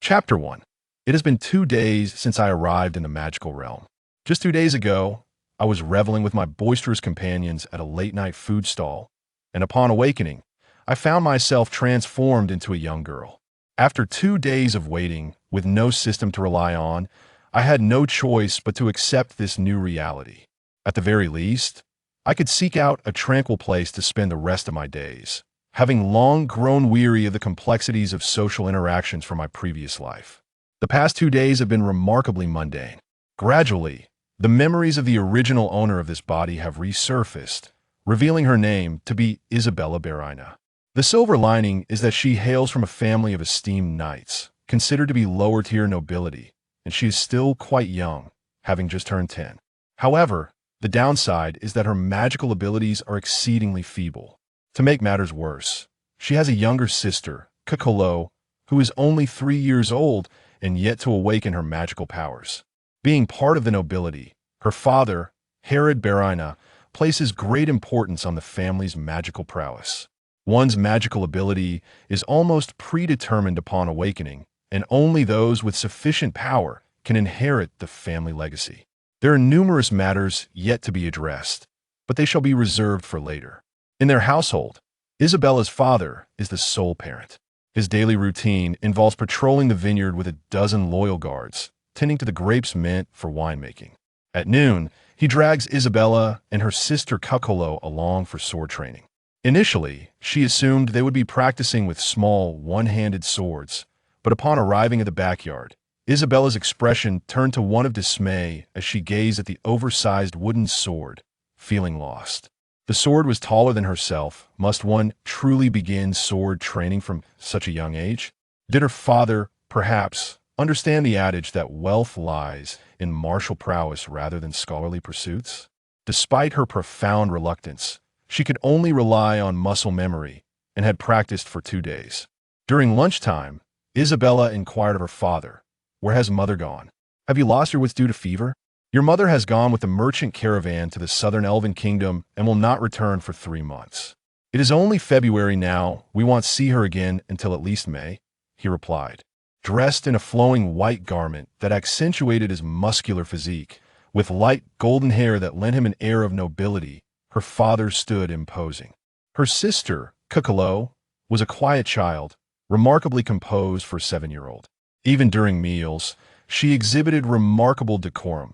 Chapter 1. It has been 2 days since I arrived in the magical realm. Just 2 days ago, I was reveling with my boisterous companions at a late-night food stall, and upon awakening, I found myself transformed into a young girl. After 2 days of waiting, with no system to rely on, I had no choice but to accept this new reality. At the very least, I could seek out a tranquil place to spend the rest of my days, having long grown weary of the complexities of social interactions from my previous life. The past 2 days have been remarkably mundane. Gradually, the memories of the original owner of this body have resurfaced, revealing her name to be Isabella Berina. The silver lining is that she hails from a family of esteemed knights, considered to be lower-tier nobility, and she is still quite young, having just turned 10. However, the downside is that her magical abilities are exceedingly feeble. To make matters worse, she has a younger sister, Kakolo, who is only 3 years old and yet to awaken her magical powers. Being part of the nobility, her father, Herod Berina, places great importance on the family's magical prowess. One's magical ability is almost predetermined upon awakening, and only those with sufficient power can inherit the family legacy. There are numerous matters yet to be addressed, but they shall be reserved for later. In their household, Isabella's father is the sole parent. His daily routine involves patrolling the vineyard with a dozen loyal guards, tending to the grapes meant for winemaking. At noon, he drags Isabella and her sister Kakolo along for sword training. Initially, she assumed they would be practicing with small, one-handed swords, but upon arriving at the backyard, Isabella's expression turned to one of dismay as she gazed at the oversized wooden sword, feeling lost. The sword was taller than herself. Must one truly begin sword training from such a young age? Did her father, perhaps, understand the adage that wealth lies in martial prowess rather than scholarly pursuits? Despite her profound reluctance, she could only rely on muscle memory and had practiced for 2 days. During lunchtime, Isabella inquired of her father, "Where has mother gone? Have you lost your wits due to fever?" "Your mother has gone with the merchant caravan to the southern elven kingdom and will not return for 3 months. It is only February now. We won't see her again until at least May," he replied. Dressed in a flowing white garment that accentuated his muscular physique, with light golden hair that lent him an air of nobility, her father stood imposing. Her sister, Kakolo, was a quiet child, remarkably composed for a 7-year-old. Even during meals, she exhibited remarkable decorum,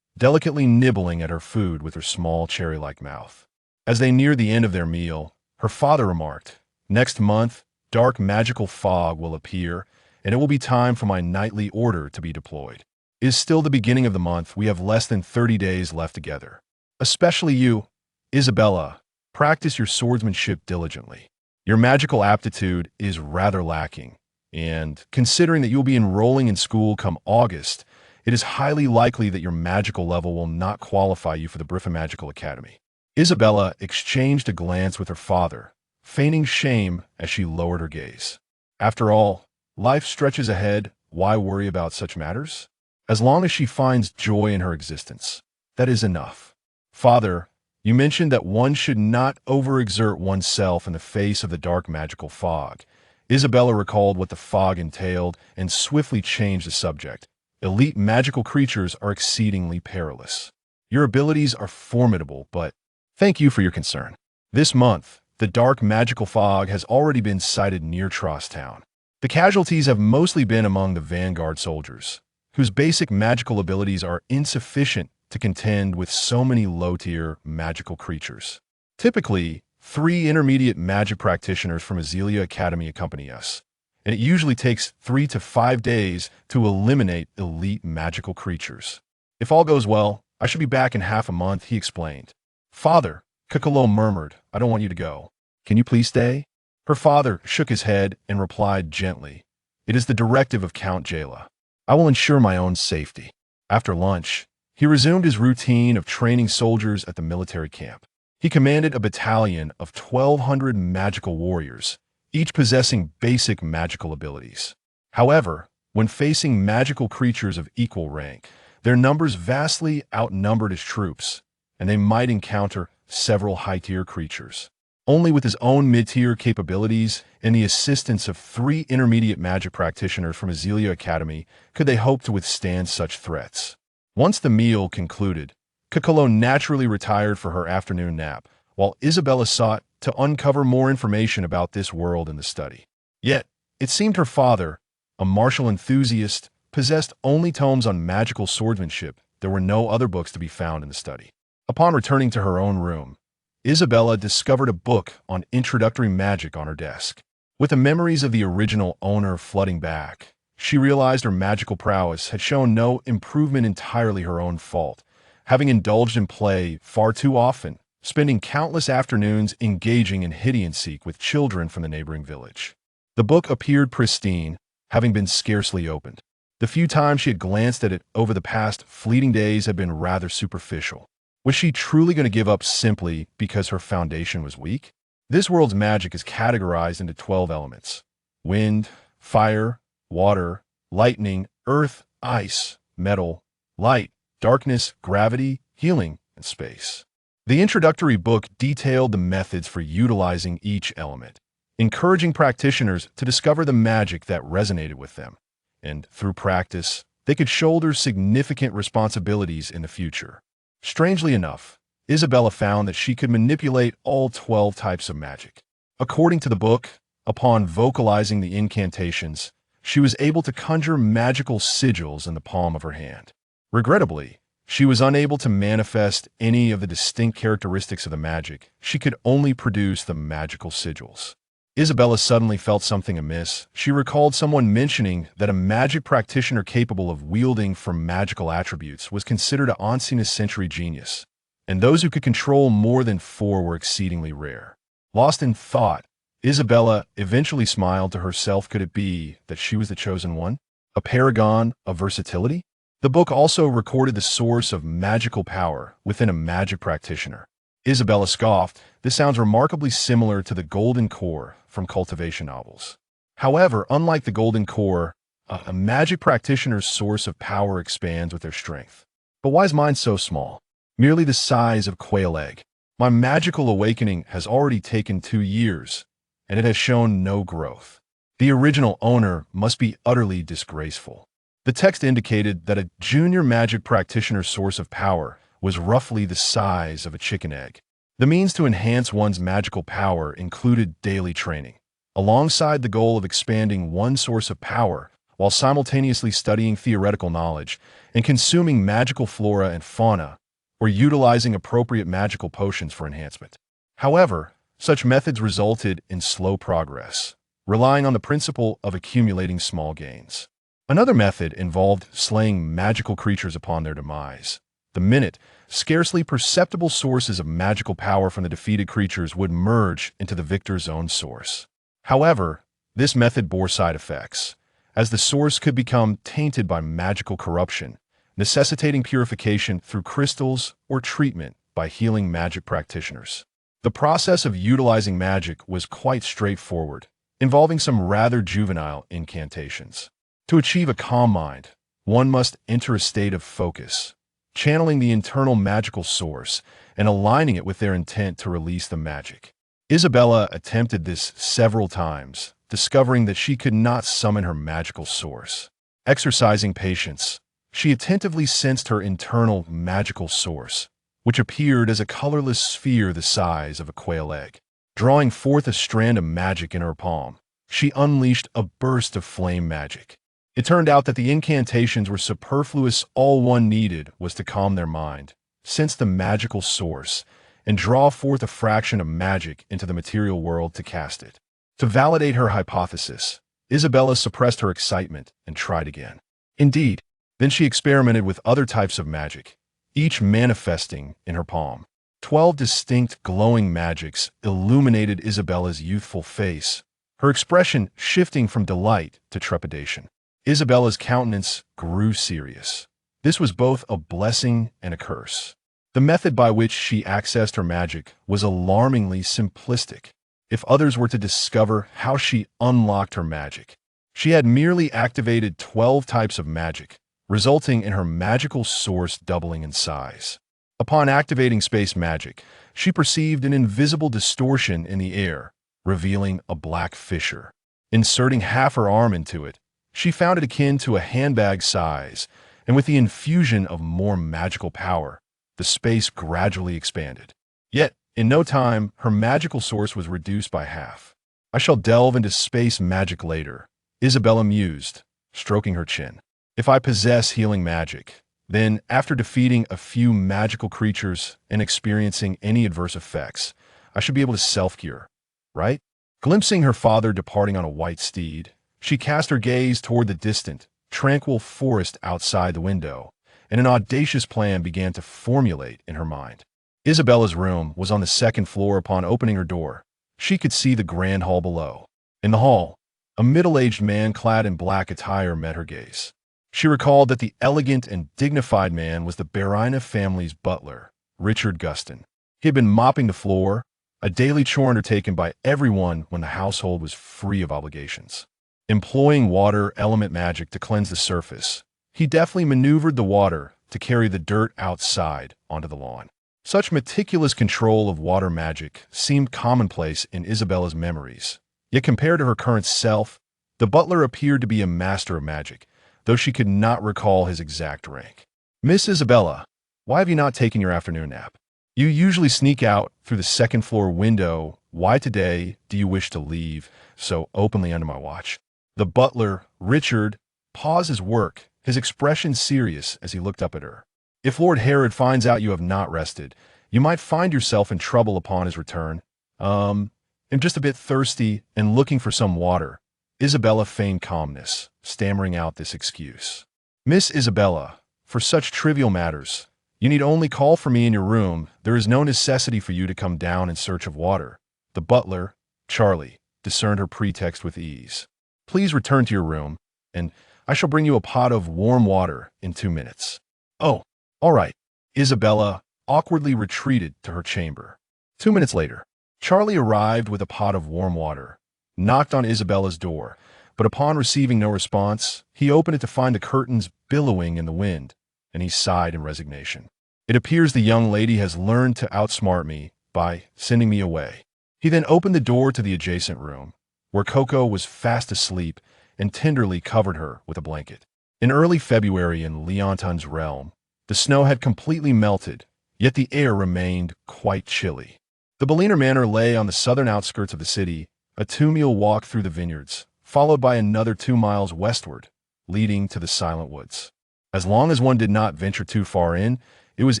delicately nibbling at her food with her small cherry-like mouth. As they neared the end of their meal, her father remarked, "Next month, dark magical fog will appear, and it will be time for my nightly order to be deployed. It is still the beginning of the month. We have less than 30 days left together. Especially you, Isabella, practice your swordsmanship diligently. Your magical aptitude is rather lacking, and considering that you'll be enrolling in school come August, it is highly likely that your magical level will not qualify you for the Brifa Magical Academy." Isabella exchanged a glance with her father, feigning shame as she lowered her gaze. After all, life stretches ahead. Why worry about such matters? As long as she finds joy in her existence, that is enough. "Father, you mentioned that one should not overexert oneself in the face of the dark magical fog." Isabella recalled what the fog entailed and swiftly changed the subject. "Elite magical creatures are exceedingly perilous. Your abilities are formidable, but thank you for your concern. This month, the dark magical fog has already been sighted near Trosstown. The casualties have mostly been among the vanguard soldiers, whose basic magical abilities are insufficient to contend with so many low-tier magical creatures. Typically, 3 intermediate magic practitioners from Azelia Academy accompany us, and it usually takes 3 to 5 days to eliminate elite magical creatures. If all goes well, I should be back in half a month," he explained. "Father," Kakolo murmured, "I don't want you to go. Can you please stay?" Her father shook his head and replied gently, "It is the directive of Count Jala. I will ensure my own safety." After lunch, he resumed his routine of training soldiers at the military camp. He commanded a battalion of 1,200 magical warriors, each possessing basic magical abilities. However, when facing magical creatures of equal rank, their numbers vastly outnumbered his troops, and they might encounter several high-tier creatures. Only with his own mid-tier capabilities and the assistance of 3 intermediate magic practitioners from Azelia Academy could they hope to withstand such threats. Once the meal concluded, Cacolo naturally retired for her afternoon nap, while Isabella sought to uncover more information about this world in the study. Yet, it seemed her father, a martial enthusiast, possessed only tomes on magical swordsmanship. There were no other books to be found in the study. Upon returning to her own room, Isabella discovered a book on introductory magic on her desk. With the memories of the original owner flooding back, she realized her magical prowess had shown no improvement, entirely her own fault, having indulged in play far too often, spending countless afternoons engaging in hide and seek with children from the neighboring village. The book appeared pristine, having been scarcely opened. The few times she had glanced at it over the past fleeting days had been rather superficial. Was she truly going to give up simply because her foundation was weak? This world's magic is categorized into 12 elements: wind, fire, water, lightning, earth, ice, metal, light, darkness, gravity, healing, and space. The introductory book detailed the methods for utilizing each element, encouraging practitioners to discover the magic that resonated with them, and through practice, they could shoulder significant responsibilities in the future. Strangely enough, Isabella found that she could manipulate all 12 types of magic. According to the book, upon vocalizing the incantations, she was able to conjure magical sigils in the palm of her hand. Regrettably, she was unable to manifest any of the distinct characteristics of the magic. She could only produce the magical sigils. Isabella suddenly felt something amiss. She recalled someone mentioning that a magic practitioner capable of wielding from magical attributes was considered an ancient century genius, and those who could control more than 4 were exceedingly rare. Lost in thought, Isabella eventually smiled to herself. Could it be that she was the chosen one? A paragon of versatility? The book also recorded the source of magical power within a magic practitioner. Isabella scoffed. This sounds remarkably similar to the Golden Core from cultivation novels. However, unlike the Golden Core, a magic practitioner's source of power expands with their strength. But why is mine so small? Merely the size of a quail egg. My magical awakening has already taken 2 years, and it has shown no growth. The original owner must be utterly disgraceful. The text indicated that a junior magic practitioner's source of power was roughly the size of a chicken egg. The means to enhance one's magical power included daily training, alongside the goal of expanding one source of power while simultaneously studying theoretical knowledge and consuming magical flora and fauna, or utilizing appropriate magical potions for enhancement. However, such methods resulted in slow progress, relying on the principle of accumulating small gains. Another method involved slaying magical creatures upon their demise. The minute, scarcely perceptible sources of magical power from the defeated creatures would merge into the victor's own source. However, this method bore side effects, as the source could become tainted by magical corruption, necessitating purification through crystals or treatment by healing magic practitioners. The process of utilizing magic was quite straightforward, involving some rather juvenile incantations. To achieve a calm mind, one must enter a state of focus, channeling the internal magical source and aligning it with their intent to release the magic. Isabella attempted this several times, discovering that she could not summon her magical source. Exercising patience, she attentively sensed her internal magical source, which appeared as a colorless sphere the size of a quail egg. Drawing forth a strand of magic in her palm, she unleashed a burst of flame magic. It turned out that the incantations were superfluous. All one needed was to calm their mind, sense the magical source, and draw forth a fraction of magic into the material world to cast it. To validate her hypothesis, Isabella suppressed her excitement and tried again. Indeed, then she experimented with other types of magic, each manifesting in her palm. 12 distinct glowing magics illuminated Isabella's youthful face, her expression shifting from delight to trepidation. Isabella's countenance grew serious. This was both a blessing and a curse. The method by which she accessed her magic was alarmingly simplistic. If others were to discover how she unlocked her magic, she had merely activated 12 types of magic, resulting in her magical source doubling in size. Upon activating space magic, she perceived an invisible distortion in the air, revealing a black fissure. Inserting half her arm into it, she found it akin to a handbag size, and with the infusion of more magical power, the space gradually expanded. Yet, in no time, her magical source was reduced by half. I shall delve into space magic later, Isabella mused, stroking her chin. If I possess healing magic, then, after defeating a few magical creatures and experiencing any adverse effects, I should be able to self-cure, right? Glimpsing her father departing on a white steed, she cast her gaze toward the distant, tranquil forest outside the window, and an audacious plan began to formulate in her mind. Isabella's room was on the second floor. Upon opening her door, she could see the grand hall below. In the hall, a middle-aged man clad in black attire met her gaze. She recalled that the elegant and dignified man was the Barina family's butler, Richard Guston. He had been mopping the floor, a daily chore undertaken by everyone when the household was free of obligations. Employing water element magic to cleanse the surface, he deftly maneuvered the water to carry the dirt outside onto the lawn. Such meticulous control of water magic seemed commonplace in Isabella's memories. Yet compared to her current self, the butler appeared to be a master of magic, though she could not recall his exact rank. "Miss Isabella, why have you not taken your afternoon nap? You usually sneak out through the second-floor window. Why today do you wish to leave so openly under my watch?" The butler, Richard, paused his work, his expression serious as he looked up at her. "If Lord Herod finds out you have not rested, you might find yourself in trouble upon his return. I'm just a bit thirsty and looking for some water." Isabella feigned calmness, stammering out this excuse. "Miss Isabella, for such trivial matters, you need only call for me in your room. There is no necessity for you to come down in search of water." The butler, Charlie, discerned her pretext with ease. "Please return to your room, and I shall bring you a pot of warm water in 2 minutes." "Oh, all right." Isabella awkwardly retreated to her chamber. 2 minutes later, Charlie arrived with a pot of warm water, knocked on Isabella's door, but upon receiving no response, he opened it to find the curtains billowing in the wind, and he sighed in resignation. "It appears the young lady has learned to outsmart me by sending me away." He then opened the door to the adjacent room, where Coco was fast asleep, and tenderly covered her with a blanket. In early February in Leonton's realm, the snow had completely melted, yet the air remained quite chilly. The Berliner Manor lay on the southern outskirts of the city, a 2-mile walk through the vineyards, followed by another 2 miles westward, leading to the Silent Woods. As long as one did not venture too far in, it was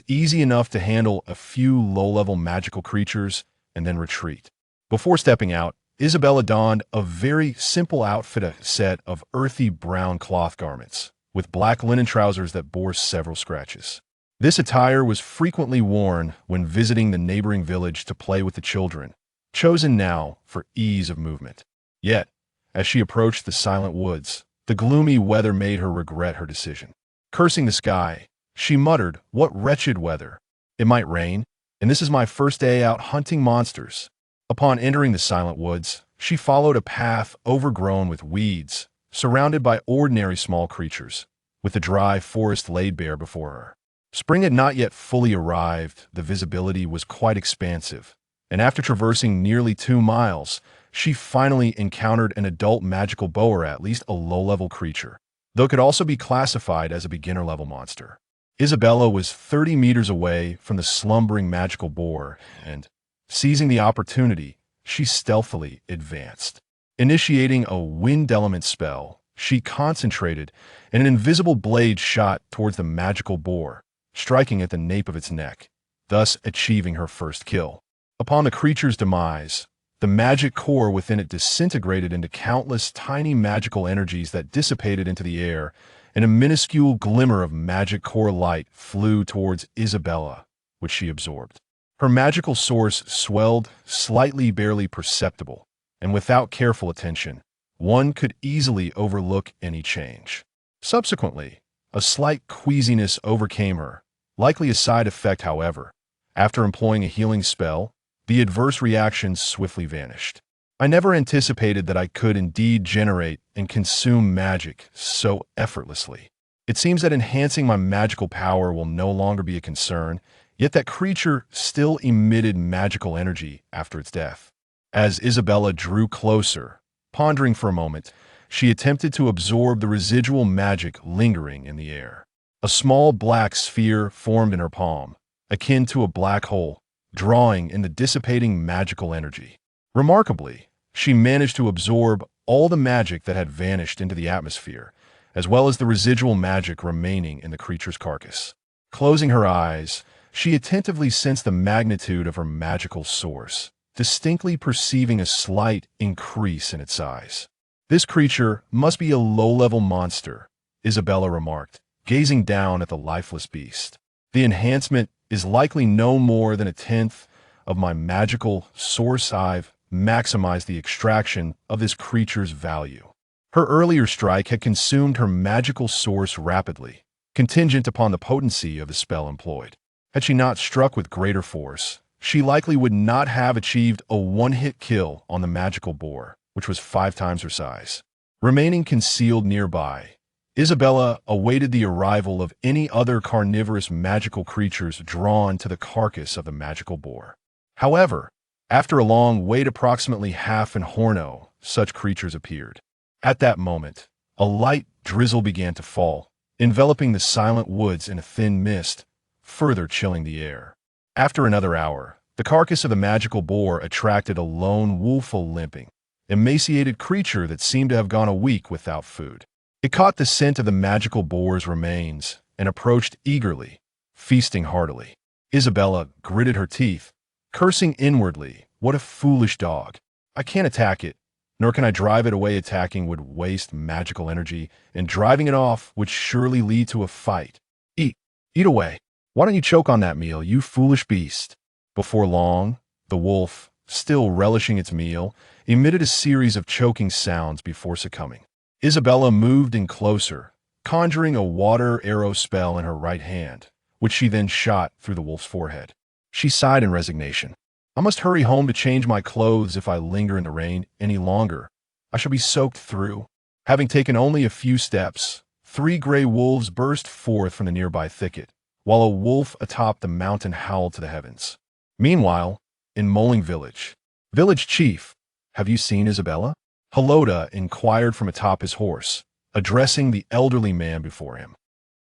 easy enough to handle a few low-level magical creatures and then retreat. Before stepping out, Isabella donned a very simple outfit, a set of earthy brown cloth garments, with black linen trousers that bore several scratches. This attire was frequently worn when visiting the neighboring village to play with the children, chosen now for ease of movement. Yet, as she approached the Silent Woods, the gloomy weather made her regret her decision. Cursing the sky, she muttered, "What wretched weather! It might rain, and this is my first day out hunting monsters." Upon entering the Silent Woods, she followed a path overgrown with weeds, surrounded by ordinary small creatures, with the dry forest laid bare before her. Spring had not yet fully arrived, the visibility was quite expansive, and after traversing nearly 2 miles, she finally encountered an adult magical boar, at least a low-level creature, though it could also be classified as a beginner-level monster. Isabella was 30 meters away from the slumbering magical boar, and, seizing the opportunity, she stealthily advanced. Initiating a wind element spell, she concentrated, and an invisible blade shot towards the magical boar, striking at the nape of its neck, thus achieving her first kill. Upon the creature's demise, the magic core within it disintegrated into countless tiny magical energies that dissipated into the air, and a minuscule glimmer of magic core light flew towards Isabella, which she absorbed. Her magical source swelled, slightly barely perceptible, and without careful attention, one could easily overlook any change. Subsequently, a slight queasiness overcame her, likely a side effect, however. After employing a healing spell, the adverse reactions swiftly vanished. "I never anticipated that I could indeed generate and consume magic so effortlessly. It seems that enhancing my magical power will no longer be a concern, Yet that creature still emitted magical energy after its death. As Isabella drew closer, pondering for a moment, she attempted to absorb the residual magic lingering in the air. A small black sphere formed in her palm, akin to a black hole, drawing in the dissipating magical energy. Remarkably, she managed to absorb all the magic that had vanished into the atmosphere, as well as the residual magic remaining in the creature's carcass. Closing her eyes, she attentively sensed the magnitude of her magical source, distinctly perceiving a slight increase in its size. This creature must be a low-level monster, Isabella remarked, gazing down at the lifeless beast. The enhancement is likely no more than a tenth of my magical source. I've maximized the extraction of this creature's value. Her earlier strike had consumed her magical source rapidly, contingent upon the potency of the spell employed. Had she not struck with greater force, she likely would not have achieved a one-hit kill on the magical boar, which was 5 times her size. Remaining concealed nearby, Isabella awaited the arrival of any other carnivorous magical creatures drawn to the carcass of the magical boar. However, after a long wait, approximately half an horno, such creatures appeared. At that moment, a light drizzle began to fall, enveloping the silent woods in a thin mist, further chilling the air. After another hour, the carcass of the magical boar attracted a lone woeful limping, emaciated creature that seemed to have gone a week without food. It caught the scent of the magical boar's remains and approached eagerly, feasting heartily. Isabella gritted her teeth, cursing inwardly, "What a foolish dog! I can't attack it, nor can I drive it away. Attacking would waste magical energy, and driving it off would surely lead to a fight. Eat away. Why don't you choke on that meal, you foolish beast?" Before long, the wolf, still relishing its meal, emitted a series of choking sounds before succumbing. Isabella moved in closer, conjuring a water arrow spell in her right hand, which she then shot through the wolf's forehead. She sighed in resignation. "I must hurry home to change my clothes. If I linger in the rain any longer, I shall be soaked through." Having taken only a few steps, 3 gray wolves burst forth from the nearby thicket, while a wolf atop the mountain howled to the heavens. Meanwhile, in Moling Village, "Village Chief, have you seen Isabella?" Halota inquired from atop his horse, addressing the elderly man before him.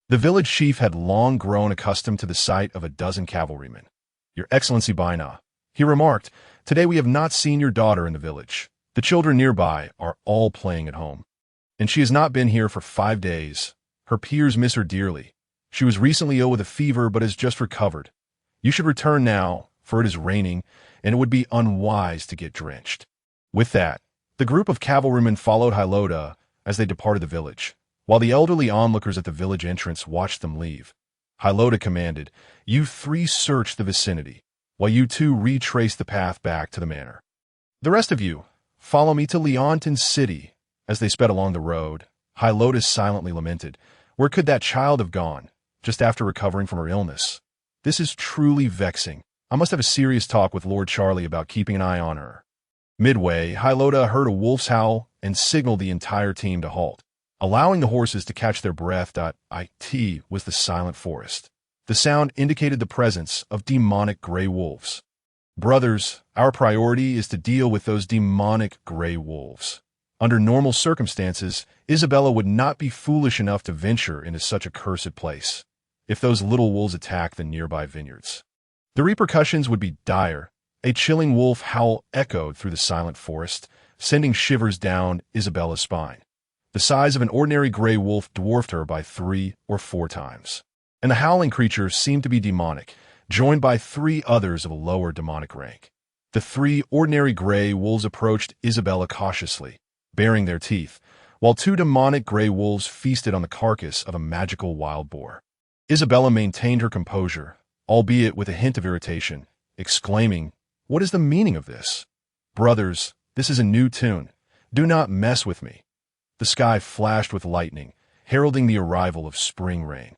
The village chief had long grown accustomed to the sight of a dozen cavalrymen. "Your Excellency Baina," he remarked, "today we have not seen your daughter in the village. The children nearby are all playing at home, and she has not been here for 5 days. Her peers miss her dearly. She was recently ill with a fever but has just recovered. You should return now, for it is raining, and it would be unwise to get drenched." With that, the group of cavalrymen followed Halota as they departed the village, while the elderly onlookers at the village entrance watched them leave. Halota commanded, "You 3 search the vicinity, while you 2 retrace the path back to the manor. The rest of you, follow me to Leonton City." As they sped along the road, Halota silently lamented, "Where could that child have gone, just after recovering from her illness? This is truly vexing. I must have a serious talk with Lord Charlie about keeping an eye on her." Midway, Halota heard a wolf's howl and signaled the entire team to halt, allowing the horses to catch their breath. It was the silent forest. The sound indicated the presence of demonic gray wolves. "Brothers, our priority is to deal with those demonic gray wolves. Under normal circumstances, Isabella would not be foolish enough to venture into such a cursed place. If those little wolves attack the nearby vineyards, the repercussions would be dire." A chilling wolf howl echoed through the silent forest, sending shivers down Isabella's spine. The size of an ordinary gray wolf dwarfed her by 3 or 4 times. And the howling creature seemed to be demonic, joined by 3 others of a lower demonic rank. The 3 ordinary gray wolves approached Isabella cautiously, baring their teeth, while 2 demonic gray wolves feasted on the carcass of a magical wild boar. Isabella maintained her composure, albeit with a hint of irritation, exclaiming, "What is the meaning of this? Brothers, this is a new tune. Do not mess with me." The sky flashed with lightning, heralding the arrival of spring rain.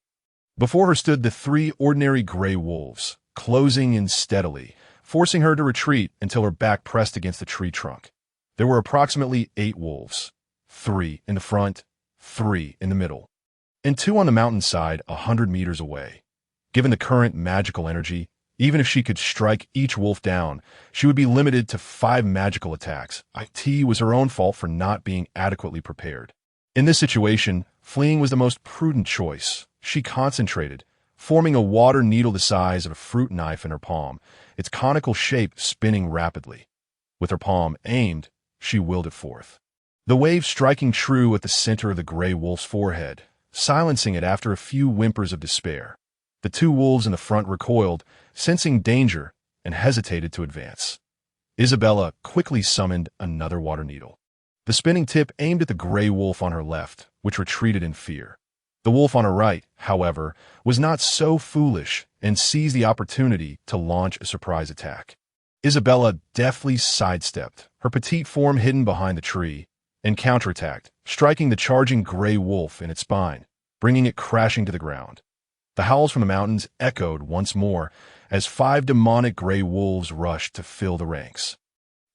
Before her stood the 3 ordinary gray wolves, closing in steadily, forcing her to retreat until her back pressed against the tree trunk. There were approximately 8 wolves, 3 in the front, 3 in the middle, and 2 on the mountainside 100 meters away. Given the current magical energy, even if she could strike each wolf down, she would be limited to 5 magical attacks. It was her own fault for not being adequately prepared. In this situation, fleeing was the most prudent choice. She concentrated, forming a water needle the size of a fruit knife in her palm, its conical shape spinning rapidly. With her palm aimed, she willed it forth. The wave striking true at the center of the gray wolf's forehead, silencing it after a few whimpers of despair. The 2 wolves in the front recoiled, sensing danger, and hesitated to advance. Isabella quickly summoned another water needle. The spinning tip aimed at the gray wolf on her left, which retreated in fear. The wolf on her right, however, was not so foolish and seized the opportunity to launch a surprise attack. Isabella deftly sidestepped, her petite form hidden behind the tree, and counterattacked, striking the charging gray wolf in its spine, bringing it crashing to the ground. The howls from the mountains echoed once more as 5 demonic gray wolves rushed to fill the ranks.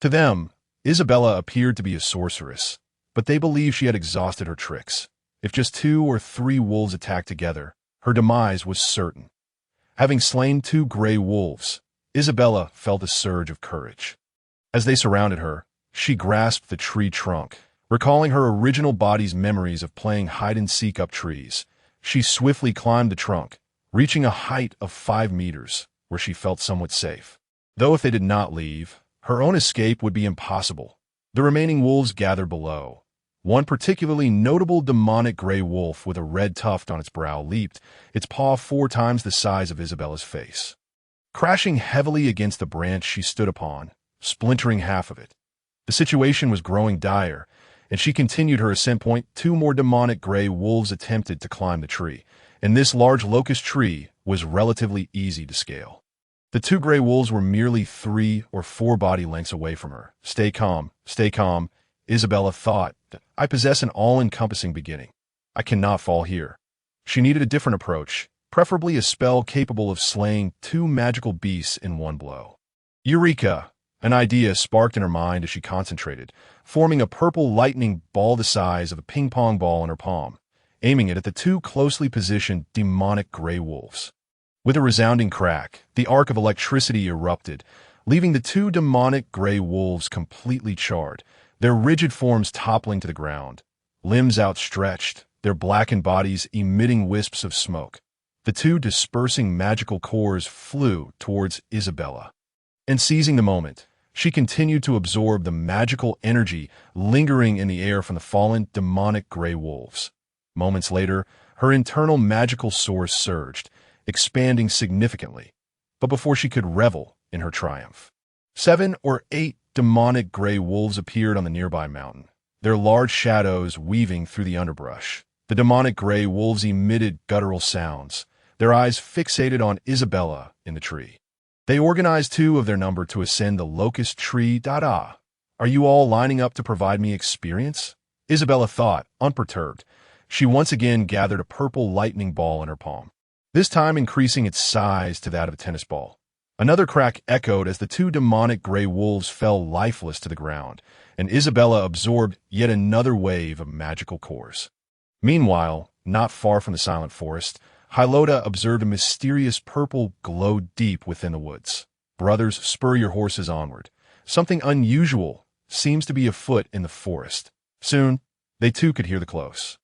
To them, Isabella appeared to be a sorceress, but they believed she had exhausted her tricks. If just 2 or 3 wolves attacked together, her demise was certain. Having slain 2 gray wolves, Isabella felt a surge of courage. As they surrounded her, she grasped the tree trunk, recalling her original body's memories of playing hide-and-seek up trees. She swiftly climbed the trunk, reaching a height of 5 meters, where she felt somewhat safe. Though if they did not leave, her own escape would be impossible. The remaining wolves gathered below. One particularly notable demonic gray wolf with a red tuft on its brow leaped, its paw 4 times the size of Isabella's face. Crashing heavily against the branch she stood upon, splintering half of it. The situation was growing dire, and she continued her ascent point. 2 more demonic gray wolves attempted to climb the tree, and this large locust tree was relatively easy to scale. The 2 gray wolves were merely 3 or 4 body lengths away from her. Stay calm, Isabella thought. I possess an all-encompassing beginning. I cannot fall here. She needed a different approach, preferably a spell capable of slaying 2 magical beasts in one blow. Eureka! An idea sparked in her mind as she concentrated, forming a purple lightning ball the size of a ping-pong ball in her palm, aiming it at the 2 closely positioned demonic gray wolves. With a resounding crack, the arc of electricity erupted, leaving the 2 demonic gray wolves completely charred, their rigid forms toppling to the ground, limbs outstretched, their blackened bodies emitting wisps of smoke. The 2 dispersing magical cores flew towards Isabella. And seizing the moment, she continued to absorb the magical energy lingering in the air from the fallen demonic gray wolves. Moments later, her internal magical source surged, expanding significantly. But before she could revel in her triumph, 7 or 8 demonic gray wolves appeared on the nearby mountain, their large shadows weaving through the underbrush. The demonic gray wolves emitted guttural sounds, their eyes fixated on Isabella in the tree. They organized 2 of their number to ascend the locust tree. Are you all lining up to provide me experience? Isabella thought, unperturbed. She once again gathered a purple lightning ball in her palm, this time increasing its size to that of a tennis ball. Another crack echoed as the 2 demonic gray wolves fell lifeless to the ground, and Isabella absorbed yet another wave of magical cores. Meanwhile, not far from the silent forest, Hylota observed a mysterious purple glow deep within the woods. Brothers, spur your horses onward. Something unusual seems to be afoot in the forest. Soon, they too could hear the close,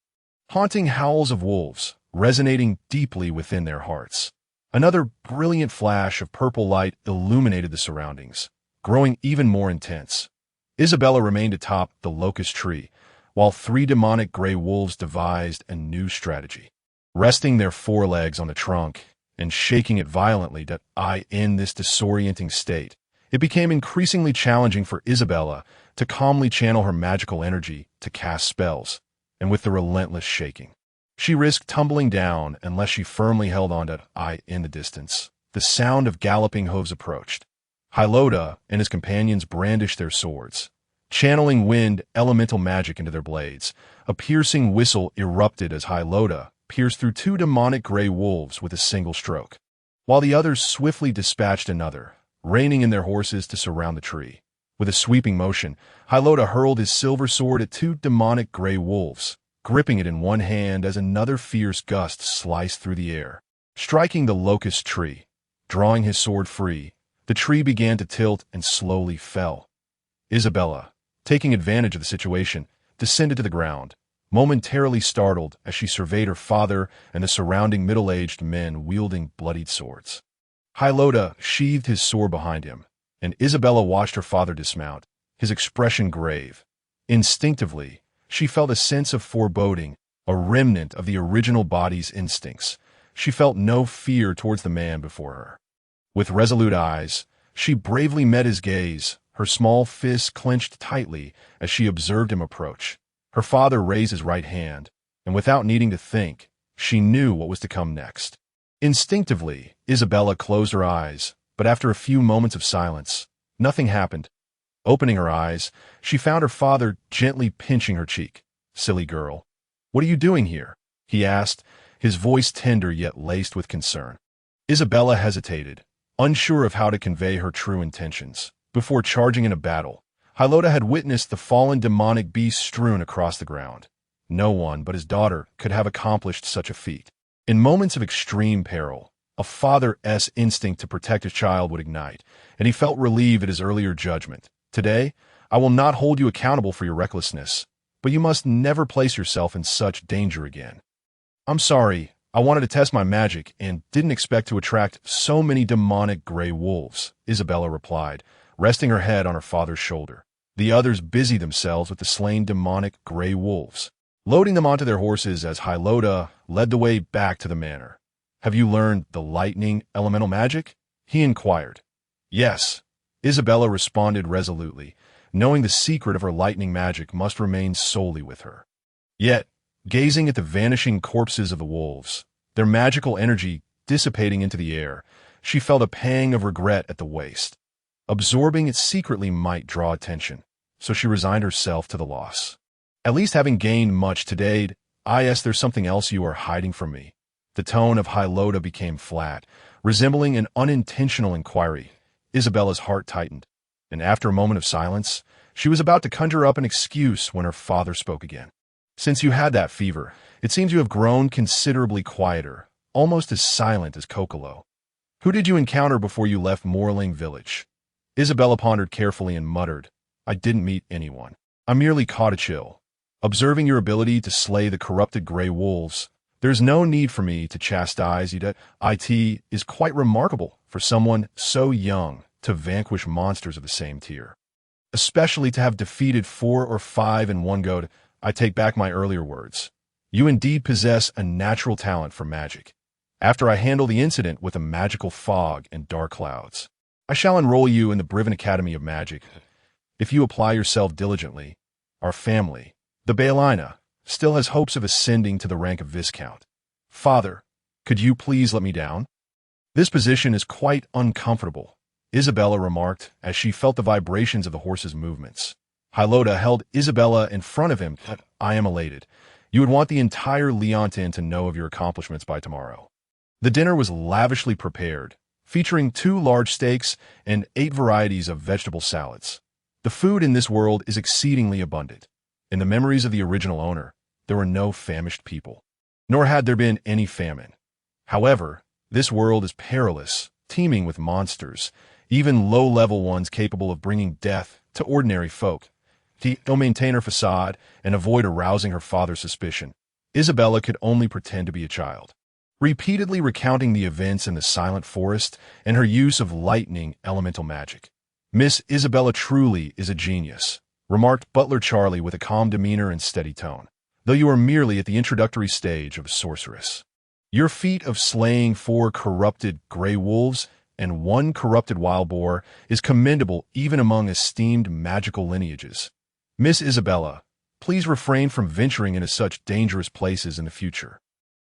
haunting howls of wolves, resonating deeply within their hearts. Another brilliant flash of purple light illuminated the surroundings, growing even more intense. Isabella remained atop the locust tree, while 3 demonic gray wolves devised a new strategy. Resting their forelegs on the trunk and shaking it violently in this disorienting state, it became increasingly challenging for Isabella to calmly channel her magical energy to cast spells, and with the relentless shaking, she risked tumbling down unless she firmly held on to in the distance. The sound of galloping hooves approached. Hylota and his companions brandished their swords, channeling wind elemental magic into their blades. A piercing whistle erupted as Hylota pierced through 2 demonic gray wolves with a single stroke, while the others swiftly dispatched another, reining in their horses to surround the tree. With a sweeping motion, Hylota hurled his silver sword at 2 demonic gray wolves, gripping it in one hand as another fierce gust sliced through the air. striking the locust tree. Drawing his sword free, the tree began to tilt and slowly fell. Isabella, taking advantage of the situation, descended to the ground, momentarily startled as she surveyed her father and the surrounding middle-aged men wielding bloodied swords. Hylota sheathed his sword behind him, and Isabella watched her father dismount, his expression grave. Instinctively, she felt a sense of foreboding, a remnant of the original body's instincts. She felt no fear towards the man before her. With resolute eyes, she bravely met his gaze, her small fists clenched tightly as she observed him approach. Her father raised his right hand, and without needing to think, she knew what was to come next. Instinctively, Isabella closed her eyes, but after a few moments of silence, nothing happened. Opening her eyes, she found her father gently pinching her cheek. "Silly girl, what are you doing here?" he asked, his voice tender yet laced with concern. Isabella hesitated, unsure of how to convey her true intentions. Before charging in a battle, Hylota had witnessed the fallen demonic beast strewn across the ground. No one but his daughter could have accomplished such a feat. In moments of extreme peril, a father's instinct to protect his child would ignite, and he felt relieved at his earlier judgment. "Today, I will not hold you accountable for your recklessness, but you must never place yourself in such danger again." "I'm sorry, I wanted to test my magic and didn't expect to attract so many demonic gray wolves," Isabella replied, resting her head on her father's shoulder. The others busied themselves with the slain demonic gray wolves, loading them onto their horses as Hylota led the way back to the manor. "Have you learned the lightning elemental magic?" he inquired. "Yes," Isabella responded resolutely, knowing the secret of her lightning magic must remain solely with her. Yet, gazing at the vanishing corpses of the wolves, their magical energy dissipating into the air, she felt a pang of regret at the waste. Absorbing it secretly might draw attention, so she resigned herself to the loss. "At least having gained much today, there's something else you are hiding from me." The tone of Hylota became flat, resembling an unintentional inquiry. Isabella's heart tightened, and after a moment of silence, she was about to conjure up an excuse when her father spoke again. "Since you had that fever, it seems you have grown considerably quieter, almost as silent as Kokolo. Who did you encounter before you left Moorling Village?" Isabella pondered carefully and muttered, "I didn't meet anyone. I merely caught a chill. Observing your ability to slay the corrupted gray wolves, there's no need for me to chastise you. It is quite remarkable for someone so young to vanquish monsters of the same tier. Especially to have defeated 4 or 5 in one go. I take back my earlier words. You indeed possess a natural talent for magic. After I handle the incident with a magical fog and dark clouds, I shall enroll you in the Briven Academy of Magic. If you apply yourself diligently, our family, the Baelina, still has hopes of ascending to the rank of Viscount. Father, could you please let me down? This position is quite uncomfortable," Isabella remarked as she felt the vibrations of the horse's movements. Hylota held Isabella in front of him. "I am elated. You would want the entire Leontin to know of your accomplishments by tomorrow." The dinner was lavishly prepared, featuring 2 large steaks and 8 varieties of vegetable salads. The food in this world is exceedingly abundant. In the memories of the original owner, there were no famished people, nor had there been any famine. However, this world is perilous, teeming with monsters, even low-level ones capable of bringing death to ordinary folk. To maintain her facade and avoid arousing her father's suspicion, Isabella could only pretend to be a child, repeatedly recounting the events in the silent forest and her use of lightning elemental magic. "Miss Isabella truly is a genius," remarked Butler Charlie with a calm demeanor and steady tone, "though you are merely at the introductory stage of a sorceress. Your feat of slaying 4 corrupted gray wolves and 1 corrupted wild boar is commendable even among esteemed magical lineages. Miss Isabella, please refrain from venturing into such dangerous places in the future.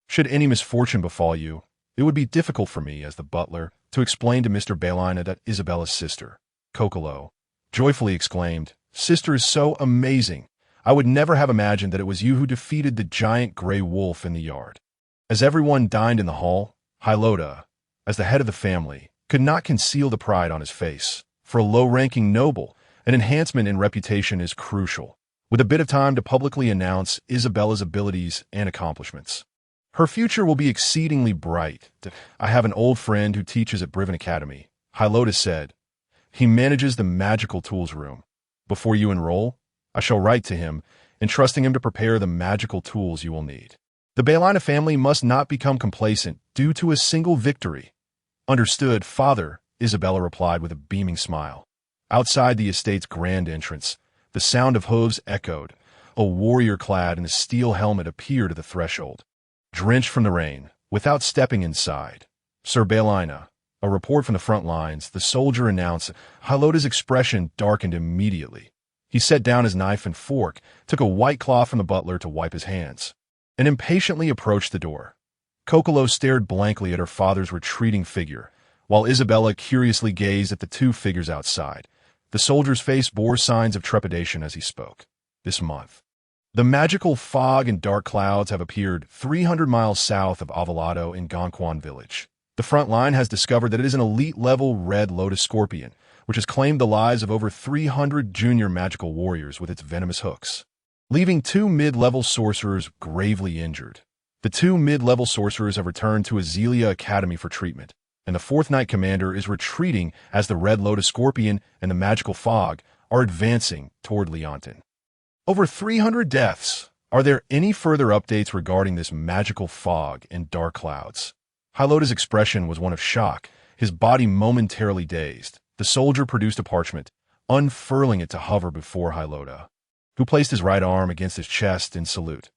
Should any misfortune befall you, it would be difficult for me, as the butler, to explain to Mr. Baelina that Isabella's sister, Kokolo, joyfully exclaimed, "Sister is so amazing. I would never have imagined that it was you who defeated the giant gray wolf in the yard." As everyone dined in the hall, Hylota, as the head of the family, could not conceal the pride on his face. For a low-ranking noble, an enhancement in reputation is crucial, with a bit of time to publicly announce Isabella's abilities and accomplishments. Her future will be exceedingly bright. I have an old friend who teaches at Briven Academy, Hylota said. He manages the magical tools room. Before you enroll, I shall write to him, entrusting him to prepare the magical tools you will need. The Balina family must not become complacent due to a single victory. Understood, Father, Isabella replied with a beaming smile. Outside the estate's grand entrance, the sound of hooves echoed. A warrior clad in a steel helmet appeared at the threshold. Drenched from the rain, without stepping inside, Sir Balina, a report from the front lines, the soldier announced. Hylota's expression darkened immediately. He set down his knife and fork, took a white cloth from the butler to wipe his hands, and impatiently approached the door. Kokolo stared blankly at her father's retreating figure, while Isabella curiously gazed at the two figures outside. The soldier's face bore signs of trepidation as he spoke. This month, the magical fog and dark clouds have appeared 300 miles south of Avalado in Gonquan village. The front line has discovered that it is an elite-level red lotus scorpion, which has claimed the lives of over 300 junior magical warriors with its venomous hooks, leaving 2 mid-level sorcerers gravely injured. The 2 mid-level sorcerers have returned to Azelia Academy for treatment, and the 4th Knight Commander is retreating as the red lotus scorpion and the magical fog are advancing toward Leonton. Over 300 deaths. Are there any further updates regarding this magical fog and dark clouds? Hylota's expression was one of shock, his body momentarily dazed. The soldier produced a parchment, unfurling it to hover before Hylota, who placed his right arm against his chest in salute.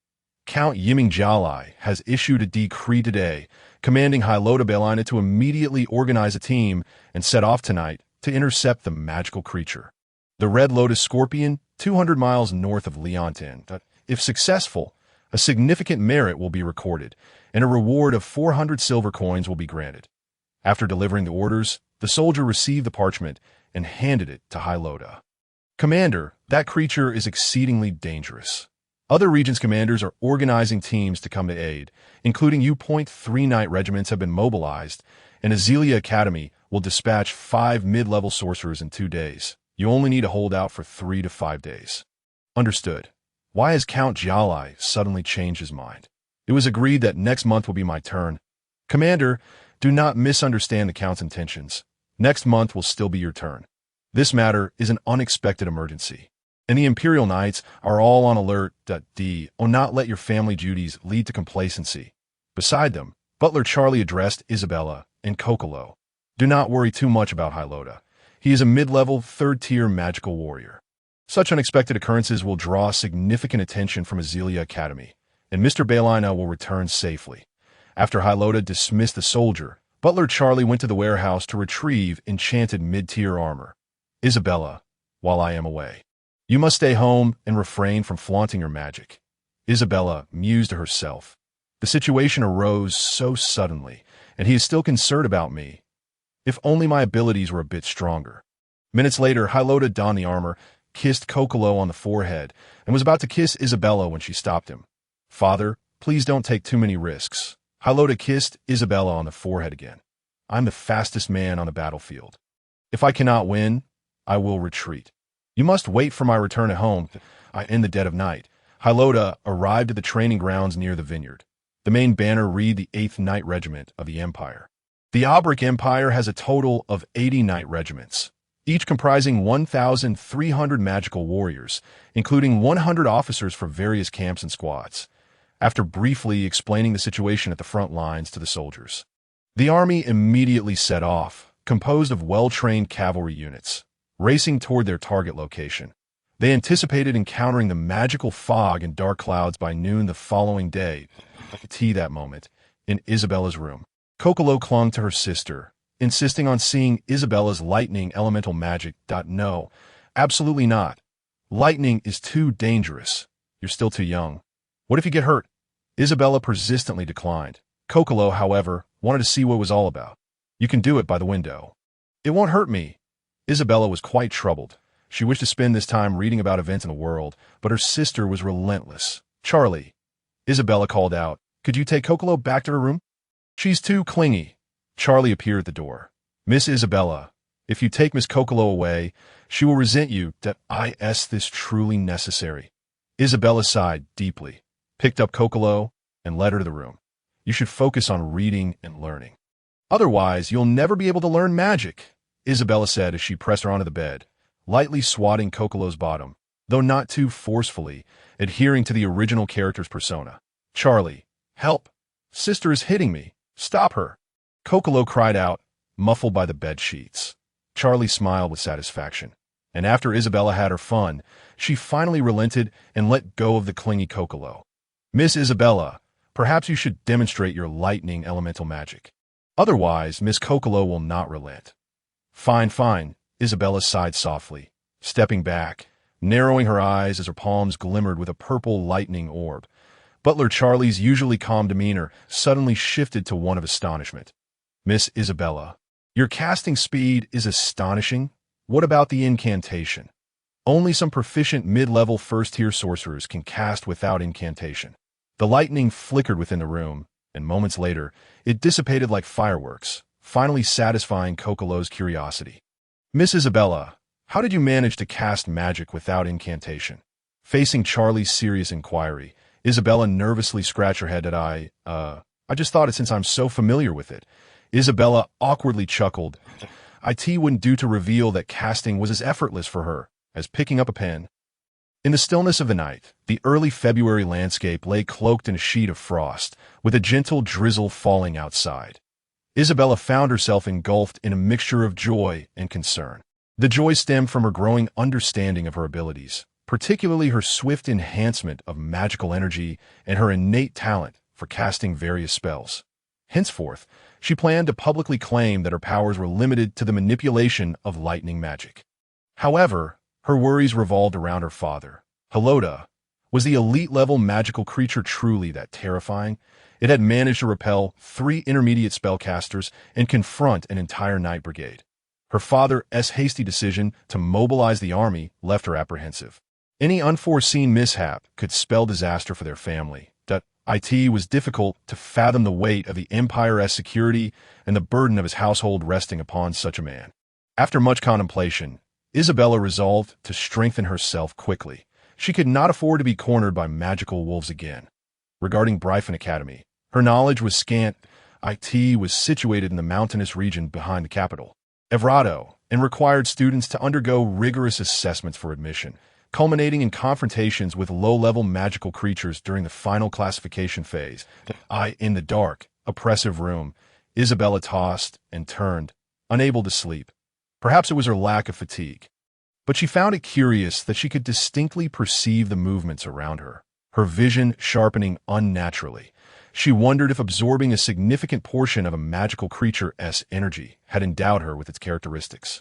Count Yiming Jalai has issued a decree today, commanding Hylota Balina to immediately organize a team and set off tonight to intercept the magical creature. The red lotus scorpion, 200 miles north of Leonton. If successful, a significant merit will be recorded, and a reward of 400 silver coins will be granted. After delivering the orders, the soldier received the parchment and handed it to Hylota. Commander, that creature is exceedingly dangerous. Other regions' commanders are organizing teams to come to aid, including U.3 Knight regiments have been mobilized, and Azelia Academy will dispatch 5 mid-level sorcerers in 2 days. You only need to hold out for 3 to 5 days. Understood. Why has Count Jalai suddenly changed his mind? It was agreed that next month will be my turn. Commander, do not misunderstand the Count's intentions. Next month will still be your turn. This matter is an unexpected emergency, and the Imperial Knights are all on alert. Do not let your family duties lead to complacency. Beside them, Butler Charlie addressed Isabella and Kokolo. Do not worry too much about Hylota. He is a mid-level, 3rd-tier magical warrior. Such unexpected occurrences will draw significant attention from Azelia Academy, and Mr. Balina will return safely. After Hylota dismissed the soldier, Butler Charlie went to the warehouse to retrieve enchanted mid-tier armor. Isabella, while I am away, you must stay home and refrain from flaunting your magic. Isabella mused to herself. The situation arose so suddenly, and he is still concerned about me. If only my abilities were a bit stronger. Minutes later, Hylota donned the armor, kissed Kokolo on the forehead, and was about to kiss Isabella when she stopped him. Father, please don't take too many risks. Hylota kissed Isabella on the forehead again. I'm the fastest man on the battlefield. If I cannot win, I will retreat. You must wait for my return at home. In the dead of night, Hylota arrived at the training grounds near the vineyard. The main banner read the 8th Knight Regiment of the Empire. The Aubric Empire has a total of 80 knight regiments, each comprising 1,300 magical warriors, including 100 officers for various camps and squads. After briefly explaining the situation at the front lines to the soldiers, the army immediately set off, composed of well-trained cavalry units, racing toward their target location. They anticipated encountering the magical fog and dark clouds by noon the following day. That moment, in Isabella's room, Kokolo clung to her sister, insisting on seeing Isabella's lightning elemental magic. No, absolutely not. Lightning is too dangerous. You're still too young. What if you get hurt? Isabella persistently declined. Kokolo, however, wanted to see what it was all about. You can do it by the window. It won't hurt me. Isabella was quite troubled. She wished to spend this time reading about events in the world, but her sister was relentless. Charlie, Isabella called out, could you take Kokolo back to her room? She's too clingy. Charlie appeared at the door. Miss Isabella, if you take Miss Kokolo away, she will resent you. Is this truly necessary? Isabella sighed deeply, picked up Kokolo, and led her to the room. You should focus on reading and learning. Otherwise, you'll never be able to learn magic, Isabella said as she pressed her onto the bed, lightly swatting Kokolo's bottom, though not too forcefully, adhering to the original character's persona. Charlie, help! Sister is hitting me. Stop her! Kokolo cried out, muffled by the bed sheets. Charlie smiled with satisfaction, and after Isabella had her fun, she finally relented and let go of the clingy Kokolo. Miss Isabella, perhaps you should demonstrate your lightning elemental magic. Otherwise, Miss Kokolo will not relent. Fine, fine, Isabella sighed softly, stepping back, narrowing her eyes as her palms glimmered with a purple lightning orb. Butler Charlie's usually calm demeanor suddenly shifted to one of astonishment. Miss Isabella, your casting speed is astonishing. What about the incantation? Only some proficient mid-level first-tier sorcerers can cast without incantation. The lightning flickered within the room, and moments later, it dissipated like fireworks, finally satisfying Kokolo's curiosity. Miss Isabella, how did you manage to cast magic without incantation? Facing Charlie's serious inquiry, Isabella nervously scratched her head at I just thought it since I'm so familiar with it. Isabella awkwardly chuckled. It wouldn't do to reveal that casting was as effortless for her as picking up a pen. In the stillness of the night, the early February landscape lay cloaked in a sheet of frost, with a gentle drizzle falling outside. Isabella found herself engulfed in a mixture of joy and concern. The joy stemmed from her growing understanding of her abilities, particularly her swift enhancement of magical energy and her innate talent for casting various spells. Henceforth, she planned to publicly claim that her powers were limited to the manipulation of lightning magic. However, her worries revolved around her father. Helota, was the elite-level magical creature truly that terrifying? It had managed to repel 3 intermediate spellcasters and confront an entire knight brigade. Her father's hasty decision to mobilize the army left her apprehensive. Any unforeseen mishap could spell disaster for their family. It was difficult to fathom the weight of the Empire's security and the burden of his household resting upon such a man. After much contemplation, Isabella resolved to strengthen herself quickly. She could not afford to be cornered by magical wolves again. Regarding Bryphon Academy, her knowledge was scant. It was situated in the mountainous region behind the capital, Evrado, and required students to undergo rigorous assessments for admission, culminating in confrontations with low-level magical creatures during the final classification phase. In the dark, oppressive room, Isabella tossed and turned, unable to sleep. Perhaps it was her lack of fatigue. But she found it curious that she could distinctly perceive the movements around her, her vision sharpening unnaturally. She wondered if absorbing a significant portion of a magical creature's energy had endowed her with its characteristics.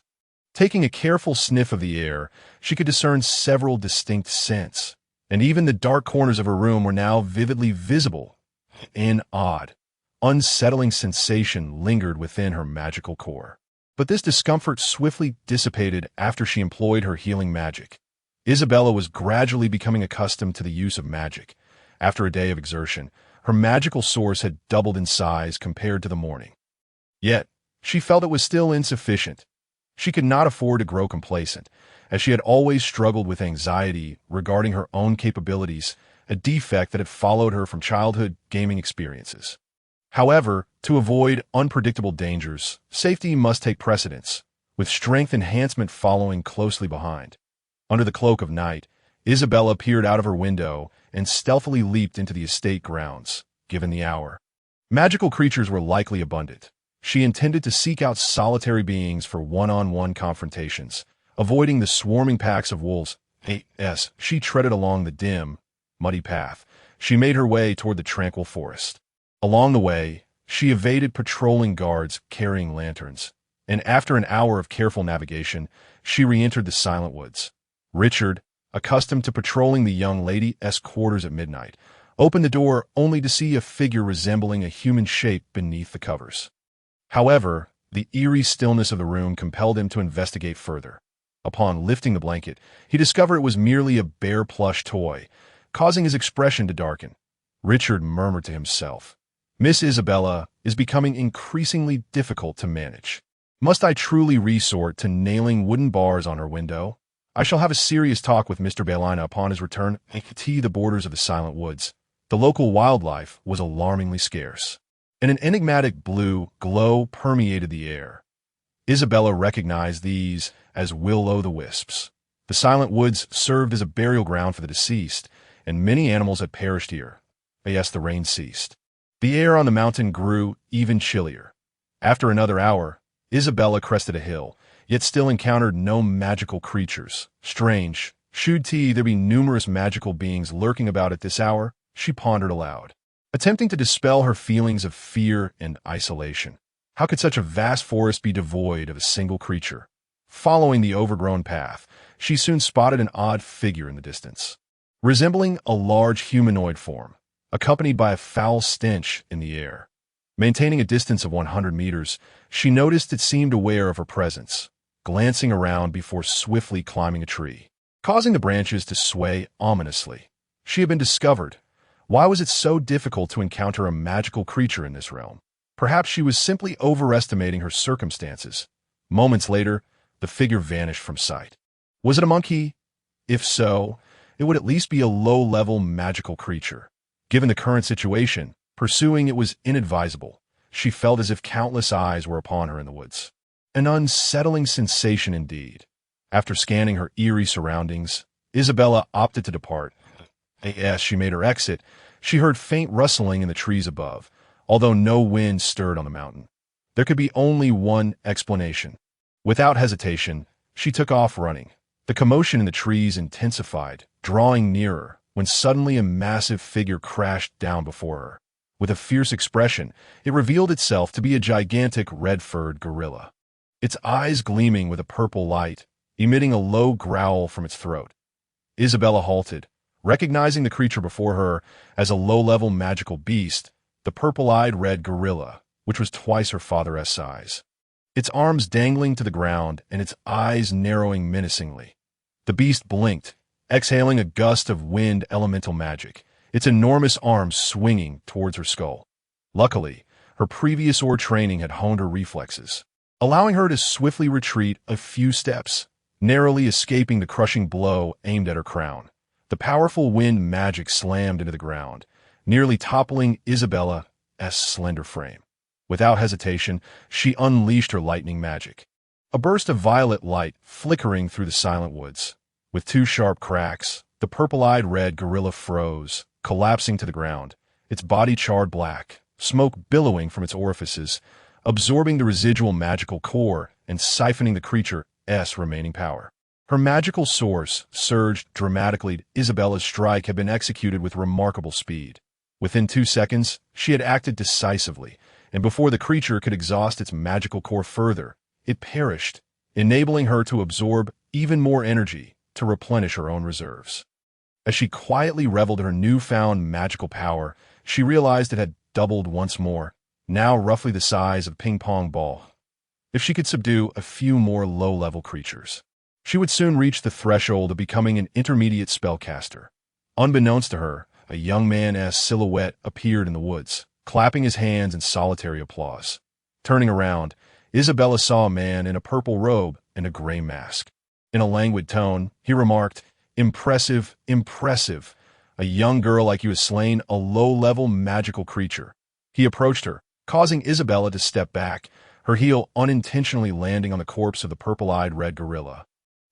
Taking a careful sniff of the air, she could discern several distinct scents, and even the dark corners of her room were now vividly visible. An odd, unsettling sensation lingered within her magical core. But this discomfort swiftly dissipated after she employed her healing magic. Isabella was gradually becoming accustomed to the use of magic. After a day of exertion, her magical source had doubled in size compared to the morning. Yet, she felt it was still insufficient. She could not afford to grow complacent, as she had always struggled with anxiety regarding her own capabilities, a defect that had followed her from childhood gaming experiences. However, to avoid unpredictable dangers, safety must take precedence, with strength enhancement following closely behind. Under the cloak of night, Isabella peered out of her window and stealthily leaped into the estate grounds, given the hour. Magical creatures were likely abundant. She intended to seek out solitary beings for one-on-one confrontations, avoiding the swarming packs of wolves. As she treaded along the dim, muddy path, she made her way toward the tranquil forest. Along the way, she evaded patrolling guards carrying lanterns, and after an hour of careful navigation, she re-entered the silent woods. Richard, accustomed to patrolling the young lady's quarters at midnight, opened the door only to see a figure resembling a human shape beneath the covers. However, the eerie stillness of the room compelled him to investigate further. Upon lifting the blanket, he discovered it was merely a bare plush toy, causing his expression to darken. Richard murmured to himself, "Miss Isabella is becoming increasingly difficult to manage. Must I truly resort to nailing wooden bars on her window? I shall have a serious talk with Mr. Balina upon his return to the borders of the silent woods." The local wildlife was alarmingly scarce, and an enigmatic blue glow permeated the air. Isabella recognized these as will-o'-the-wisps. The silent woods served as a burial ground for the deceased, and many animals had perished here. Yes, the rain ceased. The air on the mountain grew even chillier. After another hour, Isabella crested a hill, yet still encountered no magical creatures. Strange. Should there be numerous magical beings lurking about at this hour? She pondered aloud, attempting to dispel her feelings of fear and isolation. How could such a vast forest be devoid of a single creature? Following the overgrown path, she soon spotted an odd figure in the distance, resembling a large humanoid form, accompanied by a foul stench in the air. Maintaining a distance of 100 meters, she noticed it seemed aware of her presence, glancing around before swiftly climbing a tree, causing the branches to sway ominously. She had been discovered. Why was it so difficult to encounter a magical creature in this realm? Perhaps she was simply overestimating her circumstances. Moments later, the figure vanished from sight. Was it a monkey? If so, it would at least be a low-level magical creature. Given the current situation, pursuing it was inadvisable. She felt as if countless eyes were upon her in the woods. An unsettling sensation indeed. After scanning her eerie surroundings, Isabella opted to depart. As she made her exit, she heard faint rustling in the trees above, although no wind stirred on the mountain. There could be only one explanation. Without hesitation, she took off running. The commotion in the trees intensified, drawing nearer, when suddenly a massive figure crashed down before her. With a fierce expression, it revealed itself to be a gigantic red-furred gorilla. Its eyes gleaming with a purple light, emitting a low growl from its throat. Isabella halted, recognizing the creature before her as a low-level magical beast, the purple-eyed red gorilla, which was twice her father's size. Its arms dangling to the ground and its eyes narrowing menacingly. The beast blinked, exhaling a gust of wind elemental magic, its enormous arms swinging towards her skull. Luckily, her previous training had honed her reflexes, allowing her to swiftly retreat a few steps, narrowly escaping the crushing blow aimed at her crown. The powerful wind magic slammed into the ground, nearly toppling Isabella's slender frame. Without hesitation, she unleashed her lightning magic. A burst of violet light flickering through the silent woods. With two sharp cracks, the purple-eyed red gorilla froze, collapsing to the ground, its body charred black, smoke billowing from its orifices, absorbing the residual magical core and siphoning the creature's remaining power. Her magical source surged dramatically. Isabella's strike had been executed with remarkable speed. Within 2 seconds, she had acted decisively, and before the creature could exhaust its magical core further, it perished, enabling her to absorb even more energy to replenish her own reserves. As she quietly reveled in her newfound magical power, she realized it had doubled once more, now roughly the size of a ping-pong ball. If she could subdue a few more low-level creatures, she would soon reach the threshold of becoming an intermediate spellcaster. Unbeknownst to her, a young man's silhouette appeared in the woods, clapping his hands in solitary applause. Turning around, Isabella saw a man in a purple robe and a gray mask. In a languid tone, he remarked, "Impressive, impressive. A young girl like you has slain a low-level magical creature." He approached her, causing Isabella to step back, her heel unintentionally landing on the corpse of the purple-eyed red gorilla,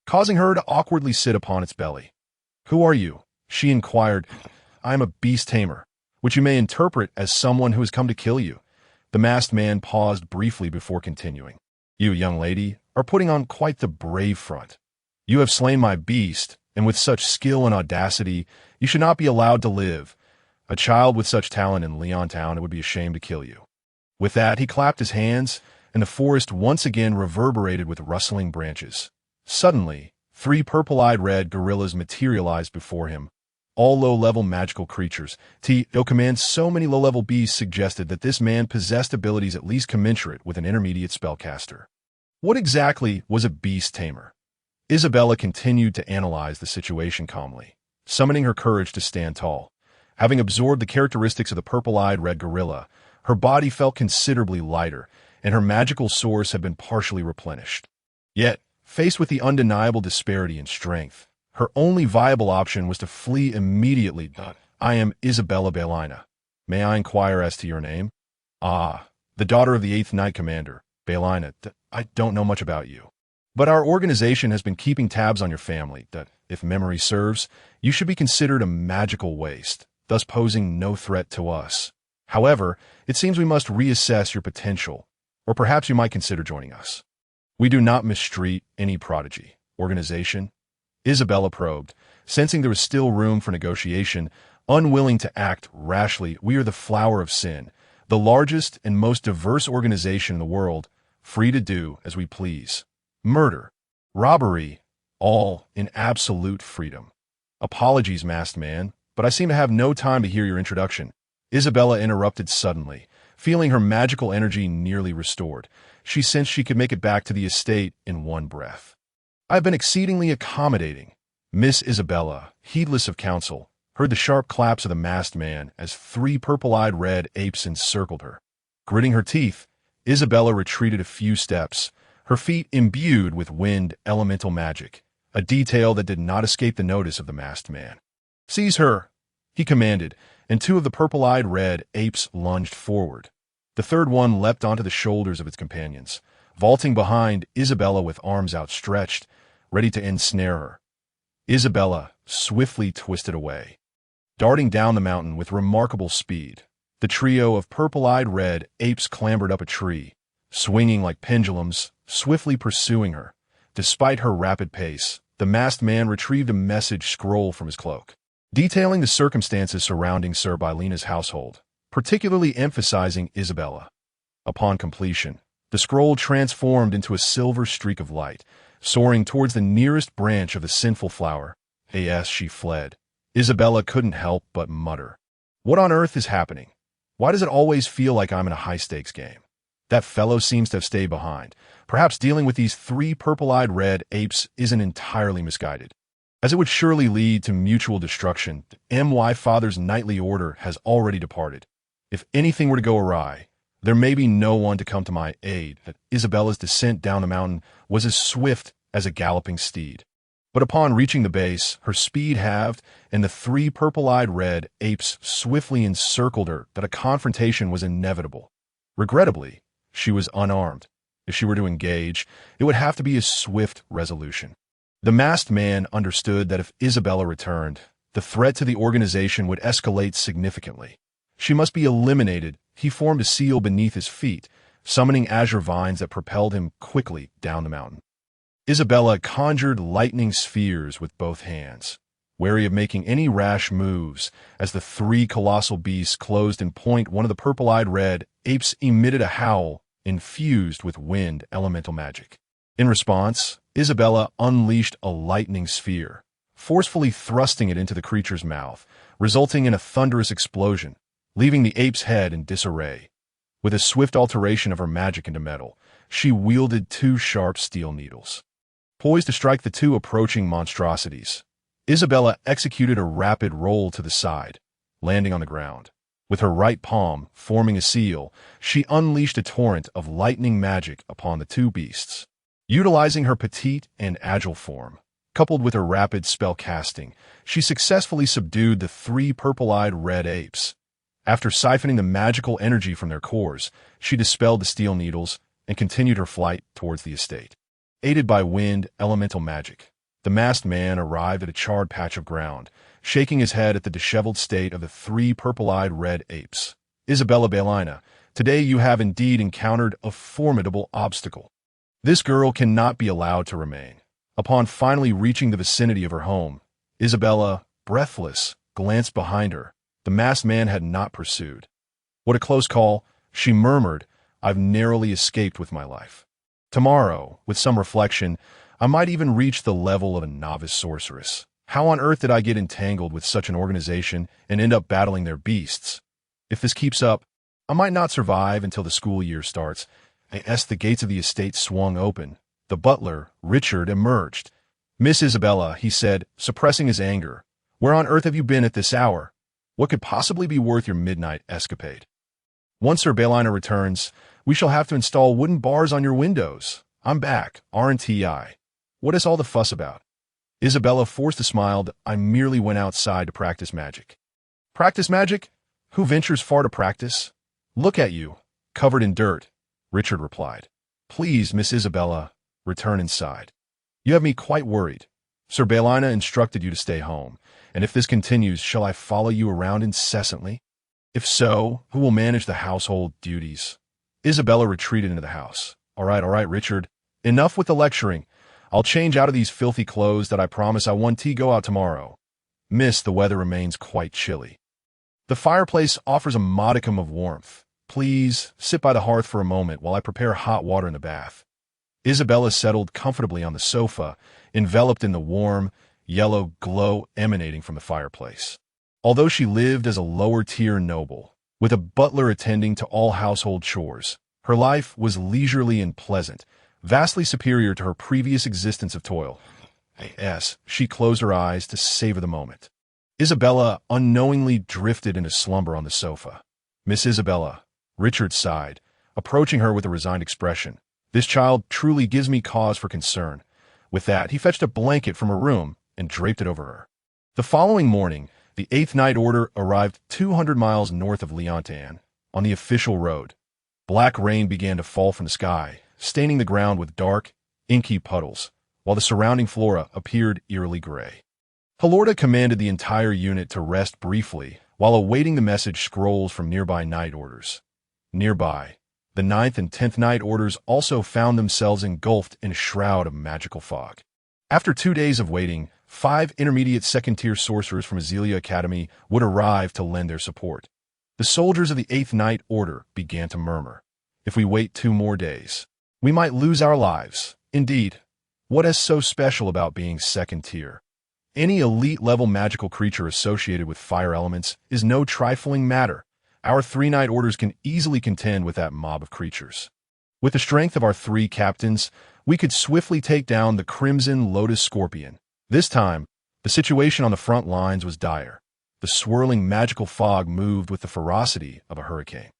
causing her to awkwardly sit upon its belly. "Who are you?" she inquired. "I am a beast tamer, which you may interpret as someone who has come to kill you." The masked man paused briefly before continuing. "You, young lady, are putting on quite the brave front. You have slain my beast, and with such skill and audacity, you should not be allowed to live. A child with such talent in Leontown, it would be a shame to kill you." With that, he clapped his hands, and the forest once again reverberated with rustling branches. Suddenly, 3 purple-eyed red gorillas materialized before him, all low-level magical creatures. To command so many low-level beasts suggested that this man possessed abilities at least commensurate with an intermediate spellcaster. What exactly was a beast tamer? Isabella continued to analyze the situation calmly, summoning her courage to stand tall. Having absorbed the characteristics of the purple-eyed red gorilla, her body felt considerably lighter, and her magical source had been partially replenished. Yet, faced with the undeniable disparity in strength, her only viable option was to flee immediately. I am Isabella Baelina. May I inquire as to your name? Ah, the daughter of the 8th Knight Commander, Baelina. I don't know much about you. But our organization has been keeping tabs on your family, that, if memory serves, you should be considered a magical waste, thus posing no threat to us. However, it seems we must reassess your potential, or perhaps you might consider joining us. We do not mistreat any prodigy. Organization? Isabella probed, sensing there was still room for negotiation, unwilling to act rashly. We are the flower of sin, the largest and most diverse organization in the world, free to do as we please. Murder, robbery, all in absolute freedom. Apologies, masked man, but I seem to have no time to hear your introduction. Isabella interrupted suddenly, feeling her magical energy nearly restored. She sensed she could make it back to the estate in one breath. I have been exceedingly accommodating. Miss Isabella, heedless of counsel, heard the sharp claps of the masked man as 3 purple-eyed red apes encircled her. Gritting her teeth, Isabella retreated a few steps, her feet imbued with wind elemental magic, a detail that did not escape the notice of the masked man. "Seize her," he commanded, and 2 of the purple-eyed red apes lunged forward. The third one leapt onto the shoulders of its companions, vaulting behind Isabella with arms outstretched, ready to ensnare her. Isabella swiftly twisted away. Darting down the mountain with remarkable speed, the trio of purple-eyed red apes clambered up a tree, swinging like pendulums, swiftly pursuing her. Despite her rapid pace, the masked man retrieved a message scroll from his cloak, detailing the circumstances surrounding Sir Baelina's household, particularly emphasizing Isabella. Upon completion, the scroll transformed into a silver streak of light, soaring towards the nearest branch of the sinful flower. As she fled, Isabella couldn't help but mutter, "What on earth is happening? Why does it always feel like I'm in a high-stakes game? That fellow seems to have stayed behind. Perhaps dealing with these 3 purple-eyed red apes isn't entirely misguided, as it would surely lead to mutual destruction. My father's knightly order has already departed. If anything were to go awry, there may be no one to come to my aid." Isabella's descent down the mountain was as swift as a galloping steed. But upon reaching the base, her speed halved, and the 3 purple-eyed red apes swiftly encircled her. That a confrontation was inevitable. Regrettably, she was unarmed. If she were to engage, it would have to be a swift resolution. The masked man understood that if Isabella returned, the threat to the organization would escalate significantly. She must be eliminated. He formed a seal beneath his feet, summoning azure vines that propelled him quickly down the mountain. Isabella conjured lightning spheres with both hands, wary of making any rash moves. As the 3 colossal beasts closed in point, one of the purple-eyed red apes emitted a howl infused with wind elemental magic. In response, Isabella unleashed a lightning sphere, forcefully thrusting it into the creature's mouth, resulting in a thunderous explosion, leaving the ape's head in disarray. With a swift alteration of her magic into metal, she wielded 2 sharp steel needles. Poised to strike the 2 approaching monstrosities, Isabella executed a rapid roll to the side, landing on the ground. With her right palm forming a seal, she unleashed a torrent of lightning magic upon the 2 beasts. Utilizing her petite and agile form, coupled with her rapid spell casting, she successfully subdued the 3 purple-eyed red apes. After siphoning the magical energy from their cores, she dispelled the steel needles and continued her flight towards the estate. Aided by wind elemental magic, the masked man arrived at a charred patch of ground, shaking his head at the disheveled state of the 3 purple-eyed red apes. "Isabella Baelina, today you have indeed encountered a formidable obstacle. This girl cannot be allowed to remain." Upon finally reaching the vicinity of her home, Isabella, breathless, glanced behind her. The masked man had not pursued. "What a close call," she murmured. "I've narrowly escaped with my life. Tomorrow, with some reflection, I might even reach the level of a novice sorceress. How on earth did I get entangled with such an organization and end up battling their beasts? If this keeps up, I might not survive until the school year starts." As the gates of the estate swung open, the butler, Richard, emerged. "Miss Isabella," he said, suppressing his anger, "where on earth have you been at this hour? What could possibly be worth your midnight escapade? Once Sir Baelina returns, we shall have to install wooden bars on your windows. I'm back, aren't I? What is all the fuss about?" Isabella forced a smile. "I merely went outside to practice magic." Practice magic? Who ventures far to practice? Look at you, covered in dirt, Richard replied. Please, Miss Isabella, return inside. You have me quite worried. Sir Balina instructed you to stay home, and if this continues, shall I follow you around incessantly? If so, who will manage the household duties? Isabella retreated into the house. All right, Richard. Enough with the lecturing. I'll change out of these filthy clothes that I promise I want to go out tomorrow. Miss, the weather remains quite chilly. The fireplace offers a modicum of warmth. Please sit by the hearth for a moment while I prepare hot water in the bath. Isabella settled comfortably on the sofa, enveloped in the warm, yellow glow emanating from the fireplace. Although she lived as a lower-tier noble, with a butler attending to all household chores, her life was leisurely and pleasant, vastly superior to her previous existence of toil. Yes, she closed her eyes to savor the moment. Isabella unknowingly drifted into slumber on the sofa. Miss Isabella, Richard sighed, approaching her with a resigned expression. This child truly gives me cause for concern. With that, he fetched a blanket from her room and draped it over her. The following morning, the 8th Night Order arrived 200 miles north of Leontan, on the official road. Black rain began to fall from the sky, staining the ground with dark, inky puddles, while the surrounding flora appeared eerily gray. Halorda commanded the entire unit to rest briefly while awaiting the message scrolls from nearby night orders. Nearby, the 9th and 10th Night Orders also found themselves engulfed in a shroud of magical fog. After 2 days of waiting, 5 intermediate second-tier sorcerers from Azelia Academy would arrive to lend their support. The soldiers of the 8th Night Order began to murmur. If we wait 2 more days, we might lose our lives. Indeed, what is so special about being second tier? Any elite-level magical creature associated with fire elements is no trifling matter. Our 3 Night Orders can easily contend with that mob of creatures. With the strength of our 3 captains, we could swiftly take down the Crimson Lotus Scorpion. This time, the situation on the front lines was dire. The swirling magical fog moved with the ferocity of a hurricane.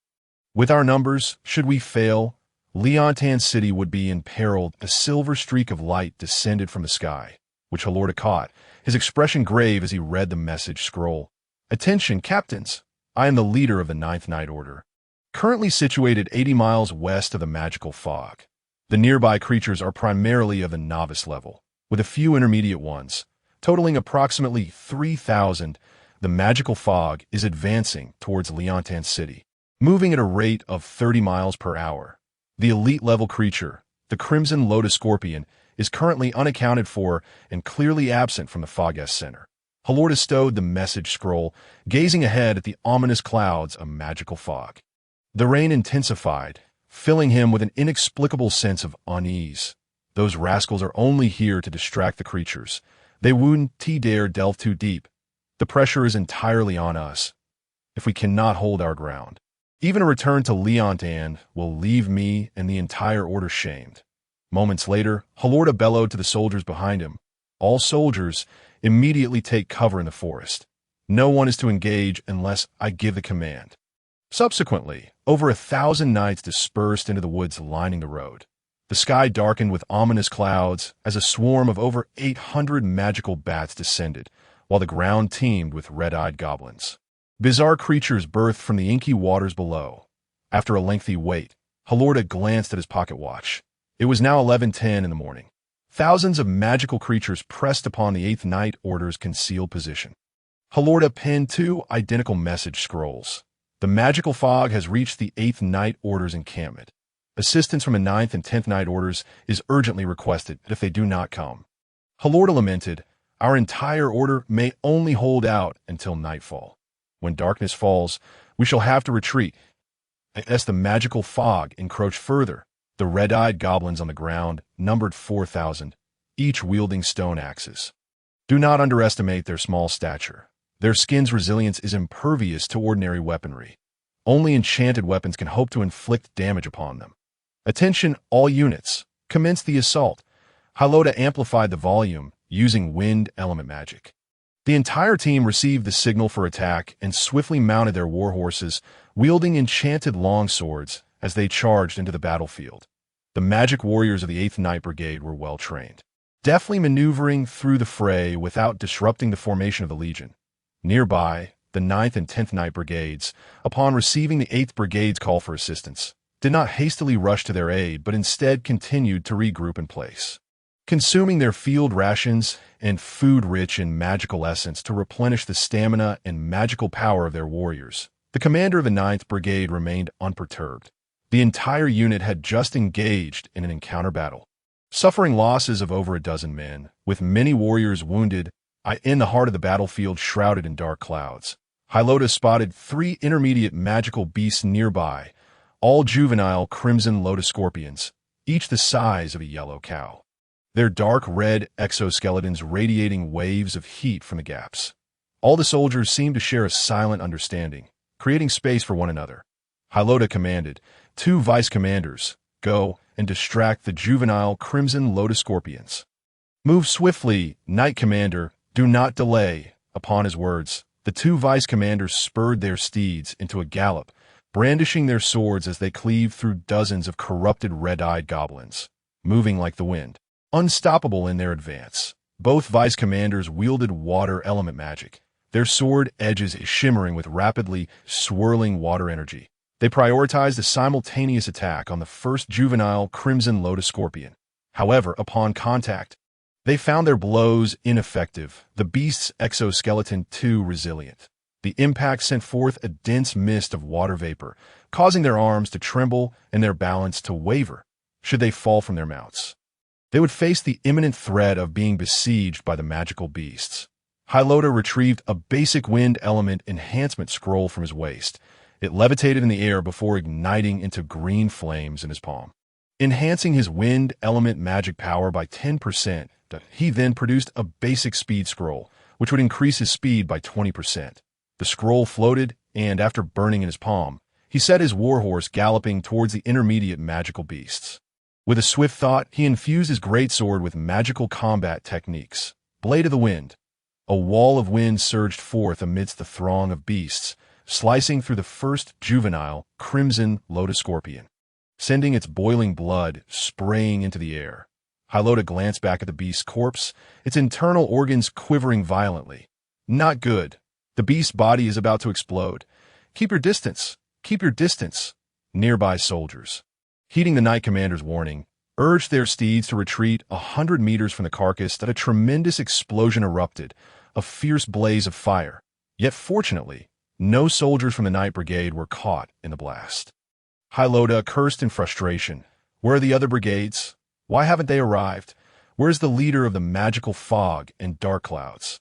With our numbers, should we fail, Leontan City would be imperiled. A silver streak of light descended from the sky, which Halorda caught, his expression grave as he read the message scroll. Attention, captains! I am the leader of the 9th Night Order, currently situated 80 miles west of the magical fog. The nearby creatures are primarily of the novice level, with a few intermediate ones. Totaling approximately 3,000, the magical fog is advancing towards Leontan City, moving at a rate of 30 miles per hour. The elite-level creature, the Crimson Lotus Scorpion, is currently unaccounted for and clearly absent from the Fog-S Center. Halorda stowed the message scroll, gazing ahead at the ominous clouds of magical fog. The rain intensified, filling him with an inexplicable sense of unease. Those rascals are only here to distract the creatures. They wouldn't dare delve too deep. The pressure is entirely on us, if we cannot hold our ground. Even a return to Leontan will leave me and the entire order shamed. Moments later, Halorda bellowed to the soldiers behind him. All soldiers immediately take cover in the forest. No one is to engage unless I give the command. Subsequently, over 1,000 knights dispersed into the woods lining the road. The sky darkened with ominous clouds as a swarm of over 800 magical bats descended, while the ground teemed with red-eyed goblins. Bizarre creatures birthed from the inky waters below. After a lengthy wait, Halorda glanced at his pocket watch. It was now 11:10 in the morning. Thousands of magical creatures pressed upon the 8th Night Order's concealed position. Halorda penned 2 identical message scrolls. The magical fog has reached the 8th Night Order's encampment. Assistance from the 9th and 10th Night Orders is urgently requested if they do not come. Halorda lamented, our entire order may only hold out until nightfall. When darkness falls, we shall have to retreat. As the magical fog encroached further, the red-eyed goblins on the ground numbered 4,000, each wielding stone axes. Do not underestimate their small stature. Their skin's resilience is impervious to ordinary weaponry. Only enchanted weapons can hope to inflict damage upon them. Attention, all units. Commence the assault. Halorda amplified the volume using wind element magic. The entire team received the signal for attack and swiftly mounted their warhorses, wielding enchanted longswords as they charged into the battlefield. The magic warriors of the 8th Night Brigade were well trained, deftly maneuvering through the fray without disrupting the formation of the Legion. Nearby, the 9th and 10th Night Brigades, upon receiving the 8th Brigade's call for assistance, did not hastily rush to their aid but instead continued to regroup in place, consuming their field rations and food rich in magical essence to replenish the stamina and magical power of their warriors. The commander of the 9th Brigade remained unperturbed. The entire unit had just engaged in an encounter battle, suffering losses of over a dozen men, with many warriors wounded. In the heart of the battlefield, shrouded in dark clouds, Hylota spotted 3 intermediate magical beasts nearby, all juvenile crimson lotus scorpions, each the size of a yellow cow, their dark red exoskeletons radiating waves of heat from the gaps. All the soldiers seemed to share a silent understanding, creating space for one another. Hylota commanded 2 vice commanders, "Go and distract the juvenile crimson lotus scorpions. Move swiftly, Knight Commander, do not delay." Upon his words, the 2 vice commanders spurred their steeds into a gallop, brandishing their swords as they cleaved through dozens of corrupted red-eyed goblins, moving like the wind, unstoppable in their advance. Both vice commanders wielded water element magic, their sword edges shimmering with rapidly swirling water energy. They prioritized a simultaneous attack on the first juvenile crimson lotus scorpion. However, upon contact, they found their blows ineffective, the beast's exoskeleton too resilient. The impact sent forth a dense mist of water vapor, causing their arms to tremble and their balance to waver should they fall from their mounts. They would face the imminent threat of being besieged by the magical beasts. Hylota retrieved a basic wind element enhancement scroll from his waist. It levitated in the air before igniting into green flames in his palm, enhancing his wind element magic power by 10%. He then produced a basic speed scroll, which would increase his speed by 20%. The scroll floated, and after burning in his palm, he set his warhorse galloping towards the intermediate magical beasts. With a swift thought, he infused his greatsword with magical combat techniques. Blade of the Wind. A wall of wind surged forth amidst the throng of beasts, slicing through the first juvenile crimson lotus scorpion, sending its boiling blood spraying into the air. Hylota glanced back at the beast's corpse, its internal organs quivering violently. Not good. The beast's body is about to explode. Keep your distance. Keep your distance. Nearby soldiers, heeding the Knight Commander's warning, urged their steeds to retreat 100 meters from the carcass. That a tremendous explosion erupted, a fierce blaze of fire. Yet fortunately, no soldiers from the Knight Brigade were caught in the blast. Hylota cursed in frustration. Where are the other brigades? Why haven't they arrived? Where's the leader of the magical fog and dark clouds?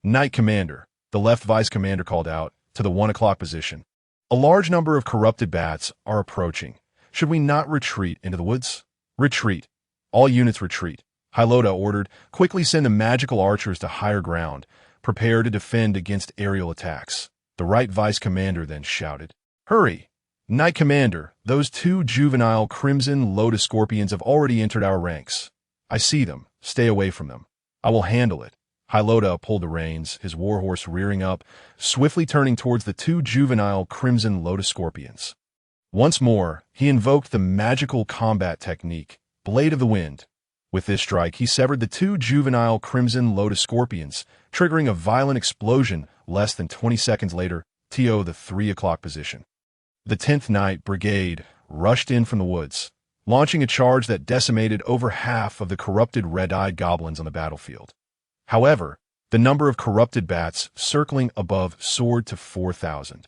Knight Commander, the left vice commander called out, to the 1 o'clock position. A large number of corrupted bats are approaching. Should we not retreat into the woods? Retreat. All units retreat. Hylota ordered, quickly send the magical archers to higher ground. Prepare to defend against aerial attacks. The right vice commander then shouted, "Hurry! Knight Commander, those 2 juvenile crimson lotus scorpions have already entered our ranks. I see them. Stay away from them. I will handle it." Hylota pulled the reins, his warhorse rearing up, swiftly turning towards the 2 juvenile crimson lotus scorpions. Once more, he invoked the magical combat technique, Blade of the Wind. With this strike, he severed the 2 juvenile crimson lotus scorpions, triggering a violent explosion less than 20 seconds later, the 3 o'clock position. The 10th Night Brigade rushed in from the woods, launching a charge that decimated over half of the corrupted red-eyed goblins on the battlefield. However, the number of corrupted bats circling above soared to 4,000.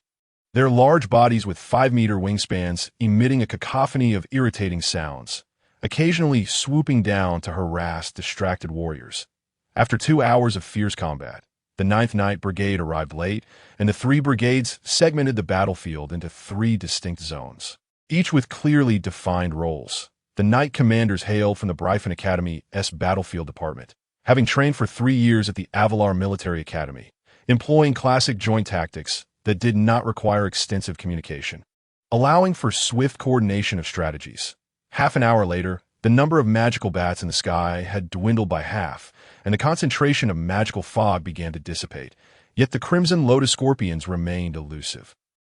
Their large bodies with 5-meter wingspans emitting a cacophony of irritating sounds, occasionally swooping down to harass distracted warriors. After 2 hours of fierce combat, the 9th Night Brigade arrived late, and the 3 brigades segmented the battlefield into 3 distinct zones, each with clearly defined roles. The Knight Commanders hailed from the Bryphon Academy's Battlefield Department, having trained for 3 years at the Avalar Military Academy, employing classic joint tactics that did not require extensive communication, allowing for swift coordination of strategies. Half an hour later, the number of magical bats in the sky had dwindled by half, and the concentration of magical fog began to dissipate, yet the crimson lotus scorpions remained elusive.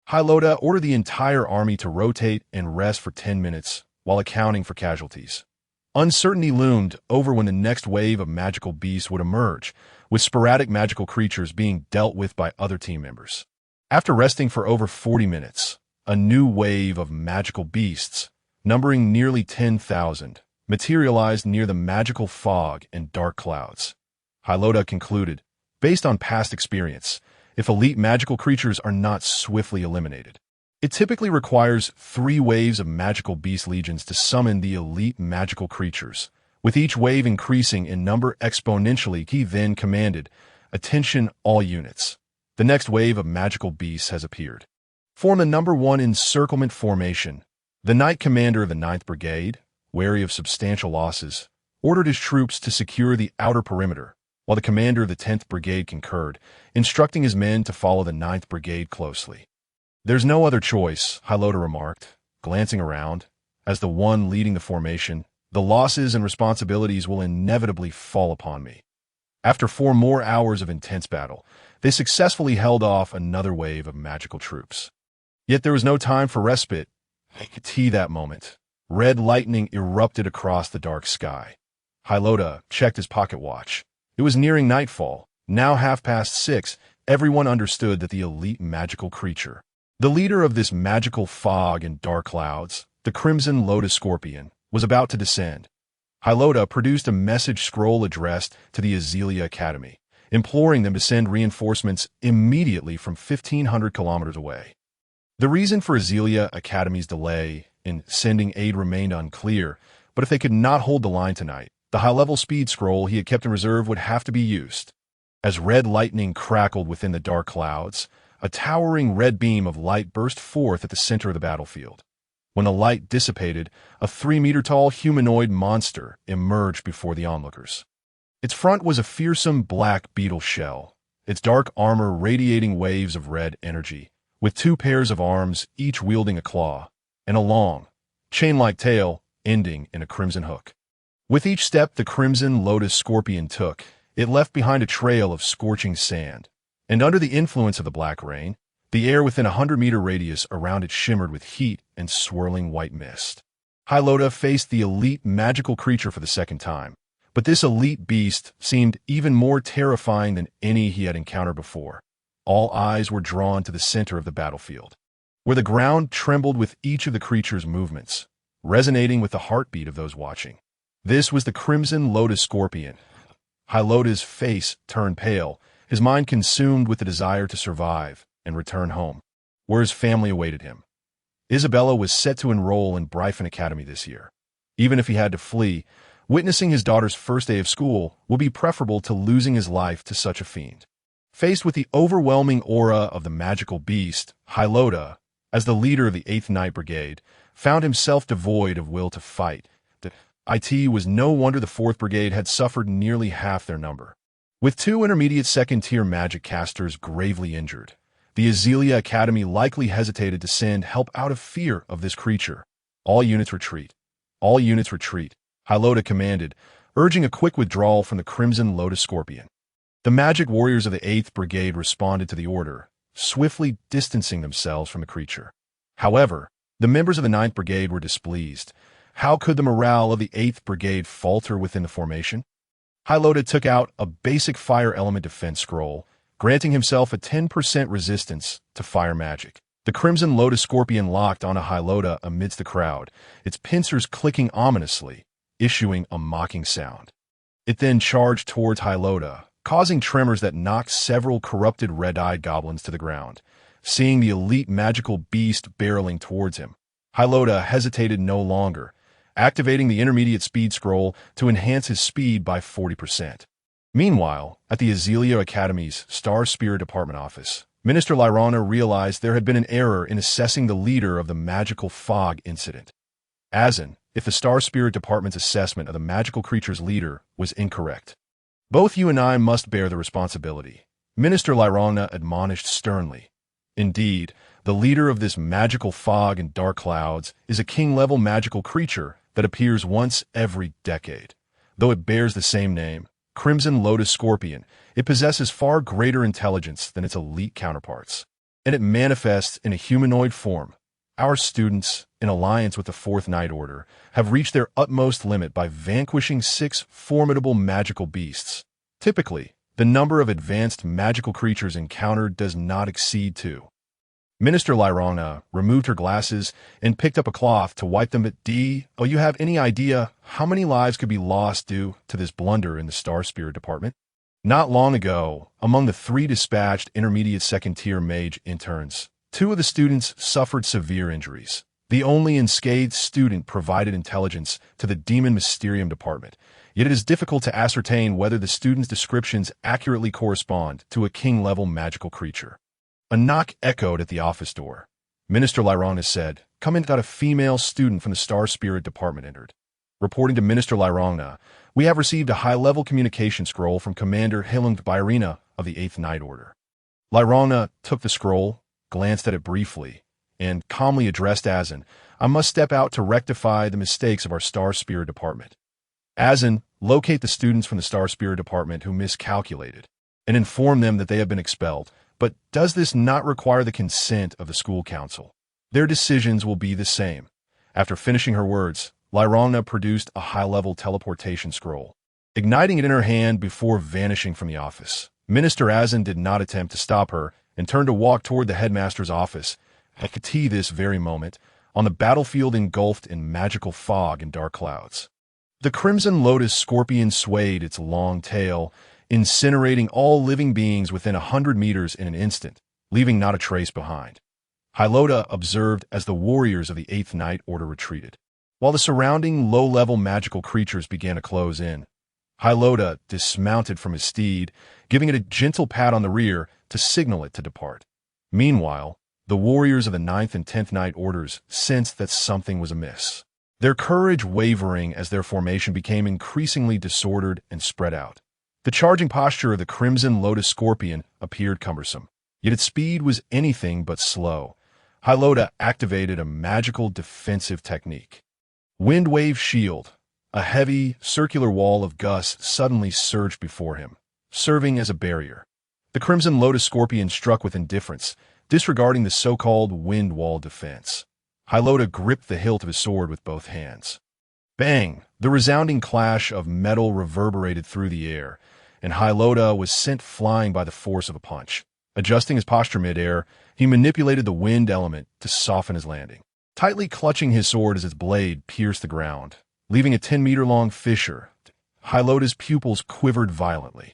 Hylota ordered the entire army to rotate and rest for 10 minutes while accounting for casualties. Uncertainty loomed over when the next wave of magical beasts would emerge, with sporadic magical creatures being dealt with by other team members. After resting for over 40 minutes, a new wave of magical beasts, numbering nearly 10,000, materialized near the magical fog and dark clouds. Hylota concluded, based on past experience, if elite magical creatures are not swiftly eliminated, it typically requires 3 waves of magical beast legions to summon the elite magical creatures, with each wave increasing in number exponentially. He then commanded, "Attention all units. The next wave of magical beasts has appeared. Form the number 1 encirclement formation." The Knight Commander of the 9th Brigade, wary of substantial losses, ordered his troops to secure the outer perimeter, while the commander of the 10th Brigade concurred, instructing his men to follow the 9th Brigade closely. "There's no other choice," Hylota remarked, glancing around. "As the one leading the formation, the losses and responsibilities will inevitably fall upon me." After 4 more hours of intense battle, they successfully held off another wave of magical troops. Yet there was no time for respite. That moment, red lightning erupted across the dark sky. Hylota checked his pocket watch. It was nearing nightfall, now 6:30. Everyone understood that the elite magical creature, the leader of this magical fog and dark clouds, the Crimson Lotus Scorpion, was about to descend. Hylota produced a message scroll addressed to the Azelia Academy, imploring them to send reinforcements immediately from 1,500 kilometers away. The reason for Azelia Academy's delay in sending aid remained unclear, but if they could not hold the line tonight, the high-level speed scroll he had kept in reserve would have to be used. As red lightning crackled within the dark clouds, a towering red beam of light burst forth at the center of the battlefield. When the light dissipated, a 3-meter-tall humanoid monster emerged before the onlookers. Its front was a fearsome black beetle shell, its dark armor radiating waves of red energy, with 2 pairs of arms, each wielding a claw, and a long, chain-like tail ending in a crimson hook. With each step the Crimson Lotus Scorpion took, it left behind a trail of scorching sand, and under the influence of the black rain, the air within a 100-meter radius around it shimmered with heat and swirling white mist. Hylota faced the elite magical creature for the second time, but this elite beast seemed even more terrifying than any he had encountered before. All eyes were drawn to the center of the battlefield, where the ground trembled with each of the creature's movements, resonating with the heartbeat of those watching. This was the Crimson Lotus Scorpion. Hylota's face turned pale, his mind consumed with the desire to survive and return home, where his family awaited him. Isabella was set to enroll in Bryphon Academy this year. Even if he had to flee, witnessing his daughter's first day of school would be preferable to losing his life to such a fiend. Faced with the overwhelming aura of the magical beast, Hylota, as the leader of the 8th Night Brigade, found himself devoid of will to fight. It was no wonder the 4th Brigade had suffered nearly half their number. With 2 intermediate second-tier magic casters gravely injured, the Azelia Academy likely hesitated to send help out of fear of this creature. "All units retreat. All units retreat," Hylota commanded, urging a quick withdrawal from the Crimson Lotus Scorpion. The magic warriors of the 8th Brigade responded to the order, swiftly distancing themselves from the creature. However, the members of the 9th Brigade were displeased. How could the morale of the 8th Brigade falter within the formation? Hylota took out a basic fire element defense scroll, granting himself a 10% resistance to fire magic. The Crimson Lotus Scorpion locked onto Hylota amidst the crowd, its pincers clicking ominously, issuing a mocking sound. It then charged towards Hylota, causing tremors that knocked several corrupted red-eyed goblins to the ground. Seeing the elite magical beast barreling towards him, Hylota hesitated no longer, activating the intermediate speed scroll to enhance his speed by 40%. Meanwhile, at the Azelia Academy's Star Spirit Department office, Minister Lyrana realized there had been an error in assessing the leader of the magical fog incident. As in, if the Star Spirit Department's assessment of the magical creature's leader was incorrect. "Both you and I must bear the responsibility," Minister Lyrana admonished sternly. Indeed, the leader of this magical fog and dark clouds is a king-level magical creature that appears once every decade. Though it bears the same name, Crimson Lotus Scorpion, it possesses far greater intelligence than its elite counterparts, and it manifests in a humanoid form. Our students, in alliance with the 4th Night Order, have reached their utmost limit by vanquishing 6 formidable magical beasts. Typically, The number of advanced magical creatures encountered does not exceed 2. Minister Lyrona removed her glasses and picked up a cloth to wipe them at D. Oh, you have any idea how many lives could be lost due to this blunder in the Star Spirit Department? Not long ago, among the 3 dispatched intermediate second-tier mage interns, 2 of the students suffered severe injuries. The only unscathed student provided intelligence to the Demon Mysterium Department, yet it is difficult to ascertain whether the student's descriptions accurately correspond to a king-level magical creature. A knock echoed at the office door. Minister Lyrona said, "Come in." A female student from the Star Spirit Department entered. Reporting to Minister Lyrona, "We have received a high-level communication scroll from Commander Yearned of the 8th Night Order." Lyrona took the scroll, glanced at it briefly, and calmly addressed Azan, "I must step out to rectify the mistakes of our Star Spirit Department. Azan, locate the students from the Star Spirit Department who miscalculated, and inform them that they have been expelled. But does this not require the consent of the school council? Their decisions will be the same." After finishing her words, Lyrona produced a high-level teleportation scroll, igniting it in her hand before vanishing from the office. Minister Azan did not attempt to stop her and turned to walk toward the headmaster's office. At this very moment, on the battlefield engulfed in magical fog and dark clouds, the Crimson Lotus Scorpion swayed its long tail, incinerating all living beings within 100 meters in an instant, leaving not a trace behind. Hylota observed as the warriors of the 8th Night Order retreated, while the surrounding low-level magical creatures began to close in. Hylota dismounted from his steed, giving it a gentle pat on the rear to signal it to depart. Meanwhile, the warriors of the 9th and 10th Night Orders sensed that something was amiss, their courage wavering as their formation became increasingly disordered and spread out. The charging posture of the Crimson Lotus Scorpion appeared cumbersome, yet its speed was anything but slow. Hylota activated a magical defensive technique. Wind Wave Shield. A heavy, circular wall of gusts suddenly surged before him, serving as a barrier. The Crimson Lotus Scorpion struck with indifference, disregarding the so-called wind wall defense. Hylota gripped the hilt of his sword with both hands. Bang! The resounding clash of metal reverberated through the air, and Hylota was sent flying by the force of a punch. Adjusting his posture mid-air, he manipulated the wind element to soften his landing, tightly clutching his sword as its blade pierced the ground, leaving a 10-meter-long fissure. Hylota's pupils quivered violently.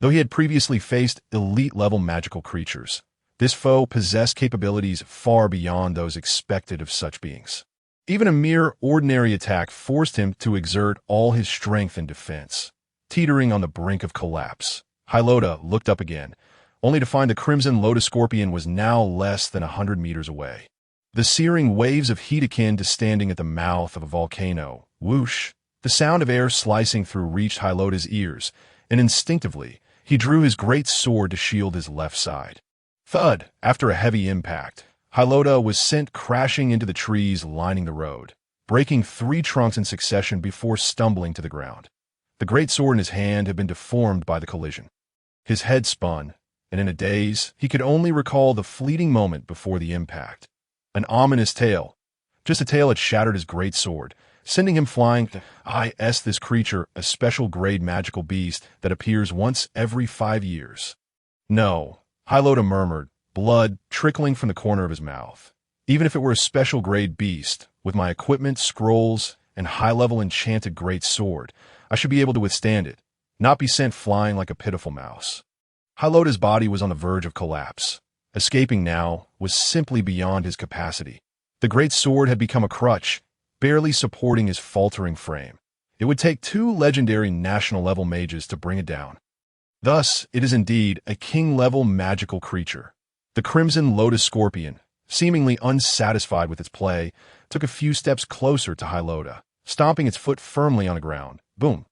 Though he had previously faced elite-level magical creatures, this foe possessed capabilities far beyond those expected of such beings. Even a mere ordinary attack forced him to exert all his strength in defense. Teetering on the brink of collapse, Hylota looked up again, only to find the Crimson Lotus Scorpion was now less than 100 meters away. The searing waves of heat akin to standing at the mouth of a volcano. Whoosh! The sound of air slicing through reached Hylota's ears, and instinctively, he drew his great sword to shield his left side. Thud! After a heavy impact, Hylota was sent crashing into the trees lining the road, breaking 3 trunks in succession before stumbling to the ground. The great sword in his hand had been deformed by the collision. His head spun, and in a daze, he could only recall the fleeting moment before the impact. An ominous tale. Just a tale had shattered his great sword, sending him flying. This creature, a special grade magical beast that appears once every 5 years. No, Hylota murmured, blood trickling from the corner of his mouth. Even if it were a special grade beast, with my equipment, scrolls, and high-level enchanted great sword, I should be able to withstand it, not be sent flying like a pitiful mouse. Hylota's body was on the verge of collapse. Escaping now was simply beyond his capacity. The great sword had become a crutch, barely supporting his faltering frame. It would take 2 legendary national-level mages to bring it down. Thus, it is indeed a king-level magical creature. The Crimson Lotus Scorpion, seemingly unsatisfied with its play, took a few steps closer to Hylota, stomping its foot firmly on the ground. Boom!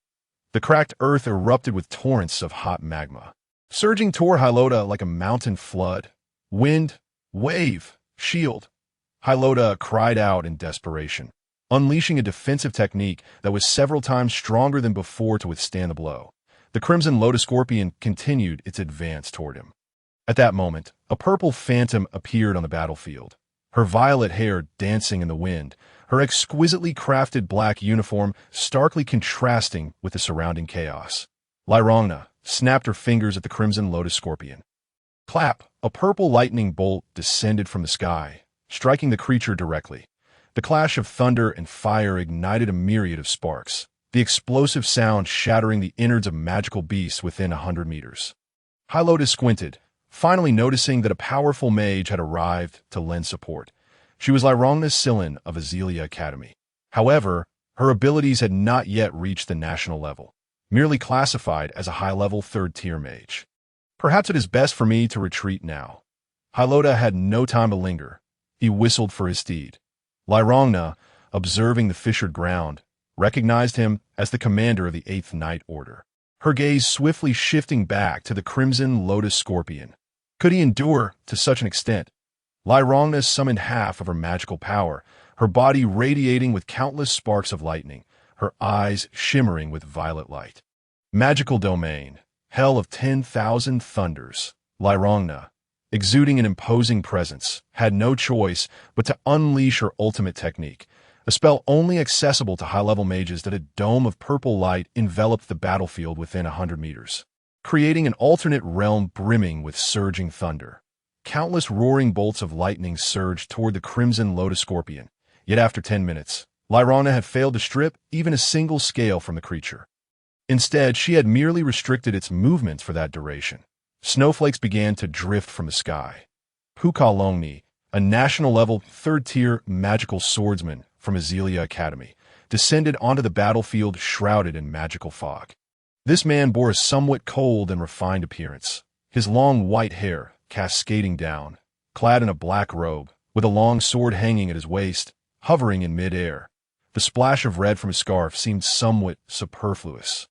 The cracked earth erupted with torrents of hot magma, surging toward Hylota like a mountain flood. Wind, wave, shield. Hylota cried out in desperation, unleashing a defensive technique that was several times stronger than before to withstand the blow. The Crimson Lotus Scorpion continued its advance toward him. At that moment, a purple phantom appeared on the battlefield, her violet hair dancing in the wind, her exquisitely crafted black uniform starkly contrasting with the surrounding chaos. Lyrona, snapped her fingers at the crimson lotus scorpion. Clap! A purple lightning bolt descended from the sky, striking the creature directly. The clash of thunder and fire ignited a myriad of sparks, the explosive sound shattering the innards of magical beasts within 100 meters. High Lotus squinted, finally noticing that a powerful mage had arrived to lend support. She was Lyrongna Sillin of Azelia Academy. However, her abilities had not yet reached the national level, merely classified as a high-level third-tier mage. Perhaps it is best for me to retreat now. Hylota had no time to linger. He whistled for his steed. Lyrongna, observing the fissured ground, recognized him as the commander of the 8th Knight Order, her gaze swiftly shifting back to the crimson lotus scorpion. Could he endure to such an extent? Lyrongna summoned half of her magical power, her body radiating with countless sparks of lightning, her eyes shimmering with violet light. Magical domain, hell of 10,000 thunders. Lyrongna, exuding an imposing presence, had no choice but to unleash her ultimate technique, a spell only accessible to high-level mages that a dome of purple light enveloped the battlefield within 100 meters, creating an alternate realm brimming with surging thunder. Countless roaring bolts of lightning surged toward the crimson lotus scorpion, yet after 10 minutes, Lyrongna had failed to strip even a single scale from the creature. Instead, she had merely restricted its movements for that duration. Snowflakes began to drift from the sky. Puka Longni, a national-level, third-tier magical swordsman from Azelia Academy, descended onto the battlefield shrouded in magical fog. This man bore a somewhat cold and refined appearance, his long white hair cascading down, clad in a black robe, with a long sword hanging at his waist, hovering in mid-air. The splash of red from his scarf seemed somewhat superfluous.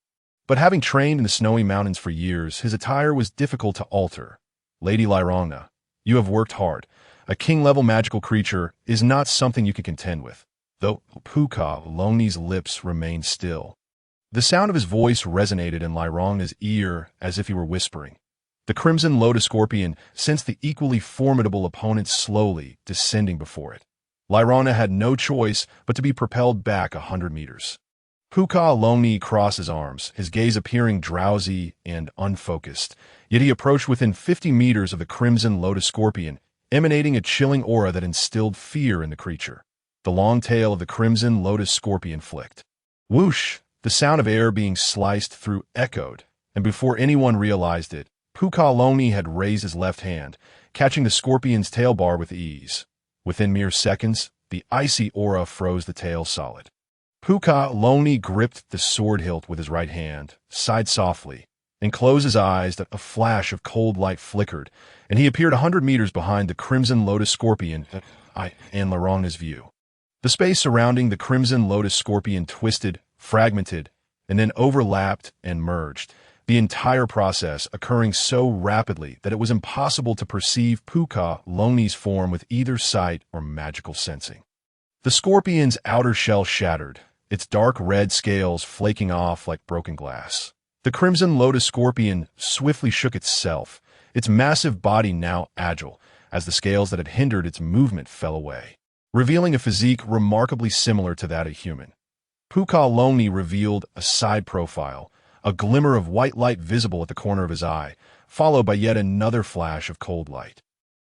But having trained in the snowy mountains for years, his attire was difficult to alter. Lady Lyrongna, you have worked hard. A king-level magical creature is not something you can contend with, though Puka Longni's lips remained still. The sound of his voice resonated in Lyrongna's ear as if he were whispering. The crimson lotus scorpion sensed the equally formidable opponent slowly descending before it. Lyrongna had no choice but to be propelled back 100 meters. Puka Longni crossed his arms, his gaze appearing drowsy and unfocused, yet he approached within 50 meters of the crimson lotus scorpion, emanating a chilling aura that instilled fear in the creature. The long tail of the crimson lotus scorpion flicked. Whoosh! The sound of air being sliced through echoed, and before anyone realized it, Puka Longni had raised his left hand, catching the scorpion's tail bar with ease. Within mere seconds, the icy aura froze the tail solid. Puka Longni gripped the sword hilt with his right hand, sighed softly, and closed his eyes that a flash of cold light flickered, and he appeared 100 meters behind the crimson lotus scorpion and Lyrongna's view. The space surrounding the crimson lotus scorpion twisted, fragmented, and then overlapped and merged, the entire process occurring so rapidly that it was impossible to perceive Puka Longni's form with either sight or magical sensing. The scorpion's outer shell shattered, its dark red scales flaking off like broken glass. The crimson lotus scorpion swiftly shook itself, its massive body now agile, as the scales that had hindered its movement fell away, revealing a physique remarkably similar to that of a human. Puka Longni revealed a side profile, a glimmer of white light visible at the corner of his eye, followed by yet another flash of cold light.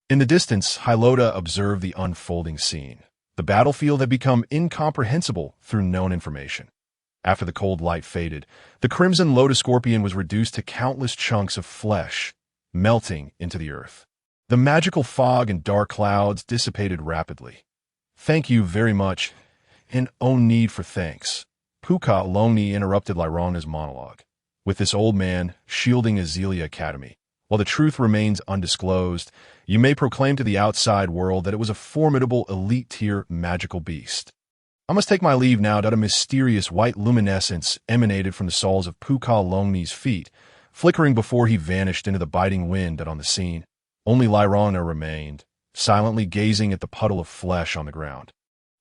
In the distance, Hylota observed the unfolding scene. The battlefield had become incomprehensible through known information. After the cold light faded, the crimson lotus scorpion was reduced to countless chunks of flesh, melting into the earth. The magical fog and dark clouds dissipated rapidly. Thank you very much, and no need for thanks. Puka Longni interrupted Lyrongna's monologue. With this old man shielding Azelia Academy, while the truth remains undisclosed, you may proclaim to the outside world that it was a formidable elite-tier magical beast. I must take my leave now that a mysterious white luminescence emanated from the soles of Puka Longni's feet, flickering before he vanished into the biting wind that on the scene. Only Lyrongna remained, silently gazing at the puddle of flesh on the ground.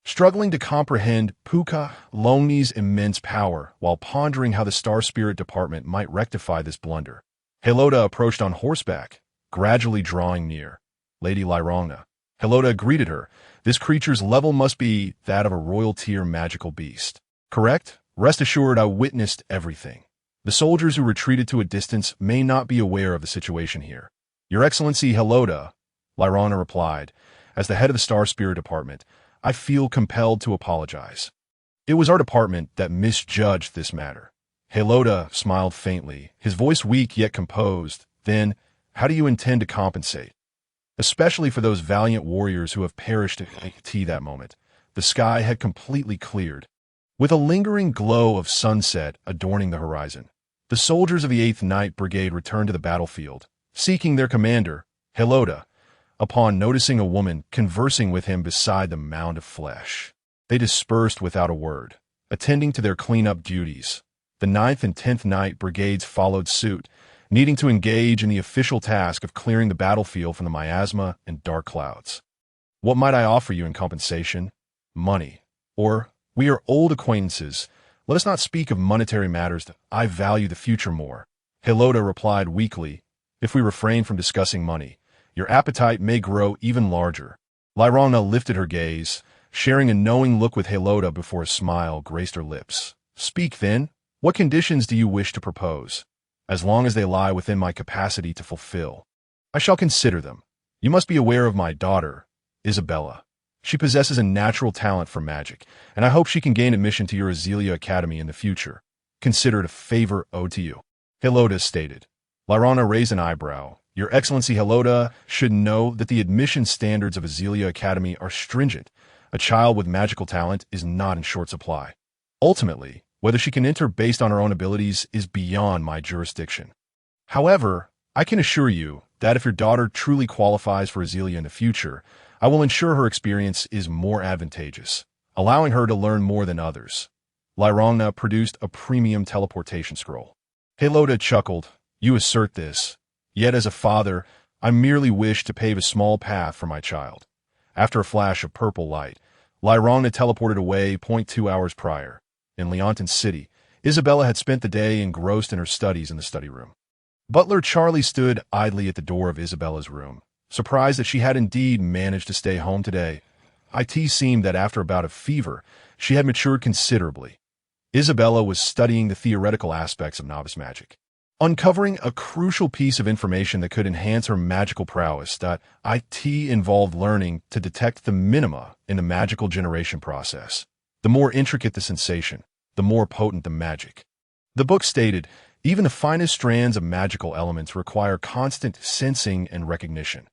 Struggling to comprehend Puka Longni's immense power while pondering how the Star Spirit Department might rectify this blunder, Hylota approached on horseback, gradually drawing near. Lady Lyrongna. Hylota greeted her. This creature's level must be that of a royal-tier magical beast. Correct? Rest assured I witnessed everything. The soldiers who retreated to a distance may not be aware of the situation here. Your Excellency Heloda, Lyrana replied, as the head of the Star Spirit Department, I feel compelled to apologize. It was our department that misjudged this matter. Heloda smiled faintly, his voice weak yet composed. Then, how do you intend to compensate? Especially for those valiant warriors who have perished at that moment. The sky had completely cleared, with a lingering glow of sunset adorning the horizon. The soldiers of the 8th Night Brigade returned to the battlefield, seeking their commander, Heloda, upon noticing a woman conversing with him beside the mound of flesh. They dispersed without a word, attending to their cleanup duties. The 9th and 10th Night Brigades followed suit, needing to engage in the official task of clearing the battlefield from the miasma and dark clouds. What might I offer you in compensation? Money. Or, we are old acquaintances. Let us not speak of monetary matters. I value the future more. Heloda replied weakly, if we refrain from discussing money, your appetite may grow even larger. Lyrana lifted her gaze, sharing a knowing look with Heloda before a smile graced her lips. Speak then. What conditions do you wish to propose? As long as they lie within my capacity to fulfill, I shall consider them. You must be aware of my daughter, Isabella. She possesses a natural talent for magic, and I hope she can gain admission to your Azelia Academy in the future. Consider it a favor owed to you. Heloda stated. Lyrana raised an eyebrow. Your Excellency Heloda should know that the admission standards of Azelia Academy are stringent. A child with magical talent is not in short supply. Ultimately, whether she can enter based on her own abilities is beyond my jurisdiction. However, I can assure you that if your daughter truly qualifies for Azelia in the future, I will ensure her experience is more advantageous, allowing her to learn more than others. Lyrana produced a premium teleportation scroll. Heloda chuckled. You assert this. Yet as a father, I merely wish to pave a small path for my child. After a flash of purple light, Lyrana teleported away 0.2 hours prior. In Leonton City, Isabella had spent the day engrossed in her studies in the study room. Butler Charlie stood idly at the door of Isabella's room, surprised that she had indeed managed to stay home today. It seemed that after a bout of fever, she had matured considerably. Isabella was studying the theoretical aspects of novice magic, uncovering a crucial piece of information that could enhance her magical prowess. It involved learning to detect the minima in the magical generation process. The more intricate the sensation, the more potent the magic. The book stated, even the finest strands of magical elements require constant sensing and recognition.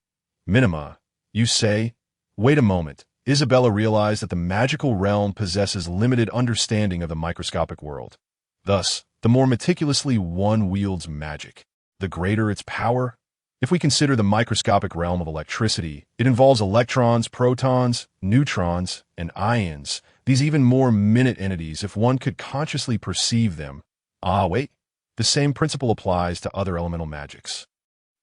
Minima, you say? Wait a moment. Isabella realized that the magical realm possesses limited understanding of the microscopic world. Thus, the more meticulously one wields magic, the greater its power. If we consider the microscopic realm of electricity, it involves electrons, protons, neutrons, and ions, these even more minute entities if one could consciously perceive them. Wait. The same principle applies to other elemental magics.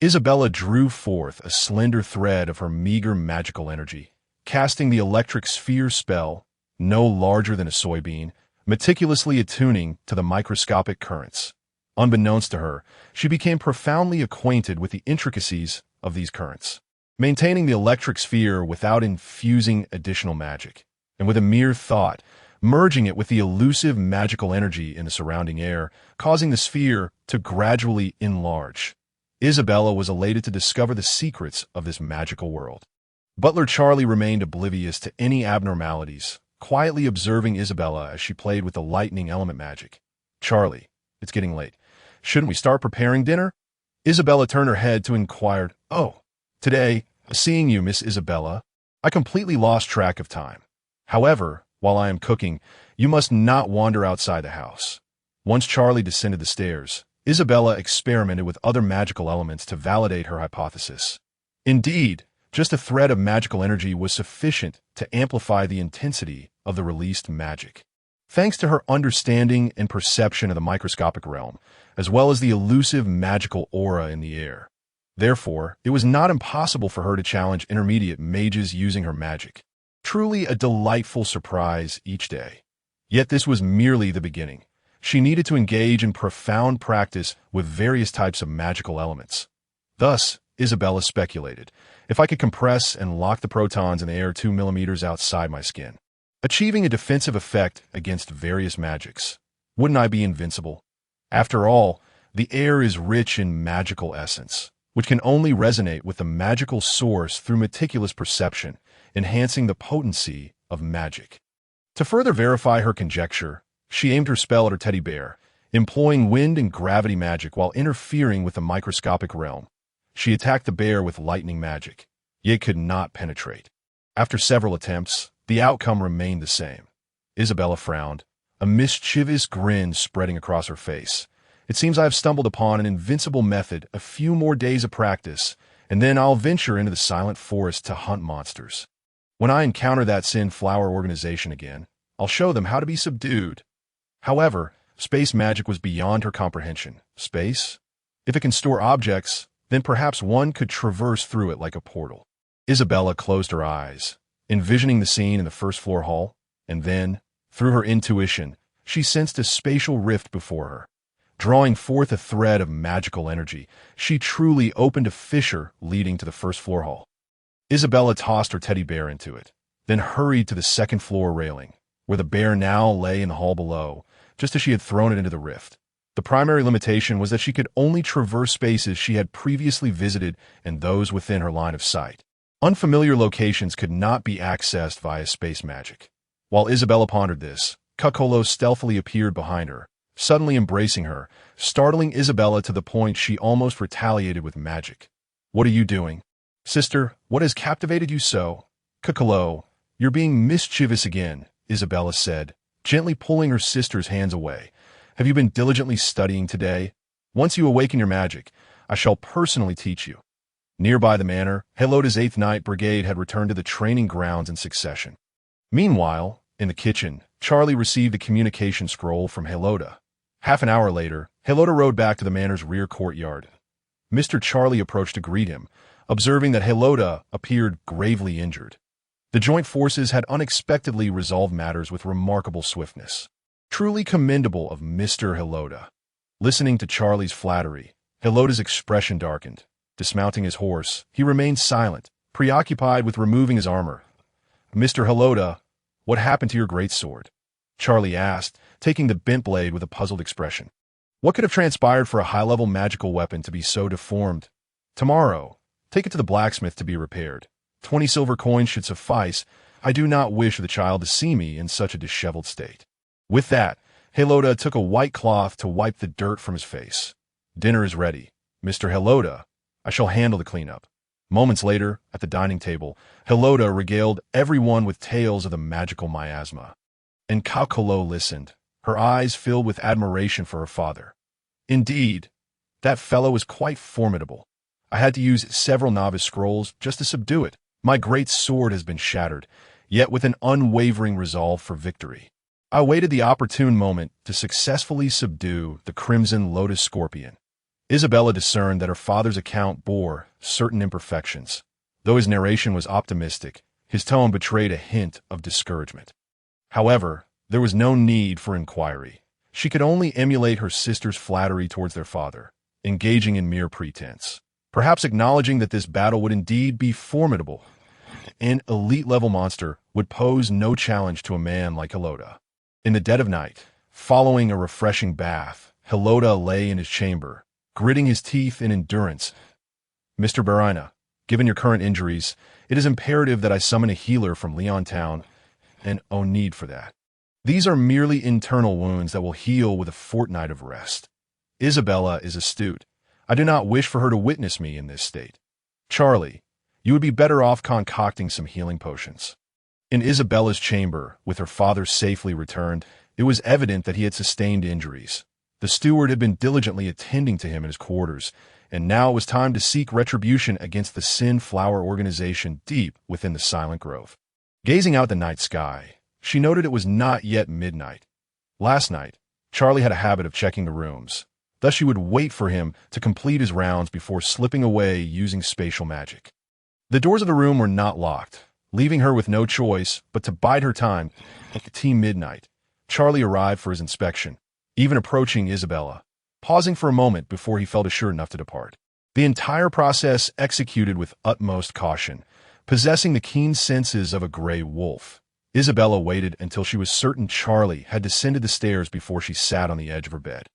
Isabella drew forth a slender thread of her meager magical energy, casting the electric sphere spell, no larger than a soybean, meticulously attuning to the microscopic currents. Unbeknownst to her, she became profoundly acquainted with the intricacies of these currents, maintaining the electric sphere without infusing additional magic, and with a mere thought, merging it with the elusive magical energy in the surrounding air, causing the sphere to gradually enlarge. Isabella was elated to discover the secrets of this magical world. Butler Charlie remained oblivious to any abnormalities, quietly observing Isabella as she played with the lightning element magic. Charlie, it's getting late. Shouldn't we start preparing dinner? Isabella turned her head to inquire. Oh, today, seeing you, Miss Isabella, I completely lost track of time. However, while I am cooking, you must not wander outside the house. Once Charlie descended the stairs, Isabella experimented with other magical elements to validate her hypothesis. Indeed, just a thread of magical energy was sufficient to amplify the intensity of the released magic. Thanks to her understanding and perception of the microscopic realm, as well as the elusive magical aura in the air. Therefore, it was not impossible for her to challenge intermediate mages using her magic. Truly a delightful surprise each day. Yet this was merely the beginning. She needed to engage in profound practice with various types of magical elements. Thus, Isabella speculated, if I could compress and lock the protons in the air 2 millimeters outside my skin, achieving a defensive effect against various magics, wouldn't I be invincible? After all, the air is rich in magical essence, which can only resonate with the magical source through meticulous perception, enhancing the potency of magic. To further verify her conjecture, she aimed her spell at her teddy bear, employing wind and gravity magic while interfering with the microscopic realm. She attacked the bear with lightning magic, yet could not penetrate. After several attempts, the outcome remained the same. Isabella frowned, a mischievous grin spreading across her face. It seems I have stumbled upon an invincible method. A few more days of practice, and then I'll venture into the silent forest to hunt monsters. When I encounter that Sin Flower organization again, I'll show them how to be subdued. However, space magic was beyond her comprehension. Space? If it can store objects, then perhaps one could traverse through it like a portal. Isabella closed her eyes, envisioning the scene in the first-floor hall, and then, through her intuition, she sensed a spatial rift before her. Drawing forth a thread of magical energy, she truly opened a fissure leading to the first-floor hall. Isabella tossed her teddy bear into it, then hurried to the second-floor railing, where the bear now lay in the hall below, just as she had thrown it into the rift. The primary limitation was that she could only traverse spaces she had previously visited and those within her line of sight. Unfamiliar locations could not be accessed via space magic. While Isabella pondered this, Cuccolo stealthily appeared behind her, suddenly embracing her, startling Isabella to the point she almost retaliated with magic. "What are you doing? Sister, what has captivated you so?" "Cuccolo, you're being mischievous again," Isabella said, gently pulling her sister's hands away. "Have you been diligently studying today? Once you awaken your magic, I shall personally teach you." Nearby the manor, Heloda's 8th Night Brigade had returned to the training grounds in succession. Meanwhile, in the kitchen, Charlie received a communication scroll from Heloda. Half an hour later, Heloda rode back to the manor's rear courtyard. Mr. Charlie approached to greet him, observing that Heloda appeared gravely injured. The joint forces had unexpectedly resolved matters with remarkable swiftness. Truly commendable of Mr. Heloda. Listening to Charlie's flattery, Heloda's expression darkened. Dismounting his horse, he remained silent, preoccupied with removing his armor. "Mr. Heloda, what happened to your great sword?" Charlie asked, taking the bent blade with a puzzled expression. "What could have transpired for a high-level magical weapon to be so deformed? Tomorrow, take it to the blacksmith to be repaired. 20 silver coins should suffice. I do not wish the child to see me in such a disheveled state." With that, Heloda took a white cloth to wipe the dirt from his face. "Dinner is ready. Mr. Heloda, I shall handle the cleanup." Moments later, at the dining table, Heloda regaled everyone with tales of the magical miasma. And Cuccolo listened, her eyes filled with admiration for her father. "Indeed, that fellow is quite formidable. I had to use several novice scrolls just to subdue it. My great sword has been shattered, yet with an unwavering resolve for victory. I waited the opportune moment to successfully subdue the Crimson Lotus Scorpion." Isabella discerned that her father's account bore certain imperfections. Though his narration was optimistic, his tone betrayed a hint of discouragement. However, there was no need for inquiry. She could only emulate her sister's flattery towards their father, engaging in mere pretense. Perhaps acknowledging that this battle would indeed be formidable. An elite-level monster would pose no challenge to a man like Heloda. In the dead of night, following a refreshing bath, Heloda lay in his chamber, gritting his teeth in endurance. "Mr. Barina, given your current injuries, it is imperative that I summon a healer from Leontown, and oh need for that. These are merely internal wounds that will heal with a fortnight of rest. Isabella is astute. I do not wish for her to witness me in this state. Charlie, you would be better off concocting some healing potions." In Isabella's chamber, with her father safely returned, it was evident that he had sustained injuries. The steward had been diligently attending to him in his quarters, and now it was time to seek retribution against the Sin Flower organization deep within the Silent Grove. Gazing out the night sky, she noted it was not yet midnight. Last night, Charlie had a habit of checking the rooms. Thus she would wait for him to complete his rounds before slipping away using spatial magic. The doors of the room were not locked, leaving her with no choice but to bide her time. At midnight, Charlie arrived for his inspection, even approaching Isabella, pausing for a moment before he felt assured enough to depart. The entire process executed with utmost caution, possessing the keen senses of a gray wolf. Isabella waited until she was certain Charlie had descended the stairs before she sat on the edge of her bed.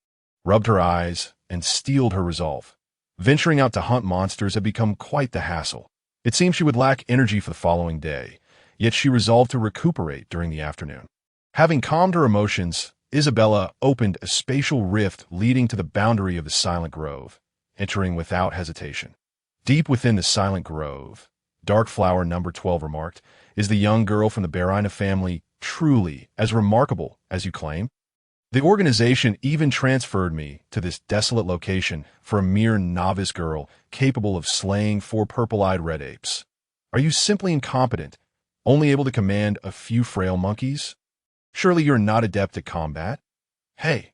rubbed her eyes, and steeled her resolve. Venturing out to hunt monsters had become quite the hassle. It seemed she would lack energy for the following day, yet she resolved to recuperate during the afternoon. Having calmed her emotions, Isabella opened a spatial rift leading to the boundary of the silent grove, entering without hesitation. Deep within the silent grove, Dark Flower number 12 remarked, is the young girl from the Barina family truly as remarkable as you claim? The organization even transferred me to this desolate location for a mere novice girl capable of slaying 4 purple-eyed red apes. Are you simply incompetent, only able to command a few frail monkeys? Surely you're not adept at combat? Hey,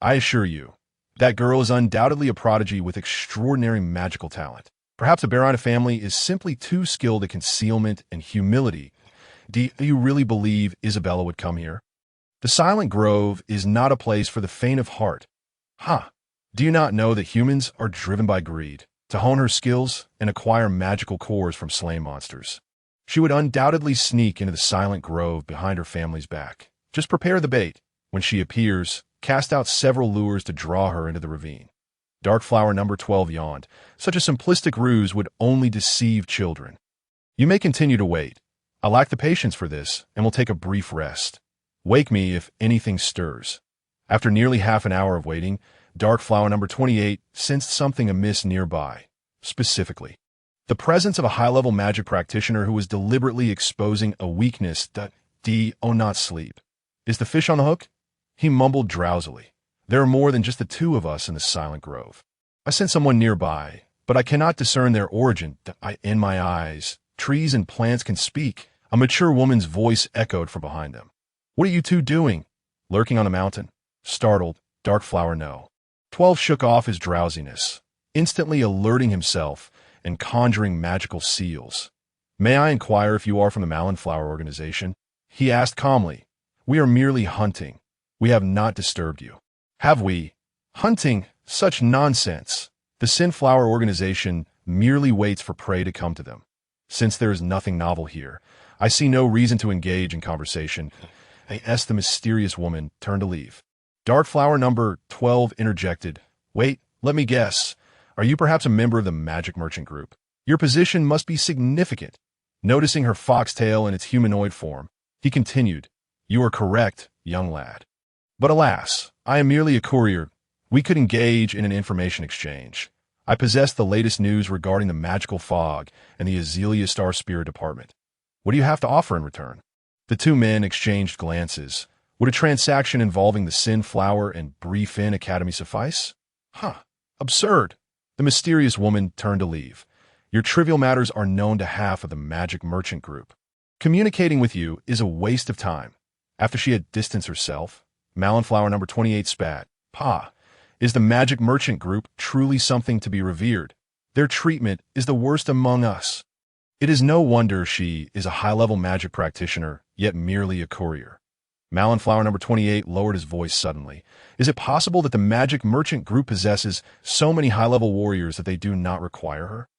I assure you, that girl is undoubtedly a prodigy with extraordinary magical talent. Perhaps the Barina family is simply too skilled at concealment and humility. Do you really believe Isabella would come here? The Silent Grove is not a place for the faint of heart. Do you not know that humans are driven by greed, to hone her skills and acquire magical cores from slain monsters? She would undoubtedly sneak into the Silent Grove behind her family's back. Just prepare the bait. When she appears, cast out several lures to draw her into the ravine. Dark Flower number 12 yawned. Such a simplistic ruse would only deceive children. You may continue to wait. I lack the patience for this and will take a brief rest. Wake me if anything stirs. After nearly half an hour of waiting, Dark Flower number 28 sensed something amiss nearby. Specifically, the presence of a high-level magic practitioner who was deliberately exposing a weakness that not sleep. Is the fish on the hook? He mumbled drowsily. There are more than just the 2 of us in the Silent Grove. I sense someone nearby, but I cannot discern their origin. In my eyes, trees and plants can speak. A mature woman's voice echoed from behind them. What are you 2 doing? Lurking on a mountain? Startled, Dark Flower no. 12 shook off his drowsiness, instantly alerting himself and conjuring magical seals. May I inquire if you are from the Malin Flower organization? He asked calmly. We are merely hunting. We have not disturbed you. Have we? Hunting? Such nonsense. The Sinflower organization merely waits for prey to come to them. Since there is nothing novel here, I see no reason to engage in conversation. The mysterious woman turned to leave. Dark Flower number 12 interjected. Wait, let me guess. Are you perhaps a member of the Magic Merchant Group? Your position must be significant. Noticing her foxtail in its humanoid form, he continued. You are correct, young lad. But alas, I am merely a courier. We could engage in an information exchange. I possess the latest news regarding the magical fog and the Azalea Star Spirit Department. What do you have to offer in return? The 2 men exchanged glances. Would a transaction involving the Sin Flower and Briefin Academy suffice? Absurd. The mysterious woman turned to leave. Your trivial matters are known to half of the Magic Merchant Group. Communicating with you is a waste of time. After she had distanced herself, Malin Flower number 28 spat. Is the Magic Merchant Group truly something to be revered? Their treatment is the worst among us. It is no wonder she is a high-level magic practitioner, yet merely a courier. Malin Flower number 28 lowered his voice suddenly. Is it possible that the Magic Merchant Group possesses so many high-level warriors that they do not require her?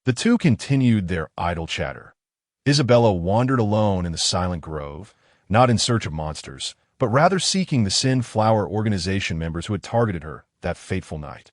The 2 continued their idle chatter. Isabella wandered alone in the Silent Grove, not in search of monsters, but rather seeking the Sin Flower organization members who had targeted her that fateful night.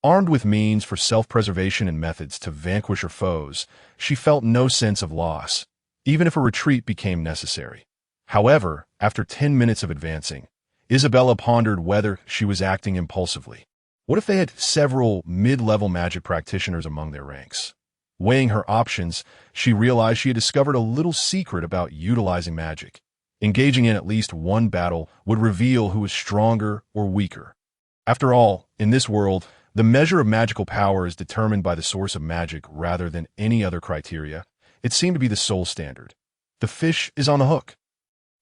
Armed with means for self-preservation and methods to vanquish her foes, she felt no sense of loss, even if a retreat became necessary. However, after 10 minutes of advancing, Isabella pondered whether she was acting impulsively. What if they had several mid-level magic practitioners among their ranks? Weighing her options, she realized she had discovered a little secret about utilizing magic. Engaging in at least one battle would reveal who was stronger or weaker. After all, in this world, the measure of magical power is determined by the source of magic rather than any other criteria. It seemed to be the sole standard. The fish is on the hook.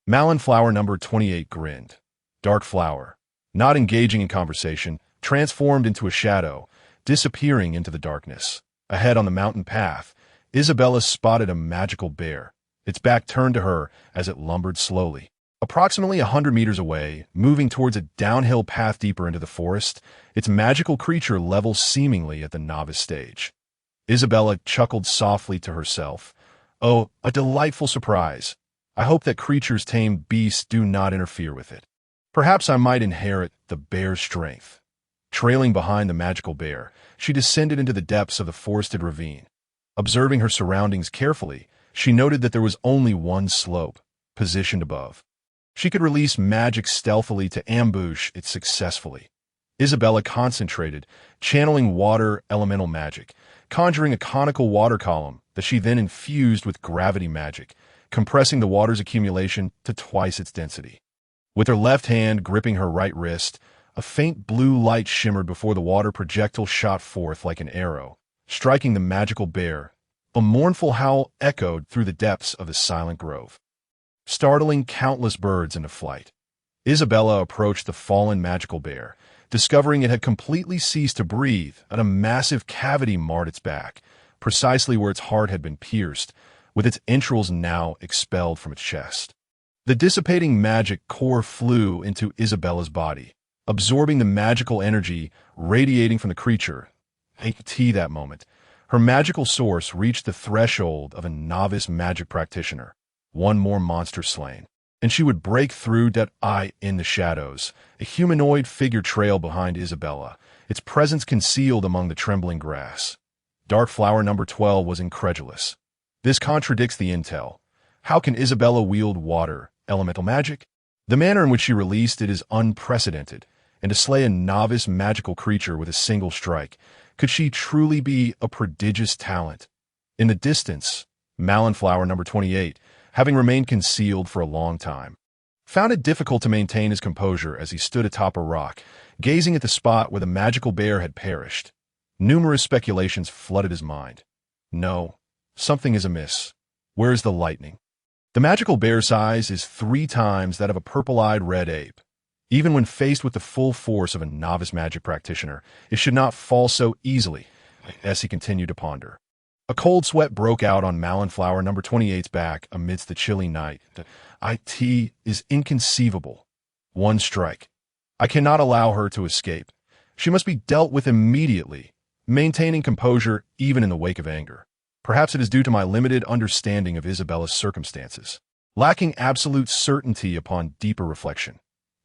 Malin Flower number 28 grinned. Dark Flower, not engaging in conversation, transformed into a shadow, disappearing into the darkness. Ahead on the mountain path, Isabella spotted a magical bear, its back turned to her as it lumbered slowly. Approximately 100 meters away, moving towards a downhill path deeper into the forest, its magical creature levels seemingly at the novice stage. Isabella chuckled softly to herself. Oh, a delightful surprise. I hope that creature's tamed beasts do not interfere with it. Perhaps I might inherit the bear's strength. Trailing behind the magical bear, she descended into the depths of the forested ravine. Observing her surroundings carefully, she noted that there was only one slope, positioned above. She could release magic stealthily to ambush it successfully. Isabella concentrated, channeling water elemental magic, conjuring a conical water column that she then infused with gravity magic, compressing the water's accumulation to twice its density. With her left hand gripping her right wrist, a faint blue light shimmered before the water projectile shot forth like an arrow, striking the magical bear. A mournful howl echoed through the depths of the silent grove, startling countless birds into flight. Isabella approached the fallen magical bear, discovering it had completely ceased to breathe, and a massive cavity marred its back, precisely where its heart had been pierced, with its entrails now expelled from its chest. The dissipating magic core flew into Isabella's body, absorbing the magical energy radiating from the creature. That moment, her magical source reached the threshold of a novice magic practitioner. One more monster slain, and she would break through that eye in the shadows. A humanoid figure trailed behind Isabella, its presence concealed among the trembling grass. Dark Flower number 12 was incredulous. This contradicts the intel. How can Isabella wield water, elemental magic? The manner in which she released it is unprecedented, and to slay a novice magical creature with a single strike, could she truly be a prodigious talent? In the distance, Flower number 28, having remained concealed for a long time, found it difficult to maintain his composure as he stood atop a rock, gazing at the spot where the magical bear had perished. Numerous speculations flooded his mind. No, something is amiss. Where is the lightning? The magical bear's size is 3 times that of a purple-eyed red ape. Even when faced with the full force of a novice magic practitioner, it should not fall so easily, as he continued to ponder. A cold sweat broke out on Flower number 28's back amidst the chilly night. It is inconceivable. One strike. I cannot allow her to escape. She must be dealt with immediately, maintaining composure even in the wake of anger. Perhaps it is due to my limited understanding of Isabella's circumstances, lacking absolute certainty upon deeper reflection.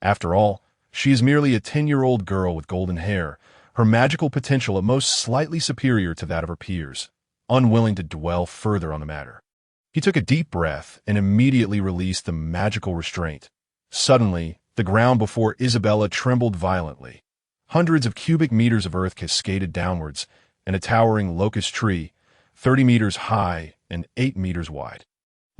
After all, she is merely a 10-year-old girl with golden hair, her magical potential at most slightly superior to that of her peers. Unwilling to dwell further on the matter, he took a deep breath and immediately released the magical restraint. Suddenly, the ground before Isabella trembled violently. Hundreds of cubic meters of earth cascaded downwards, and a towering locust tree, 30 meters high and 8 meters wide,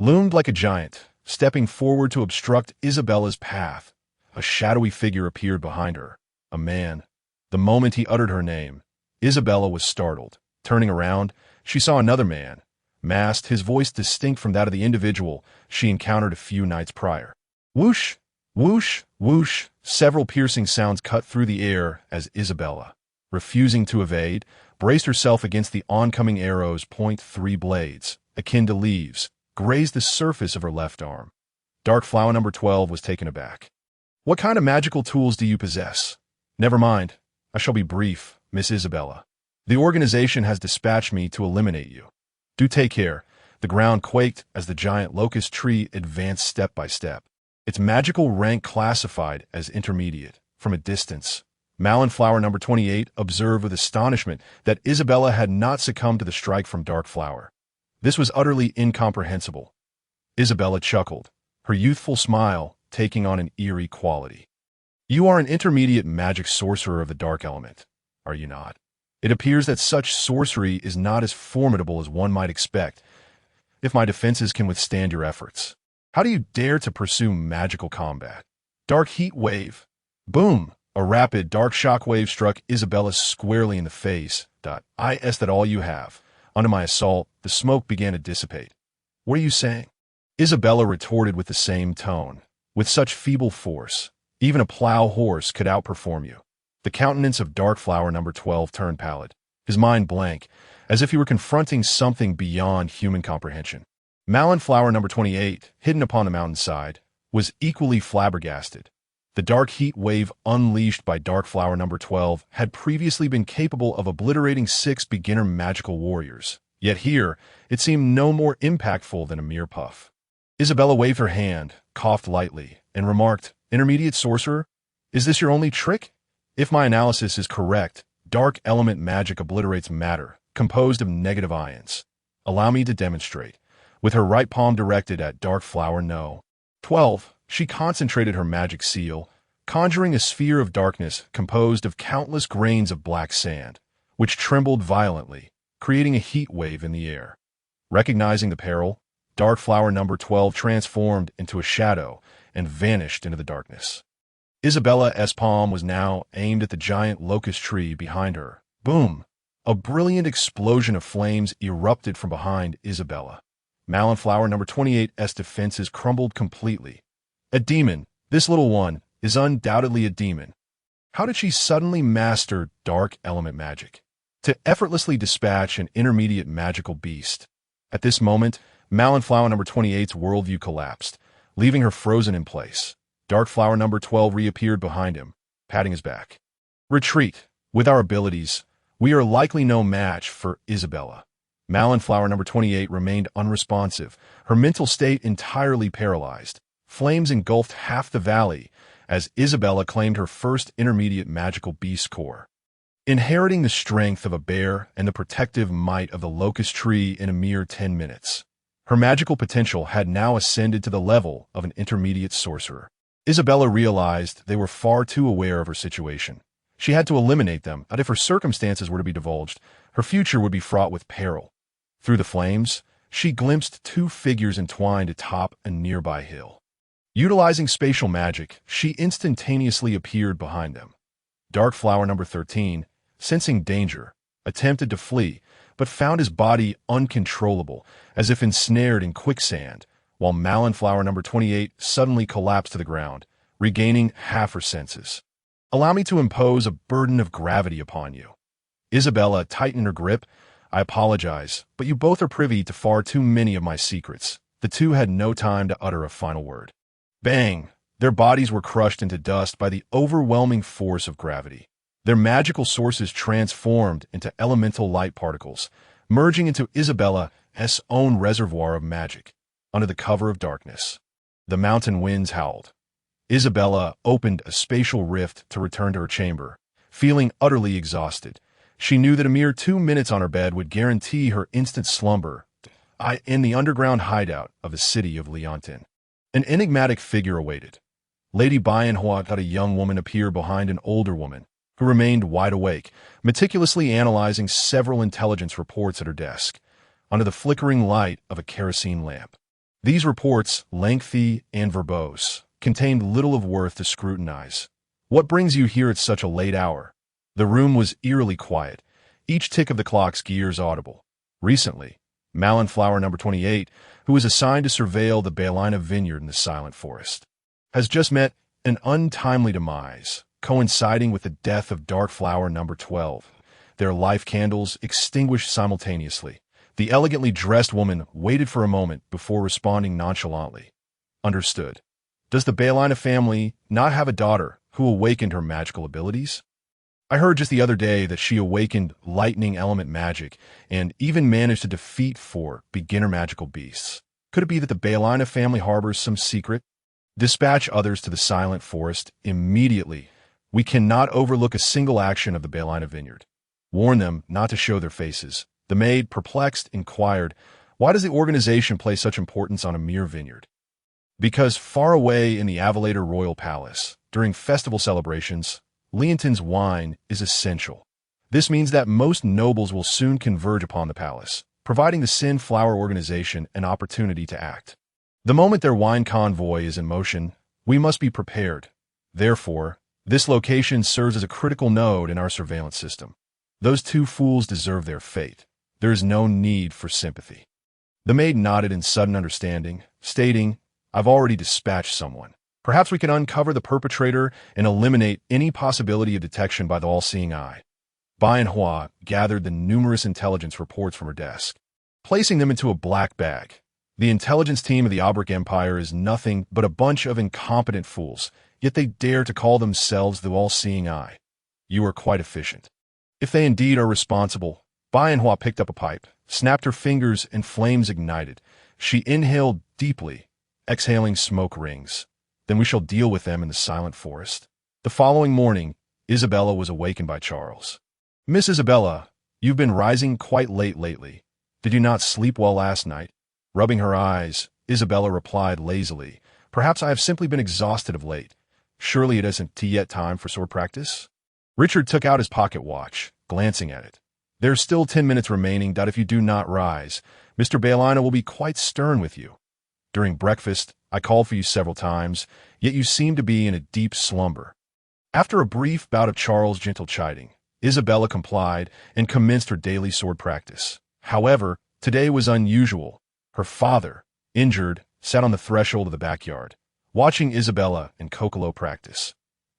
loomed like a giant, stepping forward to obstruct Isabella's path. A shadowy figure appeared behind her, a man. The moment he uttered her name, Isabella was startled. Turning around, she saw another man, masked, his voice distinct from that of the individual she encountered a few nights prior. Whoosh, whoosh, whoosh, several piercing sounds cut through the air as Isabella, refusing to evade, braced herself against the oncoming arrows. 3 blades, akin to leaves, grazed the surface of her left arm. Dark Flower number 12 was taken aback. What kind of magical tools do you possess? Never mind. I shall be brief, Miss Isabella. The organization has dispatched me to eliminate you. Do take care. The ground quaked as the giant locust tree advanced step by step, its magical rank classified as intermediate. From a distance, Flower number 28 observed with astonishment that Isabella had not succumbed to the strike from Dark Flower. This was utterly incomprehensible. Isabella chuckled, her youthful smile taking on an eerie quality. You are an intermediate magic sorcerer of the dark element, are you not? It appears that such sorcery is not as formidable as one might expect, if my defenses can withstand your efforts. How do you dare to pursue magical combat? Dark heat wave. Boom! A rapid dark shock wave struck Isabella squarely in the face. Is that all you have? Under my assault, the smoke began to dissipate. What are you saying? Isabella retorted with the same tone. With such feeble force, even a plow horse could outperform you. The countenance of Dark Flower number 12 turned pallid, his mind blank, as if he were confronting something beyond human comprehension. Flower number 28, hidden upon the mountainside, was equally flabbergasted. The dark heat wave unleashed by Dark Flower number 12 had previously been capable of obliterating 6 beginner magical warriors, yet here it seemed no more impactful than a mere puff. Isabella waved her hand, coughed lightly, and remarked, Intermediate sorcerer, is this your only trick? If my analysis is correct, dark element magic obliterates matter, composed of negative ions. Allow me to demonstrate. With her right palm directed at dark flower No. 12, she concentrated her magic seal, conjuring a sphere of darkness composed of countless grains of black sand, which trembled violently, creating a heat wave in the air. Recognizing the peril, dark flower number 12 transformed into a shadow and vanished into the darkness. Isabella's palm was now aimed at the giant locust tree behind her. Boom! A brilliant explosion of flames erupted from behind Isabella. Malin flower number 28's defenses crumbled completely. A demon, this little one, is undoubtedly a demon. How did she suddenly master dark element magic to effortlessly dispatch an intermediate magical beast? At this moment, Malin flower number 28's worldview collapsed, leaving her frozen in place. Dark flower number 12 reappeared behind him, patting his back. Retreat. With our abilities, we are likely no match for Isabella. Malin flower number 28 remained unresponsive, her mental state entirely paralyzed. Flames engulfed half the valley as Isabella claimed her first intermediate magical beast core. Inheriting the strength of a bear and the protective might of the locust tree in a mere 10 minutes. Her magical potential had now ascended to the level of an intermediate sorcerer. Isabella realized they were far too aware of her situation. She had to eliminate them, and if her circumstances were to be divulged, her future would be fraught with peril. Through the flames, she glimpsed two figures entwined atop a nearby hill. Utilizing spatial magic, she instantaneously appeared behind them. Dark flower number 13, sensing danger, attempted to flee, but found his body uncontrollable, as if ensnared in quicksand, while Malin flower number 28 suddenly collapsed to the ground, regaining half her senses. Allow me to impose a burden of gravity upon you. Isabella tightened her grip. I apologize, but you both are privy to far too many of my secrets. The two had no time to utter a final word. Bang! Their bodies were crushed into dust by the overwhelming force of gravity. Their magical sources transformed into elemental light particles, merging into Isabella's own reservoir of magic. Under the cover of darkness, the mountain winds howled. Isabella opened a spatial rift to return to her chamber. Feeling utterly exhausted, she knew that a mere 2 minutes on her bed would guarantee her instant slumber in the underground hideout of the city of Leontin. An enigmatic figure awaited. Lady Bianhua had a young woman appear behind an older woman, who remained wide awake, meticulously analyzing several intelligence reports at her desk, under the flickering light of a kerosene lamp. These reports, lengthy and verbose, contained little of worth to scrutinize. What brings you here at such a late hour? The room was eerily quiet, each tick of the clock's gears audible. Recently, Malin flower number 28, who was assigned to surveil the Baelina vineyard in the Silent Forest, has just met an untimely demise, coinciding with the death of dark flower number 12. Their life candles extinguished simultaneously. The elegantly dressed woman waited for a moment before responding nonchalantly. Understood. Does the Baelina family not have a daughter who awakened her magical abilities? I heard just the other day that she awakened lightning element magic and even managed to defeat 4 beginner magical beasts. Could it be that the Baelina family harbors some secret? Dispatch others to the Silent Forest immediately. We cannot overlook a single action of the Baelina vineyard. Warn them not to show their faces. The maid, perplexed, inquired, why does the organization place such importance on a mere vineyard? Because far away in the Avalator Royal Palace, during festival celebrations, Leontin's wine is essential. This means that most nobles will soon converge upon the palace, providing the Sin Flower organization an opportunity to act. The moment their wine convoy is in motion, we must be prepared. Therefore, this location serves as a critical node in our surveillance system. Those 2 fools deserve their fate. There is no need for sympathy. The maid nodded in sudden understanding, stating, I've already dispatched someone. Perhaps we can uncover the perpetrator and eliminate any possibility of detection by the all-seeing eye. Bianhua gathered the numerous intelligence reports from her desk, placing them into a black bag. The intelligence team of the Aubric Empire is nothing but a bunch of incompetent fools, yet they dare to call themselves the all-seeing eye. You are quite efficient. If they indeed are responsible, Bianhua picked up a pipe, snapped her fingers, and flames ignited. She inhaled deeply, exhaling smoke rings. Then we shall deal with them in the Silent Forest. The following morning, Isabella was awakened by Charles. "Miss Isabella, you've been rising quite late lately. Did you not sleep well last night?" Rubbing her eyes, Isabella replied lazily, "Perhaps I have simply been exhausted of late. Surely it isn't yet time for sword practice?" Richard took out his pocket watch, glancing at it. "There's still 10 minutes remaining. If you do not rise, Mr. Baelina will be quite stern with you. During breakfast, I called for you several times, yet you seem to be in a deep slumber." After a brief bout of Charles' gentle chiding, Isabella complied and commenced her daily sword practice. However, today was unusual. Her father, injured, sat on the threshold of the backyard, watching Isabella and Kokolo practice.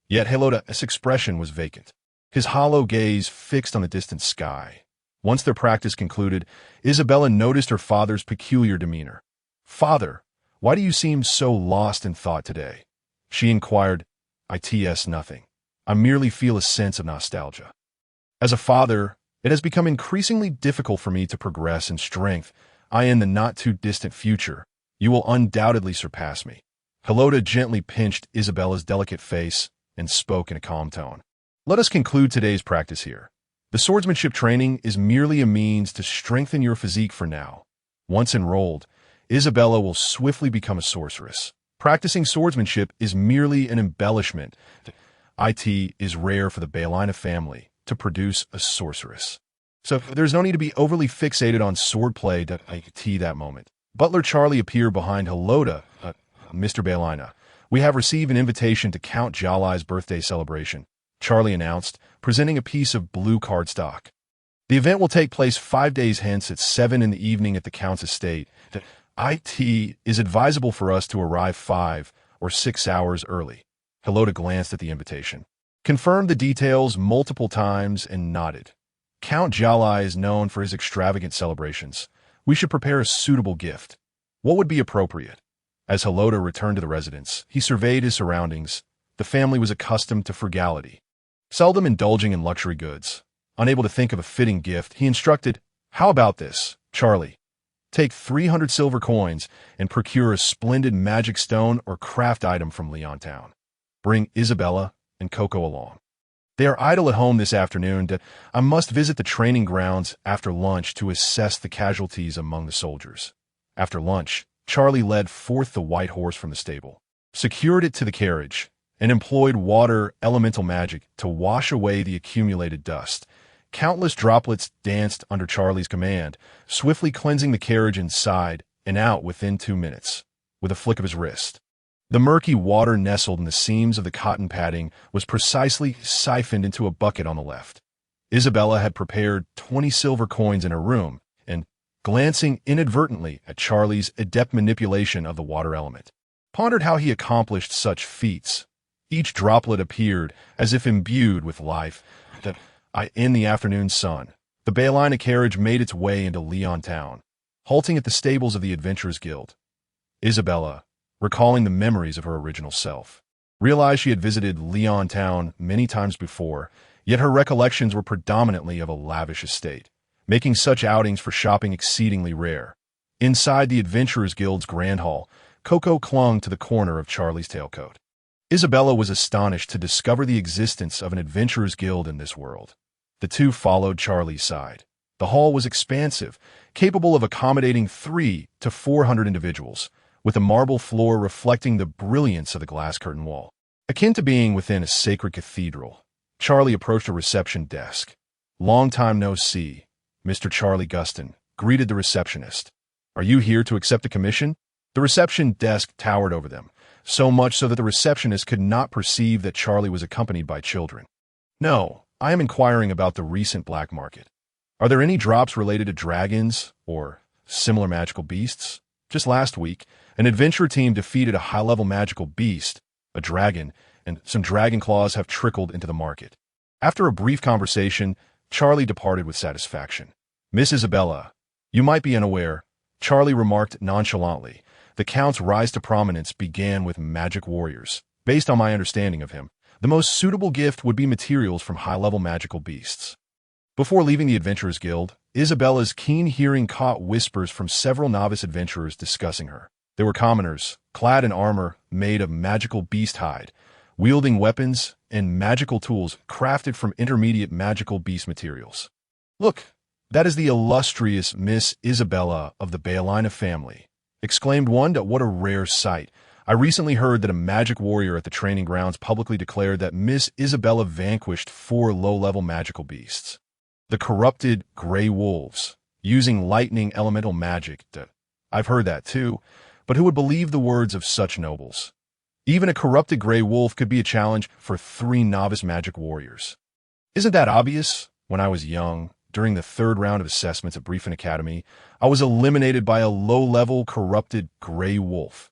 Yet Heloda's expression was vacant, his hollow gaze fixed on the distant sky. Once their practice concluded, Isabella noticed her father's peculiar demeanor. "Father, why do you seem so lost in thought today?" she inquired. "It's nothing. I merely feel a sense of nostalgia. As a father, it has become increasingly difficult for me to progress in strength. In the not-too-distant future, you will undoubtedly surpass me." Heloda gently pinched Isabella's delicate face and spoke in a calm tone. "Let us conclude today's practice here. The swordsmanship training is merely a means to strengthen your physique for now. Once enrolled, Isabella will swiftly become a sorceress. Practicing swordsmanship is merely an embellishment. It is rare for the Baelina family to produce a sorceress. So there's no need to be overly fixated on swordplay that moment." Butler Charlie appeared behind Heloda. "Mr. Baelina, we have received an invitation to Count Jalai's birthday celebration," Charlie announced, presenting a piece of blue cardstock. "The event will take place 5 days hence at 7 in the evening at the Count's estate. It is advisable for us to arrive 5 or 6 hours early." Heloda glanced at the invitation, confirmed the details multiple times, and nodded. "Count Jalai is known for his extravagant celebrations. We should prepare a suitable gift. What would be appropriate?" As Heloda returned to the residence, he surveyed his surroundings. The family was accustomed to frugality, seldom indulging in luxury goods. Unable to think of a fitting gift, he instructed, "How about this, Charlie? Take 300 silver coins and procure a splendid magic stone or craft item from Leontown. Bring Isabella and Coco along. They are idle at home this afternoon. I must visit the training grounds after lunch to assess the casualties among the soldiers." After lunch, Charlie led forth the white horse from the stable, secured it to the carriage, and employed water elemental magic to wash away the accumulated dust. Countless droplets danced under Charlie's command, swiftly cleansing the carriage inside and out within 2 minutes, with a flick of his wrist. The murky water nestled in the seams of the cotton padding was precisely siphoned into a bucket on the left. Isabella had prepared 20 silver coins in her room, and, glancing inadvertently at Charlie's adept manipulation of the water element, pondered how he accomplished such feats. Each droplet appeared as if imbued with life. In the afternoon sun, the Baelina carriage made its way into Leontown, halting at the stables of the Adventurers Guild. Isabella, recalling the memories of her original self, realized she had visited Leontown many times before, yet her recollections were predominantly of a lavish estate, making such outings for shopping exceedingly rare. Inside the Adventurers Guild's Grand Hall, Coco clung to the corner of Charlie's tailcoat. Isabella was astonished to discover the existence of an Adventurers Guild in this world. The two followed Charlie's side. The hall was expansive, capable of accommodating 300 to 400 individuals, with the marble floor reflecting the brilliance of the glass curtain wall. Akin to being within a sacred cathedral, Charlie approached a reception desk. "Long time no see," Mr. Charlie Guston greeted the receptionist. "Are you here to accept a commission?" The reception desk towered over them, so much so that the receptionist could not perceive that Charlie was accompanied by children. "No, I am inquiring about the recent black market. Are there any drops related to dragons or similar magical beasts? Just last week, an adventure team defeated a high-level magical beast, a dragon, and some dragon claws have trickled into the market." After a brief conversation, Charlie departed with satisfaction. "Miss Isabella, you might be unaware," Charlie remarked nonchalantly. "The Count's rise to prominence began with magic warriors. Based on my understanding of him, the most suitable gift would be materials from high-level magical beasts." Before leaving the Adventurers Guild, Isabella's keen hearing caught whispers from several novice adventurers discussing her. They were commoners, clad in armor made of magical beast hide, wielding weapons and magical tools crafted from intermediate magical beast materials. "Look, that is the illustrious Miss Isabella of the Baelina family," exclaimed one. "What a rare sight. I recently heard that a magic warrior at the training grounds publicly declared that Miss Isabella vanquished 4 low-level magical beasts. The corrupted gray wolves, using lightning elemental magic. I've heard that too, but who would believe the words of such nobles? Even a corrupted gray wolf could be a challenge for 3 novice magic warriors. Isn't that obvious? When I was young, during the 3rd round of assessments at Briefing Academy, I was eliminated by a low-level corrupted gray wolf.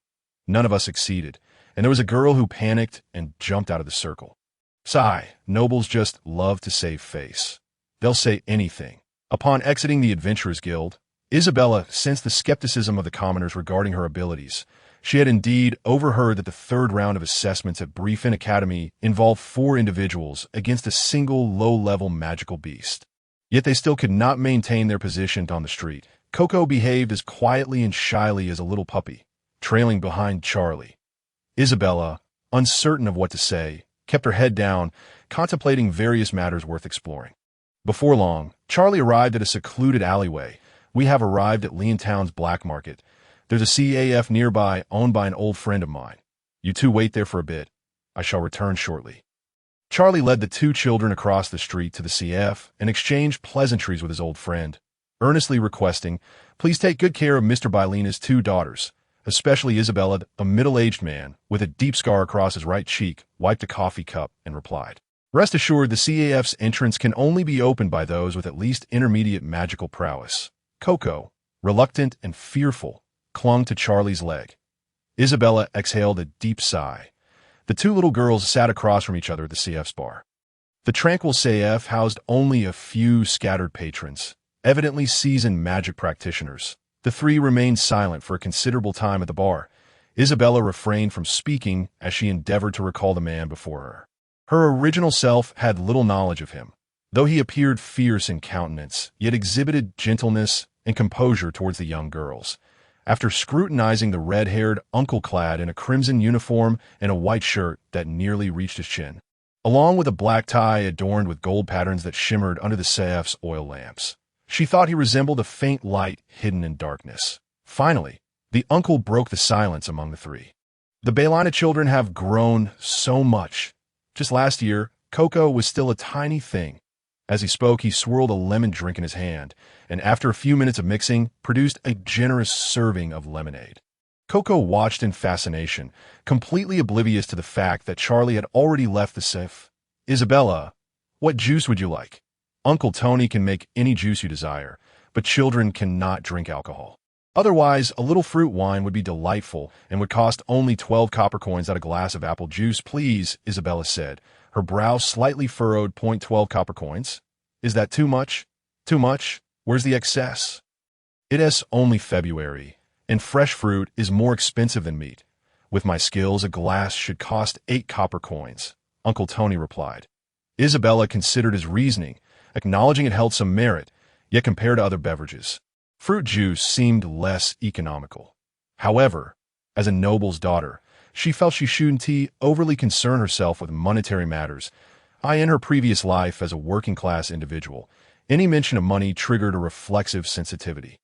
None of us succeeded, and there was a girl who panicked and jumped out of the circle. Sigh, nobles just love to save face. They'll say anything. Upon exiting the Adventurers Guild, Isabella sensed the skepticism of the commoners regarding her abilities. She had indeed overheard that the 3rd round of assessments at Briefing Academy involved 4 individuals against a single low-level magical beast. Yet they still could not maintain their position on the street. Coco behaved as quietly and shyly as a little puppy, trailing behind Charlie. Isabella, uncertain of what to say, kept her head down, contemplating various matters worth exploring. Before long, Charlie arrived at a secluded alleyway. "We have arrived at Leontown's black market. There's a CAF nearby owned by an old friend of mine. You two wait there for a bit. I shall return shortly." Charlie led the 2 children across the street to the CF and exchanged pleasantries with his old friend, earnestly requesting, "Please take good care of Mr. Baelina's 2 daughters, especially Isabella." A middle-aged man, with a deep scar across his right cheek, wiped a coffee cup and replied, "Rest assured, the CAF's entrance can only be opened by those with at least intermediate magical prowess." Coco, reluctant and fearful, clung to Charlie's leg. Isabella exhaled a deep sigh. The 2 little girls sat across from each other at the CF's bar. The tranquil CF housed only a few scattered patrons, evidently seasoned magic practitioners. The 3 remained silent for a considerable time at the bar. Isabella refrained from speaking as she endeavored to recall the man before her. Her original self had little knowledge of him. Though he appeared fierce in countenance, yet exhibited gentleness and composure towards the young girls. After scrutinizing the red-haired uncle clad in a crimson uniform and a white shirt that nearly reached his chin, along with a black tie adorned with gold patterns that shimmered under the CF's oil lamps, she thought he resembled a faint light hidden in darkness. Finally, the uncle broke the silence among the 3. "The Baelina children have grown so much. Just last year, Coco was still a tiny thing." As he spoke, he swirled a lemon drink in his hand, and after a few minutes of mixing, produced a generous serving of lemonade. Coco watched in fascination, completely oblivious to the fact that Charlie had already left the CF. "Isabella, what juice would you like? Uncle Tony can make any juice you desire, but children cannot drink alcohol. Otherwise, a little fruit wine would be delightful and would cost only 12 copper coins at a glass of apple juice, please," Isabella said, her brow slightly furrowed. "12 copper coins? Is that too much? Too much? Where's the excess?" "It is only February, and fresh fruit is more expensive than meat. With my skills, a glass should cost 8 copper coins," Uncle Tony replied. Isabella considered his reasoning, acknowledging it held some merit, yet compared to other beverages, fruit juice seemed less economical. However, as a noble's daughter, she felt she shouldn't overly concern herself with monetary matters. In her previous life as a working-class individual, any mention of money triggered a reflexive sensitivity.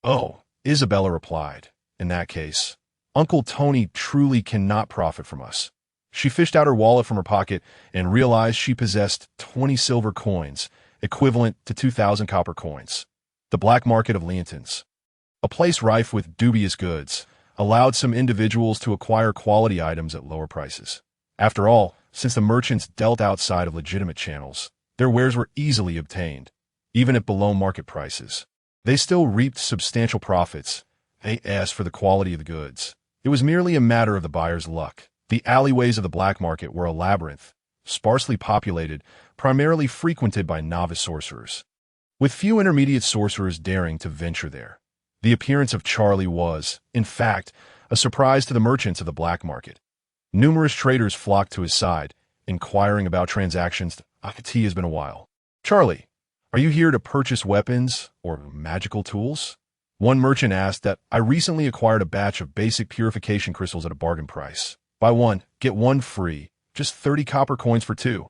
"Oh," Isabella replied, "in that case, Uncle Tony truly cannot profit from us." She fished out her wallet from her pocket and realized she possessed 20 silver coins, equivalent to 2,000 copper coins. The black market of Leonton's, a place rife with dubious goods, allowed some individuals to acquire quality items at lower prices. After all, since the merchants dealt outside of legitimate channels, their wares were easily obtained, even at below-market prices. They still reaped substantial profits. As for the quality of the goods, it was merely a matter of the buyer's luck. The alleyways of the black market were a labyrinth, sparsely populated, primarily frequented by novice sorcerers, with few intermediate sorcerers daring to venture there. The appearance of Charlie was, in fact, a surprise to the merchants of the black market. Numerous traders flocked to his side, inquiring about transactions. "It has been a while. Charlie, are you here to purchase weapons or magical tools?" One merchant asked. "That I recently acquired a batch of basic purification crystals at a bargain price. Buy one, get one free," Just 30 copper coins for two.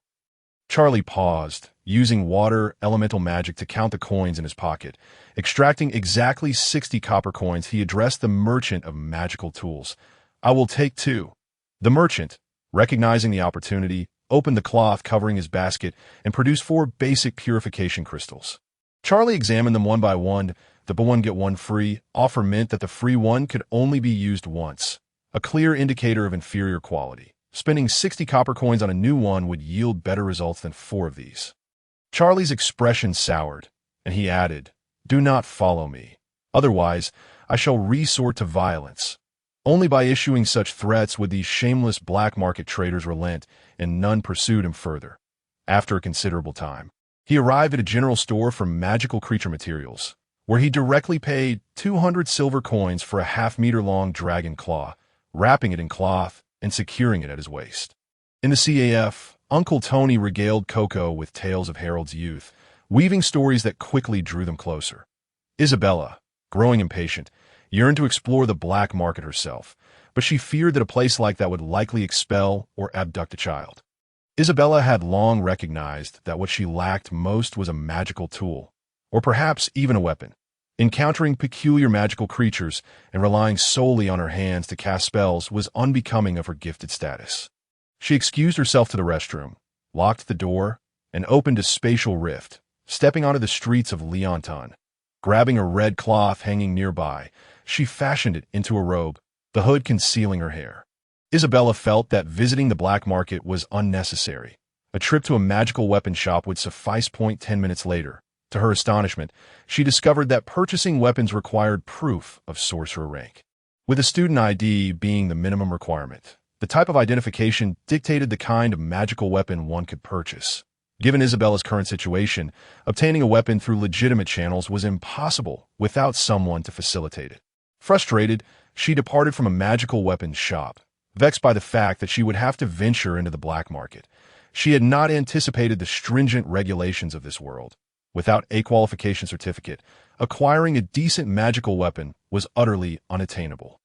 Charlie paused, using water elemental magic to count the coins in his pocket. Extracting exactly 60 copper coins, he addressed the merchant of magical tools. I will take two. The merchant, recognizing the opportunity, opened the cloth covering his basket and produced 4 basic purification crystals. Charlie examined them one by one. The buy one get one free offer meant that the free one could only be used once, a clear indicator of inferior quality. Spending 60 copper coins on a new one would yield better results than 4 of these. Charlie's expression soured, and he added, "Do not follow me. Otherwise, I shall resort to violence." Only by issuing such threats would these shameless black market traders relent, and none pursued him further. After a considerable time, he arrived at a general store for magical creature materials, where he directly paid 200 silver coins for a half-meter-long dragon claw, wrapping it in cloth and securing it at his waist. In the CAF, Uncle Tony regaled Coco with tales of Harold's youth, weaving stories that quickly drew them closer. Isabella, growing impatient, yearned to explore the black market herself, but she feared that a place like that would likely expel or abduct a child. Isabella had long recognized that what she lacked most was a magical tool, or perhaps even a weapon. Encountering peculiar magical creatures and relying solely on her hands to cast spells was unbecoming of her gifted status. She excused herself to the restroom, locked the door, and opened a spatial rift, stepping onto the streets of Leonton. Grabbing a red cloth hanging nearby, she fashioned it into a robe, the hood concealing her hair. Isabella felt that visiting the black market was unnecessary. A trip to a magical weapon shop would suffice. 10 minutes later, to her astonishment, she discovered that purchasing weapons required proof of sorcerer rank. With a student ID being the minimum requirement, the type of identification dictated the kind of magical weapon one could purchase. Given Isabella's current situation, obtaining a weapon through legitimate channels was impossible without someone to facilitate it. Frustrated, she departed from a magical weapons shop, vexed by the fact that she would have to venture into the black market. She had not anticipated the stringent regulations of this world. Without a qualification certificate, acquiring a decent magical weapon was utterly unattainable.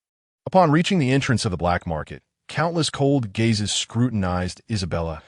Upon reaching the entrance of the black market, countless cold gazes scrutinized Isabella.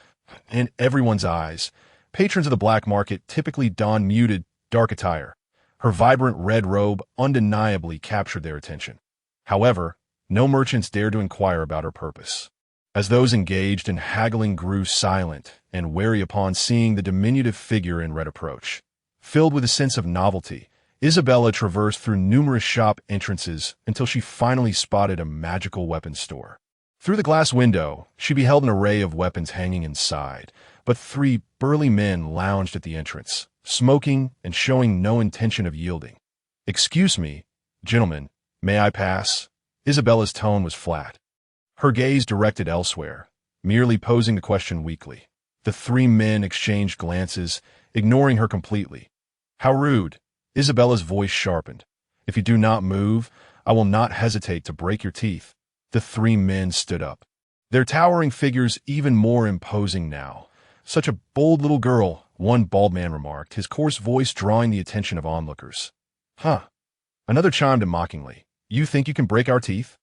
In everyone's eyes, patrons of the black market typically don muted, dark attire. Her vibrant red robe undeniably captured their attention. However, no merchants dared to inquire about her purpose. As those engaged in haggling grew silent and wary upon seeing the diminutive figure in red approach. Filled with a sense of novelty, Isabella traversed through numerous shop entrances until she finally spotted a magical weapons store. Through the glass window, she beheld an array of weapons hanging inside, but 3 burly men lounged at the entrance, smoking and showing no intention of yielding. "Excuse me, gentlemen, may I pass?" Isabella's tone was flat, her gaze directed elsewhere, merely posing the question weakly. The 3 men exchanged glances, ignoring her completely. "How rude!" Isabella's voice sharpened. "If you do not move, I will not hesitate to break your teeth." The 3 men stood up, their towering figures even more imposing now. "Such a bold little girl," one bald man remarked, his coarse voice drawing the attention of onlookers. "Huh." Another chimed in mockingly. "You think you can break our teeth?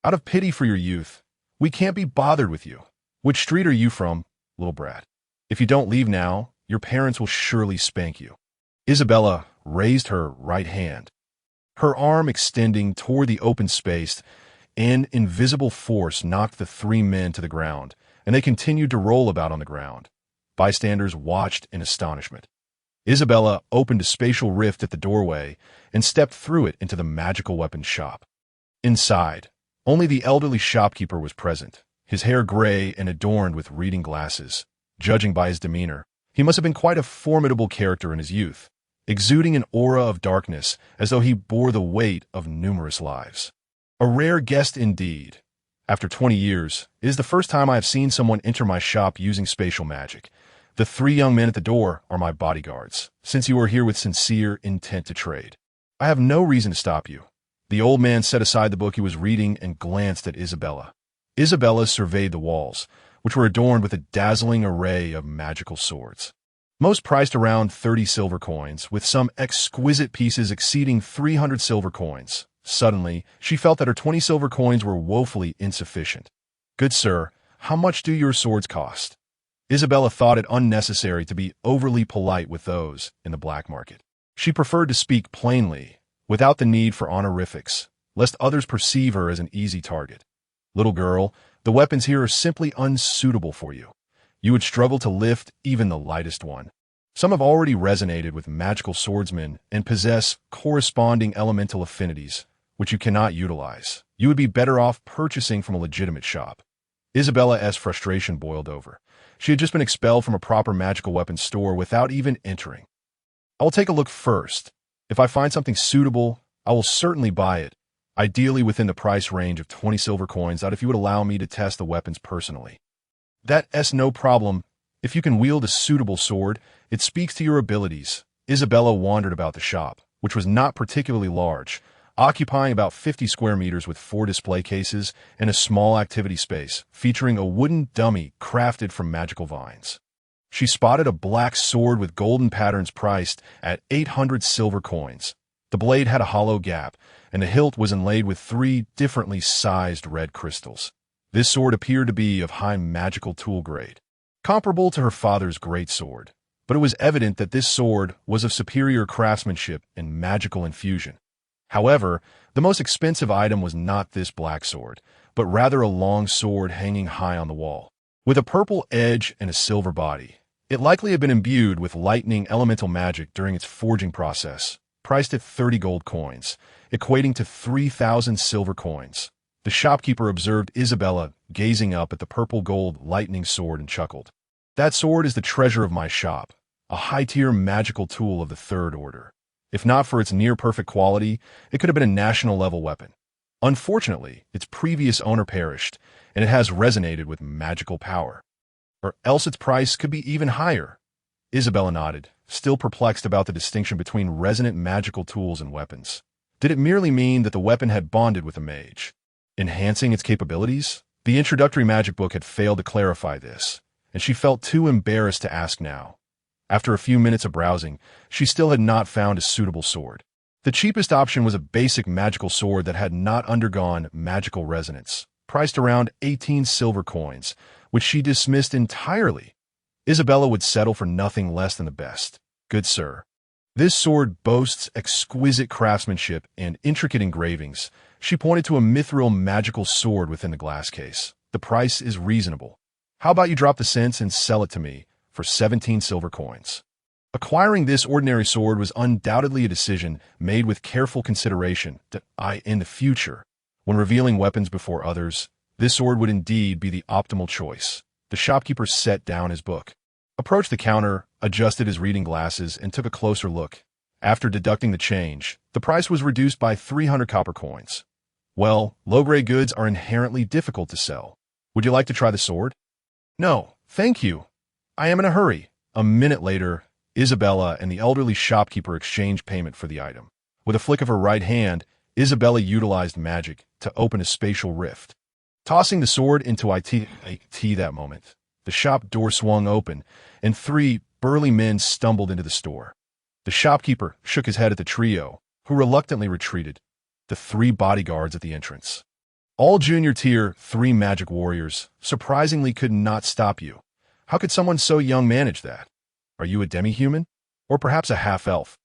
Out of pity for your youth, we can't be bothered with you. Which street are you from, little brat? If you don't leave now, your parents will surely spank you." Isabella raised her right hand, her arm extending toward the open space. An invisible force knocked the 3 men to the ground, and they continued to roll about on the ground. Bystanders watched in astonishment. Isabella opened a spatial rift at the doorway and stepped through it into the magical weapons shop. Inside, only the elderly shopkeeper was present, his hair gray and adorned with reading glasses. Judging by his demeanor, he must have been quite a formidable character in his youth, exuding an aura of darkness as though he bore the weight of numerous lives. A rare guest indeed. After 20 years, it is the first time I have seen someone enter my shop using spatial magic. The 3 young men at the door are my bodyguards, since you are here with sincere intent to trade. I have no reason to stop you." The old man set aside the book he was reading and glanced at Isabella. Isabella surveyed the walls, which were adorned with a dazzling array of magical swords. Most priced around 30 silver coins, with some exquisite pieces exceeding 300 silver coins. Suddenly, she felt that her 20 silver coins were woefully insufficient. "Good sir, How much do your swords cost? Isabella thought it unnecessary to be overly polite with those in the black market. She preferred to speak plainly, without the need for honorifics, lest others perceive her as an easy target. Little girl, the weapons here are simply unsuitable for you. You would struggle to lift even the lightest one. Some have already resonated with magical swordsmen and possess corresponding elemental affinities, which you cannot utilize. You would be better off purchasing from a legitimate shop. Isabella's frustration boiled over. She had just been expelled from a proper magical weapons store without even entering. I will take a look first. If I find something suitable, I will certainly buy it, ideally within the price range of 20 silver coins, if you would allow me to test the weapons personally. That's no problem. If you can wield a suitable sword, it speaks to your abilities. Isabella wandered about the shop, which was not particularly large, occupying about 50 square meters with 4 display cases and a small activity space featuring a wooden dummy crafted from magical vines. She spotted a black sword with golden patterns priced at 800 silver coins. The blade had a hollow gap, and the hilt was inlaid with 3 differently sized red crystals. This sword appeared to be of high magical tool grade, comparable to her father's great sword, but it was evident that this sword was of superior craftsmanship and magical infusion. However, the most expensive item was not this black sword, but rather a long sword hanging high on the wall, with a purple edge and a silver body. It likely had been imbued with lightning elemental magic during its forging process, priced at 30 gold coins, equating to 3,000 silver coins. The shopkeeper observed Isabella gazing up at the purple gold lightning sword and chuckled. That sword is the treasure of my shop, a high-tier magical tool of the third order. If not for its near-perfect quality, it could have been a national-level weapon. Unfortunately, its previous owner perished, and it has resonated with magical power. Or else its price could be even higher. Isabella nodded, still perplexed about the distinction between resonant magical tools and weapons. Did it merely mean that the weapon had bonded with a mage, enhancing its capabilities? The introductory magic book had failed to clarify this, and she felt too embarrassed to ask now. After a few minutes of browsing, she still had not found a suitable sword. The cheapest option was a basic magical sword that had not undergone magical resonance, priced around 18 silver coins, which she dismissed entirely. Isabella would settle for nothing less than the best. Good sir. This sword boasts exquisite craftsmanship and intricate engravings. She pointed to a mithril magical sword within the glass case. The price is reasonable. How about you drop the cents and sell it to me for 17 silver coins? Acquiring this ordinary sword was undoubtedly a decision made with careful consideration that in the future, when revealing weapons before others, this sword would indeed be the optimal choice. The shopkeeper set down his book, approached the counter, adjusted his reading glasses, and took a closer look. After deducting the change, the price was reduced by 300 copper coins. Well, low-grade goods are inherently difficult to sell. Would you like to try the sword? No, thank you. I am in a hurry. A minute later, Isabella and the elderly shopkeeper exchanged payment for the item. With a flick of her right hand, Isabella utilized magic to open a spatial rift. Tossing the sword into IT that moment, the shop door swung open, and 3 burly men stumbled into the store. The shopkeeper shook his head at the trio, who reluctantly retreated. The 3 bodyguards at the entrance. All junior tier 3 magic warriors, surprisingly could not stop you. How could someone so young manage that? Are you a demi-human? Or perhaps a half-elf?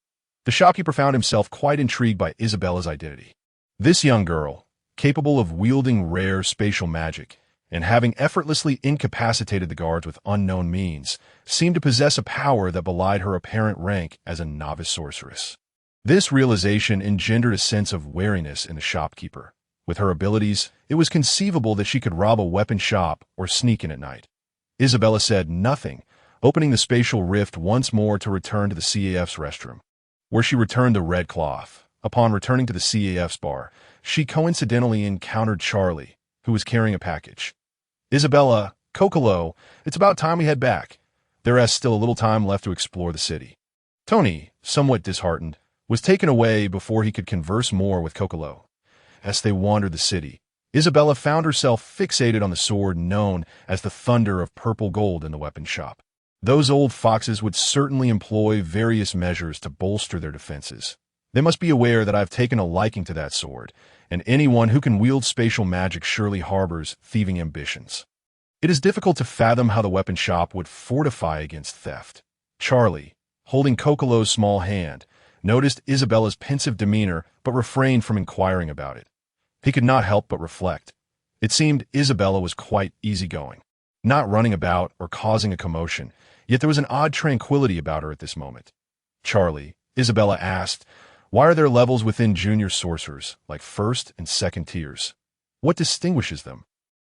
The shopkeeper found himself quite intrigued by Isabella's identity. This young girl, capable of wielding rare spatial magic, and having effortlessly incapacitated the guards with unknown means, seemed to possess a power that belied her apparent rank as a novice sorceress. This realization engendered a sense of wariness in the shopkeeper. With her abilities, it was conceivable that she could rob a weapon shop or sneak in at night. Isabella said nothing, opening the spatial rift once more to return to the CAF's restroom, where she returned the red cloth. Upon returning to the CAF's bar, she coincidentally encountered Charlie, who was carrying a package. Isabella, Kokolo, it's about time we head back. There is still a little time left to explore the city. Tony, somewhat disheartened, was taken away before he could converse more with Kokolo. As they wandered the city, Isabella found herself fixated on the sword known as the Thunder of Purple Gold in the weapon shop. Those old foxes would certainly employ various measures to bolster their defenses. They must be aware that I've taken a liking to that sword, and anyone who can wield spatial magic surely harbors thieving ambitions. It is difficult to fathom how the weapon shop would fortify against theft. Charlie, holding Kokolo's small hand, noticed Isabella's pensive demeanor but refrained from inquiring about it. He could not help but reflect. It seemed Isabella was quite easygoing, not running about or causing a commotion, yet there was an odd tranquility about her at this moment. Charlie, Isabella asked, why are there levels within junior sorcerers, like first and second tiers? What distinguishes them?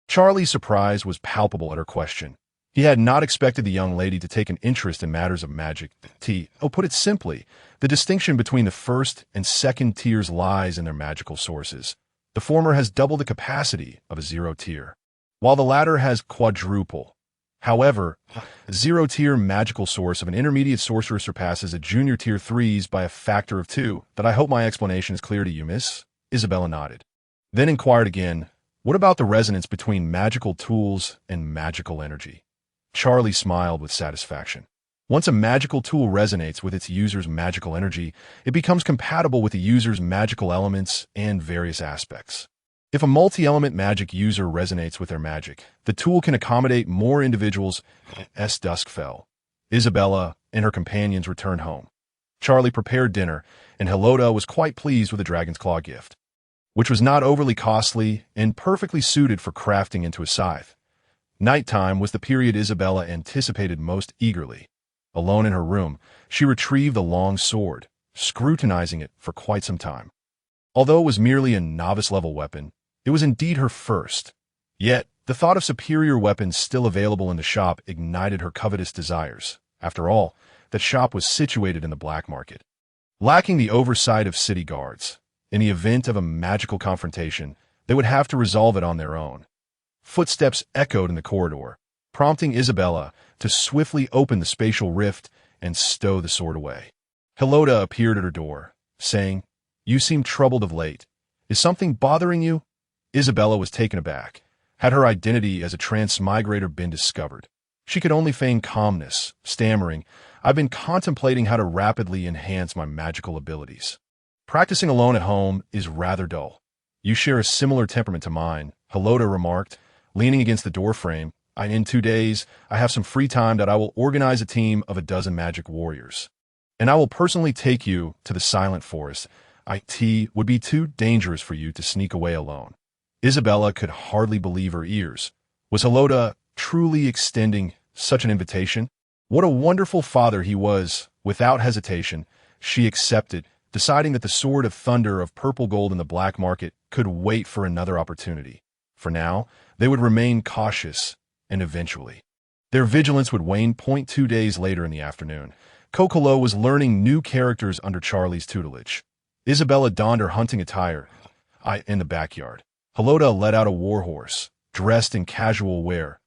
Charlie's surprise was palpable at her question. He had not expected the young lady to take an interest in matters of magic. Put it simply, the distinction between the first and second tiers lies in their magical sources. The former has double the capacity of a zero tier, while the latter has quadruple. However, a zero-tier magical source of an intermediate sorcerer surpasses a junior tier 3's by a factor of 2. That I hope my explanation is clear to you, miss? Isabella nodded. Then inquired again, what about the resonance between magical tools and magical energy? Charlie smiled with satisfaction. Once a magical tool resonates with its user's magical energy, it becomes compatible with the user's magical elements and various aspects. If a multi-element magic user resonates with their magic, the tool can accommodate more individuals. As dusk fell, Isabella and her companions returned home. Charlie prepared dinner, and Helota was quite pleased with the dragon's claw gift, which was not overly costly and perfectly suited for crafting into a scythe. Nighttime was the period Isabella anticipated most eagerly. Alone in her room, she retrieved the long sword, scrutinizing it for quite some time. Although it was merely a novice-level weapon, it was indeed her first. Yet, the thought of superior weapons still available in the shop ignited her covetous desires. After all, that shop was situated in the black market. Lacking the oversight of city guards, in the event of a magical confrontation, they would have to resolve it on their own. Footsteps echoed in the corridor, prompting Isabella to swiftly open the spatial rift and stow the sword away. Helota appeared at her door, saying, "You seem troubled of late. Is something bothering you?" Isabella was taken aback. Had her identity as a transmigrator been discovered? She could only feign calmness, stammering, "I've been contemplating how to rapidly enhance my magical abilities. Practicing alone at home is rather dull." "You share a similar temperament to mine," Helota remarked, leaning against the doorframe. "In 2 days, I have some free time that I will organize a team of 12 magic warriors. And I will personally take you to the Silent Forest. It would be too dangerous for you to sneak away alone." Isabella could hardly believe her ears. Was Helota truly extending such an invitation? What a wonderful father he was! Without hesitation, she accepted, deciding that the Sword of Thunder of purple gold in the black market could wait for another opportunity. For now, they would remain cautious, and eventually their vigilance would wane. 2 days later in the afternoon, Kokolo was learning new characters under Charlie's tutelage. Isabella donned her hunting attire. In the backyard, Helota led out a warhorse, dressed in casual wear.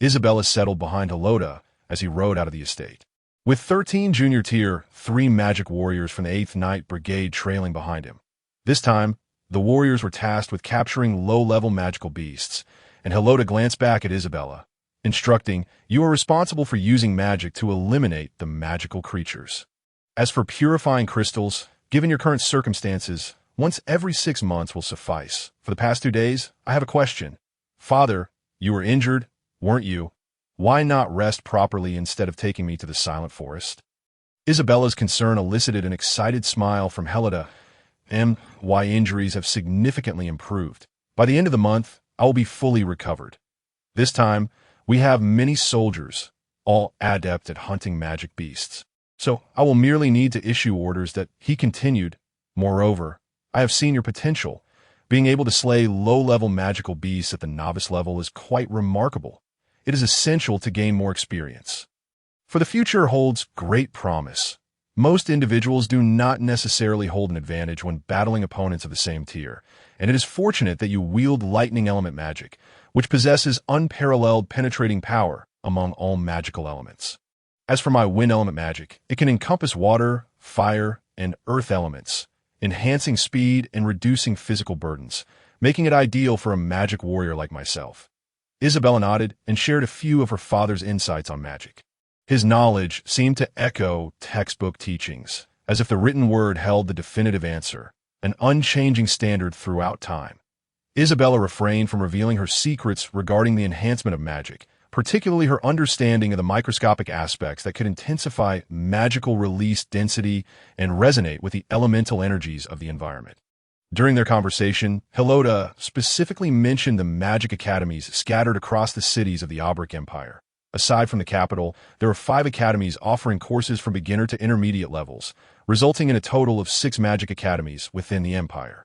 Isabella settled behind Helota as he rode out of the estate, with 13 junior tier 3 magic warriors from the 8th Night Brigade trailing behind him. This time, the warriors were tasked with capturing low-level magical beasts, and Helota glanced back at Isabella, instructing, "You are responsible for using magic to eliminate the magical creatures. As for purifying crystals, given your current circumstances, once every 6 months will suffice. For the past 2 days, I have a question. Father, you were injured, weren't you? Why not rest properly instead of taking me to the Silent Forest?" Isabella's concern elicited an excited smile from Helota. "My injuries have significantly improved. By the end of the month, I will be fully recovered. This time, we have many soldiers, all adept at hunting magic beasts. So I will merely need to issue orders that," he continued. "Moreover, I have seen your potential. Being able to slay low-level magical beasts at the novice level is quite remarkable. It is essential to gain more experience. For the future holds great promise. Most individuals do not necessarily hold an advantage when battling opponents of the same tier, and it is fortunate that you wield lightning element magic, which possesses unparalleled penetrating power among all magical elements. As for my wind element magic, it can encompass water, fire, and earth elements, enhancing speed and reducing physical burdens, making it ideal for a magic warrior like myself." Isabella nodded and shared a few of her father's insights on magic. His knowledge seemed to echo textbook teachings, as if the written word held the definitive answer, an unchanging standard throughout time. Isabella refrained from revealing her secrets regarding the enhancement of magic, particularly her understanding of the microscopic aspects that could intensify magical release density and resonate with the elemental energies of the environment. During their conversation, Helota specifically mentioned the magic academies scattered across the cities of the Aubric Empire. Aside from the capital, there are 5 academies offering courses from beginner to intermediate levels, resulting in a total of 6 magic academies within the empire.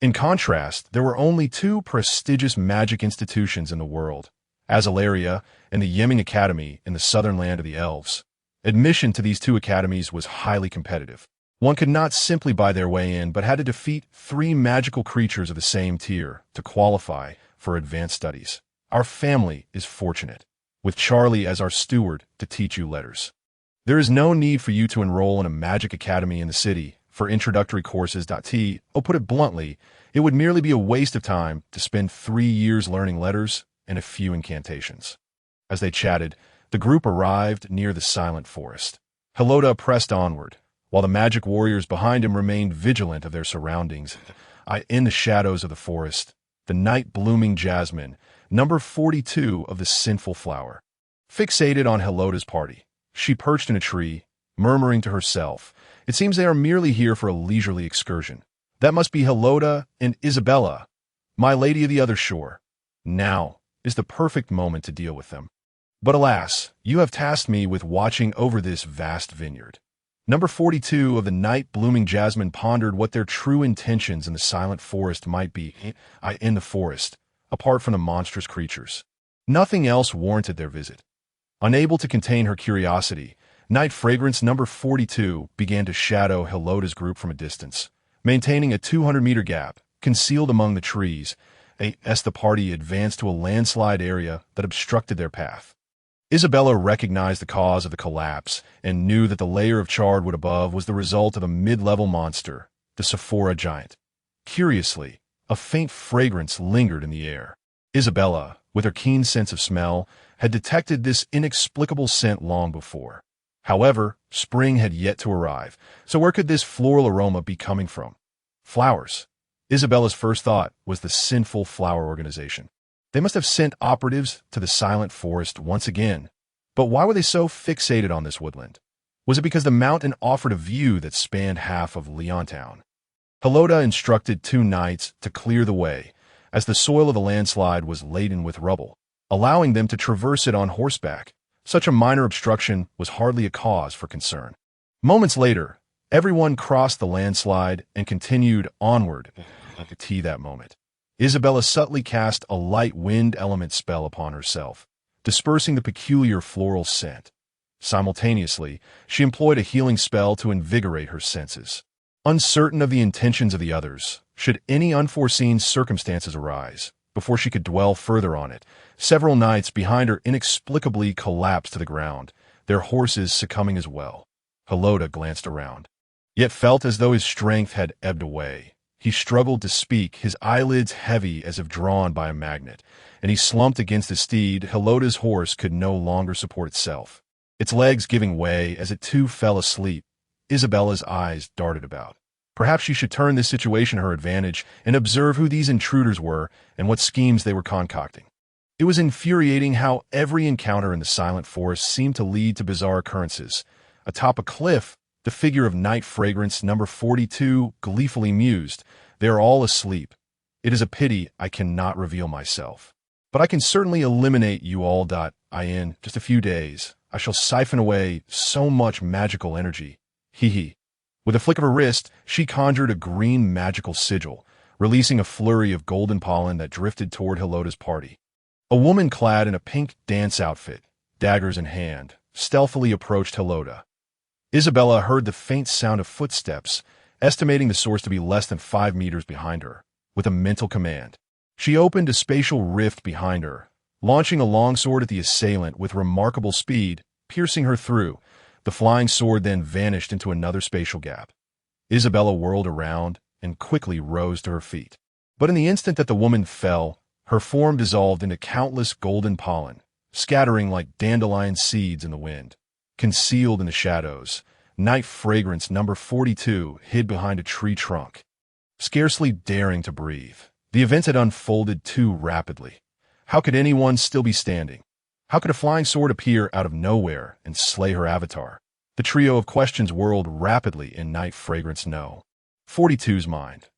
In contrast, there were only 2 prestigious magic institutions in the world, Azalaria and the Yeming Academy in the southern land of the elves. Admission to these 2 academies was highly competitive. One could not simply buy their way in, but had to defeat 3 magical creatures of the same tier to qualify for advanced studies. Our family is fortunate, with Charlie as our steward to teach you letters. There is no need for you to enroll in a magic academy in the city for introductory courses. Put it bluntly, it would merely be a waste of time to spend 3 years learning letters and a few incantations. As they chatted, the group arrived near the silent forest. Helota pressed onward, while the magic warriors behind him remained vigilant of their surroundings. In the shadows of the forest, the night-blooming jasmine, number 42 of the sinful flower. Fixated on Helota's party, she perched in a tree, murmuring to herself, "It seems they are merely here for a leisurely excursion. That must be Helota and Isabella, my lady of the other shore. Now is the perfect moment to deal with them. But alas, you have tasked me with watching over this vast vineyard." Number 42 of the night-blooming jasmine pondered what their true intentions in the silent forest might be. In the forest, apart from the monstrous creatures, nothing else warranted their visit. Unable to contain her curiosity, Night Fragrance number 42 began to shadow Helota's group from a distance, maintaining a 200-meter gap, concealed among the trees, as the party advanced to a landslide area that obstructed their path. Isabella recognized the cause of the collapse and knew that the layer of charred wood above was the result of a mid-level monster, the Sephora giant. Curiously, a faint fragrance lingered in the air. Isabella, with her keen sense of smell, had detected this inexplicable scent long before. However, spring had yet to arrive, so where could this floral aroma be coming from? Flowers. Isabella's first thought was the sinful flower organization. They must have sent operatives to the silent forest once again. But why were they so fixated on this woodland? Was it because the mountain offered a view that spanned half of Leontown? Helota instructed 2 knights to clear the way, as the soil of the landslide was laden with rubble, allowing them to traverse it on horseback. Such a minor obstruction was hardly a cause for concern. Moments later, everyone crossed the landslide and continued onward to that moment. Isabella subtly cast a light wind element spell upon herself, dispersing the peculiar floral scent. Simultaneously, she employed a healing spell to invigorate her senses. Uncertain of the intentions of the others, should any unforeseen circumstances arise, before she could dwell further on it, several knights behind her inexplicably collapsed to the ground, their horses succumbing as well. Helota glanced around, yet felt as though his strength had ebbed away. He struggled to speak, his eyelids heavy as if drawn by a magnet, and he slumped against his steed. Helota's horse could no longer support itself, its legs giving way as it too fell asleep. Isabella's eyes darted about. Perhaps she should turn this situation to her advantage and observe who these intruders were and what schemes they were concocting. It was infuriating how every encounter in the silent forest seemed to lead to bizarre occurrences. Atop a cliff, the figure of Night Fragrance number 42 gleefully mused, "They are all asleep. It is a pity I cannot reveal myself. But I can certainly eliminate you all. In just a few days, I shall siphon away so much magical energy. Hee. With a flick of her wrist, she conjured a green magical sigil, releasing a flurry of golden pollen that drifted toward Helota's party. A woman clad in a pink dance outfit, daggers in hand, stealthily approached Helota. Isabella heard the faint sound of footsteps, estimating the source to be less than 5 meters behind her. With a mental command, she opened a spatial rift behind her, launching a longsword at the assailant with remarkable speed, piercing her through. The flying sword then vanished into another spatial gap. Isabella whirled around and quickly rose to her feet. But in the instant that the woman fell, her form dissolved into countless golden pollen, scattering like dandelion seeds in the wind. Concealed in the shadows, Night Fragrance number 42 hid behind a tree trunk. Scarcely daring to breathe, The events had unfolded too rapidly. How could anyone still be standing? How could a flying sword appear out of nowhere and slay her avatar? The trio of questions whirled rapidly in Night Fragrance No. 42's mind.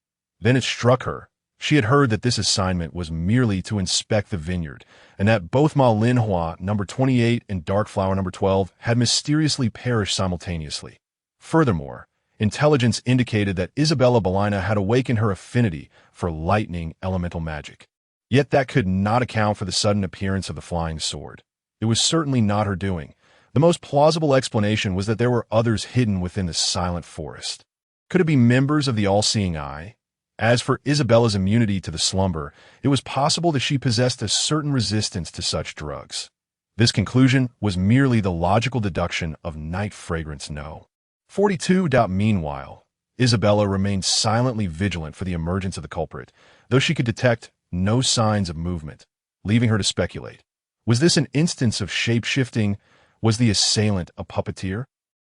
Then it struck her. She had heard that this assignment was merely to inspect the vineyard, and that both Ma Linhua, number 28, and Darkflower, number 12, had mysteriously perished simultaneously. Furthermore, intelligence indicated that Isabella Belina had awakened her affinity for lightning elemental magic. Yet that could not account for the sudden appearance of the flying sword. It was certainly not her doing. The most plausible explanation was that there were others hidden within the silent forest. Could it be members of the all-seeing eye? As for Isabella's immunity to the slumber, it was possible that she possessed a certain resistance to such drugs. This conclusion was merely the logical deduction of Night Fragrance No. 42. Meanwhile, Isabella remained silently vigilant for the emergence of the culprit, though she could detect no signs of movement, leaving her to speculate. Was this an instance of shape-shifting? Was the assailant a puppeteer?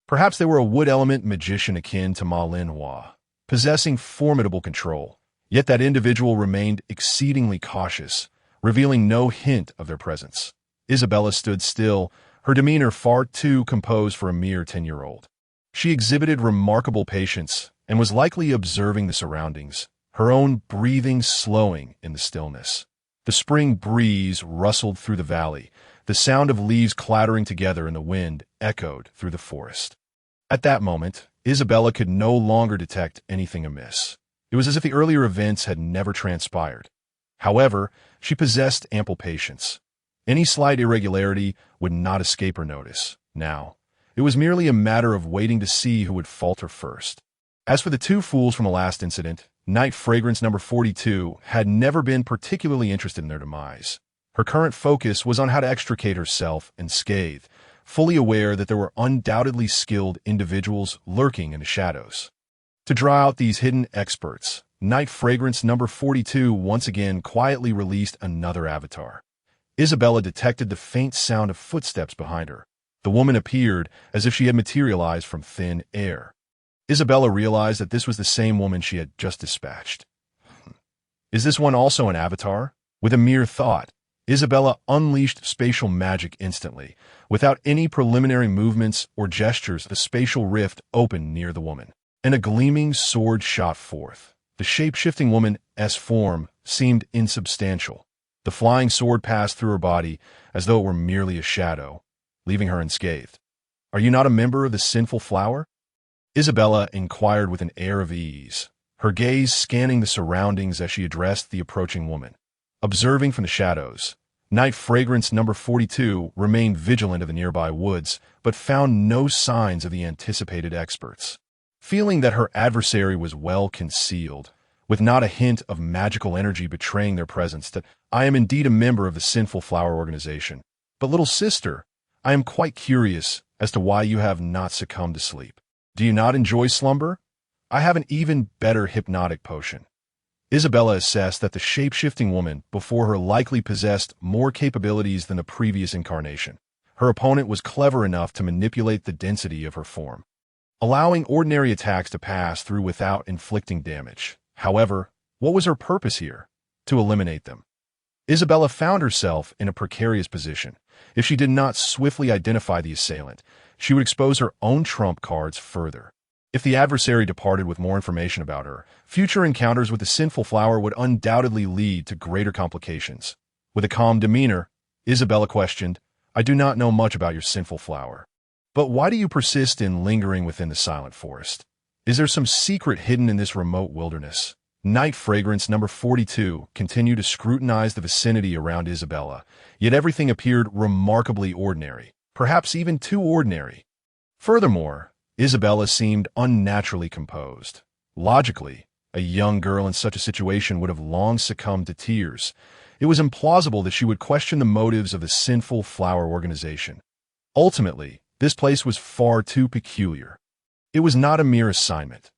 Perhaps they were a wood element magician akin to Ma Linhua, possessing formidable control, yet that individual remained exceedingly cautious, revealing no hint of their presence. Isabella stood still, her demeanor far too composed for a mere 10-year-old. She exhibited remarkable patience and was likely observing the surroundings, her own breathing slowing in the stillness. The spring breeze rustled through the valley, the sound of leaves clattering together in the wind echoed through the forest. At that moment, Isabella could no longer detect anything amiss. It was as if the earlier events had never transpired. However, she possessed ample patience. Any slight irregularity would not escape her notice. Now, it was merely a matter of waiting to see who would falter first. As for the two fools from the last incident, Night Fragrance number 42 had never been particularly interested in their demise. Her current focus was on how to extricate herself unscathed, fully aware that there were undoubtedly skilled individuals lurking in the shadows. To draw out these hidden experts, Night Fragrance number 42 once again quietly released another avatar. Isabella detected the faint sound of footsteps behind her. The woman appeared as if she had materialized from thin air. Isabella realized that this was the same woman she had just dispatched. Is this one also an avatar? With a mere thought, Isabella unleashed spatial magic instantly. Without any preliminary movements or gestures, the spatial rift opened near the woman, and a gleaming sword shot forth. The shape-shifting woman's form seemed insubstantial. The flying sword passed through her body as though it were merely a shadow, leaving her unscathed. "Are you not a member of the sinful flower?" Isabella inquired with an air of ease, her gaze scanning the surroundings as she addressed the approaching woman. Observing from the shadows, Night Fragrance number 42 remained vigilant of the nearby woods, but found no signs of the anticipated experts. Feeling that her adversary was well concealed, with not a hint of magical energy betraying their presence, that "I am indeed a member of the Sinful Flower Organization. But little sister, I am quite curious as to why you have not succumbed to sleep. Do you not enjoy slumber? I have an even better hypnotic potion." Isabella assessed that the shape-shifting woman before her likely possessed more capabilities than the previous incarnation. Her opponent was clever enough to manipulate the density of her form, allowing ordinary attacks to pass through without inflicting damage. However, what was her purpose here? To eliminate them. Isabella found herself in a precarious position. If she did not swiftly identify the assailant, she would expose her own trump cards further. If the adversary departed with more information about her, future encounters with the sinful flower would undoubtedly lead to greater complications. With a calm demeanor, Isabella questioned, "I do not know much about your sinful flower. But why do you persist in lingering within the silent forest? Is there some secret hidden in this remote wilderness?" Night Fragrance number 42 continued to scrutinize the vicinity around Isabella, yet everything appeared remarkably ordinary, perhaps even too ordinary. Furthermore, Isabella seemed unnaturally composed. Logically, a young girl in such a situation would have long succumbed to tears. It was implausible that she would question the motives of the Sinful Flower Organization. Ultimately, this place was far too peculiar. It was not a mere assignment.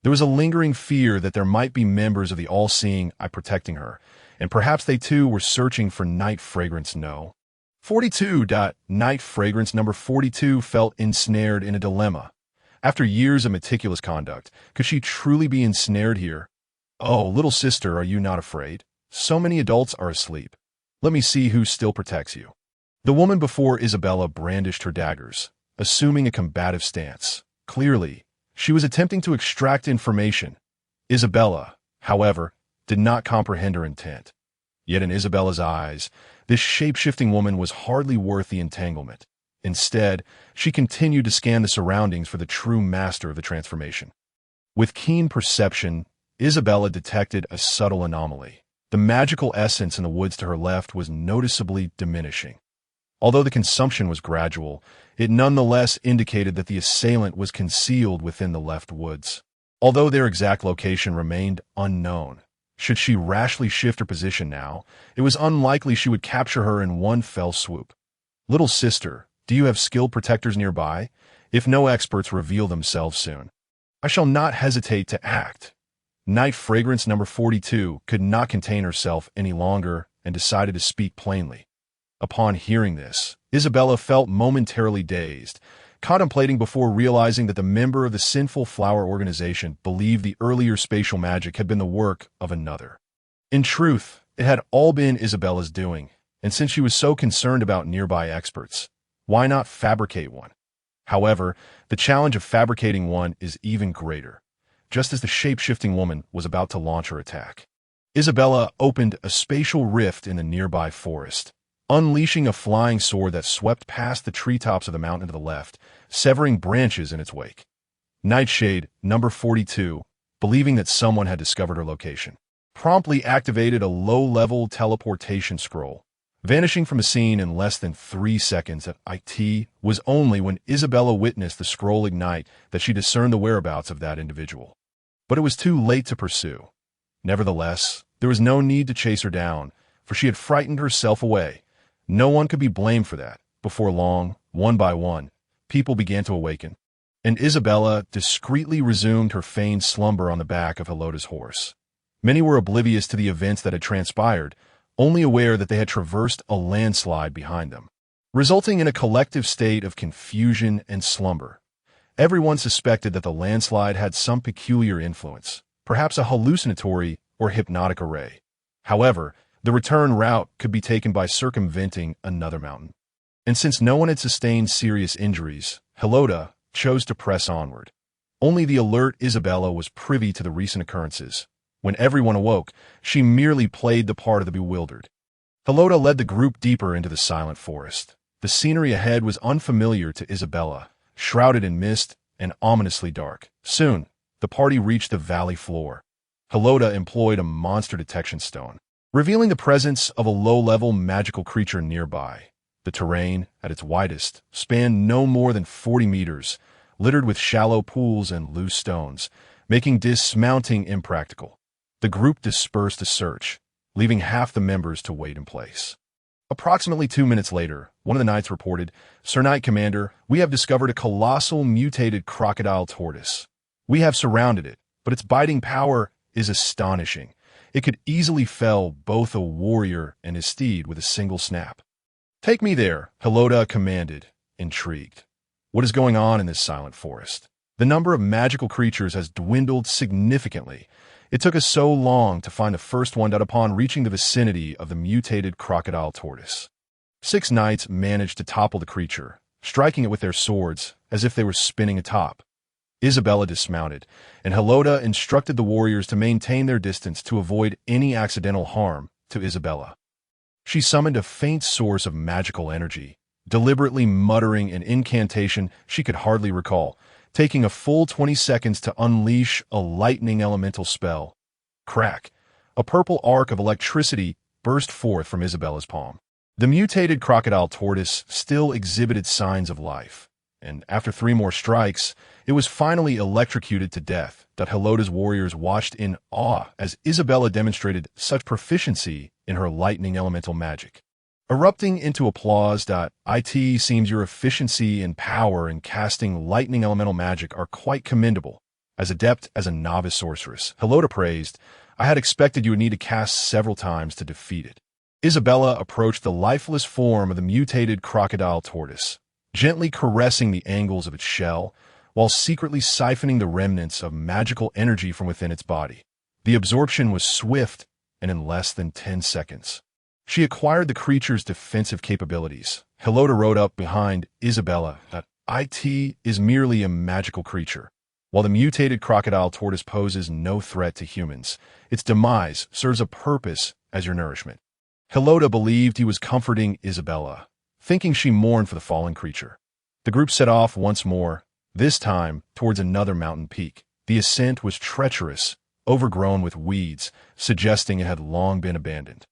There was a lingering fear that there might be members of the all-seeing eye protecting her, and perhaps they too were searching for Night Fragrance No. 42. Night Fragrance number 42 felt ensnared in a dilemma. After years of meticulous conduct, could she truly be ensnared here? Oh, little sister, are you not afraid? So many adults are asleep. Let me see who still protects you. The woman before Isabella brandished her daggers, assuming a combative stance. Clearly, she was attempting to extract information. Isabella, however, did not comprehend her intent. Yet in Isabella's eyes, this shape-shifting woman was hardly worth the entanglement. Instead, she continued to scan the surroundings for the true master of the transformation. With keen perception, Isabella detected a subtle anomaly. The magical essence in the woods to her left was noticeably diminishing. Although the consumption was gradual, it nonetheless indicated that the assailant was concealed within the left woods. Although their exact location remained unknown, should she rashly shift her position now, it was unlikely she would capture her in one fell swoop. Little sister, do you have skilled protectors nearby? If no experts reveal themselves soon, I shall not hesitate to act. Night Fragrance number 42 could not contain herself any longer and decided to speak plainly. Upon hearing this, Isabella felt momentarily dazed, contemplating before realizing that the member of the Sinful Flower organization believed the earlier spatial magic had been the work of another. In truth, it had all been Isabella's doing, and since she was so concerned about nearby experts, why not fabricate one? However, the challenge of fabricating one is even greater. Just as the shape-shifting woman was about to launch her attack, Isabella opened a spatial rift in the nearby forest, unleashing a flying sword that swept past the treetops of the mountain to the left, severing branches in its wake. Nightshade, number 42, believing that someone had discovered her location, promptly activated a low-level teleportation scroll. Vanishing from the scene in less than 3 seconds, it was only when Isabella witnessed the scroll ignite that she discerned the whereabouts of that individual. But it was too late to pursue. Nevertheless, there was no need to chase her down, for she had frightened herself away. No one could be blamed for that. Before long, one by one, people began to awaken, and Isabella discreetly resumed her feigned slumber on the back of Heloda's horse. Many were oblivious to the events that had transpired, only aware that they had traversed a landslide behind them, resulting in a collective state of confusion and slumber. Everyone suspected that the landslide had some peculiar influence, perhaps a hallucinatory or hypnotic array. However, the return route could be taken by circumventing another mountain. And since no one had sustained serious injuries, Heloda chose to press onward. Only the alert Isabella was privy to the recent occurrences. When everyone awoke, she merely played the part of the bewildered. Heloda led the group deeper into the silent forest. The scenery ahead was unfamiliar to Isabella, shrouded in mist and ominously dark. Soon, the party reached the valley floor. Heloda employed a monster detection stone, revealing the presence of a low-level magical creature nearby. The terrain, at its widest, spanned no more than 40 meters, littered with shallow pools and loose stones, making dismounting impractical. The group dispersed to search, leaving half the members to wait in place. Approximately 2 minutes later, one of the knights reported, "Sir Knight Commander, we have discovered a colossal mutated crocodile tortoise. We have surrounded it, but its biting power is astonishing. It could easily fell both a warrior and his steed with a single snap." "Take me there," Heloda commanded, intrigued. What is going on in this silent forest? The number of magical creatures has dwindled significantly. It took us so long to find the first one that upon reaching the vicinity of the mutated crocodile tortoise, 6 knights managed to topple the creature, striking it with their swords as if they were spinning atop. Isabella dismounted, and Heloda instructed the warriors to maintain their distance to avoid any accidental harm to Isabella. She summoned a faint source of magical energy, deliberately muttering an incantation she could hardly recall, taking a full 20 seconds to unleash a lightning elemental spell. Crack! A purple arc of electricity burst forth from Isabella's palm. The mutated crocodile tortoise still exhibited signs of life, and after 3 more strikes, it was finally electrocuted to death. Heloda's warriors watched in awe as Isabella demonstrated such proficiency in her lightning elemental magic. Erupting into applause. It seems your efficiency and power in casting lightning elemental magic are quite commendable. As adept as a novice sorceress, Heloda praised, I had expected you would need to cast several times to defeat it. Isabella approached the lifeless form of the mutated crocodile tortoise, gently caressing the angles of its shell, while secretly siphoning the remnants of magical energy from within its body. The absorption was swift and in less than 10 seconds. She acquired the creature's defensive capabilities. Helota rode up behind Isabella. It is merely a magical creature. While the mutated crocodile tortoise poses no threat to humans, its demise serves a purpose as your nourishment. Helota believed he was comforting Isabella, thinking she mourned for the fallen creature. The group set off once more, this time towards another mountain peak. The ascent was treacherous, overgrown with weeds, suggesting it had long been abandoned.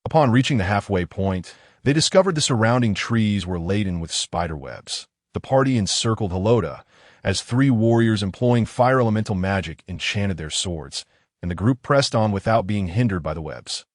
Upon reaching the halfway point, they discovered the surrounding trees were laden with spider webs. The party encircled Helota, as 3 warriors employing fire elemental magic enchanted their swords, and the group pressed on without being hindered by the webs.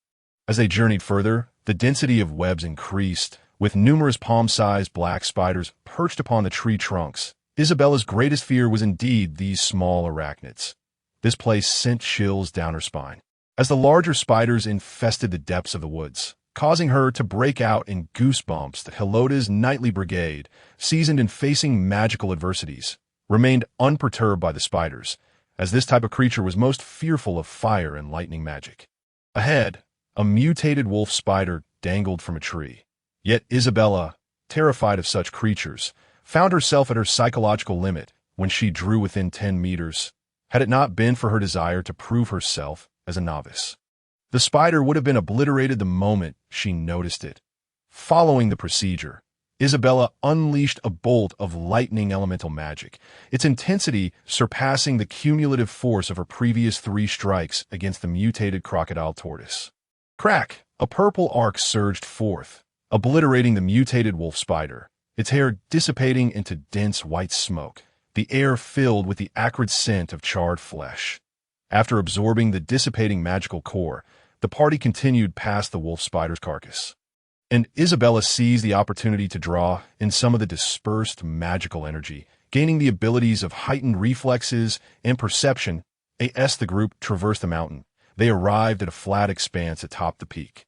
As they journeyed further, the density of webs increased, with numerous palm-sized black spiders perched upon the tree trunks. Isabella's greatest fear was indeed these small arachnids. This place sent chills down her spine, as the larger spiders infested the depths of the woods, causing her to break out in goosebumps. That Helota's knightly brigade, seasoned in facing magical adversities, remained unperturbed by the spiders, as this type of creature was most fearful of fire and lightning magic. Ahead, a mutated wolf spider dangled from a tree. Yet Isabella, terrified of such creatures, found herself at her psychological limit when she drew within 10 meters, had it not been for her desire to prove herself as a novice. The spider would have been obliterated the moment she noticed it. Following the procedure, Isabella unleashed a bolt of lightning elemental magic, its intensity surpassing the cumulative force of her previous 3 strikes against the mutated crocodile tortoise. Crack! A purple arc surged forth, obliterating the mutated wolf spider, its hair dissipating into dense white smoke, the air filled with the acrid scent of charred flesh. After absorbing the dissipating magical core, the party continued past the wolf spider's carcass. And Isabella seized the opportunity to draw in some of the dispersed magical energy, gaining the abilities of heightened reflexes and perception. As the group traversed the mountain, they arrived at a flat expanse atop the peak.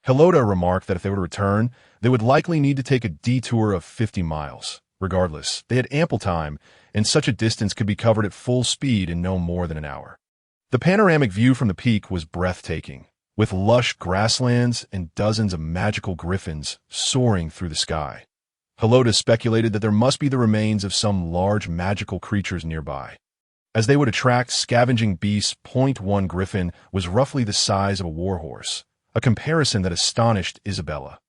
Helota remarked that if they were to return, they would likely need to take a detour of 50 miles. Regardless, they had ample time, and such a distance could be covered at full speed in no more than an hour. The panoramic view from the peak was breathtaking, with lush grasslands and dozens of magical griffins soaring through the sky. Helota speculated that there must be the remains of some large magical creatures nearby, as they would attract scavenging beasts. One griffin was roughly the size of a warhorse, a comparison that astonished Isabella.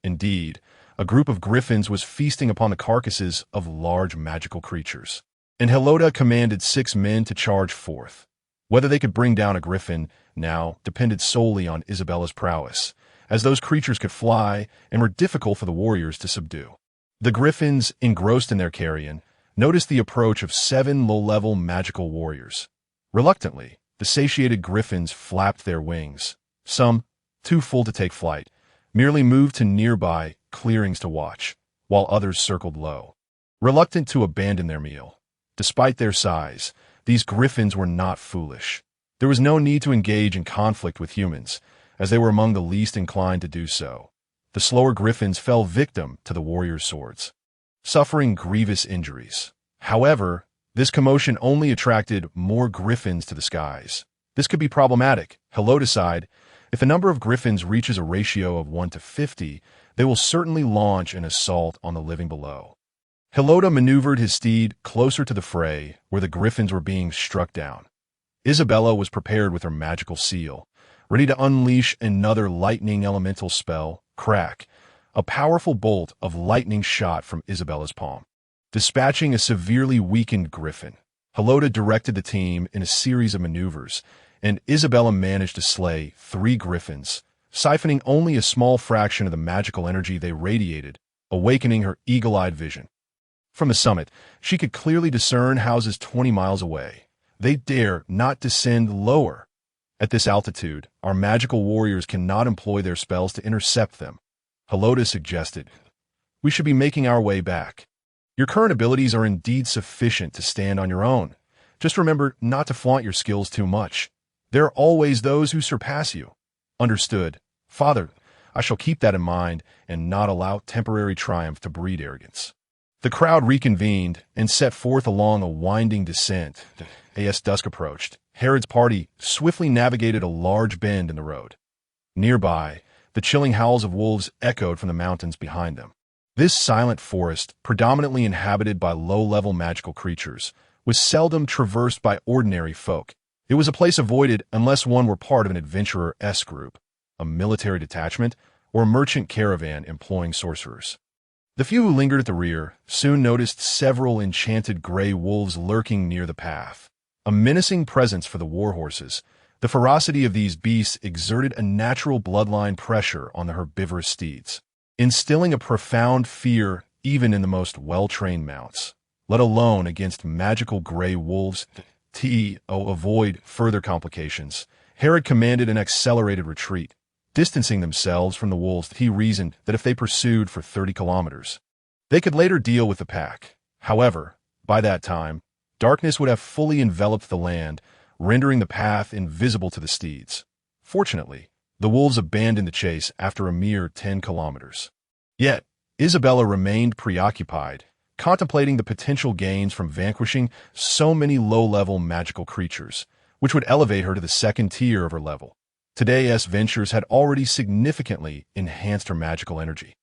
Indeed, a group of griffins was feasting upon the carcasses of large magical creatures, and Helota commanded 6 men to charge forth. Whether they could bring down a griffin now depended solely on Isabella's prowess, as those creatures could fly and were difficult for the warriors to subdue. The griffins, engrossed in their carrion, noticed the approach of 7 low-level magical warriors. Reluctantly, the satiated griffins flapped their wings. Some, too full to take flight, merely moved to nearby clearings to watch, while others circled low, reluctant to abandon their meal. Despite their size, these griffins were not foolish. There was no need to engage in conflict with humans, as they were among the least inclined to do so. The slower griffins fell victim to the warriors' swords, suffering grievous injuries. However, this commotion only attracted more griffins to the skies. This could be problematic. Helota sighed. If a number of griffins reaches a ratio of 1 to 50, they will certainly launch an assault on the living below. Helota maneuvered his steed closer to the fray, where the griffins were being struck down. Isabella was prepared with her magical seal, ready to unleash another lightning elemental spell. Crack! A powerful bolt of lightning shot from Isabella's palm, dispatching a severely weakened griffin. Helota directed the team in a series of maneuvers, and Isabella managed to slay 3 griffins, siphoning only a small fraction of the magical energy they radiated, awakening her eagle-eyed vision. From the summit, she could clearly discern houses 20 miles away. They dare not descend lower. At this altitude, our magical warriors cannot employ their spells to intercept them. Helota suggested, "We should be making our way back. Your current abilities are indeed sufficient to stand on your own. Just remember not to flaunt your skills too much. There are always those who surpass you." "Understood. Father, I shall keep that in mind and not allow temporary triumph to breed arrogance." The crowd reconvened and set forth along a winding descent. As dusk approached, Herod's party swiftly navigated a large bend in the road. Nearby, the chilling howls of wolves echoed from the mountains behind them. This silent forest, predominantly inhabited by low-level magical creatures, was seldom traversed by ordinary folk. It was a place avoided unless one were part of an adventurer-esque group, a military detachment, or a merchant caravan employing sorcerers. The few who lingered at the rear soon noticed several enchanted gray wolves lurking near the path. A menacing presence for the warhorses, the ferocity of these beasts exerted a natural bloodline pressure on the herbivorous steeds, instilling a profound fear even in the most well-trained mounts, let alone against magical gray wolves. To avoid further complications, Herod commanded an accelerated retreat, distancing themselves from the wolves. He reasoned that if they pursued for 30 kilometers, they could later deal with the pack. However, by that time, darkness would have fully enveloped the land, rendering the path invisible to the steeds. Fortunately, the wolves abandoned the chase after a mere 10 kilometers. Yet, Isabella remained preoccupied, contemplating the potential gains from vanquishing so many low-level magical creatures, which would elevate her to the second tier of her level. Today's ventures had already significantly enhanced her magical energy,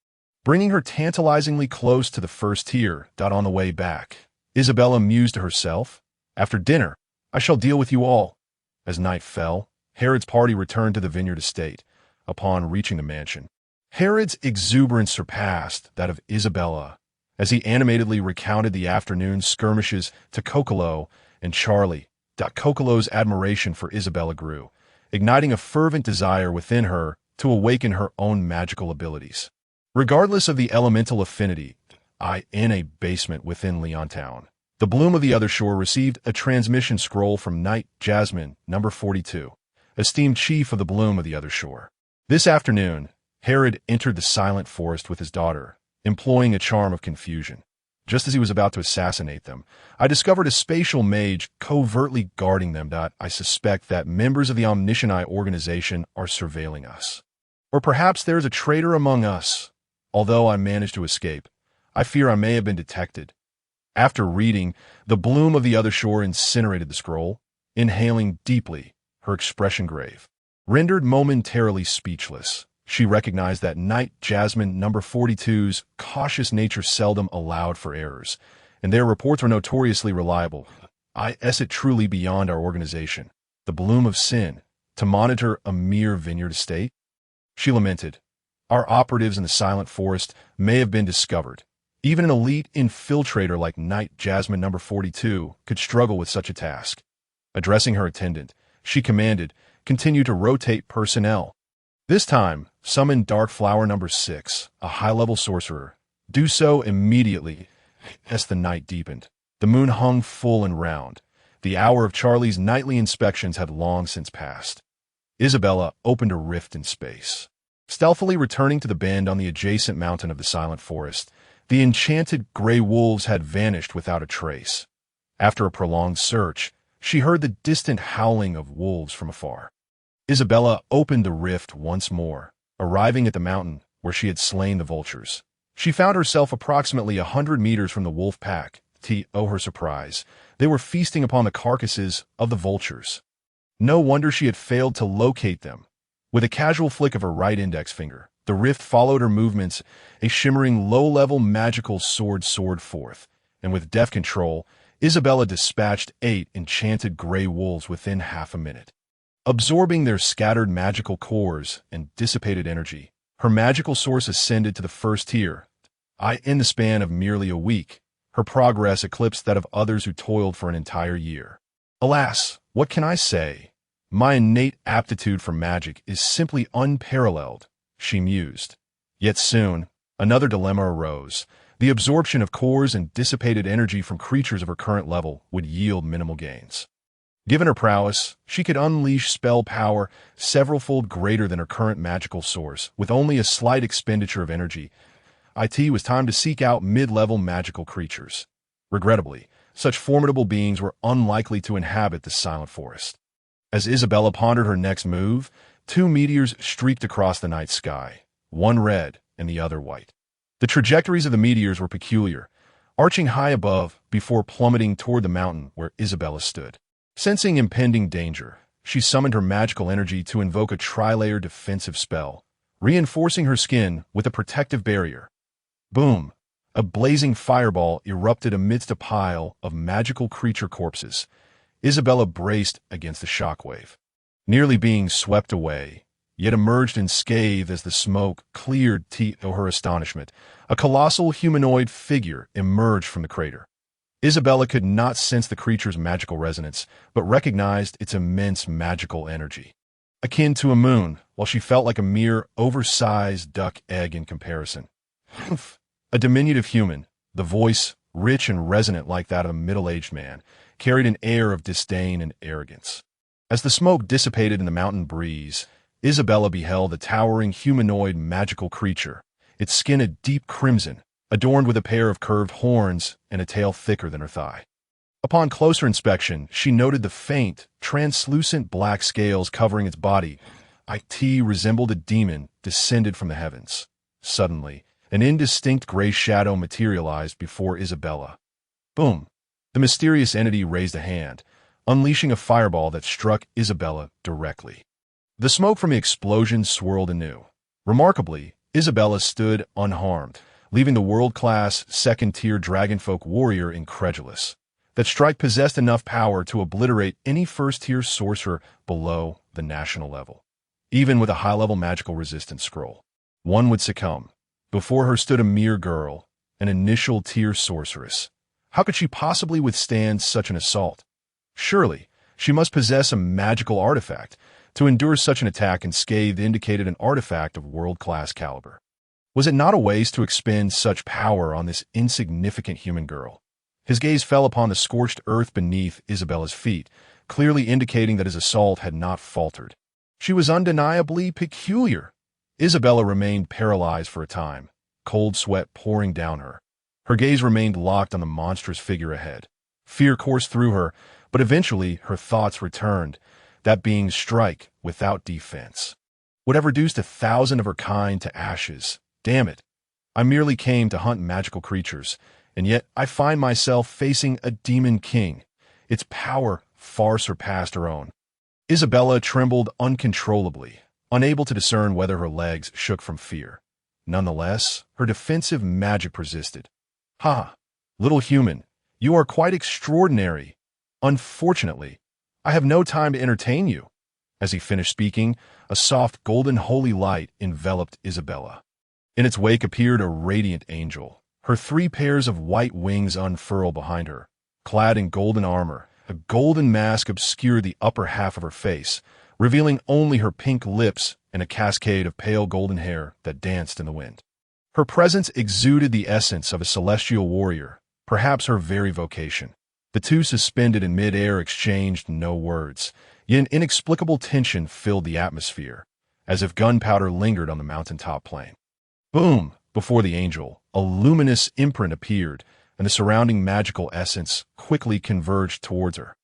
bringing her tantalizingly close to the first tier. On the way back, Isabella mused to herself, "After dinner, I shall deal with you all." As night fell, Herod's party returned to the vineyard estate. Upon reaching the mansion, Herod's exuberance surpassed that of Isabella, as he animatedly recounted the afternoon's skirmishes to Kokolo and Charlie. Kokolo's admiration for Isabella grew, igniting a fervent desire within her to awaken her own magical abilities. Regardless of the elemental affinity, in a basement within Leontown, the Bloom of the Other Shore received a transmission scroll from Knight Jasmine, number 42, esteemed chief of the Bloom of the Other Shore. This afternoon, Herod entered the silent forest with his daughter, employing a charm of confusion. Just as he was about to assassinate them, I discovered a spatial mage covertly guarding them. I suspect that members of the Omniscient Eye organization are surveilling us. Or perhaps there is a traitor among us. Although I managed to escape, I fear I may have been detected. After reading, the Bloom of the Other Shore incinerated the scroll, inhaling deeply, her expression grave. Rendered momentarily speechless, she recognized that Knight Jasmine number 42's cautious nature seldom allowed for errors, and their reports were notoriously reliable. Is it truly beyond our organization, the Bloom of Sin, to monitor a mere vineyard estate? She lamented. Our operatives in the silent forest may have been discovered. Even an elite infiltrator like Knight Jasmine number 42 could struggle with such a task. Addressing her attendant, she commanded, "Continue to rotate personnel. This time, summon Dark Flower number 6, a high-level sorcerer. Do so immediately." As the night deepened, the moon hung full and round. The hour of Charlie's nightly inspections had long since passed. Isabella opened a rift in space. Stealthily returning to the bend on the adjacent mountain of the silent forest, the enchanted gray wolves had vanished without a trace. After a prolonged search, she heard the distant howling of wolves from afar. Isabella opened the rift once more, arriving at the mountain where she had slain the vultures. She found herself approximately 100 meters from the wolf pack. To her surprise, they were feasting upon the carcasses of the vultures. No wonder she had failed to locate them. With a casual flick of her right index finger, the rift followed her movements, a shimmering low-level magical sword soared forth, and with deft control, Isabella dispatched 8 enchanted gray wolves within half a minute. Absorbing their scattered magical cores and dissipated energy, her magical source ascended to the first tier. In the span of merely a week, her progress eclipsed that of others who toiled for an entire year. Alas, what can I say? My innate aptitude for magic is simply unparalleled, she mused. Yet soon, another dilemma arose. The absorption of cores and dissipated energy from creatures of her current level would yield minimal gains. Given her prowess, she could unleash spell power several-fold greater than her current magical source, with only a slight expenditure of energy. It was time to seek out mid-level magical creatures. Regrettably, such formidable beings were unlikely to inhabit the silent forest. As Isabella pondered her next move, 2 meteors streaked across the night sky, one red and the other white. The trajectories of the meteors were peculiar, arching high above before plummeting toward the mountain where Isabella stood. Sensing impending danger, she summoned her magical energy to invoke a tri-layer defensive spell, reinforcing her skin with a protective barrier. Boom! A blazing fireball erupted amidst a pile of magical creature corpses. Isabella braced against the shockwave, nearly being swept away, yet emerged unscathed as the smoke cleared. To her astonishment, a colossal humanoid figure emerged from the crater. Isabella could not sense the creature's magical resonance, but recognized its immense magical energy. Akin to a moon, while she felt like a mere oversized duck egg in comparison. A diminutive human, the voice, rich and resonant like that of a middle-aged man, carried an air of disdain and arrogance. As the smoke dissipated in the mountain breeze, Isabella beheld a towering humanoid magical creature, its skin a deep crimson, adorned with a pair of curved horns and a tail thicker than her thigh. Upon closer inspection, she noted the faint, translucent black scales covering its body. It resembled a demon descended from the heavens. Suddenly, an indistinct gray shadow materialized before Isabella. Boom! The mysterious entity raised a hand, unleashing a fireball that struck Isabella directly. The smoke from the explosion swirled anew. Remarkably, Isabella stood unharmed, leaving the world-class second-tier dragonfolk warrior incredulous. That strike possessed enough power to obliterate any first-tier sorcerer below the national level. Even with a high-level magical resistance scroll, one would succumb. Before her stood a mere girl, an initial-tier sorceress. How could she possibly withstand such an assault? Surely, she must possess a magical artifact. To endure such an attack unscathed indicated an artifact of world-class caliber. Was it not a waste to expend such power on this insignificant human girl? His gaze fell upon the scorched earth beneath Isabella's feet, clearly indicating that his assault had not faltered. She was undeniably peculiar. Isabella remained paralyzed for a time, cold sweat pouring down her. Her gaze remained locked on the monstrous figure ahead. Fear coursed through her, but eventually her thoughts returned, that being strike without defense would have reduced 1,000 of her kind to ashes. Damn it. I merely came to hunt magical creatures, and yet I find myself facing a demon king. Its power far surpassed her own. Isabella trembled uncontrollably, unable to discern whether her legs shook from fear. Nonetheless, her defensive magic persisted. Ha! Little human, you are quite extraordinary. Unfortunately, I have no time to entertain you. As he finished speaking, a soft golden holy light enveloped Isabella. In its wake appeared a radiant angel. Her 3 pairs of white wings unfurled behind her. Clad in golden armor, a golden mask obscured the upper half of her face, revealing only her pink lips and a cascade of pale golden hair that danced in the wind. Her presence exuded the essence of a celestial warrior, perhaps her very vocation. The two suspended in mid-air exchanged no words, yet an inexplicable tension filled the atmosphere, as if gunpowder lingered on the mountaintop plain. Boom! Before the angel, a luminous imprint appeared, and the surrounding magical essence quickly converged towards her.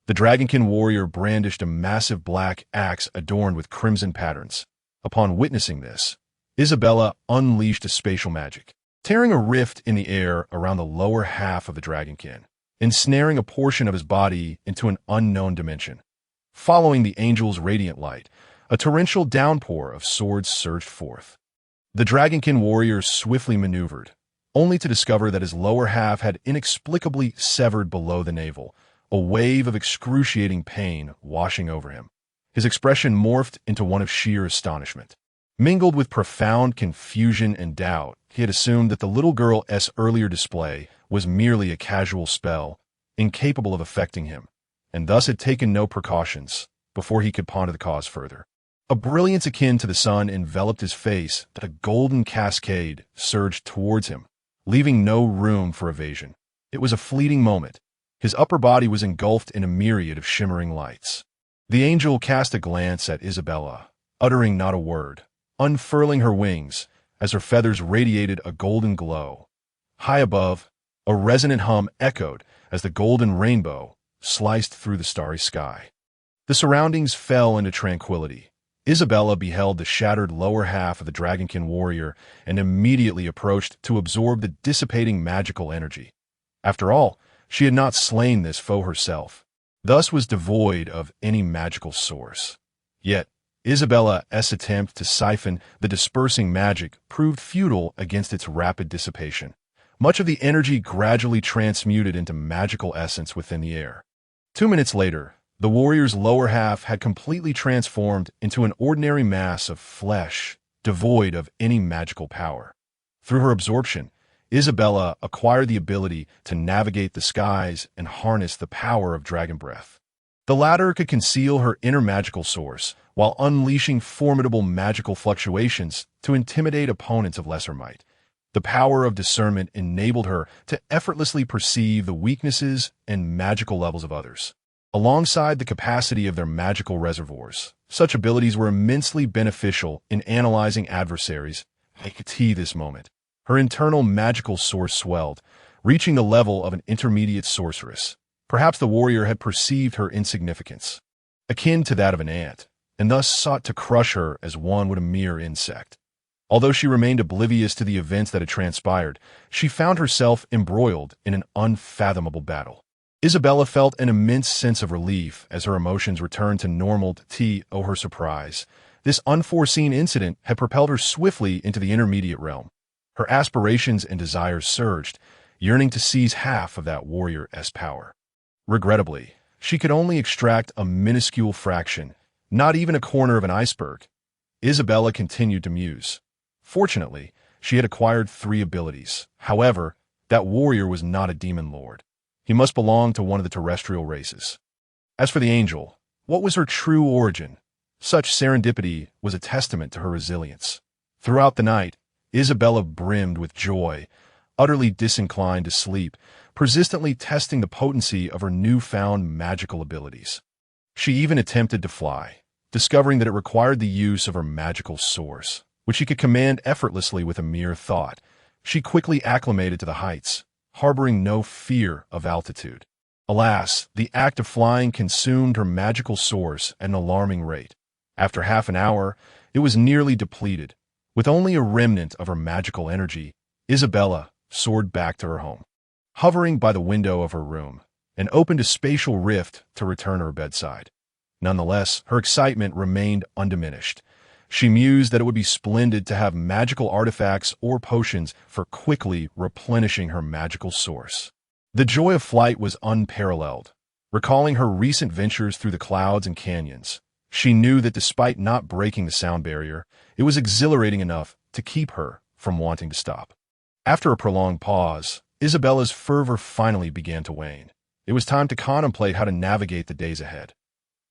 The Dragonkin warrior brandished a massive black axe adorned with crimson patterns. Upon witnessing this, Isabella unleashed a spatial magic, tearing a rift in the air around the lower half of the Dragonkin, ensnaring a portion of his body into an unknown dimension. Following the angel's radiant light, a torrential downpour of swords surged forth. The Dragonkin warrior swiftly maneuvered, only to discover that his lower half had inexplicably severed below the navel, a wave of excruciating pain washing over him. His expression morphed into one of sheer astonishment. Mingled with profound confusion and doubt, he had assumed that the little girl's earlier display was merely a casual spell, incapable of affecting him, and thus had taken no precautions before he could ponder the cause further. A brilliance akin to the sun enveloped his face that a golden cascade surged towards him, leaving no room for evasion. It was a fleeting moment. His upper body was engulfed in a myriad of shimmering lights. The angel cast a glance at Isabella, uttering not a word, unfurling her wings as her feathers radiated a golden glow. High above, a resonant hum echoed as the golden rainbow sliced through the starry sky. The surroundings fell into tranquility. Isabella beheld the shattered lower half of the Dragonkin warrior and immediately approached to absorb the dissipating magical energy. After all, she had not slain this foe herself. thus was devoid of any magical source. Yet, Isabella's attempt to siphon the dispersing magic proved futile against its rapid dissipation. Much of the energy gradually transmuted into magical essence within the air. 2 minutes later, the warrior's lower half had completely transformed into an ordinary mass of flesh, devoid of any magical power. Through her absorption, Isabella acquired the ability to navigate the skies and harness the power of dragon breath. The latter could conceal her inner magical source while unleashing formidable magical fluctuations to intimidate opponents of lesser might. The power of discernment enabled her to effortlessly perceive the weaknesses and magical levels of others. Alongside the capacity of their magical reservoirs, such abilities were immensely beneficial in analyzing adversaries. I could see this moment. Her internal magical source swelled, reaching the level of an intermediate sorceress. Perhaps the warrior had perceived her insignificance, akin to that of an ant, and thus sought to crush her as one would a mere insect. Although she remained oblivious to the events that had transpired, she found herself embroiled in an unfathomable battle. Isabella felt an immense sense of relief as her emotions returned to normal. To her surprise, this unforeseen incident had propelled her swiftly into the intermediate realm. Her aspirations and desires surged, yearning to seize half of that warrior's power. Regrettably, she could only extract a minuscule fraction, not even a corner of an iceberg. Isabella continued to muse. Fortunately, she had acquired 3 abilities. However, that warrior was not a demon lord. He must belong to one of the terrestrial races. As for the angel, what was her true origin? Such serendipity was a testament to her resilience. Throughout the night, Isabella brimmed with joy, utterly disinclined to sleep, persistently testing the potency of her newfound magical abilities. She even attempted to fly, discovering that it required the use of her magical source, which she could command effortlessly with a mere thought. She quickly acclimated to the heights, harboring no fear of altitude. Alas, the act of flying consumed her magical source at an alarming rate. After half an hour, it was nearly depleted. With only a remnant of her magical energy, Isabella soared back to her home. Hovering by the window of her room, and opened a spatial rift to return to her bedside. Nonetheless, her excitement remained undiminished. She mused that it would be splendid to have magical artifacts or potions for quickly replenishing her magical source. The joy of flight was unparalleled. Recalling her recent ventures through the clouds and canyons, she knew that despite not breaking the sound barrier, it was exhilarating enough to keep her from wanting to stop. After a prolonged pause, Isabella's fervor finally began to wane. It was time to contemplate how to navigate the days ahead.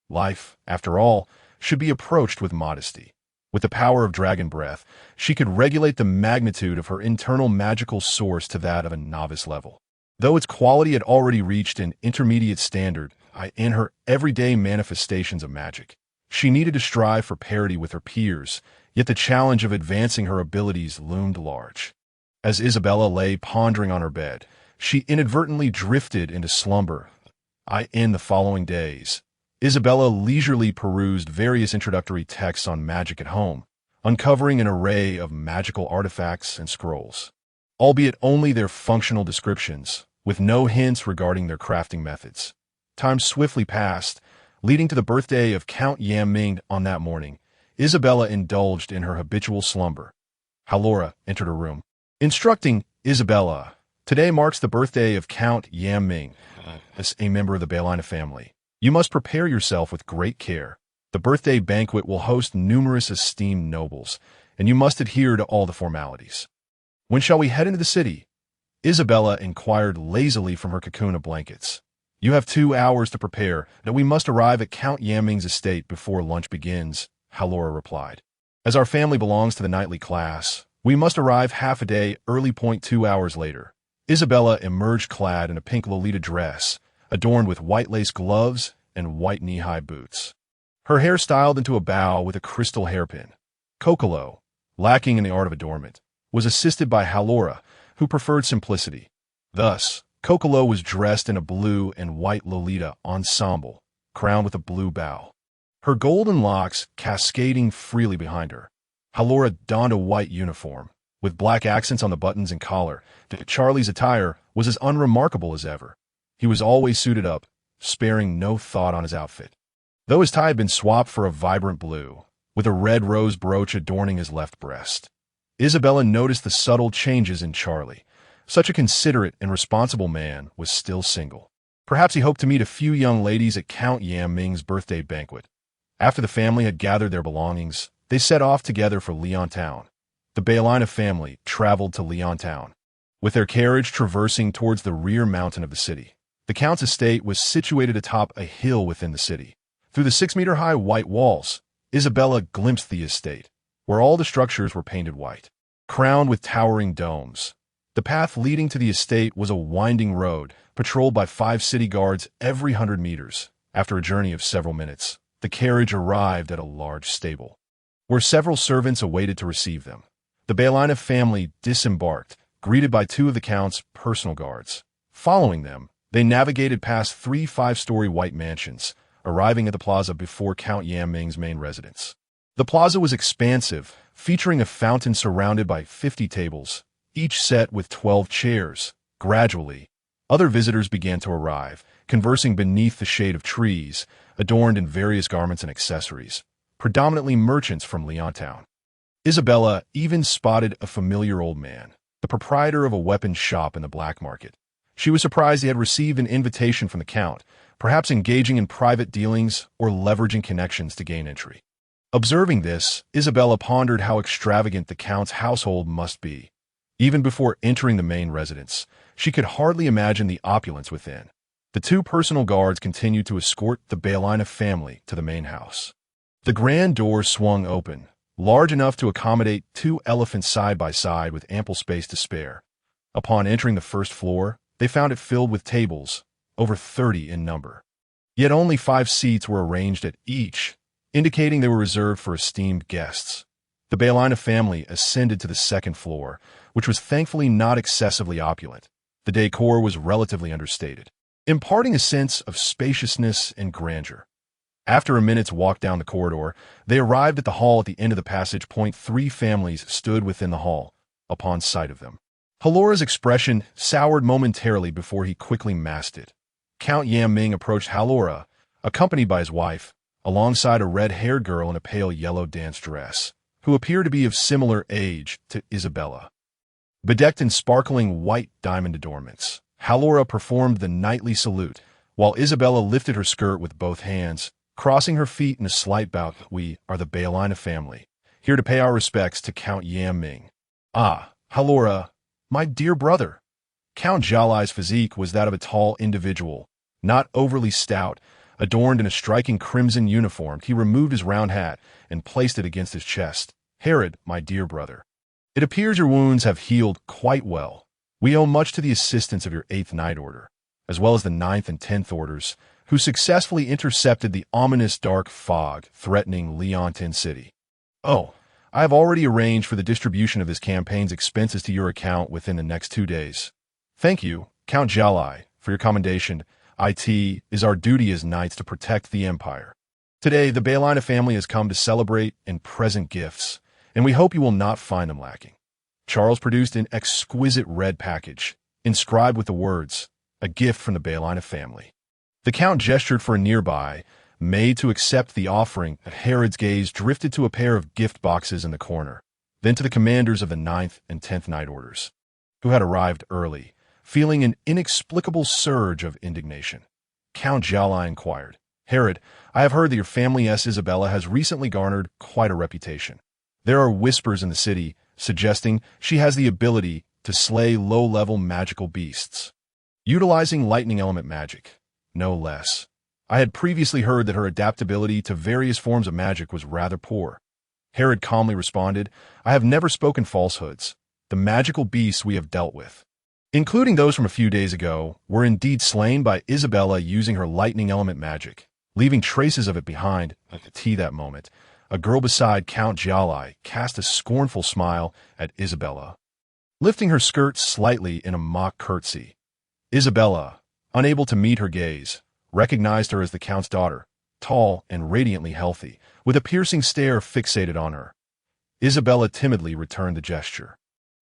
Life, after all, should be approached with modesty. With the power of dragon breath, she could regulate the magnitude of her internal magical source to that of a novice level. Though its quality had already reached an intermediate standard in her everyday manifestations of magic, she needed to strive for parity with her peers, yet the challenge of advancing her abilities loomed large. As Isabella lay pondering on her bed, she inadvertently drifted into slumber. In the following days, Isabella leisurely perused various introductory texts on magic at home, uncovering an array of magical artifacts and scrolls, albeit only their functional descriptions, with no hints regarding their crafting methods. Time swiftly passed, leading to the birthday of Count Yamming. On that morning, Isabella indulged in her habitual slumber. Halora entered her room, instructing Isabella, "Today marks the birthday of Count Yamming, as a member of the Baelina family. You must prepare yourself with great care. The birthday banquet will host numerous esteemed nobles, and you must adhere to all the formalities." "When shall we head into the city?" Isabella inquired lazily from her cocoon of blankets. "You have 2 hours to prepare, that we must arrive at Count Yamming's estate before lunch begins," Halora replied. "As our family belongs to the knightly class, we must arrive half a day early. 2 hours later." Isabella emerged clad in a pink Lolita dress, adorned with white lace gloves and white knee-high boots. Her hair styled into a bow with a crystal hairpin. Kokolo, lacking in the art of adornment, was assisted by Halora, who preferred simplicity. Thus, Kokolo was dressed in a blue and white Lolita ensemble, crowned with a blue bow, her golden locks cascading freely behind her. Halora donned a white uniform, with black accents on the buttons and collar. Charlie's attire was as unremarkable as ever. He was always suited up, sparing no thought on his outfit. Though his tie had been swapped for a vibrant blue, with a red rose brooch adorning his left breast. Isabella noticed the subtle changes in Charlie. Such a considerate and responsible man was still single. Perhaps he hoped to meet a few young ladies at Count Yam Ming's birthday banquet. After the family had gathered their belongings, they set off together for Leontown. The Baelina family traveled to Leontown, with their carriage traversing towards the rear mountain of the city. The Count's estate was situated atop a hill within the city. Through the 6-meter-high white walls, Isabella glimpsed the estate, where all the structures were painted white, crowned with towering domes. The path leading to the estate was a winding road, patrolled by 5 city guards every 100 meters. After a journey of several minutes, the carriage arrived at a large stable, where several servants awaited to receive them. The Baelina family disembarked, greeted by 2 of the Count's personal guards. Following them, they navigated past 3 5-story white mansions, arriving at the plaza before Count Yam Ming's main residence. The plaza was expansive, featuring a fountain surrounded by 50 tables, each set with 12 chairs. Gradually, other visitors began to arrive, conversing beneath the shade of trees, adorned in various garments and accessories, predominantly merchants from Leontown. Isabella even spotted a familiar old man, the proprietor of a weapons shop in the black market. She was surprised he had received an invitation from the Count, perhaps engaging in private dealings or leveraging connections to gain entry. Observing this, Isabella pondered how extravagant the Count's household must be. Even before entering the main residence, she could hardly imagine the opulence within. The 2 personal guards continued to escort the Baelina family to the main house. The grand door swung open, large enough to accommodate 2 elephants side by side with ample space to spare. Upon entering the first floor, they found it filled with tables, over 30 in number. Yet only 5 seats were arranged at each, indicating they were reserved for esteemed guests. The Baelina family ascended to the second floor, which was thankfully not excessively opulent. The decor was relatively understated, imparting a sense of spaciousness and grandeur. After a minute's walk down the corridor, they arrived at the hall at the end of the passage. 3 families stood within the hall, upon sight of them. Halora's expression soured momentarily before he quickly masked it. Count Yam Ming approached Halora, accompanied by his wife, alongside a red-haired girl in a pale yellow dance dress, who appeared to be of similar age to Isabella. Bedecked in sparkling white diamond adornments, Halora performed the knightly salute, while Isabella lifted her skirt with both hands, crossing her feet in a slight bow. "We are the Baelina family, here to pay our respects to Count Yam Ming." "Ah, Halora, my dear brother." Count Jalai's physique was that of a tall individual, not overly stout. Adorned in a striking crimson uniform, he removed his round hat and placed it against his chest. "Herod, my dear brother, it appears your wounds have healed quite well. We owe much to the assistance of your 8th Night Order, as well as the 9th and 10th Orders, who successfully intercepted the ominous dark fog threatening Leontown City. Oh, I have already arranged for the distribution of this campaign's expenses to your account within the next 2 days. Thank you, Count Jalai, for your commendation. It is our duty as knights to protect the Empire. Today, the Baelina family has come to celebrate and present gifts, and we hope you will not find them lacking." Charles produced an exquisite red package, inscribed with the words, "A gift from the Baelina family." The Count gestured for a nearby maid to accept the offering. Herod's gaze drifted to a pair of gift boxes in the corner, then to the commanders of the 9th and 10th Night Orders, who had arrived early, feeling an inexplicable surge of indignation. Count Jalai inquired, "Herod, I have heard that your family Isabella has recently garnered quite a reputation. There are whispers in the city suggesting she has the ability to slay low-level magical beasts, utilizing lightning element magic, no less. I had previously heard that her adaptability to various forms of magic was rather poor." Herod calmly responded, "I have never spoken falsehoods. The magical beasts we have dealt with, including those from a few days ago, were indeed slain by Isabella using her lightning element magic, leaving traces of it behind." At that moment, a girl beside Count Jalai cast a scornful smile at Isabella, lifting her skirt slightly in a mock curtsy. Isabella, unable to meet her gaze, recognized her as the Count's daughter, tall and radiantly healthy, with a piercing stare fixated on her. Isabella timidly returned the gesture.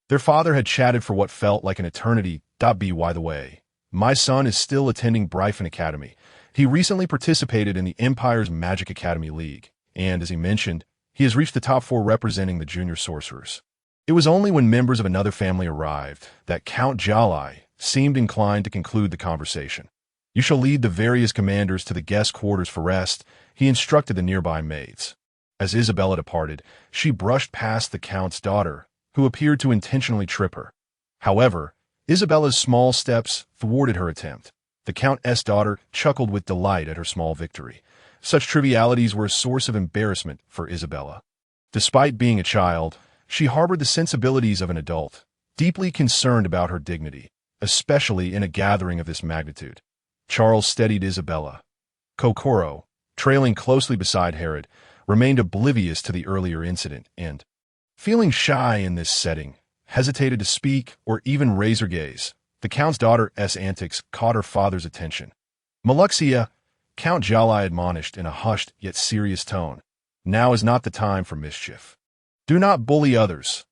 Their father had chatted for what felt like an eternity. "By the way, my son is still attending Bryphon Academy. He recently participated in the Empire's Magic Academy League, and, as he mentioned, he has reached the top 4 representing the junior sorcerers. It was only when members of another family arrived that Count Jalai seemed inclined to conclude the conversation. "You shall lead the various commanders to the guest quarters for rest," he instructed the nearby maids. As Isabella departed, she brushed past the Count's daughter, who appeared to intentionally trip her. However, Isabella's small steps thwarted her attempt. The Countess' daughter chuckled with delight at her small victory. Such trivialities were a source of embarrassment for Isabella. Despite being a child, she harbored the sensibilities of an adult, deeply concerned about her dignity, especially in a gathering of this magnitude. Charles steadied Isabella. Kokoro, trailing closely beside Herod, remained oblivious to the earlier incident and, feeling shy in this setting, hesitated to speak or even raise her gaze. The Count's daughter's antics caught her father's attention. "Maluxia," Count Jalai admonished in a hushed yet serious tone, "now is not the time for mischief. Do not bully others."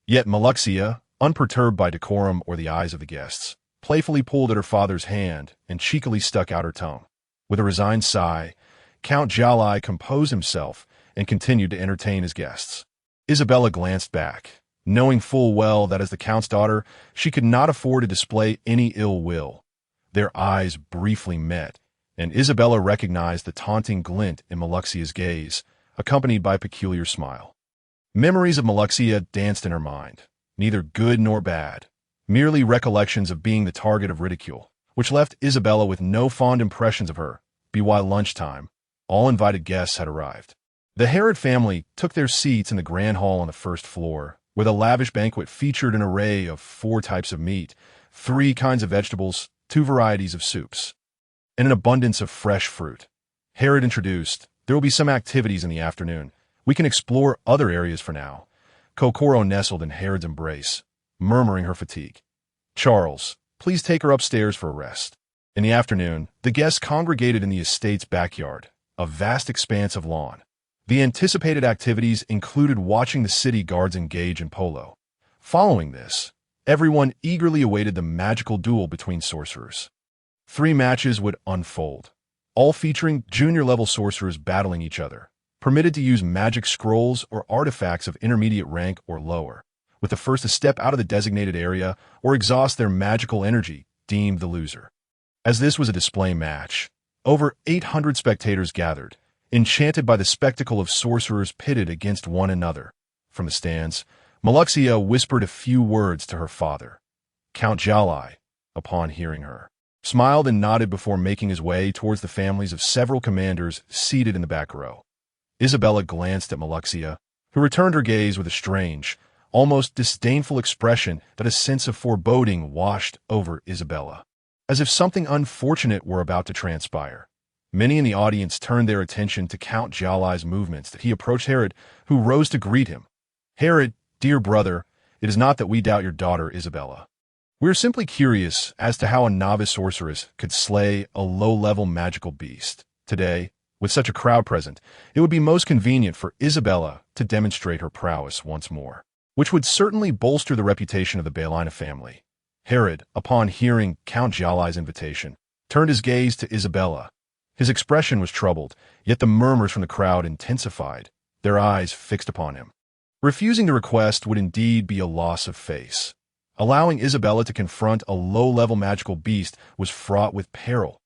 Yet Maluxia, unperturbed by decorum or the eyes of the guests, playfully pulled at her father's hand and cheekily stuck out her tongue. With a resigned sigh, Count Jalai composed himself and continued to entertain his guests. Isabella glanced back, knowing full well that as the Count's daughter, she could not afford to display any ill will. Their eyes briefly met, and Isabella recognized the taunting glint in Maluxia's gaze, accompanied by a peculiar smile. Memories of Maluxia danced in her mind, neither good nor bad, merely recollections of being the target of ridicule, which left Isabella with no fond impressions of her. By lunchtime, all invited guests had arrived. The Herod family took their seats in the grand hall on the first floor, where the lavish banquet featured an array of 4 types of meat, 3 kinds of vegetables, 2 varieties of soups, and an abundance of fresh fruit. Herod introduced, "There will be some activities in the afternoon. We can explore other areas for now." Kokoro nestled in Herod's embrace, murmuring her fatigue. "Charles, please take her upstairs for a rest." In the afternoon, the guests congregated in the estate's backyard, a vast expanse of lawn. The anticipated activities included watching the city guards engage in polo. Following this, everyone eagerly awaited the magical duel between sorcerers. 3 matches would unfold, all featuring junior-level sorcerers battling each other, permitted to use magic scrolls or artifacts of intermediate rank or lower, with the first to step out of the designated area or exhaust their magical energy deemed the loser. As this was a display match, over 800 spectators gathered, enchanted by the spectacle of sorcerers pitted against one another. From the stands, Maluxia whispered a few words to her father. Count Jalai, upon hearing her, smiled and nodded before making his way towards the families of several commanders seated in the back row. Isabella glanced at Maluxia, who returned her gaze with a strange, almost disdainful expression that a sense of foreboding washed over Isabella, as if something unfortunate were about to transpire. Many in the audience turned their attention to Count Jalai's movements as he approached Herod, who rose to greet him. "Herod, dear brother, it is not that we doubt your daughter, Isabella. We are simply curious as to how a novice sorceress could slay a low-level magical beast. Today, with such a crowd present, it would be most convenient for Isabella to demonstrate her prowess once more, which would certainly bolster the reputation of the Baelina family." Herod, upon hearing Count Jalai's invitation, turned his gaze to Isabella. His expression was troubled, yet the murmurs from the crowd intensified, their eyes fixed upon him. Refusing the request would indeed be a loss of face. Allowing Isabella to confront a low-level magical beast was fraught with peril.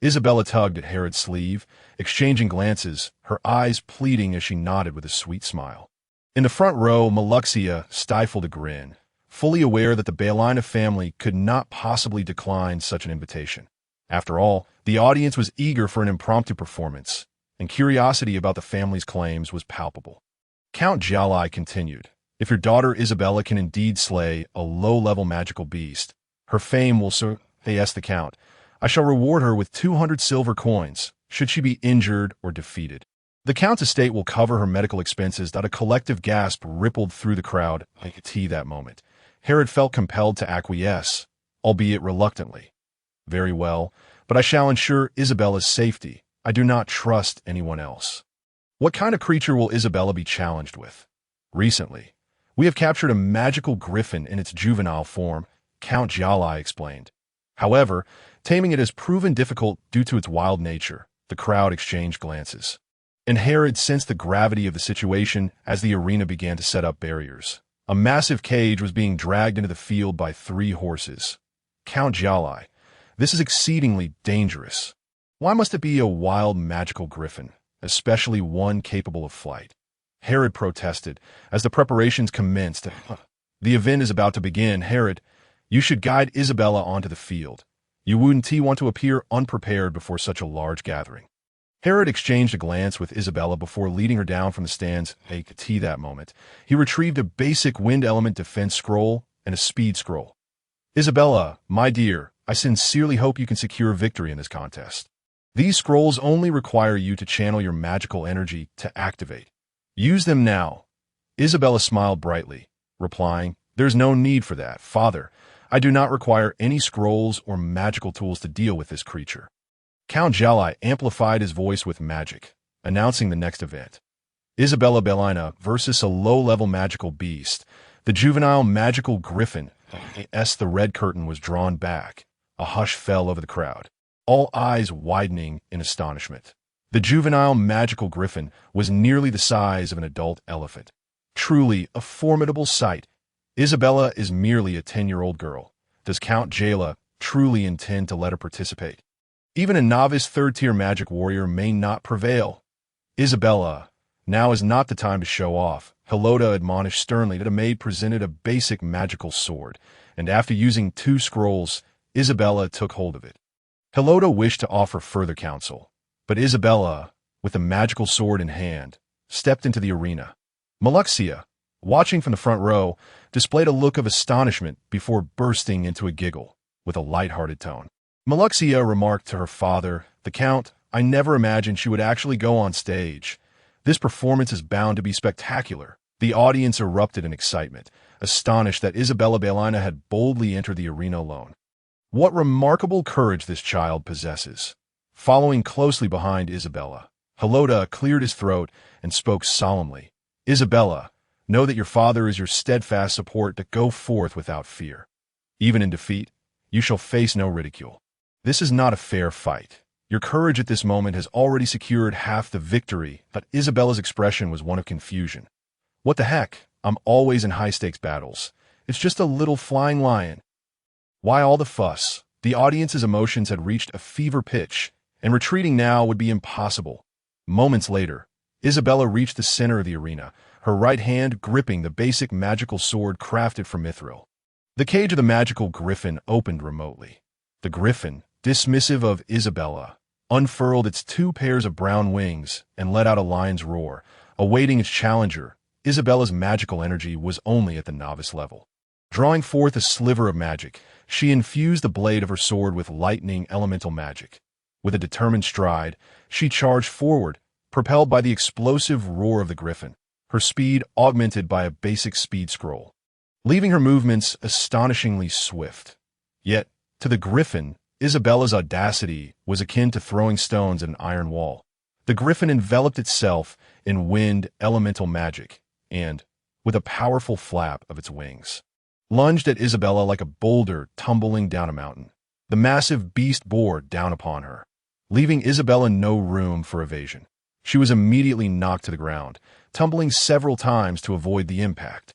Isabella tugged at Herod's sleeve, exchanging glances, her eyes pleading as she nodded with a sweet smile. In the front row, Maluxia stifled a grin, fully aware that the Baelina family could not possibly decline such an invitation. After all, the audience was eager for an impromptu performance, and curiosity about the family's claims was palpable. Count Jalai continued, "If your daughter Isabella can indeed slay a low-level magical beast, her fame will surpass the Count. I shall reward her with 200 silver coins, should she be injured or defeated. The Count's estate will cover her medical expenses." That a collective gasp rippled through the crowd like a tea that moment. Herod felt compelled to acquiesce, albeit reluctantly. "Very well, but I shall ensure Isabella's safety. I do not trust anyone else." What kind of creature will Isabella be challenged with? "Recently, we have captured a magical griffin in its juvenile form," Count Jalai explained. "However, Taming it has proven difficult due to its wild nature. The crowd exchanged glances. And Herod sensed the gravity of the situation as the arena began to set up barriers. A massive cage was being dragged into the field by 3 horses. Count Jalai, this is exceedingly dangerous. Why must it be a wild magical griffin, especially one capable of flight? Herod protested as the preparations commenced. The event is about to begin. Herod, you should guide Isabella onto the field. You wouldn't want to appear unprepared before such a large gathering. Herod exchanged a glance with Isabella before leading her down from the stands. That moment, he retrieved a basic wind element defense scroll and a speed scroll. Isabella, my dear, I sincerely hope you can secure victory in this contest. These scrolls only require you to channel your magical energy to activate. Use them now. Isabella smiled brightly, replying, There's no need for that, Father. I do not require any scrolls or magical tools to deal with this creature. Count Jalai amplified his voice with magic, announcing the next event. Isabella Bellina versus a low-level magical beast. The juvenile magical griffin. The red curtain was drawn back. A hush fell over the crowd, all eyes widening in astonishment. The juvenile magical griffin was nearly the size of an adult elephant. Truly a formidable sight. Isabella is merely a 10-year-old girl. Does Count Jalai truly intend to let her participate? Even a novice 3rd-tier magic warrior may not prevail. Isabella, now is not the time to show off. Helota admonished sternly that a maid presented a basic magical sword, and after using 2 scrolls, Isabella took hold of it. Helota wished to offer further counsel, but Isabella, with the magical sword in hand, stepped into the arena. Maluxia, watching from the front row, displayed a look of astonishment before bursting into a giggle with a light-hearted tone. Maluxia remarked to her father, the Count, I never imagined she would actually go on stage. This performance is bound to be spectacular. The audience erupted in excitement, astonished that Isabella Bellina had boldly entered the arena alone. What remarkable courage this child possesses. Following closely behind Isabella, Helota cleared his throat and spoke solemnly. Isabella, know that your father is your steadfast support to go forth without fear. Even in defeat, you shall face no ridicule. This is not a fair fight. Your courage at this moment has already secured half the victory, but Isabella's expression was one of confusion. What the heck? I'm always in high-stakes battles. It's just a little flying lion. Why all the fuss? The audience's emotions had reached a fever pitch, and retreating now would be impossible. Moments later, Isabella reached the center of the arena, her right hand gripping the basic magical sword crafted from mithril. The cage of the magical griffin opened remotely. The griffin, dismissive of Isabella, unfurled its 2 pairs of brown wings and let out a lion's roar, awaiting its challenger. Isabella's magical energy was only at the novice level. Drawing forth a sliver of magic, she infused the blade of her sword with lightning elemental magic. With a determined stride, she charged forward, propelled by the explosive roar of the griffin, her speed augmented by a basic speed scroll, leaving her movements astonishingly swift. Yet, to the griffin, Isabella's audacity was akin to throwing stones at an iron wall. The griffin enveloped itself in wind elemental magic and, with a powerful flap of its wings, lunged at Isabella like a boulder tumbling down a mountain. The massive beast bore down upon her, leaving Isabella no room for evasion. She was immediately knocked to the ground, tumbling several times to avoid the impact.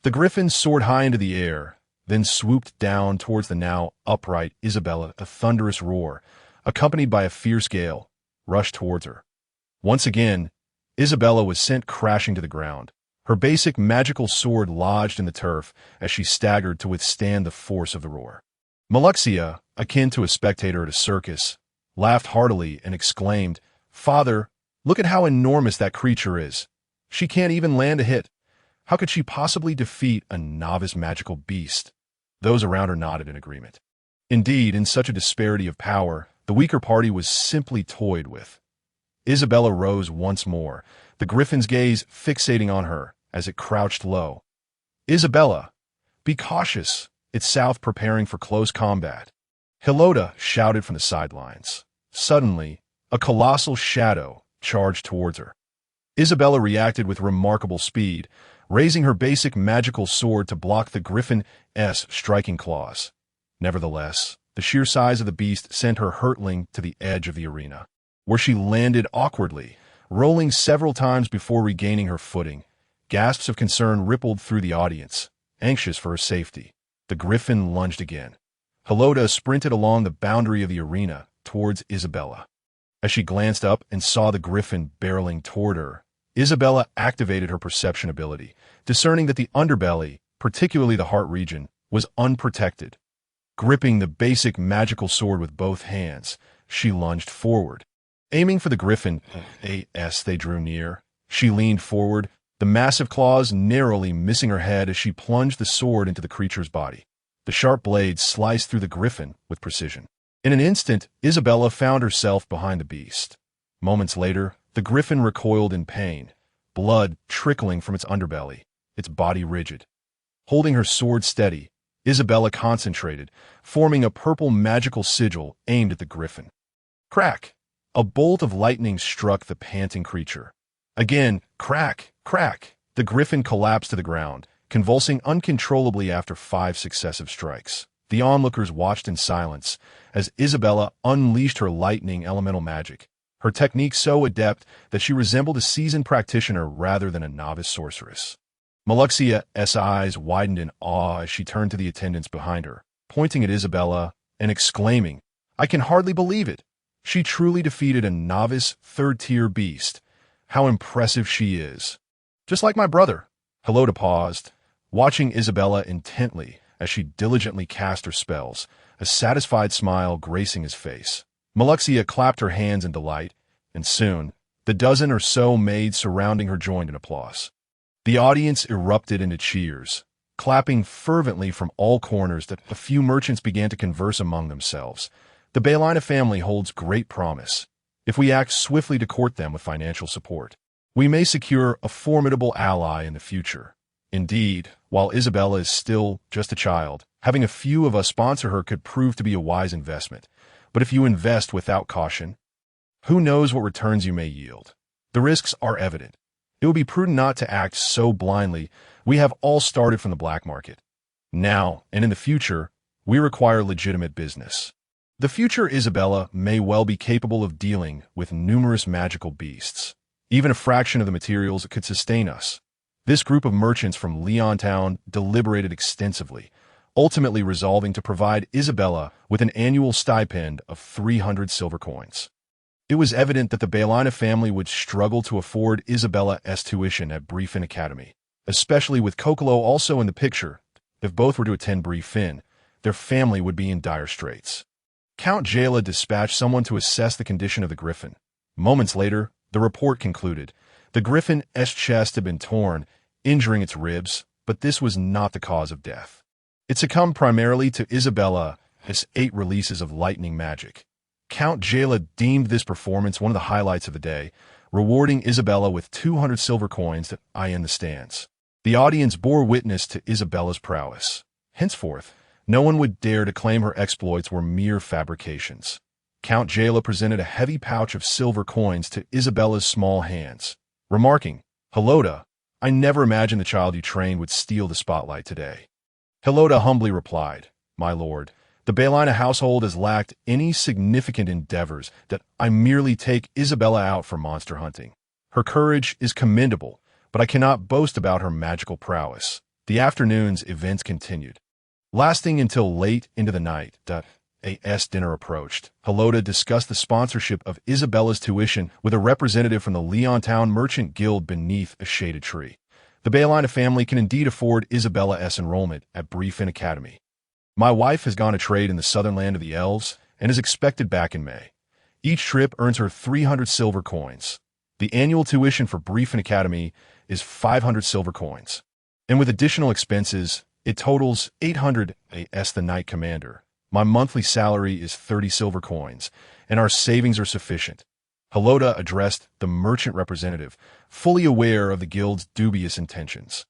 The griffin soared high into the air, then swooped down towards the now upright Isabella. A thunderous roar, accompanied by a fierce gale, rushed towards her. Once again, Isabella was sent crashing to the ground, her basic magical sword lodged in the turf as she staggered to withstand the force of the roar. Maluxia, akin to a spectator at a circus, laughed heartily and exclaimed, Father, look at how enormous that creature is. She can't even land a hit. How could she possibly defeat a novice magical beast? Those around her nodded in agreement. Indeed, in such a disparity of power, the weaker party was simply toyed with. Isabella rose once more, the griffin's gaze fixating on her as it crouched low. Isabella, be cautious, its south preparing for close combat. Helota shouted from the sidelines. Suddenly, a colossal shadow charged towards her. Isabella reacted with remarkable speed, raising her basic magical sword to block the griffin's striking claws. Nevertheless, The sheer size of the beast sent her hurtling to the edge of the arena, where she landed awkwardly, rolling several times before regaining her footing. Gasps of concern rippled through the audience, anxious for her safety. The griffin lunged again. Helota sprinted along the boundary of the arena towards Isabella. As she glanced up and saw the griffin barreling toward her, Isabella activated her perception ability, discerning that the underbelly, particularly the heart region, was unprotected. Gripping the basic magical sword with both hands, she lunged forward. Aiming for the griffin, as they drew near, she leaned forward, the massive claws narrowly missing her head as she plunged the sword into the creature's body. The sharp blade sliced through the griffin with precision. In an instant, Isabella found herself behind the beast. Moments later, the griffin recoiled in pain, blood trickling from its underbelly, its body rigid. Holding her sword steady, Isabella concentrated, forming a purple magical sigil aimed at the griffin. Crack! A bolt of lightning struck the panting creature. Again, crack, crack! The griffin collapsed to the ground, convulsing uncontrollably after 5 successive strikes. The onlookers watched in silence as Isabella unleashed her lightning elemental magic, her technique so adept that she resembled a seasoned practitioner rather than a novice sorceress. Maluxia's eyes widened in awe as she turned to the attendants behind her, pointing at Isabella and exclaiming, "I can hardly believe it! She truly defeated a novice, third-tier beast. How impressive she is!" "Just like my brother." Helota paused, watching Isabella intently as she diligently cast her spells, a satisfied smile gracing his face. Maluxia clapped her hands in delight, and soon, the dozen or so maids surrounding her joined in applause. The audience erupted into cheers, clapping fervently from all corners. That a few merchants began to converse among themselves. The Baelina family holds great promise. If we act swiftly to court them with financial support, we may secure a formidable ally in the future. Indeed, while Isabella is still just a child, having a few of us sponsor her could prove to be a wise investment. But if you invest without caution, who knows what returns you may yield? The risks are evident. It would be prudent not to act so blindly. We have all started from the black market. Now, and in the future, we require legitimate business. The future Isabella may well be capable of dealing with numerous magical beasts. Even a fraction of the materials could sustain us. This group of merchants from Leontown deliberated extensively, ultimately resolving to provide Isabella with an annual stipend of 300 silver coins. It was evident that the Baelina family would struggle to afford Isabella's tuition at Briefin Academy, especially with Kokolo also in the picture. If both were to attend Briefin, their family would be in dire straits. Count Jayla dispatched someone to assess the condition of the griffin. Moments later, the report concluded. The griffin's chest had been torn, injuring its ribs, but this was not the cause of death. It succumbed primarily to Isabella's 8 releases of lightning magic. Count Jayla deemed this performance one of the highlights of the day, rewarding Isabella with 200 silver coins to in the stands. The audience bore witness to Isabella's prowess. Henceforth, no one would dare to claim her exploits were mere fabrications. Count Jayla presented a heavy pouch of silver coins to Isabella's small hands, remarking, "Helota, I never imagined the child you trained would steal the spotlight today." Helota humbly replied, "My lord, the Baelina household has lacked any significant endeavors that I merely take Isabella out for monster hunting. Her courage is commendable, but I cannot boast about her magical prowess." The afternoon's events continued, lasting until late into the night. As dinner approached, Helota discussed the sponsorship of Isabella's tuition with a representative from the Leontown Merchant Guild beneath a shaded tree. The Baelina family can indeed afford Isabella's enrollment at Briefin Academy. My wife has gone to trade in the southern land of the elves and is expected back in May. Each trip earns her 300 silver coins. The annual tuition for Briefin Academy is 500 silver coins. And with additional expenses, it totals 800 as the Knight Commander. My monthly salary is 30 silver coins, and our savings are sufficient. Helota addressed the merchant representative, fully aware of the guild's dubious intentions.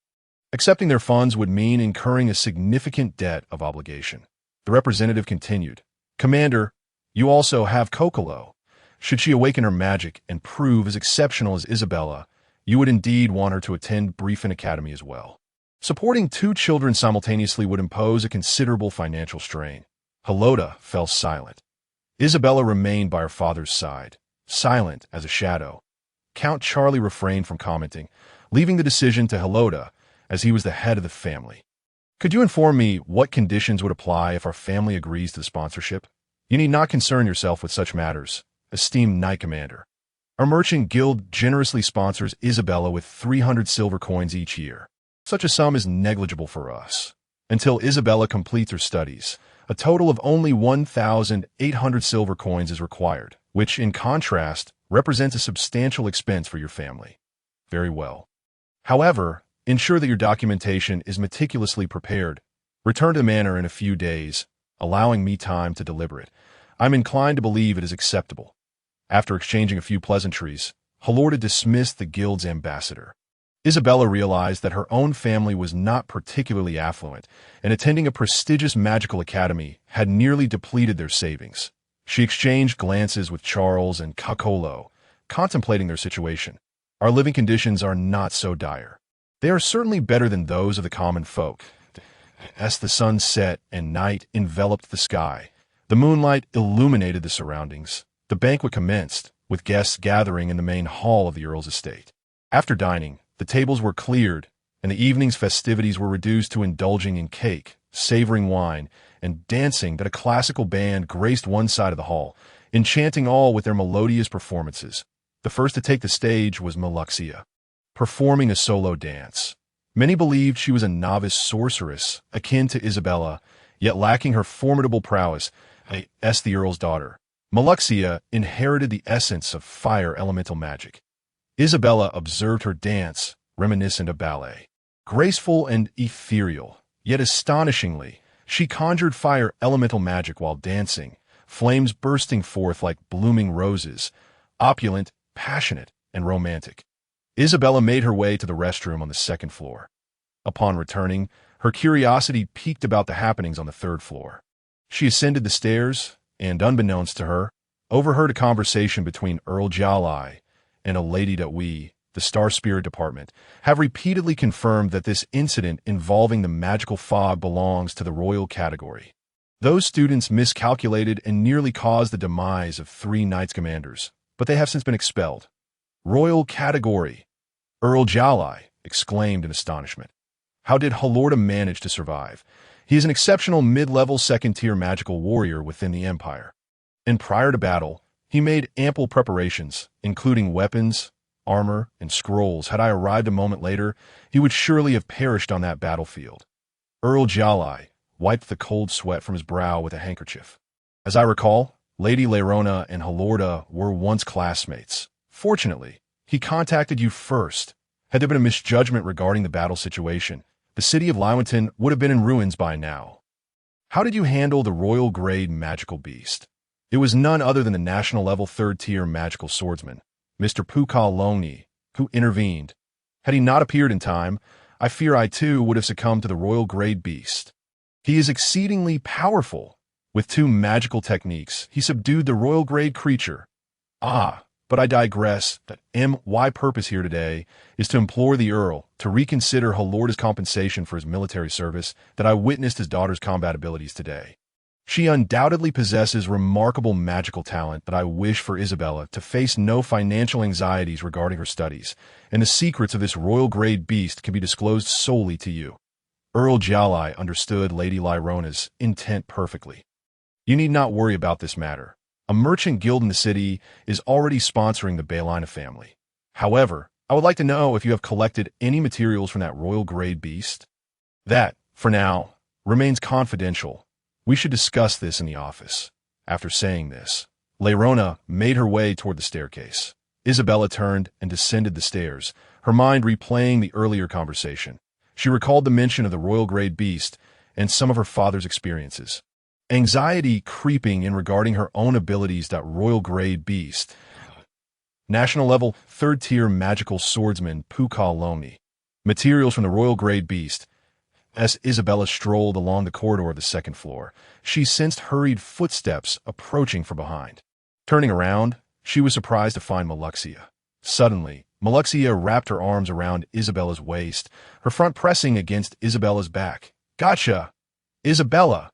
Accepting their funds would mean incurring a significant debt of obligation. The representative continued, "Commander, you also have Kokolo. Should she awaken her magic and prove as exceptional as Isabella, you would indeed want her to attend Briefin Academy as well. Supporting 2 children simultaneously would impose a considerable financial strain. Helota fell silent. Isabella remained by her father's side, silent as a shadow. Count Charlie refrained from commenting, leaving the decision to Helota, as he was the head of the family. Could you inform me what conditions would apply if our family agrees to the sponsorship? You need not concern yourself with such matters, esteemed Knight Commander. Our merchant guild generously sponsors Isabella with 300 silver coins each year. Such a sum is negligible for us. Until Isabella completes her studies, a total of only 1,800 silver coins is required, which, in contrast, represents a substantial expense for your family. Very well. However, ensure that your documentation is meticulously prepared. Return to the manor in a few days, allowing me time to deliberate. I'm inclined to believe it is acceptable. After exchanging a few pleasantries, Helota dismissed the guild's ambassador. Isabella realized that her own family was not particularly affluent, and attending a prestigious magical academy had nearly depleted their savings. She exchanged glances with Charles and Cacolo, contemplating their situation. Our living conditions are not so dire. They are certainly better than those of the common folk. As the sun set and night enveloped the sky, the moonlight illuminated the surroundings. The banquet commenced, with guests gathering in the main hall of the Earl's estate. After dining, the tables were cleared, and the evening's festivities were reduced to indulging in cake, savoring wine, and dancing that a classical band graced one side of the hall, enchanting all with their melodious performances. The first to take the stage was Meluxia, performing a solo dance. Many believed she was a novice sorceress, akin to Isabella, yet lacking her formidable prowess as the Earl's daughter. Meluxia inherited the essence of fire elemental magic. Isabella observed her dance, reminiscent of ballet. Graceful and ethereal, yet astonishingly, she conjured fire elemental magic while dancing, flames bursting forth like blooming roses, opulent, passionate, and romantic. Isabella made her way to the restroom on the second floor. Upon returning, her curiosity piqued about the happenings on the third floor. She ascended the stairs, and, unbeknownst to her, overheard a conversation between Earl Jalai and a lady that we, the Star Spirit Department, have repeatedly confirmed that this incident involving the magical fog belongs to the royal category. Those students miscalculated and nearly caused the demise of 3 Knights Commanders, but they have since been expelled. Royal category! Earl Jalai exclaimed in astonishment. How did Helota manage to survive? He is an exceptional mid-level second-tier magical warrior within the Empire. And prior to battle, he made ample preparations, including weapons, armor, and scrolls. Had I arrived a moment later, he would surely have perished on that battlefield. Earl Jalai wiped the cold sweat from his brow with a handkerchief. As I recall, Lady Lerona and Helota were once classmates. Fortunately, he contacted you first. Had there been a misjudgment regarding the battle situation, the city of Lywington would have been in ruins by now. How did you handle the royal grade magical beast? It was none other than the national level 3rd-tier magical swordsman, Mr. Pukal Longni, who intervened. Had he not appeared in time, I fear I too would have succumbed to the royal grade beast. He is exceedingly powerful. With 2 magical techniques, he subdued the royal grade creature. But I digress. My purpose here today is to implore the Earl to reconsider Helota's compensation for his military service that I witnessed his daughter's combat abilities today. She undoubtedly possesses remarkable magical talent that I wish for Isabella to face no financial anxieties regarding her studies, and the secrets of this royal-grade beast can be disclosed solely to you. Earl Jalai understood Lady Lyrona's intent perfectly. You need not worry about this matter. A merchant guild in the city is already sponsoring the Baelina family. However, I would like to know if you have collected any materials from that royal-grade beast. That, for now, remains confidential. We should discuss this in the office. After saying this, Lerona made her way toward the staircase. Isabella turned and descended the stairs, her mind replaying the earlier conversation. She recalled the mention of the royal-grade beast and some of her father's experiences. Anxiety creeping in regarding her own abilities. That royal-grade beast. National level 3rd-tier magical swordsman Pukal Longni. Materials from the royal-grade beast. As Isabella strolled along the corridor of the 2nd floor, she sensed hurried footsteps approaching from behind. Turning around, she was surprised to find Meluxia. Suddenly, Meluxia wrapped her arms around Isabella's waist, her front pressing against Isabella's back. Gotcha! Isabella!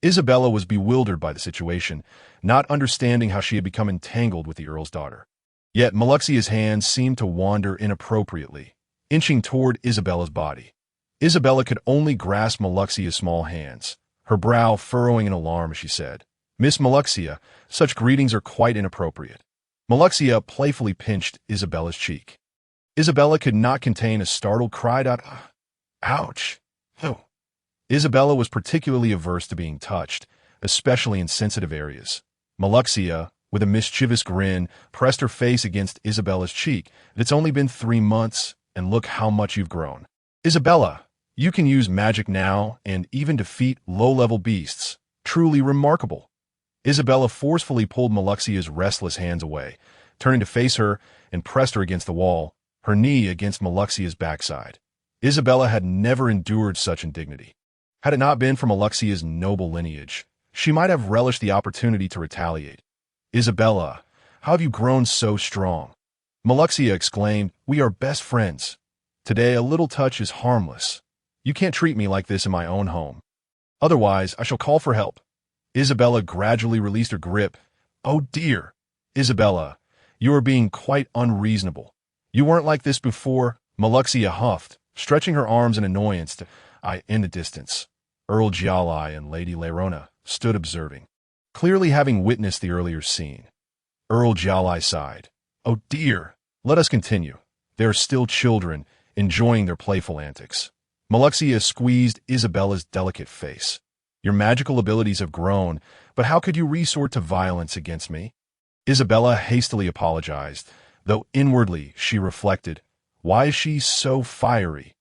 Isabella was bewildered by the situation, not understanding how she had become entangled with the Earl's daughter. Yet Maluxia's hands seemed to wander inappropriately, inching toward Isabella's body. Isabella could only grasp Maluxia's small hands, her brow furrowing in alarm as she said, "Miss Maluxia, such greetings are quite inappropriate." Maluxia playfully pinched Isabella's cheek. Isabella could not contain a startled cry. Ouch! Oh. Isabella was particularly averse to being touched, especially in sensitive areas. Maluxia, with a mischievous grin, pressed her face against Isabella's cheek. "It's only been 3 months, and look how much you've grown. Isabella, you can use magic now and even defeat low-level beasts. Truly remarkable." Isabella forcefully pulled Maluxia's restless hands away, turning to face her and pressed her against the wall, her knee against Maluxia's backside. Isabella had never endured such indignity. Had it not been for Maluxia's noble lineage, she might have relished the opportunity to retaliate. "Isabella, how have you grown so strong?" Maluxia exclaimed, "We are best friends. Today a little touch is harmless. You can't treat me like this in my own home. Otherwise, I shall call for help." Isabella gradually released her grip. "Oh dear! Isabella, you are being quite unreasonable. You weren't like this before," Maluxia huffed, stretching her arms in annoyance. In the distance, Earl Gialai and Lady Lerona stood observing, clearly having witnessed the earlier scene. Earl Gialai sighed. "Oh dear, let us continue. They are still children, enjoying their playful antics." Maluxia squeezed Isabella's delicate face. "Your magical abilities have grown, but how could you resort to violence against me?" Isabella hastily apologized, though inwardly she reflected, "Why is she so fiery?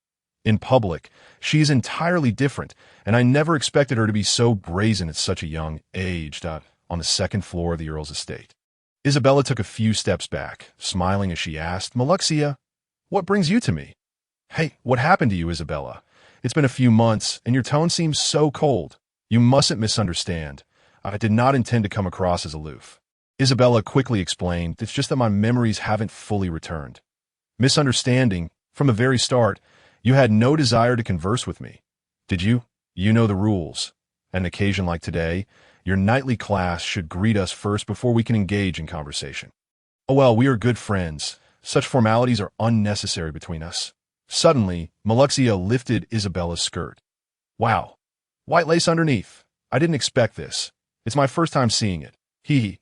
In public, she is entirely different, and I never expected her to be so brazen at such a young age." On the second floor of the Earl's estate, Isabella took a few steps back, smiling as she asked, "Maluxia, what brings you to me?" "Hey, what happened to you, Isabella? It's been a few months, and your tone seems so cold. You mustn't misunderstand. I did not intend to come across as aloof." Isabella quickly explained, "It's just that my memories haven't fully returned." "Misunderstanding? From the very start, you had no desire to converse with me. Did you? You know the rules. At an occasion like today, your knightly class should greet us first before we can engage in conversation." "Oh well, we are good friends. Such formalities are unnecessary between us." Suddenly, Maluxia lifted Isabella's skirt. "Wow. White lace underneath. I didn't expect this. It's my first time seeing it. Hee."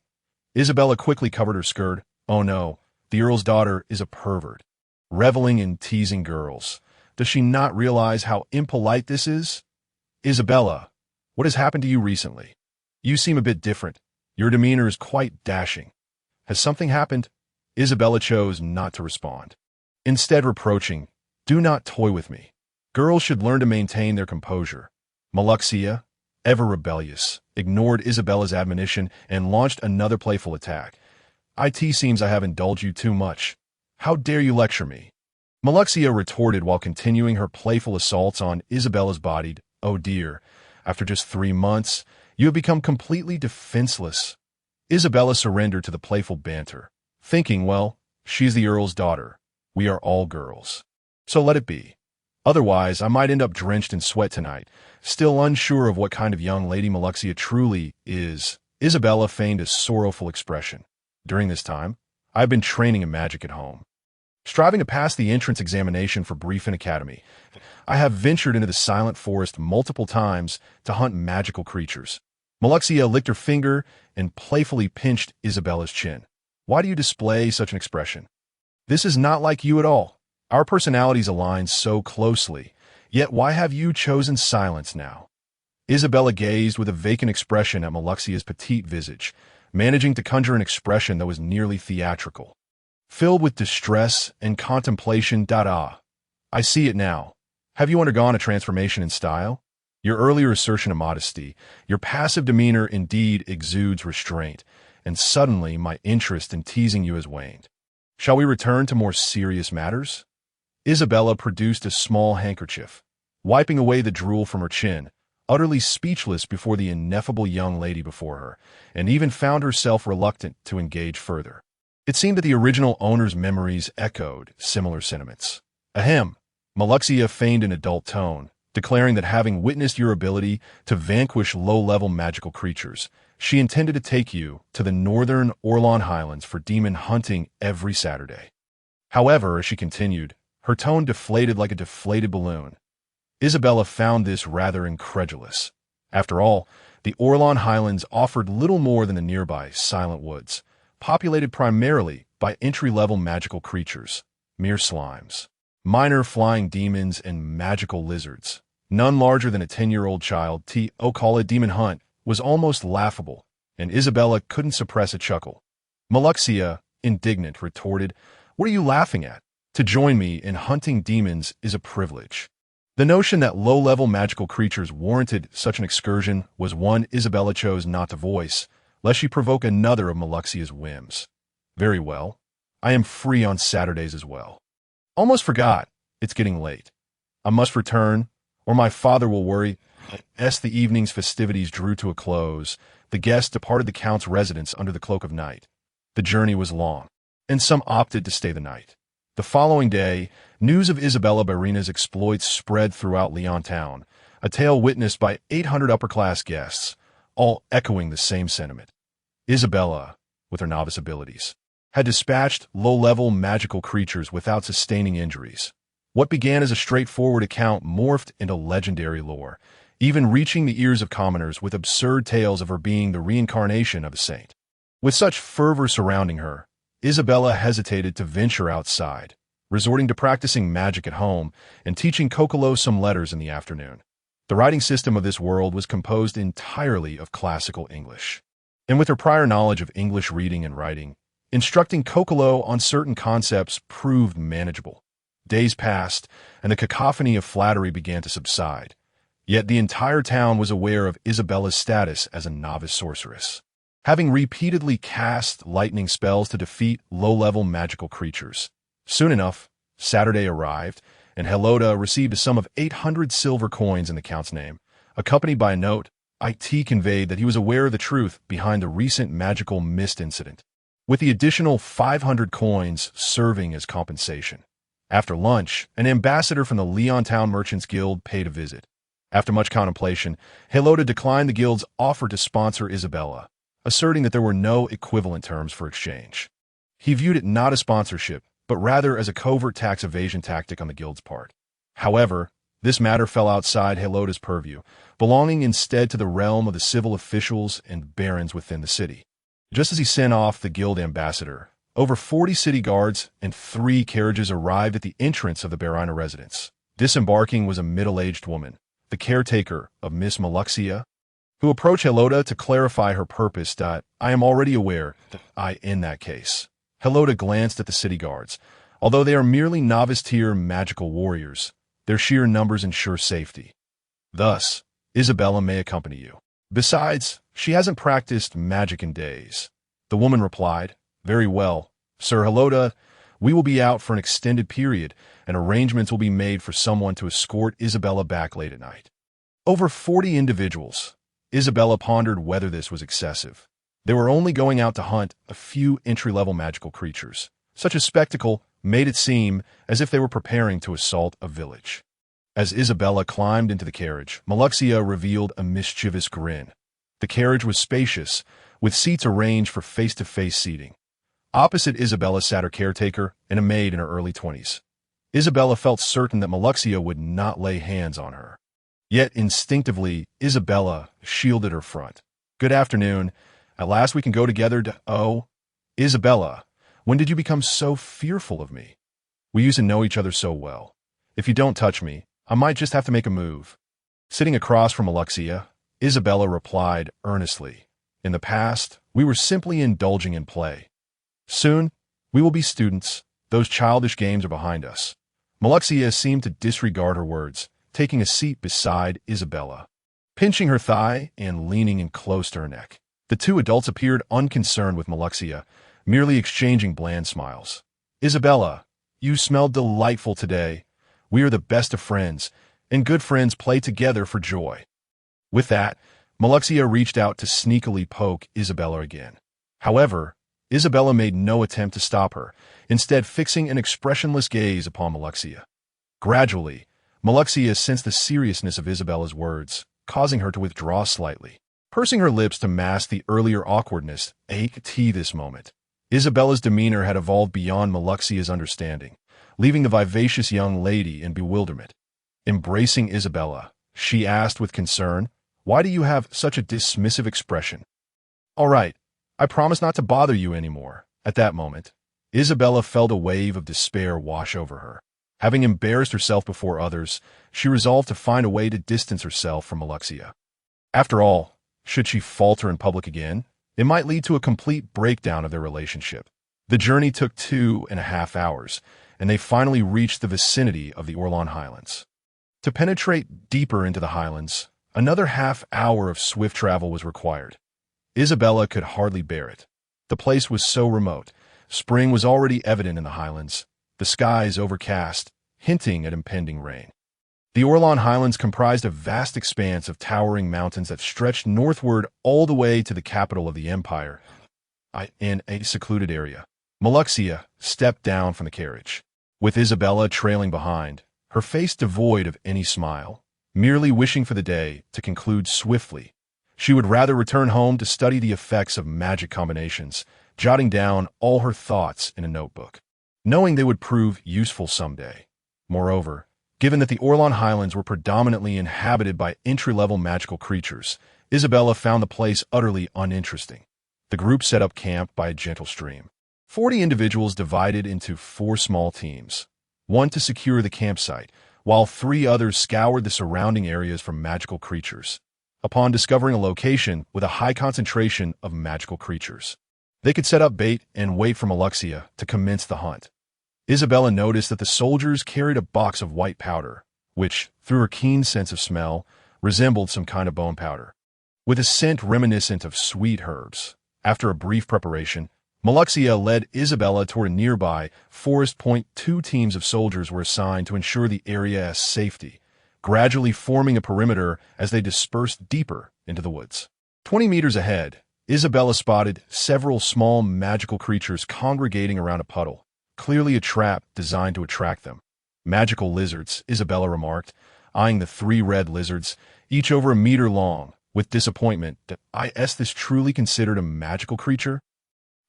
Isabella quickly covered her skirt. "Oh no, the Earl's daughter is a pervert, reveling in teasing girls. Does she not realize how impolite this is?" "Isabella, what has happened to you recently? You seem a bit different. Your demeanor is quite dashing. Has something happened?" Isabella chose not to respond, instead reproaching, "Do not toy with me. Girls should learn to maintain their composure." Maluxia, ever rebellious, ignored Isabella's admonition and launched another playful attack. "It seems I have indulged you too much. How dare you lecture me?" Maluxia retorted while continuing her playful assaults on Isabella's body. "Oh dear, after just 3 months, you have become completely defenseless." Isabella surrendered to the playful banter, thinking, well, she's the Earl's daughter. We are all girls. So let it be. Otherwise, I might end up drenched in sweat tonight, still unsure of what kind of young lady Maluxia truly is. Isabella feigned a sorrowful expression. "During this time, I have been training in magic at home, striving to pass the entrance examination for Briefin Academy. I have ventured into the silent forest multiple times to hunt magical creatures." Maluxia licked her finger and playfully pinched Isabella's chin. "Why do you display such an expression? This is not like you at all. Our personalities align so closely, yet why have you chosen silence now?" Isabella gazed with a vacant expression at Maluxia's petite visage, managing to conjure an expression that was nearly theatrical, filled with distress and contemplation. "I see it now. Have you undergone a transformation in style? Your earlier assertion of modesty, your passive demeanor indeed exudes restraint, and suddenly my interest in teasing you has waned. Shall we return to more serious matters?" Isabella produced a small handkerchief, wiping away the drool from her chin, utterly speechless before the ineffable young lady before her, and even found herself reluctant to engage further. It seemed that the original owner's memories echoed similar sentiments. "Ahem," Maluxia feigned an adult tone, declaring that having witnessed your ability to vanquish low-level magical creatures, she intended to take you to the northern Orlon Highlands for demon hunting every Saturday. However, as she continued, her tone deflated like a deflated balloon. Isabella found this rather incredulous. After all, the Orlon Highlands offered little more than the nearby Silent Woods, populated primarily by entry-level magical creatures, mere slimes, minor flying demons, and magical lizards. None larger than a 10-year-old child. Call a demon hunt was almost laughable, and Isabella couldn't suppress a chuckle. Maluxia, indignant, retorted, "What are you laughing at? To join me in hunting demons is a privilege." The notion that low-level magical creatures warranted such an excursion was one Isabella chose not to voice, lest she provoke another of Maluxia's whims. "Very well. I am free on Saturdays as well. Almost forgot. It's getting late. I must return, or my father will worry." As the evening's festivities drew to a close, the guests departed the Count's residence under the cloak of night. The journey was long, and some opted to stay the night. The following day, news of Isabella Barina's exploits spread throughout Leon town, a tale witnessed by 800 upper-class guests, all echoing the same sentiment. Isabella, with her novice abilities, had dispatched low-level magical creatures without sustaining injuries. What began as a straightforward account morphed into legendary lore, even reaching the ears of commoners with absurd tales of her being the reincarnation of a saint. With such fervor surrounding her, Isabella hesitated to venture outside, resorting to practicing magic at home and teaching Kokolo some letters in the afternoon. The writing system of this world was composed entirely of classical English. And with her prior knowledge of English reading and writing, instructing Kokolo on certain concepts proved manageable. Days passed, and the cacophony of flattery began to subside. Yet the entire town was aware of Isabella's status as a novice sorceress, having repeatedly cast lightning spells to defeat low-level magical creatures. Soon enough, Saturday arrived, and Helota received a sum of 800 silver coins in the Count's name, accompanied by a note. It conveyed that he was aware of the truth behind the recent magical mist incident, with the additional 500 coins serving as compensation. After lunch, an ambassador from the Leon Town Merchants Guild paid a visit. After much contemplation, Helota declined the guild's offer to sponsor Isabella, asserting that there were no equivalent terms for exchange. He viewed it not as sponsorship, but rather as a covert tax evasion tactic on the guild's part. However, this matter fell outside Helota's purview, belonging instead to the realm of the civil officials and barons within the city. Just as he sent off the guild ambassador, over 40 city guards and 3 carriages arrived at the entrance of the Barina residence. Disembarking was a middle-aged woman, the caretaker of Miss Maluxia, who approached Helota to clarify her purpose. "I am already aware that in that case." Helota glanced at the city guards. Although they are merely novice-tier magical warriors, their sheer numbers ensure safety. Thus, Isabella may accompany you. Besides, she hasn't practiced magic in days. The woman replied, "Very well, Sir Helota, we will be out for an extended period, and arrangements will be made for someone to escort Isabella back late at night." Over 40 individuals. Isabella pondered whether this was excessive. They were only going out to hunt a few entry-level magical creatures. Such a spectacle made it seem as if they were preparing to assault a village. As Isabella climbed into the carriage, Maluxia revealed a mischievous grin. The carriage was spacious, with seats arranged for face-to-face seating. Opposite Isabella sat her caretaker and a maid in her early 20s. Isabella felt certain that Maluxia would not lay hands on her. Yet instinctively, Isabella shielded her front. "Good afternoon. At last we can go together to— Oh, Isabella, when did you become so fearful of me? We used to know each other so well. If you don't touch me, I might just have to make a move." Sitting across from Maluxia, Isabella replied earnestly, "In the past, we were simply indulging in play. Soon, we will be students. Those childish games are behind us." Maluxia seemed to disregard her words, taking a seat beside Isabella, pinching her thigh and leaning in close to her neck. The two adults appeared unconcerned with Maluxia, merely exchanging bland smiles. "Isabella, you smell delightful today. We are the best of friends, and good friends play together for joy." With that, Maluxia reached out to sneakily poke Isabella again. However, Isabella made no attempt to stop her, instead fixing an expressionless gaze upon Maluxia. Gradually, Meluxia sensed the seriousness of Isabella's words, causing her to withdraw slightly. Pursing her lips to mask the earlier awkwardness, this moment. Isabella's demeanor had evolved beyond Meluxia's understanding, leaving the vivacious young lady in bewilderment. Embracing Isabella, she asked with concern, "Why do you have such a dismissive expression?" "All right, I promise not to bother you anymore." At that moment, Isabella felt a wave of despair wash over her. Having embarrassed herself before others, she resolved to find a way to distance herself from Meluxia. After all, should she falter in public again, it might lead to a complete breakdown of their relationship. The journey took 2.5 hours, and they finally reached the vicinity of the Orlan Highlands. To penetrate deeper into the highlands, another half-hour of swift travel was required. Isabella could hardly bear it. The place was so remote. Spring was already evident in the highlands, the skies overcast, hinting at impending rain. The Orlan Highlands comprised a vast expanse of towering mountains that stretched northward all the way to the capital of the empire, in a secluded area. Meluxia stepped down from the carriage, with Isabella trailing behind, her face devoid of any smile, merely wishing for the day to conclude swiftly. She would rather return home to study the effects of magic combinations, jotting down all her thoughts in a notebook, knowing they would prove useful someday. Moreover, given that the Orlan Highlands were predominantly inhabited by entry-level magical creatures, Isabella found the place utterly uninteresting. The group set up camp by a gentle stream. 40 individuals divided into 4 small teams, one to secure the campsite, while 3 others scoured the surrounding areas for magical creatures. Upon discovering a location with a high concentration of magical creatures, they could set up bait and wait for Meluxia to commence the hunt. Isabella noticed that the soldiers carried a box of white powder, which, through her keen sense of smell, resembled some kind of bone powder, with a scent reminiscent of sweet herbs. After a brief preparation, Meluxia led Isabella toward a nearby forest point. 2 teams of soldiers were assigned to ensure the area's safety, gradually forming a perimeter as they dispersed deeper into the woods. 20 meters ahead, Isabella spotted several small magical creatures congregating around a puddle, clearly a trap designed to attract them. "Magical lizards," Isabella remarked, eyeing the 3 red lizards, each over a meter long, with disappointment. "Is this truly considered a magical creature?"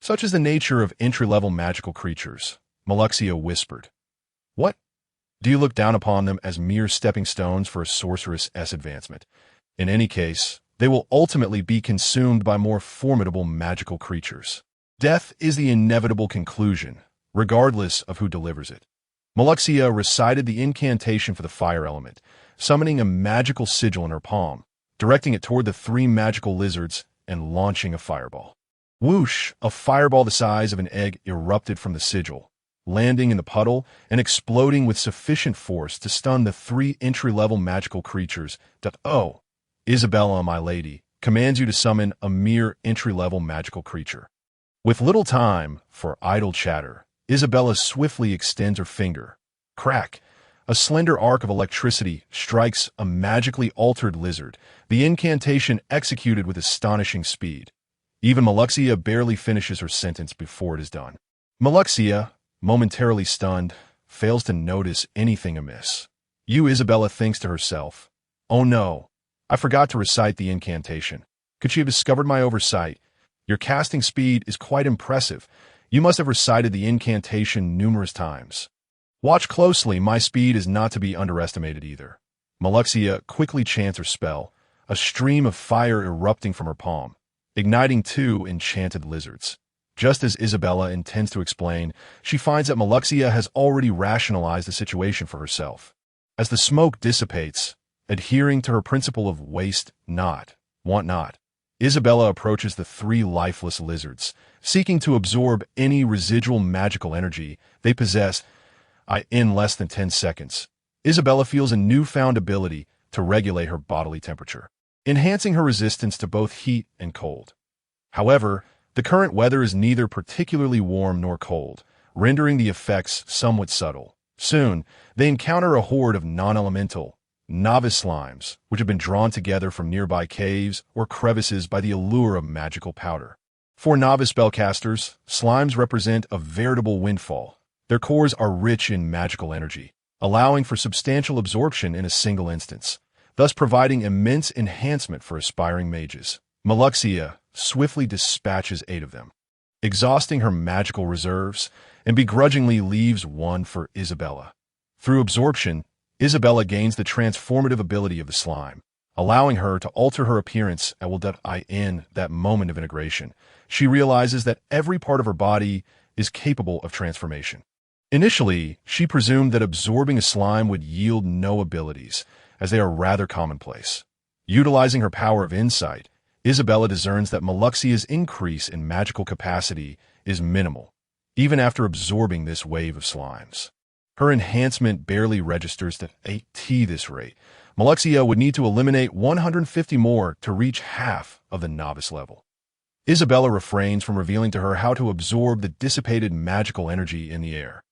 "Such is the nature of entry-level magical creatures," Meluxia whispered. "What? Do you look down upon them as mere stepping stones for a sorceress's advancement? In any case, they will ultimately be consumed by more formidable magical creatures. Death is the inevitable conclusion, regardless of who delivers it." Meluxia recited the incantation for the fire element, summoning a magical sigil in her palm, directing it toward the 3 magical lizards, and launching a fireball. Whoosh! A fireball the size of an egg erupted from the sigil, landing in the puddle and exploding with sufficient force to stun the 3 entry-level magical creatures. "Oh, Isabella, my lady, commands you to summon a mere entry-level magical creature." With little time for idle chatter, Isabella swiftly extends her finger. Crack! A slender arc of electricity strikes a magically altered lizard, the incantation executed with astonishing speed. Even Meluxia barely finishes her sentence before it is done. Meluxia, momentarily stunned, fails to notice anything amiss. Isabella thinks to herself, "Oh no, I forgot to recite the incantation. Could she have discovered my oversight? Your casting speed is quite impressive. You must have recited the incantation numerous times. Watch closely, my speed is not to be underestimated either." Meluxia quickly chants her spell, a stream of fire erupting from her palm, igniting 2 enchanted lizards. Just as Isabella intends to explain, she finds that Meluxia has already rationalized the situation for herself. As the smoke dissipates, adhering to her principle of waste not, want not, Isabella approaches the 3 lifeless lizards, seeking to absorb any residual magical energy they possess. In less than 10 seconds, Isabella feels a newfound ability to regulate her bodily temperature, enhancing her resistance to both heat and cold. However, the current weather is neither particularly warm nor cold, rendering the effects somewhat subtle. Soon, they encounter a horde of non-elemental, novice slimes, which have been drawn together from nearby caves or crevices by the allure of magical powder. For novice spellcasters, slimes represent a veritable windfall. Their cores are rich in magical energy, allowing for substantial absorption in a single instance, thus providing immense enhancement for aspiring mages. Maluxia swiftly dispatches 8 of them, exhausting her magical reserves, and begrudgingly leaves 1 for Isabella. Through absorption, Isabella gains the transformative ability of the slime, allowing her to alter her appearance in that moment of integration. She realizes that every part of her body is capable of transformation. Initially, she presumed that absorbing a slime would yield no abilities, as they are rather commonplace. Utilizing her power of insight, Isabella discerns that Maluxia's increase in magical capacity is minimal, even after absorbing this wave of slimes. Her enhancement barely registers at this rate. Maluxia would need to eliminate 150 more to reach half of the novice level. Isabella refrains from revealing to her how to absorb the dissipated magical energy in the air.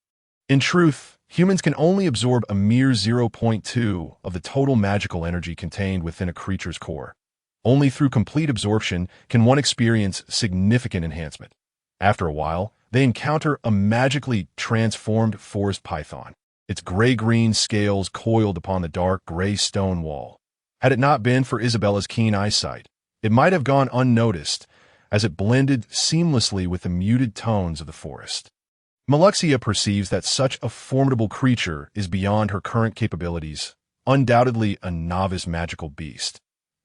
In truth, humans can only absorb a mere 0.2 of the total magical energy contained within a creature's core. Only through complete absorption can one experience significant enhancement. After a while, they encounter a magically transformed forest python, its gray-green scales coiled upon the dark gray stone wall. Had it not been for Isabella's keen eyesight, it might have gone unnoticed, as it blended seamlessly with the muted tones of the forest. Maluxia perceives that such a formidable creature is beyond her current capabilities, undoubtedly a novice magical beast.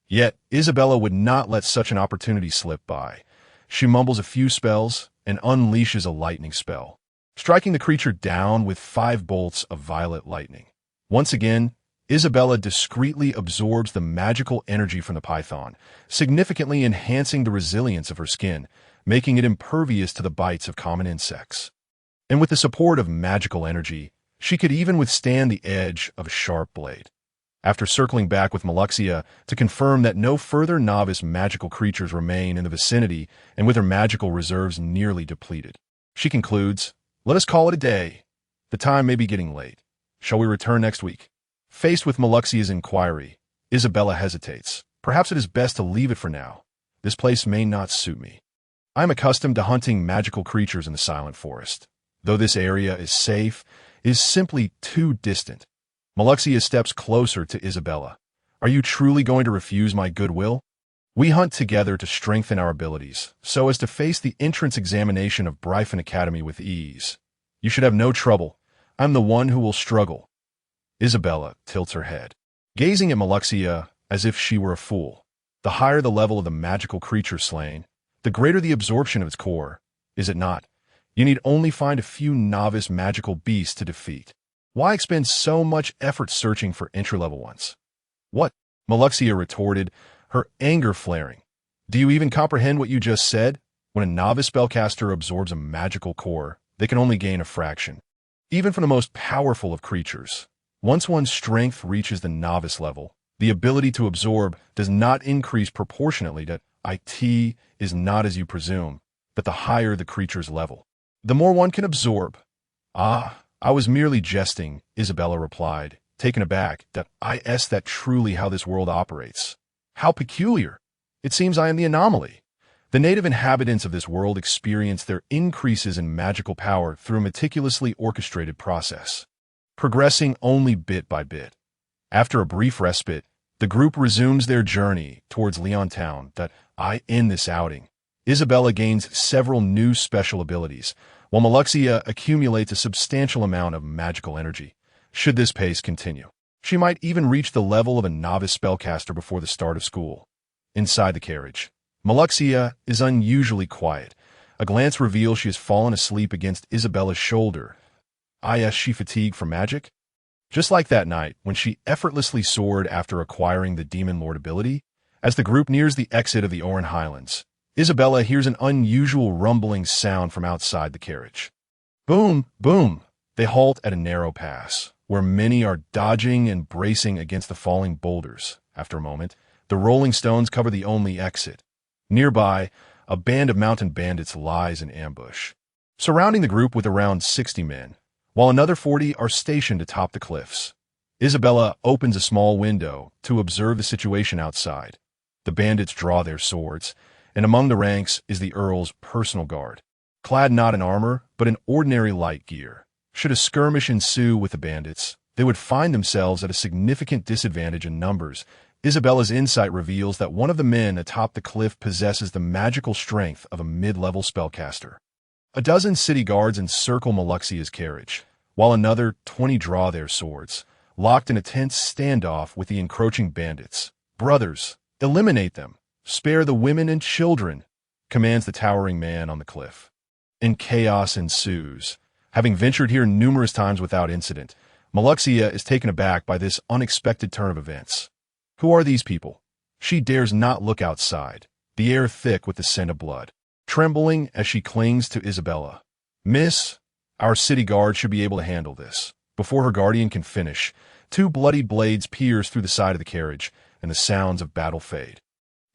Yet, Isabella would not let such an opportunity slip by. She mumbles a few spells and unleashes a lightning spell, striking the creature down with 5 bolts of violet lightning. Once again, Isabella discreetly absorbs the magical energy from the python, significantly enhancing the resilience of her skin, making it impervious to the bites of common insects. And with the support of magical energy, she could even withstand the edge of a sharp blade. After circling back with Maluxia to confirm that no further novice magical creatures remain in the vicinity and with her magical reserves nearly depleted, she concludes, "Let us call it a day. The time may be getting late. Shall we return next week?" Faced with Maluxia's inquiry, Isabella hesitates. "Perhaps it is best to leave it for now. This place may not suit me. I am accustomed to hunting magical creatures in the Silent Forest. Though this area is safe, it is simply too distant." Maluxia steps closer to Isabella. "Are you truly going to refuse my goodwill? We hunt together to strengthen our abilities, so as to face the entrance examination of Bryphon Academy with ease. You should have no trouble. I'm the one who will struggle." Isabella tilts her head, gazing at Maluxia as if she were a fool. The higher the level of the magical creature slain, the greater the absorption of its core, is it not? You need only find a few novice magical beasts to defeat. Why expend so much effort searching for entry-level ones? "What?" Maluxia retorted, her anger flaring. "Do you even comprehend what you just said? When a novice spellcaster absorbs a magical core, they can only gain a fraction, even from the most powerful of creatures. Once one's strength reaches the novice level, the ability to absorb does not increase proportionately to it is not as you presume, but the higher the creature's level, the more one can absorb." "Ah, I was merely jesting," Isabella replied, taken aback. That truly how this world operates. How peculiar. It seems I am the anomaly. The native inhabitants of this world experience their increases in magical power through a meticulously orchestrated process, progressing only bit by bit. After a brief respite, the group resumes their journey towards Leontown. In this outing, Isabella gains several new special abilities, while Maluxia accumulates a substantial amount of magical energy. Should this pace continue, she might even reach the level of a novice spellcaster before the start of school. Inside the carriage, Maluxia is unusually quiet. A glance reveals she has fallen asleep against Isabella's shoulder. Is she fatigued from magic? Just like that night when she effortlessly soared after acquiring the Demon Lord ability. As the group nears the exit of the Oran Highlands, Isabella hears an unusual rumbling sound from outside the carriage. Boom, boom. They halt at a narrow pass, where many are dodging and bracing against the falling boulders. After a moment, the rolling stones cover the only exit. Nearby, a band of mountain bandits lies in ambush, surrounding the group with around 60 men, while another 40 are stationed atop the cliffs. Isabella opens a small window to observe the situation outside. The bandits draw their swords, and among the ranks is the Earl's personal guard, clad not in armor, but in ordinary light gear. Should a skirmish ensue with the bandits, they would find themselves at a significant disadvantage in numbers. Isabella's insight reveals that one of the men atop the cliff possesses the magical strength of a mid-level spellcaster. A dozen city guards encircle Maluxia's carriage, while another 20 draw their swords, locked in a tense standoff with the encroaching bandits. "Brothers, eliminate them. Spare the women and children," commands the towering man on the cliff. And chaos ensues. Having ventured here numerous times without incident, Maluxia is taken aback by this unexpected turn of events. Who are these people? She dares not look outside, the air thick with the scent of blood. Trembling as she clings to Isabella. "Miss, our city guard should be able to handle this." Before her guardian can finish, two bloodied blades pierce through the side of the carriage, and the sounds of battle fade.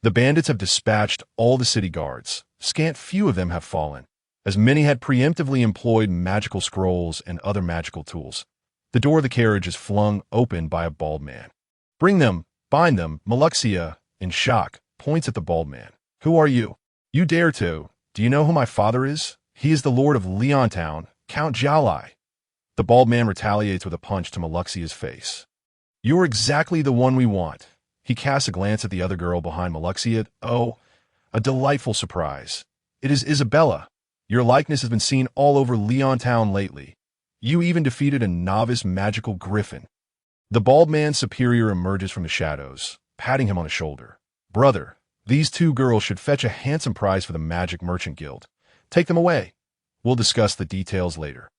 The bandits have dispatched all the city guards. Scant few of them have fallen, as many had preemptively employed magical scrolls and other magical tools. The door of the carriage is flung open by a bald man. "Bring them! Bind them!" Maluxia, in shock, points at the bald man. "Who are you? You dare to? Do you know who my father is? He is the lord of Leontown, Count Jalai." The bald man retaliates with a punch to Maluxia's face. "You're exactly the one we want." He casts a glance at the other girl behind Maluxia. "Oh, a delightful surprise. It is Isabella. Your likeness has been seen all over Leontown lately. You even defeated a novice magical griffin." The bald man's superior emerges from the shadows, patting him on the shoulder. "Brother, these two girls should fetch a handsome prize for the Magic Merchant Guild. Take them away. We'll discuss the details later."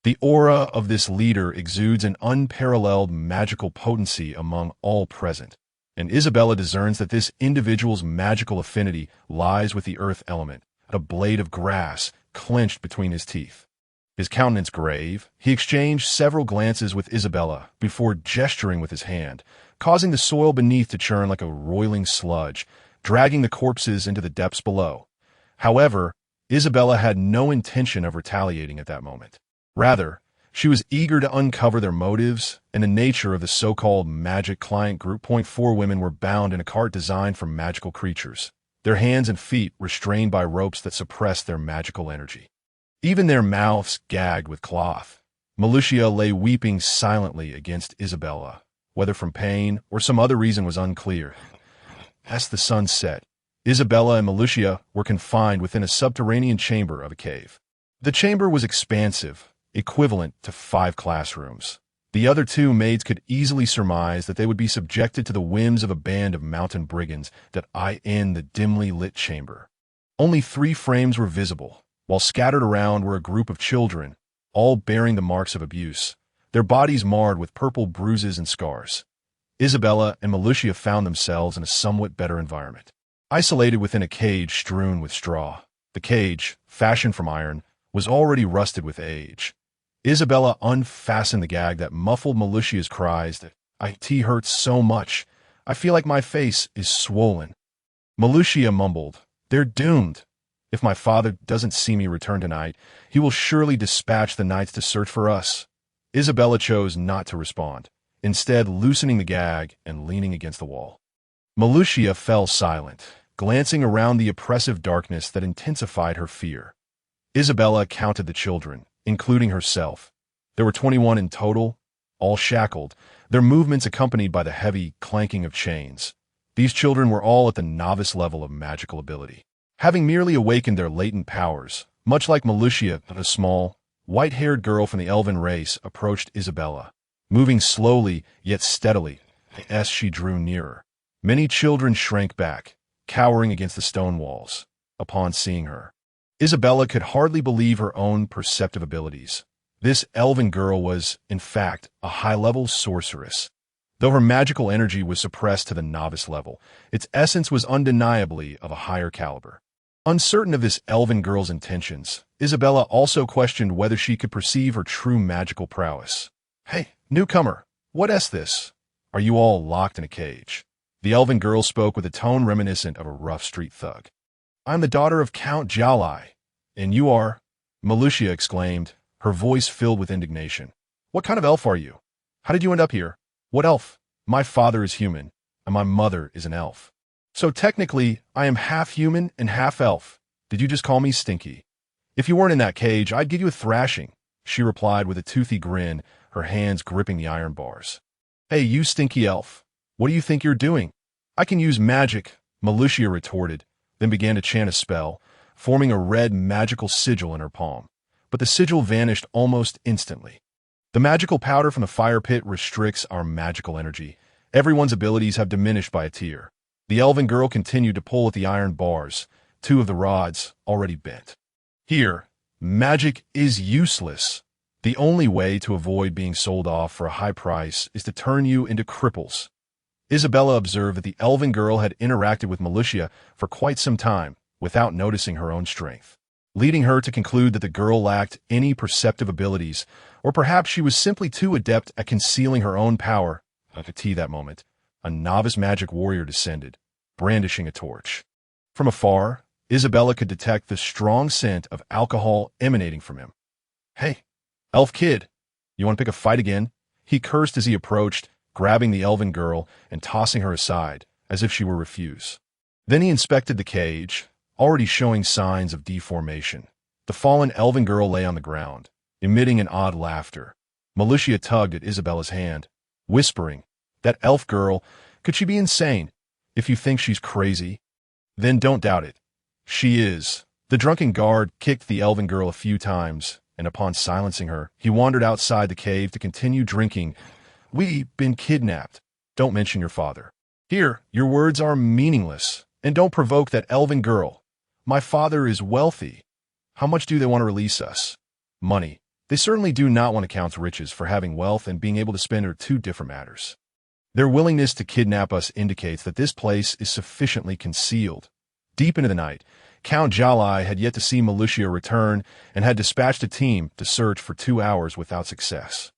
The aura of this leader exudes an unparalleled magical potency among all present, and Isabella discerns that this individual's magical affinity lies with the earth element, a blade of grass clenched between his teeth. His countenance grave, he exchanged several glances with Isabella before gesturing with his hand, causing the soil beneath to churn like a roiling sludge, dragging the corpses into the depths below. However, Isabella had no intention of retaliating at that moment. Rather, she was eager to uncover their motives and the nature of the so-called magic client group. 4 women were bound in a cart designed for magical creatures, their hands and feet restrained by ropes that suppressed their magical energy. Even their mouths gagged with cloth. Maluxia lay weeping silently against Isabella, whether from pain or some other reason was unclear. As the sun set, Isabella and Maluxia were confined within a subterranean chamber of a cave. The chamber was expansive, equivalent to 5 classrooms. The other 2 maids could easily surmise that they would be subjected to the whims of a band of mountain brigands that eyed in the dimly lit chamber. Only 3 frames were visible, while scattered around were a group of children, all bearing the marks of abuse, their bodies marred with purple bruises and scars. Isabella and Maluxia found themselves in a somewhat better environment, isolated within a cage strewn with straw. The cage, fashioned from iron, was already rusted with age. Isabella unfastened the gag that muffled Maluxia's cries that, "It hurts so much. I feel like my face is swollen." Maluxia mumbled, "They're doomed. If my father doesn't see me return tonight, he will surely dispatch the knights to search for us." Isabella chose not to respond, instead loosening the gag and leaning against the wall. Maluxia fell silent, glancing around the oppressive darkness that intensified her fear. Isabella counted the children, including herself. There were 21 in total, all shackled, their movements accompanied by the heavy clanking of chains. These children were all at the novice level of magical ability, having merely awakened their latent powers. Much like Maluxia, a small, white-haired girl from the elven race approached Isabella, moving slowly yet steadily as she drew nearer. Many children shrank back, cowering against the stone walls, upon seeing her. Isabella could hardly believe her own perceptive abilities. This elven girl was, in fact, a high-level sorceress. Though her magical energy was suppressed to the novice level, its essence was undeniably of a higher caliber. Uncertain of this elven girl's intentions, Isabella also questioned whether she could perceive her true magical prowess. "Hey, newcomer, what is this? Are you all locked in a cage?" The elven girl spoke with a tone reminiscent of a rough street thug. "I'm the daughter of Count Jalai. And you are?" Maluxia exclaimed, her voice filled with indignation. "What kind of elf are you? How did you end up here?" "What elf? My father is human, and my mother is an elf. So technically, I am half human and half elf. Did you just call me stinky? If you weren't in that cage, I'd give you a thrashing," she replied with a toothy grin, her hands gripping the iron bars. "Hey, you stinky elf. What do you think you're doing?" "I can use magic," Melucia retorted, then began to chant a spell, forming a red magical sigil in her palm. But the sigil vanished almost instantly. The magical powder from the fire pit restricts our magical energy. Everyone's abilities have diminished by a tier. The elven girl continued to pull at the iron bars, two of the rods already bent. "Here, magic is useless. The only way to avoid being sold off for a high price is to turn you into cripples." Isabella observed that the elven girl had interacted with Melucia for quite some time without noticing her own strength, leading her to conclude that the girl lacked any perceptive abilities, or perhaps she was simply too adept at concealing her own power. At that moment, a novice magic warrior descended, brandishing a torch. From afar, Isabella could detect the strong scent of alcohol emanating from him. "Hey, elf kid, you want to pick a fight again?" He cursed as he approached, grabbing the elven girl and tossing her aside, as if she were refuse. Then he inspected the cage, already showing signs of deformation. The fallen elven girl lay on the ground, emitting an odd laughter. Melucia tugged at Isabella's hand, whispering, "That elf girl, could she be insane? If you think she's crazy, then don't doubt it. She is." The drunken guard kicked the elven girl a few times, and upon silencing her, he wandered outside the cave to continue drinking. "We've been kidnapped. Don't mention your father. Here, your words are meaningless, and don't provoke that elven girl. My father is wealthy. How much do they want to release us?" "Money. They certainly do not want to count riches, for having wealth and being able to spend are two different matters. Their willingness to kidnap us indicates that this place is sufficiently concealed." Deep into the night, Count Jalai had yet to see Melucia return and had dispatched a team to search for 2 hours without success.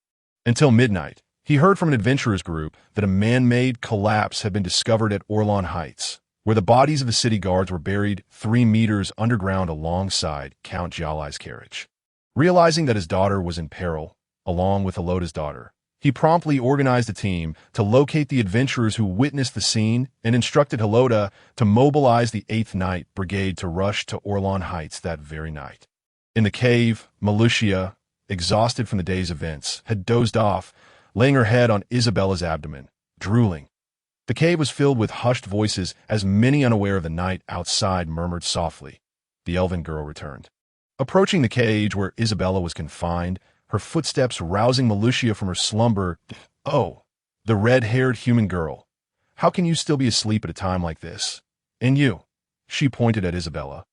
Until midnight, he heard from an adventurers group that a man-made collapse had been discovered at Orlon Heights, where the bodies of the city guards were buried 3 meters underground alongside Count Jalai's carriage. Realizing that his daughter was in peril, along with Heloda's daughter, he promptly organized a team to locate the adventurers who witnessed the scene and instructed Heloda to mobilize the 8th Night Brigade to rush to Orlon Heights that very night. In the cave, Melucia, exhausted from the day's events, had dozed off, laying her head on Isabella's abdomen, drooling. The cave was filled with hushed voices as many unaware of the night outside murmured softly. The elven girl returned. Approaching the cage where Isabella was confined, her footsteps rousing Melucia from her slumber. "Oh, the red-haired human girl. How can you still be asleep at a time like this? And you?" She pointed at Isabella.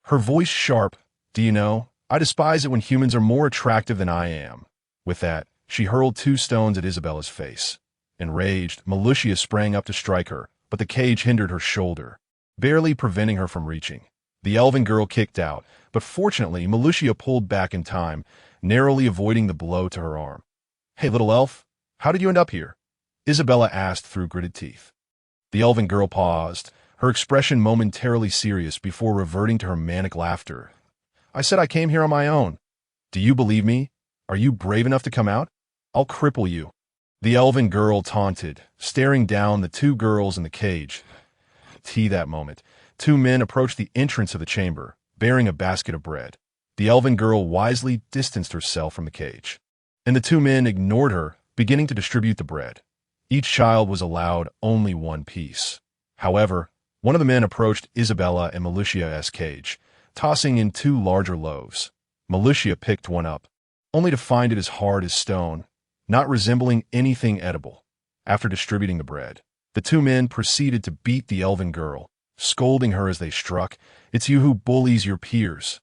Her voice sharp. "Do you know, I despise it when humans are more attractive than I am." With that, she hurled 2 stones at Isabella's face. Enraged, Melucia sprang up to strike her, but the cage hindered her shoulder, barely preventing her from reaching. The elven girl kicked out, but fortunately Melucia pulled back in time, narrowly avoiding the blow to her arm. "Hey, little elf, how did you end up here?" Isabella asked through gritted teeth. The elven girl paused, her expression momentarily serious before reverting to her manic laughter. "I said I came here on my own. Do you believe me? Are you brave enough to come out? I'll cripple you." The elven girl taunted, staring down the 2 girls in the cage. That moment, 2 men approached the entrance of the chamber, bearing a basket of bread. The elven girl wisely distanced herself from the cage, and the 2 men ignored her, beginning to distribute the bread. Each child was allowed only 1 piece. However, one of the men approached Isabella and Melucia's cage, tossing in 2 larger loaves. Melucia picked one up, only to find it as hard as stone, not resembling anything edible. After distributing the bread, the 2 men proceeded to beat the elven girl, scolding her as they struck. "It's you who bullies your peers.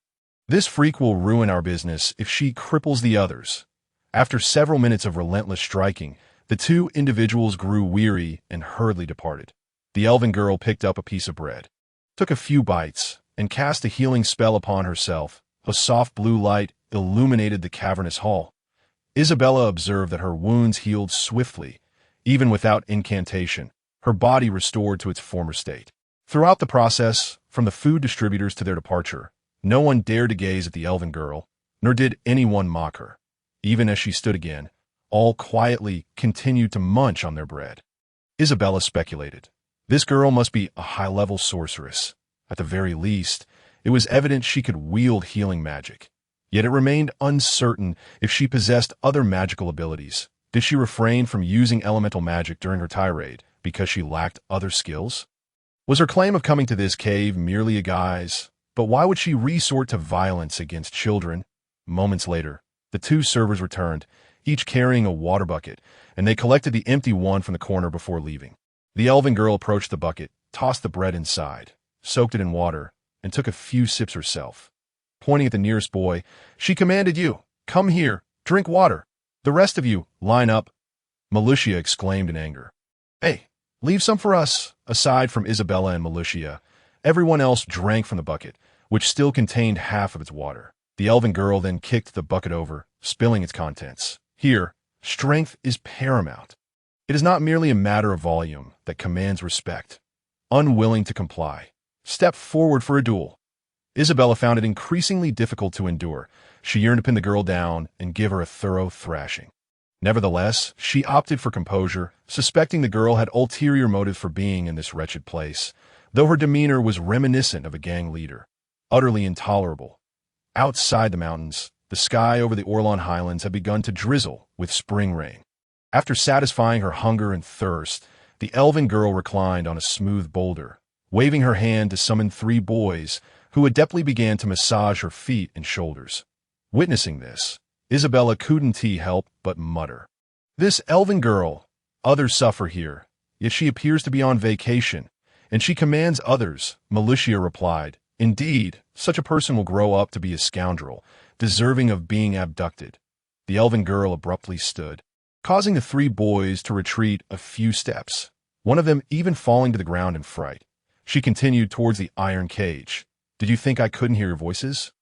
This freak will ruin our business if she cripples the others." After several minutes of relentless striking, the 2 individuals grew weary and hurriedly departed. The elven girl picked up a piece of bread, took a few bites, and cast a healing spell upon herself. A soft blue light illuminated the cavernous hall. Isabella observed that her wounds healed swiftly, even without incantation, her body restored to its former state. Throughout the process, from the food distributors to their departure, no one dared to gaze at the elven girl, nor did anyone mock her. Even as she stood again, all quietly continued to munch on their bread. Isabella speculated. This girl must be a high-level sorceress. At the very least, it was evident she could wield healing magic. Yet it remained uncertain if she possessed other magical abilities. Did she refrain from using elemental magic during her tirade because she lacked other skills? Was her claim of coming to this cave merely a guise? But why would she resort to violence against children? Moments later, the two servers returned, each carrying a water bucket, and they collected the empty one from the corner before leaving. The elven girl approached the bucket, tossed the bread inside, soaked it in water, and took a few sips herself. Pointing at the nearest boy, she commanded, "You, come here, drink water. The rest of you, line up." Militia exclaimed in anger. "Hey, leave some for us." Aside from Isabella and Militia, everyone else drank from the bucket, which still contained half of its water. The elven girl then kicked the bucket over, spilling its contents. Here, strength is paramount. It is not merely a matter of volume that commands respect. Unwilling to comply, step forward for a duel. Isabella found it increasingly difficult to endure. She yearned to pin the girl down and give her a thorough thrashing. Nevertheless, she opted for composure, suspecting the girl had ulterior motives for being in this wretched place, though her demeanor was reminiscent of a gang leader. Utterly intolerable. Outside the mountains, the sky over the Orlon Highlands had begun to drizzle with spring rain. After satisfying her hunger and thirst, the elven girl reclined on a smooth boulder, waving her hand to summon three boys who adeptly began to massage her feet and shoulders. Witnessing this, Isabella couldn't help but mutter, "This elven girl, others suffer here, yet she appears to be on vacation, and she commands others." Militia replied, "Indeed, such a person will grow up to be a scoundrel, deserving of being abducted." The elven girl abruptly stood, causing the three boys to retreat a few steps, one of them even falling to the ground in fright. She continued towards the iron cage. "Did you think I couldn't hear your voices?"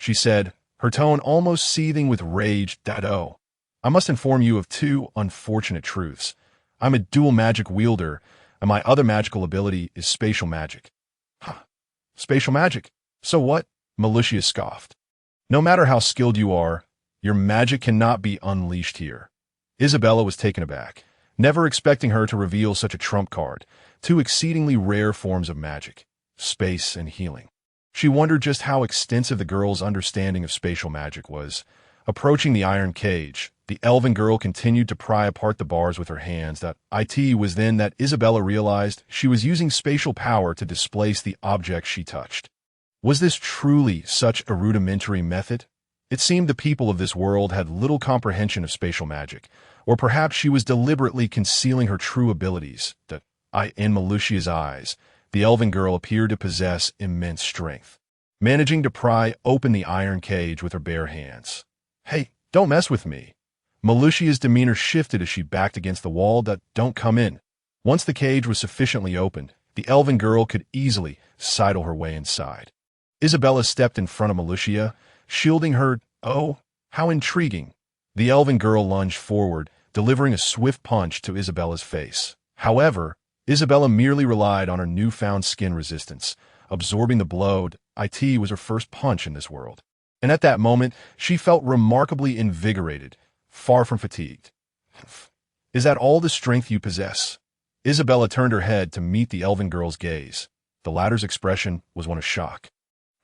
she said, her tone almost seething with rage. "Oh, I must inform you of two unfortunate truths. I'm a dual magic wielder, and my other magical ability is spatial magic." "Huh, spatial magic? So what?" Militia scoffed. "No matter how skilled you are, your magic cannot be unleashed here." Isabella was taken aback, never expecting her to reveal such a trump card, two exceedingly rare forms of magic, space and healing. She wondered just how extensive the girl's understanding of spatial magic was. Approaching the iron cage, the elven girl continued to pry apart the bars with her hands. It was then that Isabella realized she was using spatial power to displace the object she touched. Was this truly such a rudimentary method? It seemed the people of this world had little comprehension of spatial magic, or perhaps she was deliberately concealing her true abilities. In Militia's eyes, the elven girl appeared to possess immense strength, managing to pry open the iron cage with her bare hands. "Hey, don't mess with me." Militia's demeanor shifted as she backed against the wall. "Don't come in." Once the cage was sufficiently opened, the elven girl could easily sidle her way inside. Isabella stepped in front of Militia, shielding her. "Oh, how intriguing." The elven girl lunged forward, delivering a swift punch to Isabella's face. However, Isabella merely relied on her newfound skin resistance, absorbing the blow. It was her first punch in this world, and at that moment she felt remarkably invigorated, far from fatigued. "Is that all the strength you possess?" Isabella turned her head to meet the elven girl's gaze. The latter's expression was one of shock,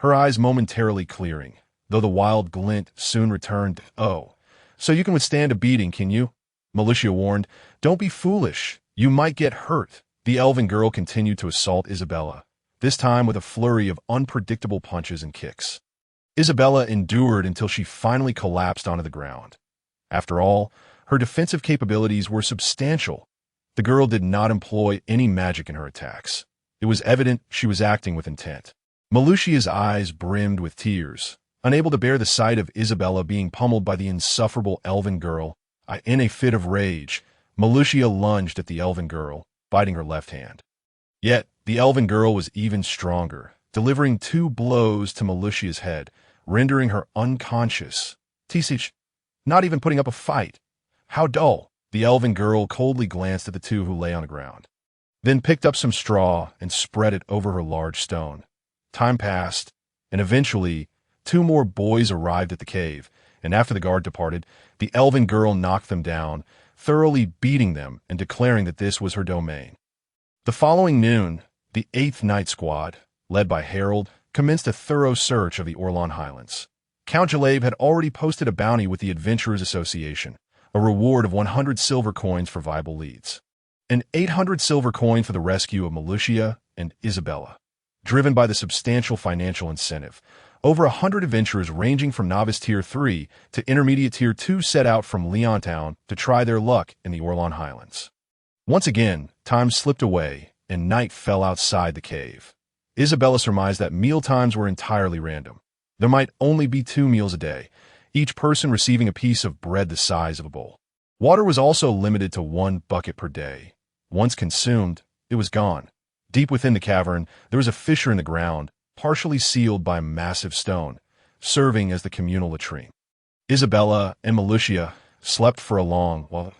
her eyes momentarily clearing, though the wild glint soon returned. "Oh, so you can withstand a beating, can you?" Militia warned. "Don't be foolish. You might get hurt." The elven girl continued to assault Isabella, this time with a flurry of unpredictable punches and kicks. Isabella endured until she finally collapsed onto the ground. After all, her defensive capabilities were substantial. The girl did not employ any magic in her attacks. It was evident she was acting with intent. Militia's eyes brimmed with tears, unable to bear the sight of Isabella being pummeled by the insufferable elven girl. In a fit of rage, Militia lunged at the elven girl, biting her left hand. Yet, the elven girl was even stronger, delivering 2 blows to Militia's head, rendering her unconscious. "Tisich, not even putting up a fight. How dull." The elven girl coldly glanced at the two who lay on the ground, then picked up some straw and spread it over her large stone. Time passed, and eventually, 2 more boys arrived at the cave, and after the guard departed, the elven girl knocked them down, thoroughly beating them and declaring that this was her domain. The following noon, the 8th Night Squad, led by Harold, commenced a thorough search of the Orlon Highlands. Count Jaleb had already posted a bounty with the Adventurers Association, a reward of 100 silver coins for viable leads, and 800 silver coin for the rescue of Militia and Isabella. Driven by the substantial financial incentive, over 100 adventurers ranging from novice tier 3 to intermediate tier 2 set out from Leontown to try their luck in the Orlon Highlands. Once again, time slipped away and night fell outside the cave. Isabella surmised that meal times were entirely random. There might only be 2 meals a day, each person receiving a piece of bread the size of a bowl. Water was also limited to 1 bucket per day. Once consumed, it was gone. Deep within the cavern, there was a fissure in the ground, partially sealed by a massive stone, serving as the communal latrine. Isabella and Militia slept for a long while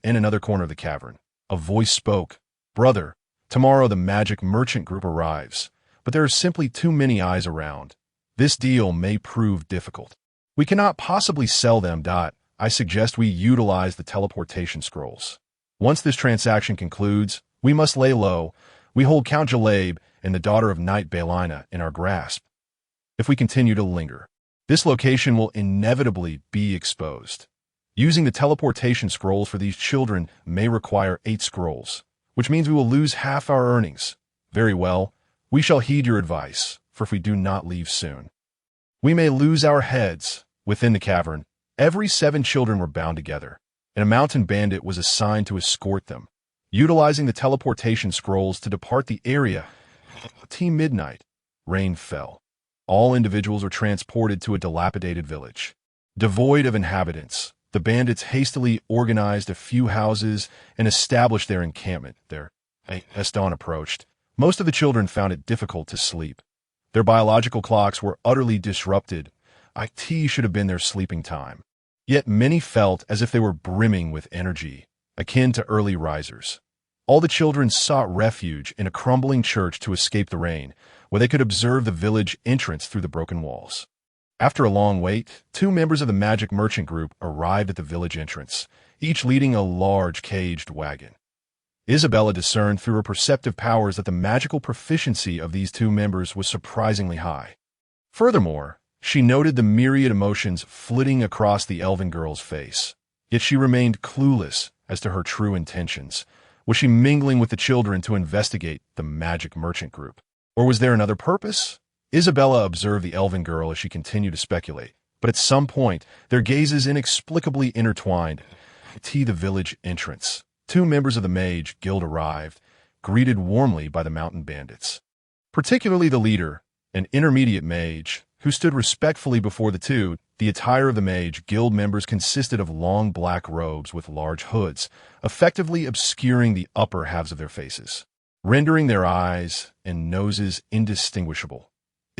in another corner of the cavern. A voice spoke, "Brother, tomorrow the magic merchant group arrives, but there are simply too many eyes around. This deal may prove difficult. We cannot possibly sell them. I suggest we utilize the teleportation scrolls. Once this transaction concludes, we must lay low. We hold Count Jaleb and the daughter of Knight Balina in our grasp. If we continue to linger, this location will inevitably be exposed. Using the teleportation scrolls for these children may require 8 scrolls, which means we will lose half our earnings. Very well, we shall heed your advice, for if we do not leave soon, we may lose our heads." Within the cavern, every 7 children were bound together, and a mountain bandit was assigned to escort them. Utilizing the teleportation scrolls to depart the area, Team Midnight, rain fell. All individuals were transported to a dilapidated village. Devoid of inhabitants, the bandits hastily organized a few houses and established their encampment there. As dawn approached, most of the children found it difficult to sleep. Their biological clocks were utterly disrupted. IT should have been their sleeping time. Yet many felt as if they were brimming with energy, akin to early risers. All the children sought refuge in a crumbling church to escape the rain, where they could observe the village entrance through the broken walls. After a long wait, 2 members of the magic merchant group arrived at the village entrance, each leading a large caged wagon. Isabella discerned through her perceptive powers that the magical proficiency of these 2 members was surprisingly high. Furthermore, she noted the myriad emotions flitting across the elven girl's face. Yet she remained clueless as to her true intentions. Was she mingling with the children to investigate the magic merchant group? Or was there another purpose? Isabella observed the elven girl as she continued to speculate, but at some point, their gazes inexplicably intertwined. To the village entrance, 2 members of the Mage Guild arrived, greeted warmly by the mountain bandits. Particularly the leader, an intermediate mage, who stood respectfully before the 2. The attire of the Mage Guild members consisted of long black robes with large hoods, effectively obscuring the upper halves of their faces, rendering their eyes and noses indistinguishable.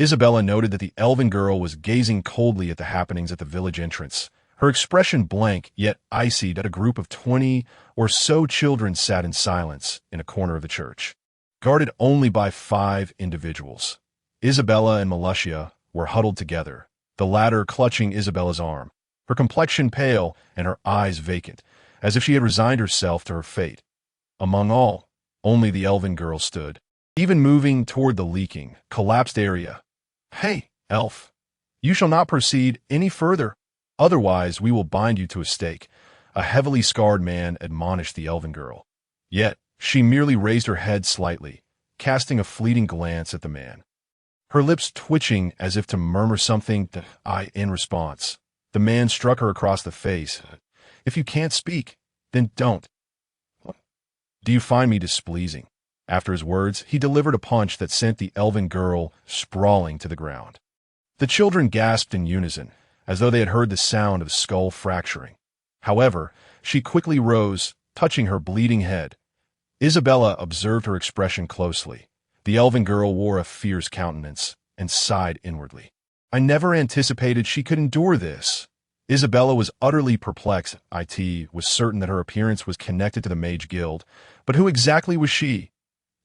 Isabella noted that the elven girl was gazing coldly at the happenings at the village entrance, her expression blank yet icy. That a group of 20 or so children sat in silence in a corner of the church, guarded only by 5 individuals. Isabella and Militia were huddled together, the latter clutching Isabella's arm, her complexion pale and her eyes vacant, as if she had resigned herself to her fate. Among all, only the elven girl stood, even moving toward the leaking, collapsed area. "Hey, elf, you shall not proceed any further, otherwise we will bind you to a stake," a heavily scarred man admonished the elven girl. Yet she merely raised her head slightly, casting a fleeting glance at the man, her lips twitching as if to murmur something in response. The man struck her across the face. "If you can't speak, then don't. Do you find me displeasing?" After his words, he delivered a punch that sent the elven girl sprawling to the ground. The children gasped in unison, as though they had heard the sound of skull fracturing. However, she quickly rose, touching her bleeding head. Isabella observed her expression closely. The elven girl wore a fierce countenance and sighed inwardly. "I never anticipated she could endure this." Isabella was utterly perplexed. It was certain that her appearance was connected to the Mage Guild, but who exactly was she?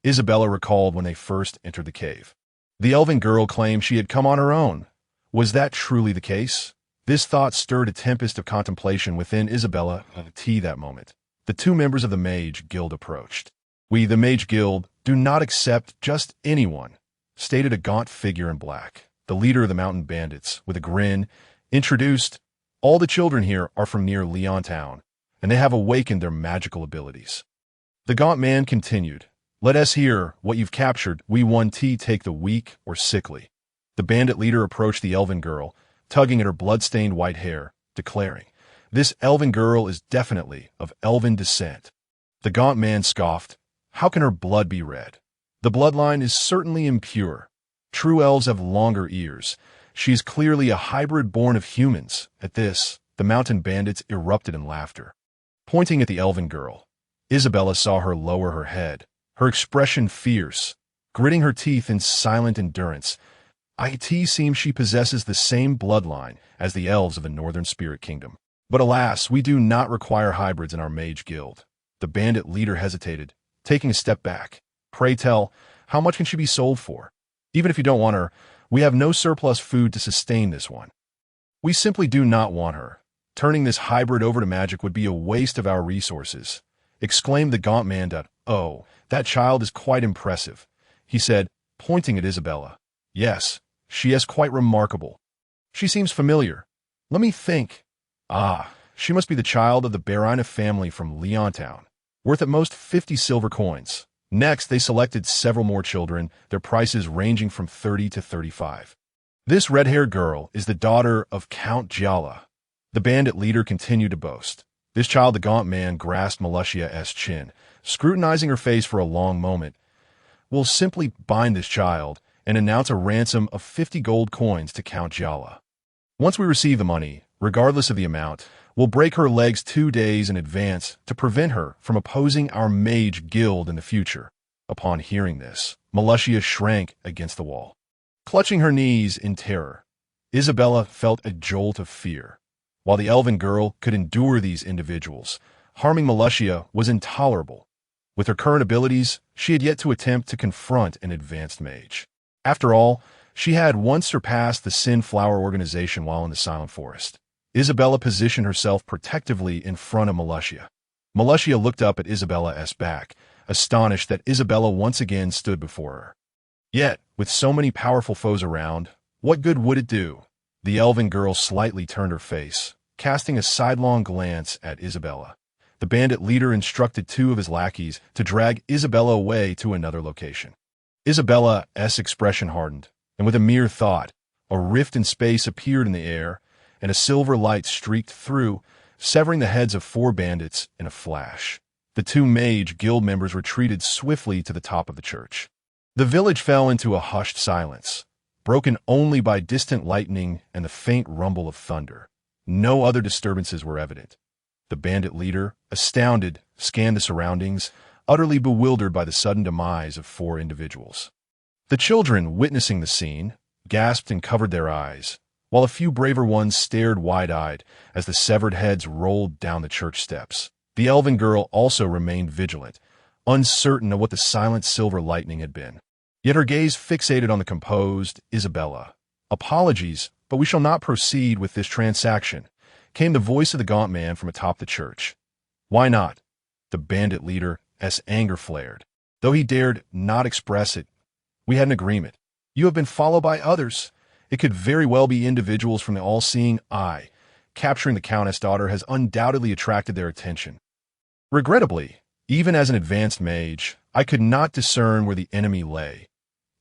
Isabella recalled when they first entered the cave. The elven girl claimed she had come on her own. Was that truly the case? This thought stirred a tempest of contemplation within Isabella that moment. The 2 members of the Mage Guild approached. "We, the Mage Guild, do not accept just anyone," stated a gaunt figure in black, the leader of the mountain bandits. With a grin, Introduced, all the children here are from near Leon Town, and they have awakened their magical abilities. The gaunt man continued, let us hear what you've captured. We want to take the weak or sickly. The bandit leader approached the elven girl, tugging at her blood-stained white hair, declaring, this elven girl is definitely of elven descent. The gaunt man scoffed, how can her blood be red? The bloodline is certainly impure. True elves have longer ears. She is clearly a hybrid born of humans. At this, the mountain bandits erupted in laughter. Pointing at the elven girl, Isabella saw her lower her head, her expression fierce, gritting her teeth in silent endurance. It seems she possesses the same bloodline as the elves of the Northern Spirit Kingdom. But alas, we do not require hybrids in our mage guild. The bandit leader hesitated, taking a step back. Pray tell, how much can she be sold for? Even if you don't want her, we have no surplus food to sustain this one. We simply do not want her. Turning this hybrid over to magic would be a waste of our resources, exclaimed the gaunt man. Oh, that child is quite impressive, he said, pointing at Isabella. Yes, she is quite remarkable. She seems familiar. Let me think. Ah, she must be the child of the Barina family from Leontown, worth at most 50 silver coins. Next, they selected several more children, their prices ranging from 30 to 35. This red-haired girl is the daughter of Count Giala. The bandit leader continued to boast. This child, the gaunt man, grasped Melutia's chin, scrutinizing her face for a long moment. We'll simply bind this child and announce a ransom of 50 gold coins to Count Giala. Once we receive the money, regardless of the amount, we'll break her legs 2 days in advance to prevent her from opposing our mage guild in the future. Upon hearing this, Melutia shrank against the wall. Clutching her knees in terror, Isabella felt a jolt of fear. While the elven girl could endure these individuals, harming Melutia was intolerable. With her current abilities, she had yet to attempt to confront an advanced mage. After all, she had once surpassed the Sinflower organization while in the Silent Forest. Isabella positioned herself protectively in front of Melutia. Melutia looked up at Isabella's back, astonished that Isabella once again stood before her. Yet, with so many powerful foes around, what good would it do? The elven girl slightly turned her face, casting a sidelong glance at Isabella. The bandit leader instructed 2 of his lackeys to drag Isabella away to another location. Isabella's expression hardened, and with a mere thought, a rift in space appeared in the air, and a silver light streaked through, severing the heads of 4 bandits in a flash. The 2 mage guild members retreated swiftly to the top of the church. The village fell into a hushed silence, broken only by distant lightning and the faint rumble of thunder. No other disturbances were evident. The bandit leader, astounded, scanned the surroundings, utterly bewildered by the sudden demise of 4 individuals. The children, witnessing the scene, gasped and covered their eyes, while a few braver ones stared wide-eyed as the severed heads rolled down the church steps. The elven girl also remained vigilant, uncertain of what the silent silver lightning had been. Yet her gaze fixated on the composed Isabella. Apologies, but we shall not proceed with this transaction, came the voice of the gaunt man from atop the church. Why not? The bandit leader's anger flared, though he dared not express it. We had an agreement. You have been followed by others. It could very well be individuals from the all-seeing eye. Capturing the countess' daughter has undoubtedly attracted their attention. Regrettably, even as an advanced mage, I could not discern where the enemy lay.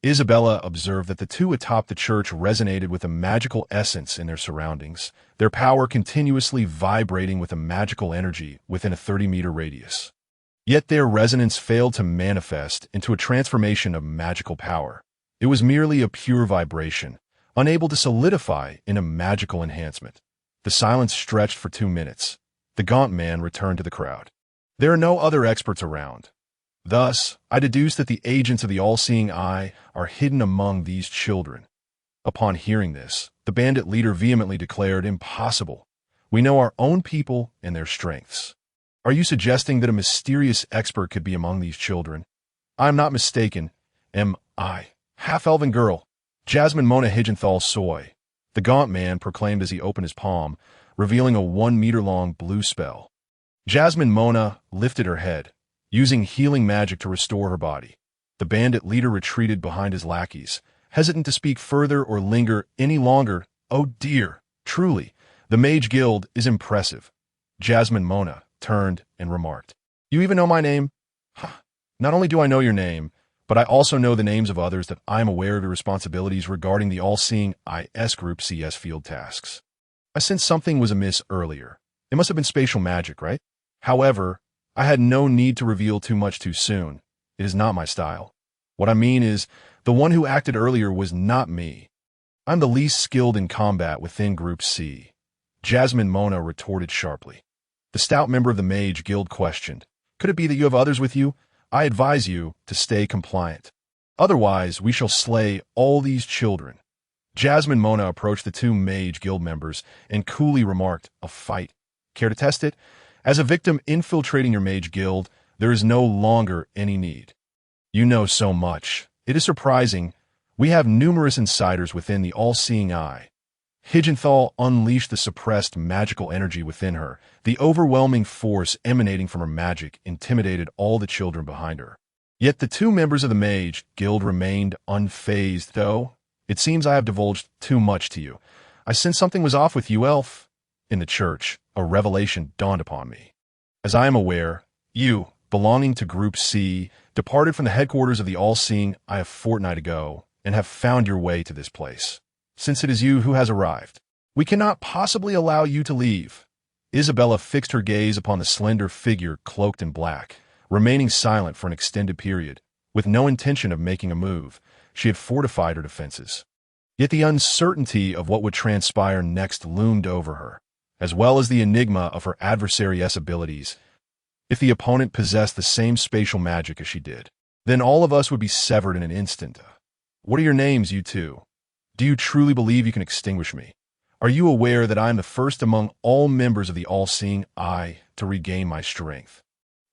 Isabella observed that the 2 atop the church resonated with a magical essence in their surroundings, their power continuously vibrating with a magical energy within a 30-meter radius. Yet their resonance failed to manifest into a transformation of magical power. It was merely a pure vibration, unable to solidify in a magical enhancement. The silence stretched for 2 minutes. The gaunt man returned to the crowd. There are no other experts around. Thus, I deduce that the agents of the all-seeing eye are hidden among these children. Upon hearing this, the bandit leader vehemently declared, impossible. We know our own people and their strengths. Are you suggesting that a mysterious expert could be among these children? I am not mistaken. Am I? Half-elven girl, Jasmine Mona Higenthal Soy, the gaunt man proclaimed as he opened his palm, revealing a 1-meter-long blue spell. Jasmine Mona lifted her head, using healing magic to restore her body. The bandit leader retreated behind his lackeys, hesitant to speak further or linger any longer. Oh dear, Truly, the Mage Guild is impressive. Jasmine Mona turned and remarked, "You even know my name?" "Huh. Not only do I know your name, but I also know the names of others that I am aware of your responsibilities regarding the all-seeing IS Group CS field tasks. I sensed something was amiss earlier. It must have been spatial magic, right? However, I had no need to reveal too much too soon. It is not my style. What I mean is, the one who acted earlier was not me. I'm the least skilled in combat within Group C." Jasmine Mona retorted sharply. The stout member of the Mage Guild questioned, "Could it be that you have others with you? I advise you to stay compliant. Otherwise, we shall slay all these children." Jasmine Mona approached the two Mage Guild members and coolly remarked, "A fight. Care to test it? As a victim infiltrating your Mage Guild, there is no longer any need. You know so much. It is surprising. We have numerous insiders within the all-seeing eye." Higenthal unleashed the suppressed magical energy within her. The overwhelming force emanating from her magic intimidated all the children behind her. Yet the two members of the Mage Guild remained unfazed, though. "It seems I have divulged too much to you. I sensed something was off with you, elf." In the church, a revelation dawned upon me. "As I am aware, you, belonging to Group C, departed from the headquarters of the All-Seeing Eye a fortnight ago and have found your way to this place. Since it is you who has arrived, we cannot possibly allow you to leave." Isabella fixed her gaze upon the slender figure cloaked in black, remaining silent for an extended period. With no intention of making a move, she had fortified her defenses. Yet the uncertainty of what would transpire next loomed over her, as well as the enigma of her adversary's abilities. If the opponent possessed the same spatial magic as she did, then all of us would be severed in an instant. "What are your names, you two? Do you truly believe you can extinguish me? Are you aware that I am the first among all members of the all-seeing eye to regain my strength?"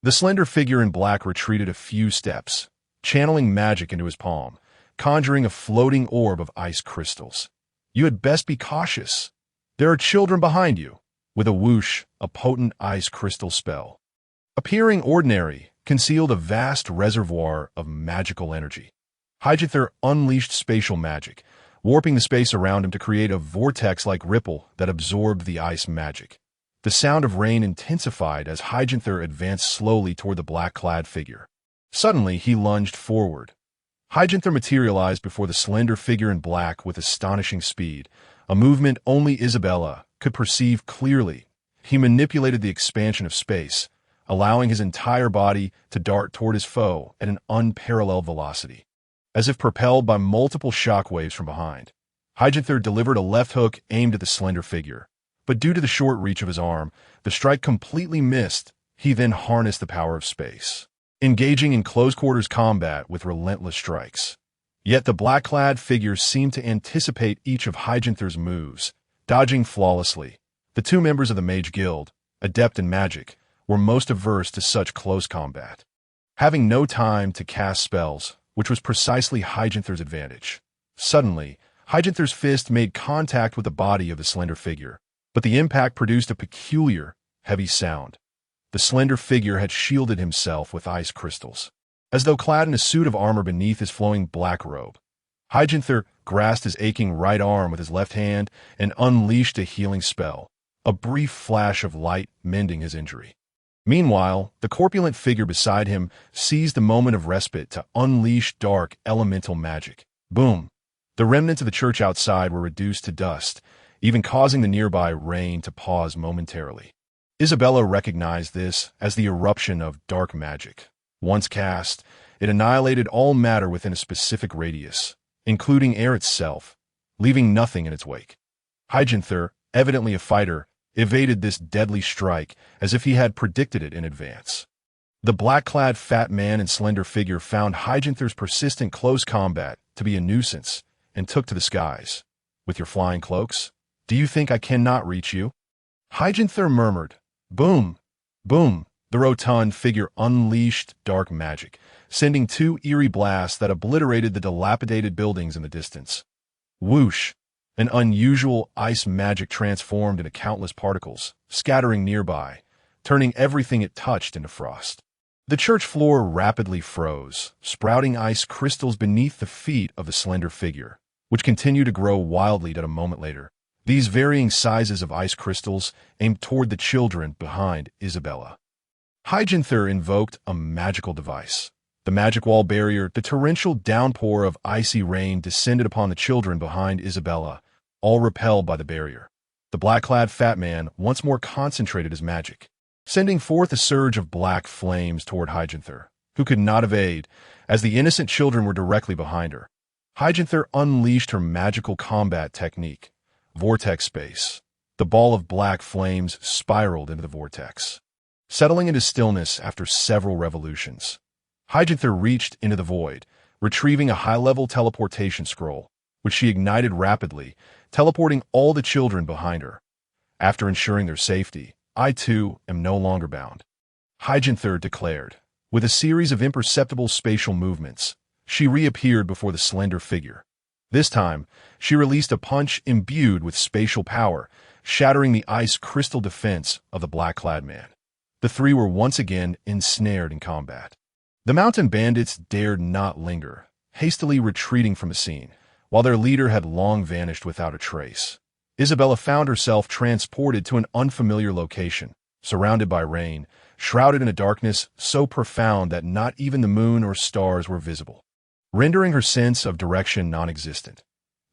The slender figure in black retreated a few steps, channeling magic into his palm, conjuring a floating orb of ice crystals. "You had best be cautious. There are children behind you." With a whoosh, a potent ice crystal spell, appearing ordinary, concealed a vast reservoir of magical energy. Higenthar unleashed spatial magic, warping the space around him to create a vortex-like ripple that absorbed the ice magic. The sound of rain intensified as Higenthar advanced slowly toward the black-clad figure. Suddenly, he lunged forward. Higenthar materialized before the slender figure in black with astonishing speed, a movement only Isabella could perceive clearly. He manipulated the expansion of space, allowing his entire body to dart toward his foe at an unparalleled velocity. As if propelled by multiple shockwaves from behind, Higenthar delivered a left hook aimed at the slender figure. But due to the short reach of his arm, the strike completely missed. He then harnessed the power of space, engaging in close-quarters combat with relentless strikes. Yet the black-clad figure seemed to anticipate each of Higenthar's moves, dodging flawlessly. The two members of the Mage Guild, adept in magic, were most averse to such close combat, having no time to cast spells, which was precisely Higenthar's advantage. Suddenly, Higenthar's fist made contact with the body of the slender figure, but the impact produced a peculiar, heavy sound. The slender figure had shielded himself with ice crystals, as though clad in a suit of armor beneath his flowing black robe. Higenthar grasped his aching right arm with his left hand and unleashed a healing spell, a brief flash of light mending his injury. Meanwhile, the corpulent figure beside him seized the moment of respite to unleash dark elemental magic. Boom! The remnants of the church outside were reduced to dust, even causing the nearby rain to pause momentarily. Isabella recognized this as the eruption of dark magic. Once cast, it annihilated all matter within a specific radius, including air itself, leaving nothing in its wake. Higenthar, evidently a fighter, evaded this deadly strike as if he had predicted it in advance. The black-clad fat man and slender figure found Higenthar's persistent close combat to be a nuisance and took to the skies. "With your flying cloaks, do you think I cannot reach you?" Higenthar murmured. Boom! Boom! The rotund figure unleashed dark magic, sending two eerie blasts that obliterated the dilapidated buildings in the distance. Whoosh! An unusual ice magic transformed into countless particles, scattering nearby, turning everything it touched into frost. The church floor rapidly froze, sprouting ice crystals beneath the feet of the slender figure, which continued to grow wildly a moment later. These varying sizes of ice crystals aimed toward the children behind Isabella. Hyacinther invoked a magical device. The magic wall barrier, the torrential downpour of icy rain descended upon the children behind Isabella, all repelled by the barrier. The black-clad fat man once more concentrated his magic, sending forth a surge of black flames toward Hyacinther, who could not evade, as the innocent children were directly behind her. Hyacinther unleashed her magical combat technique, vortex space. The ball of black flames spiraled into the vortex, settling into stillness after several revolutions. Hyacinther reached into the void, retrieving a high-level teleportation scroll, which she ignited rapidly, teleporting all the children behind her. After ensuring their safety, I too am no longer bound, Hyacinther declared. With a series of imperceptible spatial movements, she reappeared before the slender figure. This time, she released a punch imbued with spatial power, shattering the ice crystal defense of the black-clad man. The three were once again ensnared in combat. The mountain bandits dared not linger, hastily retreating from the scene, while their leader had long vanished without a trace. Isabella found herself transported to an unfamiliar location, surrounded by rain, shrouded in a darkness so profound that not even the moon or stars were visible, rendering her sense of direction non-existent.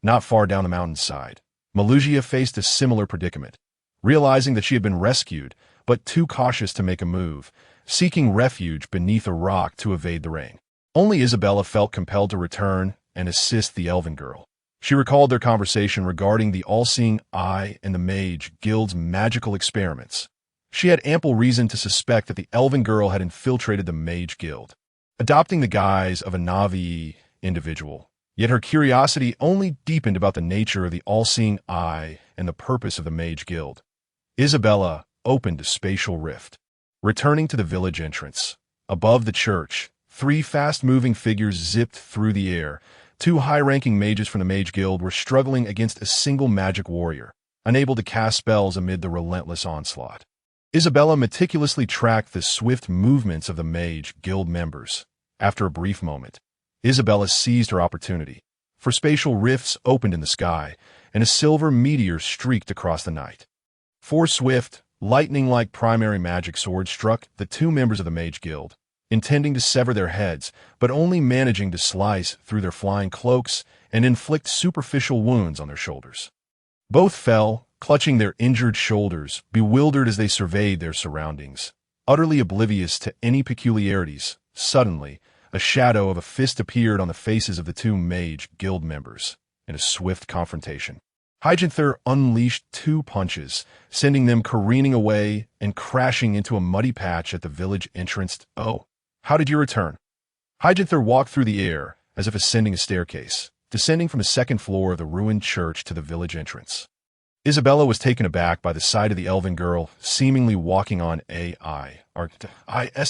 Not far down the mountainside, Malugia faced a similar predicament. Realizing that she had been rescued, but too cautious to make a move, seeking refuge beneath a rock to evade the rain. Only Isabella felt compelled to return and assist the elven girl. She recalled their conversation regarding the all-seeing eye and the mage guild's magical experiments. She had ample reason to suspect that the elven girl had infiltrated the mage guild, adopting the guise of a Navi individual. Yet her curiosity only deepened about the nature of the all-seeing eye and the purpose of the mage guild. Isabella opened a spatial rift, returning to the village entrance. Above the church, three fast-moving figures zipped through the air. Two high-ranking mages from the mage guild were struggling against a single magic warrior, unable to cast spells amid the relentless onslaught. Isabella meticulously tracked the swift movements of the mage guild members. After a brief moment, Isabella seized her opportunity, for spatial rifts opened in the sky, and a silver meteor streaked across the night. Four swift, lightning-like primary magic swords struck the two members of the mage guild, intending to sever their heads, but only managing to slice through their flying cloaks and inflict superficial wounds on their shoulders. Both fell, clutching their injured shoulders, bewildered as they surveyed their surroundings. Utterly oblivious to any peculiarities, suddenly, a shadow of a fist appeared on the faces of the two mage guild members in a swift confrontation. Hyacinther unleashed two punches, sending them careening away and crashing into a muddy patch at the village entrance. "Oh, how did you return?" Hyacinther walked through the air, as if ascending a staircase, descending from the second floor of the ruined church to the village entrance. Isabella was taken aback by the sight of the elven girl, seemingly walking on is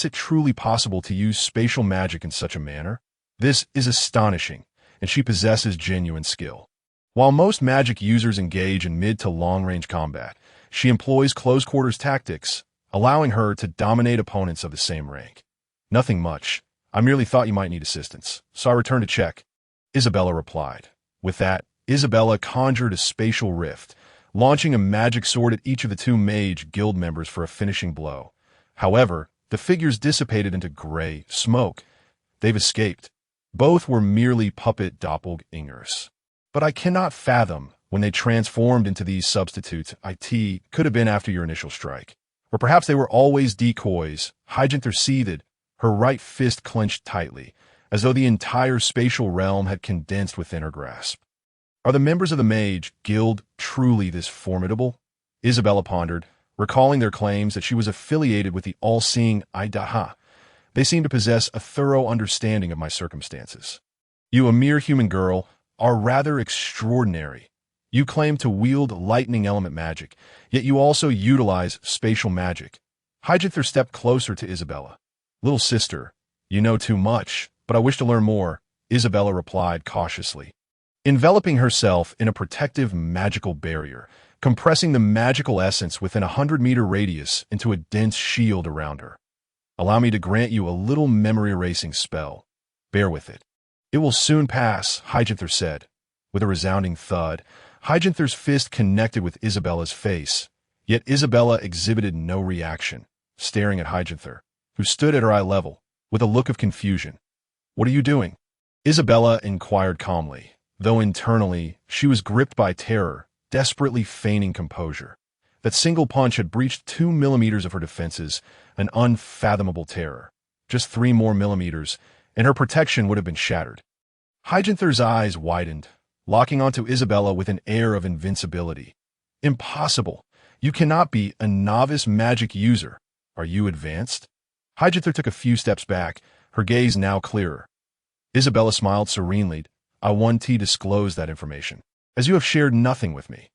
it truly possible to use spatial magic in such a manner? This is astonishing, and she possesses genuine skill. While most magic users engage in mid to long-range combat, she employs close-quarters tactics, allowing her to dominate opponents of the same rank. "Nothing much. I merely thought you might need assistance, so I returned to check," Isabella replied. With that, Isabella conjured a spatial rift, launching a magic sword at each of the two mage guild members for a finishing blow. However, the figures dissipated into gray smoke. They've escaped. Both were merely puppet doppelgangers. But I cannot fathom when they transformed into these substitutes. It could have been after your initial strike. Or perhaps they were always decoys. Hyacinther seethed, her right fist clenched tightly, as though the entire spatial realm had condensed within her grasp. Are the members of the Mage Guild truly this formidable? Isabella pondered, recalling their claims that she was affiliated with the all-seeing Idaha. They seem to possess a thorough understanding of my circumstances. You, a mere human girl, are rather extraordinary. You claim to wield lightning element magic, yet you also utilize spatial magic. Hyacinther stepped closer to Isabella. Little sister, you know too much, but I wish to learn more, Isabella replied cautiously, enveloping herself in a protective magical barrier, compressing the magical essence within a 100-meter radius into a dense shield around her. Allow me to grant you a little memory-erasing spell. Bear with it. It will soon pass, Hyacinther said. With a resounding thud, Hyginther's fist connected with Isabella's face, yet Isabella exhibited no reaction, staring at Hyginther, who stood at her eye level, with a look of confusion. "What are you doing?" Isabella inquired calmly, though internally she was gripped by terror, desperately feigning composure. That single punch had breached 2 millimeters of her defenses, an unfathomable terror. Just 3 more millimeters, and her protection would have been shattered. Hyginther's eyes widened, locking onto Isabella with an air of invincibility. "Impossible. You cannot be a novice magic user. Are you advanced?" Hyginther took a few steps back, her gaze now clearer. Isabella smiled serenely. "I want to disclose that information, as you have shared nothing with me.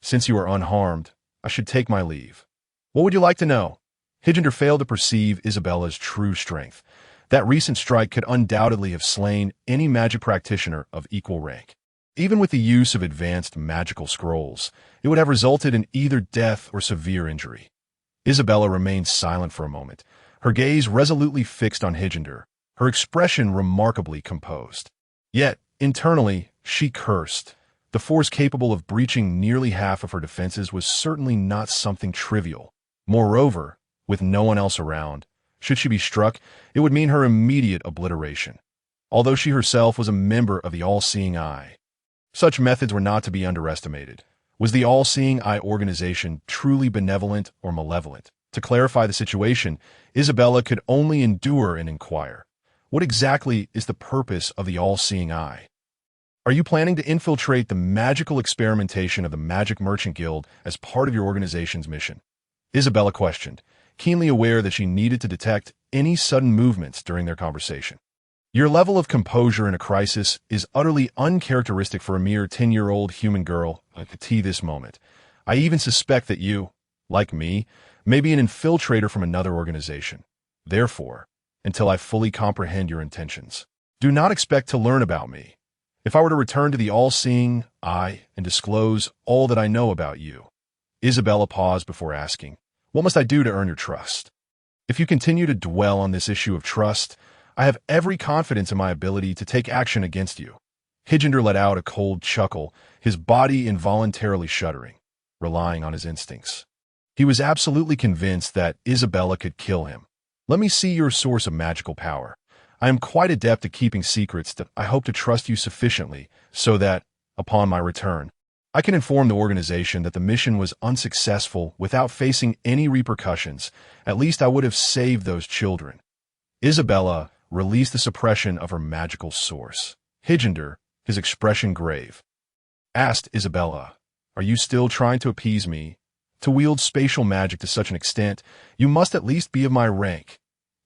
Since you are unharmed, I should take my leave." "What would you like to know?" Hyginther failed to perceive Isabella's true strength. That recent strike could undoubtedly have slain any magic practitioner of equal rank. Even with the use of advanced magical scrolls, it would have resulted in either death or severe injury. Isabella remained silent for a moment, her gaze resolutely fixed on Hyginther, her expression remarkably composed. Yet, internally, she cursed. The force capable of breaching nearly half of her defenses was certainly not something trivial. Moreover, with no one else around, should she be struck, it would mean her immediate obliteration, although she herself was a member of the All-Seeing Eye. Such methods were not to be underestimated. Was the All-Seeing Eye organization truly benevolent or malevolent? To clarify the situation, Isabella could only endure and inquire. What exactly is the purpose of the All-Seeing Eye? Are you planning to infiltrate the magical experimentation of the Magic Merchant Guild as part of your organization's mission? Isabella questioned, keenly aware that she needed to detect any sudden movements during their conversation. Your level of composure in a crisis is utterly uncharacteristic for a mere 10-year-old human girl at this moment. I even suspect that you, like me, may be an infiltrator from another organization. Therefore, until I fully comprehend your intentions, do not expect to learn about me. If I were to return to the All-Seeing Eye and disclose all that I know about you." Isabella paused before asking, "What must I do to earn your trust?" "If you continue to dwell on this issue of trust, I have every confidence in my ability to take action against you." Hyginther let out a cold chuckle, his body involuntarily shuddering, relying on his instincts. He was absolutely convinced that Isabella could kill him. "Let me see your source of magical power. I am quite adept at keeping secrets that I hope to trust you sufficiently so that, upon my return, I can inform the organization that the mission was unsuccessful without facing any repercussions. At least I would have saved those children." Isabella released the suppression of her magical source. Hyginther, his expression grave, asked Isabella, "Are you still trying to appease me? To wield spatial magic to such an extent, you must at least be of my rank."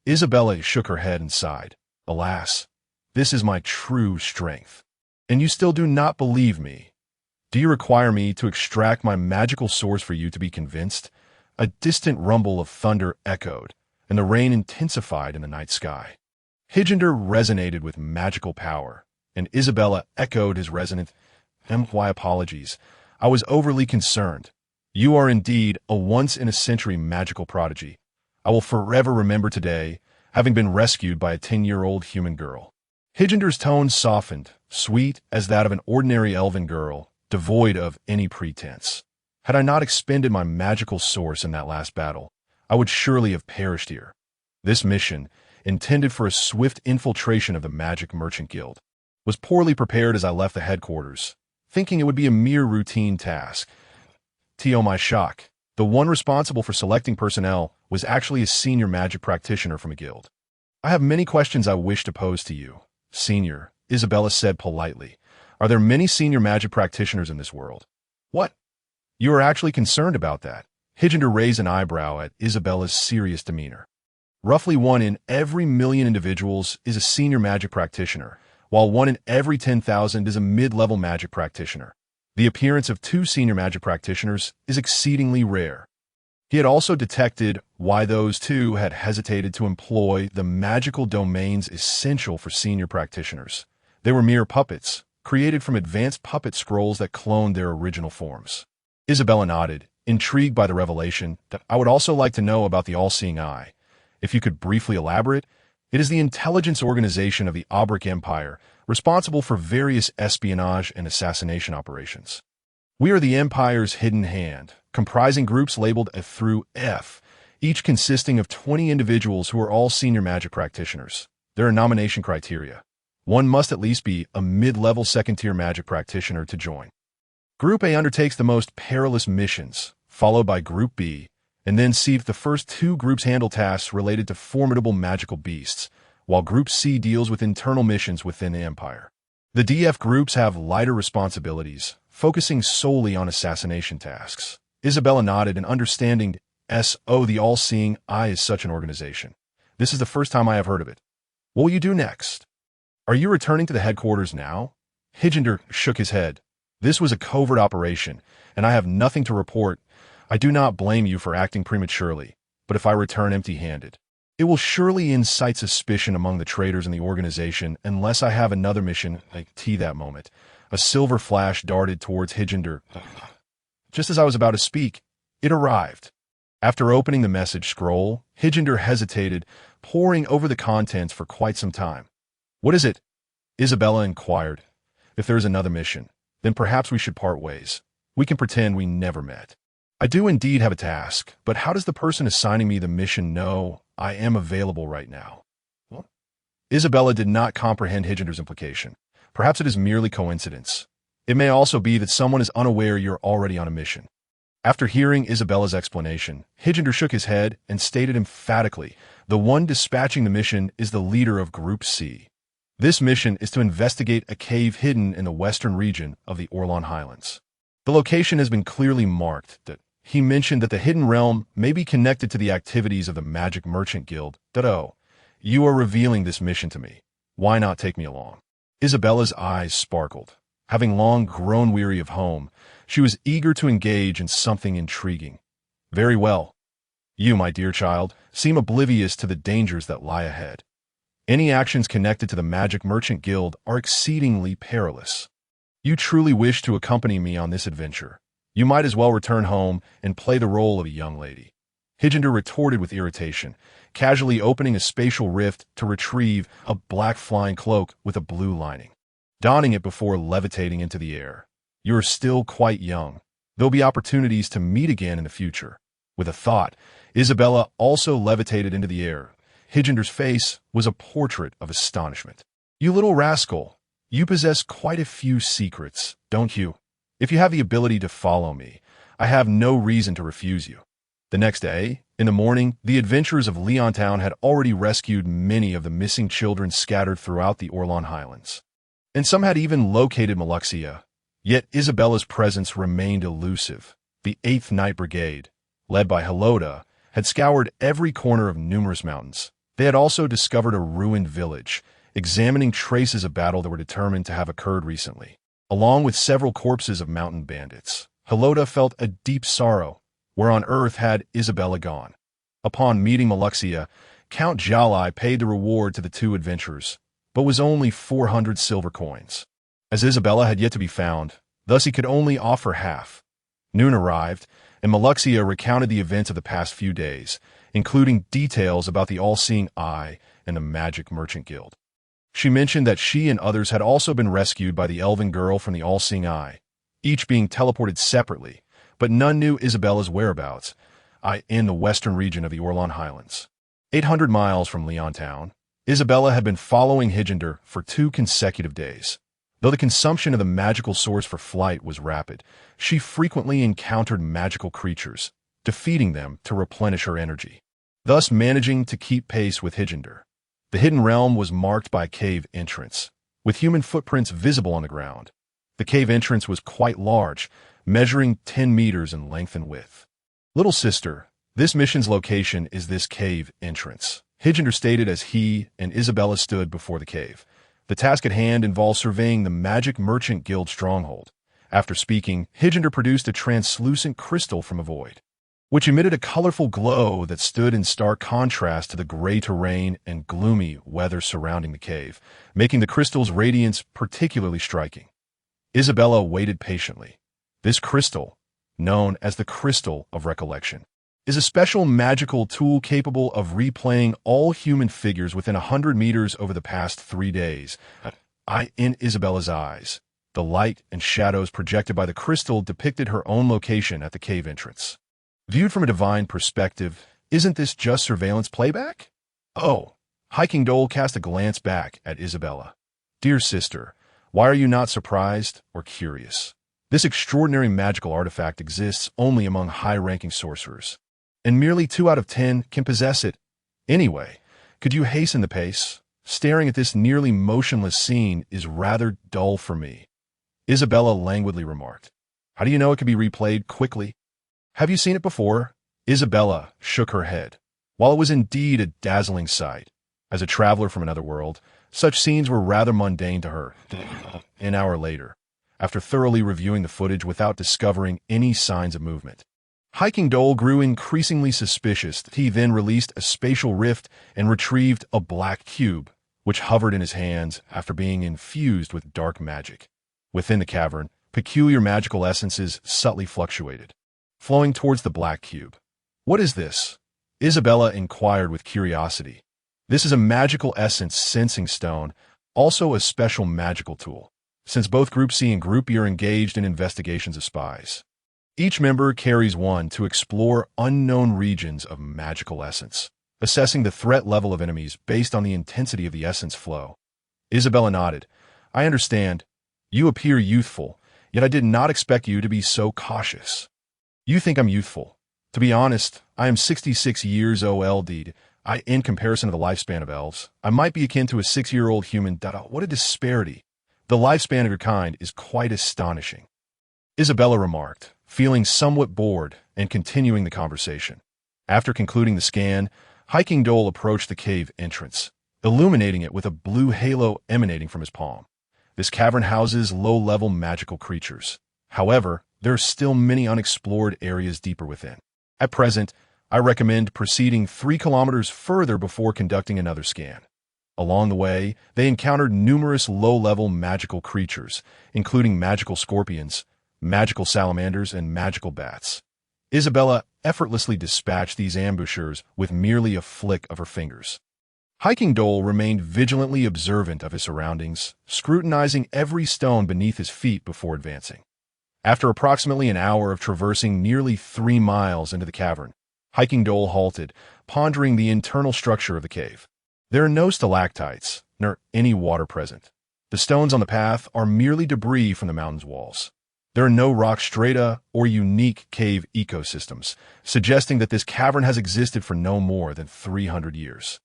Isabella shook her head and sighed. "Alas, this is my true strength. And you still do not believe me. Do you require me to extract my magical source for you to be convinced?" A distant rumble of thunder echoed, and the rain intensified in the night sky. Hyginther resonated with magical power, and Isabella echoed his resonant, "My apologies. I was overly concerned. You are indeed a once-in-a-century magical prodigy. I will forever remember today, having been rescued by a 10-year-old human girl." Hyginther's tone softened, sweet as that of an ordinary elven girl, devoid of any pretense. "Had I not expended my magical source in that last battle, I would surely have perished here. This mission, intended for a swift infiltration of the Magic Merchant Guild, was poorly prepared as I left the headquarters, thinking it would be a mere routine task. To my shock, the one responsible for selecting personnel was actually a senior magic practitioner from a guild. "I have many questions I wish to pose to you, Senior," Isabella said politely. "Are there many senior magic practitioners in this world?" "What? You are actually concerned about that?" Hyginther raised an eyebrow at Isabella's serious demeanor. "Roughly 1 in every million individuals is a senior magic practitioner, while 1 in every 10,000 is a mid-level magic practitioner. The appearance of 2 senior magic practitioners is exceedingly rare." He had also detected why those 2 had hesitated to employ the magical domains essential for senior practitioners. They were mere puppets, created from advanced puppet scrolls that cloned their original forms. Isabella nodded, intrigued by the revelation. "That I would also like to know about the All-Seeing Eye. If you could briefly elaborate." "It is the intelligence organization of the Aubric Empire, responsible for various espionage and assassination operations. We are the Empire's hidden hand, comprising groups labeled F through F, each consisting of 20 individuals who are all senior magic practitioners. There are nomination criteria. One must at least be a mid-level second-tier magic practitioner to join. Group A undertakes the most perilous missions, followed by Group B, and then C. The first two groups handle tasks related to formidable magical beasts, while Group C deals with internal missions within the Empire. The DF groups have lighter responsibilities, focusing solely on assassination tasks. Isabella nodded and understanding the all-seeing eye is such an organization. This is the first time I have heard of it. What will you do next? Are you returning to the headquarters now? Hijinder shook his head. This was a covert operation, and I have nothing to report. I do not blame you for acting prematurely, but if I return empty-handed, it will surely incite suspicion among the traitors in the organization unless I have another mission. That moment, a silver flash darted towards Hijinder. Just as I was about to speak, it arrived. After opening the message scroll, Hijinder hesitated, poring over the contents for quite some time. What is it? Isabella inquired. If there is another mission, then perhaps we should part ways. We can pretend we never met. I do indeed have a task, but how does the person assigning me the mission know I am available right now? Well, Isabella did not comprehend Hijinder's implication. Perhaps it is merely coincidence. It may also be that someone is unaware you're already on a mission. After hearing Isabella's explanation, Hijinder shook his head and stated emphatically, the one dispatching the mission is the leader of Group C. This mission is to investigate a cave hidden in the western region of the Orlon Highlands. The location has been clearly marked. He mentioned that the hidden realm may be connected to the activities of the Magic Merchant Guild. You are revealing this mission to me. Why not take me along? Isabella's eyes sparkled. Having long grown weary of home, she was eager to engage in something intriguing. Very well. You, my dear child, seem oblivious to the dangers that lie ahead. Any actions connected to the Magic Merchant Guild are exceedingly perilous. You truly wish to accompany me on this adventure. You might as well return home and play the role of a young lady. Hijinder retorted with irritation, casually opening a spatial rift to retrieve a black flying cloak with a blue lining, donning it before levitating into the air. You are still quite young. There'll be opportunities to meet again in the future. With a thought, Isabella also levitated into the air. Hijinder's face was a portrait of astonishment. You little rascal, you possess quite a few secrets, don't you? If you have the ability to follow me, I have no reason to refuse you. The next day, in the morning, the adventurers of Leontown had already rescued many of the missing children scattered throughout the Orlon Highlands. And some had even located Maluxia. Yet Isabella's presence remained elusive. The 8th Night Brigade, led by Helota, had scoured every corner of numerous mountains. They had also discovered a ruined village, examining traces of battle that were determined to have occurred recently, along with several corpses of mountain bandits. Helota felt a deep sorrow. Where on earth had Isabella gone? Upon meeting Maluxia, Count Jalai paid the reward to the two adventurers, but was only 400 silver coins. As Isabella had yet to be found, thus he could only offer half. Noon arrived, and Maluxia recounted the events of the past few days, including details about the all-seeing eye and the Magic Merchant Guild. She mentioned that she and others had also been rescued by the elven girl from the all-seeing eye, each being teleported separately, but none knew Isabella's whereabouts, in the western region of the Orlon Highlands. 800 miles from Leontown, Isabella had been following Hijinder for 2 consecutive days. Though the consumption of the magical source for flight was rapid, she frequently encountered magical creatures, defeating them to replenish her energy, thus managing to keep pace with Hijinder. The hidden realm was marked by a cave entrance, with human footprints visible on the ground. The cave entrance was quite large, measuring 10 meters in length and width. Little sister, this mission's location is this cave entrance, Hijinder stated as he and Isabella stood before the cave. The task at hand involved surveying the Magic Merchant Guild stronghold. After speaking, Hijinder produced a translucent crystal from a void, which emitted a colorful glow that stood in stark contrast to the gray terrain and gloomy weather surrounding the cave, making the crystal's radiance particularly striking. Isabella waited patiently. This crystal, known as the Crystal of Recollection, is a special magical tool capable of replaying all human figures within 100 meters over the past 3 days. In Isabella's eyes, The light and shadows projected by the crystal depicted her own location at the cave entrance. Viewed from a divine perspective, isn't this just surveillance playback? Oh, Hiking Dole cast a glance back at Isabella. Dear sister, why are you not surprised or curious? This extraordinary magical artifact exists only among high-ranking sorcerers, and merely 2 out of 10 can possess it. Anyway, could you hasten the pace? Staring at this nearly motionless scene is rather dull for me. Isabella languidly remarked. How do you know it can be replayed quickly? Have you seen it before? Isabella shook her head. While it was indeed a dazzling sight, as a traveler from another world, such scenes were rather mundane to her. An hour later, after thoroughly reviewing the footage without discovering any signs of movement, Hiking Dole grew increasingly suspicious. He then released a spatial rift and retrieved a black cube, which hovered in his hands after being infused with dark magic. Within the cavern, peculiar magical essences subtly fluctuated, flowing towards the black cube. What is this? Isabella inquired with curiosity. This is a magical essence sensing stone, also a special magical tool, since both Group C and Group E are engaged in investigations of spies. Each member carries one to explore unknown regions of magical essence, assessing the threat level of enemies based on the intensity of the essence flow. Isabella nodded. I understand. You appear youthful, yet I did not expect you to be so cautious. You think I'm youthful. To be honest, I am 66 years old. In comparison to the lifespan of elves, I might be akin to a 6-year-old human. What a disparity. The lifespan of your kind is quite astonishing. Isabella remarked, feeling somewhat bored and continuing the conversation. After concluding the scan, Hiking Dole approached the cave entrance, illuminating it with a blue halo emanating from his palm. This cavern houses low-level magical creatures. However, there are still many unexplored areas deeper within. At present, I recommend proceeding 3 kilometers further before conducting another scan. Along the way, they encountered numerous low-level magical creatures, including magical scorpions, magical salamanders, and magical bats. Isabella effortlessly dispatched these ambushers with merely a flick of her fingers. Hiking Dole remained vigilantly observant of his surroundings, scrutinizing every stone beneath his feet before advancing. After approximately an hour of traversing nearly 3 miles into the cavern, Hiking Dole halted, pondering the internal structure of the cave. There are no stalactites, nor any water present. The stones on the path are merely debris from the mountain's walls. There are no rock strata or unique cave ecosystems, suggesting that this cavern has existed for no more than 300 years.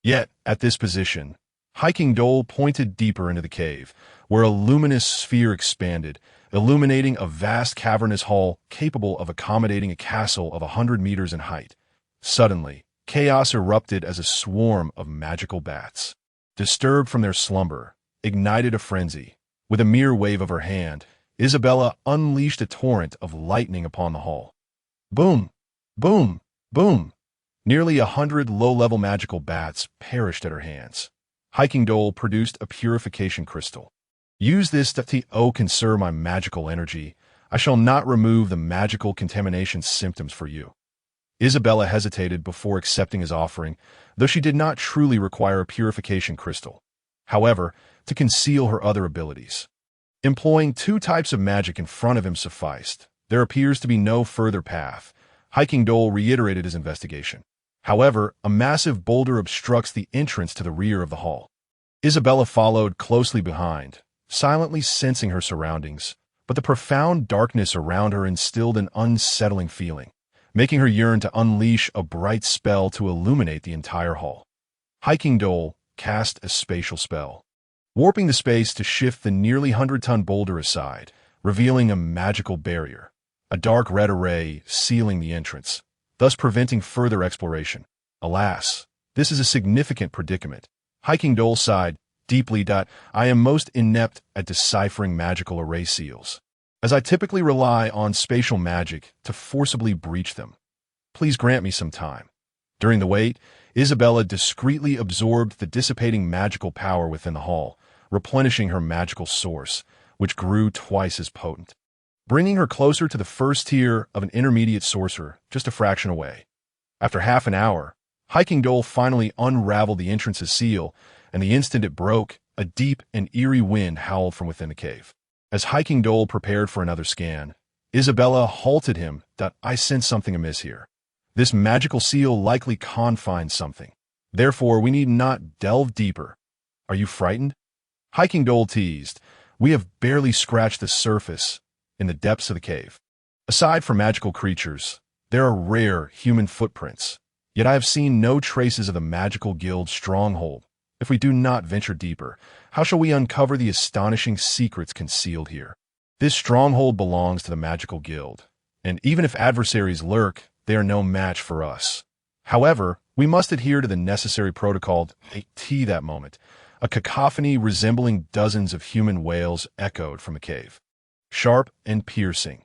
Yet, at this position, Hiking Dole pointed deeper into the cave, where a luminous sphere expanded, illuminating a vast cavernous hall capable of accommodating a castle of 100 meters in height. Suddenly, chaos erupted as a swarm of magical bats, disturbed from their slumber, ignited a frenzy. With a mere wave of her hand, Isabella unleashed a torrent of lightning upon the hall. Boom! Boom! Boom! Nearly 100 low-level magical bats perished at her hands. Hiking Dole produced a purification crystal. Use this to conserve my magical energy. I shall not remove the magical contamination symptoms for you. Isabella hesitated before accepting his offering, though she did not truly require a purification crystal. However, to conceal her other abilities. Employing 2 types of magic in front of him sufficed. There appears to be no further path. Hiking Dole reiterated his investigation. However, a massive boulder obstructs the entrance to the rear of the hall. Isabella followed closely behind, silently sensing her surroundings, but the profound darkness around her instilled an unsettling feeling, making her yearn to unleash a bright spell to illuminate the entire hall. Hiking Dole cast a spatial spell, warping the space to shift the nearly 100-ton boulder aside, revealing a magical barrier, a dark red array sealing the entrance, thus preventing further exploration. Alas, this is a significant predicament. Hiking Dole sighed deeply. I am most inept at deciphering magical array seals, as I typically rely on spatial magic to forcibly breach them. Please grant me some time. During the wait, Isabella discreetly absorbed the dissipating magical power within the hall, replenishing her magical source, which grew twice as potent, bringing her closer to the first tier of an intermediate sorcerer, just a fraction away. After half an hour, Hiking Dole finally unraveled the entrance's seal, and the instant it broke, a deep and eerie wind howled from within the cave. As Hiking Dole prepared for another scan, Isabella halted him. I sense something amiss here. This magical seal likely confines something. Therefore, we need not delve deeper. Are you frightened? Hiking Dole teased. We have barely scratched the surface in the depths of the cave. Aside from magical creatures, there are rare human footprints. Yet I have seen no traces of the magical guild's stronghold. If we do not venture deeper, how shall we uncover the astonishing secrets concealed here? This stronghold belongs to the magical guild, and even if adversaries lurk, they are no match for us. However, we must adhere to the necessary protocol. That moment, a cacophony resembling dozens of human wails echoed from the cave. Sharp and piercing,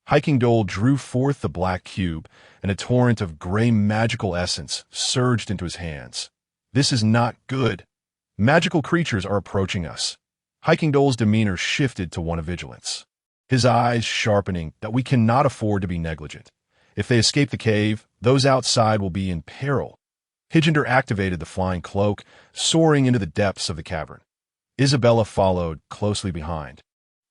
Hiking Dole drew forth the black cube, and a torrent of gray magical essence surged into his hands. This is not good. Magical creatures are approaching us. Hiking Dole's demeanor shifted to one of vigilance, his eyes sharpening. That we cannot afford to be negligent. If they escape the cave, those outside will be in peril. Higender activated the flying cloak, soaring into the depths of the cavern. Isabella followed closely behind,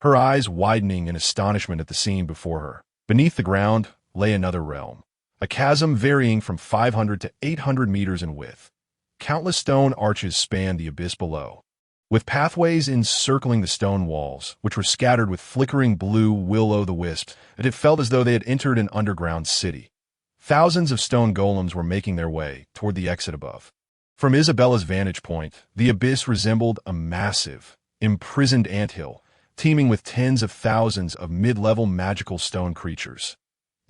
her eyes widening in astonishment at the scene before her. Beneath the ground lay another realm, a chasm varying from 500 to 800 meters in width. Countless stone arches spanned the abyss below, with pathways encircling the stone walls, which were scattered with flickering blue will-o'-the-wisps, and it felt as though they had entered an underground city. Thousands of stone golems were making their way toward the exit above. From Isabella's vantage point, the abyss resembled a massive, imprisoned anthill, teeming with tens of thousands of mid-level magical stone creatures.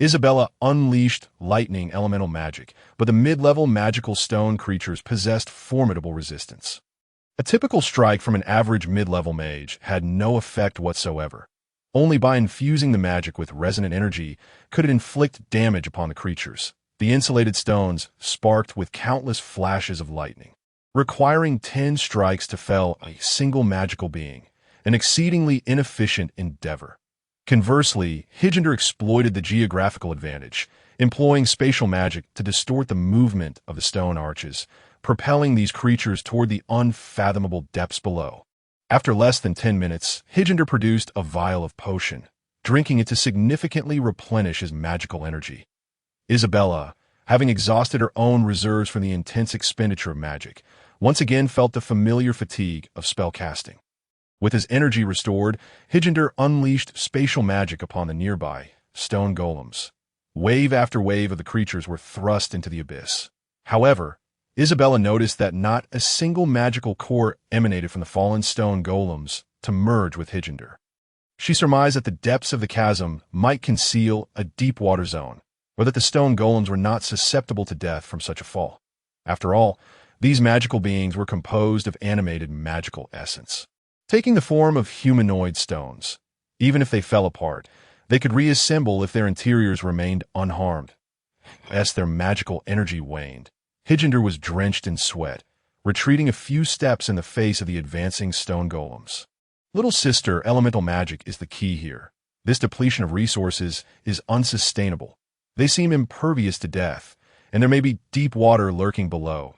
Isabella unleashed lightning elemental magic, but the mid-level magical stone creatures possessed formidable resistance. A typical strike from an average mid-level mage had no effect whatsoever. Only by infusing the magic with resonant energy could it inflict damage upon the creatures. The insulated stones sparked with countless flashes of lightning, requiring 10 strikes to fell a single magical being, an exceedingly inefficient endeavor. Conversely, Higender exploited the geographical advantage, employing spatial magic to distort the movement of the stone arches, propelling these creatures toward the unfathomable depths below. After less than 10 minutes, Higender produced a vial of potion, drinking it to significantly replenish his magical energy. Isabella, having exhausted her own reserves from the intense expenditure of magic, once again felt the familiar fatigue of spellcasting. With his energy restored, Higender unleashed spatial magic upon the nearby stone golems. Wave after wave of the creatures were thrust into the abyss. However, Isabella noticed that not a single magical core emanated from the fallen stone golems to merge with Higender. She surmised that the depths of the chasm might conceal a deep water zone, or that the stone golems were not susceptible to death from such a fall. After all, these magical beings were composed of animated magical essence, taking the form of humanoid stones. Even if they fell apart, they could reassemble if their interiors remained unharmed. As their magical energy waned, Higender was drenched in sweat, retreating a few steps in the face of the advancing stone golems. Little sister, elemental magic is the key here. This depletion of resources is unsustainable. They seem impervious to death, and there may be deep water lurking below.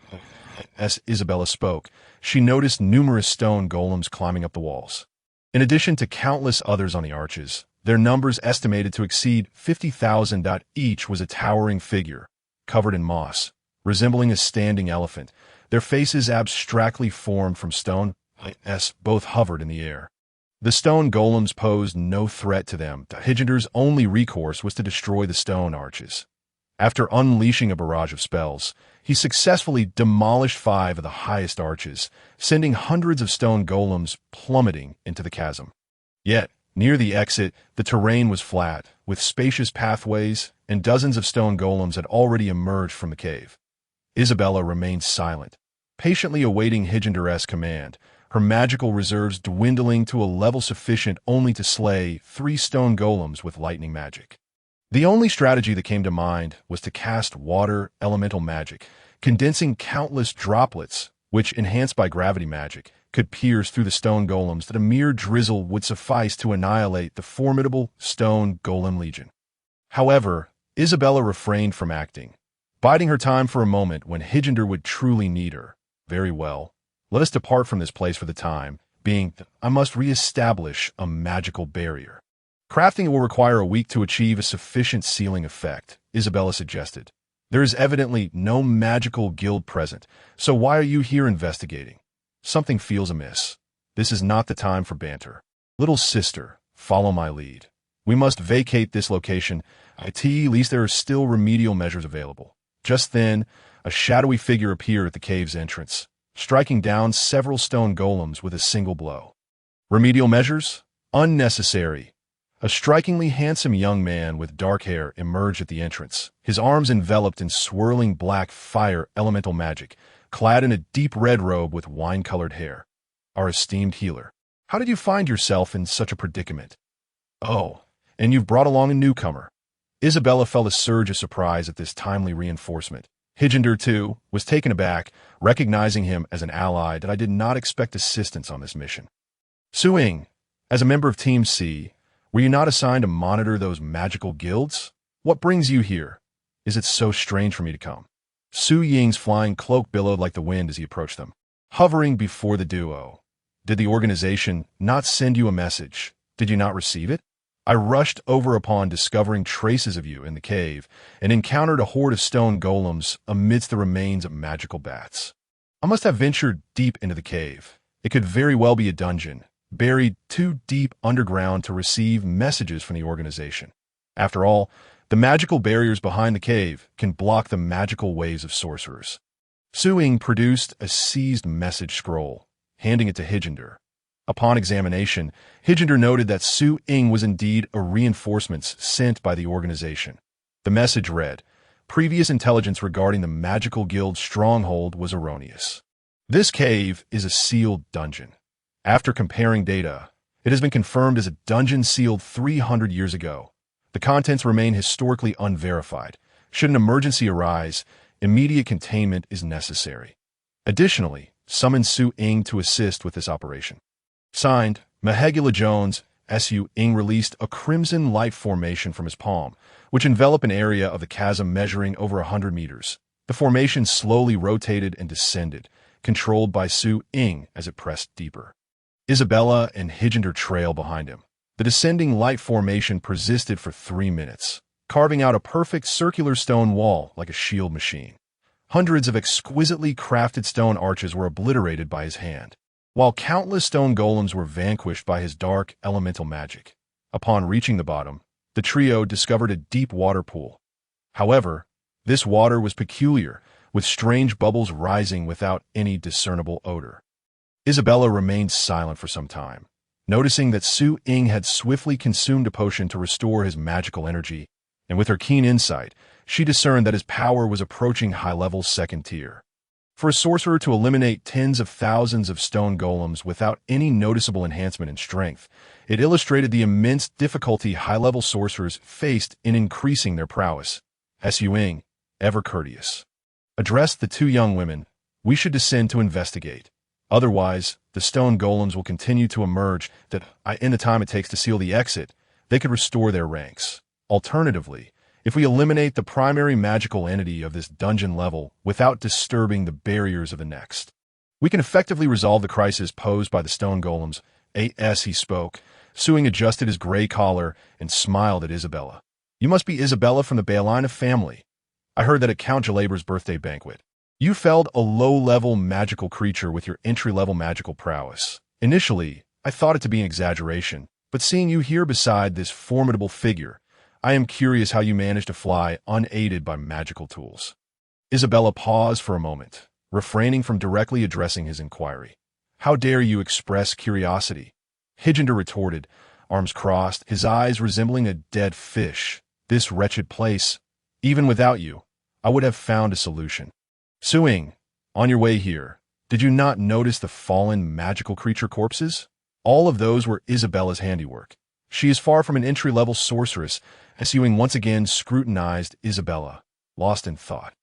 As Isabella spoke, she noticed numerous stone golems climbing up the walls. In addition to countless others on the arches, their numbers estimated to exceed 50,000. Each was a towering figure, covered in moss, resembling a standing elephant, their faces abstractly formed from stone. Both hovered in the air. The stone golems posed no threat to them. Higender's only recourse was to destroy the stone arches. After unleashing a barrage of spells, he successfully demolished 5 of the highest arches, sending hundreds of stone golems plummeting into the chasm. Yet, near the exit, the terrain was flat, with spacious pathways, and dozens of stone golems had already emerged from the cave. Isabella remained silent, patiently awaiting Higender's command, her magical reserves dwindling to a level sufficient only to slay 3 stone golems with lightning magic. The only strategy that came to mind was to cast water elemental magic, condensing countless droplets, which, enhanced by gravity magic, could pierce through the stone golems that a mere drizzle would suffice to annihilate the formidable stone golem legion. However, Isabella refrained from acting, biding her time for a moment when Higender would truly need her. Very well. Let us depart from this place for the time. being, I must re-establish a magical barrier. Crafting it will require a week to achieve a sufficient sealing effect, Isabella suggested. There is evidently no magical guild present, so why are you here investigating? Something feels amiss. This is not the time for banter. Little sister, follow my lead. We must vacate this location, at least there are still remedial measures available. Just then, a shadowy figure appeared at the cave's entrance, striking down several stone golems with a single blow. Remedial measures? Unnecessary. A strikingly handsome young man with dark hair emerged at the entrance, his arms enveloped in swirling black fire elemental magic, clad in a deep red robe with wine-colored hair. Our esteemed healer. How did you find yourself in such a predicament? Oh, and you've brought along a newcomer. Isabella felt a surge of surprise at this timely reinforcement. Higender, too, was taken aback, recognizing him as an ally that I did not expect assistance on this mission. Suing, as a member of Team C, were you not assigned to monitor those magical guilds? What brings you here? Is it so strange for me to come? Su Ying's flying cloak billowed like the wind as he approached them, hovering before the duo. Did the organization not send you a message? Did you not receive it? I rushed over upon discovering traces of you in the cave and encountered a horde of stone golems amidst the remains of magical bats. I must have ventured deep into the cave. It could very well be a dungeon, buried too deep underground to receive messages from the organization. After all, the magical barriers behind the cave can block the magical waves of sorcerers. Suing produced a seized message scroll, handing it to Higender. Upon examination, Higender noted that Su Ying was indeed a reinforcement sent by the organization. The message read, "Previous intelligence regarding the magical guild stronghold was erroneous. This cave is a sealed dungeon. After comparing data, it has been confirmed as a dungeon sealed 300 years ago. The contents remain historically unverified. Should an emergency arise, immediate containment is necessary. Additionally, summon Su Ying to assist with this operation." Signed, Mahegula Jones. Su Ying released a crimson light formation from his palm, which enveloped an area of the chasm measuring over 100 meters. The formation slowly rotated and descended, controlled by Su Ying as it pressed deeper. Isabella and Higender trail behind him. The descending light formation persisted for 3 minutes, carving out a perfect circular stone wall like a shield machine. Hundreds of exquisitely crafted stone arches were obliterated by his hand, while countless stone golems were vanquished by his dark elemental magic. Upon reaching the bottom, the trio discovered a deep water pool. However, this water was peculiar, with strange bubbles rising without any discernible odor. Isabella remained silent for some time, noticing that Su Ying had swiftly consumed a potion to restore his magical energy, and with her keen insight, she discerned that his power was approaching high-level second tier. For a sorcerer to eliminate tens of thousands of stone golems without any noticeable enhancement in strength, it illustrated the immense difficulty high-level sorcerers faced in increasing their prowess. Su Ying, ever courteous, addressed the two young women. "We should descend to investigate. Otherwise, the stone golems will continue to emerge in the time it takes to seal the exit. They could restore their ranks. Alternatively, if we eliminate the primary magical entity of this dungeon level without disturbing the barriers of the next, we can effectively resolve the crisis posed by the stone golems." He spoke. Suing adjusted his gray collar and smiled at Isabella. "You must be Isabella from the Baelina family. I heard that at Count Jalaber's birthday banquet, you felled a low-level magical creature with your entry-level magical prowess. Initially, I thought it to be an exaggeration, but seeing you here beside this formidable figure, I am curious how you managed to fly unaided by magical tools." Isabella paused for a moment, refraining from directly addressing his inquiry. "How dare you express curiosity?" Higender retorted, arms crossed, his eyes resembling a dead fish. "This wretched place, even without you, I would have found a solution. Suing, on your way here, did you not notice the fallen magical creature corpses? All of those were Isabella's handiwork. She is far from an entry-level sorceress." Suing once again scrutinized Isabella, lost in thought,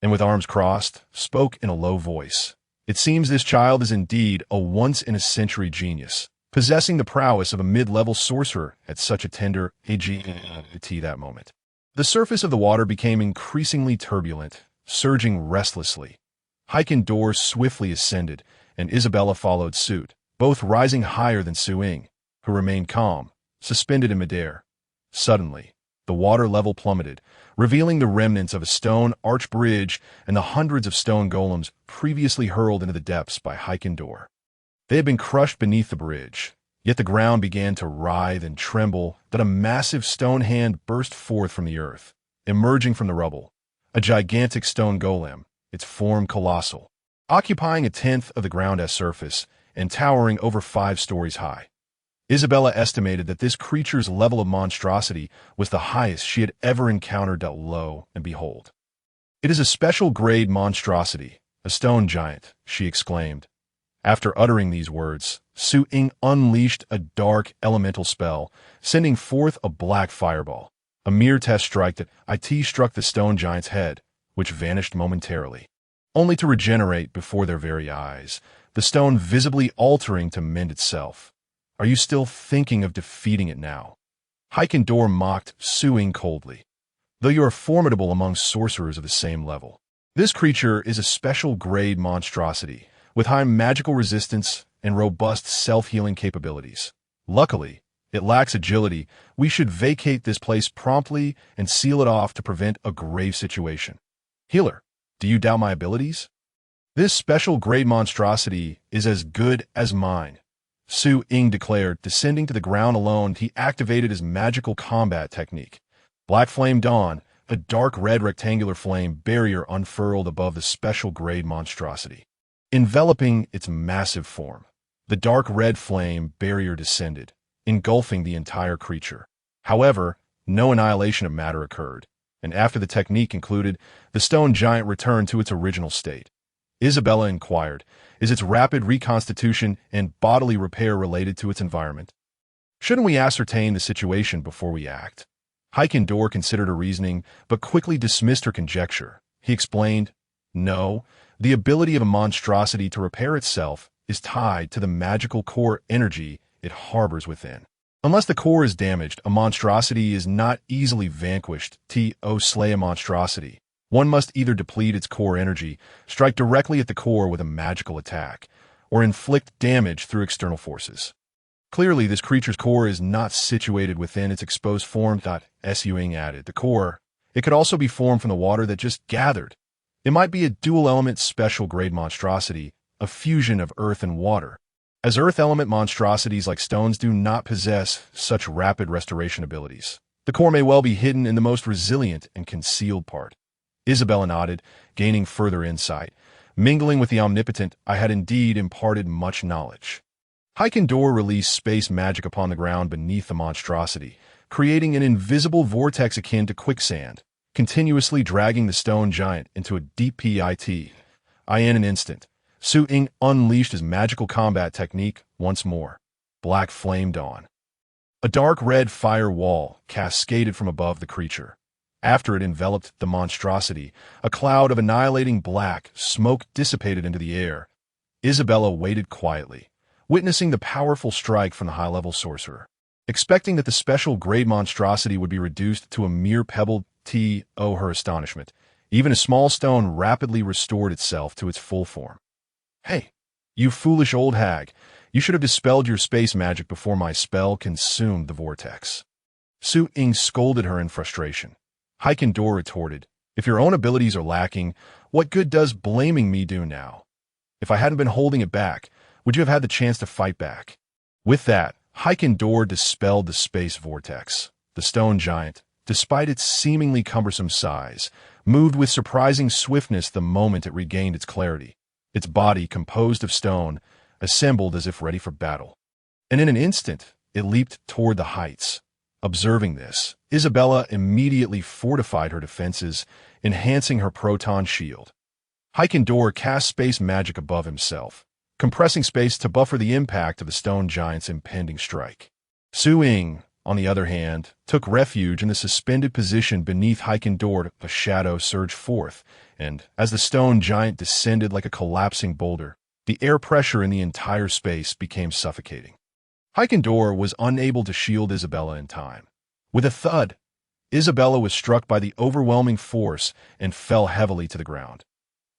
and with arms crossed, spoke in a low voice. "It seems this child is indeed a once-in-a-century genius, possessing the prowess of a mid-level sorcerer at such a tender age." That moment, the surface of the water became increasingly turbulent, surging restlessly. Heiken doors swiftly ascended, and Isabella followed suit, both rising higher than Su-ing, who remained calm, suspended in midair. Suddenly, the water level plummeted, revealing the remnants of a stone arch bridge and the hundreds of stone golems previously hurled into the depths by Haikendor. They had been crushed beneath the bridge, yet the ground began to writhe and tremble that a massive stone hand burst forth from the earth, emerging from the rubble. A gigantic stone golem, its form colossal, occupying 1/10 of the ground-s surface and towering over 5 stories high. Isabella estimated that this creature's level of monstrosity was the highest she had ever encountered. Lo and behold, it is a special grade monstrosity, a stone giant, she exclaimed. After uttering these words, Su-ing unleashed a dark elemental spell, sending forth a black fireball. A mere test strike that it struck the stone giant's head, which vanished momentarily, only to regenerate before their very eyes, the stone visibly altering to mend itself. Are you still thinking of defeating it now? Haikendor mocked Su-ing coldly. Though you are formidable among sorcerers of the same level, this creature is a special grade monstrosity, with high magical resistance and robust self-healing capabilities. Luckily, it lacks agility. We should vacate this place promptly and seal it off to prevent a grave situation. Healer, do you doubt my abilities? This special grade monstrosity is as good as mine, Su-ing declared. Descending to the ground alone, he activated his magical combat technique. Black Flame Dawn, a dark red rectangular flame barrier unfurled above the special grade monstrosity, enveloping its massive form. The dark red flame barrier descended, engulfing the entire creature. However, no annihilation of matter occurred, and after the technique concluded, the stone giant returned to its original state. Isabella inquired, is its rapid reconstitution and bodily repair related to its environment? Shouldn't we ascertain the situation before we act? Haikendor considered her reasoning, but quickly dismissed her conjecture. He explained, no, the ability of a monstrosity to repair itself is tied to the magical core energy it harbors within. Unless the core is damaged, a monstrosity is not easily vanquished. To slay a monstrosity, one must either deplete its core energy, strike directly at the core with a magical attack, or inflict damage through external forces. Clearly, this creature's core is not situated within its exposed form. Su-ing added, the core, it could also be formed from the water that just gathered. It might be a dual-element special grade monstrosity, a fusion of earth and water, as earth element monstrosities like stones do not possess such rapid restoration abilities. The core may well be hidden in the most resilient and concealed part. Isabella nodded, gaining further insight. Mingling with the omnipotent, I had indeed imparted much knowledge. Haikendor released space magic upon the ground beneath the monstrosity, creating an invisible vortex akin to quicksand, continuously dragging the stone giant into a deep pit. In an instant, Su-ing unleashed his magical combat technique once more. Black Flame Dawn. A dark red fire wall cascaded from above the creature. After it enveloped the monstrosity, a cloud of annihilating black smoke dissipated into the air. Isabella waited quietly, witnessing the powerful strike from the high-level sorcerer, expecting that the special grade monstrosity would be reduced to a mere pebble. Her astonishment, even a small stone rapidly restored itself to its full form. Hey, you foolish old hag, you should have dispelled your space magic before my spell consumed the vortex. Su-ing scolded her in frustration. Haikendor retorted, if your own abilities are lacking, what good does blaming me do now? If I hadn't been holding it back, would you have had the chance to fight back? With that, Haikendor dispelled the space vortex. The stone giant, despite its seemingly cumbersome size, moved with surprising swiftness the moment it regained its clarity. Its body, composed of stone, assembled as if ready for battle. And in an instant, it leaped toward the heights. Observing this, Isabella immediately fortified her defenses, enhancing her proton shield. Haikendor cast space magic above himself, compressing space to buffer the impact of the stone giant's impending strike. Su-ing, on the other hand, took refuge in the suspended position beneath Haikendor. A shadow surged forth, and, as the stone giant descended like a collapsing boulder, the air pressure in the entire space became suffocating. Haikendor was unable to shield Isabella in time. With a thud, Isabella was struck by the overwhelming force and fell heavily to the ground.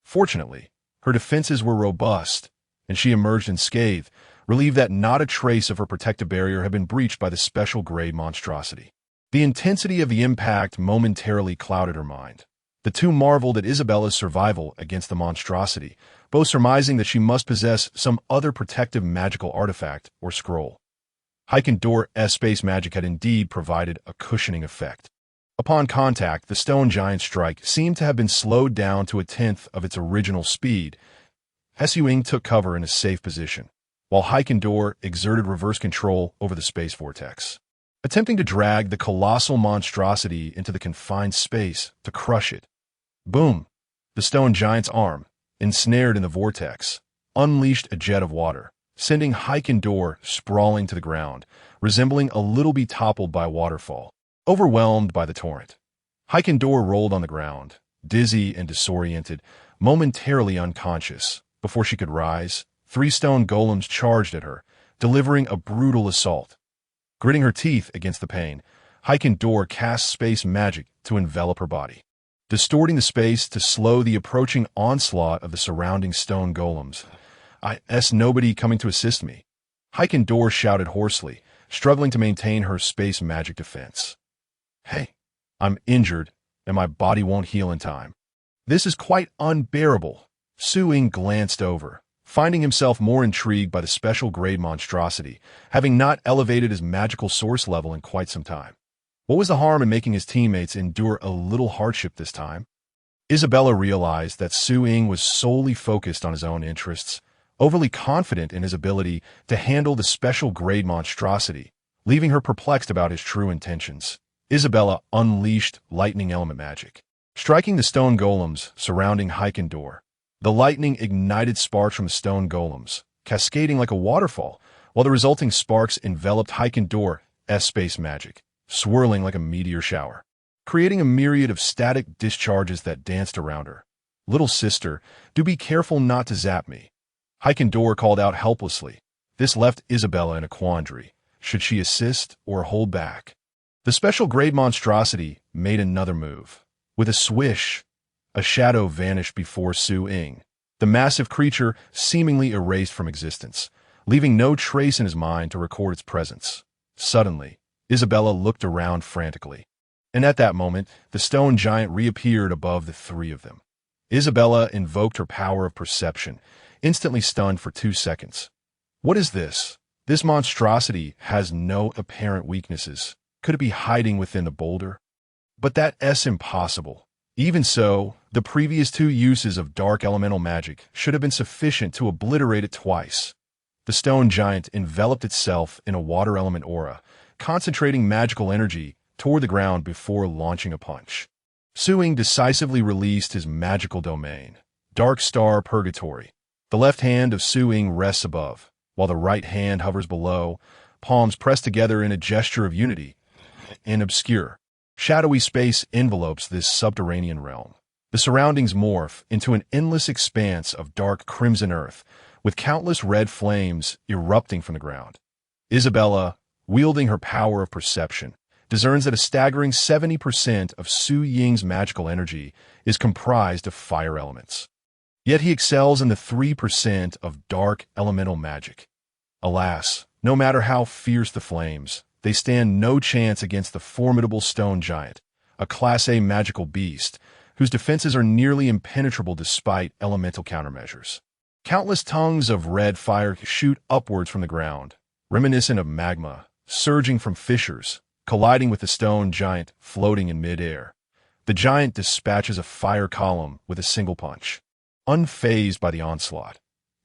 Fortunately, her defenses were robust, and she emerged unscathed, relieved that not a trace of her protective barrier had been breached by the special grade monstrosity. The intensity of the impact momentarily clouded her mind. The two marveled at Isabella's survival against the monstrosity, both surmising that she must possess some other protective magical artifact or scroll. Heikendor's space magic had indeed provided a cushioning effect. Upon contact, the stone giant's strike seemed to have been slowed down to a tenth of its original speed. Subduing took cover in a safe position, while Heikendor exerted reverse control over the space vortex, attempting to drag the colossal monstrosity into the confined space to crush it. Boom! The stone giant's arm, ensnared in the vortex, unleashed a jet of water, sending Heikendor sprawling to the ground, resembling a little bee toppled by a waterfall, overwhelmed by the torrent. Heikendor rolled on the ground, dizzy and disoriented, momentarily unconscious. Before she could rise, 3 stone golems charged at her, delivering a brutal assault. Gritting her teeth against the pain, Heikendor cast space magic to envelop her body, distorting the space to slow the approaching onslaught of the surrounding stone golems. Nobody coming to assist me," Heikendor shouted hoarsely, struggling to maintain her space magic defense. "Hey, I'm injured, and my body won't heal in time. This is quite unbearable." Subduing glanced over, finding himself more intrigued by the special grade monstrosity, having not elevated his magical source level in quite some time. What was the harm in making his teammates endure a little hardship this time? Isabella realized that Subduing was solely focused on his own interests, overly confident in his ability to handle the special grade monstrosity, leaving her perplexed about his true intentions. Isabella unleashed lightning element magic, striking the stone golems surrounding Heikendor. The lightning ignited sparks from the stone golems, cascading like a waterfall, while the resulting sparks enveloped Heikendor's space magic, swirling like a meteor shower, creating a myriad of static discharges that danced around her. "Little sister, do be careful not to zap me," Heikendor called out helplessly. This left Isabella in a quandary. Should she assist or hold back? The special grade monstrosity made another move. With a swish, a shadow vanished before Subduing, the massive creature seemingly erased from existence, leaving no trace in his mind to record its presence. Suddenly, Isabella looked around frantically, and at that moment, the stone giant reappeared above the 3 of them. Isabella invoked her power of perception, instantly stunned for 2 seconds. What is this? This monstrosity has no apparent weaknesses. Could it be hiding within the boulder? But that's impossible. Even so, the previous 2 uses of dark elemental magic should have been sufficient to obliterate it twice. The stone giant enveloped itself in a water element aura, concentrating magical energy toward the ground before launching a punch. Subduing decisively released his magical domain, Dark Star Purgatory. The left hand of Subduing rests above, while the right hand hovers below, palms pressed together in a gesture of unity. An obscure, shadowy space envelopes this subterranean realm. The surroundings morph into an endless expanse of dark crimson earth, with countless red flames erupting from the ground. Isabella, wielding her power of perception, discerns that a staggering 70% of Subduing's magical energy is comprised of fire elements. Yet he excels in the 3% of dark elemental magic. Alas, no matter how fierce the flames, they stand no chance against the formidable stone giant, a Class A magical beast, whose defenses are nearly impenetrable despite elemental countermeasures. Countless tongues of red fire shoot upwards from the ground, reminiscent of magma, surging from fissures, colliding with the stone giant floating in midair. The giant dispatches a fire column with a single punch. Unfazed by the onslaught,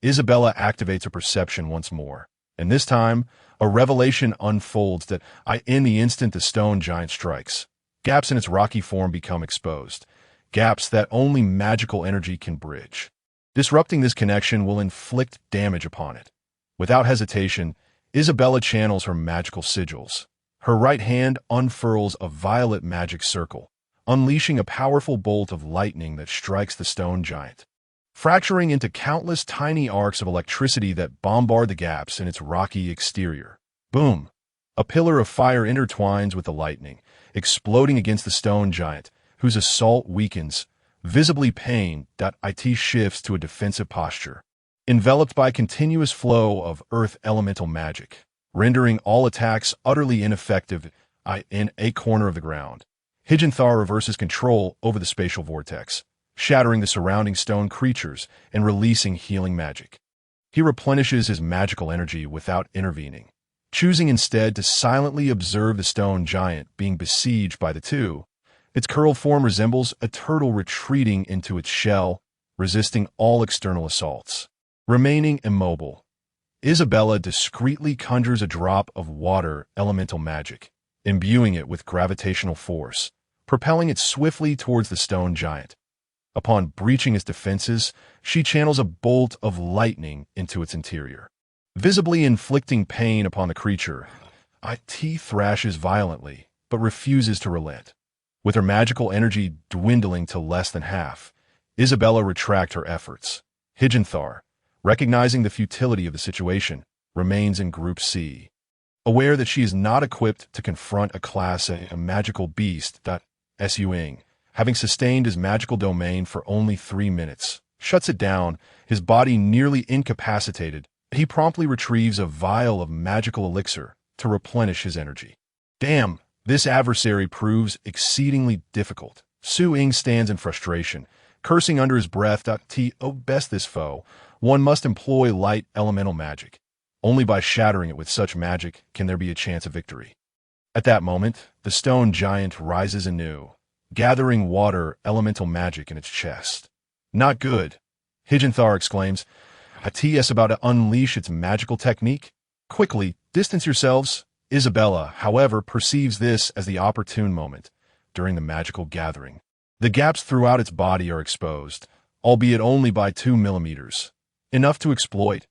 Isabella activates her perception once more, and this time, a revelation unfolds that in the instant the stone giant strikes, gaps in its rocky form become exposed, gaps that only magical energy can bridge. Disrupting this connection will inflict damage upon it. Without hesitation, Isabella channels her magical sigils. Her right hand unfurls a violet magic circle, unleashing a powerful bolt of lightning that strikes the stone giant, fracturing into countless tiny arcs of electricity that bombard the gaps in its rocky exterior. Boom! A pillar of fire intertwines with the lightning, exploding against the stone giant, whose assault weakens, visibly pained. It shifts to a defensive posture, enveloped by a continuous flow of earth elemental magic, rendering all attacks utterly ineffective in a corner of the ground. Hijanthar reverses control over the spatial vortex, shattering the surrounding stone creatures and releasing healing magic. He replenishes his magical energy without intervening, choosing instead to silently observe the stone giant being besieged by the two. Its curled form resembles a turtle retreating into its shell, resisting all external assaults. Remaining immobile, Isabella discreetly conjures a drop of water elemental magic, imbuing it with gravitational force, propelling it swiftly towards the stone giant. Upon breaching its defenses, she channels a bolt of lightning into its interior. Visibly inflicting pain upon the creature, It thrashes violently, but refuses to relent. With her magical energy dwindling to less than half, Isabella retracts her efforts. Hijanthar, recognizing the futility of the situation, remains in Group C. Aware that she is not equipped to confront a Class A magical beast, subduing, having sustained his magical domain for only 3 minutes, shuts it down, his body nearly incapacitated. He promptly retrieves a vial of magical elixir to replenish his energy. Damn, this adversary proves exceedingly difficult. Su-ing stands in frustration, cursing under his breath. To best this foe, one must employ light elemental magic. Only by shattering it with such magic can there be a chance of victory. At that moment, the stone giant rises anew, gathering water elemental magic in its chest. Not good, Hijanthar exclaims. It is about to unleash its magical technique. Quickly, distance yourselves. Isabella, however, perceives this as the opportune moment during the magical gathering. The gaps throughout its body are exposed, albeit only by 2 millimeters. Enough to exploit.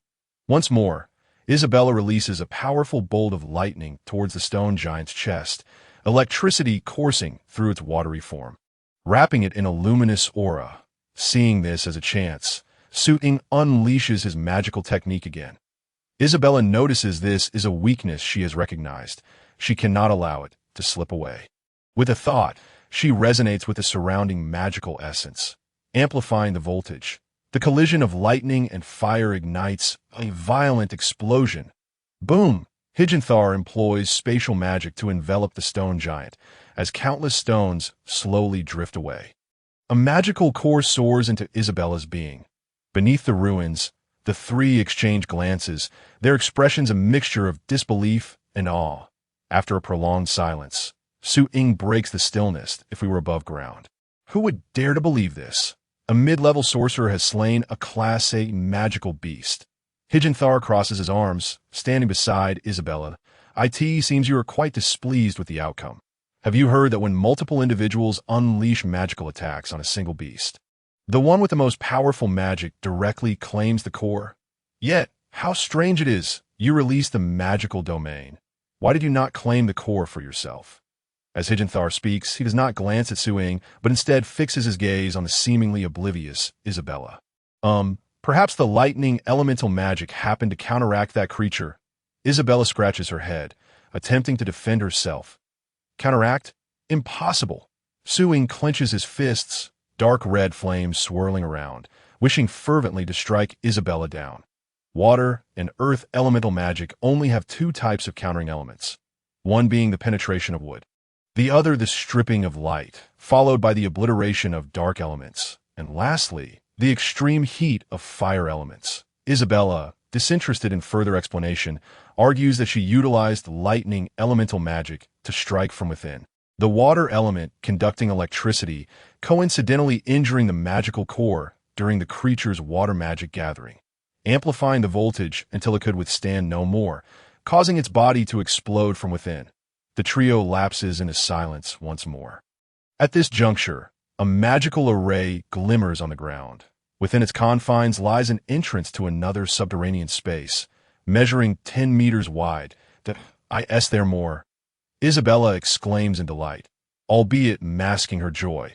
Once more, Isabella releases a powerful bolt of lightning towards the stone giant's chest, electricity coursing through its watery form, wrapping it in a luminous aura. Seeing this as a chance, Su-ing unleashes his magical technique again. Isabella notices this is a weakness she has recognized. She cannot allow it to slip away. With a thought, she resonates with the surrounding magical essence, amplifying the voltage. The collision of lightning and fire ignites a violent explosion. Boom! Hijanthar employs spatial magic to envelop the stone giant, as countless stones slowly drift away. A magical core soars into Isabella's being. Beneath the ruins, the three exchange glances, their expressions a mixture of disbelief and awe. After a prolonged silence, Su-ing breaks the stillness. If we were above ground, who would dare to believe this? A mid-level sorcerer has slain a Class A magical beast. Hijanthar crosses his arms, standing beside Isabella. It seems you are quite displeased with the outcome. Have you heard that when multiple individuals unleash magical attacks on a single beast, the one with the most powerful magic directly claims the core? Yet, how strange it is, you release the magical domain. Why did you not claim the core for yourself? As Hijanthar speaks, he does not glance at Su-ing, but instead fixes his gaze on the seemingly oblivious Isabella. Perhaps the lightning elemental magic happened to counteract that creature. Isabella scratches her head, attempting to defend herself. Counteract? Impossible. Su-ing clenches his fists, dark red flames swirling around, wishing fervently to strike Isabella down. Water and earth elemental magic only have 2 types of countering elements, one being the penetration of wood, the other the stripping of light, followed by the obliteration of dark elements, and lastly, the extreme heat of fire elements. Isabella, disinterested in further explanation, argues that she utilized lightning elemental magic to strike from within, the water element conducting electricity, coincidentally injuring the magical core during the creature's water magic gathering, amplifying the voltage until it could withstand no more, causing its body to explode from within. The trio lapses into silence once more. At this juncture, a magical array glimmers on the ground. Within its confines lies an entrance to another subterranean space, measuring 10 meters wide. Is there more? Isabella exclaims in delight, albeit masking her joy,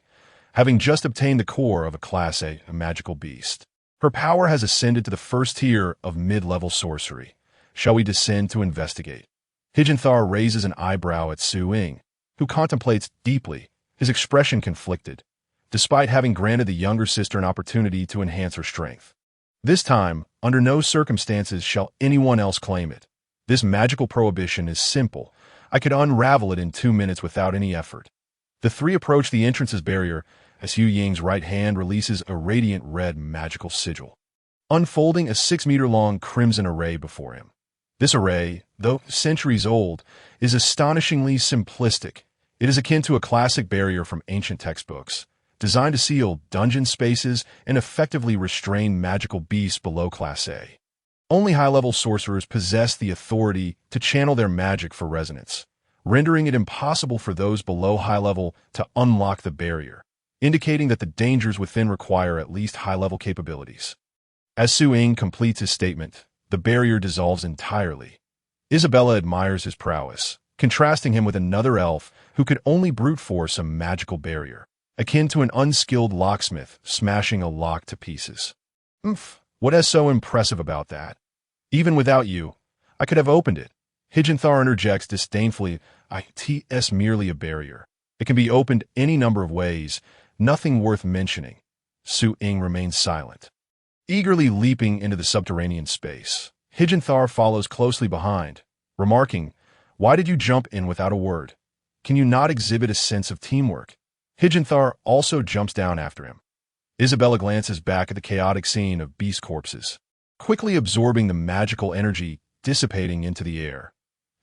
having just obtained the core of a Class A magical beast. Her power has ascended to the first tier of mid-level sorcery. Shall we descend to investigate? Hijanthar raises an eyebrow at Su-ing, who contemplates deeply, his expression conflicted, despite having granted the younger sister an opportunity to enhance her strength. This time, under no circumstances shall anyone else claim it. This magical prohibition is simple. I could unravel it in 2 minutes without any effort. The three approach the entrance's barrier as Yu Ying's right hand releases a radiant red magical sigil, unfolding a 6-meter-long crimson array before him. This array, though centuries old, is astonishingly simplistic. It is akin to a classic barrier from ancient textbooks, designed to seal dungeon spaces and effectively restrain magical beasts below Class A. Only high-level sorcerers possess the authority to channel their magic for resonance, rendering it impossible for those below high level to unlock the barrier, indicating that the dangers within require at least high-level capabilities. As Su Ying completes his statement, the barrier dissolves entirely. Isabella admires his prowess, contrasting him with another elf who could only brute force a magical barrier, akin to an unskilled locksmith smashing a lock to pieces. What is so impressive about that? Even without you, I could have opened it. Hijanthar interjects disdainfully, it's merely a barrier. It can be opened any number of ways, nothing worth mentioning. Su Ying remains silent, eagerly leaping into the subterranean space. Hijanthar follows closely behind, remarking, "Why did you jump in without a word? Can you not exhibit a sense of teamwork?" Hijanthar also jumps down after him. Isabella glances back at the chaotic scene of beast corpses, quickly absorbing the magical energy dissipating into the air.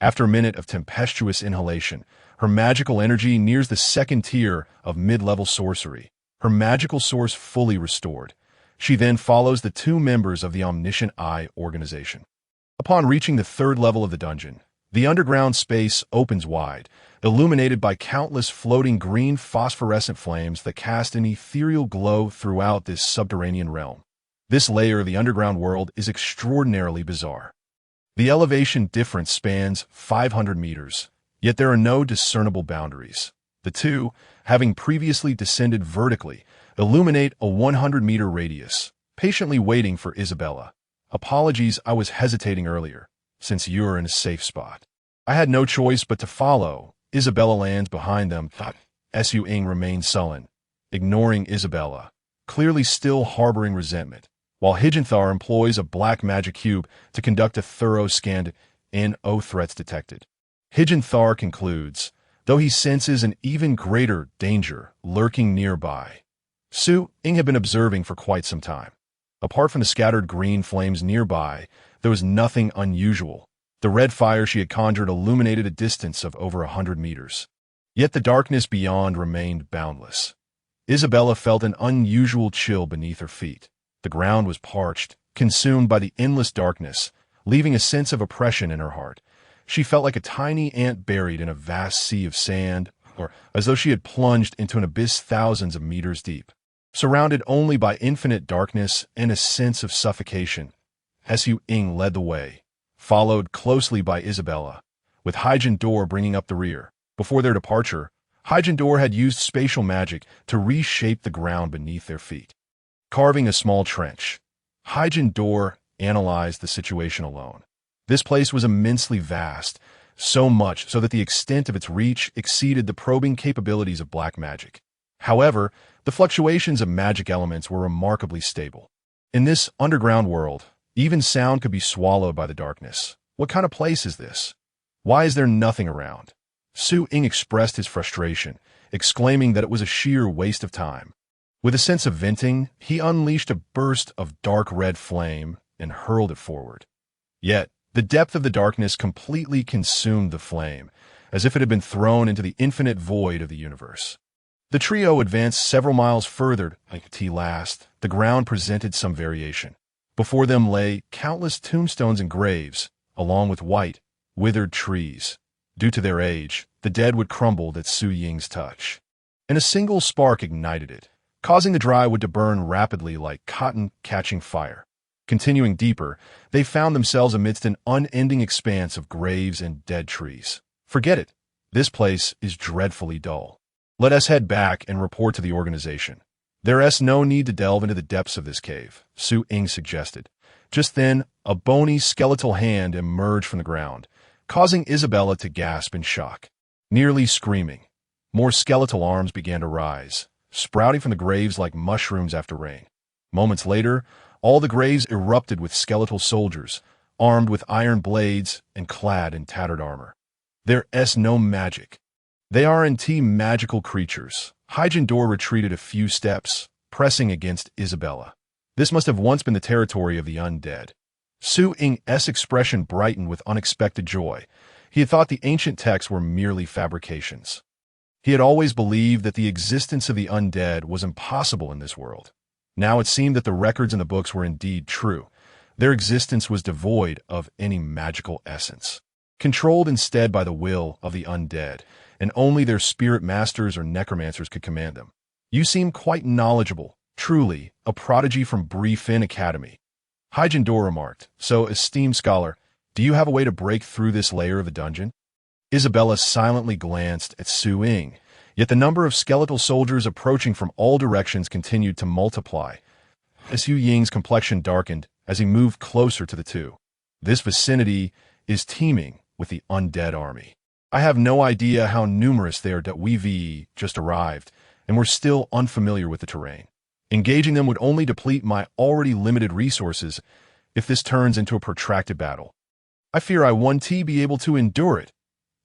After a minute of tempestuous inhalation, her magical energy nears the second tier of mid-level sorcery, her magical source fully restored. She then follows the 2 members of the Omniscient Eye organization. Upon reaching the 3rd level of the dungeon, the underground space opens wide, illuminated by countless floating green phosphorescent flames that cast an ethereal glow throughout this subterranean realm. This layer of the underground world is extraordinarily bizarre. The elevation difference spans 500 meters, yet there are no discernible boundaries. The two, having previously descended vertically, illuminate a 100-meter radius, patiently waiting for Isabella. Apologies, I was hesitating earlier, since you're in a safe spot. I had no choice but to follow. Isabella lands behind them. Su Ying remains sullen, ignoring Isabella, clearly still harboring resentment, while Hijanthar employs a black magic cube to conduct a thorough scan. No threats detected. Hijanthar concludes, though he senses an even greater danger lurking nearby. Su Ying had been observing for quite some time. Apart from the scattered green flames nearby, there was nothing unusual. The red fire she had conjured illuminated a distance of over 100 meters. Yet the darkness beyond remained boundless. Isabella felt an unusual chill beneath her feet. The ground was parched, consumed by the endless darkness, leaving a sense of oppression in her heart. She felt like a tiny ant buried in a vast sea of sand, or as though she had plunged into an abyss thousands of meters deep. Surrounded only by infinite darkness and a sense of suffocation, Su Ying led the way, followed closely by Isabella, with Hyjin bringing up the rear. Before their departure, Hyjin had used spatial magic to reshape the ground beneath their feet. Carving a small trench, Hyjin analyzed the situation alone. This place was immensely vast, so much so that the extent of its reach exceeded the probing capabilities of black magic. However, the fluctuations of magic elements were remarkably stable. In this underground world, even sound could be swallowed by the darkness. What kind of place is this? Why is there nothing around? Su Ying expressed his frustration, exclaiming that it was a sheer waste of time. With a sense of venting, he unleashed a burst of dark red flame and hurled it forward. Yet, the depth of the darkness completely consumed the flame, as if it had been thrown into the infinite void of the universe. The trio advanced several miles further. At last, the ground presented some variation. Before them lay countless tombstones and graves, along with white, withered trees. Due to their age, the dead would crumble at Su Ying's touch, and a single spark ignited it, causing the dry wood to burn rapidly like cotton catching fire. Continuing deeper, they found themselves amidst an unending expanse of graves and dead trees. Forget it. This place is dreadfully dull. Let us head back and report to the organization. There is no need to delve into the depths of this cave, Su Ying suggested. Just then, a bony skeletal hand emerged from the ground, causing Isabella to gasp in shock. Nearly screaming, more skeletal arms began to rise, sprouting from the graves like mushrooms after rain. Moments later, All the graves erupted with skeletal soldiers, armed with iron blades and clad in tattered armor. There's no magic. They aren't magical creatures. Hyjendor retreated a few steps, pressing against Isabella. This must have once been the territory of the undead. Su Ying's expression brightened with unexpected joy. He had thought the ancient texts were merely fabrications. He had always believed that the existence of the undead was impossible in this world. Now it seemed that the records in the books were indeed true. Their existence was devoid of any magical essence, controlled instead by the will of the undead, and only their spirit masters or necromancers could command them. You seem quite knowledgeable, truly, a prodigy from Briefin Academy. Hyjendor remarked, so, esteemed scholar, do you have a way to break through this layer of the dungeon? Isabella silently glanced at Su Ying, yet the number of skeletal soldiers approaching from all directions continued to multiply. Su Ying's complexion darkened as he moved closer to the two. This vicinity is teeming with the undead army. I have no idea how numerous they are that we've just arrived, and we're still unfamiliar with the terrain. Engaging them would only deplete my already limited resources if this turns into a protracted battle. I fear I won't be able to endure it.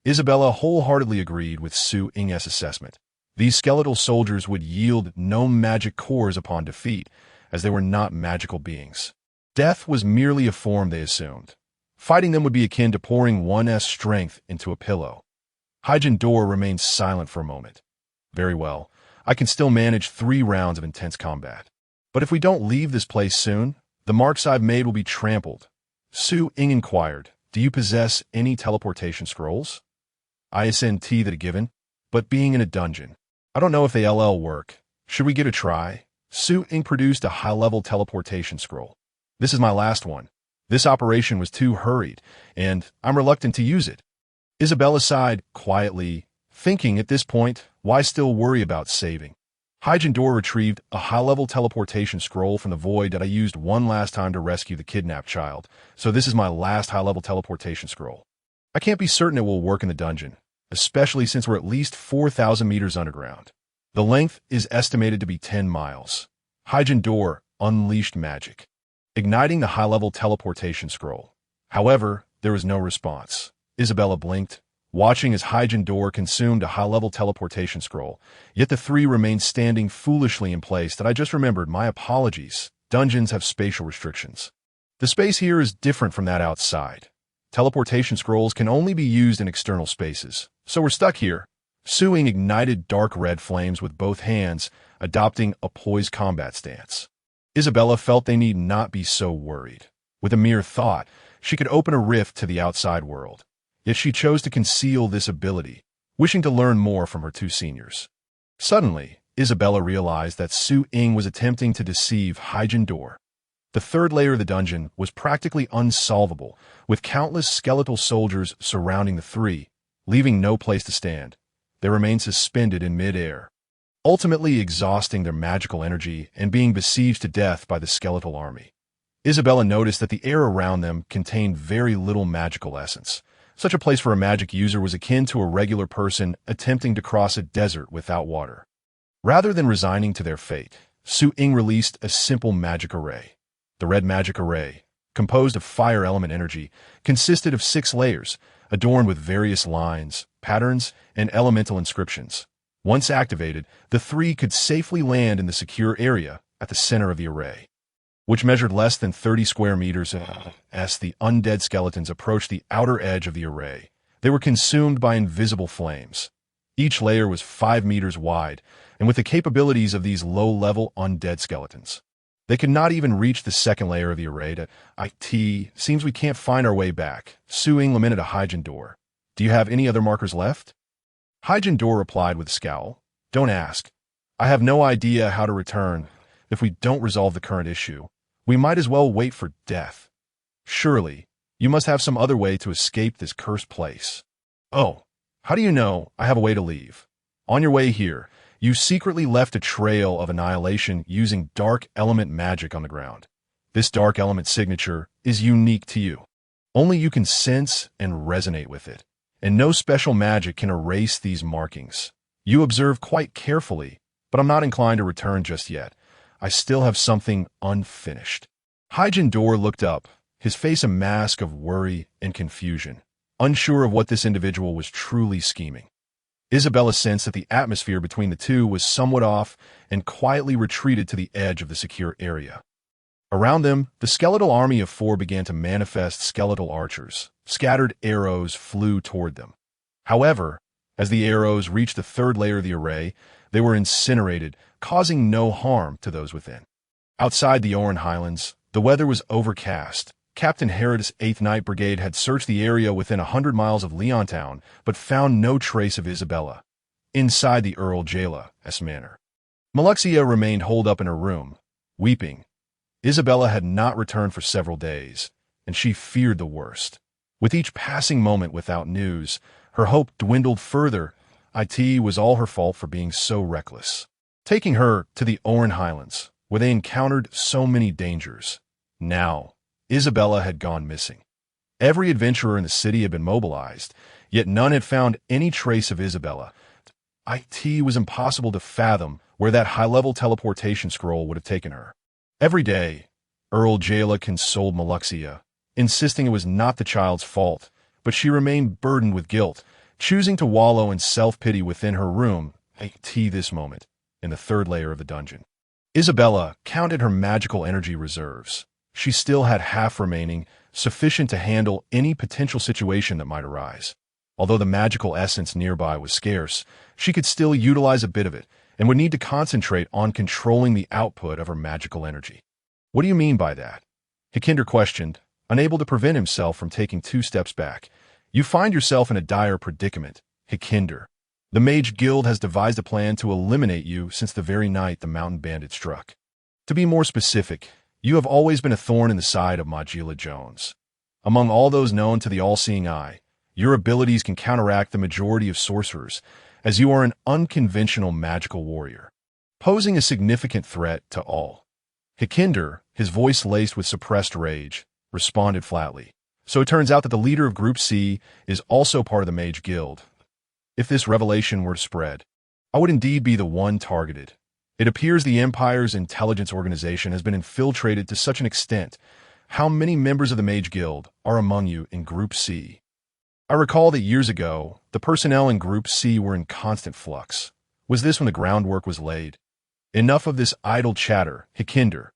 Isabella wholeheartedly agreed with Su Ying's assessment. These skeletal soldiers would yield no magic cores upon defeat, as they were not magical beings. Death was merely a form they assumed. Fighting them would be akin to pouring one's strength into a pillow. Hyjendor remained silent for a moment. Very well, I can still manage 3 rounds of intense combat. But if we don't leave this place soon, the marks I've made will be trampled. Su Ying inquired, do you possess any teleportation scrolls? I assent that a given, but being in a dungeon, I don't know if they work. Should we give it a try? Su Ying produced a high-level teleportation scroll. This is my last one. This operation was too hurried, and I'm reluctant to use it. Isabella sighed quietly, thinking at this point, why still worry about saving? Hyjendor retrieved a high-level teleportation scroll from the void that I used one last time to rescue the kidnapped child, so this is my last high-level teleportation scroll. I can't be certain it will work in the dungeon, especially since we're at least 4,000 meters underground. The length is estimated to be 10 miles. Hyjendor unleashed magic, igniting the high-level teleportation scroll. However, there was no response. Isabella blinked, watching as Hyjendor consumed a high-level teleportation scroll, yet the 3 remained standing foolishly in place. That I just remembered, my apologies. Dungeons have spatial restrictions. The space here is different from that outside. Teleportation scrolls can only be used in external spaces, so we're stuck here. Su Ying ignited dark red flames with both hands, adopting a poised combat stance. Isabella felt they need not be so worried. With a mere thought, she could open a rift to the outside world. Yet she chose to conceal this ability, wishing to learn more from her 2 seniors. Suddenly, Isabella realized that Su Ying was attempting to deceive Hyjendor. The 3rd layer of the dungeon was practically unsolvable, with countless skeletal soldiers surrounding the 3, leaving no place to stand. They remained suspended in mid-air, ultimately exhausting their magical energy and being besieged to death by the skeletal army. Isabella noticed that the air around them contained very little magical essence. Such a place for a magic user was akin to a regular person attempting to cross a desert without water. Rather than resigning to their fate, Su Ying released a simple magic array. The red magic array, composed of fire element energy, consisted of 6 layers, adorned with various lines, patterns, and elemental inscriptions. Once activated, the 3 could safely land in the secure area at the center of the array, which measured less than 30 square meters. As the undead skeletons approached the outer edge of the array, they were consumed by invisible flames. Each layer was 5 meters wide, and with the capabilities of these low-level undead skeletons, they could not even reach the 2nd layer of the array. Seems we can't find our way back. Su Ying lamented to Hyjendor. Do you have any other markers left? Hyjendor replied with a scowl. Don't ask. I have no idea how to return. If we don't resolve the current issue, we might as well wait for death. Surely, you must have some other way to escape this cursed place. Oh, how do you know I have a way to leave? On your way here, you secretly left a trail of annihilation using dark element magic on the ground. This dark element signature is unique to you. Only you can sense and resonate with it, and no special magic can erase these markings. You observe quite carefully, but I'm not inclined to return just yet. I still have something unfinished. Hyjendor looked up, his face a mask of worry and confusion, unsure of what this individual was truly scheming. Isabella sensed that the atmosphere between the two was somewhat off and quietly retreated to the edge of the secure area. Around them, the skeletal army of 4 began to manifest skeletal archers. Scattered arrows flew toward them. However, as the arrows reached the third layer of the array, they were incinerated, causing no harm to those within. Outside the Oran Highlands, the weather was overcast. Captain Herod's 8th Night Brigade had searched the area within 100 miles of Leontown, but found no trace of Isabella inside the Earl Jaila's manor. Maluxia remained holed up in her room, weeping. Isabella had not returned for several days, and she feared the worst. With each passing moment without news, her hope dwindled further. It was all her fault for being so reckless. Taking her to the Oran Highlands, where they encountered so many dangers. Now, Isabella had gone missing. Every adventurer in the city had been mobilized, yet none had found any trace of Isabella. It was impossible to fathom where that high-level teleportation scroll would have taken her. Every day, Earl Jaila consoled Maluxia, insisting it was not the child's fault, but she remained burdened with guilt, choosing to wallow in self-pity within her room, this moment, in the third layer of the dungeon. Isabella counted her magical energy reserves. She still had half remaining, sufficient to handle any potential situation that might arise. Although the magical essence nearby was scarce, she could still utilize a bit of it, and would need to concentrate on controlling the output of her magical energy. What do you mean by that? Hikinder questioned, unable to prevent himself from taking 2 steps back. You find yourself in a dire predicament, Hikinder. The Mage Guild has devised a plan to eliminate you since the very night the mountain bandit struck. To be more specific, you have always been a thorn in the side of Magilla Jones. Among all those known to the all-seeing eye, your abilities can counteract the majority of sorcerers, as you are an unconventional magical warrior, posing a significant threat to all. Hikinder, his voice laced with suppressed rage, responded flatly. So it turns out that the leader of Group C is also part of the Mage Guild. If this revelation were to spread, I would indeed be the one targeted. It appears the Empire's intelligence organization has been infiltrated to such an extent. How many members of the Mage Guild are among you in Group C? I recall that years ago, the personnel in Group C were in constant flux. Was this when the groundwork was laid? Enough of this idle chatter, Hikinder.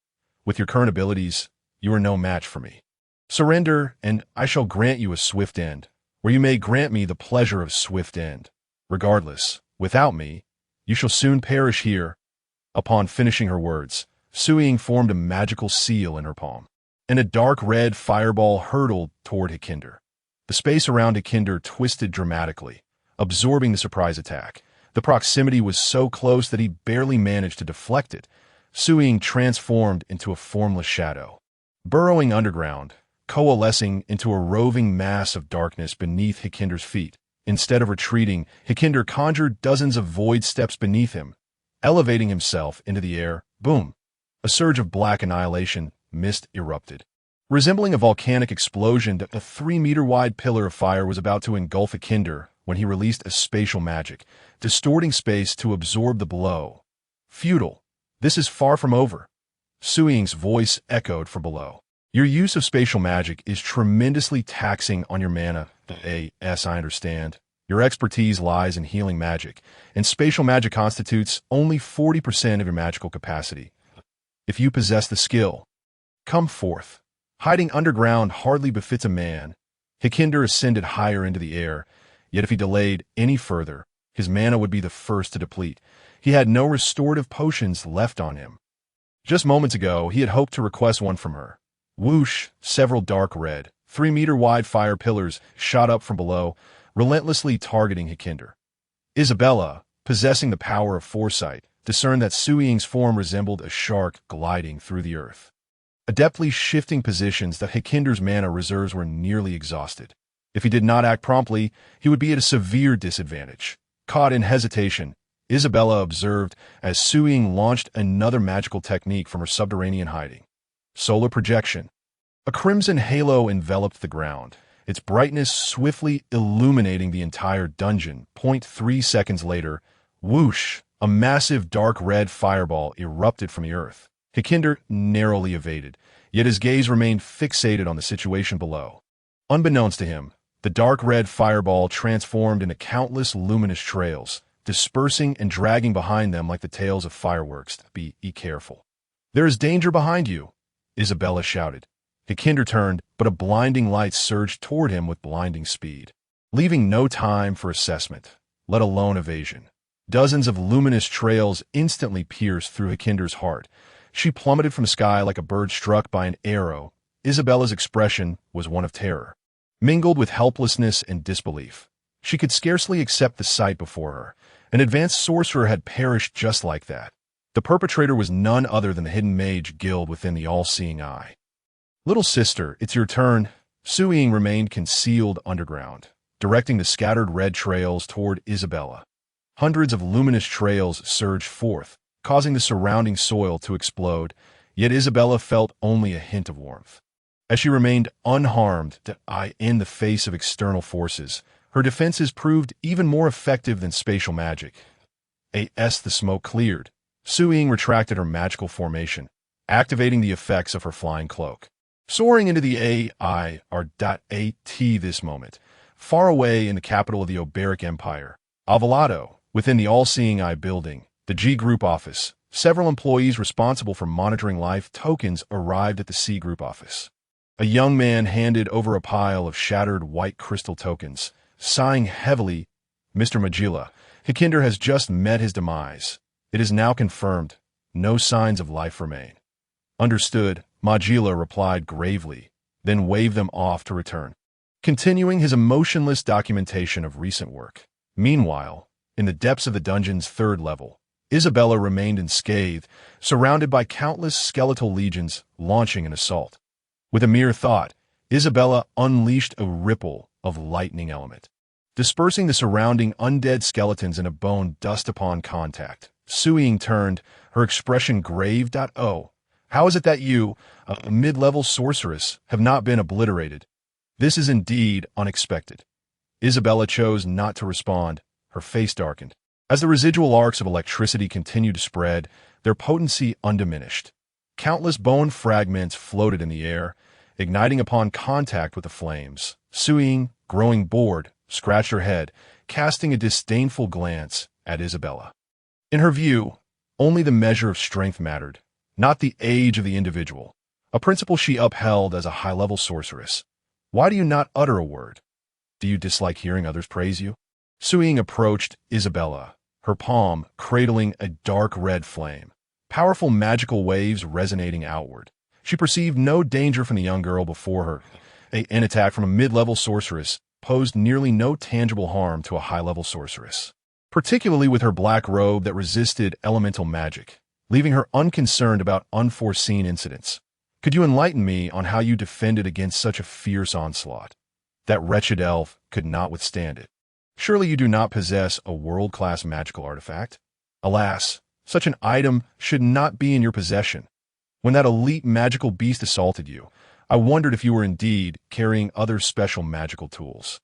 With your current abilities, you are no match for me. Surrender, and I shall grant you a swift end, where you may grant me the pleasure of swift end. Regardless, without me, you shall soon perish here. Upon finishing her words, Suying formed a magical seal in her palm, and a dark red fireball hurtled toward Hikinder. The space around Hikinder twisted dramatically, absorbing the surprise attack. The proximity was so close that he barely managed to deflect it. Suying transformed into a formless shadow, burrowing underground, coalescing into a roving mass of darkness beneath Hikinder's feet. Instead of retreating, Hikinder conjured dozens of void steps beneath him, elevating himself into the air. Boom! A surge of black annihilation, mist erupted. Resembling a volcanic explosion, a 3-meter-wide pillar of fire was about to engulf Hikinder when he released a spatial magic, distorting space to absorb the blow. Futile. This is far from over. Suying's voice echoed from below. Your use of spatial magic is tremendously taxing on your mana. Yes, I understand. Your expertise lies in healing magic, and spatial magic constitutes only 40% of your magical capacity. If you possess the skill, come forth. Hiding underground hardly befits a man. Hikinder ascended higher into the air, yet if he delayed any further, his mana would be the first to deplete. He had no restorative potions left on him. Just moments ago, he had hoped to request one from her. Whoosh! Several dark red, 3-meter-wide fire pillars shot up from below, relentlessly targeting Hikinder. Isabella, possessing the power of foresight, discerned that Suying's form resembled a shark gliding through the earth. Adeptly shifting positions, that Hikinder's mana reserves were nearly exhausted. If he did not act promptly, he would be at a severe disadvantage. Caught in hesitation, Isabella observed as Suying launched another magical technique from her subterranean hiding. Solar projection. A crimson halo enveloped the ground, its brightness swiftly illuminating the entire dungeon. 0.3 seconds later, whoosh, a massive dark red fireball erupted from the earth. Hikinder narrowly evaded, yet his gaze remained fixated on the situation below. Unbeknownst to him, the dark red fireball transformed into countless luminous trails, dispersing and dragging behind them like the tails of fireworks. Be careful. There is danger behind you, Isabella shouted. Hikinder turned, but a blinding light surged toward him with blinding speed, leaving no time for assessment, let alone evasion. Dozens of luminous trails instantly pierced through Hikinder's heart. She plummeted from the sky like a bird struck by an arrow. Isabella's expression was one of terror, mingled with helplessness and disbelief. She could scarcely accept the sight before her. An advanced sorcerer had perished just like that. The perpetrator was none other than the hidden mage guild within the all-seeing eye. Little sister, it's your turn. Suying remained concealed underground, directing the scattered red trails toward Isabella. Hundreds of luminous trails surged forth, causing the surrounding soil to explode, yet Isabella felt only a hint of warmth. As she remained unharmed in the face of external forces, her defenses proved even more effective than spatial magic. As the smoke cleared, Suying retracted her magical formation, activating the effects of her flying cloak. Soaring into the this moment, far away in the capital of the Oberic Empire, Avalado, within the All-Seeing Eye building, the G Group office, several employees responsible for monitoring life tokens arrived at the C Group office. A young man handed over a pile of shattered white crystal tokens, sighing heavily. Mr. Magilla, Hikinder has just met his demise. It is now confirmed. No signs of life remain. Understood, Magilla replied gravely, then waved them off to return, continuing his emotionless documentation of recent work. Meanwhile, in the depths of the dungeon's third level, Isabella remained unscathed, surrounded by countless skeletal legions launching an assault. With a mere thought, Isabella unleashed a ripple of lightning element, dispersing the surrounding undead skeletons in a bone dust upon contact. Suying turned, her expression grave. Oh, how is it that you, a mid-level sorceress, have not been obliterated? This is indeed unexpected. Isabella chose not to respond. Her face darkened. As the residual arcs of electricity continued to spread, their potency undiminished. Countless bone fragments floated in the air, igniting upon contact with the flames. Suying, growing bored, scratched her head, casting a disdainful glance at Isabella. In her view, only the measure of strength mattered, not the age of the individual, a principle she upheld as a high-level sorceress. Why do you not utter a word? Do you dislike hearing others praise you? Suying approached Isabella, her palm cradling a dark red flame, powerful magical waves resonating outward. She perceived no danger from the young girl before her. An attack from a mid-level sorceress posed nearly no tangible harm to a high-level sorceress, particularly with her black robe that resisted elemental magic, leaving her unconcerned about unforeseen incidents. Could you enlighten me on how you defended against such a fierce onslaught? That wretched elf could not withstand it. Surely you do not possess a world-class magical artifact? Alas, such an item should not be in your possession. When that elite magical beast assaulted you, I wondered if you were indeed carrying other special magical tools.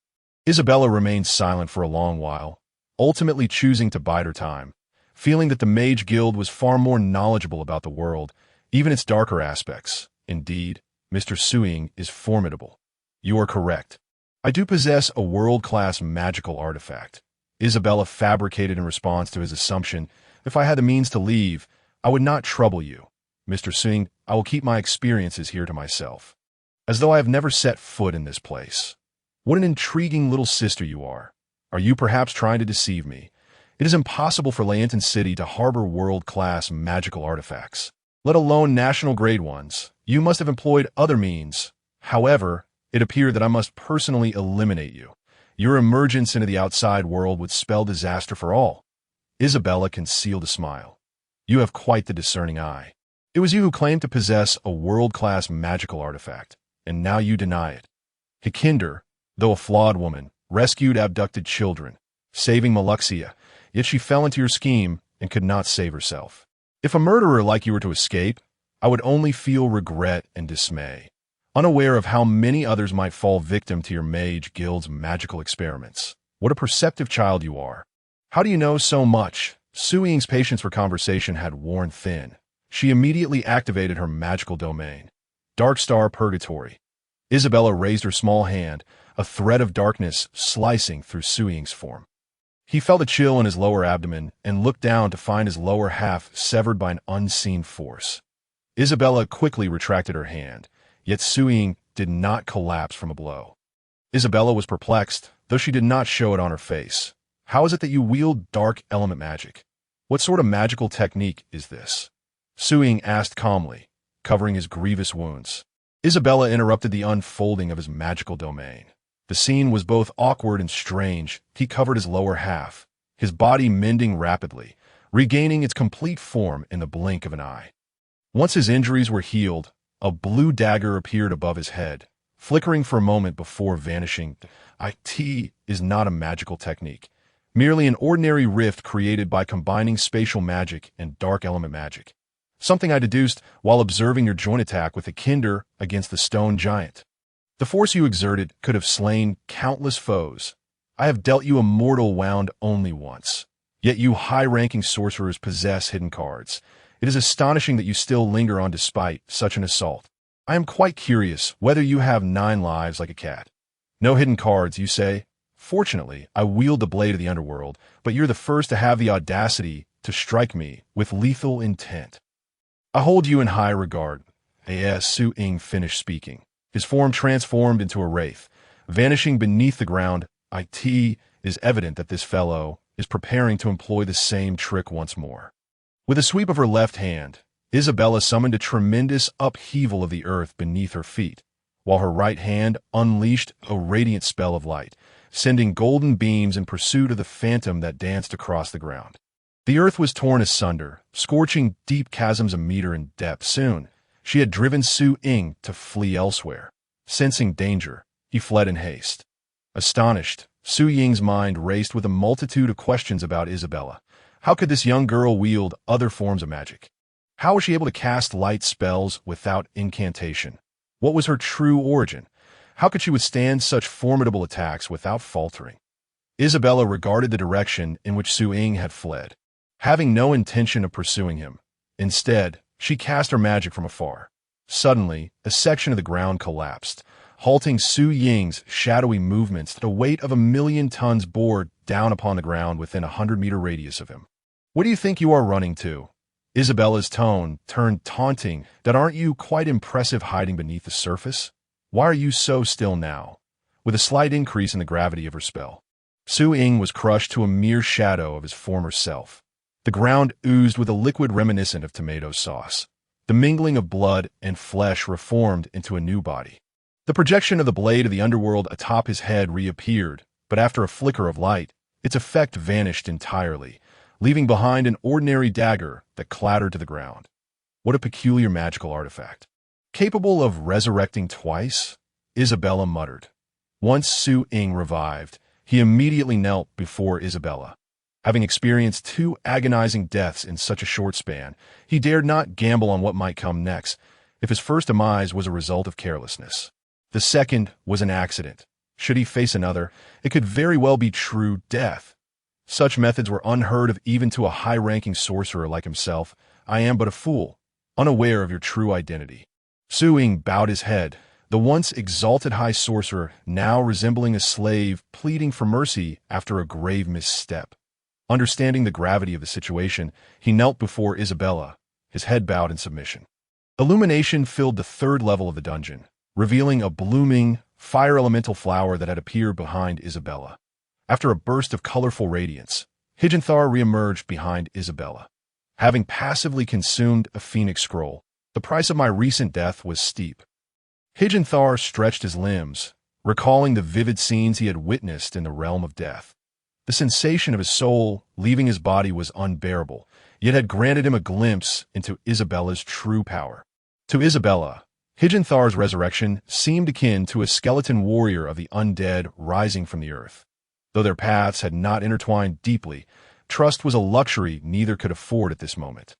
Isabella remained silent for a long while, ultimately choosing to bide her time, feeling that the Mage Guild was far more knowledgeable about the world, even its darker aspects. Indeed, Mr. Suying is formidable. You are correct. I do possess a world-class magical artifact. Isabella fabricated in response to his assumption. If I had the means to leave, I would not trouble you. Mr. Suying, I will keep my experiences here to myself, as though I have never set foot in this place. What an intriguing little sister you are. Are you perhaps trying to deceive me? It is impossible for Leonton City to harbor world-class magical artifacts, let alone national-grade ones. You must have employed other means. However, it appeared that I must personally eliminate you. Your emergence into the outside world would spell disaster for all. Isabella concealed a smile. You have quite the discerning eye. It was you who claimed to possess a world-class magical artifact, and now you deny it. Hikinder, though a flawed woman, rescued abducted children, saving Maluxia, yet she fell into your scheme and could not save herself. If a murderer like you were to escape, I would only feel regret and dismay, unaware of how many others might fall victim to your Mage Guild's magical experiments. What a perceptive child you are. How do you know so much? Suying's patience for conversation had worn thin. She immediately activated her magical domain. Dark Star Purgatory. Isabella raised her small hand, a thread of darkness slicing through Su Ying's form. He felt a chill in his lower abdomen and looked down to find his lower half severed by an unseen force. Isabella quickly retracted her hand, yet Su Ying did not collapse from a blow. Isabella was perplexed, though she did not show it on her face. How is it that you wield dark element magic? What sort of magical technique is this? Su Ying asked calmly, covering his grievous wounds. Isabella interrupted the unfolding of his magical domain. The scene was both awkward and strange. He covered his lower half, his body mending rapidly, regaining its complete form in the blink of an eye. Once his injuries were healed, a blue dagger appeared above his head, flickering for a moment before vanishing. It is not a magical technique, merely an ordinary rift created by combining spatial magic and dark element magic. Something I deduced while observing your joint attack with the Kinder against the stone giant. The force you exerted could have slain countless foes. I have dealt you a mortal wound only once. Yet you high-ranking sorcerers possess hidden cards. It is astonishing that you still linger on despite such an assault. I am quite curious whether you have 9 lives like a cat. No hidden cards, you say? Fortunately, I wield the blade of the underworld, but you're the first to have the audacity to strike me with lethal intent. I hold you in high regard. As Su Ying finished speaking, his form transformed into a wraith, vanishing beneath the ground. It is evident that this fellow is preparing to employ the same trick once more. With a sweep of her left hand, Isabella summoned a tremendous upheaval of the earth beneath her feet, while her right hand unleashed a radiant spell of light, sending golden beams in pursuit of the phantom that danced across the ground. The earth was torn asunder, scorching deep chasms a meter in depth. Soon, she had driven Su Ying to flee elsewhere. Sensing danger, he fled in haste. Astonished, Su Ying's mind raced with a multitude of questions about Isabella. How could this young girl wield other forms of magic? How was she able to cast light spells without incantation? What was her true origin? How could she withstand such formidable attacks without faltering? Isabella regarded the direction in which Su Ying had fled, having no intention of pursuing him. Instead, she cast her magic from afar. Suddenly, a section of the ground collapsed, halting Su Ying's shadowy movements. The weight of 1,000,000 tons bore down upon the ground within a 100-meter radius of him. What do you think you are running to? Isabella's tone turned taunting. That aren't you quite impressive hiding beneath the surface? Why are you so still now? With a slight increase in the gravity of her spell, Su Ying was crushed to a mere shadow of his former self. The ground oozed with a liquid reminiscent of tomato sauce. The mingling of blood and flesh reformed into a new body. The projection of the blade of the underworld atop his head reappeared, but after a flicker of light, its effect vanished entirely, leaving behind an ordinary dagger that clattered to the ground. What a peculiar magical artifact. Capable of resurrecting twice? Isabella muttered. Once Su Ying revived, he immediately knelt before Isabella. Having experienced 2 agonizing deaths in such a short span, he dared not gamble on what might come next. If his first demise was a result of carelessness, the second was an accident. Should he face another, it could very well be true death. Such methods were unheard of even to a high-ranking sorcerer like himself. I am but a fool, unaware of your true identity. Su Ying bowed his head, the once exalted high sorcerer now resembling a slave pleading for mercy after a grave misstep. Understanding the gravity of the situation, he knelt before Isabella, his head bowed in submission. Illumination filled the 3rd level of the dungeon, revealing a blooming, fire-elemental flower that had appeared behind Isabella. After a burst of colorful radiance, Hijanthar reemerged behind Isabella. Having passively consumed a phoenix scroll, the price of my recent death was steep. Hijanthar stretched his limbs, recalling the vivid scenes he had witnessed in the realm of death. The sensation of his soul leaving his body was unbearable, yet had granted him a glimpse into Isabella's true power. To Isabella, Hijanthar's resurrection seemed akin to a skeleton warrior of the undead rising from the earth. Though their paths had not intertwined deeply, trust was a luxury neither could afford at this moment.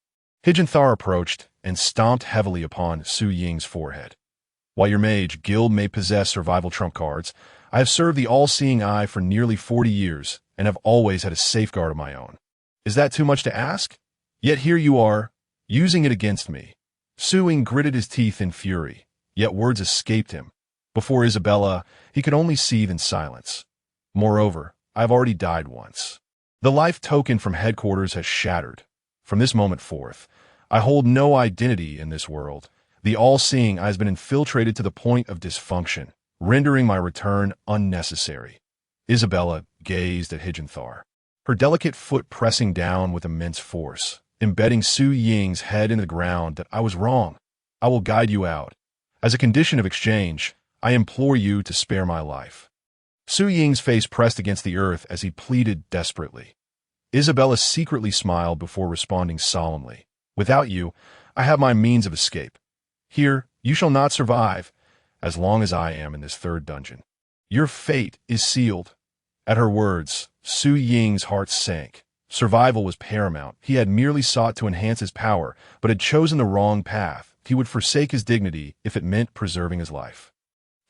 Hijanthar approached and stomped heavily upon Su Ying's forehead. While your mage guild may possess survival trump cards, I have served the all-seeing eye for nearly 40 years and have always had a safeguard of my own. Is that too much to ask? Yet here you are, using it against me. Su Ying gritted his teeth in fury. yet words escaped him. Before Isabella, he could only seethe in silence. Moreover, I have already died once. The life token from headquarters has shattered. From this moment forth, I hold no identity in this world. The all-seeing eye has been infiltrated to the point of dysfunction, rendering my return unnecessary. Isabella gazed at Higinthar, her delicate foot pressing down with immense force, embedding Su Ying's head into the ground. That I was wrong. I will guide you out. As a condition of exchange, I implore you to spare my life. Su Ying's face pressed against the earth as he pleaded desperately. Isabella secretly smiled before responding solemnly. Without you, I have my means of escape. Here, you shall not survive, as long as I am in this third dungeon. Your fate is sealed. At her words, Su Ying's heart sank. Survival was paramount. He had merely sought to enhance his power, but had chosen the wrong path. He would forsake his dignity if it meant preserving his life.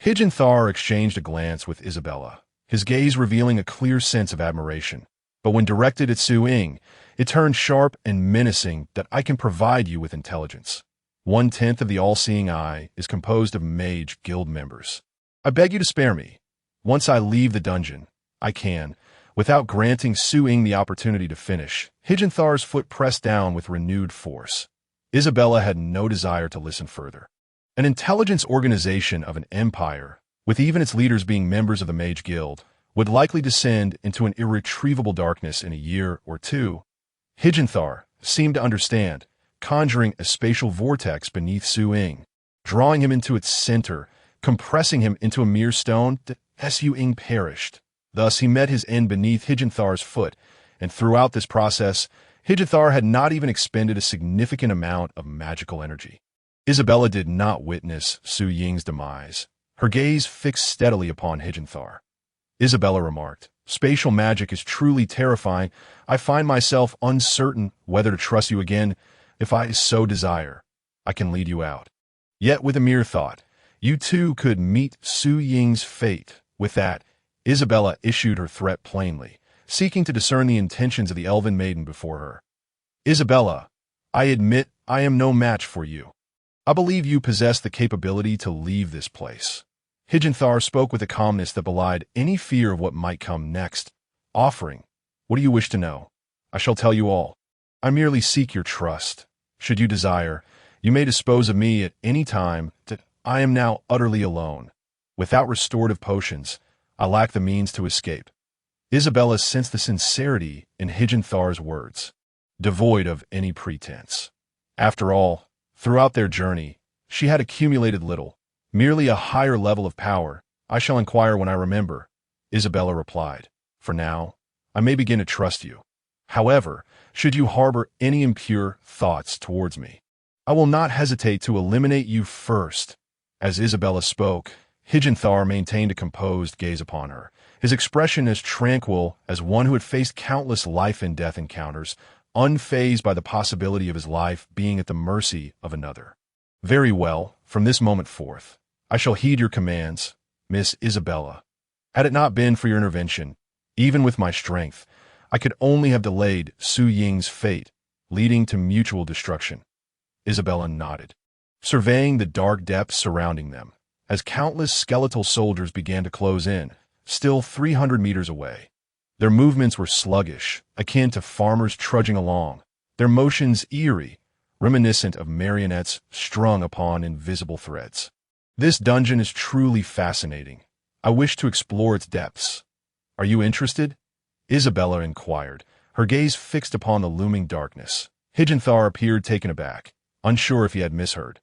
Higinthar exchanged a glance with Isabella, his gaze revealing a clear sense of admiration. But when directed at Su Ying, it turned sharp and menacing. That I can provide you with intelligence. 1/10 of the all-seeing eye is composed of mage guild members. I beg you to spare me. Once I leave the dungeon, I can, without granting Su Ying the opportunity to finish. Higinthar's foot pressed down with renewed force. Isabella had no desire to listen further. An intelligence organization of an empire, with even its leaders being members of the Mage Guild, would likely descend into an irretrievable darkness in a year or two. Higinthar seemed to understand, conjuring a spatial vortex beneath Su Ying, drawing him into its center, compressing him into a mere stone. Su Ying perished. Thus he met his end beneath Higinthar's foot, and throughout this process, Higinthar had not even expended a significant amount of magical energy. Isabella did not witness Su Ying's demise, her gaze fixed steadily upon Higinthar. Isabella remarked, "Spatial magic is truly terrifying. I find myself uncertain whether to trust you again. If I so desire, I can lead you out." Yet with a mere thought, you too could meet Su Ying's fate. With that, Isabella issued her threat plainly, seeking to discern the intentions of the elven maiden before her. "Isabella, I admit I am no match for you. I believe you possess the capability to leave this place." Higinthar spoke with a calmness that belied any fear of what might come next, offering, "What do you wish to know? I shall tell you all. I merely seek your trust. Should you desire, you may dispose of me at any time. That I am now utterly alone. Without restorative potions, I lack the means to escape." Isabella sensed the sincerity in Higinthar's words, devoid of any pretense. After all, throughout their journey, she had accumulated little, merely a higher level of power. "I shall inquire when I remember," Isabella replied. "For now, I may begin to trust you. However, should you harbor any impure thoughts towards me, I will not hesitate to eliminate you first." As Isabella spoke, Higinthar maintained a composed gaze upon her, his expression as tranquil as one who had faced countless life-and-death encounters, unfazed by the possibility of his life being at the mercy of another. "Very well, from this moment forth, I shall heed your commands, Miss Isabella. Had it not been for your intervention, even with my strength, I could only have delayed Su Ying's fate, leading to mutual destruction." Isabella nodded, surveying the dark depths surrounding them, as countless skeletal soldiers began to close in, still 300 meters away. Their movements were sluggish, akin to farmers trudging along, their motions eerie, reminiscent of marionettes strung upon invisible threads. "This dungeon is truly fascinating. I wish to explore its depths. Are you interested?" Isabella inquired, her gaze fixed upon the looming darkness. Higinthar appeared taken aback, unsure if he had misheard.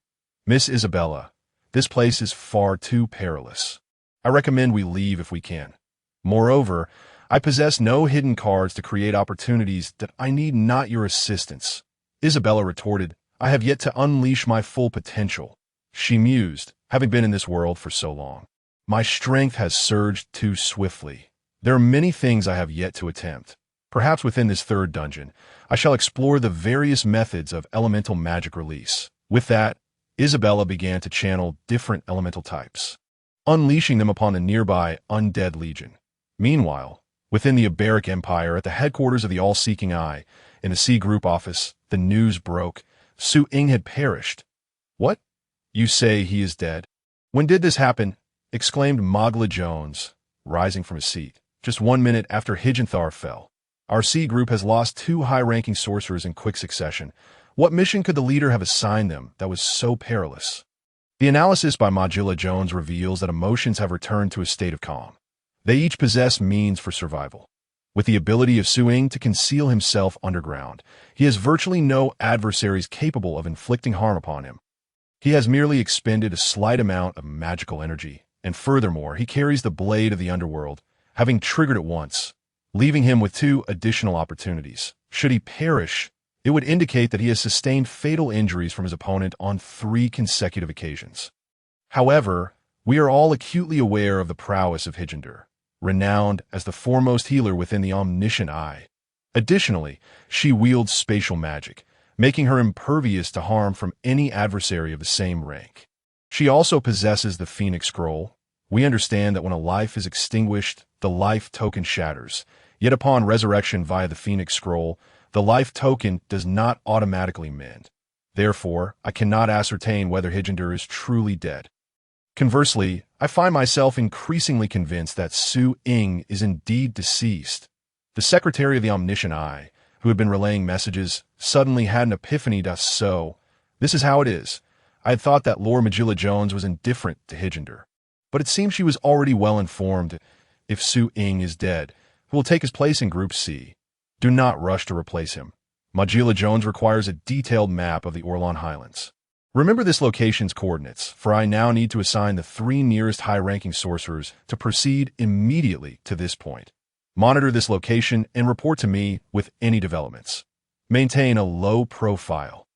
"Miss Isabella, this place is far too perilous. I recommend we leave if we can. Moreover, I possess no hidden cards to create opportunities. That I need not your assistance." Isabella retorted, "I have yet to unleash my full potential." She mused, having been in this world for so long. "My strength has surged too swiftly. There are many things I have yet to attempt. Perhaps within this third dungeon, I shall explore the various methods of elemental magic release." With that, Isabella began to channel different elemental types, unleashing them upon the nearby undead legion. Meanwhile, within the Iberic Empire, at the headquarters of the All-Seeking Eye, in the C Group office, the news broke. Su Ying had perished. "What? You say he is dead?" When did this happen? Exclaimed Magla Jones, rising from his seat. Just 1 minute after Hijanthar fell. Our C group has lost 2 high-ranking sorcerers in quick succession. What mission could the leader have assigned them that was so perilous? The analysis by Magilla Jones reveals that emotions have returned to a state of calm. They each possess means for survival. With the ability of Suing to conceal himself underground, he has virtually no adversaries capable of inflicting harm upon him. He has merely expended a slight amount of magical energy, and furthermore, he carries the blade of the underworld, having triggered it once, leaving him with 2 additional opportunities. Should he perish, it would indicate that he has sustained fatal injuries from his opponent on 3 consecutive occasions. However, we are all acutely aware of the prowess of Hijander, renowned as the foremost healer within the omniscient eye. Additionally, she wields spatial magic, making her impervious to harm from any adversary of the same rank. She also possesses the Phoenix Scroll. We understand that when a life is extinguished, the life token shatters. Yet upon resurrection via the Phoenix Scroll, the life token does not automatically mend. Therefore, I cannot ascertain whether Hijander is truly dead. Conversely, I find myself increasingly convinced that Su Ing is indeed deceased. The secretary of the Omniscient Eye, who had been relaying messages, suddenly had an epiphany. So, this is how it is. I had thought that Lord Magilla Jones was indifferent to Hijander, but it seems she was already well informed. If Su Ing is dead, who will take his place in Group C? Do not rush to replace him. Magilla Jones requires a detailed map of the Orlon Highlands. Remember this location's coordinates, for I now need to assign the 3 nearest high-ranking sorcerers to proceed immediately to this point. Monitor this location and report to me with any developments. Maintain a low profile.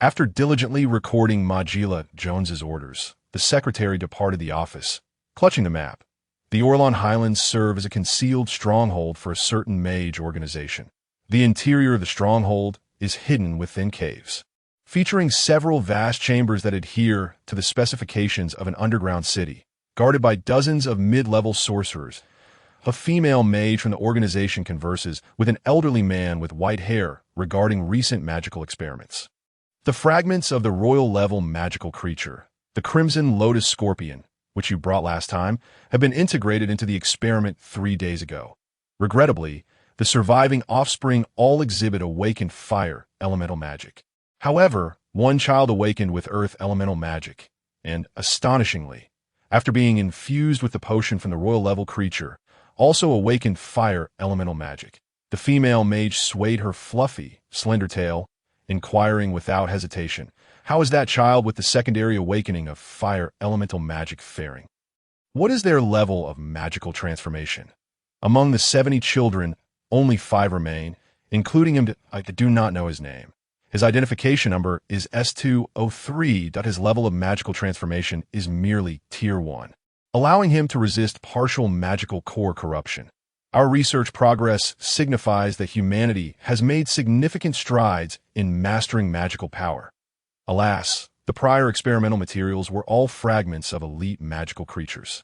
After diligently recording Magilla Jones's orders, the secretary departed the office, clutching the map. The Orlon Highlands serve as a concealed stronghold for a certain mage organization. The interior of the stronghold is hidden within caves, featuring several vast chambers that adhere to the specifications of an underground city, guarded by dozens of mid-level sorcerers. A female mage from the organization converses with an elderly man with white hair regarding recent magical experiments. The fragments of the royal-level magical creature, the Crimson Lotus Scorpion, which you brought last time, have been integrated into the experiment 3 days ago. Regrettably, the surviving offspring all exhibit awakened fire elemental magic. However, one child awakened with earth elemental magic, and, astonishingly, after being infused with the potion from the royal-level creature, also awakened fire elemental magic. The female mage swayed her fluffy, slender tail, inquiring without hesitation, how is that child with the secondary awakening of fire elemental magic faring? What is their level of magical transformation? Among the 70 children, only 5 remain, including him. I do not know his name. His identification number is S203. His level of magical transformation is merely Tier 1, allowing him to resist partial magical core corruption. Our research progress signifies that humanity has made significant strides in mastering magical power. Alas, the prior experimental materials were all fragments of elite magical creatures.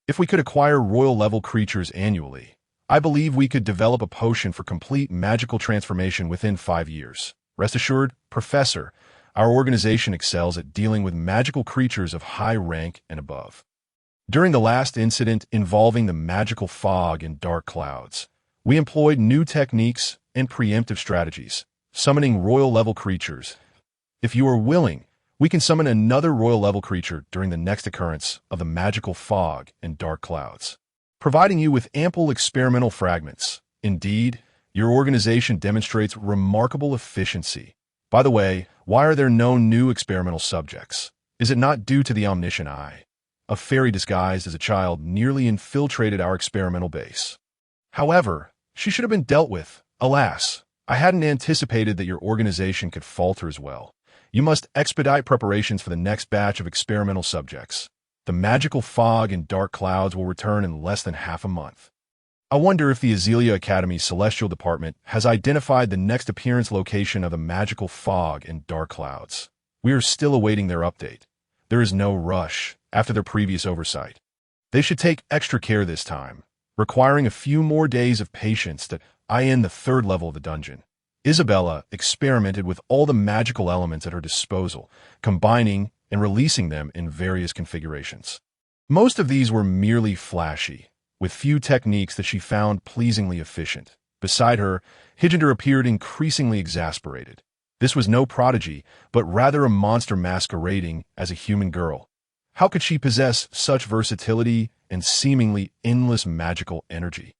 If we could acquire royal-level creatures annually, I believe we could develop a potion for complete magical transformation within 5 years. Rest assured, Professor, our organization excels at dealing with magical creatures of high rank and above. During the last incident involving the magical fog and dark clouds, we employed new techniques and preemptive strategies, summoning royal-level creatures. If you are willing, we can summon another royal-level creature during the next occurrence of the magical fog and dark clouds, providing you with ample experimental fragments. Indeed, your organization demonstrates remarkable efficiency. By the way, why are there no new experimental subjects? Is it not due to the Omniscient Eye? A fairy disguised as a child nearly infiltrated our experimental base. However, she should have been dealt with. Alas, I hadn't anticipated that your organization could falter as well. You must expedite preparations for the next batch of experimental subjects. The magical fog and dark clouds will return in less than half a month. I wonder if the Azelia Academy's Celestial Department has identified the next appearance location of the magical fog and dark clouds. We are still awaiting their update. There is no rush after their previous oversight. They should take extra care this time, requiring a few more days of patience to end the 3rd level of the dungeon. Isabella experimented with all the magical elements at her disposal, combining and releasing them in various configurations. Most of these were merely flashy, with few techniques that she found pleasingly efficient. Beside her, Hijinder appeared increasingly exasperated. This was no prodigy, but rather a monster masquerading as a human girl. How could she possess such versatility and seemingly endless magical energy?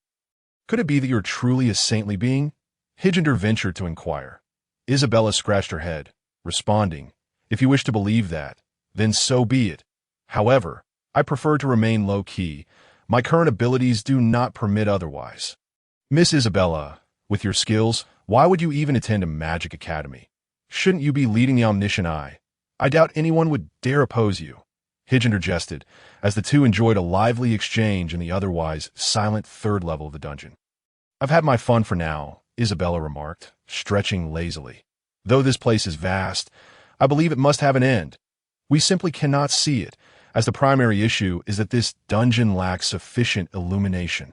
Could it be that you're truly a saintly being? Hijinder ventured to inquire. Isabella scratched her head, responding, "If you wish to believe that, then so be it. However, I prefer to remain low-key. My current abilities do not permit otherwise." Miss Isabella, with your skills, why would you even attend a magic academy? Shouldn't you be leading the omniscient eye? I doubt anyone would dare oppose you. Hijinder jested, as the two enjoyed a lively exchange in the otherwise silent third level of the dungeon. "I've had my fun for now," Isabella remarked, stretching lazily. "Though this place is vast, I believe it must have an end. We simply cannot see it, as the primary issue is that this dungeon lacks sufficient illumination."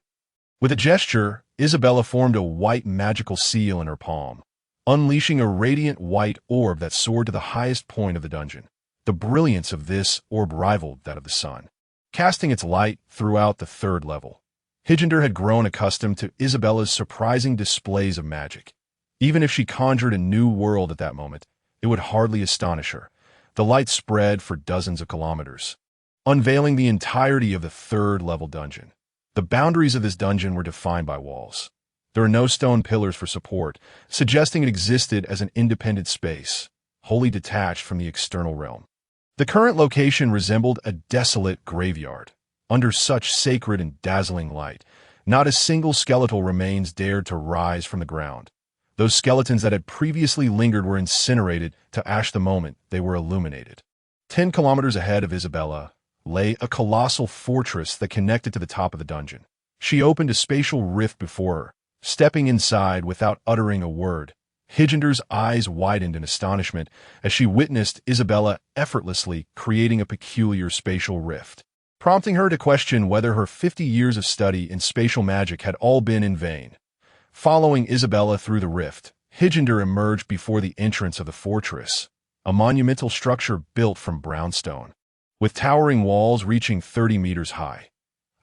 With a gesture, Isabella formed a white magical seal in her palm, unleashing a radiant white orb that soared to the highest point of the dungeon. The brilliance of this orb rivaled that of the sun, casting its light throughout the third level. Hijinder had grown accustomed to Isabella's surprising displays of magic. Even if she conjured a new world at that moment, it would hardly astonish her. The light spread for dozens of kilometers, unveiling the entirety of the third-level dungeon. The boundaries of this dungeon were defined by walls. There are no stone pillars for support, suggesting it existed as an independent space, wholly detached from the external realm. The current location resembled a desolate graveyard. Under such sacred and dazzling light, not a single skeletal remains dared to rise from the ground. Those skeletons that had previously lingered were incinerated to ash the moment they were illuminated. 10 kilometers ahead of Isabella lay a colossal fortress that connected to the top of the dungeon. She opened a spatial rift before her, stepping inside without uttering a word. Hijinder's eyes widened in astonishment as she witnessed Isabella effortlessly creating a peculiar spatial rift, prompting her to question whether her 50 years of study in spatial magic had all been in vain. Following Isabella through the rift, Hijinder emerged before the entrance of the fortress, a monumental structure built from brown stone, with towering walls reaching 30 meters high.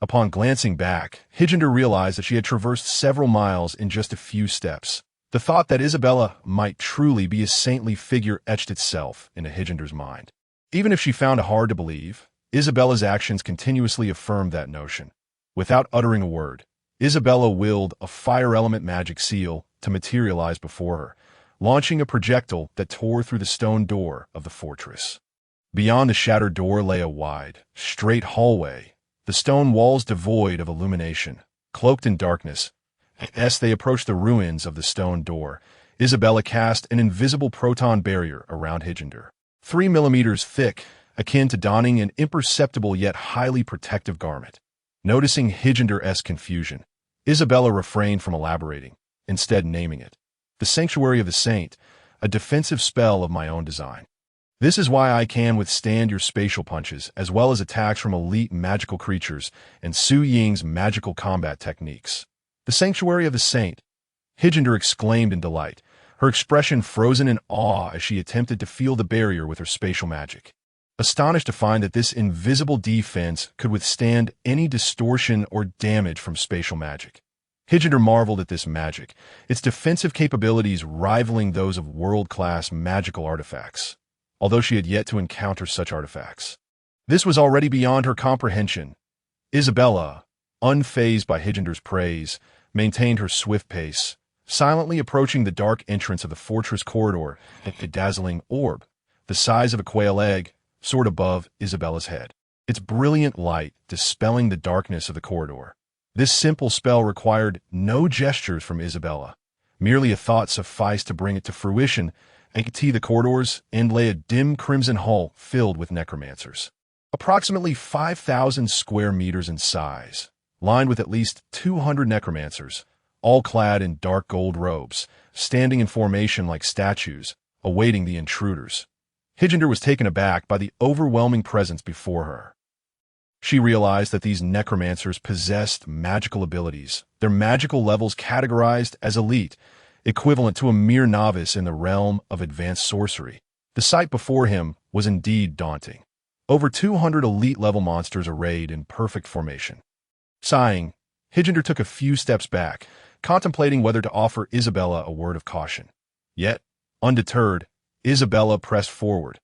Upon glancing back, Hijinder realized that she had traversed several miles in just a few steps. The thought that Isabella might truly be a saintly figure etched itself into Hijinder's mind. Even if she found it hard to believe, Isabella's actions continuously affirmed that notion. Without uttering a word, Isabella willed a fire-element magic seal to materialize before her, launching a projectile that tore through the stone door of the fortress. Beyond the shattered door lay a wide, straight hallway, the stone walls devoid of illumination, cloaked in darkness. As they approached the ruins of the stone door, Isabella cast an invisible proton barrier around Hijinder, 3 millimeters thick, akin to donning an imperceptible yet highly protective garment. Noticing Hijinder's confusion, Isabella refrained from elaborating, instead naming it the Sanctuary of the Saint, a defensive spell of my own design. This is why I can withstand your spatial punches, as well as attacks from elite magical creatures and Su Ying's magical combat techniques. The Sanctuary of the Saint, Hijinder exclaimed in delight, her expression frozen in awe as she attempted to feel the barrier with her spatial magic. Astonished to find that this invisible defense could withstand any distortion or damage from spatial magic, Hijinder marveled at this magic, its defensive capabilities rivaling those of world-class magical artifacts, although she had yet to encounter such artifacts. This was already beyond her comprehension. Isabella, unfazed by Hijinder's praise, maintained her swift pace, silently approaching the dark entrance of the fortress corridor. A dazzling orb, the size of a quail egg, soared above Isabella's head, its brilliant light dispelling the darkness of the corridor. This simple spell required no gestures from Isabella. Merely a thought sufficed to bring it to fruition, and to the corridors and lay a dim crimson hall filled with necromancers. Approximately 5,000 square meters in size, lined with at least 200 necromancers, all clad in dark gold robes, standing in formation like statues, awaiting the intruders. Hijinder was taken aback by the overwhelming presence before her. She realized that these necromancers possessed magical abilities, their magical levels categorized as elite, equivalent to a mere novice in the realm of advanced sorcery. The sight before him was indeed daunting. Over 200 elite-level monsters arrayed in perfect formation. Sighing, Higender took a few steps back, contemplating whether to offer Isabella a word of caution. Yet, undeterred, Isabella pressed forward.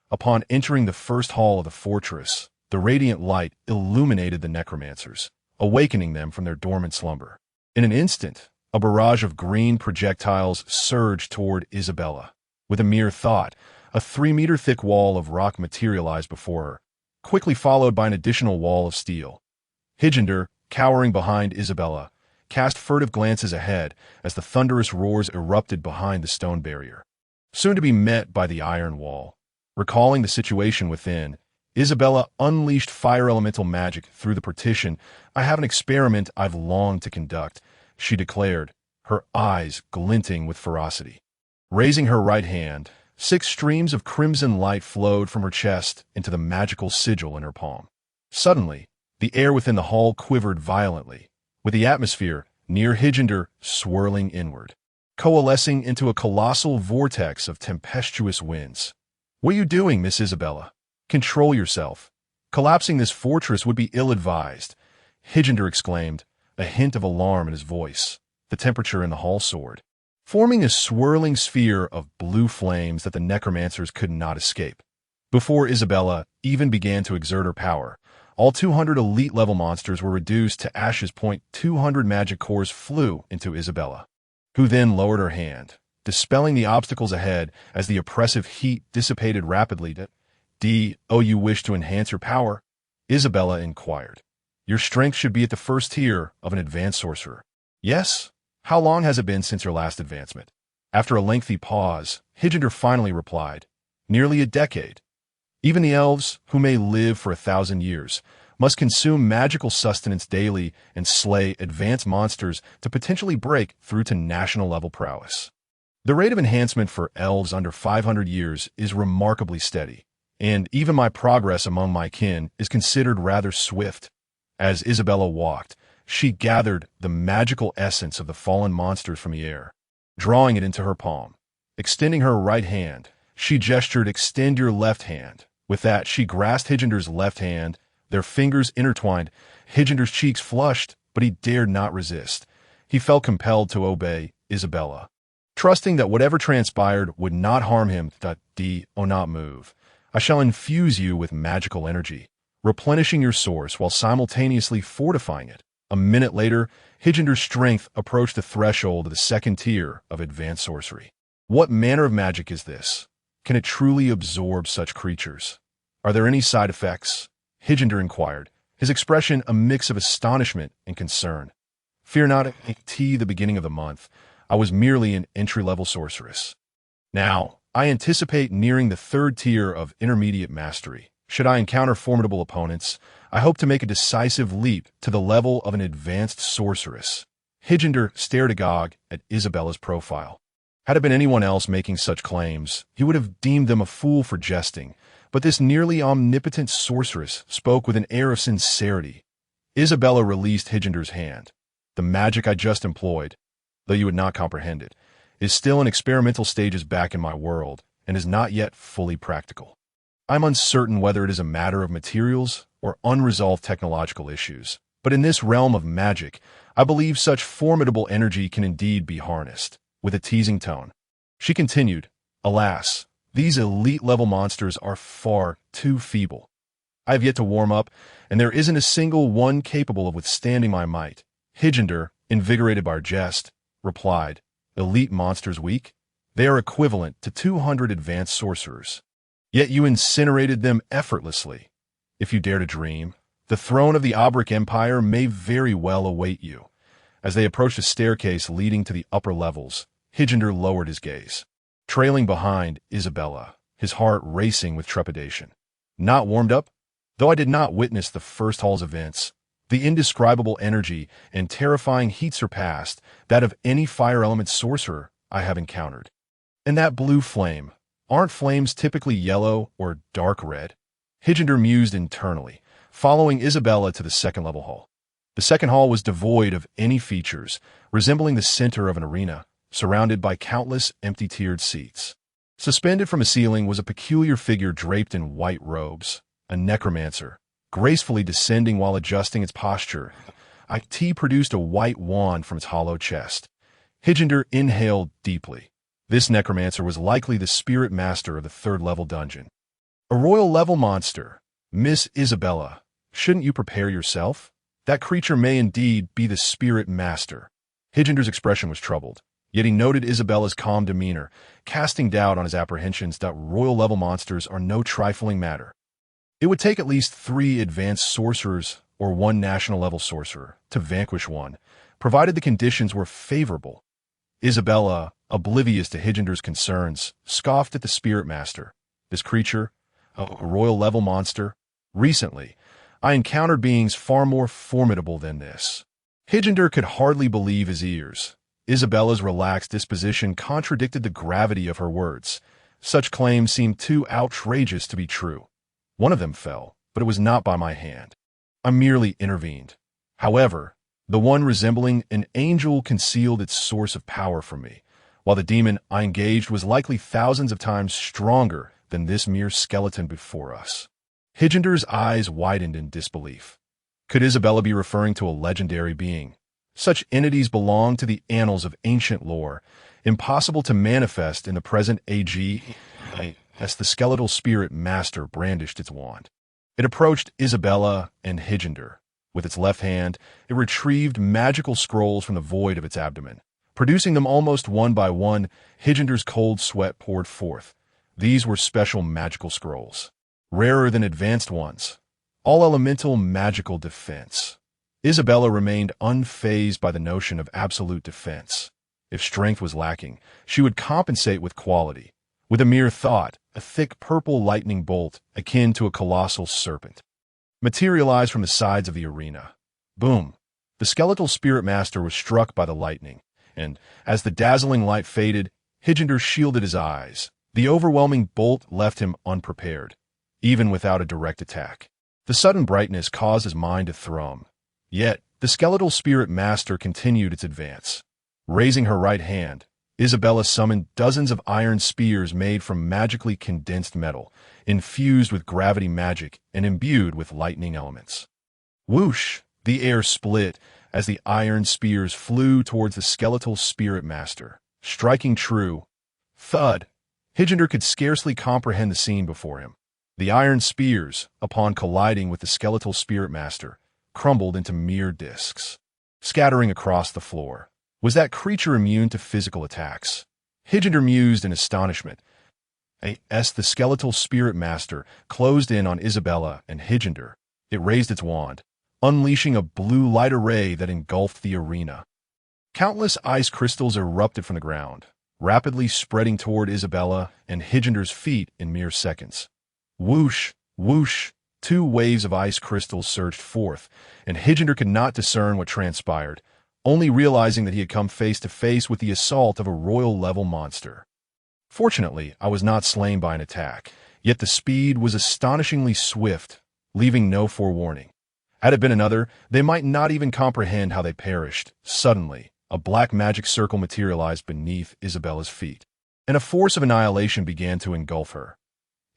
Upon entering the first hall of the fortress, the radiant light illuminated the necromancers, awakening them from their dormant slumber. In an instant, a barrage of green projectiles surged toward Isabella. With a mere thought, a 3-meter-thick wall of rock materialized before her, quickly followed by an additional wall of steel. Higender, cowering behind Isabella, cast furtive glances ahead as the thunderous roars erupted behind the stone barrier, soon to be met by the iron wall. Recalling the situation within, Isabella unleashed fire elemental magic through the partition. "I have an experiment I've longed to conduct," she declared, her eyes glinting with ferocity. Raising her right hand, 6 streams of crimson light flowed from her chest into the magical sigil in her palm. Suddenly, the air within the hall quivered violently, with the atmosphere near Higender swirling inward, coalescing into a colossal vortex of tempestuous winds. "What are you doing, Miss Isabella? Control yourself. Collapsing this fortress would be ill-advised," Higender exclaimed, a hint of alarm in his voice. The temperature in the hall soared, forming a swirling sphere of blue flames that the necromancers could not escape. Before Isabella even began to exert her power, all 200 elite-level monsters were reduced to ashes. 200 magic cores flew into Isabella, who then lowered her hand, dispelling the obstacles ahead as the oppressive heat dissipated rapidly. "Oh, you wish to enhance your power?" Isabella inquired. "Your strength should be at the first tier of an advanced sorcerer." "Yes? How long has it been since your last advancement?" After a lengthy pause, Higender finally replied, "Nearly a decade. Even the elves, who may live for 1,000 years, must consume magical sustenance daily and slay advanced monsters to potentially break through to national-level prowess. The rate of enhancement for elves under 500 years is remarkably steady, and even my progress among my kin is considered rather swift." As Isabella walked, she gathered the magical essence of the fallen monsters from the air, drawing it into her palm. Extending her right hand, she gestured, "Extend your left hand." With that, she grasped Higender's left hand, their fingers intertwined. Higender's cheeks flushed, but he dared not resist. He felt compelled to obey Isabella, trusting that whatever transpired would not harm him. "Oh, not move. I shall infuse you with magical energy, replenishing your source while simultaneously fortifying it." A minute later, Higender's strength approached the threshold of the second tier of advanced sorcery. "What manner of magic is this? Can it truly absorb such creatures? Are there any side effects?" Higender inquired, his expression a mix of astonishment and concern. "Fear not, at the beginning of the month, I was merely an entry-level sorceress. Now, I anticipate nearing the 3rd tier of intermediate mastery. Should I encounter formidable opponents, I hope to make a decisive leap to the level of an advanced sorceress." Higender stared agog at Isabella's profile. Had it been anyone else making such claims, he would have deemed them a fool for jesting, but this nearly omnipotent sorceress spoke with an air of sincerity. Isabella released Higender's hand. "The magic I just employed, though you would not comprehend it, is still in experimental stages back in my world and is not yet fully practical. I'm uncertain whether it is a matter of materials or unresolved technological issues, but in this realm of magic, I believe such formidable energy can indeed be harnessed." With a teasing tone, she continued, "Alas, these elite-level monsters are far too feeble. I have yet to warm up, and there isn't a single one capable of withstanding my might." Higender, invigorated by our jest, replied, "Elite monsters weak? They are equivalent to 200 advanced sorcerers. Yet you incinerated them effortlessly. If you dare to dream, the throne of the Aubric Empire may very well await you." As they approached a staircase leading to the upper levels, Higender lowered his gaze, trailing behind Isabella, his heart racing with trepidation. "Not warmed up?" Though I did not witness the first hall's events, the indescribable energy and terrifying heat surpassed that of any fire element sorcerer I have encountered. "And that blue flame, aren't flames typically yellow or dark red?" Higender mused internally, following Isabella to the second-level hall. The second hall was devoid of any features, resembling the center of an arena, surrounded by countless empty-tiered seats. Suspended from a ceiling was a peculiar figure draped in white robes, a necromancer, gracefully descending while adjusting its posture. It produced a white wand from its hollow chest. Hijinder inhaled deeply. This necromancer was likely the spirit master of the third-level dungeon. A royal-level monster. Miss Isabella, shouldn't you prepare yourself? That creature may indeed be the spirit master. Hijinder's expression was troubled, yet he noted Isabella's calm demeanor, casting doubt on his apprehensions that royal-level monsters are no trifling matter. It would take at least 3 advanced sorcerers or 1 national-level sorcerer to vanquish one, provided the conditions were favorable. Isabella, oblivious to Hijinder's concerns, scoffed at the spirit master. This creature, a royal-level monster? Recently, I encountered beings far more formidable than this. Hijinder could hardly believe his ears. Isabella's relaxed disposition contradicted the gravity of her words. Such claims seemed too outrageous to be true. One of them fell, but it was not by my hand. I merely intervened. However, the one resembling an angel concealed its source of power from me, while the demon I engaged was likely thousands of times stronger than this mere skeleton before us. Hijinder's eyes widened in disbelief. Could Isabella be referring to a legendary being? Such entities belong to the annals of ancient lore, impossible to manifest in the present age, as the skeletal spirit master brandished its wand. It approached Isabella and Hijinder. With its left hand, it retrieved magical scrolls from the void of its abdomen. Producing them almost one by one, Hijinder's cold sweat poured forth. These were special magical scrolls, rarer than advanced ones. All elemental magical defense. Isabella remained unfazed by the notion of absolute defense. If strength was lacking, she would compensate with quality. With a mere thought, a thick purple lightning bolt, akin to a colossal serpent, materialized from the sides of the arena. Boom! The skeletal spirit master was struck by the lightning, and, as the dazzling light faded, Hijinder shielded his eyes. The overwhelming bolt left him unprepared, even without a direct attack. The sudden brightness caused his mind to thrum. Yet, the skeletal spirit master continued its advance. Raising her right hand, Isabella summoned dozens of iron spears made from magically condensed metal, infused with gravity magic and imbued with lightning elements. Whoosh! The air split as the iron spears flew towards the skeletal spirit master, striking true. Thud! Hijinder could scarcely comprehend the scene before him. The iron spears, upon colliding with the skeletal spirit master, crumbled into mere discs, scattering across the floor. Was that creature immune to physical attacks? Hijinder mused in astonishment. As the skeletal spirit master closed in on Isabella and Hijinder, it raised its wand, unleashing a blue light array that engulfed the arena. Countless ice crystals erupted from the ground, rapidly spreading toward Isabella and Hijinder's feet in mere seconds. Whoosh, whoosh, 2 waves of ice crystals surged forth, and Hijinder could not discern what transpired, only realizing that he had come face to face with the assault of a royal-level monster. Fortunately, I was not slain by an attack, yet the speed was astonishingly swift, leaving no forewarning. Had it been another, they might not even comprehend how they perished. Suddenly, a black magic circle materialized beneath Isabella's feet, and a force of annihilation began to engulf her.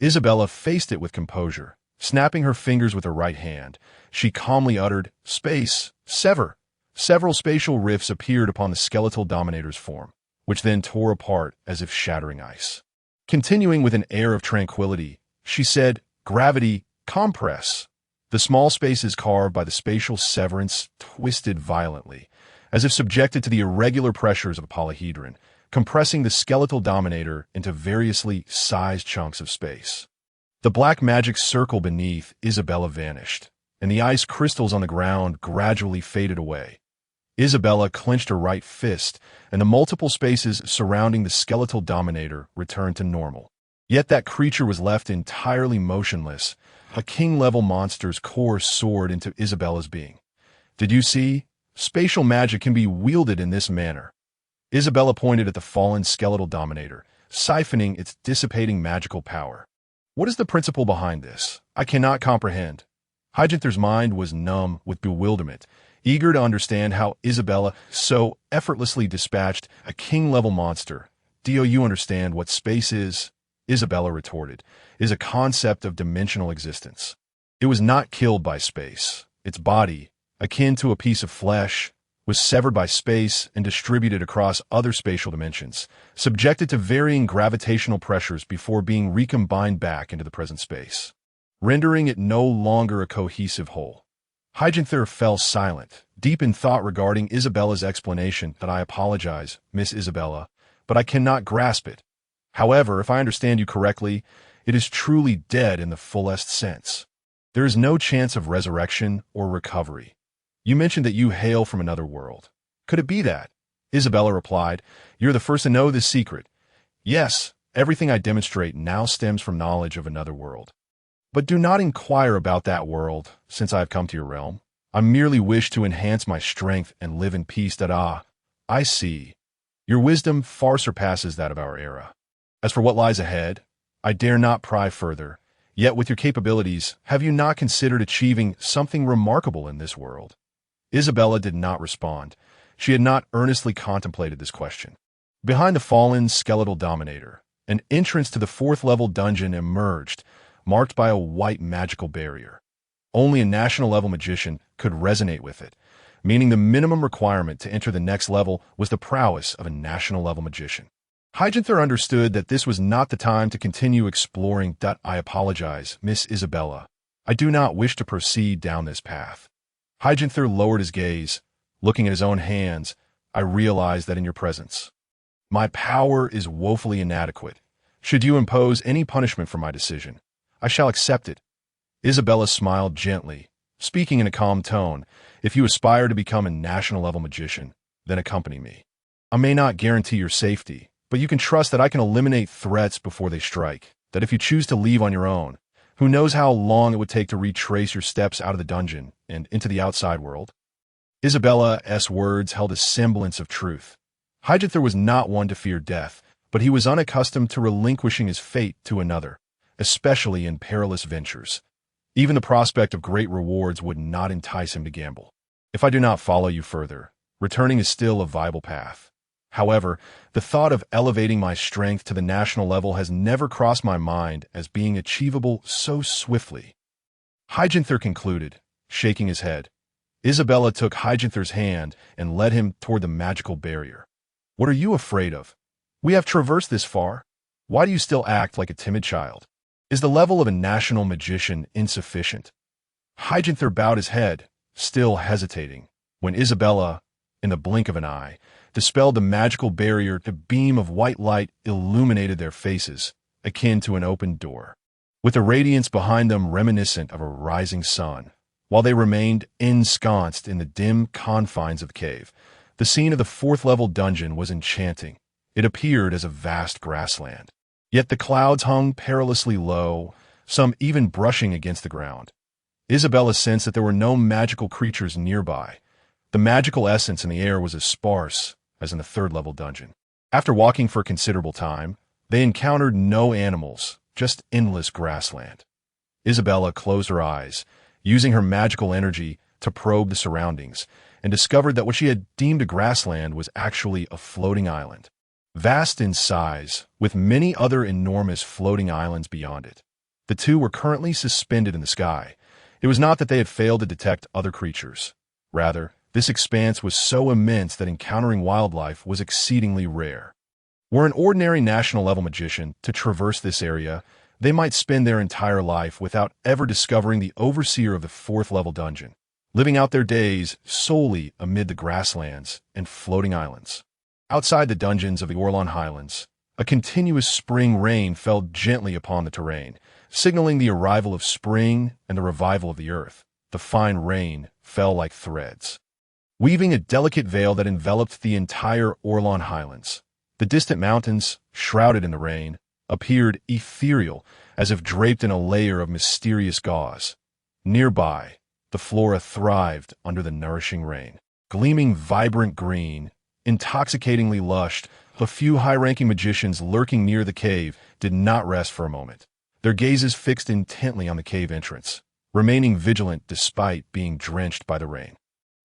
Isabella faced it with composure. Snapping her fingers with her right hand, she calmly uttered, "Space! Sever!" Several spatial rifts appeared upon the skeletal dominator's form, which then tore apart as if shattering ice. Continuing with an air of tranquility, she said, "Gravity, compress." The small spaces carved by the spatial severance twisted violently, as if subjected to the irregular pressures of a polyhedron, compressing the skeletal dominator into variously sized chunks of space. The black magic circle beneath Isabella vanished, and the ice crystals on the ground gradually faded away. Isabella clenched her right fist, and the multiple spaces surrounding the skeletal dominator returned to normal. Yet that creature was left entirely motionless. A king-level monster's core soared into Isabella's being. "Did you see? Spatial magic can be wielded in this manner." Isabella pointed at the fallen skeletal dominator, siphoning its dissipating magical power. "What is the principle behind this? I cannot comprehend." Hijinder's mind was numb with bewilderment, eager to understand how Isabella so effortlessly dispatched a king-level monster. Do you understand what space is? Isabella retorted. It is a concept of dimensional existence. It was not killed by space. Its body, akin to a piece of flesh, was severed by space and distributed across other spatial dimensions, subjected to varying gravitational pressures before being recombined back into the present space, rendering it no longer a cohesive whole. Hygenther fell silent, deep in thought regarding Isabella's explanation. That I apologize, Miss Isabella, but I cannot grasp it. However, if I understand you correctly, it is truly dead in the fullest sense. There is no chance of resurrection or recovery. You mentioned that you hail from another world. Could it be that? Isabella replied, You're the first to know this secret. Yes, everything I demonstrate now stems from knowledge of another world. But do not inquire about that world, since I have come to your realm. I merely wish to enhance my strength and live in peace. I see. Your wisdom far surpasses that of our era. As for what lies ahead, I dare not pry further. Yet with your capabilities, have you not considered achieving something remarkable in this world? Isabella did not respond. She had not earnestly contemplated this question. Behind the fallen skeletal dominator, an entrance to the fourth-level dungeon emerged, marked by a white magical barrier. Only a national-level magician could resonate with it, meaning the minimum requirement to enter the next level was the prowess of a national-level magician. Hygenther understood that this was not the time to continue exploring. I apologize, Miss Isabella. I do not wish to proceed down this path. Hygenther lowered his gaze. Looking at his own hands, I realize that in your presence, my power is woefully inadequate. Should you impose any punishment for my decision, I shall accept it. Isabella smiled gently, speaking in a calm tone. If you aspire to become a national-level magician, then accompany me. I may not guarantee your safety, but you can trust that I can eliminate threats before they strike, that if you choose to leave on your own, who knows how long it would take to retrace your steps out of the dungeon and into the outside world? Isabella's words held a semblance of truth. Hygenther was not one to fear death, but he was unaccustomed to relinquishing his fate to another, especially in perilous ventures. Even the prospect of great rewards would not entice him to gamble. If I do not follow you further, returning is still a viable path. However, the thought of elevating my strength to the national level has never crossed my mind as being achievable so swiftly. Hygenther concluded, shaking his head. Isabella took Hygenther's hand and led him toward the magical barrier. What are you afraid of? We have traversed this far. Why do you still act like a timid child? Is the level of a national magician insufficient? Hygenther bowed his head, still hesitating, when Isabella, in the blink of an eye, dispelled the magical barrier. A beam of white light illuminated their faces, akin to an open door, with a radiance behind them reminiscent of a rising sun. While they remained ensconced in the dim confines of the cave, the scene of the fourth-level dungeon was enchanting. It appeared as a vast grassland. Yet the clouds hung perilously low, some even brushing against the ground. Isabella sensed that there were no magical creatures nearby. The magical essence in the air was as sparse as in the third-level dungeon. After walking for a considerable time, they encountered no animals, just endless grassland. Isabella closed her eyes, using her magical energy to probe the surroundings, and discovered that what she had deemed a grassland was actually a floating island. Vast in size, with many other enormous floating islands beyond it. The two were currently suspended in the sky. It was not that they had failed to detect other creatures. Rather, this expanse was so immense that encountering wildlife was exceedingly rare. Were an ordinary national-level magician to traverse this area, they might spend their entire life without ever discovering the overseer of the fourth-level dungeon, living out their days solely amid the grasslands and floating islands. Outside the dungeons of the Orlon Highlands, a continuous spring rain fell gently upon the terrain, signaling the arrival of spring and the revival of the earth. The fine rain fell like threads, weaving a delicate veil that enveloped the entire Orlon Highlands. The distant mountains, shrouded in the rain, appeared ethereal, as if draped in a layer of mysterious gauze. Nearby, the flora thrived under the nourishing rain, gleaming vibrant green, intoxicatingly lush. A few high-ranking magicians lurking near the cave did not rest for a moment, their gazes fixed intently on the cave entrance, remaining vigilant despite being drenched by the rain.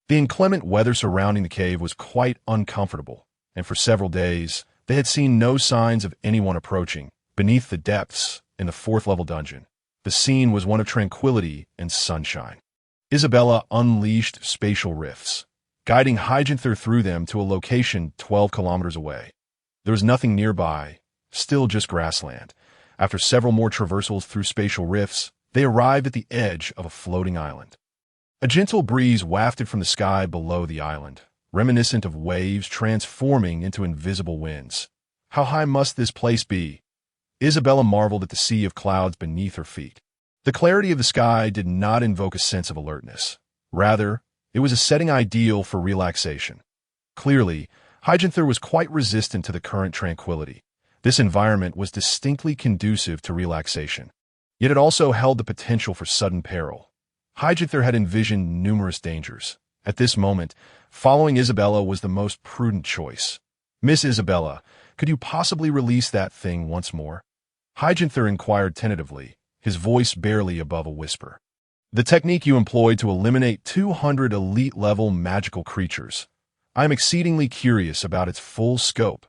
The inclement weather surrounding the cave was quite uncomfortable, and for several days, They had seen no signs of anyone approaching. Beneath the depths, in the fourth-level dungeon, the scene was one of tranquility and sunshine. Isabella unleashed spatial rifts, guiding Hygenther through them to a location 12 kilometers away. There was nothing nearby, still just grassland. After several more traversals through spatial rifts, they arrived at the edge of a floating island. A gentle breeze wafted from the sky below the island, reminiscent of waves transforming into invisible winds. How high must this place be? Isabella marveled at the sea of clouds beneath her feet. The clarity of the sky did not invoke a sense of alertness. Rather, it was a setting ideal for relaxation. Clearly, Hygenther was quite resistant to the current tranquility. This environment was distinctly conducive to relaxation. Yet it also held the potential for sudden peril. Hygenther had envisioned numerous dangers. At this moment, following Isabella was the most prudent choice. "Miss Isabella, could you possibly release that thing once more?" Hygenther inquired tentatively, his voice barely above a whisper. "The technique you employed to eliminate 200 elite-level magical creatures. I am exceedingly curious about its full scope."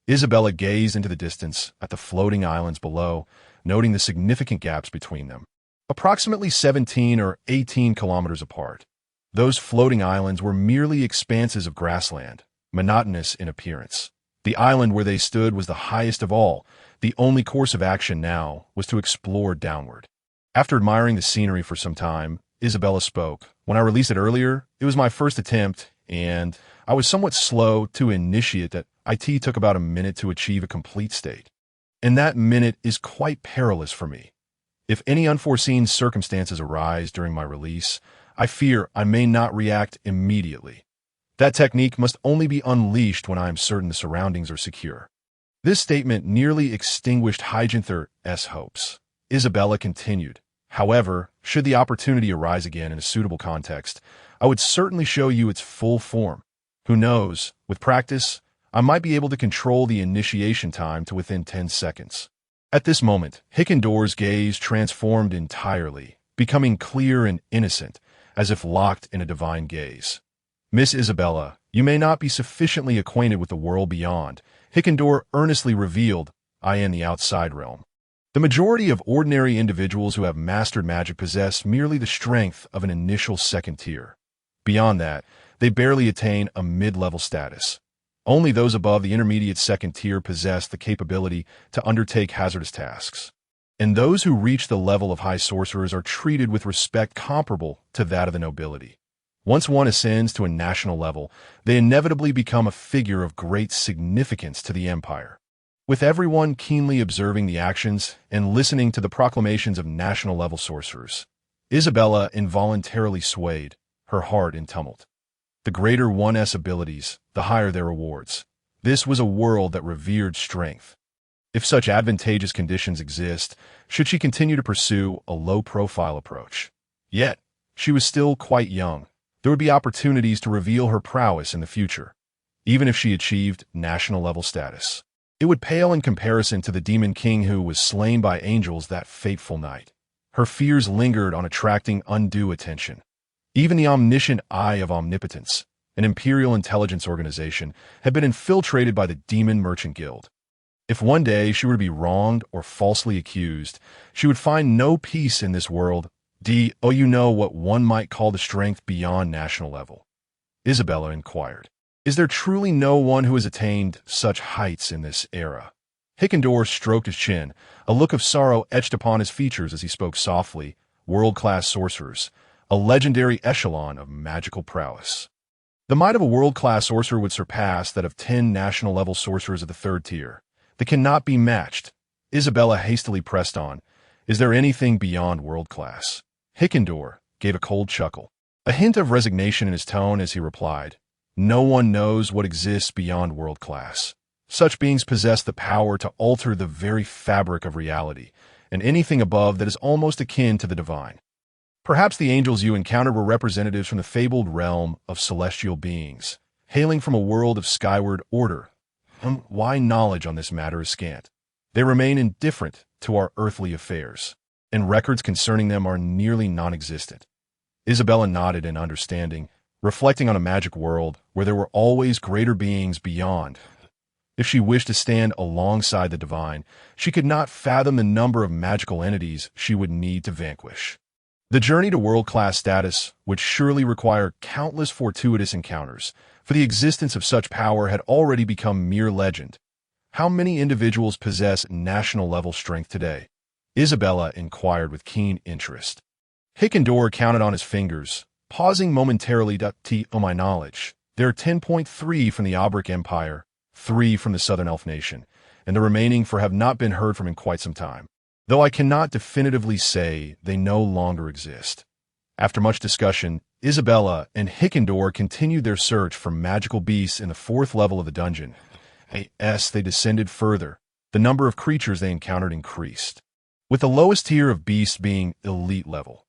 Isabella gazed into the distance at the floating islands below, noting the significant gaps between them. Approximately 17 or 18 kilometers apart. Those floating islands were merely expanses of grassland, monotonous in appearance. The island where they stood was the highest of all. The only course of action now was to explore downward. After admiring the scenery for some time, Isabella spoke. "When I released it earlier, it was my first attempt, and I was somewhat slow to initiate that. It took about a minute to achieve a complete state. And that minute is quite perilous for me. If any unforeseen circumstances arise during my release, I fear I may not react immediately. That technique must only be unleashed when I am certain the surroundings are secure." This statement nearly extinguished Hygenther's hopes. Isabella continued, "However, should the opportunity arise again in a suitable context, I would certainly show you its full form. Who knows, with practice, I might be able to control the initiation time to within 10 seconds. At this moment, Hickendor's gaze transformed entirely, becoming clear and innocent, as if locked in a divine gaze. "Miss Isabella, you may not be sufficiently acquainted with the world beyond," Hickendor earnestly revealed, "I am the outside realm. The majority of ordinary individuals who have mastered magic possess merely the strength of an initial second tier. Beyond that, they barely attain a mid-level status. Only those above the intermediate second tier possess the capability to undertake hazardous tasks. And those who reach the level of high sorcerers are treated with respect comparable to that of the nobility. Once one ascends to a national level, they inevitably become a figure of great significance to the empire. With everyone keenly observing the actions and listening to the proclamations of national-level sorcerers, Isabella involuntarily swayed, her heart in tumult. The greater one's abilities, the higher their rewards. This was a world that revered strength. If such advantageous conditions exist, should she continue to pursue a low-profile approach? Yet, she was still quite young. There would be opportunities to reveal her prowess in the future, even if she achieved national-level status. It would pale in comparison to the demon king who was slain by angels that fateful night. Her fears lingered on attracting undue attention. Even the omniscient Eye of Omnipotence, an imperial intelligence organization, had been infiltrated by the Demon Merchant Guild. If one day she were to be wronged or falsely accused, she would find no peace in this world. You know what one might call the strength beyond national level? Isabella inquired. Is there truly no one who has attained such heights in this era? Hickendor stroked his chin, a look of sorrow etched upon his features as he spoke softly. World-class sorcerers, a legendary echelon of magical prowess. The might of a world-class sorcerer would surpass that of 10 national-level sorcerers of the third tier. They cannot be matched. Isabella hastily pressed on. Is there anything beyond world-class? Hickendor gave a cold chuckle, a hint of resignation in his tone as he replied, "No one knows what exists beyond world-class. Such beings possess the power to alter the very fabric of reality, and anything above that is almost akin to the divine. Perhaps the angels you encountered were representatives from the fabled realm of celestial beings, hailing from a world of skyward order. Why knowledge on this matter is scant. They remain indifferent to our earthly affairs, and records concerning them are nearly non-existent." Isabella nodded in understanding, reflecting on a magic world where there were always greater beings beyond. If she wished to stand alongside the divine, she could not fathom the number of magical entities she would need to vanquish. The journey to world-class status would surely require countless fortuitous encounters, for the existence of such power had already become mere legend. How many individuals possess national-level strength today? Isabella inquired with keen interest. Hickendor counted on his fingers, pausing momentarily to my knowledge. There are 10.3 from the Aubric Empire, 3 from the Southern Elf Nation, and the remaining 4 have not been heard from in quite some time, though I cannot definitively say they no longer exist. After much discussion, Isabella and Hickendor continued their search for magical beasts in the 4th level of the dungeon. As they descended further, the number of creatures they encountered increased, with the lowest tier of beasts being elite level.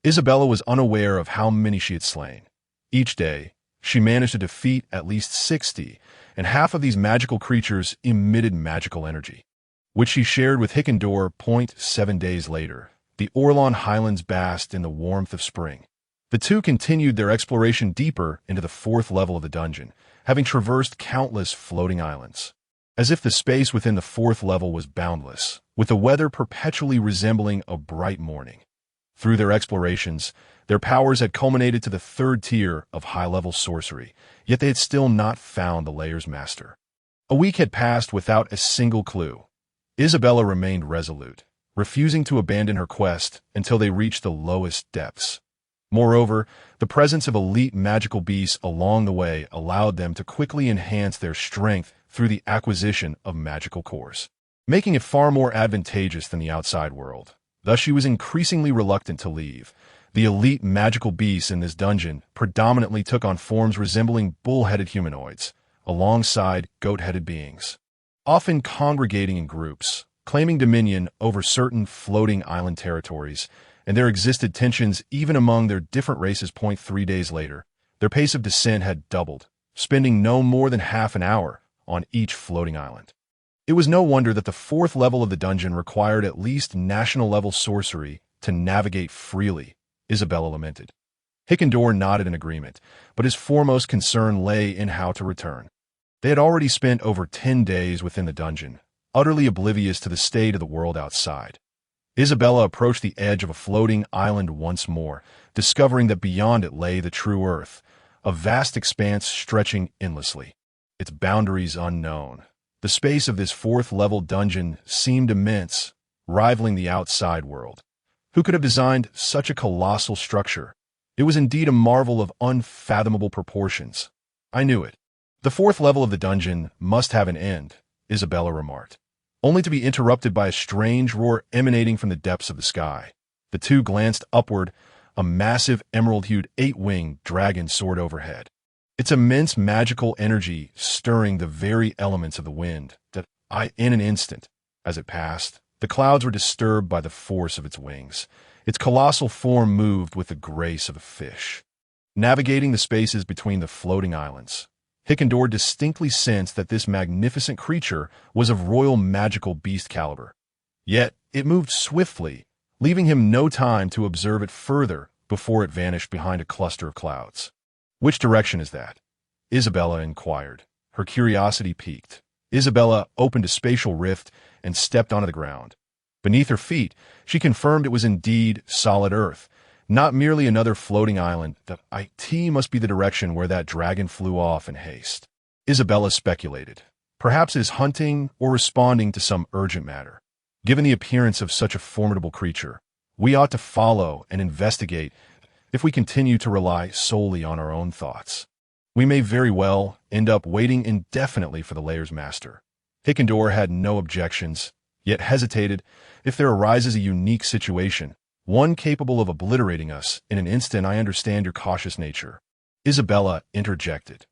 Isabella was unaware of how many she had slain. Each day, she managed to defeat at least 60, and half of these magical creatures emitted magical energy, which she shared with Hickendor. 7 days later, the Orlon Highlands basked in the warmth of spring. The two continued their exploration deeper into the 4th level of the dungeon, having traversed countless floating islands. As if the space within the 4th level was boundless, with the weather perpetually resembling a bright morning. Through their explorations, their powers had culminated to the 3rd tier of high-level sorcery, yet they had still not found the Layer's master. A week had passed without a single clue. Isabella remained resolute, refusing to abandon her quest until they reached the lowest depths. Moreover, the presence of elite magical beasts along the way allowed them to quickly enhance their strength through the acquisition of magical cores, making it far more advantageous than the outside world. Thus she was increasingly reluctant to leave. The elite magical beasts in this dungeon predominantly took on forms resembling bull-headed humanoids, alongside goat-headed beings, often congregating in groups, claiming dominion over certain floating island territories, and there existed tensions even among their different races. 3 days later, their pace of descent had doubled, spending no more than half an hour on each floating island. It was no wonder that the 4th level of the dungeon required at least national-level sorcery to navigate freely, Isabella lamented. Hickendor nodded in agreement, but his foremost concern lay in how to return. They had already spent over 10 days within the dungeon, utterly oblivious to the state of the world outside. Isabella approached the edge of a floating island once more, discovering that beyond it lay the true earth, a vast expanse stretching endlessly, its boundaries unknown. The space of this 4th level dungeon seemed immense, rivaling the outside world. Who could have designed such a colossal structure? It was indeed a marvel of unfathomable proportions. I knew it. The 4th level of the dungeon must have an end, Isabella remarked, only to be interrupted by a strange roar emanating from the depths of the sky. The two glanced upward. A massive emerald-hued 8-winged dragon soared overhead, its immense magical energy stirring the very elements of the wind that in an instant, as it passed, the clouds were disturbed by the force of its wings. Its colossal form moved with the grace of a fish, navigating the spaces between the floating islands. Hickendor distinctly sensed that this magnificent creature was of royal magical beast caliber. Yet it moved swiftly, leaving him no time to observe it further before it vanished behind a cluster of clouds. "Which direction is that?" Isabella inquired. Her curiosity piqued. Isabella opened a spatial rift and stepped onto the ground. Beneath her feet, she confirmed it was indeed solid earth, not merely another floating island. That must be the direction where that dragon flew off in haste, Isabella speculated. Perhaps it is hunting or responding to some urgent matter. Given the appearance of such a formidable creature, we ought to follow and investigate. If we continue to rely solely on our own thoughts, we may very well end up waiting indefinitely for the Layer's master. Hickendor had no objections, yet hesitated. If there arises a unique situation, one capable of obliterating us in an instant, I understand your cautious nature, Isabella interjected.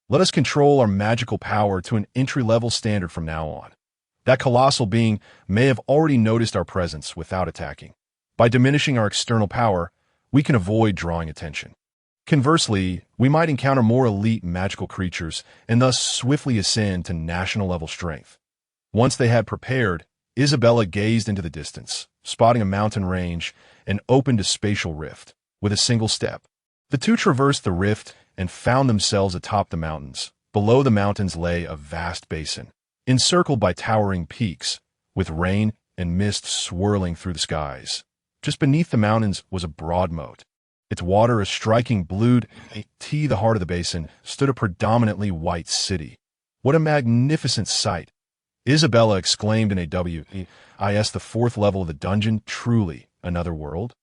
Let us control our magical power to an entry-level standard from now on. That colossal being may have already noticed our presence without attacking. By diminishing our external power, we can avoid drawing attention. Conversely, we might encounter more elite magical creatures and thus swiftly ascend to national-level strength. Once they had prepared, Isabella gazed into the distance, spotting a mountain range, and opened a spatial rift. With a single step, the two traversed the rift and found themselves atop the mountains, Below the mountains lay a vast basin, encircled by towering peaks, with rain and mist swirling through the skies. Just beneath the mountains was a broad moat. Its water a striking blue. The heart of the basin stood a predominantly white city. What a magnificent sight! Isabella exclaimed in a WIS, the fourth level of the dungeon, truly another world?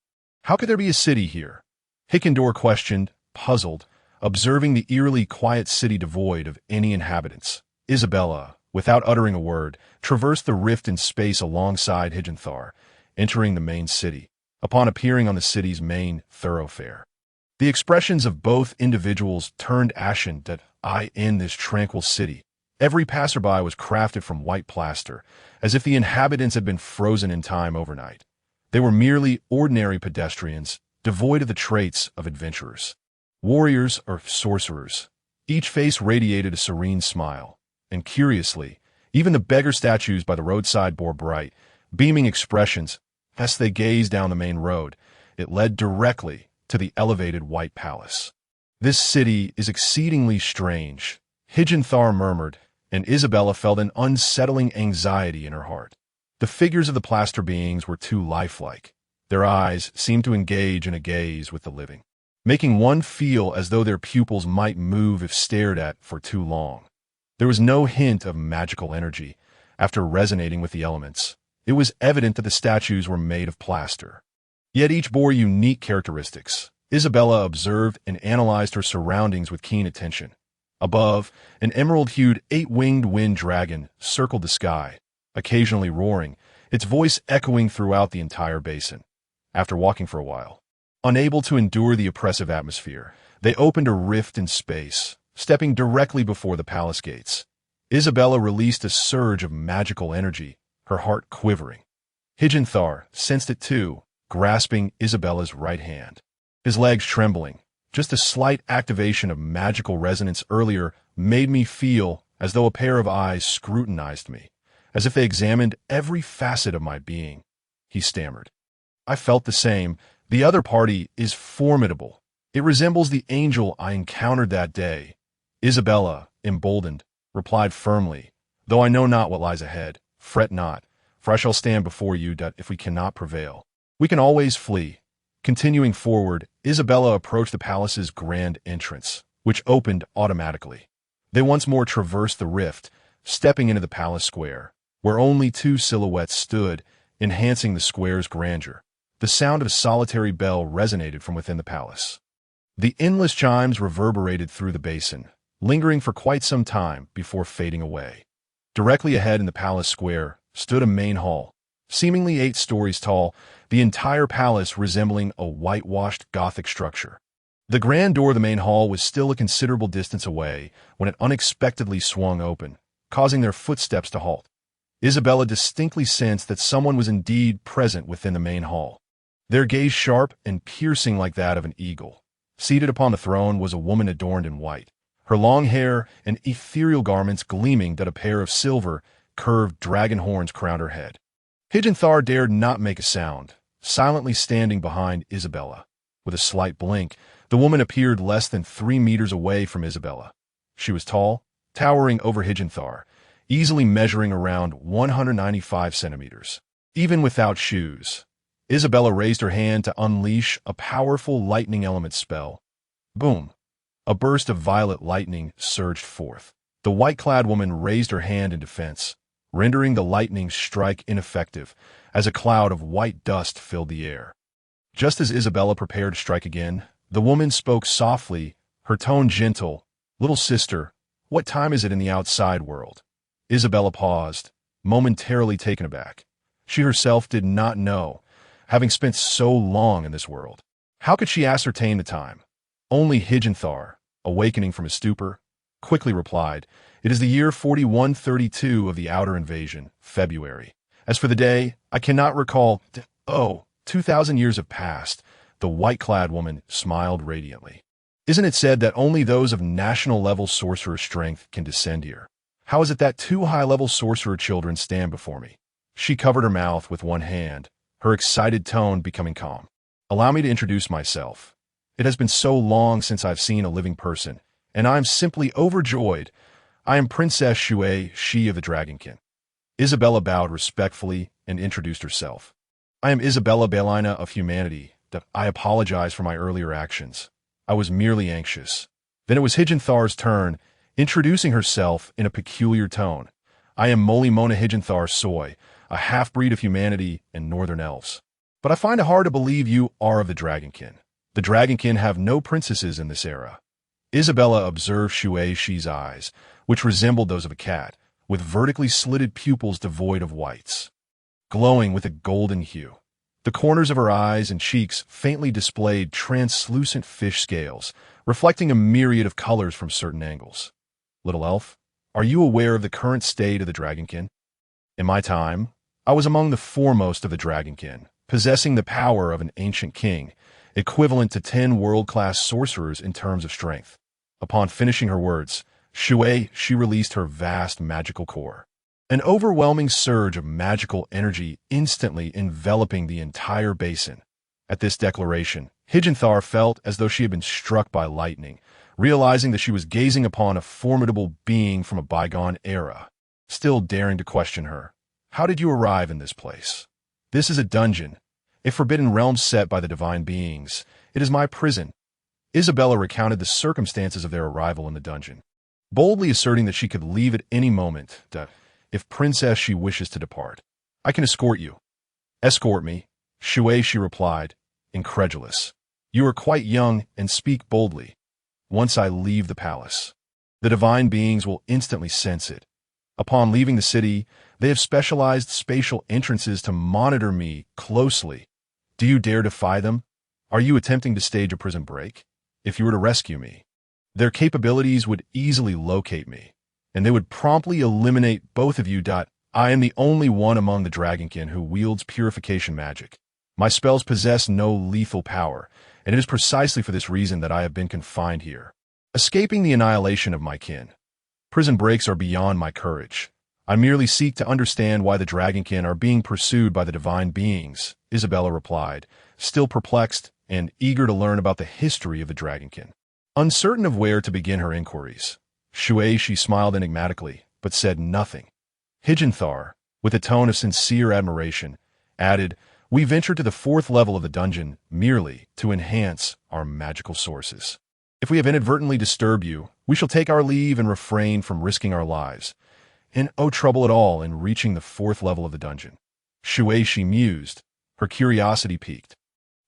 How could there be a city here? Hickendor questioned, puzzled, observing the eerily quiet city devoid of any inhabitants. Isabella, without uttering a word, traversed the rift in space alongside Higgenthaur, entering the main city. Upon appearing on the city's main thoroughfare, the expressions of both individuals turned ashen. In this tranquil city, every passerby was crafted from white plaster, as if the inhabitants had been frozen in time overnight. They were merely ordinary pedestrians, devoid of the traits of adventurers, warriors, or sorcerers. Each face radiated a serene smile, and curiously, even the beggar statues by the roadside bore bright, beaming expressions. As they gazed down the main road, it led directly to the elevated White Palace. "This city is exceedingly strange," Higgenthaur murmured, and Isabella felt an unsettling anxiety in her heart. The figures of the plaster beings were too lifelike. Their eyes seemed to engage in a gaze with the living, making one feel as though their pupils might move if stared at for too long. There was no hint of magical energy. After resonating with the elements, it was evident that the statues were made of plaster. Yet each bore unique characteristics. Isabella observed and analyzed her surroundings with keen attention. Above, an emerald-hued eight-winged wind dragon circled the sky, occasionally roaring, its voice echoing throughout the entire basin. After walking for a while, unable to endure the oppressive atmosphere, they opened a rift in space, stepping directly before the palace gates. Isabella released a surge of magical energy, her heart quivering. Higgenthaur sensed it too, grasping Isabella's right hand, his legs trembling. Just a slight activation of magical resonance earlier made me feel as though a pair of eyes scrutinized me, as if they examined every facet of my being. He stammered. I felt the same. The other party is formidable. It resembles the angel I encountered that day. Isabella, emboldened, replied firmly, though I know not what lies ahead. Fret not, for I shall stand before you. If we cannot prevail, we can always flee. Continuing forward, Isabella approached the palace's grand entrance, which opened automatically. They once more traversed the rift, stepping into the palace square, where only two silhouettes stood, enhancing the square's grandeur. The sound of a solitary bell resonated from within the palace. The endless chimes reverberated through the basin, lingering for quite some time before fading away. Directly ahead in the palace square stood a main hall, seemingly 8 stories tall, the entire palace resembling a whitewashed Gothic structure. The grand door of the main hall was still a considerable distance away when it unexpectedly swung open, causing their footsteps to halt. Isabella distinctly sensed that someone was indeed present within the main hall, their gaze sharp and piercing like that of an eagle. Seated upon the throne was a woman adorned in white, her long hair and ethereal garments gleaming that a pair of silver, curved dragon horns crowned her head. Higgenthaur dared not make a sound, silently standing behind Isabella. With a slight blink, the woman appeared less than 3 meters away from Isabella. She was tall, towering over Higgenthaur, easily measuring around 195 centimeters. Even without shoes, Isabella raised her hand to unleash a powerful lightning element spell. Boom! A burst of violet lightning surged forth. The white-clad woman raised her hand in defense, rendering the lightning strike ineffective as a cloud of white dust filled the air. Just as Isabella prepared to strike again, the woman spoke softly, her tone gentle. "Little sister, what time is it in the outside world?" Isabella paused, momentarily taken aback. She herself did not know, having spent so long in this world. How could she ascertain the time? Only Higgenthaur, awakening from his stupor, quickly replied, "It is the year 4132 of the Outer Invasion, February. As for the day, I cannot recall." 2,000 years have passed. The white-clad woman smiled radiantly. "Isn't it said that only those of national-level sorcerer strength can descend here? How is it that 2 high-level sorcerer children stand before me?" She covered her mouth with one hand, her excited tone becoming calm. "Allow me to introduce myself. It has been so long since I've seen a living person, and I am simply overjoyed. I am Princess Shui, she of the Dragonkin." Isabella bowed respectfully and introduced herself. "I am Isabella Belina of Humanity. I apologize for my earlier actions. I was merely anxious." Then it was Hijinthar's turn, introducing herself in a peculiar tone. "I am Moli Mona Hijinthar Soy, a half-breed of humanity and northern elves. But I find it hard to believe you are of the Dragonkin. The Dragonkin have no princesses in this era." Isabella observed Shueishi's eyes, which resembled those of a cat, with vertically slitted pupils devoid of whites, glowing with a golden hue. The corners of her eyes and cheeks faintly displayed translucent fish scales, reflecting a myriad of colors from certain angles. "Little elf, are you aware of the current state of the Dragonkin? In my time, I was among the foremost of the Dragonkin, possessing the power of an ancient king, equivalent to 10 world-class sorcerers in terms of strength." Upon finishing her words, she released her vast magical core, an overwhelming surge of magical energy instantly enveloping the entire basin. At this declaration, Hijinthar felt as though she had been struck by lightning, realizing that she was gazing upon a formidable being from a bygone era. Still daring to question her, "How did you arrive in this place? This is a dungeon, a forbidden realm set by the divine beings. It is my prison." Isabella recounted the circumstances of their arrival in the dungeon, boldly asserting that she could leave at any moment, if Princess she wishes to depart. "I can escort you." "Escort me?" She replied, incredulous. "You are quite young and speak boldly. Once I leave the palace, the divine beings will instantly sense it. Upon leaving the city, they have specialized spatial entrances to monitor me closely. Do you dare defy them? Are you attempting to stage a prison break? If you were to rescue me, their capabilities would easily locate me, and they would promptly eliminate both of you. I am the only one among the Dragonkin who wields purification magic. My spells possess no lethal power, and it is precisely for this reason that I have been confined here, escaping the annihilation of my kin. Prison breaks are beyond my courage. I merely seek to understand why the Dragonkin are being pursued by the divine beings," Isabella replied, still perplexed and eager to learn about the history of the Dragonkin. Uncertain of where to begin her inquiries, she smiled enigmatically, but said nothing. Hijinthar, with a tone of sincere admiration, added, "We venture to the 4th level of the dungeon merely to enhance our magical sources. If we have inadvertently disturbed you, we shall take our leave and refrain from risking our lives. And no trouble at all in reaching the 4th level of the dungeon." She mused, her curiosity piqued.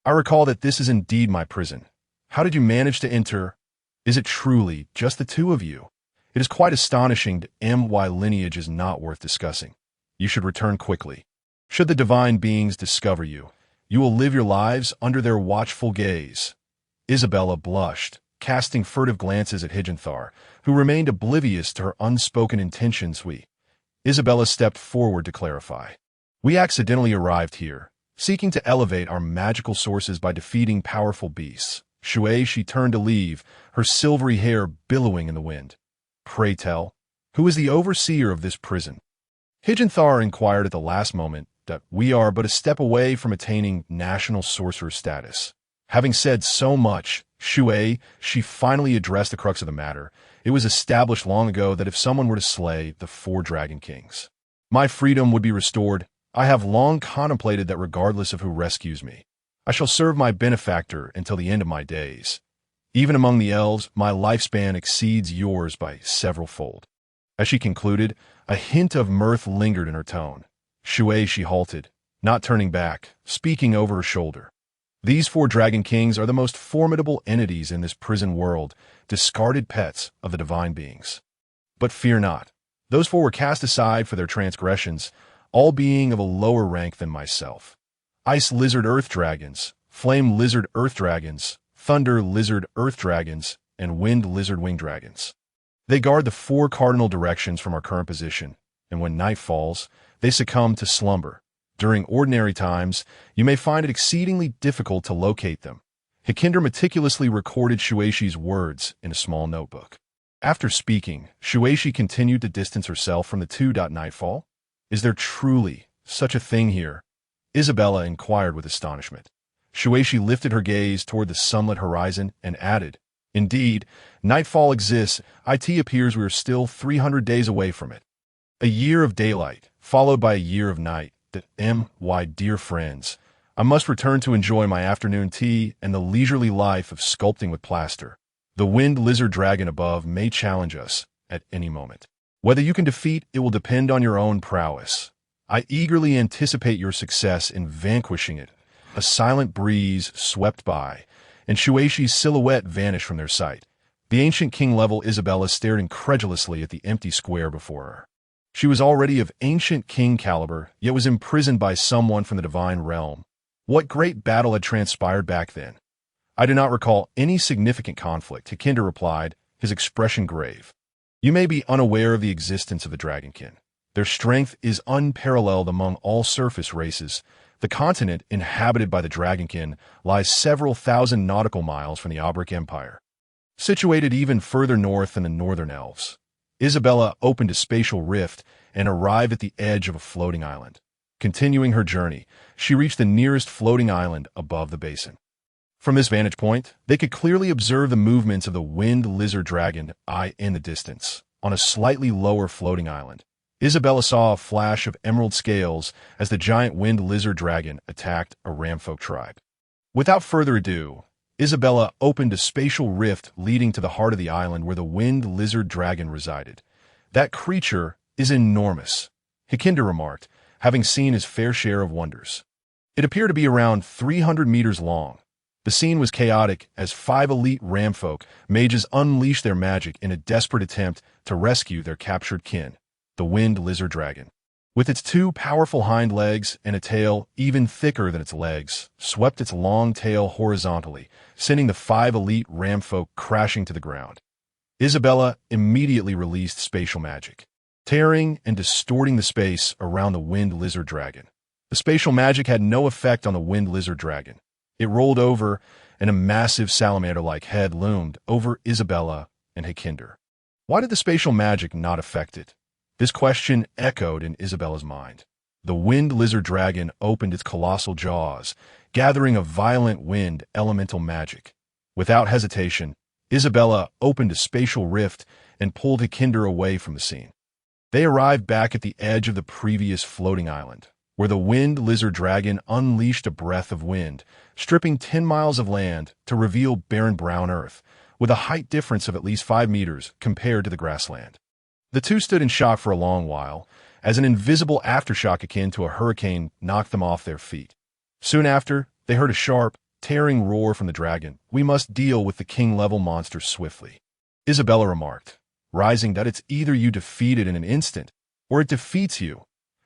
"I recall that this is indeed my prison. How did you manage to enter? Is it truly just the two of you? It is quite astonishing to my lineage is not worth discussing. You should return quickly. Should the divine beings discover you, you will live your lives under their watchful gaze." Isabella blushed, casting furtive glances at Hijinthar, who remained oblivious to her unspoken intentions. Isabella stepped forward to clarify. "We accidentally arrived here, seeking to elevate our magical sources by defeating powerful beasts." She turned to leave, her silvery hair billowing in the wind. "Pray tell, who is the overseer of this prison?" Hijinthar inquired at the last moment. "We are but a step away from attaining national sorcerer status." Having said so much, she finally addressed the crux of the matter. It was established long ago that if someone were to slay the 4 Dragon Kings, my freedom would be restored. I have long contemplated that regardless of who rescues me, I shall serve my benefactor until the end of my days. Even among the elves, my lifespan exceeds yours by several-fold." As she concluded, a hint of mirth lingered in her tone. She halted, not turning back, speaking over her shoulder. "These 4 Dragon Kings are the most formidable entities in this prison world, discarded pets of the divine beings. But fear not. Those 4 were cast aside for their transgressions, all being of a lower rank than myself. Ice lizard earth dragons, flame lizard earth dragons, thunder lizard earth dragons, and wind lizard wing dragons. They guard the 4 cardinal directions from our current position, and when night falls, they succumb to slumber. During ordinary times, you may find it exceedingly difficult to locate them." Hikinder meticulously recorded Shueishi's words in a small notebook. After speaking, Shueishi continued to distance herself from the two. Nightfall? Is there truly such a thing here? Isabella inquired with astonishment. Shueishi lifted her gaze toward the sunlit horizon and added, Indeed, nightfall exists. It appears we are still 300 days away from it. A year of daylight, followed by a year of night. Why, dear friends, I must return to enjoy my afternoon tea and the leisurely life of sculpting with plaster. The winged lizard dragon above may challenge us at any moment. Whether you can defeat it will depend on your own prowess. I eagerly anticipate your success in vanquishing it. A silent breeze swept by, and Shueishi's silhouette vanished from their sight. The ancient king-level Isabella stared incredulously at the empty square before her. She was already of ancient king caliber, yet was imprisoned by someone from the divine realm. What great battle had transpired back then? I do not recall any significant conflict, Hikinder replied, his expression grave. You may be unaware of the existence of the Dragonkin. Their strength is unparalleled among all surface races. The continent inhabited by the Dragonkin lies several thousand nautical miles from the Aubric Empire, situated even further north than the Northern Elves. Isabella opened a spatial rift and arrived at the edge of a floating island. Continuing her journey, she reached the nearest floating island above the basin. From this vantage point, they could clearly observe the movements of the winged lizard dragon in the distance. On a slightly lower floating island, Isabella saw a flash of emerald scales as the giant winged lizard dragon attacked a ramfolk tribe. Without further ado, Isabella opened a spatial rift leading to the heart of the island where the winged lizard dragon resided. That creature is enormous, Hikinder remarked, having seen his fair share of wonders. It appeared to be around 300 meters long. The scene was chaotic as 5 elite ramfolk mages unleashed their magic in a desperate attempt to rescue their captured kin, the winged lizard dragon. With its 2 powerful hind legs and a tail even thicker than its legs, swept its long tail horizontally, sending the 5 elite ramfolk crashing to the ground. Isabella immediately released spatial magic, tearing and distorting the space around the winged lizard dragon. The spatial magic had no effect on the winged lizard dragon. It rolled over, and a massive salamander-like head loomed over Isabella and Hikinder. Why did the spatial magic not affect it? This question echoed in Isabella's mind. The winged lizard dragon opened its colossal jaws, gathering a violent wind elemental magic. Without hesitation, Isabella opened a spatial rift and pulled Hikinder away from the scene. They arrived back at the edge of the previous floating island, where the winged lizard dragon unleashed a breath of wind, stripping 10 miles of land to reveal barren brown earth, with a height difference of at least 5 meters compared to the grassland. The two stood in shock for a long while, as an invisible aftershock akin to a hurricane knocked them off their feet. Soon after, they heard a sharp, tearing roar from the dragon. We must deal with the king-level monster swiftly, Isabella remarked, rising, that it's either you defeat it in an instant, or it defeats you.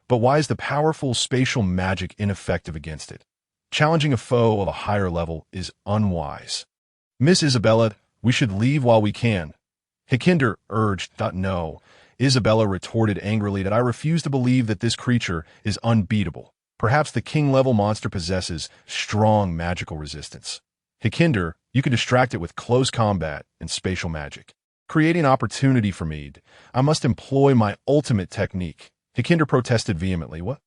But why is the powerful spatial magic ineffective against it? Challenging a foe of a higher level is unwise. Miss Isabella, we should leave while we can, Hikinder urged. No, Isabella retorted angrily, that I refuse to believe that this creature is unbeatable. Perhaps the king-level monster possesses strong magical resistance. Hikinder, you can distract it with close combat and spatial magic, creating opportunity for me. I must employ my ultimate technique. Hikinder protested vehemently. What?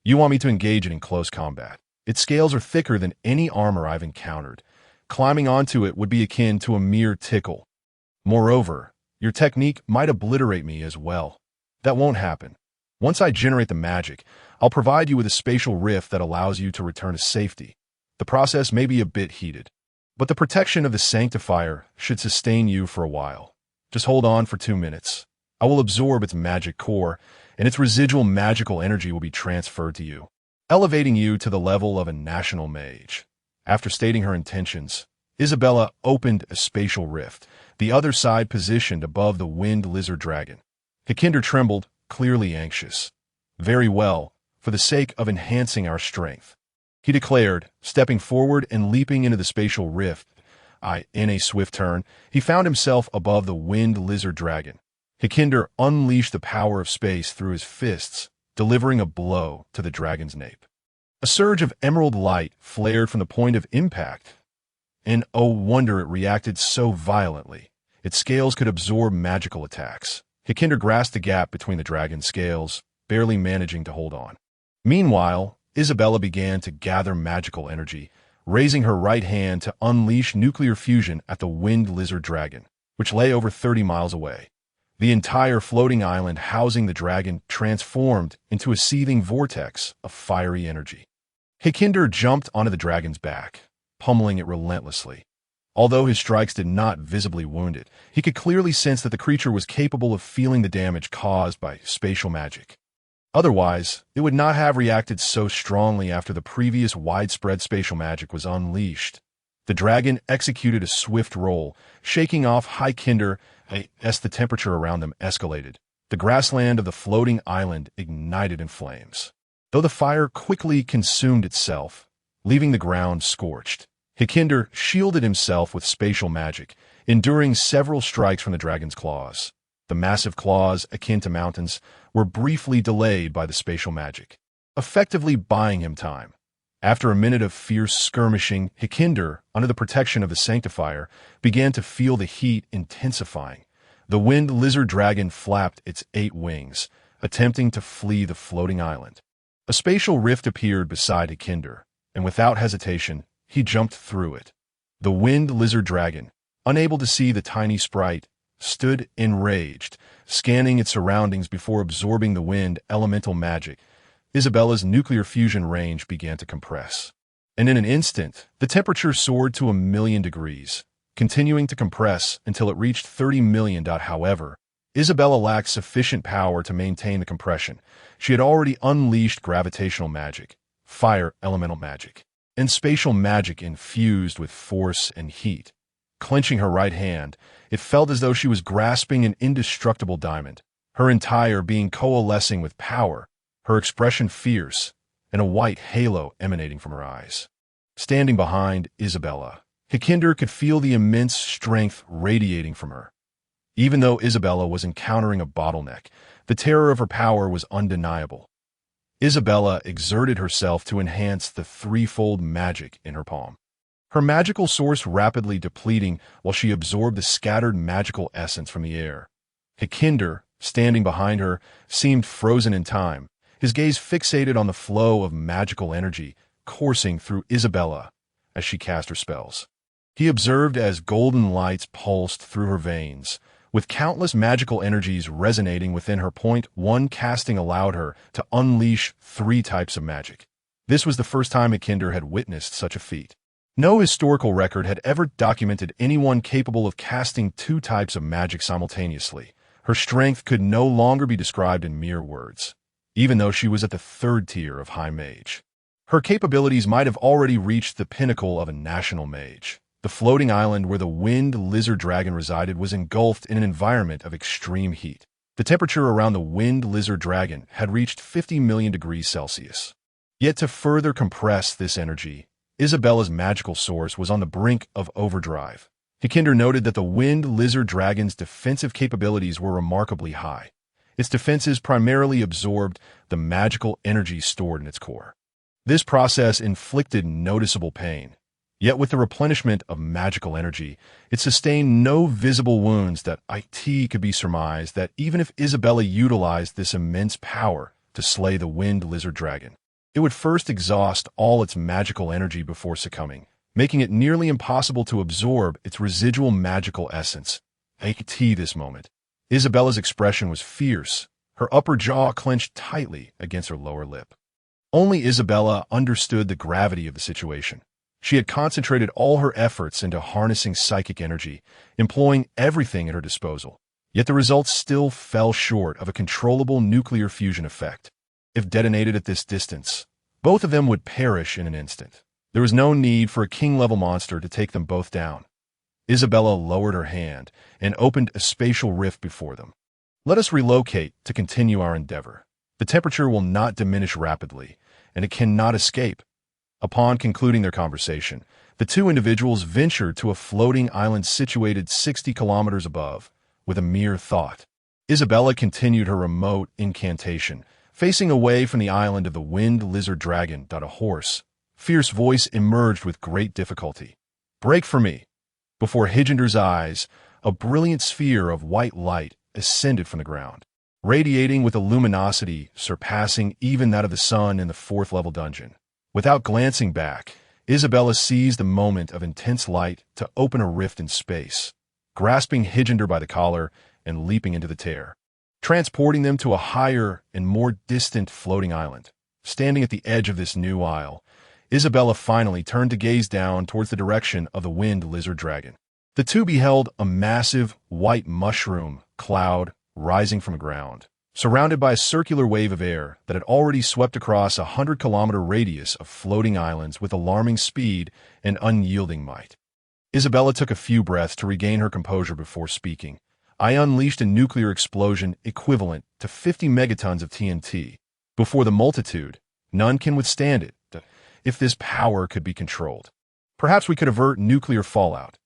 You want me to engage it in close combat? Its scales are thicker than any armor I've encountered. Climbing onto it would be akin to a mere tickle. Moreover, your technique might obliterate me as well. That won't happen. Once I generate the magic, I'll provide you with a spatial rift that allows you to return to safety. The process may be a bit heated, but the protection of the sanctifier should sustain you for a while. Just hold on for 2 minutes. I will absorb its magic core, and its residual magical energy will be transferred to you, elevating you to the level of a national mage. After stating her intentions, Isabella opened a spatial rift, the other side positioned above the winged lizard dragon. Hikinder trembled, clearly anxious. Very well, for the sake of enhancing our strength, he declared, stepping forward and leaping into the spatial rift. In a swift turn, he found himself above the winged lizard dragon. Hikinder unleashed the power of space through his fists, delivering a blow to the dragon's nape. A surge of emerald light flared from the point of impact, and oh wonder, it reacted so violently. Its scales could absorb magical attacks. Hikinder grasped the gap between the dragon's scales, barely managing to hold on. Meanwhile, Isabella began to gather magical energy, raising her right hand to unleash nuclear fusion at the winged lizard dragon, which lay over 30 miles away. The entire floating island housing the dragon transformed into a seething vortex of fiery energy. Hikinder jumped onto the dragon's back, pummeling it relentlessly. Although his strikes did not visibly wound it, he could clearly sense that the creature was capable of feeling the damage caused by spatial magic. Otherwise, it would not have reacted so strongly after the previous widespread spatial magic was unleashed. The dragon executed a swift roll, shaking off Hikinder as the temperature around them escalated. The grassland of the floating island ignited in flames, though the fire quickly consumed itself, leaving the ground scorched. Hikinder shielded himself with spatial magic, enduring several strikes from the dragon's claws. The massive claws, akin to mountains, were briefly delayed by the spatial magic, effectively buying him time. After a minute of fierce skirmishing, Hikinder, under the protection of the Sanctifier, began to feel the heat intensifying. The winged lizard dragon flapped its 8 wings, attempting to flee the floating island. A spatial rift appeared beside Hikinder, and without hesitation, he jumped through it. The winged lizard dragon, unable to see the tiny sprite, stood enraged, scanning its surroundings before absorbing the wind elemental magic. Isabella's nuclear fusion range began to compress, and in an instant, the temperature soared to 1,000,000 degrees, continuing to compress until it reached 30 million. However, Isabella lacked sufficient power to maintain the compression. She had already unleashed gravitational magic, fire elemental magic, and spatial magic infused with force and heat. Clenching her right hand, it felt as though she was grasping an indestructible diamond, her entire being coalescing with power, her expression fierce, and a white halo emanating from her eyes. Standing behind Isabella, Hikinder could feel the immense strength radiating from her. Even though Isabella was encountering a bottleneck, the terror of her power was undeniable. Isabella exerted herself to enhance the threefold magic in her palm, her magical source rapidly depleting while she absorbed the scattered magical essence from the air. Hikinder, standing behind her, seemed frozen in time, his gaze fixated on the flow of magical energy coursing through Isabella as she cast her spells. He observed as golden lights pulsed through her veins, with countless magical energies resonating within her. One casting allowed her to unleash 3 types of magic. This was the first time Hikinder had witnessed such a feat. No historical record had ever documented anyone capable of casting 2 types of magic simultaneously. Her strength could no longer be described in mere words, even though she was at the 3rd tier of High Mage. Her capabilities might have already reached the pinnacle of a national mage. The floating island where the winged lizard dragon resided was engulfed in an environment of extreme heat. The temperature around the winged lizard dragon had reached 50 million degrees Celsius. Yet to further compress this energy, Isabella's magical source was on the brink of overdrive. Hikinder noted that the winged lizard dragon's defensive capabilities were remarkably high. Its defenses primarily absorbed the magical energy stored in its core. This process inflicted noticeable pain. Yet with the replenishment of magical energy, it sustained no visible wounds that could be surmised that even if Isabella utilized this immense power to slay the winged lizard dragon, it would first exhaust all its magical energy before succumbing, making it nearly impossible to absorb its residual magical essence. This moment, Isabella's expression was fierce, her upper jaw clenched tightly against her lower lip. Only Isabella understood the gravity of the situation. She had concentrated all her efforts into harnessing psychic energy, employing everything at her disposal. Yet the results still fell short of a controllable nuclear fusion effect. If detonated at this distance, both of them would perish in an instant. There was no need for a king-level monster to take them both down. Isabella lowered her hand and opened a spatial rift before them. Let us relocate to continue our endeavor. The temperature will not diminish rapidly, and it cannot escape. Upon concluding their conversation, the 2 individuals ventured to a floating island situated 60 kilometers above, with a mere thought. Isabella continued her remote incantation, facing away from the island of the winged lizard dragon. A hoarse, fierce voice emerged with great difficulty. "Break for me!" Before Hikinder's eyes, a brilliant sphere of white light ascended from the ground, radiating with a luminosity surpassing even that of the sun in the 4th level dungeon. Without glancing back, Isabella seized the moment of intense light to open a rift in space, grasping Higender by the collar and leaping into the tear, transporting them to a higher and more distant floating island. Standing at the edge of this new isle, Isabella finally turned to gaze down towards the direction of the winged lizard dragon. The two beheld a massive white mushroom cloud rising from the ground, surrounded by a circular wave of air that had already swept across a 100-kilometer radius of floating islands with alarming speed and unyielding might. Isabella took a few breaths to regain her composure before speaking. I unleashed a nuclear explosion equivalent to 50 megatons of TNT. Before the multitude, none can withstand it. If this power could be controlled, perhaps we could avert nuclear fallout.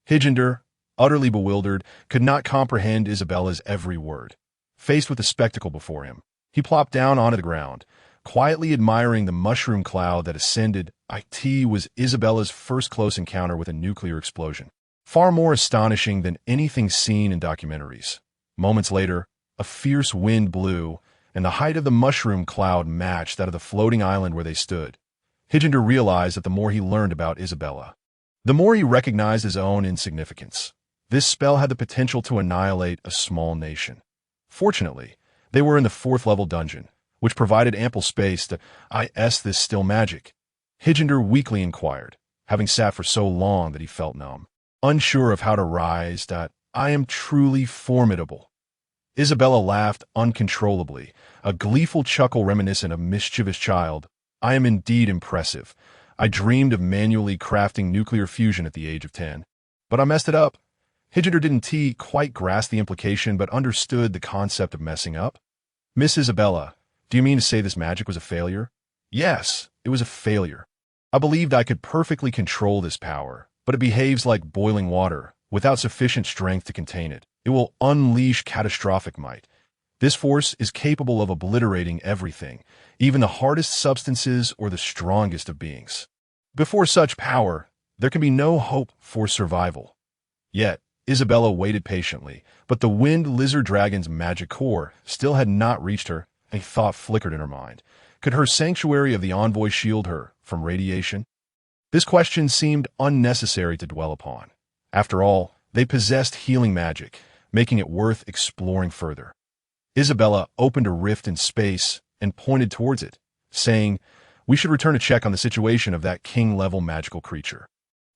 Higender, utterly bewildered, could not comprehend Isabella's every word. Faced with the spectacle before him, he plopped down onto the ground, quietly admiring the mushroom cloud that ascended. It was Isabella's first close encounter with a nuclear explosion, far more astonishing than anything seen in documentaries. Moments later, a fierce wind blew, and the height of the mushroom cloud matched that of the floating island where they stood. Higender realized that the more he learned about Isabella, the more he recognized his own insignificance. This spell had the potential to annihilate a small nation. Fortunately, they were in the 4th-level dungeon, which provided ample space to this still magic. Higender weakly inquired, having sat for so long that he felt numb. Unsure of how to rise, I am truly formidable. Isabella laughed uncontrollably, a gleeful chuckle reminiscent of a mischievous child. I am indeed impressive. I dreamed of manually crafting nuclear fusion at the age of 10. But I messed it up. Higender didn't quite grasp the implication, but understood the concept of messing up. Miss Isabella, do you mean to say this magic was a failure? Yes, it was a failure. I believed I could perfectly control this power, but it behaves like boiling water, without sufficient strength to contain it. It will unleash catastrophic might. This force is capable of obliterating everything, even the hardest substances or the strongest of beings. Before such power, there can be no hope for survival. Yet, Isabella waited patiently, but the winged lizard dragon's magic core still had not reached her. A thought flickered in her mind. Could her sanctuary of the envoy shield her from radiation? This question seemed unnecessary to dwell upon. After all, they possessed healing magic, making it worth exploring further. Isabella opened a rift in space and pointed towards it, saying, "We should return to check on the situation of that king-level magical creature.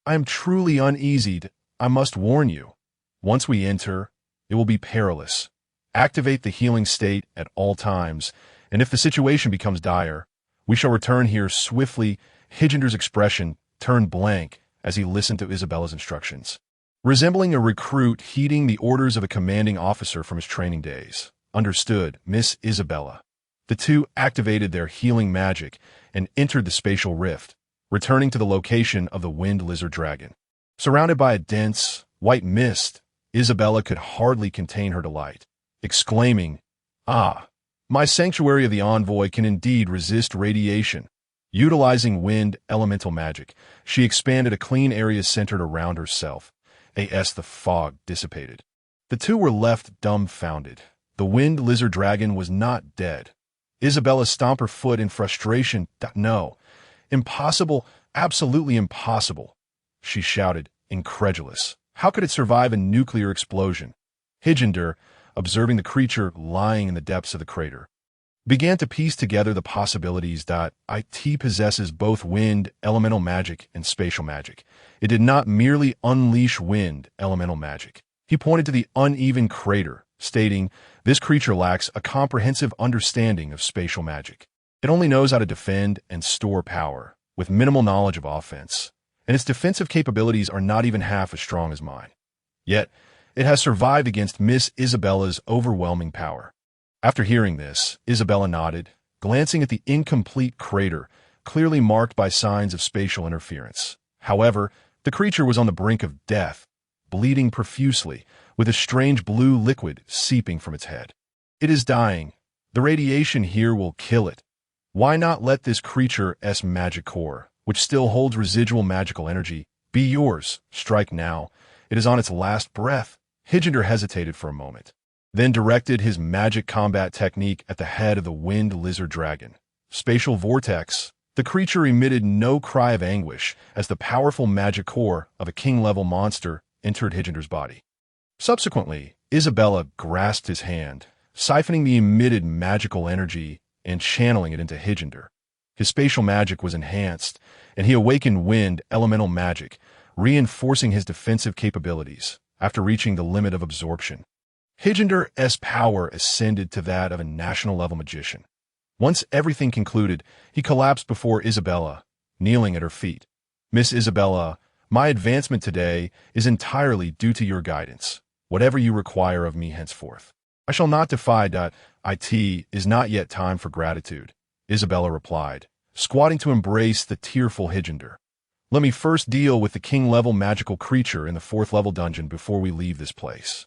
I am truly uneasy. I must warn you. Once we enter, it will be perilous. Activate the healing state at all times, and if the situation becomes dire, we shall return here swiftly." Higender's expression turned blank as he listened to Isabella's instructions, resembling a recruit heeding the orders of a commanding officer from his training days. Understood, Miss Isabella. The two activated their healing magic and entered the spatial rift, returning to the location of the winged lizard dragon. Surrounded by a dense, white mist, Isabella could hardly contain her delight, exclaiming, "Ah, my sanctuary of the envoy can indeed resist radiation." Utilizing wind elemental magic, she expanded a clean area centered around herself. The fog dissipated. The two were left dumbfounded. The winged lizard dragon was not dead. Isabella stomped her foot in frustration. "No, impossible, absolutely impossible," she shouted, incredulous. "How could it survive a nuclear explosion?" Higender, observing the creature lying in the depths of the crater, began to piece together the possibilities. It possesses both wind, elemental magic, and spatial magic. It did not merely unleash wind, elemental magic. He pointed to the uneven crater, stating, "This creature lacks a comprehensive understanding of spatial magic. It only knows how to defend and store power, with minimal knowledge of offense, and its defensive capabilities are not even half as strong as mine. Yet, it has survived against Miss Isabella's overwhelming power." After hearing this, Isabella nodded, glancing at the incomplete crater, clearly marked by signs of spatial interference. However, the creature was on the brink of death, bleeding profusely, with a strange blue liquid seeping from its head. "It is dying. The radiation here will kill it. Why not let this creature's magic core, which still holds residual magical energy, be yours? Strike now. It is on its last breath." Higender hesitated for a moment, then directed his magic combat technique at the head of the winged lizard dragon. Spatial vortex, The creature emitted no cry of anguish as the powerful magic core of a king-level monster entered Higender's body. Subsequently, Isabella grasped his hand, siphoning the emitted magical energy and channeling it into Higender. His spatial magic was enhanced, and he awakened wind elemental magic, reinforcing his defensive capabilities after reaching the limit of absorption. Higender's power ascended to that of a national-level magician. Once everything concluded, he collapsed before Isabella, kneeling at her feet. "Miss Isabella, my advancement today is entirely due to your guidance. Whatever you require of me henceforth, I shall not defy. It is not yet time for gratitude," Isabella replied, squatting to embrace the tearful Higender. "Let me first deal with the king-level magical creature in the 4th-level dungeon before we leave this place.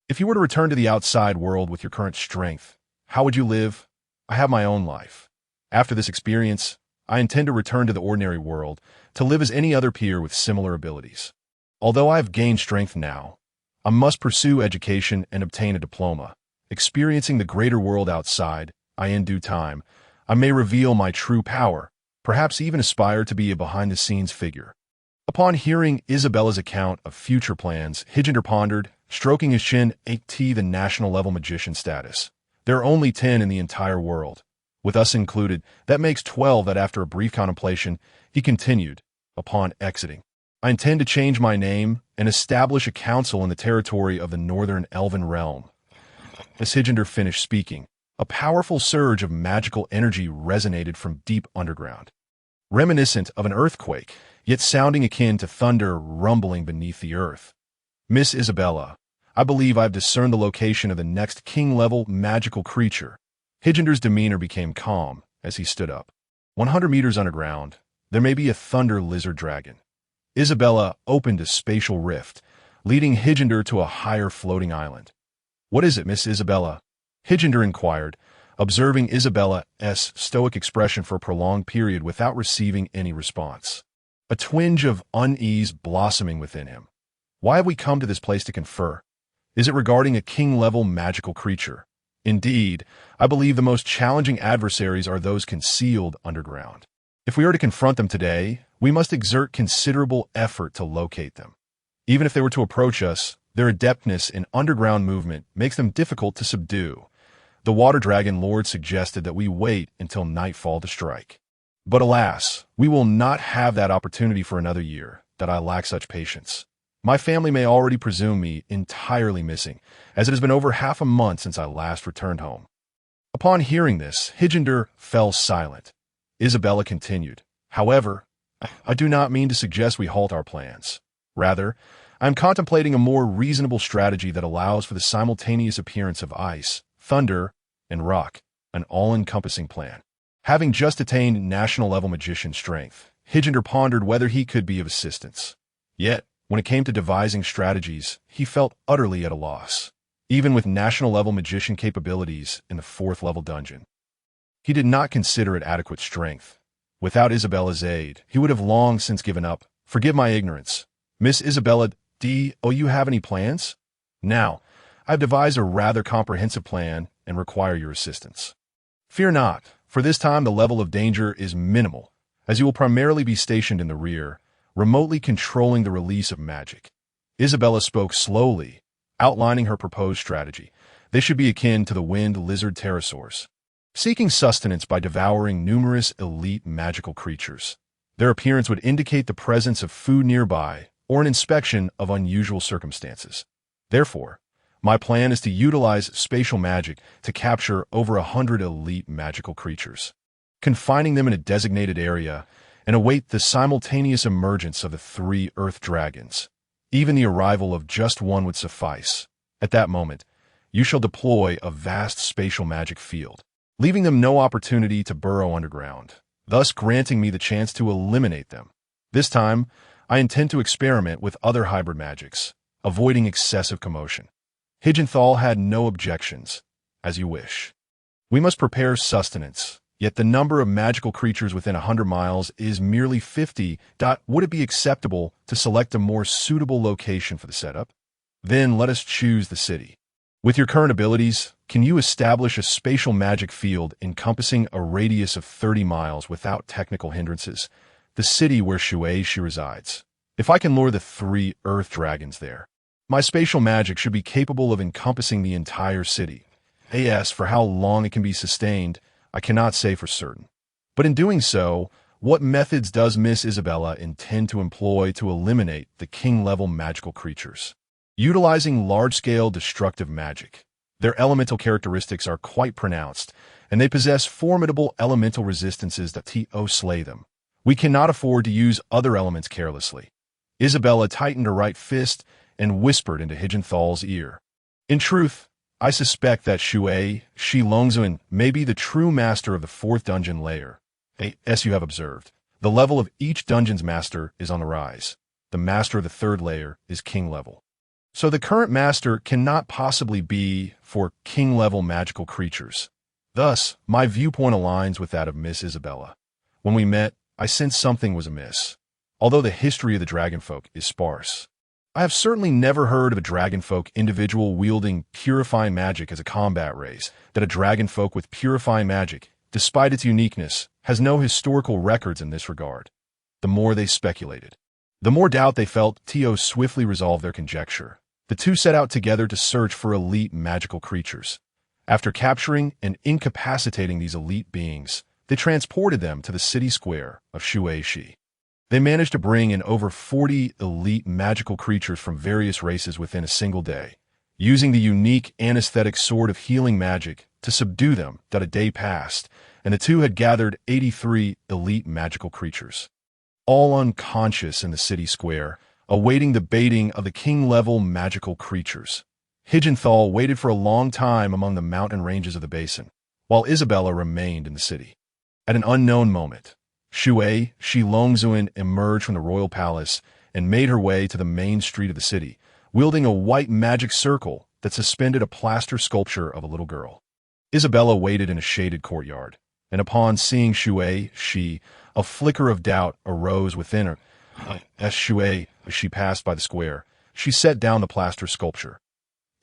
If you were to return to the outside world with your current strength, how would you live? I have my own life. After this experience, I intend to return to the ordinary world to live as any other peer with similar abilities. Although I have gained strength now, I must pursue education and obtain a diploma. Experiencing the greater world outside, in due time, I may reveal my true power, perhaps even aspire to be a behind-the-scenes figure." Upon hearing Isabella's account of future plans, Higender pondered, stroking his chin. The national-level magician status. There are only 10 in the entire world. With us included, that makes 12. That after a brief contemplation, he continued, upon exiting, "I intend to change my name and establish a council in the territory of the Northern Elven Realm." As Higender finished speaking, a powerful surge of magical energy resonated from deep underground. Reminiscent of an earthquake, yet sounding akin to thunder rumbling beneath the earth. "Miss Isabella, I believe I've discerned the location of the next king-level magical creature." Higender's demeanor became calm as he stood up. 100 meters underground, there may be a thunder lizard dragon. Isabella opened a spatial rift, leading Higender to a higher floating island. "What is it, Miss Isabella?" Higender inquired, observing Isabella's stoic expression for a prolonged period without receiving any response. A twinge of unease blossoming within him. "Why have we come to this place to confer? Is it regarding a king-level magical creature? Indeed, I believe the most challenging adversaries are those concealed underground. If we are to confront them today, we must exert considerable effort to locate them. Even if they were to approach us, their adeptness in underground movement makes them difficult to subdue. The Water Dragon Lord suggested that we wait until nightfall to strike. But alas, we will not have that opportunity for another year, that I lack such patience. My family may already presume me entirely missing, as it has been over half a month since I last returned home." Upon hearing this, Higender fell silent. Isabella continued, "However, I do not mean to suggest we halt our plans. Rather, I am contemplating a more reasonable strategy that allows for the simultaneous appearance of ice, thunder, and rock, an all-encompassing plan." Having just attained national-level magician strength, Higender pondered whether he could be of assistance. Yet, when it came to devising strategies, he felt utterly at a loss, even with national-level magician capabilities in the 4th-level dungeon. He did not consider it adequate strength. Without Isabella's aid, he would have long since given up. "Forgive my ignorance. Miss Isabella, do you have any plans? Now, I've devised a rather comprehensive plan and require your assistance. Fear not, for this time the level of danger is minimal, as you will primarily be stationed in the rear, remotely controlling the release of magic." Isabella spoke slowly, outlining her proposed strategy. They should be akin to the wind lizard pterosaurs, seeking sustenance by devouring numerous elite magical creatures. Their appearance would indicate the presence of food nearby or an inspection of unusual circumstances. Therefore, my plan is to utilize spatial magic to capture over 100 elite magical creatures, confining them in a designated area, and await the simultaneous emergence of the 3 earth dragons. Even the arrival of just one would suffice. At that moment, you shall deploy a vast spatial magic field, leaving them no opportunity to burrow underground, thus granting me the chance to eliminate them. This time, I intend to experiment with other hybrid magics, avoiding excessive commotion. Higenthal had no objections. "As you wish. We must prepare sustenance, yet the number of magical creatures within 100 miles is merely 50. Would it be acceptable to select a more suitable location for the setup? Then let us choose the city." With your current abilities, can you establish a spatial magic field encompassing a radius of 30 miles without technical hindrances? The city where she resides. If I can lure the 3 earth dragons there, my spatial magic should be capable of encompassing the entire city. As for how long it can be sustained, I cannot say for certain. But in doing so, what methods does Miss Isabella intend to employ to eliminate the king-level magical creatures? Utilizing large-scale destructive magic. Their elemental characteristics are quite pronounced, and they possess formidable elemental resistances that slay them. We cannot afford to use other elements carelessly. Isabella tightened her right fist and whispered into Higenthal's ear. In truth, I suspect that Shi Longzuan may be the true master of the 4th dungeon layer. As you have observed, the level of each dungeon's master is on the rise. The master of the 3rd layer is king level. So the current master cannot possibly be for king-level magical creatures. Thus, my viewpoint aligns with that of Miss Isabella. When we met, I sensed something was amiss, although the history of the dragonfolk is sparse. I have certainly never heard of a dragonfolk individual wielding purifying magic as a combat race, that a dragonfolk with purifying magic, despite its uniqueness, has no historical records in this regard. The more they speculated, the more doubt they felt. Tio swiftly resolved their conjecture. The two set out together to search for elite magical creatures. After capturing and incapacitating these elite beings, they transported them to the city square of Shueixi. They managed to bring in over 40 elite magical creatures from various races within a single day, using the unique anesthetic sword of healing magic to subdue them. That a day passed, and the two had gathered 83 elite magical creatures, all unconscious in the city square, awaiting the baiting of the king-level magical creatures. Higenthal waited for a long time among the mountain ranges of the basin, while Isabella remained in the city. At an unknown moment, Shi Longzuan emerged from the royal palace and made her way to the main street of the city, wielding a white magic circle that suspended a plaster sculpture of a little girl. Isabella waited in a shaded courtyard, and upon seeing Shi, a flicker of doubt arose within her. As she passed by the square, she set down the plaster sculpture.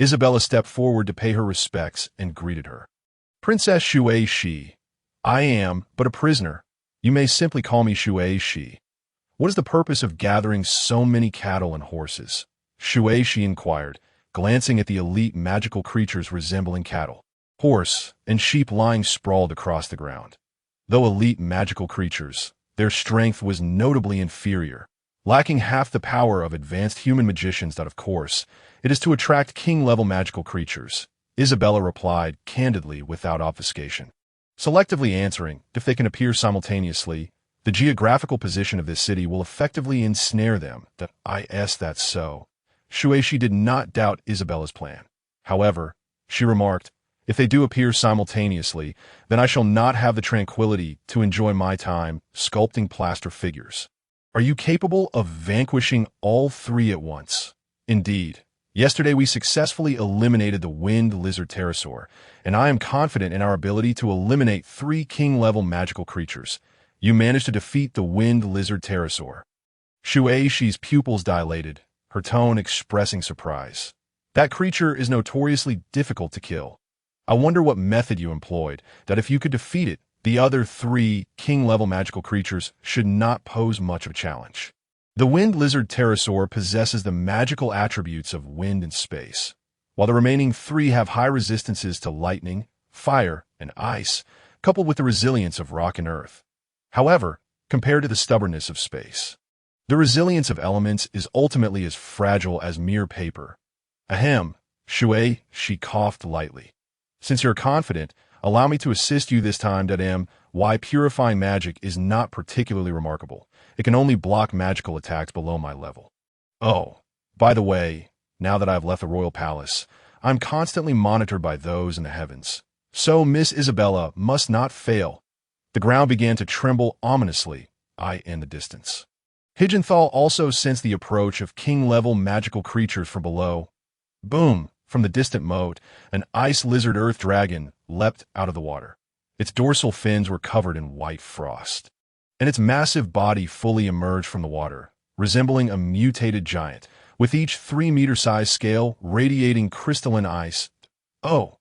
Isabella stepped forward to pay her respects and greeted her. Princess Shi, I am but a prisoner. You may simply call me Shi. What is the purpose of gathering so many cattle and horses? Shi inquired, glancing at the elite magical creatures resembling cattle, horse, and sheep lying sprawled across the ground. Though elite magical creatures, their strength was notably inferior, lacking half the power of advanced human magicians. That, of course, it is to attract king-level magical creatures, Isabella replied candidly without obfuscation. Selectively answering, if they can appear simultaneously, the geographical position of this city will effectively ensnare them. That's so. Shueixi did not doubt Isabella's plan. However, she remarked, if they do appear simultaneously, then I shall not have the tranquility to enjoy my time sculpting plaster figures. Are you capable of vanquishing all 3 at once? Indeed. Yesterday we successfully eliminated the winged lizard pterosaur, and I am confident in our ability to eliminate 3 king-level magical creatures. You managed to defeat the winged lizard pterosaur. Shueishi's pupils dilated, her tone expressing surprise. That creature is notoriously difficult to kill. I wonder what method you employed, that if you could defeat it, the other 3 king-level magical creatures should not pose much of a challenge. The winged lizard pterosaur possesses the magical attributes of wind and space, while the remaining 3 have high resistances to lightning, fire, and ice, coupled with the resilience of rock and earth. However, compared to the stubbornness of space, the resilience of elements is ultimately as fragile as mere paper. Ahem, she coughed lightly. Since you're confident, allow me to assist you this time. Why purifying magic is not particularly remarkable. It can only block magical attacks below my level. Oh, by the way, now that I've left the royal palace, I'm constantly monitored by those in the heavens. So Miss Isabella must not fail. The ground began to tremble ominously, in the distance. Higenthal also sensed the approach of king-level magical creatures from below. Boom! From the distant moat, an ice lizard earth dragon leapt out of the water. Its dorsal fins were covered in white frost, and its massive body fully emerged from the water, resembling a mutated giant, with each 3-meter-sized scale radiating crystalline ice. Oh,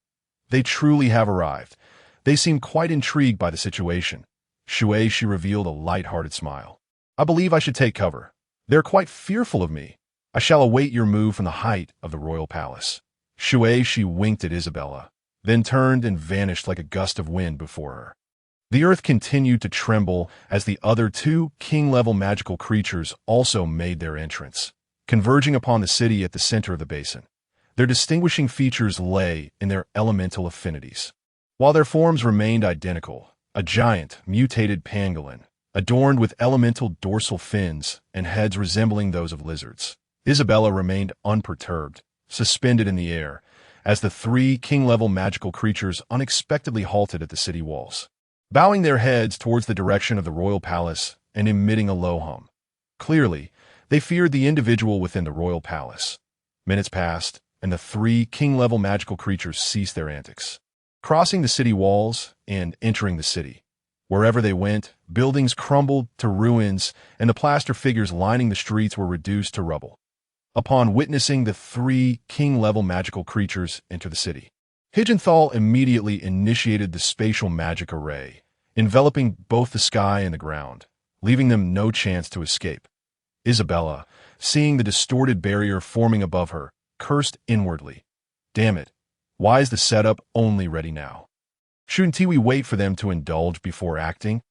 they truly have arrived. They seem quite intrigued by the situation. Shui, she revealed a light-hearted smile. I believe I should take cover. They're quite fearful of me. I shall await your move from the height of the royal palace. Shui, she winked at Isabella, then turned and vanished like a gust of wind before her. The earth continued to tremble as the other two king-level magical creatures also made their entrance, converging upon the city at the center of the basin. Their distinguishing features lay in their elemental affinities. While their forms remained identical, a giant, mutated pangolin, adorned with elemental dorsal fins and heads resembling those of lizards, Isabella remained unperturbed, suspended in the air, as the three king-level magical creatures unexpectedly halted at the city walls, bowing their heads towards the direction of the royal palace and emitting a low hum. Clearly, they feared the individual within the royal palace. Minutes passed, and the three king-level magical creatures ceased their antics, crossing the city walls and entering the city. Wherever they went, buildings crumbled to ruins, and the plaster figures lining the streets were reduced to rubble. Upon witnessing the three king-level magical creatures enter the city, Higenthal immediately initiated the spatial magic array, enveloping both the sky and the ground, leaving them no chance to escape. Isabella, seeing the distorted barrier forming above her, cursed inwardly. Damn it, why is the setup only ready now? Shouldn't we wait for them to indulge before acting?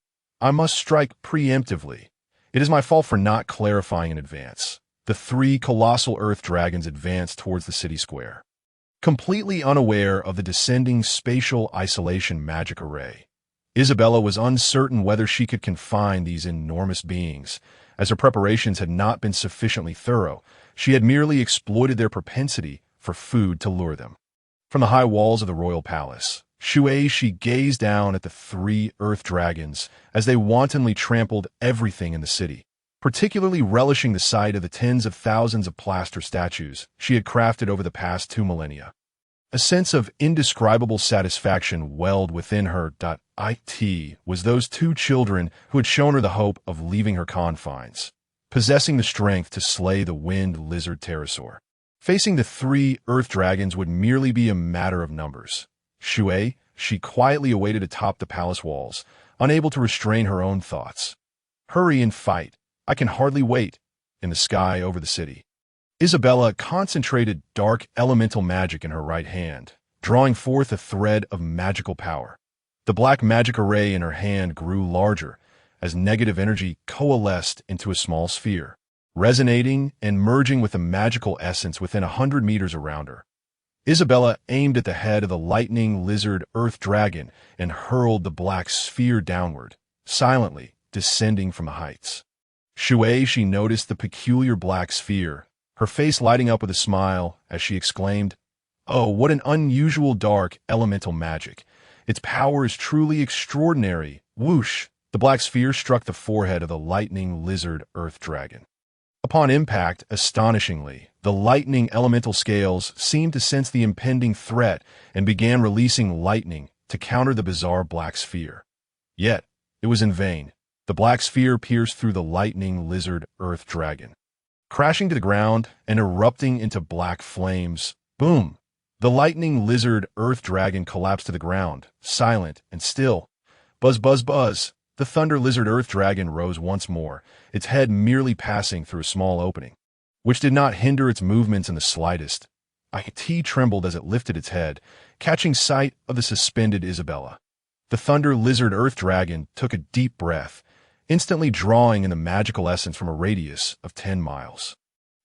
I must strike preemptively. It is my fault for not clarifying in advance. The three colossal earth dragons advanced towards the city square, completely unaware of the descending spatial isolation magic array. Isabella was uncertain whether she could confine these enormous beings, as her preparations had not been sufficiently thorough. She had merely exploited their propensity for food to lure them. From the high walls of the royal palace, Shui, she gazed down at the three earth dragons as they wantonly trampled everything in the city, particularly relishing the sight of the tens of thousands of plaster statues she had crafted over the past 2 millennia. A sense of indescribable satisfaction welled within her. It was those two children who had shown her the hope of leaving her confines, possessing the strength to slay the wind lizard pterosaur. Facing the three earth dragons would merely be a matter of numbers. Shui, she quietly awaited atop the palace walls, unable to restrain her own thoughts. Hurry and fight. I can hardly wait. In the sky over the city, Isabella concentrated dark elemental magic in her right hand, drawing forth a thread of magical power. The black magic array in her hand grew larger as negative energy coalesced into a small sphere, resonating and merging with the magical essence within 100 meters around her. Isabella aimed at the head of the lightning lizard earth dragon and hurled the black sphere downward, silently descending from the heights. Shui, she noticed the peculiar black sphere, her face lighting up with a smile as she exclaimed, "Oh, what an unusual dark elemental magic. Its power is truly extraordinary." Whoosh! The black sphere struck the forehead of the lightning lizard earth dragon. Upon impact, astonishingly, the lightning elemental scales seemed to sense the impending threat and began releasing lightning to counter the bizarre black sphere. Yet, it was in vain. The black sphere pierced through the lightning lizard earth dragon, crashing to the ground and erupting into black flames. Boom! The lightning lizard earth dragon collapsed to the ground, silent and still. Buzz, buzz, buzz! The thunder lizard earth dragon rose once more, its head merely passing through a small opening, which did not hinder its movements in the slightest. It trembled as it lifted its head, catching sight of the suspended Isabella. The thunder lizard earth dragon took a deep breath, instantly drawing in the magical essence from a radius of 10 miles.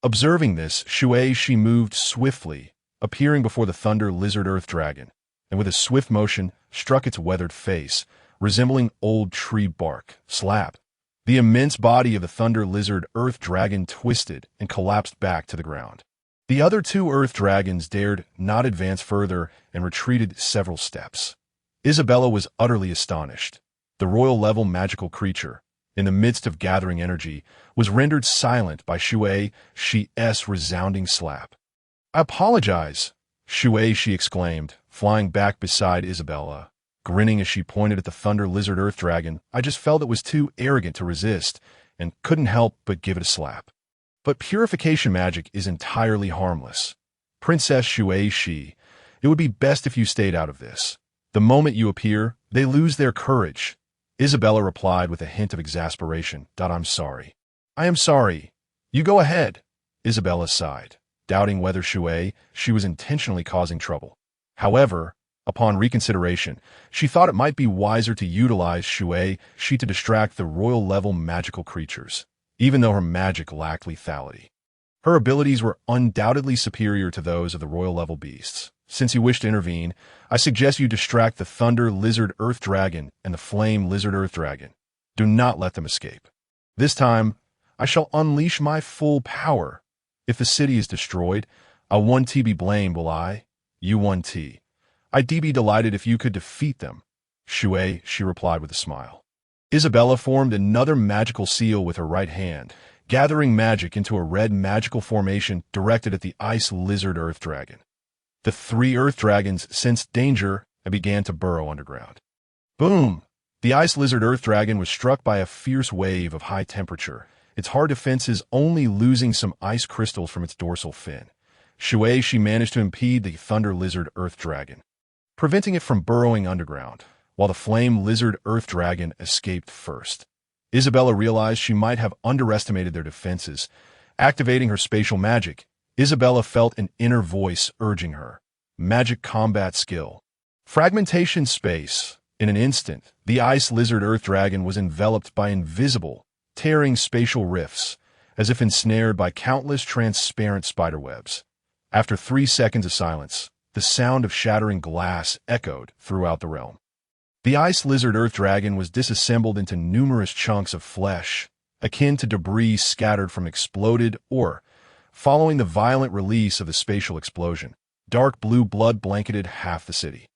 Observing this, Shui, she moved swiftly, appearing before the thunder lizard earth dragon, and with a swift motion struck its weathered face, resembling old tree bark. Slap! The immense body of the thunder lizard earth dragon twisted and collapsed back to the ground. The other two earth dragons dared not advance further and retreated several steps. Isabella was utterly astonished. The royal-level magical creature, in the midst of gathering energy, was rendered silent by Shui's resounding slap. "I apologize," Shui, she exclaimed, flying back beside Isabella, grinning as she pointed at the thunder lizard earth dragon. "I just felt it was too arrogant to resist, and couldn't help but give it a slap. But purification magic is entirely harmless. Princess Shui, It would be best if you stayed out of this. The moment you appear, they lose their courage. Isabella replied with a hint of exasperation. I'm sorry. I am sorry. You go ahead. Isabella sighed, doubting whether she was intentionally causing trouble. However, upon reconsideration, she thought it might be wiser to utilize she to distract the royal-level magical creatures, even though her magic lacked lethality. Her abilities were undoubtedly superior to those of the royal-level beasts. Since you wish to intervene, I suggest you distract the Thunder Lizard Earth Dragon and the Flame Lizard Earth Dragon. Do not let them escape. This time, I shall unleash my full power. If the city is destroyed, I'll 1T be blamed, will I? You 1T. I'd be delighted if you could defeat them. She replied with a smile. Isabella formed another magical seal with her right hand, gathering magic into a red magical formation directed at the Ice Lizard Earth Dragon. The 3 Earth Dragons sensed danger and began to burrow underground. Boom! The Ice Lizard Earth Dragon was struck by a fierce wave of high temperature, its hard defenses only losing some ice crystals from its dorsal fin. She managed to impede the Thunder Lizard Earth Dragon, preventing it from burrowing underground, while the Flame Lizard Earth Dragon escaped first. Isabella realized she might have underestimated their defenses. Activating her spatial magic, Isabella felt an inner voice urging her. Magic combat skill. Fragmentation space. In an instant, the Ice Lizard Earth Dragon was enveloped by invisible, tearing spatial rifts, as if ensnared by countless transparent spiderwebs. After 3 seconds of silence, the sound of shattering glass echoed throughout the realm. The Ice Lizard Earth Dragon was disassembled into numerous chunks of flesh, akin to debris scattered from exploded ore. Following the violent release of the spatial explosion, dark blue blood blanketed half the city.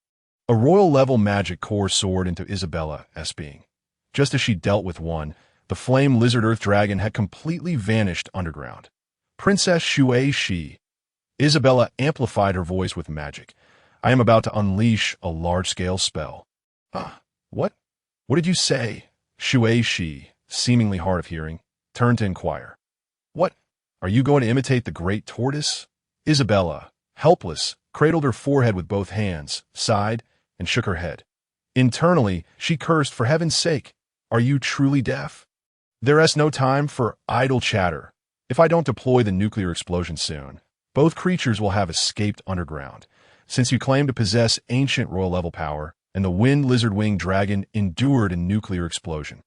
A royal-level magic core soared into Isabella's being. Just as she dealt with one, the Flame Lizard Earth Dragon had completely vanished underground. Princess she. Isabella amplified her voice with magic. I am about to unleash a large-scale spell. What? What did you say? She, seemingly hard of hearing, turned to inquire. What? Are you going to imitate the great tortoise? Isabella, helpless, cradled her forehead with both hands, sighed, and shook her head. Internally, she cursed, for heaven's sake, are you truly deaf? There's no time for idle chatter. If I don't deploy the nuclear explosion soon, both creatures will have escaped underground. Since you claim to possess ancient royal-level power, and the Wind Lizard-Winged Dragon endured a nuclear explosion.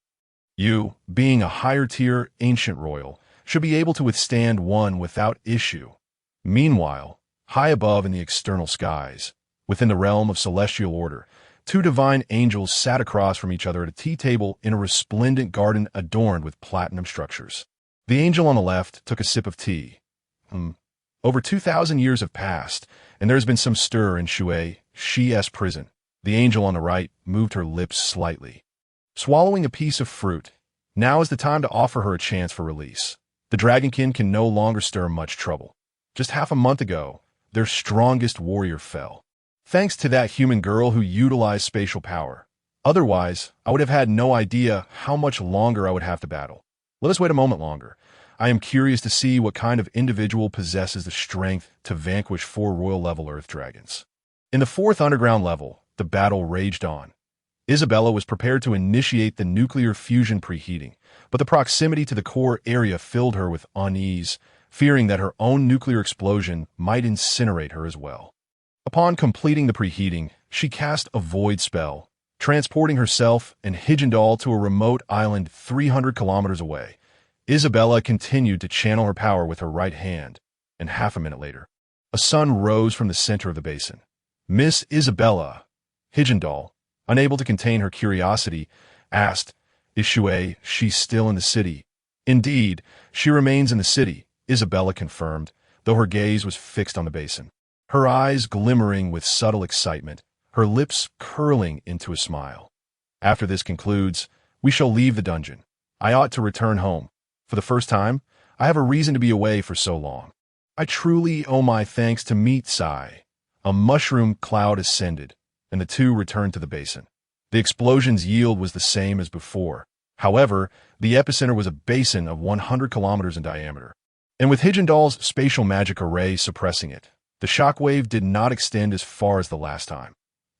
You, being a higher-tier ancient royal, should be able to withstand one without issue. Meanwhile, high above in the external skies, within the realm of celestial order, 2 divine angels sat across from each other at a tea table in a resplendent garden adorned with platinum structures. The angel on the left took a sip of tea. Over 2,000 years have passed, and there has been some stir in she's prison. The angel on the right moved her lips slightly. Swallowing a piece of fruit, now is the time to offer her a chance for release. The Dragonkin can no longer stir much trouble. Just half a month ago, their strongest warrior fell, thanks to that human girl who utilized spatial power. Otherwise, I would have had no idea how much longer I would have to battle. Let us wait a moment longer. I am curious to see what kind of individual possesses the strength to vanquish 4 royal-level Earth Dragons. In the 4th underground level, the battle raged on. Isabella was prepared to initiate the nuclear fusion preheating, but the proximity to the core area filled her with unease, fearing that her own nuclear explosion might incinerate her as well. Upon completing the preheating, she cast a void spell, transporting herself and Hijendal to a remote island 300 kilometers away. Isabella continued to channel her power with her right hand, and half a minute later, a sun rose from the center of the basin. Miss Isabella, Hijendal, unable to contain her curiosity, asked, Is she still in the city? Indeed, she remains in the city, Isabella confirmed, though her gaze was fixed on the basin. Her eyes glimmering with subtle excitement, her lips curling into a smile. After this concludes, we shall leave the dungeon. I ought to return home. For the first time, I have a reason to be away for so long. I truly owe my thanks to Meat Sai. A mushroom cloud ascended, and the 2 returned to the basin. The explosion's yield was the same as before. However, the epicenter was a basin of 100 kilometers in diameter, and with Hijendal's spatial magic array suppressing it, The shockwave did not extend as far as the last time.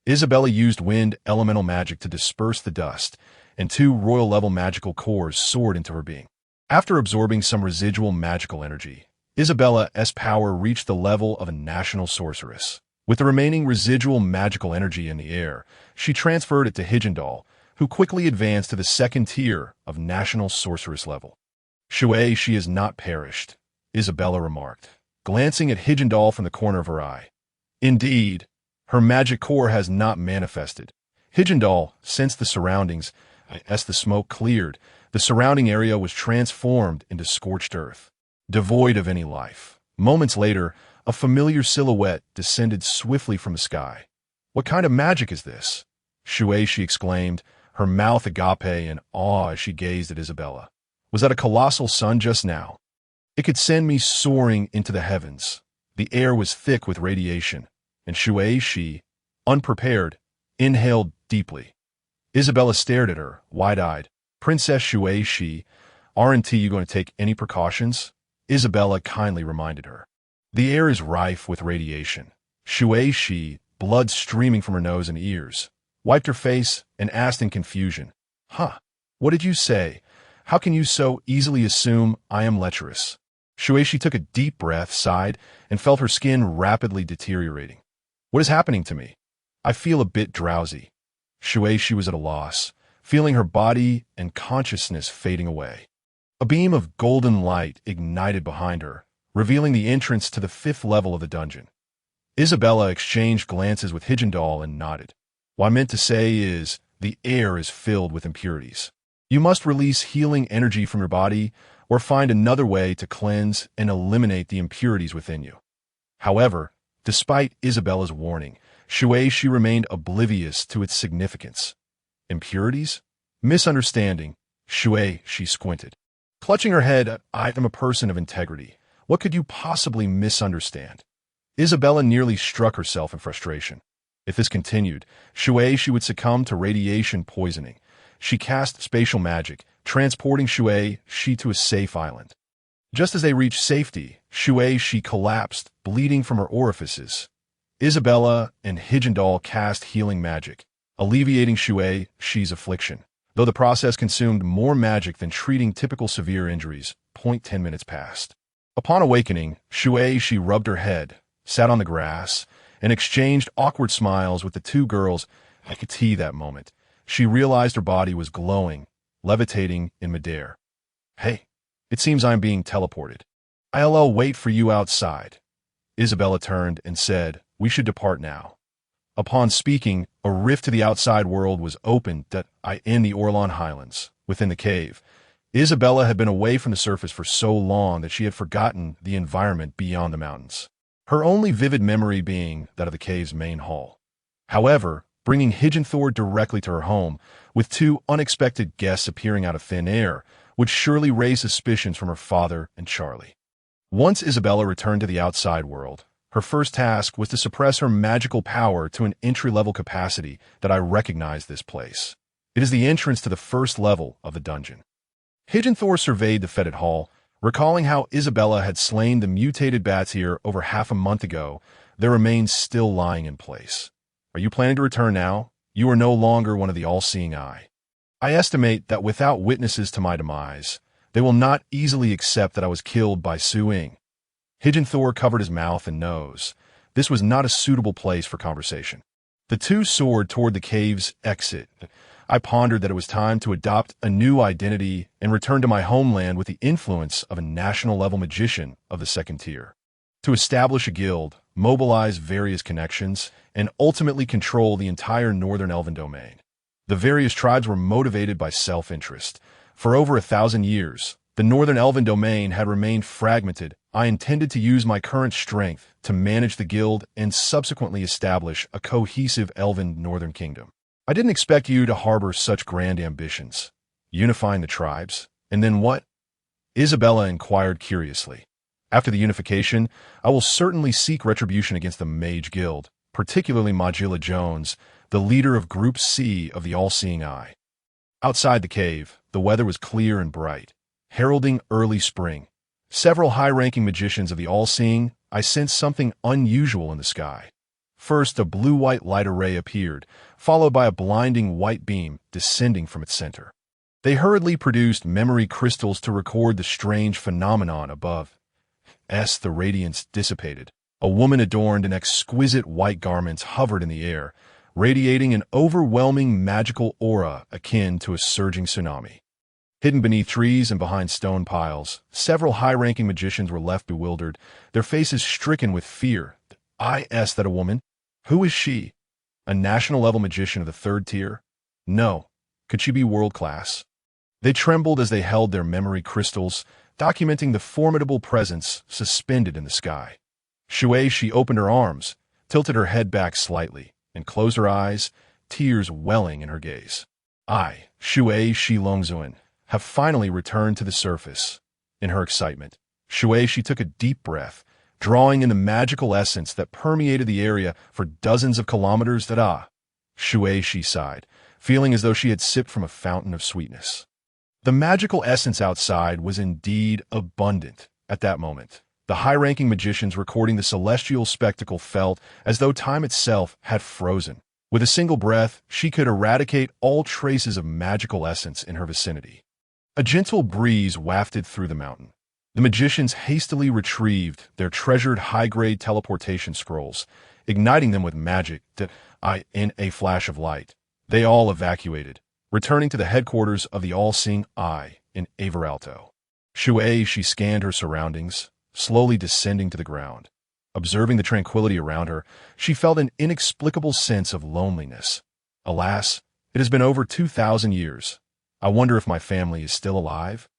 Isabella used wind elemental magic to disperse the dust, and two royal-level magical cores soared into her being. After absorbing some residual magical energy, Isabella's power reached the level of a national sorceress. With the remaining residual magical energy in the air, she transferred it to Hijendal, who quickly advanced to the second tier of national sorceress level. "Shui, she has not perished," Isabella remarked, glancing at Hijendal from the corner of her eye. "Indeed, her magic core has not manifested." Hijendal sensed the surroundings. As the smoke cleared, the surrounding area was transformed into scorched earth, devoid of any life. Moments later, a familiar silhouette descended swiftly from the sky. "What kind of magic is this?" "Shui," she exclaimed, her mouth agape in awe as she gazed at Isabella. "Was that a colossal sun just now? It could send me soaring into the heavens." The air was thick with radiation, and Shui, she, unprepared, inhaled deeply. Isabella stared at her, wide-eyed. "Princess Shui, she, aren't you going to take any precautions?" Isabella kindly reminded her. "The air is rife with radiation." Shui, she, blood streaming from her nose and ears, wiped her face and asked in confusion, "Huh? What did you say? How can you so easily assume I am lecherous?" Shui, she took a deep breath, sighed, and felt her skin rapidly deteriorating. "What is happening to me? I feel a bit drowsy." Shui, she was at a loss, feeling her body and consciousness fading away. A beam of golden light ignited behind her, revealing the entrance to the 5th level of the dungeon. Isabella exchanged glances with Hijendal and nodded. "What I meant to say is, the air is filled with impurities. You must release healing energy from your body or find another way to cleanse and eliminate the impurities within you." However, despite Isabella's warning, Shui, she remained oblivious to its significance. "Impurities? Misunderstanding." Shui, she squinted. Clutching her head, "I am a person of integrity. What could you possibly misunderstand?" Isabella nearly struck herself in frustration. If this continued, Shui, she would succumb to radiation poisoning. She cast spatial magic, transporting Shui, she to a safe island. Just as they reached safety, Shui, she collapsed, bleeding from her orifices. Isabella and Hijendal cast healing magic, alleviating Shui, she's affliction. Though the process consumed more magic than treating typical severe injuries, 10 minutes passed. Upon awakening, Shui, she rubbed her head, sat on the grass, and exchanged awkward smiles with the two girls. I could see that moment. She realized her body was glowing, levitating in midair. "Hey, it seems I'm being teleported. I'll wait for you outside." Isabella turned and said, "We should depart now." Upon speaking, a rift to the outside world was opened in the Orlan Highlands, within the cave. Isabella had been away from the surface for so long that she had forgotten the environment beyond the mountains, her only vivid memory being that of the cave's main hall. However, bringing Hijinthor directly to her home, with two unexpected guests appearing out of thin air, would surely raise suspicions from her father and Charlie. Once Isabella returned to the outside world, her first task was to suppress her magical power to an entry-level capacity that I recognized this place. It is the entrance to the 1st level of the dungeon. Hijinthor surveyed the fetid hall, recalling how Isabella had slain the mutated bats here over half a month ago. Their remains still lying in place. "Are you planning to return now? You are no longer one of the all-seeing eye. I estimate that without witnesses to my demise, they will not easily accept that I was killed by Suing." Hijinthor covered his mouth and nose. This was not a suitable place for conversation. The two soared toward the cave's exit. I pondered that it was time to adopt a new identity and return to my homeland with the influence of a national-level magician of the 2nd tier. To establish a guild, mobilize various connections, and ultimately control the entire northern elven domain. The various tribes were motivated by self-interest. For over 1,000 years, the northern elven domain had remained fragmented. I intended to use my current strength to manage the guild and subsequently establish a cohesive elven northern kingdom. I didn't expect you to harbor such grand ambitions. Unifying the tribes? And then what? Isabella inquired curiously. After the unification, I will certainly seek retribution against the Mage Guild, particularly Magilla Jones, the leader of Group C of the All-Seeing Eye. Outside the cave, the weather was clear and bright, heralding early spring. Several high-ranking magicians of the All-Seeing I sensed something unusual in the sky. First, a blue-white light array appeared, followed by a blinding white beam descending from its center. They hurriedly produced memory crystals to record the strange phenomenon above. As the radiance dissipated, a woman adorned in exquisite white garments hovered in the air, radiating an overwhelming magical aura akin to a surging tsunami. Hidden beneath trees and behind stone piles, several high-ranking magicians were left bewildered, their faces stricken with fear. Is that a woman? Who is she? A national-level magician of the third tier? No. Could she be world-class? They trembled as they held their memory crystals, documenting the formidable presence suspended in the sky. She opened her arms, tilted her head back slightly, and closed her eyes, tears welling in her gaze. Shi Longzuan, have finally returned to the surface. In her excitement, she took a deep breath, drawing in the magical essence that permeated the area for dozens of kilometers. She sighed, feeling as though she had sipped from a fountain of sweetness. The magical essence outside was indeed abundant at that moment. The high-ranking magicians recording the celestial spectacle felt as though time itself had frozen. With a single breath, she could eradicate all traces of magical essence in her vicinity. A gentle breeze wafted through the mountain. The magicians hastily retrieved their treasured high-grade teleportation scrolls, igniting them with magic in a flash of light. They all evacuated, returning to the headquarters of the all-seeing Eye in Averalto. She scanned her surroundings, slowly descending to the ground. Observing the tranquility around her, she felt an inexplicable sense of loneliness. Alas, it has been over 2,000 years. I wonder if my family is still alive?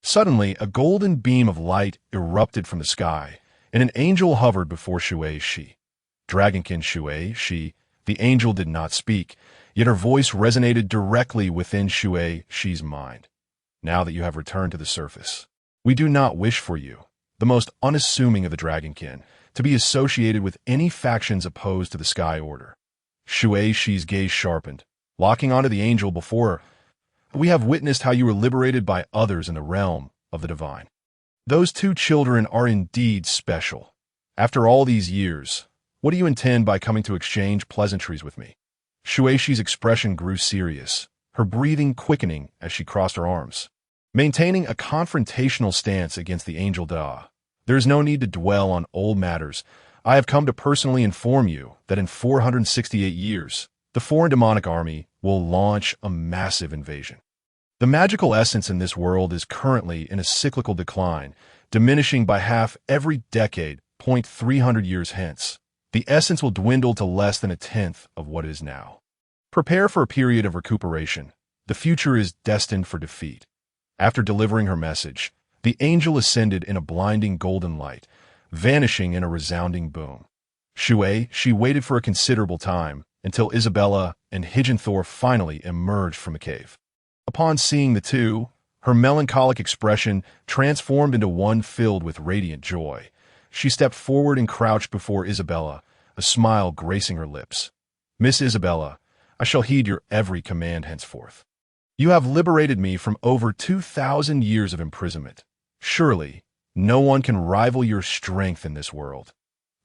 Suddenly, a golden beam of light erupted from the sky, and an angel hovered before Shi. Dragonkin Shi, the angel did not speak, yet her voice resonated directly within Shi's mind. Now that you have returned to the surface, we do not wish for you, the most unassuming of the Dragonkin, to be associated with any factions opposed to the Sky Order. Shi's gaze sharpened, locking onto the angel before her. We have witnessed how you were liberated by others in the realm of the divine. Those two children are indeed special. After all these years, what do you intend by coming to exchange pleasantries with me? Shi's expression grew serious, her breathing quickening as she crossed her arms. Maintaining a confrontational stance against the angel there is no need to dwell on old matters. I have come to personally inform you that in 468 years, the foreign demonic army will launch a massive invasion. The magical essence in this world is currently in a cyclical decline, diminishing by half every decade, 300 years hence. The essence will dwindle to less than a tenth of what it is now. Prepare for a period of recuperation. The future is destined for defeat. After delivering her message, the angel ascended in a blinding golden light, vanishing in a resounding boom. She waited for a considerable time, until Isabella and Higinthor finally emerged from a cave. Upon seeing the two, her melancholic expression transformed into one filled with radiant joy. She stepped forward and crouched before Isabella, a smile gracing her lips. Miss Isabella, I shall heed your every command henceforth. You have liberated me from over 2,000 years of imprisonment. Surely, no one can rival your strength in this world.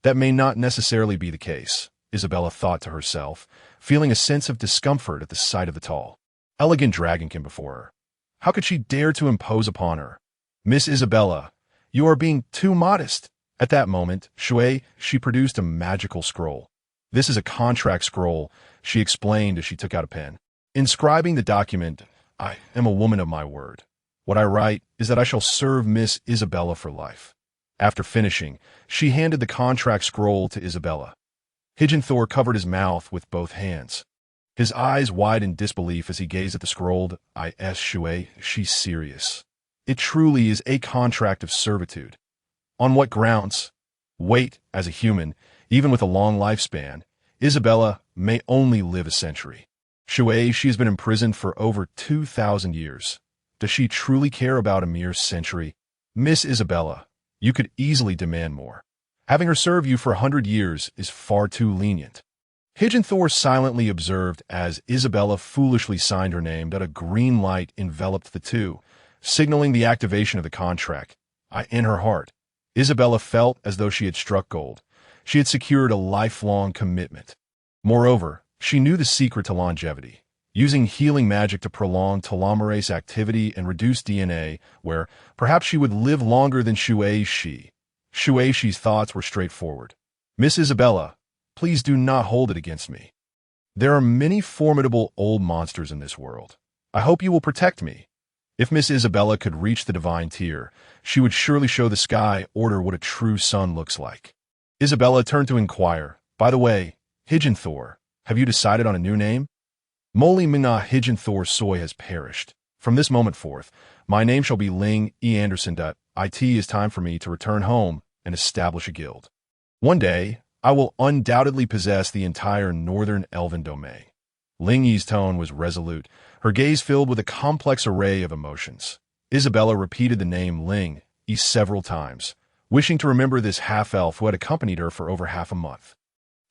That may not necessarily be the case, Isabella thought to herself, feeling a sense of discomfort at the sight of the tall, elegant dragonkin before her. How could she dare to impose upon her? Miss Isabella, you are being too modest. At that moment, she produced a magical scroll. This is a contract scroll, she explained as she took out a pen. Inscribing the document, I am a woman of my word. What I write is that I shall serve Miss Isabella for life. After finishing, she handed the contract scroll to Isabella. Higinthor covered his mouth with both hands. His eyes wide in disbelief as he gazed at the scroll. She's serious. It truly is a contract of servitude. On what grounds? Wait, as a human, even with a long lifespan, Isabella may only live a century. She has been imprisoned for over 2,000 years. Does she truly care about a mere century? Miss Isabella, you could easily demand more. Having her serve you for 100 years is far too lenient. Higinthor silently observed as Isabella foolishly signed her name that a green light enveloped the two, signaling the activation of the contract. In her heart, Isabella felt as though she had struck gold. She had secured a lifelong commitment. Moreover, she knew the secret to longevity, using healing magic to prolong telomerase activity and reduce DNA, where perhaps she would live longer than Shuei-Shi. Shuei-Shi's thoughts were straightforward. Miss Isabella, please do not hold it against me. There are many formidable old monsters in this world. I hope you will protect me. If Miss Isabella could reach the divine tier, she would surely show the sky order what a true son looks like. Isabella turned to inquire, by the way, Higinthor, have you decided on a new name? Moli Mina Higinthor Soy has perished. From this moment forth, my name shall be Ling E. Anderson. It is time for me to return home and establish a guild. One day, I will undoubtedly possess the entire northern elven domain. Ling Yi's tone was resolute, her gaze filled with a complex array of emotions. Isabella repeated the name Ling Yi several times, wishing to remember this half-elf who had accompanied her for over half a month.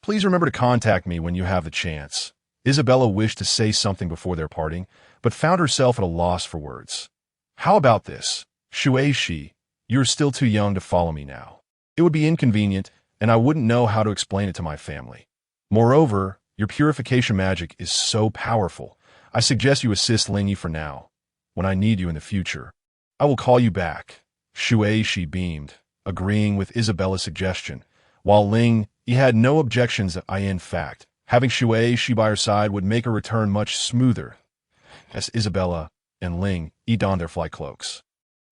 Please remember to contact me when you have the chance. Isabella wished to say something before their parting, but found herself at a loss for words. How about this? Shuei-Shi, you're still too young to follow me now. It would be inconvenient, and I wouldn't know how to explain it to my family. Moreover, your purification magic is so powerful. I suggest you assist Ling Yi for now. When I need you in the future, I will call you back. Shuei-Shi beamed, agreeing with Isabella's suggestion, while Ling Yi had no objections. In fact, having Shuei-Shi by her side would make her return much smoother. As Isabella and Ling Yi donned their flight cloaks,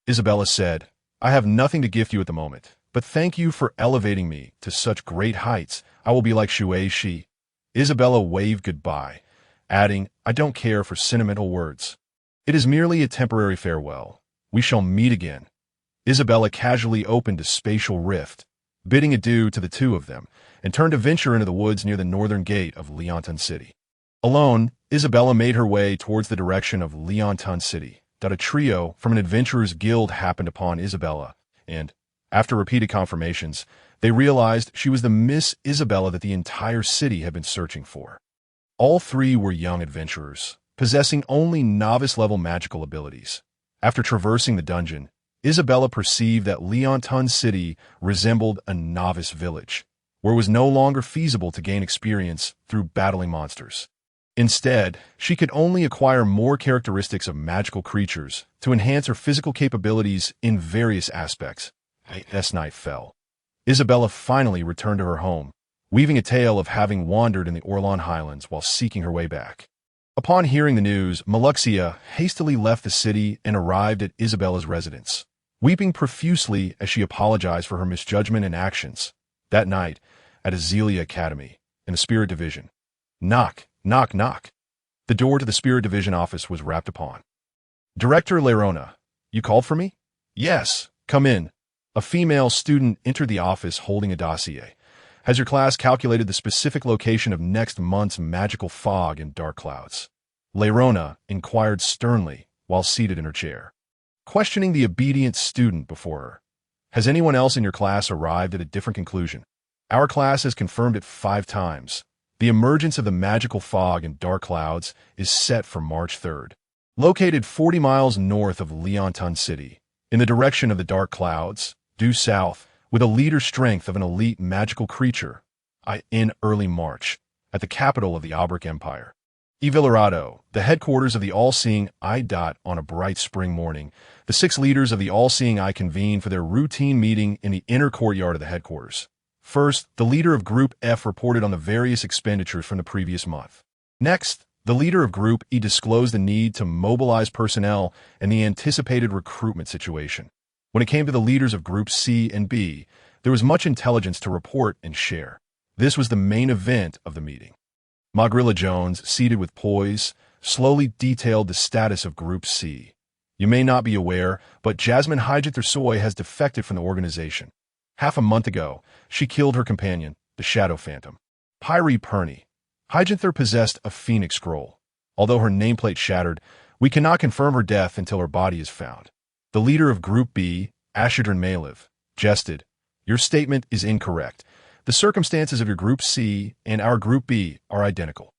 Isabella said, I have nothing to gift you at the moment, but thank you for elevating me to such great heights. I will be like Shuei-Shi. Isabella waved goodbye, adding, I don't care for sentimental words. It is merely a temporary farewell. We shall meet again. Isabella casually opened a spatial rift, bidding adieu to the two of them, and turned to venture into the woods near the northern gate of Leonton City. Alone, Isabella made her way towards the direction of Leonton City. A trio from an adventurer's guild happened upon Isabella, and, after repeated confirmations, they realized she was the Miss Isabella that the entire city had been searching for. All three were young adventurers, possessing only novice-level magical abilities. After traversing the dungeon, Isabella perceived that Leonton City resembled a novice village, where it was no longer feasible to gain experience through battling monsters. Instead, she could only acquire more characteristics of magical creatures to enhance her physical capabilities in various aspects. As night fell, Isabella finally returned to her home, weaving a tale of having wandered in the Orlon Highlands while seeking her way back. Upon hearing the news, Meluxia hastily left the city and arrived at Isabella's residence, weeping profusely as she apologized for her misjudgment and actions. That night, at Azelia Academy, in the Spirit Division, knock, knock, knock. The door to the Spirit Division office was rapped upon. Director Lerona, you called for me? Yes, come in. A female student entered the office holding a dossier. Has your class calculated the specific location of next month's magical fog and dark clouds? Lerona inquired sternly while seated in her chair, questioning the obedient student before her. Has anyone else in your class arrived at a different conclusion? Our class has confirmed it 5 times. The emergence of the magical fog and dark clouds is set for March 3rd. Located 40 miles north of Leonton City, in the direction of the dark clouds, due south, with a leader strength of an elite magical creature, in early March, at the capital of the Aubric Empire. Evilorado, the headquarters of the All-Seeing Eye. On a bright spring morning, the 6 leaders of the All-Seeing Eye convened for their routine meeting in the inner courtyard of the headquarters. First, the leader of Group F reported on the various expenditures from the previous month. Next, the leader of Group E disclosed the need to mobilize personnel and the anticipated recruitment situation. When it came to the leaders of Groups C and B, there was much intelligence to report and share. This was the main event of the meeting. Magrilla Jones, seated with poise, slowly detailed the status of Group C. You may not be aware, but Jasmine Higinthor has defected from the organization. Half a month ago, she killed her companion, the Shadow Phantom. Pyre Perney. Higinthor possessed a Phoenix Scroll. Although her nameplate shattered, we cannot confirm her death until her body is found. The leader of Group B, Ashidran Malev, jested. Your statement is incorrect. The circumstances of your Group C and our Group B are identical.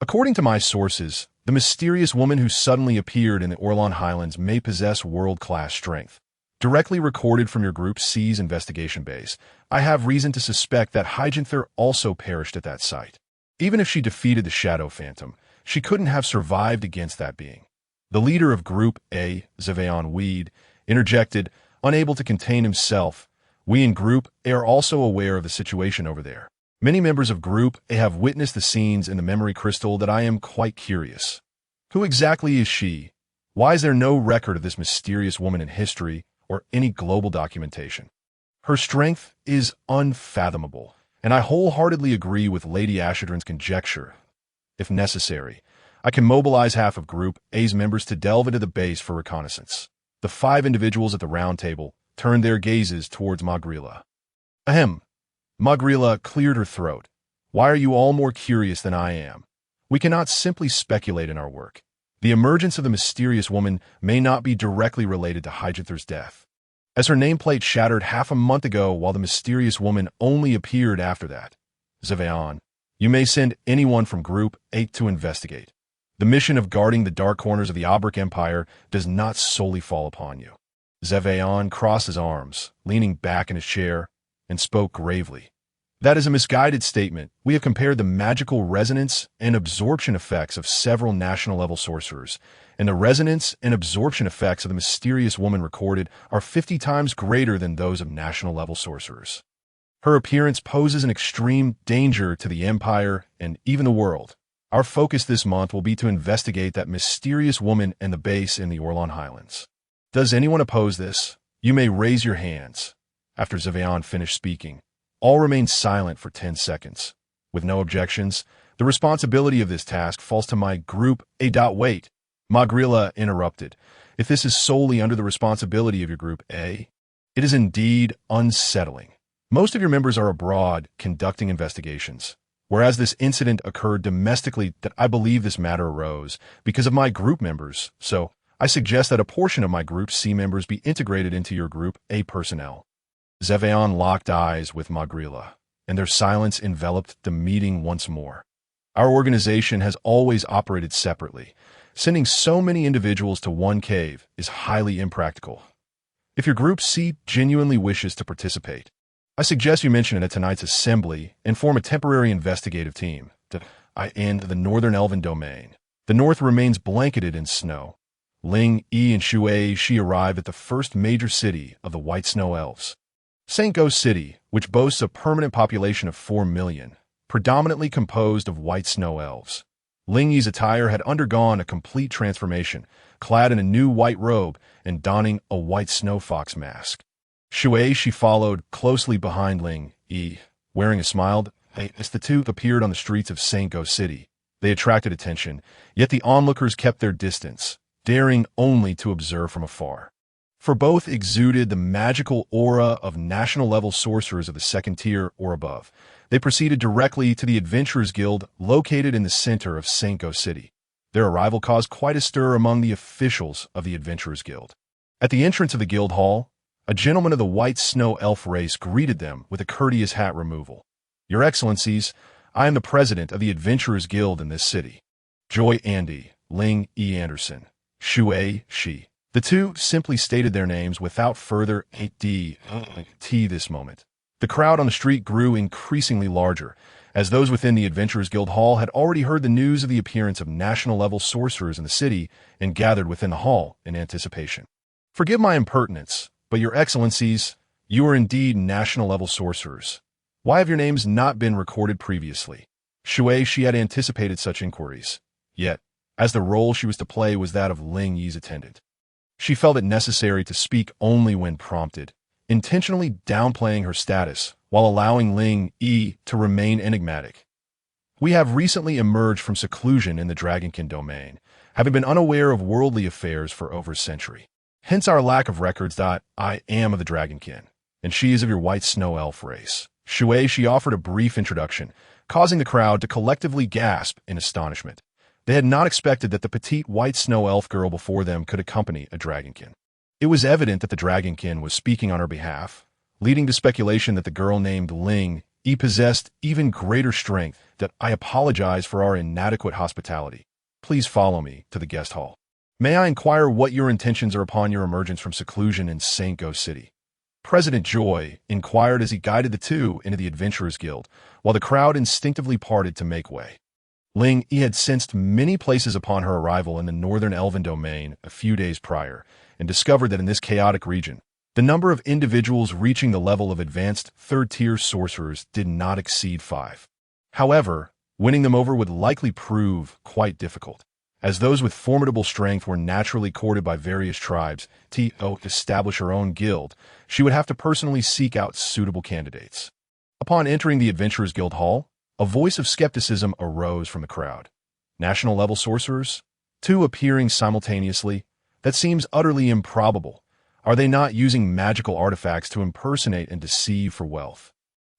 According to my sources, the mysterious woman who suddenly appeared in the Orlon Highlands may possess world-class strength. Directly recorded from your Group C's investigation base, I have reason to suspect that Hygenther also perished at that site. Even if she defeated the Shadow Phantom, she couldn't have survived against that being. The leader of Group A, Zevaon Weed, interjected, unable to contain himself. We in Group A are also aware of the situation over there. Many members of Group A have witnessed the scenes in the memory crystal that I am quite curious. Who exactly is she? Why is there no record of this mysterious woman in history or any global documentation? Her strength is unfathomable, and I wholeheartedly agree with Lady Ashadrin's conjecture. If necessary, I can mobilize half of Group A's members to delve into the base for reconnaissance. The 5 individuals at the round table turned their gazes towards Magrila. Ahem. Magrila cleared her throat. Why are you all more curious than I am? We cannot simply speculate in our work. The emergence of the mysterious woman may not be directly related to Hygenther's death, as her nameplate shattered half a month ago while the mysterious woman only appeared after that. Zevaon, you may send anyone from Group 8 to investigate. The mission of guarding the dark corners of the Obric Empire does not solely fall upon you. Zevaon crossed his arms, leaning back in his chair, and spoke gravely. That is a misguided statement. We have compared the magical resonance and absorption effects of several national-level sorcerers, and the resonance and absorption effects of the mysterious woman recorded are 50 times greater than those of national-level sorcerers. Her appearance poses an extreme danger to the Empire and even the world. Our focus this month will be to investigate that mysterious woman and the base in the Orlon Highlands. Does anyone oppose this? You may raise your hands. After Zevaon finished speaking, all remained silent for 10 seconds. With no objections, the responsibility of this task falls to my Group A. Wait, Magrila interrupted. If this is solely under the responsibility of your Group A, it is indeed unsettling. Most of your members are abroad conducting investigations, whereas this incident occurred domestically. That I believe this matter arose because of my group members, so I suggest that a portion of my Group C members be integrated into your Group A personnel. Zevaon locked eyes with Magrila, and their silence enveloped the meeting once more. Our organization has always operated separately. Sending so many individuals to one cave is highly impractical. If your Group C genuinely wishes to participate, I suggest you mention it at tonight's assembly and form a temporary investigative team. I end the Northern Elven domain. The north remains blanketed in snow. Ling Yi and Shui Shi arrive at the first major city of the White Snow Elves. St. Ghost City, which boasts a permanent population of 4 million, predominantly composed of white snow elves. Ling Yi's attire had undergone a complete transformation, clad in a new white robe and donning a white snow fox mask. Shui Shi followed closely behind Ling Yi, wearing a smile. As the two appeared on the streets of St. Ghost City, they attracted attention, yet the onlookers kept their distance, daring only to observe from afar. For both exuded the magical aura of national-level sorcerers of the 2nd tier or above. They proceeded directly to the Adventurers Guild located in the center of St. Ghost City. Their arrival caused quite a stir among the officials of the Adventurers Guild. At the entrance of the guild hall, a gentleman of the white snow elf race greeted them with a courteous hat removal. Your Excellencies, I am the president of the Adventurers Guild in this city. Joy Andy, Ling E. Anderson, Shui Shi. The two simply stated their names without further t this moment. The crowd on the street grew increasingly larger, as those within the Adventurers Guild Hall had already heard the news of the appearance of national-level sorcerers in the city and gathered within the hall in anticipation. Forgive my impertinence, but your Excellencies, you are indeed national-level sorcerers. Why have your names not been recorded previously? Shui Shi had anticipated such inquiries, yet, as the role she was to play was that of Ling Yi's attendant, she felt it necessary to speak only when prompted, intentionally downplaying her status while allowing Ling Yi to remain enigmatic. We have recently emerged from seclusion in the Dragonkin domain, having been unaware of worldly affairs for over a century. Hence our lack of records. I am of the Dragonkin, and she is of your white snow elf race. Shui Shi offered a brief introduction, causing the crowd to collectively gasp in astonishment. They had not expected that the petite white snow elf girl before them could accompany a Dragonkin. It was evident that the Dragonkin was speaking on her behalf, leading to speculation that the girl named Ling Yi possessed even greater strength. That I apologize for our inadequate hospitality. Please follow me to the guest hall. May I inquire what your intentions are upon your emergence from seclusion in St. Go City? President Joy inquired as he guided the two into the Adventurers Guild, while the crowd instinctively parted to make way. Ling Yi had sensed many places upon her arrival in the northern Elven domain a few days prior, and discovered that in this chaotic region, the number of individuals reaching the level of advanced third-tier sorcerers did not exceed 5. However, winning them over would likely prove quite difficult, as those with formidable strength were naturally courted by various tribes. To establish her own guild, she would have to personally seek out suitable candidates. Upon entering the Adventurers Guild Hall, a voice of skepticism arose from the crowd. National-level sorcerers? Two appearing simultaneously? That seems utterly improbable. Are they not using magical artifacts to impersonate and deceive for wealth?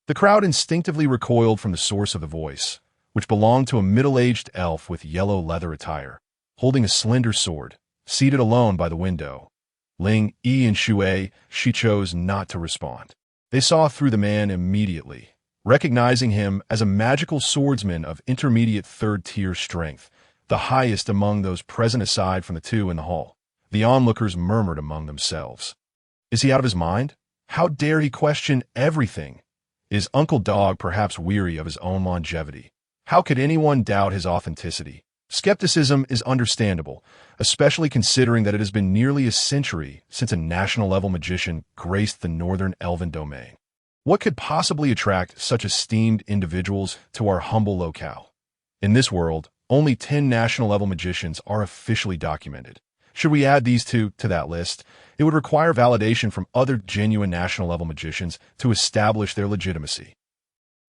The crowd instinctively recoiled from the source of the voice, which belonged to a middle-aged elf with yellow leather attire, holding a slender sword, seated alone by the window. Ling Yi and Shui, she chose not to respond. They saw through the man immediately, recognizing him as a magical swordsman of intermediate third-tier strength, the highest among those present aside from the two in the hall. The onlookers murmured among themselves. Is he out of his mind? How dare he question everything? Is Uncle Dog perhaps weary of his own longevity? How could anyone doubt his authenticity? Skepticism is understandable, especially considering that it has been nearly a century since a national-level magician graced the northern Elven domain. What could possibly attract such esteemed individuals to our humble locale? In this world, only 10 national-level magicians are officially documented. Should we add these two to that list, it would require validation from other genuine national-level magicians to establish their legitimacy.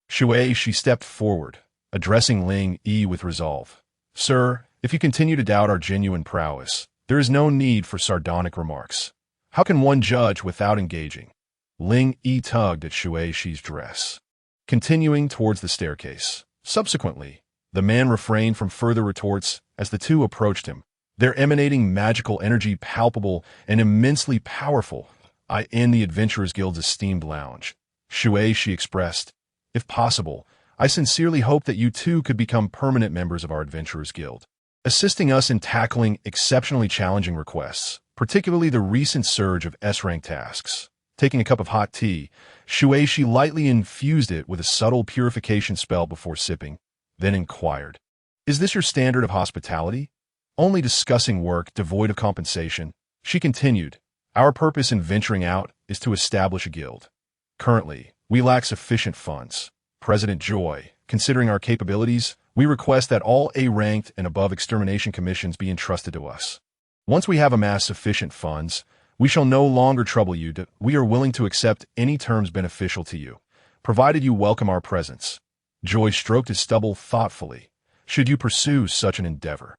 Shui, she stepped forward, addressing Ling Yi with resolve. Sir, if you continue to doubt our genuine prowess, there is no need for sardonic remarks. How can one judge without engaging? Ling Yi tugged at Shueishi's dress, continuing towards the staircase. Subsequently, the man refrained from further retorts as the two approached him, their emanating magical energy palpable and immensely powerful. I in the Adventurers Guild's esteemed lounge. Shueishi expressed, if possible, I sincerely hope that you too could become permanent members of our Adventurers Guild, assisting us in tackling exceptionally challenging requests, particularly the recent surge of S-rank tasks. Taking a cup of hot tea, Shueishi lightly infused it with a subtle purification spell before sipping, then inquired, is this your standard of hospitality? Only discussing work devoid of compensation? She continued, our purpose in venturing out is to establish a guild. Currently, we lack sufficient funds. President Joy, considering our capabilities, we request that all A-ranked and above extermination commissions be entrusted to us. Once we have amassed sufficient funds, we shall no longer trouble you. We are willing to accept any terms beneficial to you, provided you welcome our presence. Joy stroked his stubble thoughtfully. Should you pursue such an endeavor,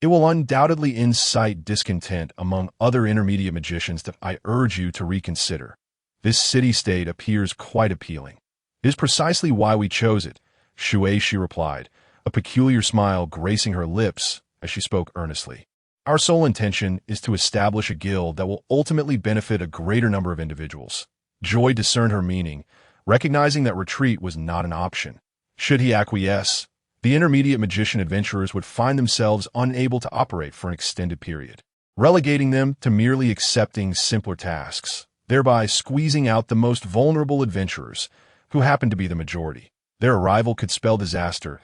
it will undoubtedly incite discontent among other intermediate magicians that I urge you to reconsider. This city-state appears quite appealing. It is precisely why we chose it, Shueishi replied, a peculiar smile gracing her lips as she spoke earnestly. Our sole intention is to establish a guild that will ultimately benefit a greater number of individuals. Joy discerned her meaning, recognizing that retreat was not an option. Should he acquiesce, the intermediate magician adventurers would find themselves unable to operate for an extended period, relegating them to merely accepting simpler tasks, thereby squeezing out the most vulnerable adventurers, who happen to be the majority. Their arrival could spell disaster.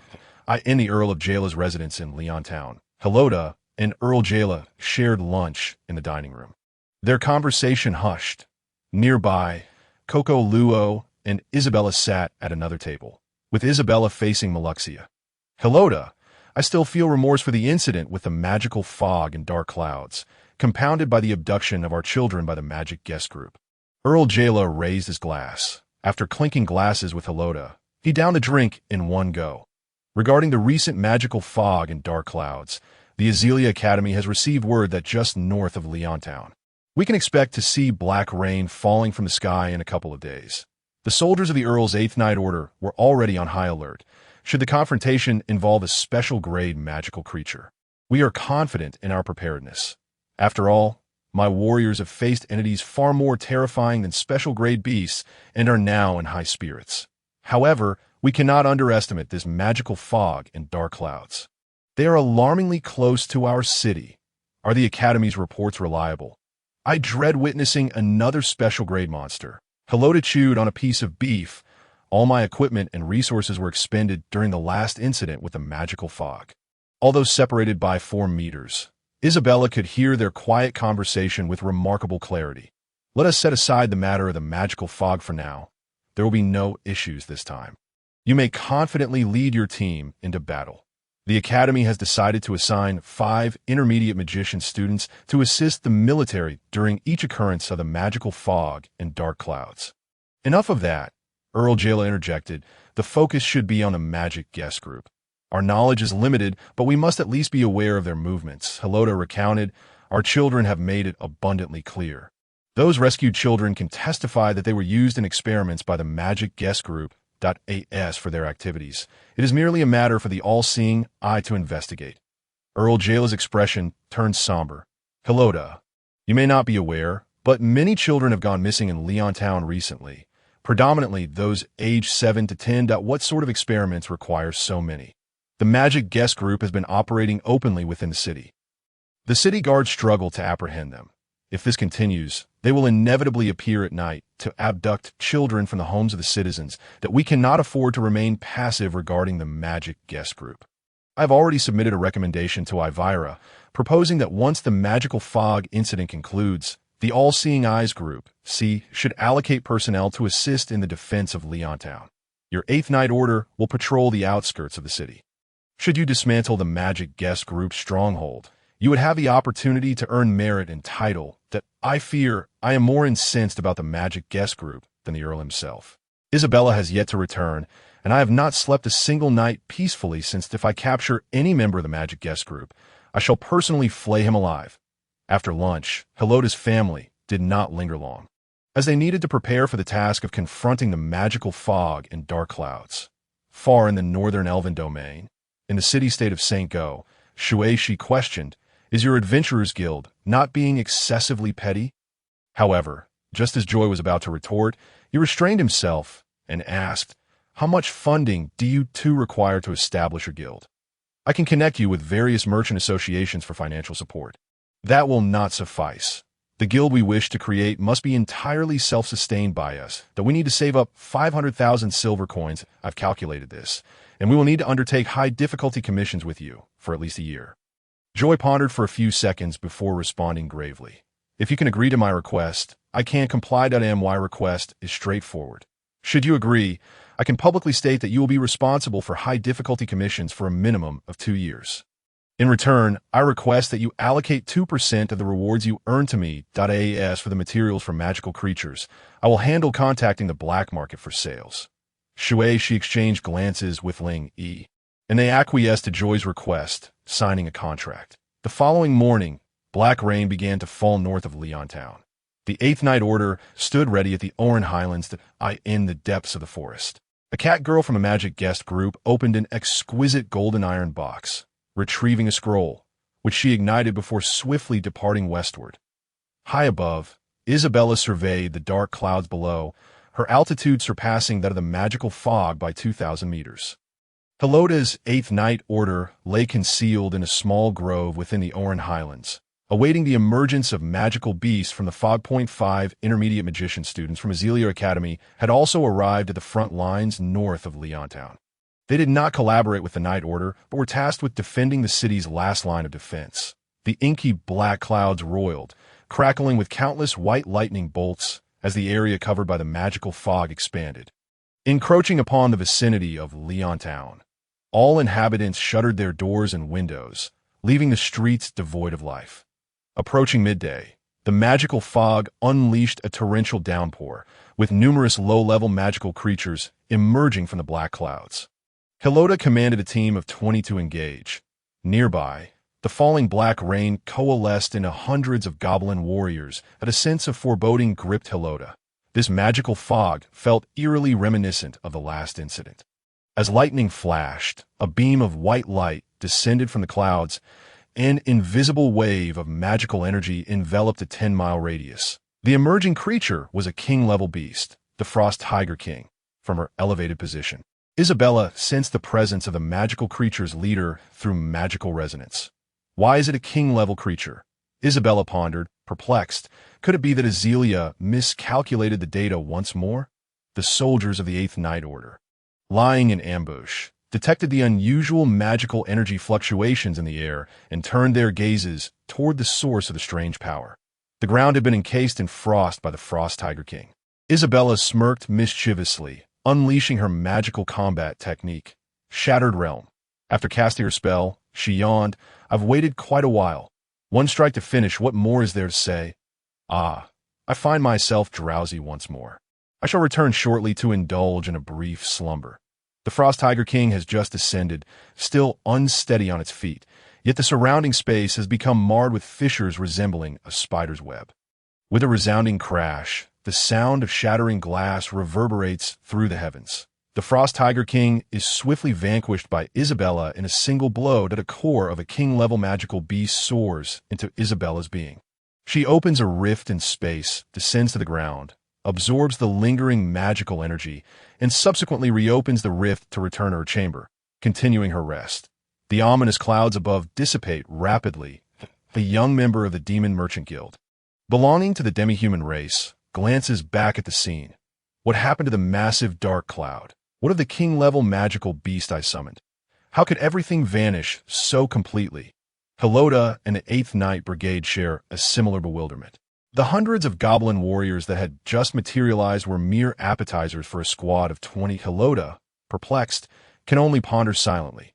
In the Earl of Jala's residence in Leontown, Helota and Earl Jala shared lunch in the dining room. Their conversation hushed. Nearby, Coco Luo and Isabella sat at another table, with Isabella facing Meluxia. Helota, I still feel remorse for the incident with the magical fog and dark clouds, compounded by the abduction of our children by the magic guest group. Earl Jala raised his glass. After clinking glasses with Helota, he downed a drink in one go. Regarding the recent magical fog and dark clouds, the Azelia Academy has received word that just north of Leontown, we can expect to see black rain falling from the sky in a couple of days. The soldiers of the Earl's 8th Night Order were already on high alert, should the confrontation involve a special-grade magical creature. We are confident in our preparedness. After all, my warriors have faced entities far more terrifying than special-grade beasts and are now in high spirits. However, we cannot underestimate this magical fog and dark clouds. They are alarmingly close to our city. Are the Academy's reports reliable? I dread witnessing another special grade monster. Helota chewed on a piece of beef. All my equipment and resources were expended during the last incident with the magical fog. Although separated by 4 meters, Isabella could hear their quiet conversation with remarkable clarity. Let us set aside the matter of the magical fog for now. There will be no issues this time. You may confidently lead your team into battle. The Academy has decided to assign 5 intermediate magician students to assist the military during each occurrence of the magical fog and dark clouds. Enough of that, Earl Jayla interjected. The focus should be on the magic guest group. Our knowledge is limited, but we must at least be aware of their movements. Helota recounted, our children have made it abundantly clear. Those rescued children can testify that they were used in experiments by the magic guest group .as for their activities. It is merely a matter for the all-seeing eye to investigate. Earl Jayla's expression turned somber. Helota, you may not be aware, but many children have gone missing in Leontown recently, predominantly those aged 7 to 10. What sort of experiments require so many? The magic guest group has been operating openly within the city. The city guards struggle to apprehend them. If this continues, they will inevitably appear at night to abduct children from the homes of the citizens. That we cannot afford to remain passive regarding the magic guest group. I've already submitted a recommendation to Ivira, proposing that once the magical fog incident concludes, the All-Seeing Eyes group, should allocate personnel to assist in the defense of Leontown. Your 8th Night Order will patrol the outskirts of the city. Should you dismantle the magic guest group's stronghold, you would have the opportunity to earn merit and title. That I fear I am more incensed about the magic guest group than the Earl himself. Isabella has yet to return, and I have not slept a single night peacefully since if I capture any member of the magic guest group, I shall personally flay him alive. After lunch, Helota's family did not linger long, as they needed to prepare for the task of confronting the magical fog and dark clouds. Far in the northern Elven domain, in the city-state of St. Go, Shuei questioned, is your Adventurers Guild not being excessively petty? However, just as Joy was about to retort, he restrained himself and asked, how much funding do you two require to establish a guild? I can connect you with various merchant associations for financial support. That will not suffice. The guild we wish to create must be entirely self-sustained by us, that we need to save up 500,000 silver coins. I've calculated this, and we will need to undertake high-difficulty commissions with you for at least a year. Joy pondered for a few seconds before responding gravely. If you can agree to my request, I can comply. My request is straightforward. Should you agree, I can publicly state that you will be responsible for high-difficulty commissions for a minimum of 2 years. In return, I request that you allocate 2% of the rewards you earn to me. As for the materials for magical creatures, I will handle contacting the black market for sales. Shuei exchanged glances with Ling Yi, and they acquiesced to Joy's request, signing a contract. The following morning, black rain began to fall north of Leontown. The 8th Night Order stood ready at the Oran Highlands in the depths of the forest. A cat girl from a magic guest group opened an exquisite golden iron box, retrieving a scroll, which she ignited before swiftly departing westward. High above, Isabella surveyed the dark clouds below, her altitude surpassing that of the magical fog by 2,000 meters. Helota's 8th Night Order lay concealed in a small grove within the Oran Highlands, awaiting the emergence of magical beasts from the Fog. 5 intermediate magician students from Azelia Academy had also arrived at the front lines north of Leontown. They did not collaborate with the Night Order, but were tasked with defending the city's last line of defense. The inky black clouds roiled, crackling with countless white lightning bolts as the area covered by the magical fog expanded. Encroaching upon the vicinity of Leontown, all inhabitants shuttered their doors and windows, leaving the streets devoid of life. Approaching midday, the magical fog unleashed a torrential downpour, with numerous low-level magical creatures emerging from the black clouds. Helota commanded a team of 20 to engage. Nearby, the falling black rain coalesced into hundreds of goblin warriors, and a sense of foreboding gripped Helota. This magical fog felt eerily reminiscent of the last incident. As lightning flashed, a beam of white light descended from the clouds. An invisible wave of magical energy enveloped a 10-mile radius. The emerging creature was a king-level beast, the Frost Tiger King. From her elevated position, Isabella sensed the presence of the magical creature's leader through magical resonance. Why is it a king-level creature? Isabella pondered, perplexed. Could it be that Azealia miscalculated the data once more? The soldiers of the Eighth Night Order, lying in ambush, detected the unusual magical energy fluctuations in the air and turned their gazes toward the source of the strange power. The ground had been encased in frost by the Frost Tiger King. Isabella smirked mischievously, unleashing her magical combat technique, Shattered Realm. After casting her spell, she yawned. I've waited quite a while. One strike to finish, what more is there to say? Ah, I find myself drowsy once more. I shall return shortly to indulge in a brief slumber. The Frost Tiger King has just ascended, still unsteady on its feet, yet the surrounding space has become marred with fissures resembling a spider's web. With a resounding crash, the sound of shattering glass reverberates through the heavens. The Frost Tiger King is swiftly vanquished by Isabella in a single blow that a core of a king-level magical beast soars into Isabella's being. She opens a rift in space, descends to the ground, absorbs the lingering magical energy, and subsequently reopens the rift to return to her chamber, continuing her rest. The ominous clouds above dissipate rapidly. A young member of the Demon Merchant Guild, belonging to the demi-human race, glances back at the scene. What happened to the massive dark cloud? What of the king-level magical beast I summoned? How could everything vanish so completely? Helota and the Eighth Night Brigade share a similar bewilderment. The hundreds of goblin warriors that had just materialized were mere appetizers for a squad of 20. Helota, perplexed, can only ponder silently.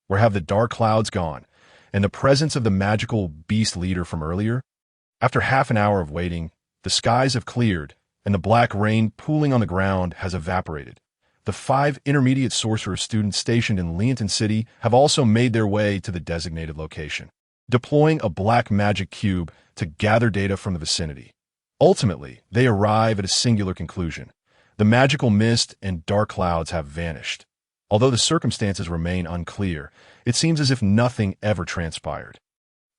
Where have the dark clouds gone, and the presence of the magical beast leader from earlier? After half an hour of waiting, the skies have cleared, and the black rain pooling on the ground has evaporated. The 5 intermediate sorcerer students stationed in Leonton City have also made their way to the designated location, deploying a black magic cube to gather data from the vicinity. Ultimately, they arrive at a singular conclusion. The magical mist and dark clouds have vanished. Although the circumstances remain unclear, it seems as if nothing ever transpired.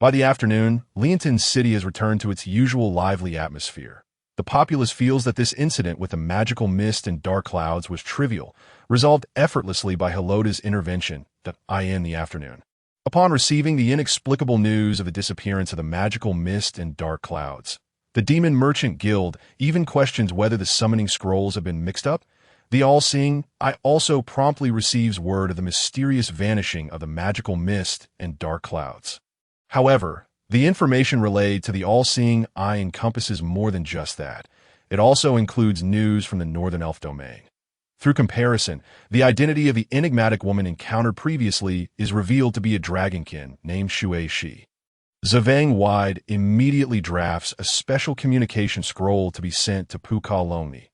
By the afternoon, Leonton City has returned to its usual lively atmosphere. The populace feels that this incident with the magical mist and dark clouds was trivial, resolved effortlessly by Helota's intervention in the afternoon. Upon receiving the inexplicable news of the disappearance of the magical mist and dark clouds, the Demon Merchant Guild even questions whether the summoning scrolls have been mixed up. The All-Seeing Eye also promptly receives word of the mysterious vanishing of the magical mist and dark clouds. However, the information relayed to the All-Seeing Eye encompasses more than just that. It also includes news from the Northern Elf domain. Through comparison, the identity of the enigmatic woman encountered previously is revealed to be a dragonkin named Shui Shi. Zavang Wide immediately drafts a special communication scroll to be sent to Puka Longni.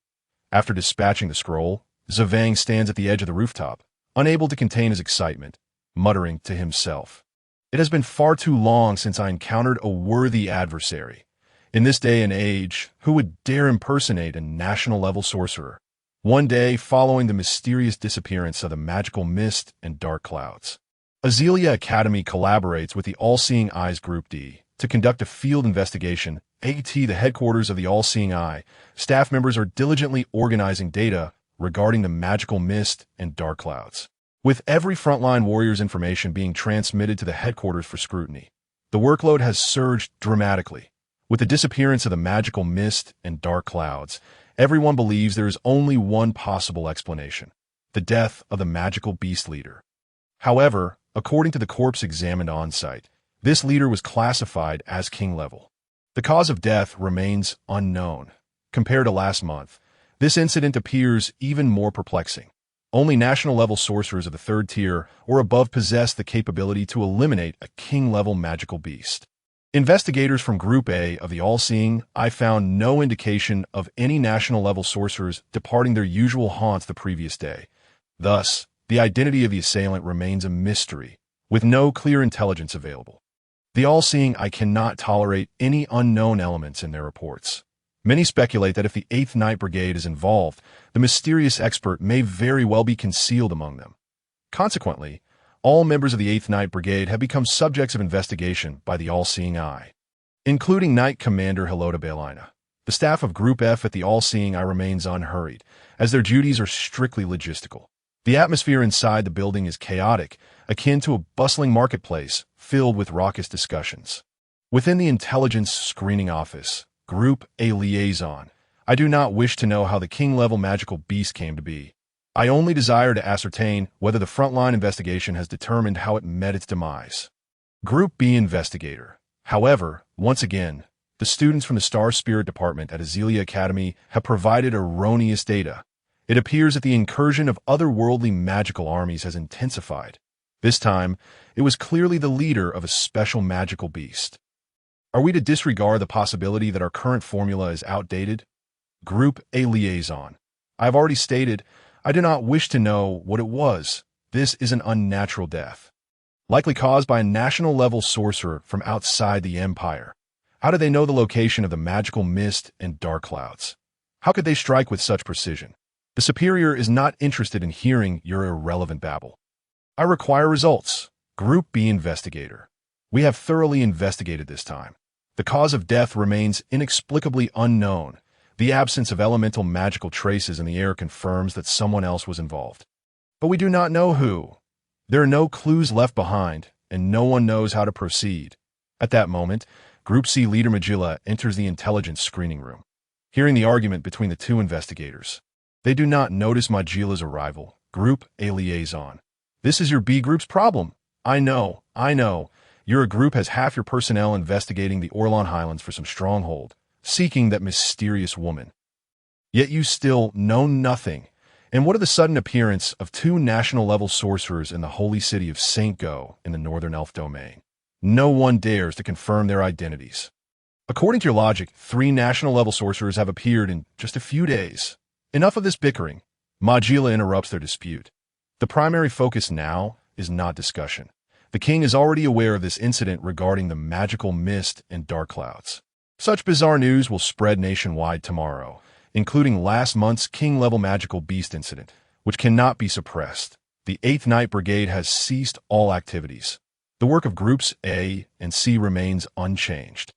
After dispatching the scroll, Zavang stands at the edge of the rooftop, unable to contain his excitement, muttering to himself, "It has been far too long since I encountered a worthy adversary. In this day and age, who would dare impersonate a national-level sorcerer?" One day following the mysterious disappearance of the magical mist and dark clouds, Azealia Academy collaborates with the All-Seeing Eyes Group D to conduct a field investigation. The headquarters of the All-Seeing Eye, staff members are diligently organizing data regarding the magical mist and dark clouds, with every frontline warrior's information being transmitted to the headquarters for scrutiny. The workload has surged dramatically. With the disappearance of the magical mist and dark clouds, everyone believes there is only one possible explanation: the death of the magical beast leader. However, according to the corpse examined on-site, this leader was classified as king level. The cause of death remains unknown. Compared to last month, this incident appears even more perplexing. Only national-level sorcerers of the 3rd tier or above possess the capability to eliminate a king-level magical beast. Investigators from Group A of the All-Seeing Eye found no indication of any national-level sorcerers departing their usual haunts the previous day. Thus, the identity of the assailant remains a mystery, with no clear intelligence available. The All-Seeing Eye cannot tolerate any unknown elements in their reports. Many speculate that if the 8th Night Brigade is involved, the mysterious expert may very well be concealed among them. Consequently, all members of the 8th Night Brigade have become subjects of investigation by the All-Seeing Eye, including Knight Commander Helota Belina. The staff of Group F at the All-Seeing Eye remains unhurried, as their duties are strictly logistical. The atmosphere inside the building is chaotic, akin to a bustling marketplace filled with raucous discussions. Within the intelligence screening office, Group A liaison, I do not wish to know how the king-level magical beast came to be. I only desire to ascertain whether the frontline investigation has determined how it met its demise. Group B investigator. However, once again, the students from the Star Spirit Department at Azalea Academy have provided erroneous data. It appears that the incursion of otherworldly magical armies has intensified. This time, it was clearly the leader of a special magical beast. Are we to disregard the possibility that our current formula is outdated? Group A liaison. I have already stated, I do not wish to know what it was. This is an unnatural death, likely caused by a national-level sorcerer from outside the Empire. How do they know the location of the magical mist and dark clouds? How could they strike with such precision? The Superior is not interested in hearing your irrelevant babble. I require results. Group B investigator. We have thoroughly investigated this time. The cause of death remains inexplicably unknown. The absence of elemental magical traces in the air confirms that someone else was involved. But we do not know who. There are no clues left behind, and no one knows how to proceed. At that moment, Group C leader Magilla enters the intelligence screening room. Hearing the argument between the two investigators, they do not notice Magilla's arrival. Group A liaison. This is your B group's problem. I know. Your group has half your personnel investigating the Orlon Highlands for some stronghold, seeking that mysterious woman. Yet you still know nothing. And what of the sudden appearance of two national-level sorcerers in the holy city of St. Go in the Northern Elf domain? No one dares to confirm their identities. According to your logic, 3 national-level sorcerers have appeared in just a few days. Enough of this bickering. Magilla interrupts their dispute. The primary focus now is not discussion. The king is already aware of this incident regarding the magical mist and dark clouds. Such bizarre news will spread nationwide tomorrow, including last month's king-level magical beast incident, which cannot be suppressed. The 8th Night Brigade has ceased all activities. The work of Groups A and C remains unchanged.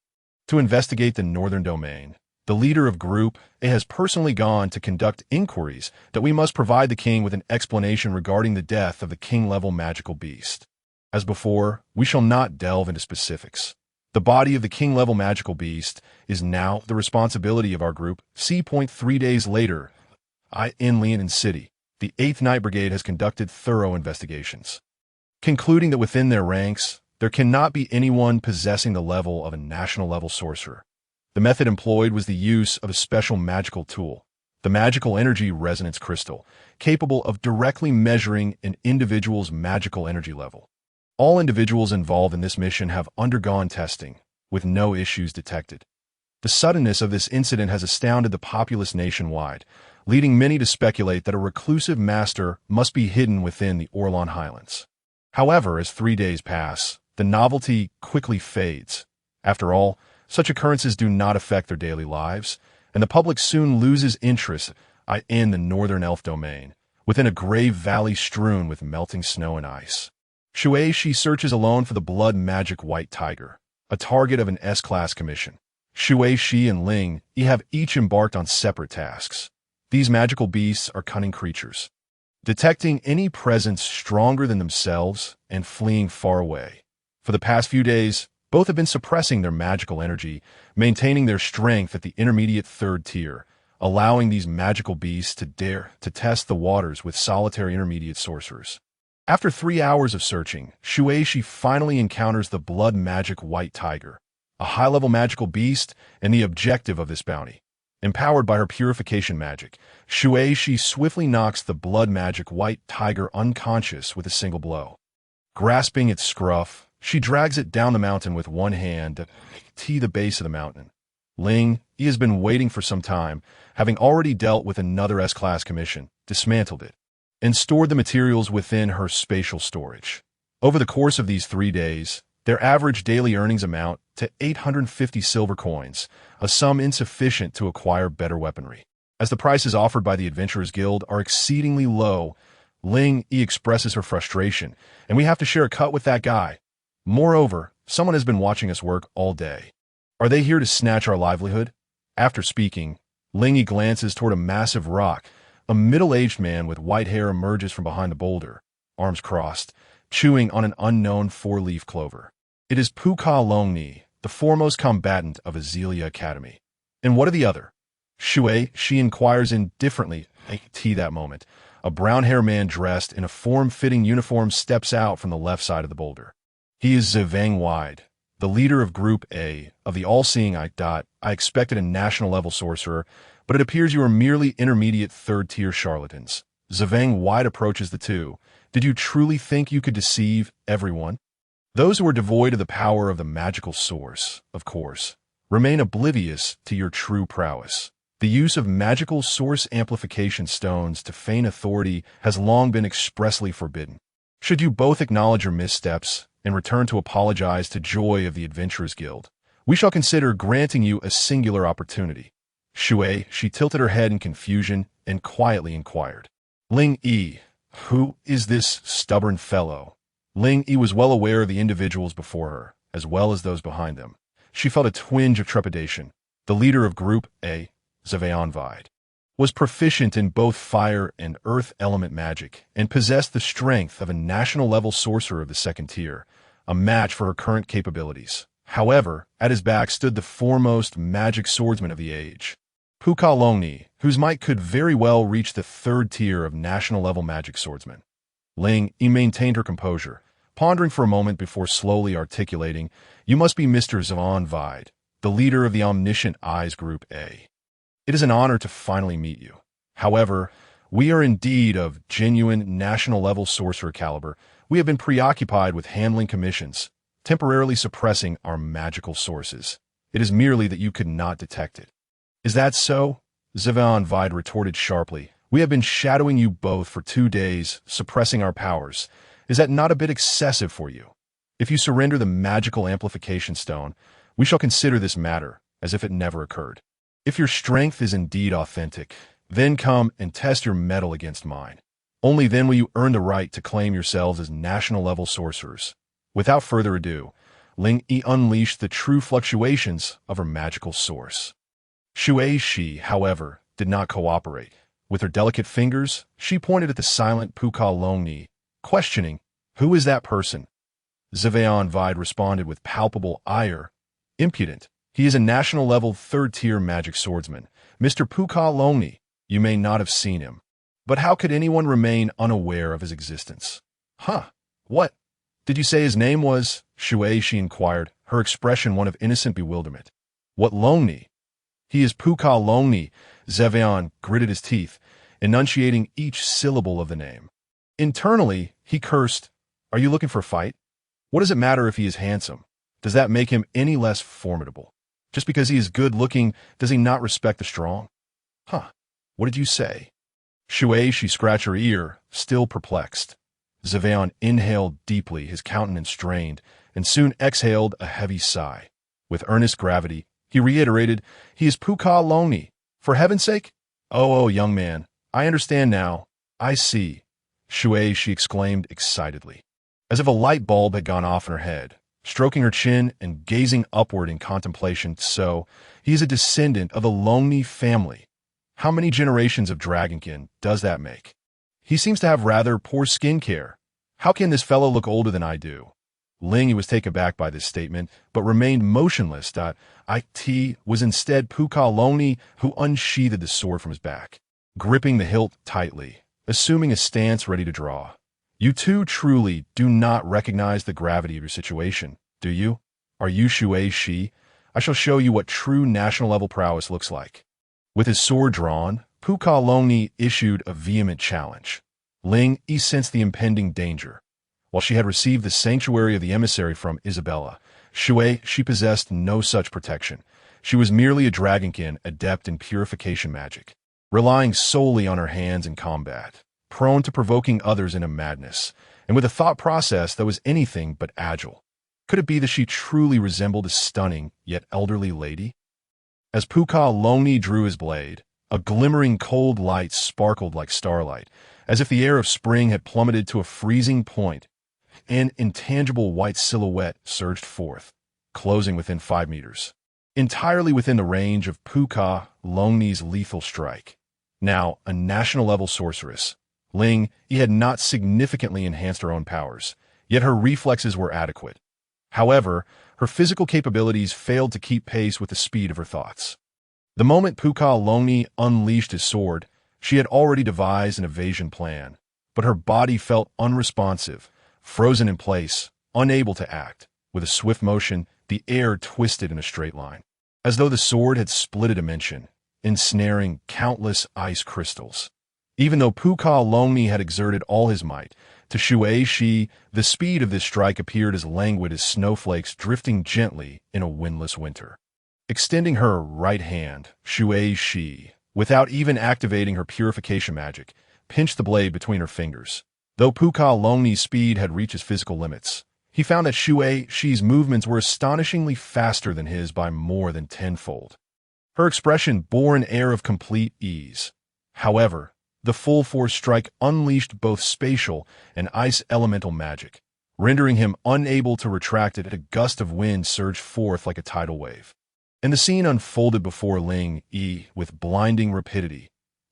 To investigate the Northern Domain, the leader of Group A has personally gone to conduct inquiries that we must provide the king with an explanation regarding the death of the king-level magical beast. As before, we shall not delve into specifics. The body of the king-level magical beast is now the responsibility of our group. C. 3 days later, in Leonin City, the 8th Night Brigade has conducted thorough investigations, concluding that within their ranks, there cannot be anyone possessing the level of a national-level sorcerer. The method employed was the use of a special magical tool, the magical energy resonance crystal, capable of directly measuring an individual's magical energy level. All individuals involved in this mission have undergone testing, with no issues detected. The suddenness of this incident has astounded the populace nationwide, leading many to speculate that a reclusive master must be hidden within the Orlon Highlands. However, as 3 days pass, the novelty quickly fades. After all, such occurrences do not affect their daily lives, and the public soon loses interest in the Northern Elf domain, within a gray valley strewn with melting snow and ice. Shuei-Shi searches alone for the blood magic white tiger, a target of an S-class commission. Shuei-Shi and Ling Yi have each embarked on separate tasks. These magical beasts are cunning creatures, detecting any presence stronger than themselves and fleeing far away. For the past few days, both have been suppressing their magical energy, maintaining their strength at the intermediate 3rd tier, allowing these magical beasts to dare to test the waters with solitary intermediate sorcerers. After 3 hours of searching, Shuei-Shi finally encounters the blood magic white tiger, a high-level magical beast and the objective of this bounty. Empowered by her purification magic, Shuei-Shi swiftly knocks the blood magic white tiger unconscious with a single blow. Grasping its scruff, she drags it down the mountain with one hand to the base of the mountain. Ling Yi has been waiting for some time, having already dealt with another S-class commission, dismantled it, and stored the materials within her spatial storage. Over the course of these 3 days, their average daily earnings amount to 850 silver coins, a sum insufficient to acquire better weaponry. As the prices offered by the Adventurers Guild are exceedingly low, Ling Yi expresses her frustration, and we have to share a cut with that guy. Moreover, someone has been watching us work all day. Are they here to snatch our livelihood? After speaking, Ling Yi glances toward a massive rock. A middle-aged man with white hair emerges from behind the boulder, arms crossed, chewing on an unknown 4-leaf clover. It is Puka Longni, the foremost combatant of Azalea Academy. And what of the other? Shui, she inquires indifferently. That moment, a brown-haired man dressed in a form-fitting uniform steps out from the left side of the boulder. He is Zivang Wide, the leader of Group A of the All-Seeing Eye. I expected a national-level sorcerer, but it appears you are merely intermediate third-tier charlatans. Zivang Wide approaches the two. Did you truly think you could deceive everyone? Those who are devoid of the power of the magical source, of course, remain oblivious to your true prowess. The use of magical source amplification stones to feign authority has long been expressly forbidden. Should you both acknowledge your missteps and return to apologize to Joy of the Adventurers Guild, we shall consider granting you a singular opportunity. Shui, she tilted her head in confusion and quietly inquired. Ling Yi, who is this stubborn fellow? Ling Yi was well aware of the individuals before her, as well as those behind them. She felt a twinge of trepidation. The leader of Group A, Zivang, was proficient in both fire and earth element magic and possessed the strength of a national-level sorcerer of the second tier, a match for her current capabilities. However, at his back stood the foremost magic swordsman of the age, Puka Longni, whose might could very well reach the third tier of national-level magic swordsmen. Ling Yi maintained her composure, pondering for a moment before slowly articulating, "You must be Mr. Zivang, the leader of the Omniscient Eyes Group A. It is an honor to finally meet you. However, we are indeed of genuine national-level sorcerer caliber. We have been preoccupied with handling commissions, temporarily suppressing our magical sources. It is merely that you could not detect it." "Is that so?" Zivang retorted sharply. "We have been shadowing you both for 2 days, suppressing our powers. Is that not a bit excessive for you? If you surrender the magical amplification stone, we shall consider this matter as if it never occurred. If your strength is indeed authentic, then come and test your mettle against mine. Only then will you earn the right to claim yourselves as national-level sorcerers." Without further ado, Ling Yi unleashed the true fluctuations of her magical source. Shui Shi, however, did not cooperate. With her delicate fingers, she pointed at the silent Puka Longni, questioning, "Who is that person?" Zivang responded with palpable ire. "Impudent. He is a national-level third-tier magic swordsman, Mr. Puka Longni. You may not have seen him. But how could anyone remain unaware of his existence?" "Huh? What? Did you say his name was?" Shui, she inquired, her expression one of innocent bewilderment. "What Longni?" "He is Puka Longni," Zivang gritted his teeth, enunciating each syllable of the name. Internally, he cursed, "Are you looking for a fight? What does it matter if he is handsome? Does that make him any less formidable? Just because he is good-looking, does he not respect the strong?" "Huh, what did you say?" Shui, she scratched her ear, still perplexed. Zivang inhaled deeply, his countenance strained, and soon exhaled a heavy sigh. With earnest gravity, he reiterated, "He is Puka Longni. For heaven's sake? Oh, young man, I understand now. I see." Shui, she exclaimed excitedly, as if a light bulb had gone off in her head, stroking her chin and gazing upward in contemplation. "So, he is a descendant of the Longni family. How many generations of dragonkin does that make? He seems to have rather poor skin care. How can this fellow look older than I do?" Ling was taken aback by this statement, but remained motionless. It was instead Puka Longni who unsheathed the sword from his back, gripping the hilt tightly, assuming a stance ready to draw. "You two truly do not recognize the gravity of your situation, do you? Are you Shui Shi? I shall show you what true national-level prowess looks like." With his sword drawn, Puka Longni issued a vehement challenge. Ling Yi sensed the impending danger. While she had received the sanctuary of the emissary from Isabella, Shui, she possessed no such protection. She was merely a dragonkin adept in purification magic, relying solely on her hands in combat, prone to provoking others into madness, and with a thought process that was anything but agile. Could it be that she truly resembled a stunning yet elderly lady? As Puka Longni drew his blade, a glimmering cold light sparkled like starlight, as if the air of spring had plummeted to a freezing point. An intangible white silhouette surged forth, closing within 5 meters, entirely within the range of Puka Longni's lethal strike. Now, a national-level sorceress, Ling Yi had not significantly enhanced her own powers, yet her reflexes were adequate. However, her physical capabilities failed to keep pace with the speed of her thoughts. The moment Puka Longni unleashed his sword, she had already devised an evasion plan, but her body felt unresponsive, frozen in place, unable to act. With a swift motion, the air twisted in a straight line, as though the sword had split a dimension, ensnaring countless ice crystals. Even though Puka Longni had exerted all his might, to Shui Shi, the speed of this strike appeared as languid as snowflakes drifting gently in a windless winter. Extending her right hand, Shui Shi, without even activating her purification magic, pinched the blade between her fingers. Though Puka Longni's speed had reached his physical limits, he found that Shui Shi's movements were astonishingly faster than his by more than tenfold. Her expression bore an air of complete ease. However, the full-force strike unleashed both spatial and ice elemental magic, rendering him unable to retract it. A gust of wind surged forth like a tidal wave, and the scene unfolded before Ling Yi with blinding rapidity.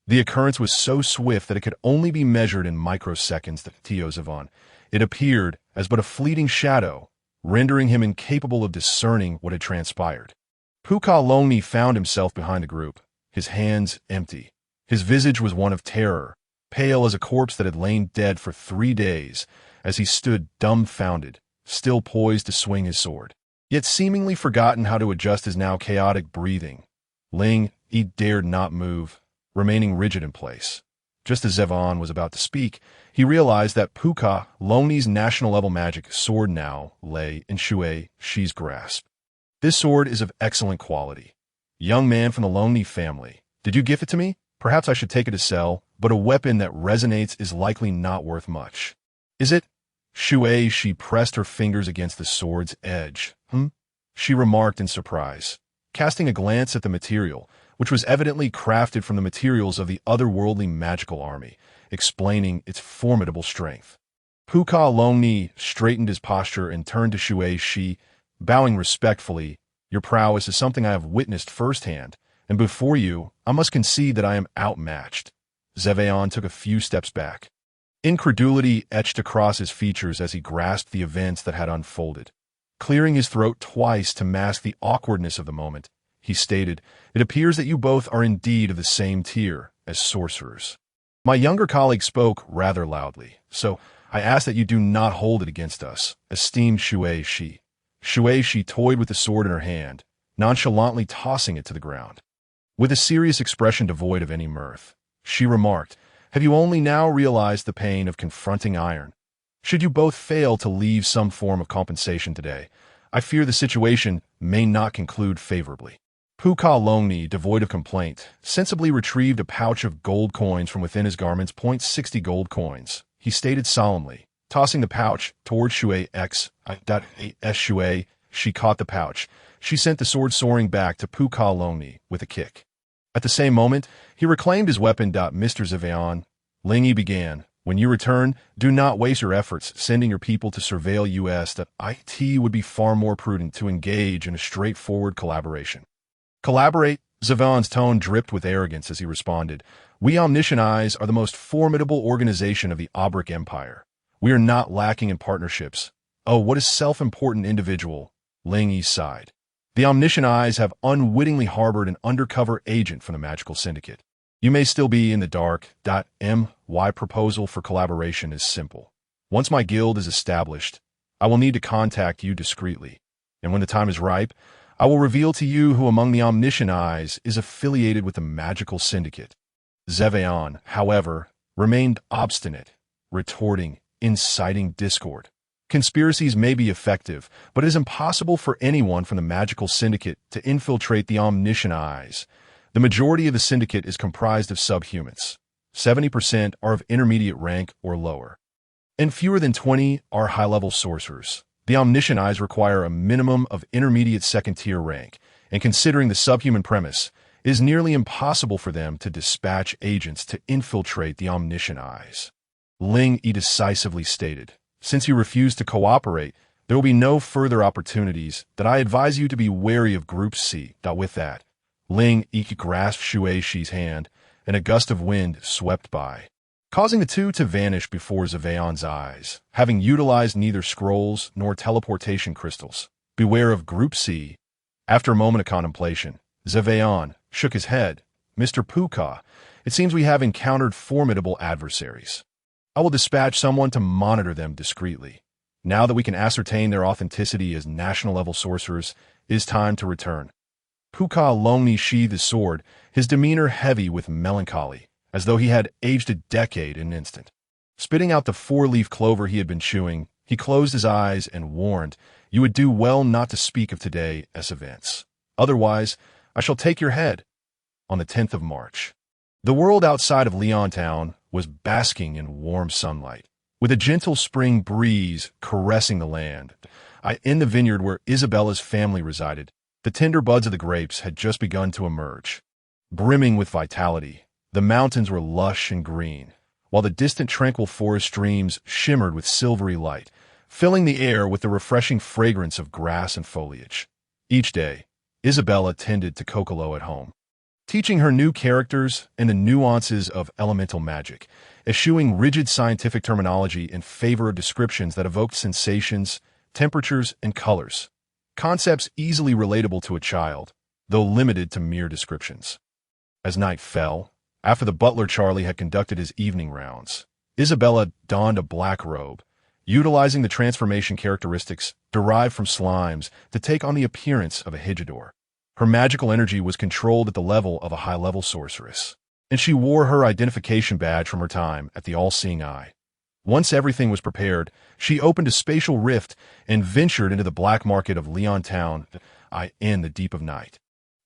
The occurrence was so swift that it could only be measured in microseconds. To Zevan, it appeared as but a fleeting shadow, rendering him incapable of discerning what had transpired. Puka Longni found himself behind the group, his hands empty. His visage was one of terror, pale as a corpse that had lain dead for 3 days, as he stood dumbfounded, still poised to swing his sword, yet seemingly forgotten how to adjust his now chaotic breathing. Ling Yi dared not move, remaining rigid in place. Just as Zevan was about to speak, he realized that Puka Longni's national-level magic sword now lay in Shui Shi's grasp. This sword is of excellent quality. Young man from the Longni family, did you gift it to me? Perhaps I should take it to sell, but a weapon that resonates is likely not worth much. Is it? Shui Shi pressed her fingers against the sword's edge. She remarked in surprise, casting a glance at the material, which was evidently crafted from the materials of the otherworldly magical army, explaining its formidable strength. Puka Longni straightened his posture and turned to Shui Shi, bowing respectfully. Your prowess is something I have witnessed firsthand, and before you, I must concede that I am outmatched. Zevan took a few steps back. Incredulity etched across his features as he grasped the events that had unfolded. Clearing his throat twice to mask the awkwardness of the moment, he stated, "It appears that you both are indeed of the same tier as sorcerers." My younger colleague spoke rather loudly, so I ask that you do not hold it against us, esteemed Shui Shi. Shui Shi toyed with the sword in her hand, nonchalantly tossing it to the ground. With a serious expression devoid of any mirth, she remarked, "Have you only now realized the pain of confronting iron? Should you both fail to leave some form of compensation today, I fear the situation may not conclude favorably." Puka Longni, devoid of complaint, sensibly retrieved a pouch of gold coins from within his garments. 60 gold coins, he stated solemnly, tossing the pouch toward Shui X. Shui. She caught the pouch. She sent the sword soaring back to Puka Longni with a kick. At the same moment, he reclaimed his weapon. Mr. Zevan, Ling Yi began, when you return, do not waste your efforts sending your people to surveil US. It would be far more prudent to engage in a straightforward collaboration. Collaborate? Zevan's tone dripped with arrogance as he responded, "We Omniscient Eyes are the most formidable organization of the Aubric Empire. We are not lacking in partnerships. Oh, what a self-important individual," Ling Yi sighed. "The Omniscient Eyes have unwittingly harbored an undercover agent from the Magical Syndicate. You may still be in the dark. My proposal for collaboration is simple. Once my guild is established, I will need to contact you discreetly, and when the time is ripe, I will reveal to you who among the Omniscient Eyes is affiliated with the Magical Syndicate." Zevan, however, remained obstinate, retorting, inciting discord. Conspiracies may be effective, but it is impossible for anyone from the Magical Syndicate to infiltrate the Omniscient Eyes. The majority of the Syndicate is comprised of subhumans. 70% are of intermediate rank or lower, and fewer than 20 are high-level sorcerers. The Omniscient Eyes require a minimum of intermediate second-tier rank, and considering the subhuman premise, it is nearly impossible for them to dispatch agents to infiltrate the Omniscient Eyes. Ling Yi decisively stated, "Since you refuse to cooperate, there will be no further opportunities. That I advise you to be wary of Group C." With that, Ling Yi grasped Shui Shi's hand, and a gust of wind swept by. causing the two to vanish before Zaveon's eyes, having utilized neither scrolls nor teleportation crystals. Beware of Group C. After a moment of contemplation, Zaveon shook his head. Mr. Puka, it seems we have encountered formidable adversaries. I will dispatch someone to monitor them discreetly. Now that we can ascertain their authenticity as national-level sorcerers, it is time to return. Puka Longni sheathed his sword, his demeanor heavy with melancholy, as though he had aged a decade in an instant. Spitting out the four-leaf clover he had been chewing, he closed his eyes and warned, "You would do well not to speak of today as events. Otherwise, I shall take your head." On the 10th of March. The world outside of Leontown was basking in warm sunlight, with a gentle spring breeze caressing the land. In the vineyard where Isabella's family resided, the tender buds of the grapes had just begun to emerge. Brimming with vitality, the mountains were lush and green, while the distant tranquil forest streams shimmered with silvery light, filling the air with the refreshing fragrance of grass and foliage. Each day, Isabella tended to Kokolo at home, teaching her new characters and the nuances of elemental magic, eschewing rigid scientific terminology in favor of descriptions that evoked sensations, temperatures, and colors, concepts easily relatable to a child, though limited to mere descriptions. As night fell, after the butler Charlie had conducted his evening rounds, Isabella donned a black robe, utilizing the transformation characteristics derived from slimes to take on the appearance of a hijador. Her magical energy was controlled at the level of a high-level sorceress, and she wore her identification badge from her time at the All-Seeing Eye. Once everything was prepared, she opened a spatial rift and ventured into the black market of Leontown in the deep of night.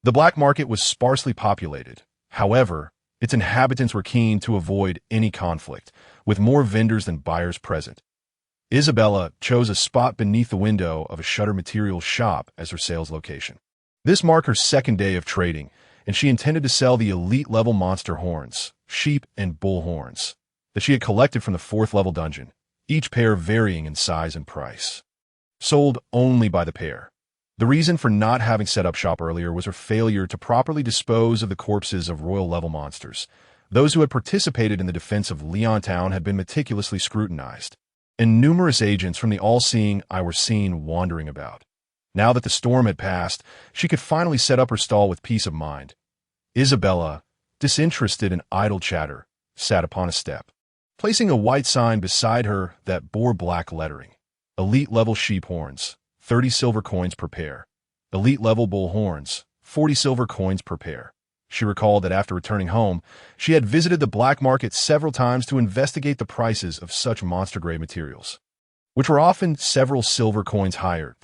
The black market was sparsely populated. However, its inhabitants were keen to avoid any conflict, with more vendors than buyers present. Isabella chose a spot beneath the window of a shutter materials shop as her sales location. This marked her second day of trading, and she intended to sell the elite-level monster horns, sheep and bull horns, that she had collected from the 4th-level dungeon, each pair varying in size and price. Sold only by the pair. The reason for not having set up shop earlier was her failure to properly dispose of the corpses of royal-level monsters. Those who had participated in the defense of Leontown had been meticulously scrutinized, and numerous agents from the All-Seeing Eye were seen wandering about. Now that the storm had passed, she could finally set up her stall with peace of mind. Isabella, disinterested in idle chatter, sat upon a step, placing a white sign beside her that bore black lettering. Elite-level sheep horns, 30 silver coins per pair. Elite-level bull horns, 40 silver coins per pair. She recalled that after returning home, she had visited the black market several times to investigate the prices of such monster-grade materials, which were often several silver coins higher.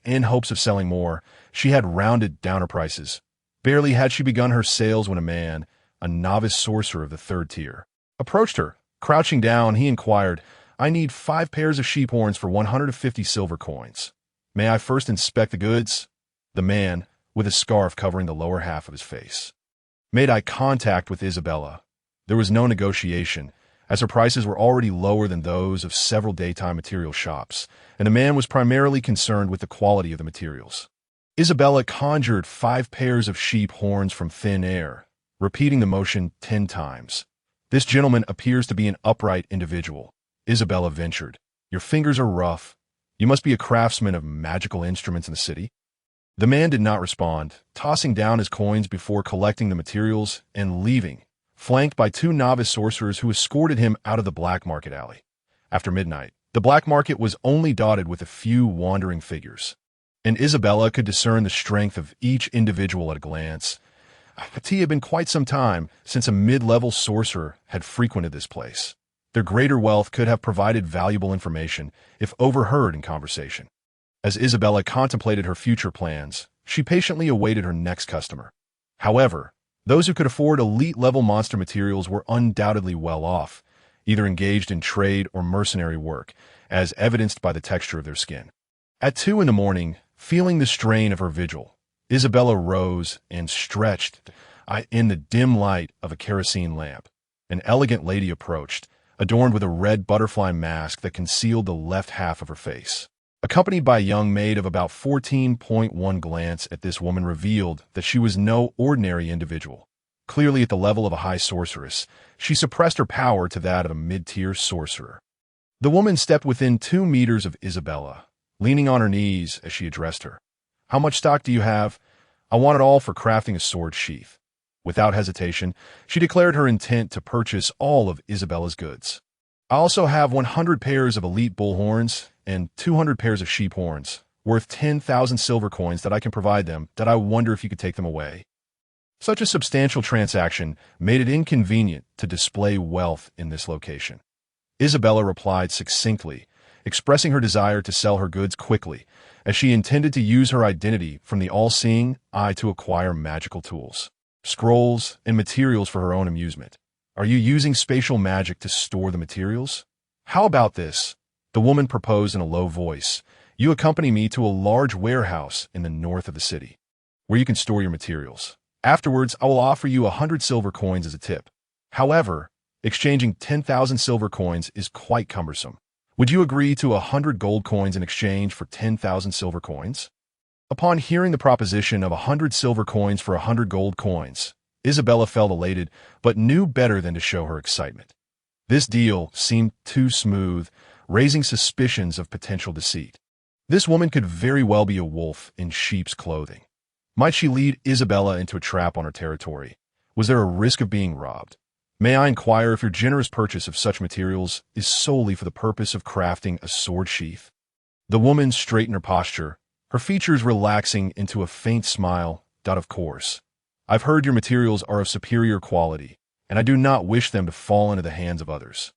In hopes of selling more, she had rounded down her prices. Barely had she begun her sales when a man, a novice sorcerer of the 3rd tier, approached her. Crouching down, he inquired, "I need 5 pairs of sheep horns for 150 silver coins. May I first inspect the goods?" The man, with a scarf covering the lower half of his face, made eye contact with Isabella. There was no negotiation, as her prices were already lower than those of several daytime material shops, and the man was primarily concerned with the quality of the materials. Isabella conjured 5 pairs of sheep horns from thin air, repeating the motion 10 times. "This gentleman appears to be an upright individual," Isabella ventured. "Your fingers are rough. You must be a craftsman of magical instruments in the city." The man did not respond, tossing down his coins before collecting the materials and leaving, flanked by 2 novice sorcerers who escorted him out of the black market alley. After midnight, the black market was only dotted with a few wandering figures, and Isabella could discern the strength of each individual at a glance. It had been quite some time since a mid-level sorcerer had frequented this place. Their greater wealth could have provided valuable information if overheard in conversation. As Isabella contemplated her future plans, she patiently awaited her next customer. However, those who could afford elite-level monster materials were undoubtedly well off, either engaged in trade or mercenary work, as evidenced by the texture of their skin. At 2 in the morning, feeling the strain of her vigil, Isabella rose and stretched in the dim light of a kerosene lamp. An elegant lady approached, adorned with a red butterfly mask that concealed the left half of her face. Accompanied by a young maid of about 14. One glance at this woman revealed that she was no ordinary individual. Clearly at the level of a high sorceress, she suppressed her power to that of a mid-tier sorcerer. The woman stepped within 2 meters of Isabella, leaning on her knees as she addressed her. "How much stock do you have? I want it all for crafting a sword sheath." Without hesitation, she declared her intent to purchase all of Isabella's goods. "I also have 100 pairs of elite bull horns and 200 pairs of sheep horns, worth 10,000 silver coins that I can provide them, that I wonder if you could take them away." Such a substantial transaction made it inconvenient to display wealth in this location. Isabella replied succinctly, expressing her desire to sell her goods quickly, as she intended to use her identity from the all-seeing eye to acquire magical tools, scrolls, and materials for her own amusement. "Are you using spatial magic to store the materials? How about this?" the woman proposed in a low voice. "You accompany me to a large warehouse in the north of the city, where you can store your materials. Afterwards, I will offer you 100 silver coins as a tip. However, exchanging 10,000 silver coins is quite cumbersome. Would you agree to 100 gold coins in exchange for 10,000 silver coins?" Upon hearing the proposition of 100 silver coins for 100 gold coins, Isabella felt elated, but knew better than to show her excitement. This deal seemed too smooth, raising suspicions of potential deceit. This woman could very well be a wolf in sheep's clothing. Might she lead Isabella into a trap on her territory? Was there a risk of being robbed? "May I inquire if your generous purchase of such materials is solely for the purpose of crafting a sword sheath?" The woman straightened her posture, her features relaxing into a faint smile. "Of course. I've heard your materials are of superior quality, and I do not wish them to fall into the hands of others.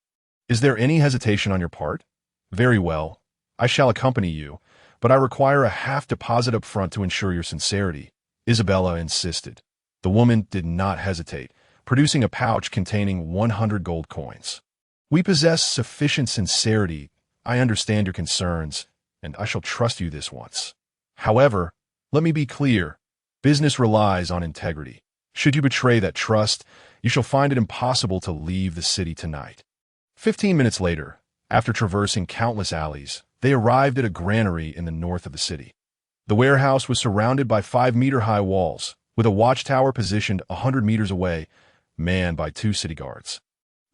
Is there any hesitation on your part? Very well. I shall accompany you, but I require a half deposit up front to ensure your sincerity," Isabella insisted. The woman did not hesitate, producing a pouch containing 100 gold coins. "We possess sufficient sincerity. I understand your concerns, and I shall trust you this once. However, let me be clear. Business relies on integrity. Should you betray that trust, you shall find it impossible to leave the city tonight." 15 minutes later, after traversing countless alleys, they arrived at a granary in the north of the city. The warehouse was surrounded by 5-meter-high walls, with a watchtower positioned 100 meters away, manned by 2 city guards.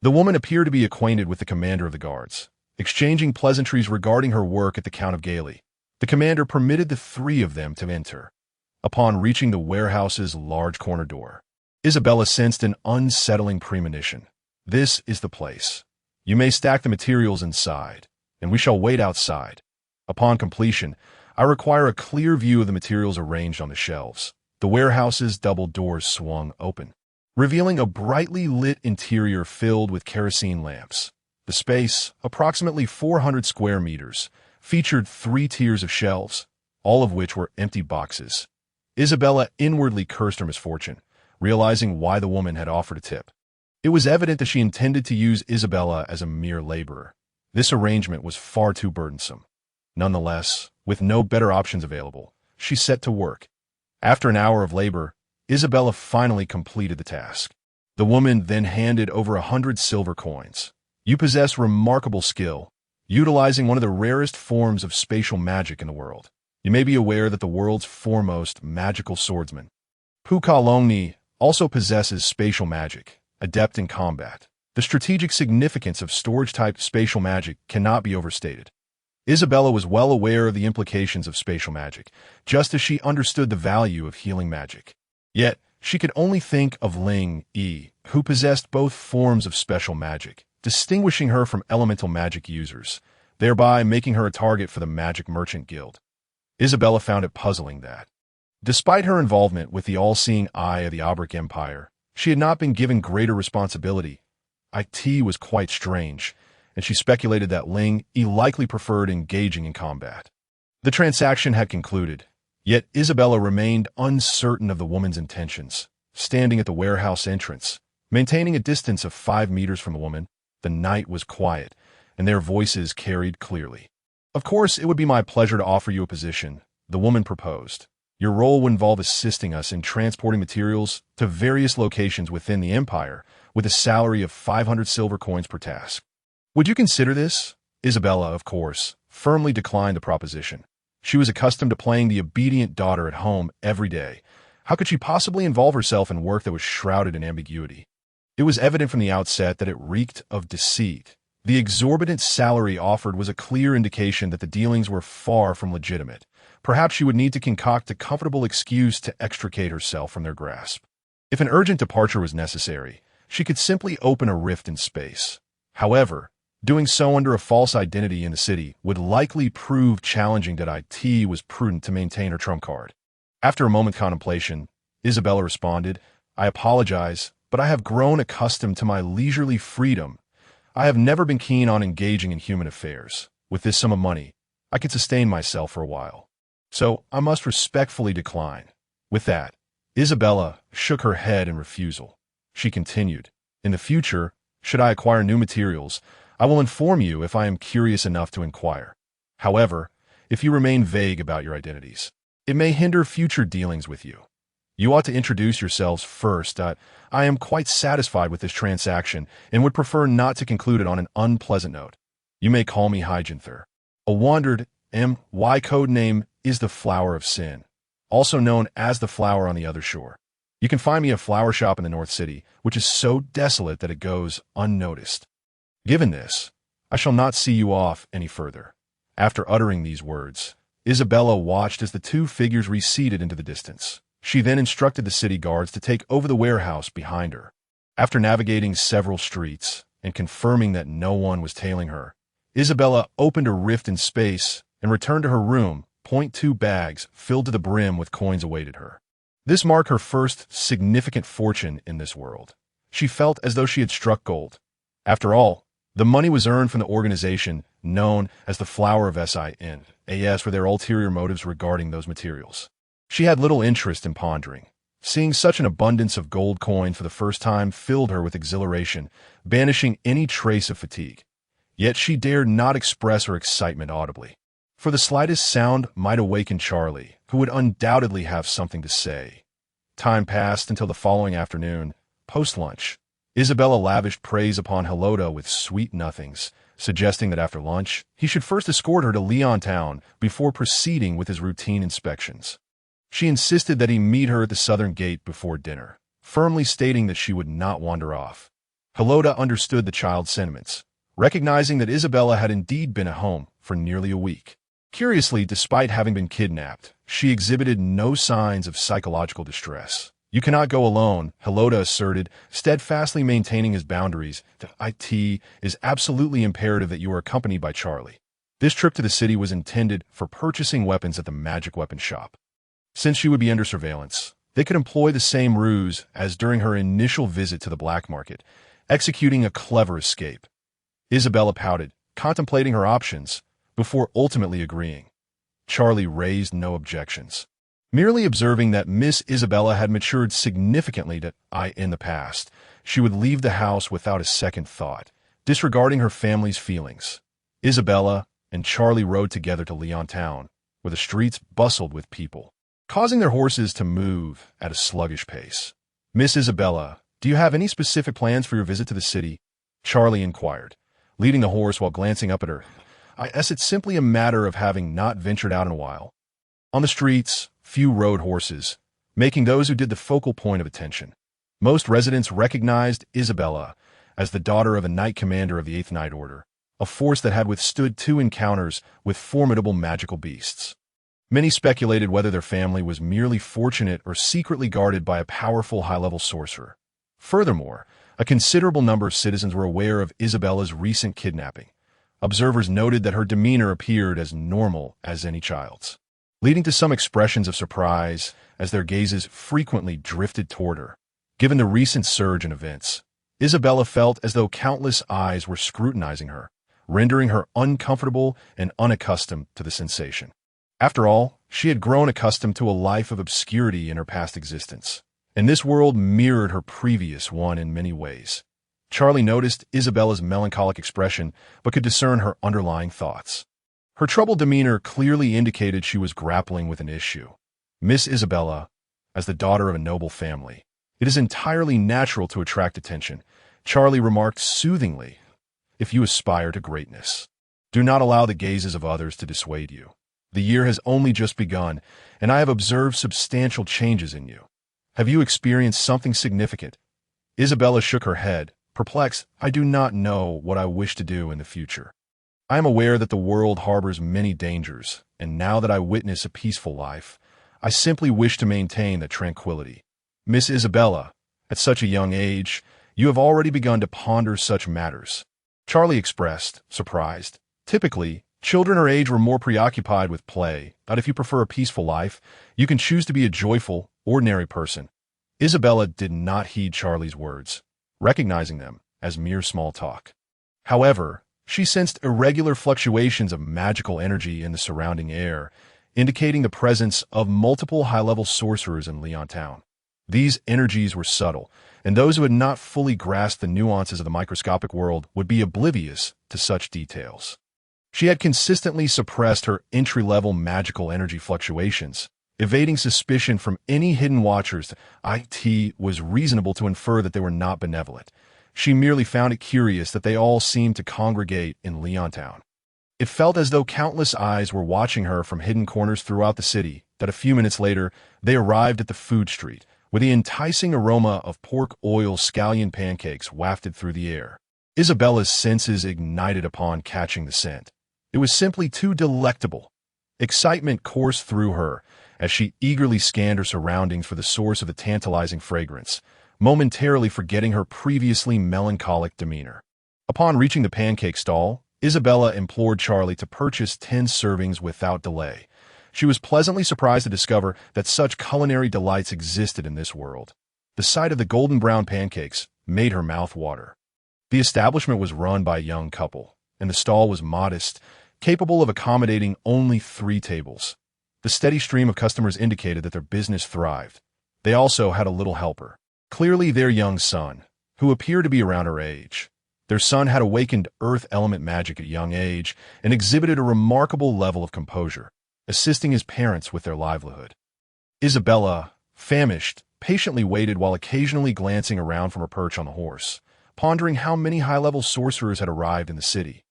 The woman appeared to be acquainted with the commander of the guards. Exchanging pleasantries regarding her work at the Count of Gailey, the commander permitted the 3 of them to enter. Upon reaching the warehouse's large corner door, Isabella sensed an unsettling premonition. "This is the place. You may stack the materials inside, and we shall wait outside. Upon completion, I require a clear view of the materials arranged on the shelves." The warehouse's double doors swung open, revealing a brightly lit interior filled with kerosene lamps. The space, approximately 400 square meters, featured 3 tiers of shelves, all of which were empty boxes. Isabella inwardly cursed her misfortune, realizing why the woman had offered a tip. It was evident that she intended to use Isabella as a mere laborer. This arrangement was far too burdensome. Nonetheless, with no better options available, she set to work. After an hour of labor, Isabella finally completed the task. The woman then handed over 100 silver coins. "You possess remarkable skill, utilizing one of the rarest forms of spatial magic in the world. You may be aware that the world's foremost magical swordsman, Pukalongni, also possesses spatial magic, adept in combat. The strategic significance of storage-type spatial magic cannot be overstated." Isabella was well aware of the implications of spatial magic, just as she understood the value of healing magic. Yet, she could only think of Ling Yi, who possessed both forms of special magic, distinguishing her from elemental magic users, thereby making her a target for the Magic Merchant Guild. Isabella found it puzzling that, despite her involvement with the all-seeing eye of the Aubric Empire, she had not been given greater responsibility. It was quite strange, and she speculated that Ling Yi likely preferred engaging in combat. The transaction had concluded, yet Isabella remained uncertain of the woman's intentions. Standing at the warehouse entrance, maintaining a distance of 5 meters from the woman, the night was quiet, and their voices carried clearly. "Of course, it would be my pleasure to offer you a position," the woman proposed. "Your role would involve assisting us in transporting materials to various locations within the empire, with a salary of 500 silver coins per task. Would you consider this?" Isabella, of course, firmly declined the proposition. She was accustomed to playing the obedient daughter at home every day. How could she possibly involve herself in work that was shrouded in ambiguity? It was evident from the outset that it reeked of deceit. The exorbitant salary offered was a clear indication that the dealings were far from legitimate. Perhaps she would need to concoct a comfortable excuse to extricate herself from their grasp. If an urgent departure was necessary, she could simply open a rift in space. However, doing so under a false identity in the city would likely prove challenging. That it was prudent to maintain her trump card. After a moment's contemplation, Isabella responded, "I apologize, but I have grown accustomed to my leisurely freedom. I have never been keen on engaging in human affairs. With this sum of money, I can sustain myself for a while. So I must respectfully decline." With that, Isabella shook her head in refusal. She continued, "In the future, should I acquire new materials, I will inform you if I am curious enough to inquire. However, if you remain vague about your identities, it may hinder future dealings with you. You ought to introduce yourselves first. I am quite satisfied with this transaction and would prefer not to conclude it on an unpleasant note. You may call me Hygenther. A wandered M.Y. code name is the Flower of Sin, also known as the Flower on the Other Shore. You can find me a flower shop in the North City, which is so desolate that it goes unnoticed. Given this, I shall not see you off any further." After uttering these words, Isabella watched as the two figures receded into the distance. She then instructed the city guards to take over the warehouse behind her. After navigating several streets and confirming that no one was tailing her, Isabella opened a rift in space and returned to her room. 2 bags filled to the brim with coins awaited her. This marked her first significant fortune in this world. She felt as though she had struck gold. After all, the money was earned from the organization known as the Flower of Sin, for their ulterior motives regarding those materials. She had little interest in pondering. Seeing such an abundance of gold coin for the first time filled her with exhilaration, banishing any trace of fatigue. Yet she dared not express her excitement audibly, for the slightest sound might awaken Charlie, who would undoubtedly have something to say. Time passed until the following afternoon. Post-lunch, Isabella lavished praise upon Helota with sweet nothings, suggesting that after lunch, he should first escort her to Leon Town before proceeding with his routine inspections. She insisted that he meet her at the southern gate before dinner, firmly stating that she would not wander off. Helota understood the child's sentiments, recognizing that Isabella had indeed been at home for nearly a week. Curiously, despite having been kidnapped, she exhibited no signs of psychological distress. "You cannot go alone," Helota asserted, steadfastly maintaining his boundaries. "It is absolutely imperative that you are accompanied by Charlie. This trip to the city was intended for purchasing weapons at the magic weapon shop. Since she would be under surveillance, they could employ the same ruse as during her initial visit to the black market, executing a clever escape." Isabella pouted, contemplating her options, before ultimately agreeing. Charlie raised no objections, merely observing that Miss Isabella had matured significantly in the past. She would leave the house without a second thought, disregarding her family's feelings. Isabella and Charlie rode together to Leon Town, where the streets bustled with people, causing their horses to move at a sluggish pace. "Miss Isabella, do you have any specific plans for your visit to the city?" Charlie inquired, leading the horse while glancing up at her. It's simply a matter of having not ventured out in a while." On the streets, few rode horses, making those who did the focal point of attention. Most residents recognized Isabella as the daughter of a knight commander of the 8th Knight Order, a force that had withstood 2 encounters with formidable magical beasts. Many speculated whether their family was merely fortunate or secretly guarded by a powerful high-level sorcerer. Furthermore, a considerable number of citizens were aware of Isabella's recent kidnapping. Observers noted that her demeanor appeared as normal as any child's, leading to some expressions of surprise as their gazes frequently drifted toward her. Given the recent surge in events, Isabella felt as though countless eyes were scrutinizing her, rendering her uncomfortable and unaccustomed to the sensation. After all, she had grown accustomed to a life of obscurity in her past existence, and this world mirrored her previous one in many ways. Charlie noticed Isabella's melancholic expression, but could discern her underlying thoughts. Her troubled demeanor clearly indicated she was grappling with an issue. "Miss Isabella, as the daughter of a noble family, it is entirely natural to attract attention," Charlie remarked soothingly. "If you aspire to greatness, do not allow the gazes of others to dissuade you. The year has only just begun, and I have observed substantial changes in you. Have you experienced something significant? Isabella shook her head, perplexed. I do not know what I wish to do in the future. I am aware that the world harbors many dangers, and now that I witness a peaceful life, I simply wish to maintain that tranquility. Miss Isabella, at such a young age, you have already begun to ponder such matters. Charlie expressed, surprised. Typically, children her age were more preoccupied with play, but if you prefer a peaceful life, you can choose to be a joyful, ordinary person. Isabella did not heed Charlie's words, recognizing them as mere small talk. However, she sensed irregular fluctuations of magical energy in the surrounding air, indicating the presence of multiple high-level sorcerers in Leontown. These energies were subtle, and those who had not fully grasped the nuances of the microscopic world would be oblivious to such details. She had consistently suppressed her entry-level magical energy fluctuations, evading suspicion from any hidden watchers. It was reasonable to infer that they were not benevolent. She merely found it curious that they all seemed to congregate in Leontown. It felt as though countless eyes were watching her from hidden corners throughout the city, that a few minutes later, they arrived at the food street, where the enticing aroma of pork oil scallion pancakes wafted through the air. Isabella's senses ignited upon catching the scent. It was simply too delectable. Excitement coursed through her as she eagerly scanned her surroundings for the source of the tantalizing fragrance, momentarily forgetting her previously melancholic demeanor. Upon reaching the pancake stall, Isabella implored Charlie to purchase 10 servings without delay. She was pleasantly surprised to discover that such culinary delights existed in this world. The sight of the golden brown pancakes made her mouth water. The establishment was run by a young couple, and the stall was modest, capable of accommodating only 3 tables. The steady stream of customers indicated that their business thrived. They also had a little helper, clearly their young son, who appeared to be around her age. Their son had awakened earth element magic at a young age and exhibited a remarkable level of composure, assisting his parents with their livelihood. Isabella, famished, patiently waited while occasionally glancing around from her perch on the horse, pondering how many high-level sorcerers had arrived in the city.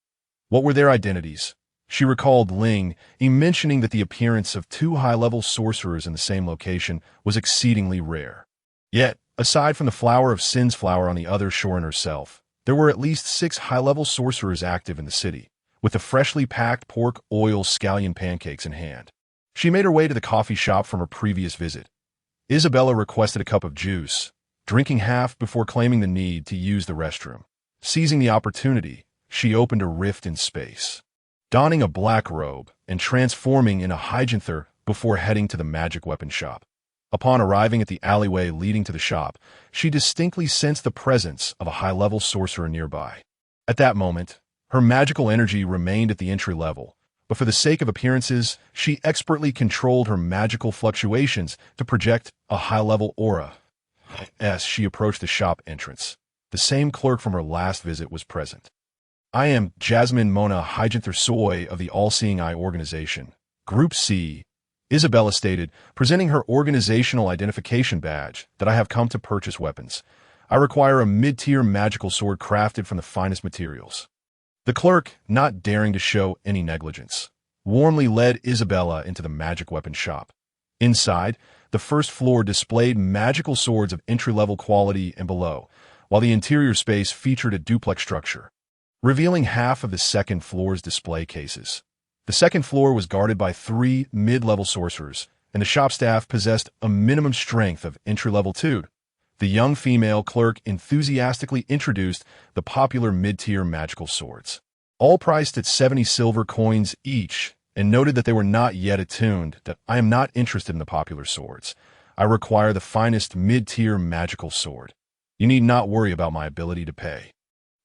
What were their identities? She recalled Ling mentioning that the appearance of 2 high-level sorcerers in the same location was exceedingly rare. Yet, aside from the flower of Sin's flower on the other shore and herself, there were at least 6 high-level sorcerers active in the city, with the freshly packed pork oil scallion pancakes in hand. She made her way to the coffee shop from her previous visit. Isabella requested a cup of juice, drinking half before claiming the need to use the restroom. Seizing the opportunity, she opened a rift in space, donning a black robe and transforming in a hyjanther before heading to the magic weapon shop. Upon arriving at the alleyway leading to the shop, she distinctly sensed the presence of a high-level sorcerer nearby. At that moment, her magical energy remained at the entry level, but for the sake of appearances, she expertly controlled her magical fluctuations to project a high-level aura. As she approached the shop entrance, the same clerk from her last visit was present. I am Jasmine Mona Hyjanther Soy of the All-Seeing Eye Organization, Group C, Isabella stated, presenting her organizational identification badge, that I have come to purchase weapons. I require a mid-tier magical sword crafted from the finest materials. The clerk, not daring to show any negligence, warmly led Isabella into the magic weapon shop. Inside, the first floor displayed magical swords of entry-level quality and below, while the interior space featured a duplex structure, revealing half of the second floor's display cases. The second floor was guarded by 3 mid-level sorcerers, and the shop staff possessed a minimum strength of entry-level 2. The young female clerk enthusiastically introduced the popular mid-tier magical swords, all priced at 70 silver coins each, and noted that they were not yet attuned. That I am not interested in the popular swords. I require the finest mid-tier magical sword. You need not worry about my ability to pay.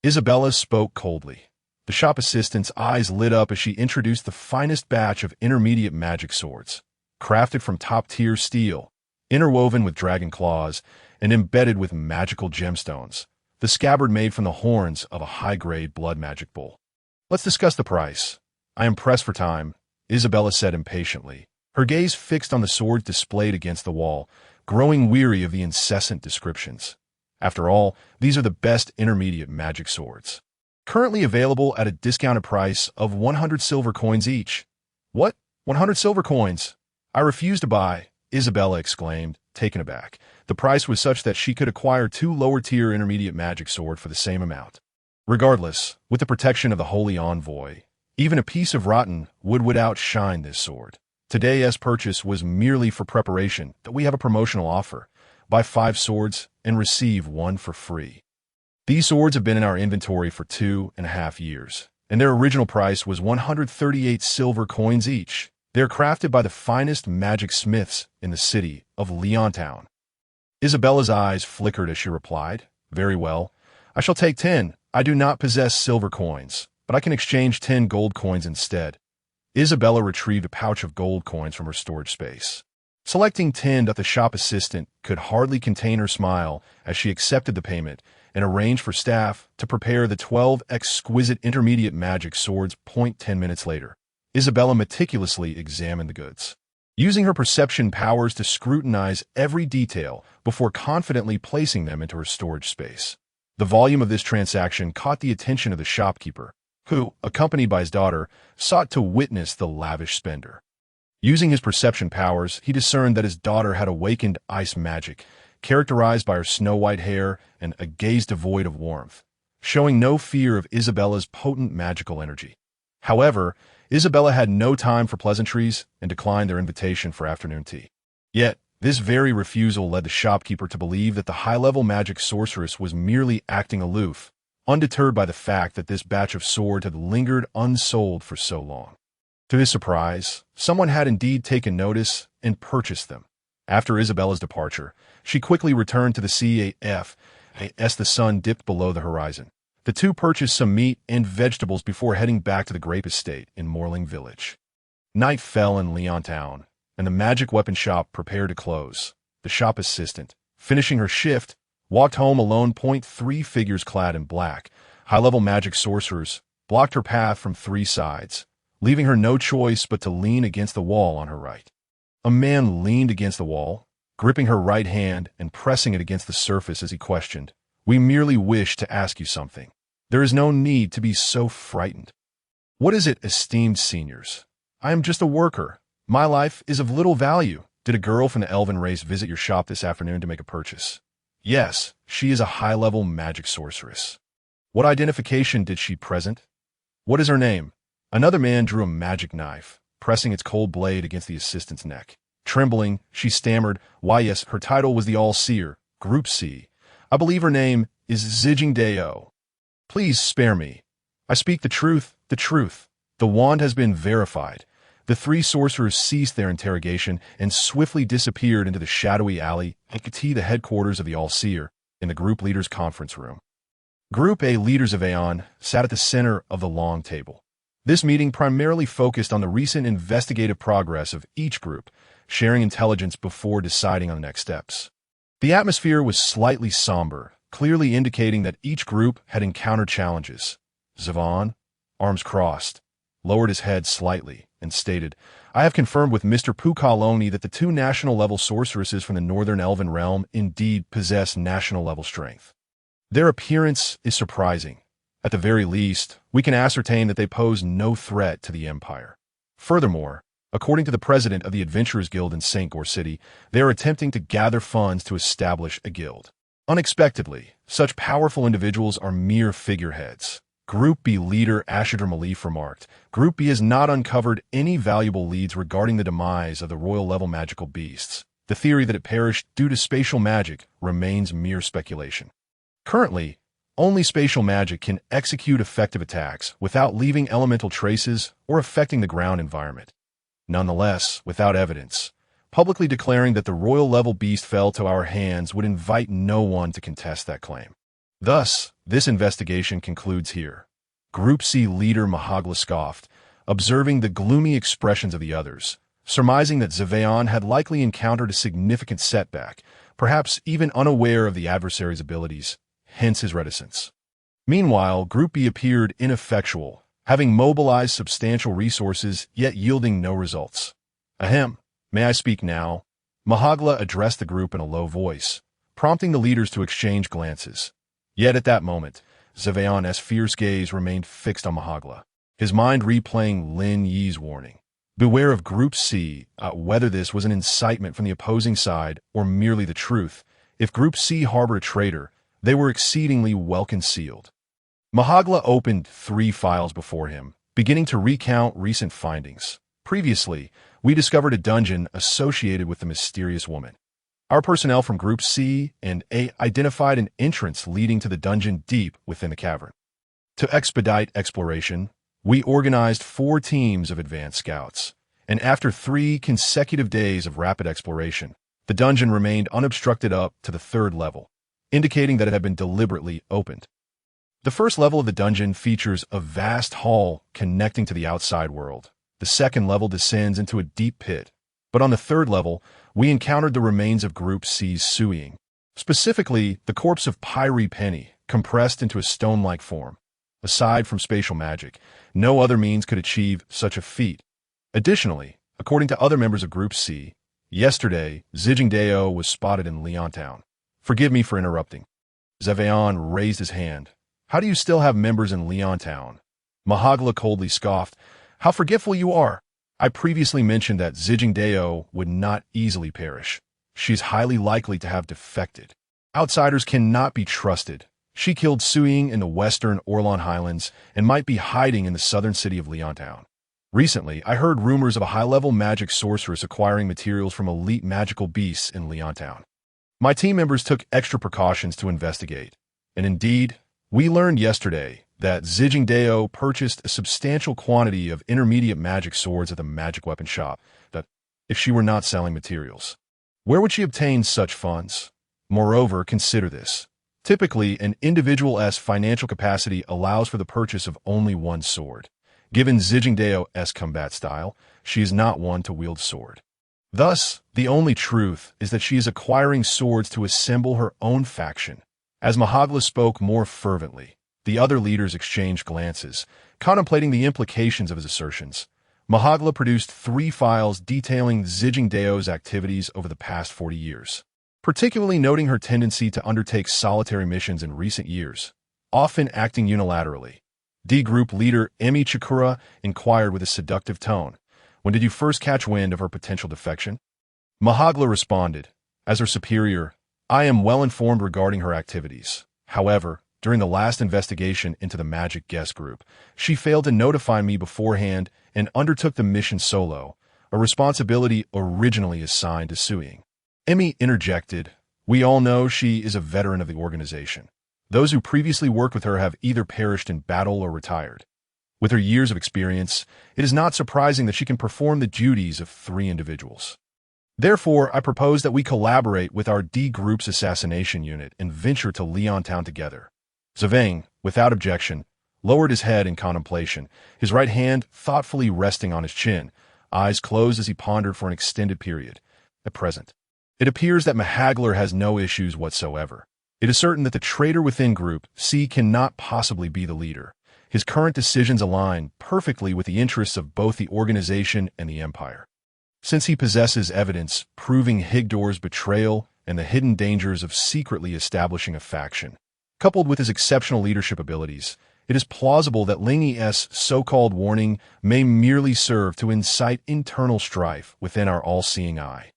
Isabella spoke coldly. The shop assistant's eyes lit up as she introduced the finest batch of intermediate magic swords, crafted from top-tier steel, interwoven with dragon claws, and embedded with magical gemstones, the scabbard made from the horns of a high-grade blood magic bull. Let's discuss the price. I am pressed for time, Isabella said impatiently, her gaze fixed on the swords displayed against the wall, growing weary of the incessant descriptions. After all, these are the best intermediate magic swords, currently available at a discounted price of 100 silver coins each. What? 100 silver coins? I refuse to buy, Isabella exclaimed, taken aback. The price was such that she could acquire 2 lower-tier intermediate magic sword for the same amount. Regardless, with the protection of the Holy Envoy, even a piece of rotten wood would outshine this sword. Today's purchase was merely for preparation that we have a promotional offer. Buy 5 swords and receive 1 for free. These swords have been in our inventory for 2.5 years, and their original price was 138 silver coins each. They are crafted by the finest magic smiths in the city of Leontown. Isabella's eyes flickered as she replied, "Very well. I shall take 10. I do not possess silver coins, but I can exchange 10 gold coins instead." Isabella retrieved a pouch of gold coins from her storage space. Selecting 10, the shop assistant could hardly contain her smile as she accepted the payment and arranged for staff to prepare the 12 exquisite intermediate magic swords. 10 minutes later, Isabella meticulously examined the goods, using her perception powers to scrutinize every detail before confidently placing them into her storage space. The volume of this transaction caught the attention of the shopkeeper, who, accompanied by his daughter, sought to witness the lavish spender. Using his perception powers, he discerned that his daughter had awakened ice magic, characterized by her snow-white hair and a gaze devoid of warmth, showing no fear of Isabella's potent magical energy. However, Isabella had no time for pleasantries and declined their invitation for afternoon tea. Yet, this very refusal led the shopkeeper to believe that the high-level magic sorceress was merely acting aloof, undeterred by the fact that this batch of swords had lingered unsold for so long. To his surprise, someone had indeed taken notice and purchased them. After Isabella's departure, she quickly returned to the CAF as the sun dipped below the horizon. The two purchased some meat and vegetables before heading back to the grape estate in Moorling Village. Night fell in Leontown, and the magic weapon shop prepared to close. The shop assistant, finishing her shift, walked home alone. 3 figures clad in black, high-level magic sorcerers, blocked her path from 3 sides, leaving her no choice but to lean against the wall on her right. A man leaned against the wall, gripping her right hand and pressing it against the surface as he questioned, "We merely wish to ask you something. There is no need to be so frightened." "What is it, esteemed seniors? I am just a worker. My life is of little value." "Did a girl from the elven race visit your shop this afternoon to make a purchase?" "Yes, she is a high-level magic sorceress." "What identification did she present?" "What is her name?" Another man drew a magic knife, pressing its cold blade against the assistant's neck. Trembling, she stammered, "Why, yes, her title was the All-Seer, Group C. I believe her name is Zijingdeo." "Please spare me. I speak the truth, the truth. The wand has been verified." The 3 sorcerers ceased their interrogation and swiftly disappeared into the shadowy alley and could see the headquarters of the All-Seer in the group leaders' conference room. Group A leaders of Aeon sat at the center of the long table. This meeting primarily focused on the recent investigative progress of each group, sharing intelligence before deciding on the next steps. The atmosphere was slightly somber, clearly indicating that each group had encountered challenges. Zavon, arms crossed, lowered his head slightly and stated, "I have confirmed with Mr. Pukaloni that the 2 national-level sorceresses from the Northern Elven Realm indeed possess national-level strength. Their appearance is surprising. At the very least, we can ascertain that they pose no threat to the Empire. Furthermore, according to the president of the Adventurers Guild in St. Gore City, they are attempting to gather funds to establish a guild. Unexpectedly, such powerful individuals are mere figureheads." Group B leader Ashidra Malif remarked, "Group B has not uncovered any valuable leads regarding the demise of the royal-level magical beasts. The theory that it perished due to spatial magic remains mere speculation. Currently, only spatial magic can execute effective attacks without leaving elemental traces or affecting the ground environment. Nonetheless, without evidence, publicly declaring that the royal-level beast fell to our hands would invite no one to contest that claim. Thus, this investigation concludes here." Group C leader Mahagla scoffed, observing the gloomy expressions of the others, surmising that Zaveon had likely encountered a significant setback, perhaps even unaware of the adversary's abilities, hence his reticence. Meanwhile, Group B appeared ineffectual, having mobilized substantial resources yet yielding no results. "Ahem, may I speak now?" Mahagla addressed the group in a low voice, prompting the leaders to exchange glances. Yet at that moment, Zaveon's fierce gaze remained fixed on Mahagla, his mind replaying Lin Yi's warning. Beware of Group C, whether this was an incitement from the opposing side or merely the truth. If Group C harbored a traitor, they were exceedingly well concealed. Mahagla opened 3 files before him, beginning to recount recent findings. Previously, we discovered a dungeon associated with the mysterious woman. Our personnel from Group C and A identified an entrance leading to the dungeon deep within the cavern. To expedite exploration, we organized 4 teams of advanced scouts, and after 3 consecutive days of rapid exploration, the dungeon remained unobstructed up to the 3rd level, indicating that it had been deliberately opened. The first level of the dungeon features a vast hall connecting to the outside world. The 2nd level descends into a deep pit, but on the 3rd level, we encountered the remains of Group C's subduing, specifically the corpse of Pyrie Penny, compressed into a stone-like form. Aside from spatial magic, no other means could achieve such a feat. Additionally, according to other members of Group C, yesterday, Zijingdao was spotted in Leontown. Forgive me for interrupting. Zevaon raised his hand. How do you still have members in Leontown? Mahagla coldly scoffed. How forgetful you are! I previously mentioned that Zijingdao would not easily perish. She's highly likely to have defected. Outsiders cannot be trusted. She killed Suing in the western Orlon Highlands and might be hiding in the southern city of Leontown. Recently, I heard rumors of a high-level magic sorceress acquiring materials from elite magical beasts in Leontown. My team members took extra precautions to investigate, and indeed, we learned yesterday that Zijingdao purchased a substantial quantity of intermediate magic swords at the magic weapon shop, that if she were not selling materials. Where would she obtain such funds? Moreover, consider this. Typically, an individual's financial capacity allows for the purchase of only 1 sword. Given Zijingdao's combat style, she is not one to wield sword. Thus, the only truth is that she is acquiring swords to assemble her own faction. As Mahagla spoke more fervently, the other leaders exchanged glances, contemplating the implications of his assertions. Mahagla produced 3 files detailing Zijingdao's activities over the past 40 years, particularly noting her tendency to undertake solitary missions in recent years, often acting unilaterally. D Group leader Emi Chikura inquired with a seductive tone, "When did you first catch wind of her potential defection?" Mahagla responded, "As her superior, I am well informed regarding her activities. However, during the last investigation into the Magic Guest Group, she failed to notify me beforehand and undertook the mission solo, a responsibility originally assigned to Suing." Emi interjected, "We all know she is a veteran of the organization. Those who previously worked with her have either perished in battle or retired. With her years of experience, it is not surprising that she can perform the duties of 3 individuals. Therefore, I propose that we collaborate with our D Group's assassination unit and venture to Leontown together." Zavang, without objection, lowered his head in contemplation, his right hand thoughtfully resting on his chin, eyes closed as he pondered for an extended period. At present, it appears that Mahagler has no issues whatsoever. It is certain that the traitor within Group C cannot possibly be the leader. His current decisions align perfectly with the interests of both the organization and the Empire. Since he possesses evidence proving Higdor's betrayal and the hidden dangers of secretly establishing a faction, coupled with his exceptional leadership abilities, it is plausible that Lingyi's so-called warning may merely serve to incite internal strife within our all-seeing eye.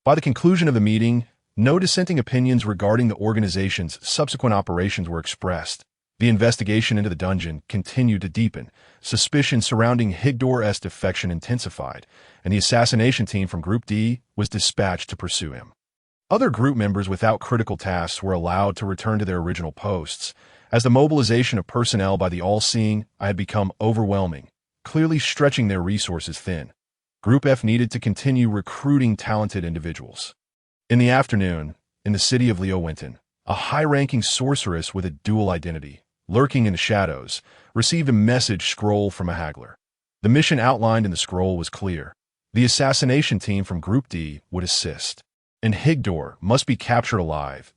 By the conclusion of the meeting, no dissenting opinions regarding the organization's subsequent operations were expressed. The investigation into the dungeon continued to deepen, suspicion surrounding Higdor's defection intensified, and the assassination team from Group D was dispatched to pursue him. Other group members without critical tasks were allowed to return to their original posts, as the mobilization of personnel by the all-seeing eye had become overwhelming, clearly stretching their resources thin. Group F needed to continue recruiting talented individuals. In the afternoon, in the city of Leowinton, a high-ranking sorceress with a dual identity, lurking in the shadows, received a message scroll from a haggler. The mission outlined in the scroll was clear. The assassination team from Group D would assist, and Higdor must be captured alive,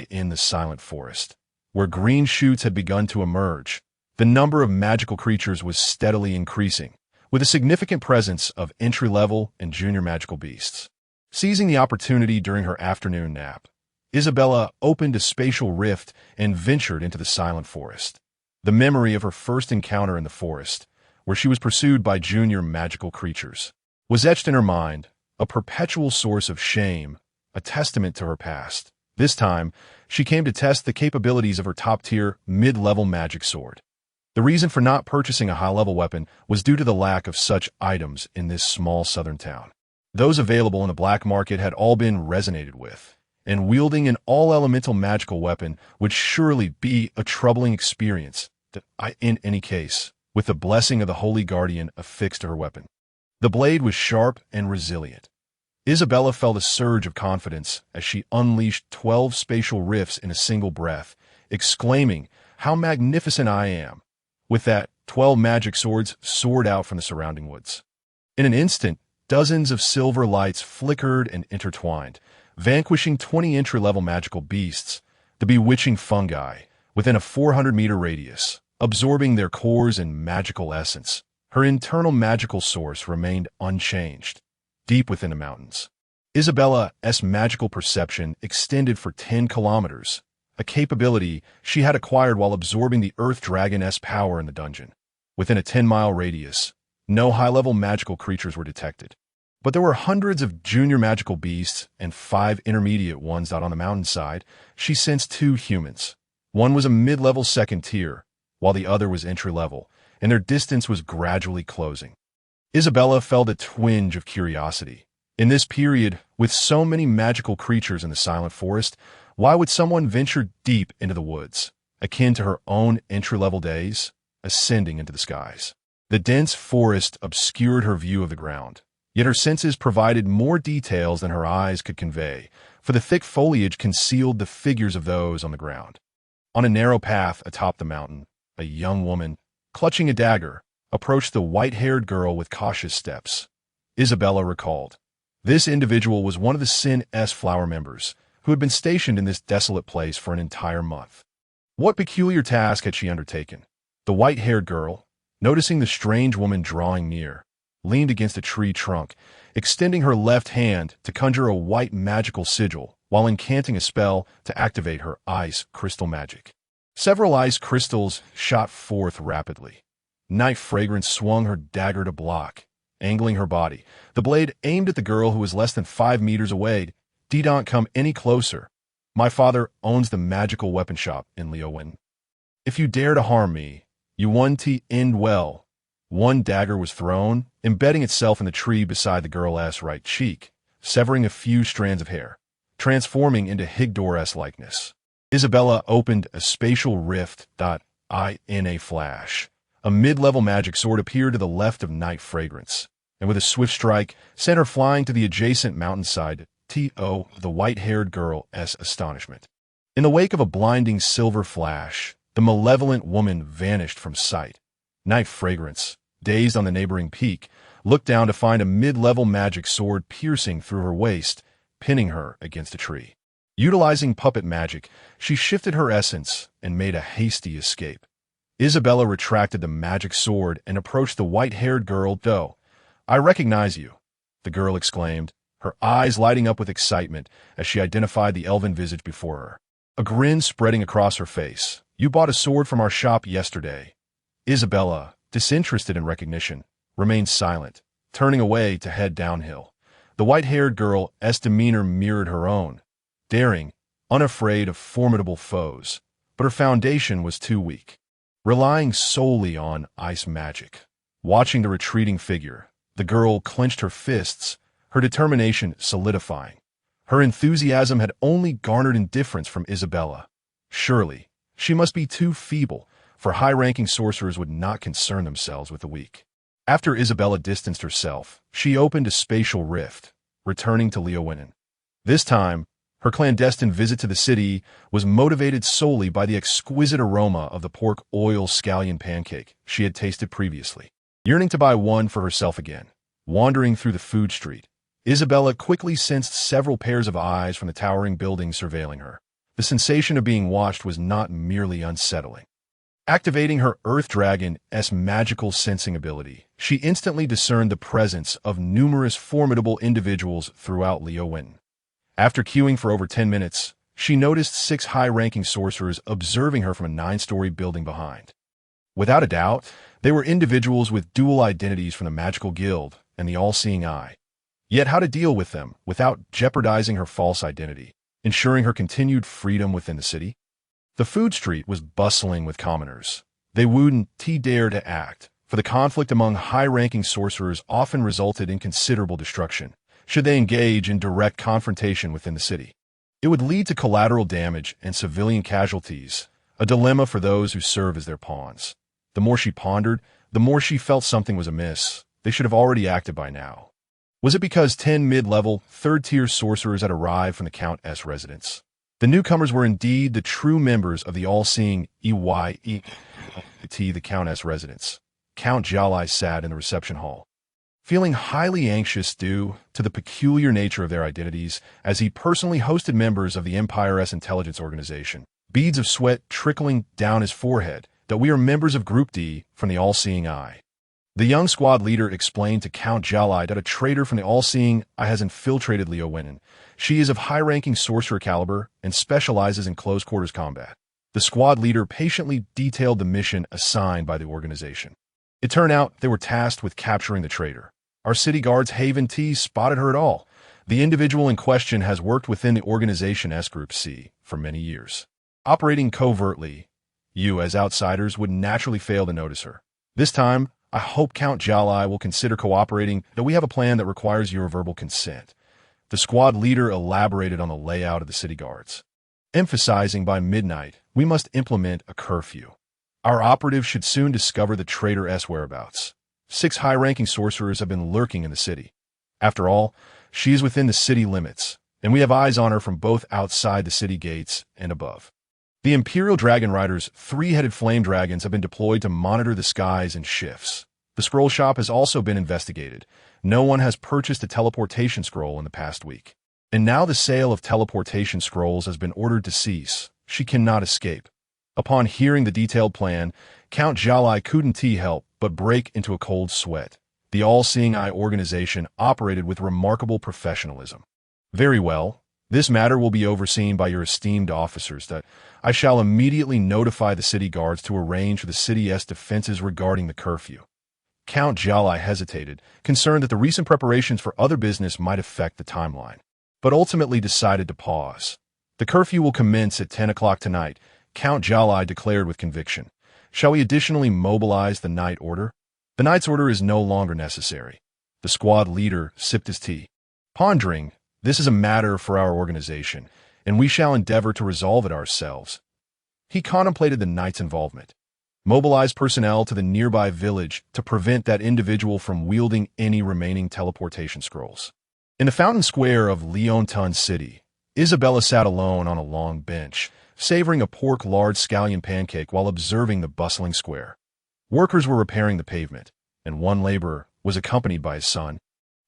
in the silent forest, where green shoots had begun to emerge. The number of magical creatures was steadily increasing, with a significant presence of entry-level and junior magical beasts. Seizing the opportunity during her afternoon nap, Isabella opened a spatial rift and ventured into the silent forest. The memory of her first encounter in the forest, where she was pursued by junior magical creatures, was etched in her mind, a perpetual source of shame, a testament to her past. This time, she came to test the capabilities of her top-tier, mid-level magic sword. The reason for not purchasing a high-level weapon was due to the lack of such items in this small southern town. Those available in the black market had all been resonated with, and wielding an all-elemental magical weapon would surely be a troubling experience, in any case, with the blessing of the Holy Guardian affixed to her weapon. The blade was sharp and resilient. Isabella felt a surge of confidence as she unleashed 12 spatial rifts in a single breath, exclaiming, "How magnificent I am!" With that, 12 magic swords soared out from the surrounding woods. In an instant, dozens of silver lights flickered and intertwined, vanquishing 20 entry-level magical beasts, the bewitching fungi, within a 400-meter radius, absorbing their cores and magical essence. Her internal magical source remained unchanged, deep within the mountains. Isabella's magical perception extended for 10 kilometers, a capability she had acquired while absorbing the Earth Dragon's power in the dungeon. Within a 10-mile radius, no high-level magical creatures were detected. But there were hundreds of junior magical beasts and 5 intermediate ones out on the mountainside. She sensed 2 humans. One was a mid-level second tier, while the other was entry-level, and their distance was gradually closing. Isabella felt a twinge of curiosity. In this period, with so many magical creatures in the silent forest, why would someone venture deep into the woods, akin to her own entry-level days, ascending into the skies? The dense forest obscured her view of the ground, yet her senses provided more details than her eyes could convey, for the thick foliage concealed the figures of those on the ground. On a narrow path atop the mountain, a young woman, clutching a dagger, approached the white-haired girl with cautious steps. Isabella recalled. This individual was one of the Sin-S flower members, who had been stationed in this desolate place for an entire month. What peculiar task had she undertaken? The white-haired girl, noticing the strange woman drawing near, leaned against a tree trunk, extending her left hand to conjure a white magical sigil while incanting a spell to activate her ice crystal magic. Several ice crystals shot forth rapidly. Night Fragrance swung her dagger to block, angling her body. The blade aimed at the girl who was less than 5 meters away. "Don't come any closer. My father owns the magical weapon shop in Leowen. If you dare to harm me, you won't end well." One dagger was thrown, embedding itself in the tree beside the girl's right cheek, severing a few strands of hair, transforming into Higdor's likeness. Isabella opened a spatial rift. In a flash, a mid-level magic sword appeared to the left of Night Fragrance, and with a swift strike, sent her flying to the adjacent mountainside. The white-haired girl's astonishment. In the wake of a blinding silver flash, the malevolent woman vanished from sight. Night Fragrance, dazed on the neighboring peak, looked down to find a mid-level magic sword piercing through her waist, pinning her against a tree. Utilizing puppet magic, she shifted her essence and made a hasty escape. Isabella retracted the magic sword and approached the white-haired girl. "I recognize you," the girl exclaimed, her eyes lighting up with excitement as she identified the elven visage before her, a grin spreading across her face. "You bought a sword from our shop yesterday." Isabella, disinterested in recognition, remained silent, turning away to head downhill. The white-haired girl's demeanor mirrored her own, daring, unafraid of formidable foes, but her foundation was too weak, relying solely on ice magic. Watching the retreating figure, the girl clenched her fists, her determination solidifying. Her enthusiasm had only garnered indifference from Isabella. Surely, she must be too feeble, for high-ranking sorcerers would not concern themselves with the weak. After Isabella distanced herself, she opened a spatial rift, returning to Leowen. This time, her clandestine visit to the city was motivated solely by the exquisite aroma of the pork oil scallion pancake she had tasted previously. Yearning to buy one for herself again, wandering through the food street, Isabella quickly sensed several pairs of eyes from the towering building surveilling her. The sensation of being watched was not merely unsettling. Activating her Earth Dragon's magical sensing ability, she instantly discerned the presence of numerous formidable individuals throughout Leowen. After queuing for over 10 minutes, she noticed 6 high-ranking sorcerers observing her from a 9-story building behind. Without a doubt, They were individuals with dual identities from the magical guild and the all-seeing eye. Yet how to deal with them without jeopardizing her false identity, ensuring her continued freedom within the city? The food street was bustling with commoners. They wouldn't dare to act, for the conflict among high-ranking sorcerers often resulted in considerable destruction, should they engage in direct confrontation within the city. It would lead to collateral damage and civilian casualties, a dilemma for those who serve as their pawns. The more she pondered, the more she felt something was amiss. They should have already acted by now. Was it because 10 mid-level, third-tier sorcerers had arrived from the Countess' residence? The newcomers were indeed the true members of the all-seeing the Countess' residence. Count Jalai sat in the reception hall, feeling highly anxious due to the peculiar nature of their identities, as he personally hosted members of the Empire's intelligence organization. Beads of sweat trickling down his forehead, that we are members of Group D from the All-Seeing Eye. The young squad leader explained to Count Jalai that a traitor from the All-Seeing Eye has infiltrated Leo Winen. She is of high-ranking sorcerer caliber and specializes in close-quarters combat. The squad leader patiently detailed the mission assigned by the organization. It turned out they were tasked with capturing the traitor. Our city guards Haven T spotted her at all. The individual in question has worked within the organization S Group C for many years. Operating covertly, you as outsiders would naturally fail to notice her. This time, I hope Count Jalai will consider cooperating, though we have a plan that requires your verbal consent. The squad leader elaborated on the layout of the city guards, emphasizing by midnight, we must implement a curfew. Our operatives should soon discover the traitor's whereabouts. 6 high-ranking sorcerers have been lurking in the city. After all, she is within the city limits, and we have eyes on her from both outside the city gates and above. The Imperial Dragon Riders' 3-headed flame dragons have been deployed to monitor the skies and shifts. The scroll shop has also been investigated. No one has purchased a teleportation scroll in the past week. And now the sale of teleportation scrolls has been ordered to cease. She cannot escape. Upon hearing the detailed plan, Count Jalai couldn't help but break into a cold sweat. The All-Seeing Eye organization operated with remarkable professionalism. Very well. This matter will be overseen by your esteemed officers. That I shall immediately notify the city guards to arrange for the city's defenses regarding the curfew. Count Jalai hesitated, concerned that the recent preparations for other business might affect the timeline, but ultimately decided to pause. The curfew will commence at 10 o'clock tonight, Count Jalai declared with conviction. Shall we additionally mobilize the night order? The night's order is no longer necessary. The squad leader sipped his tea, pondering, this is a matter for our organization, and we shall endeavor to resolve it ourselves. He contemplated the night's involvement. Mobilize personnel to the nearby village to prevent that individual from wielding any remaining teleportation scrolls. In the fountain square of Leonton City, Isabella sat alone on a long bench, savoring a pork lard scallion pancake while observing the bustling square. Workers were repairing the pavement, and one laborer was accompanied by his son.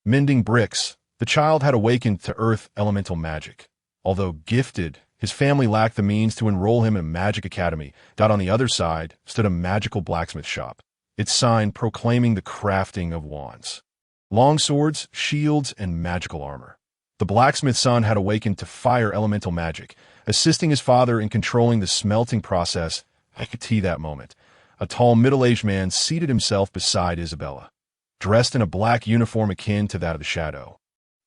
Mending bricks, the child had awakened to earth elemental magic. Although gifted, his family lacked the means to enroll him in a magic academy. On the other side stood a magical blacksmith shop, its sign proclaiming the crafting of wands, long swords, shields, and magical armor. The blacksmith's son had awakened to fire elemental magic, assisting his father in controlling the smelting process. I could see that moment. A tall middle-aged man seated himself beside Isabella, dressed in a black uniform akin to that of the shadow.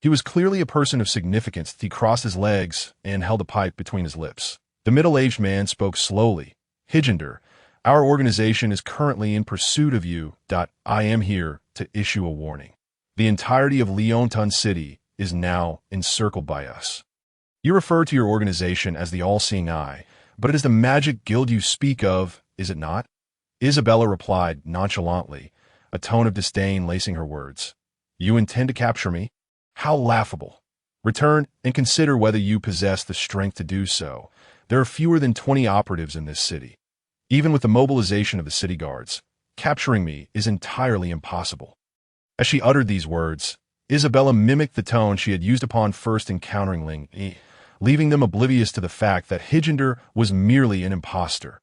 He was clearly a person of significance. He crossed his legs and held a pipe between his lips. The middle-aged man spoke slowly. Higender, our organization is currently in pursuit of you. I am here to issue a warning. The entirety of Leonton City is now encircled by us. You refer to your organization as the All-Seeing Eye, but it is the magic guild you speak of, is it not? Isabella replied nonchalantly, a tone of disdain lacing her words. You intend to capture me? How laughable. Return and consider whether you possess the strength to do so. There are fewer than 20 operatives in this city. Even with the mobilization of the city guards, capturing me is entirely impossible. As she uttered these words, Isabella mimicked the tone she had used upon first encountering Ling Yi, leaving them oblivious to the fact that Higender was merely an impostor.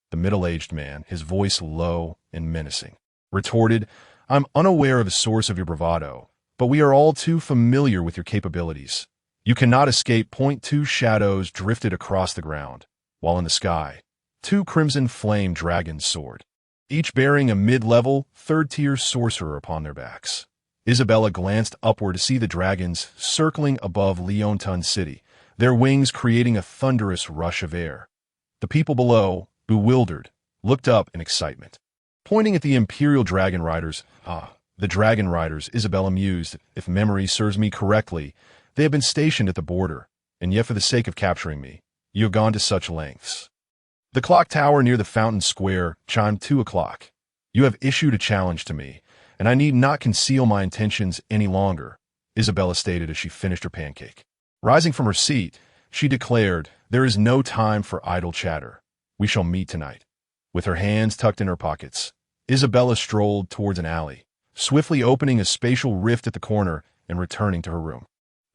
The middle-aged man, his voice low and menacing, retorted, I'm unaware of the source of your bravado, but we are all too familiar with your capabilities. You cannot escape. 2 shadows drifted across the ground, while in the sky, 2 crimson flame dragons soared. each bearing a mid-level, third-tier sorcerer upon their backs. Isabella glanced upward to see the dragons circling above Leonton City, their wings creating a thunderous rush of air. The people below, bewildered, looked up in excitement. Pointing at the Imperial Dragon Riders, the Dragon Riders, Isabella mused, if memory serves me correctly, they have been stationed at the border, and yet for the sake of capturing me, you have gone to such lengths. The clock tower near the fountain square chimed 2 o'clock. You have issued a challenge to me, and I need not conceal my intentions any longer, Isabella stated as she finished her pancake. Rising from her seat, she declared, there is no time for idle chatter. We shall meet tonight. With her hands tucked in her pockets, Isabella strolled towards an alley, swiftly opening a spatial rift at the corner and returning to her room.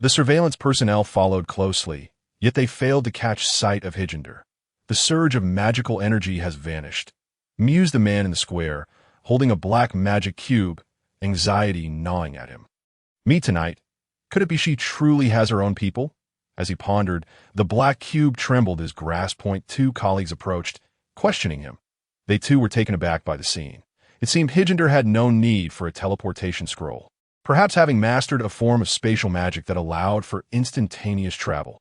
The surveillance personnel followed closely, yet they failed to catch sight of Higender. The surge of magical energy has vanished, mused the man in the square, holding a black magic cube, anxiety gnawing at him. Meet tonight. Could it be she truly has her own people? As he pondered, the black cube trembled as Grass Point 2 colleagues approached, questioning him. They too were taken aback by the scene. It seemed Higender had no need for a teleportation scroll, perhaps having mastered a form of spatial magic that allowed for instantaneous travel.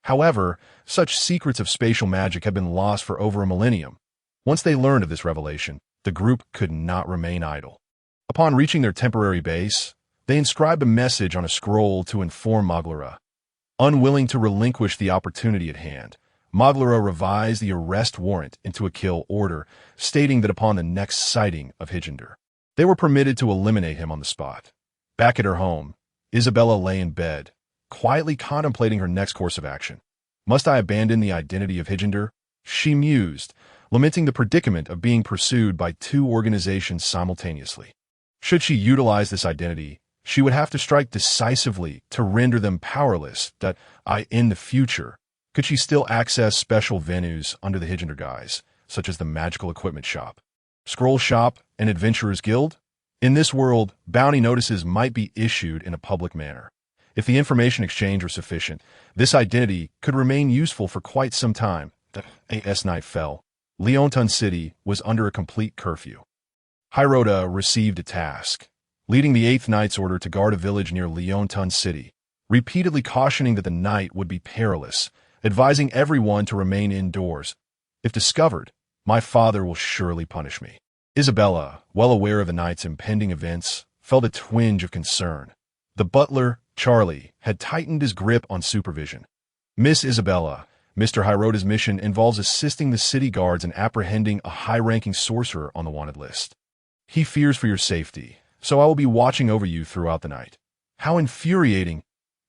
However, such secrets of spatial magic had been lost for over a millennium. Once they learned of this revelation, the group could not remain idle. Upon reaching their temporary base, they inscribed a message on a scroll to inform Maglara. Unwilling to relinquish the opportunity at hand, Maglara revised the arrest warrant into a kill order, stating that upon the next sighting of Higender, they were permitted to eliminate him on the spot. Back at her home, Isabella lay in bed, quietly contemplating her next course of action. Must I abandon the identity of Higender? She mused, lamenting the predicament of being pursued by 2 organizations simultaneously. Should she utilize this identity, she would have to strike decisively to render them powerless, that in the future, could she still access special venues under the Higender guise, such as the Magical Equipment Shop, Scroll Shop, and Adventurers Guild? In this world, bounty notices might be issued in a public manner. If the information exchange were sufficient, this identity could remain useful for quite some time. As night fell, Leonton City was under a complete curfew. Hirota received a task, leading the 8th Knight's order to guard a village near Leonton City, repeatedly cautioning that the night would be perilous, advising everyone to remain indoors. If discovered, my father will surely punish me. Isabella, well aware of the night's impending events, felt a twinge of concern. The butler, Charlie, had tightened his grip on supervision. Miss Isabella, Mr. Hirota's mission involves assisting the city guards in apprehending a high-ranking sorcerer on the wanted list. He fears for your safety, so I will be watching over you throughout the night. How infuriating,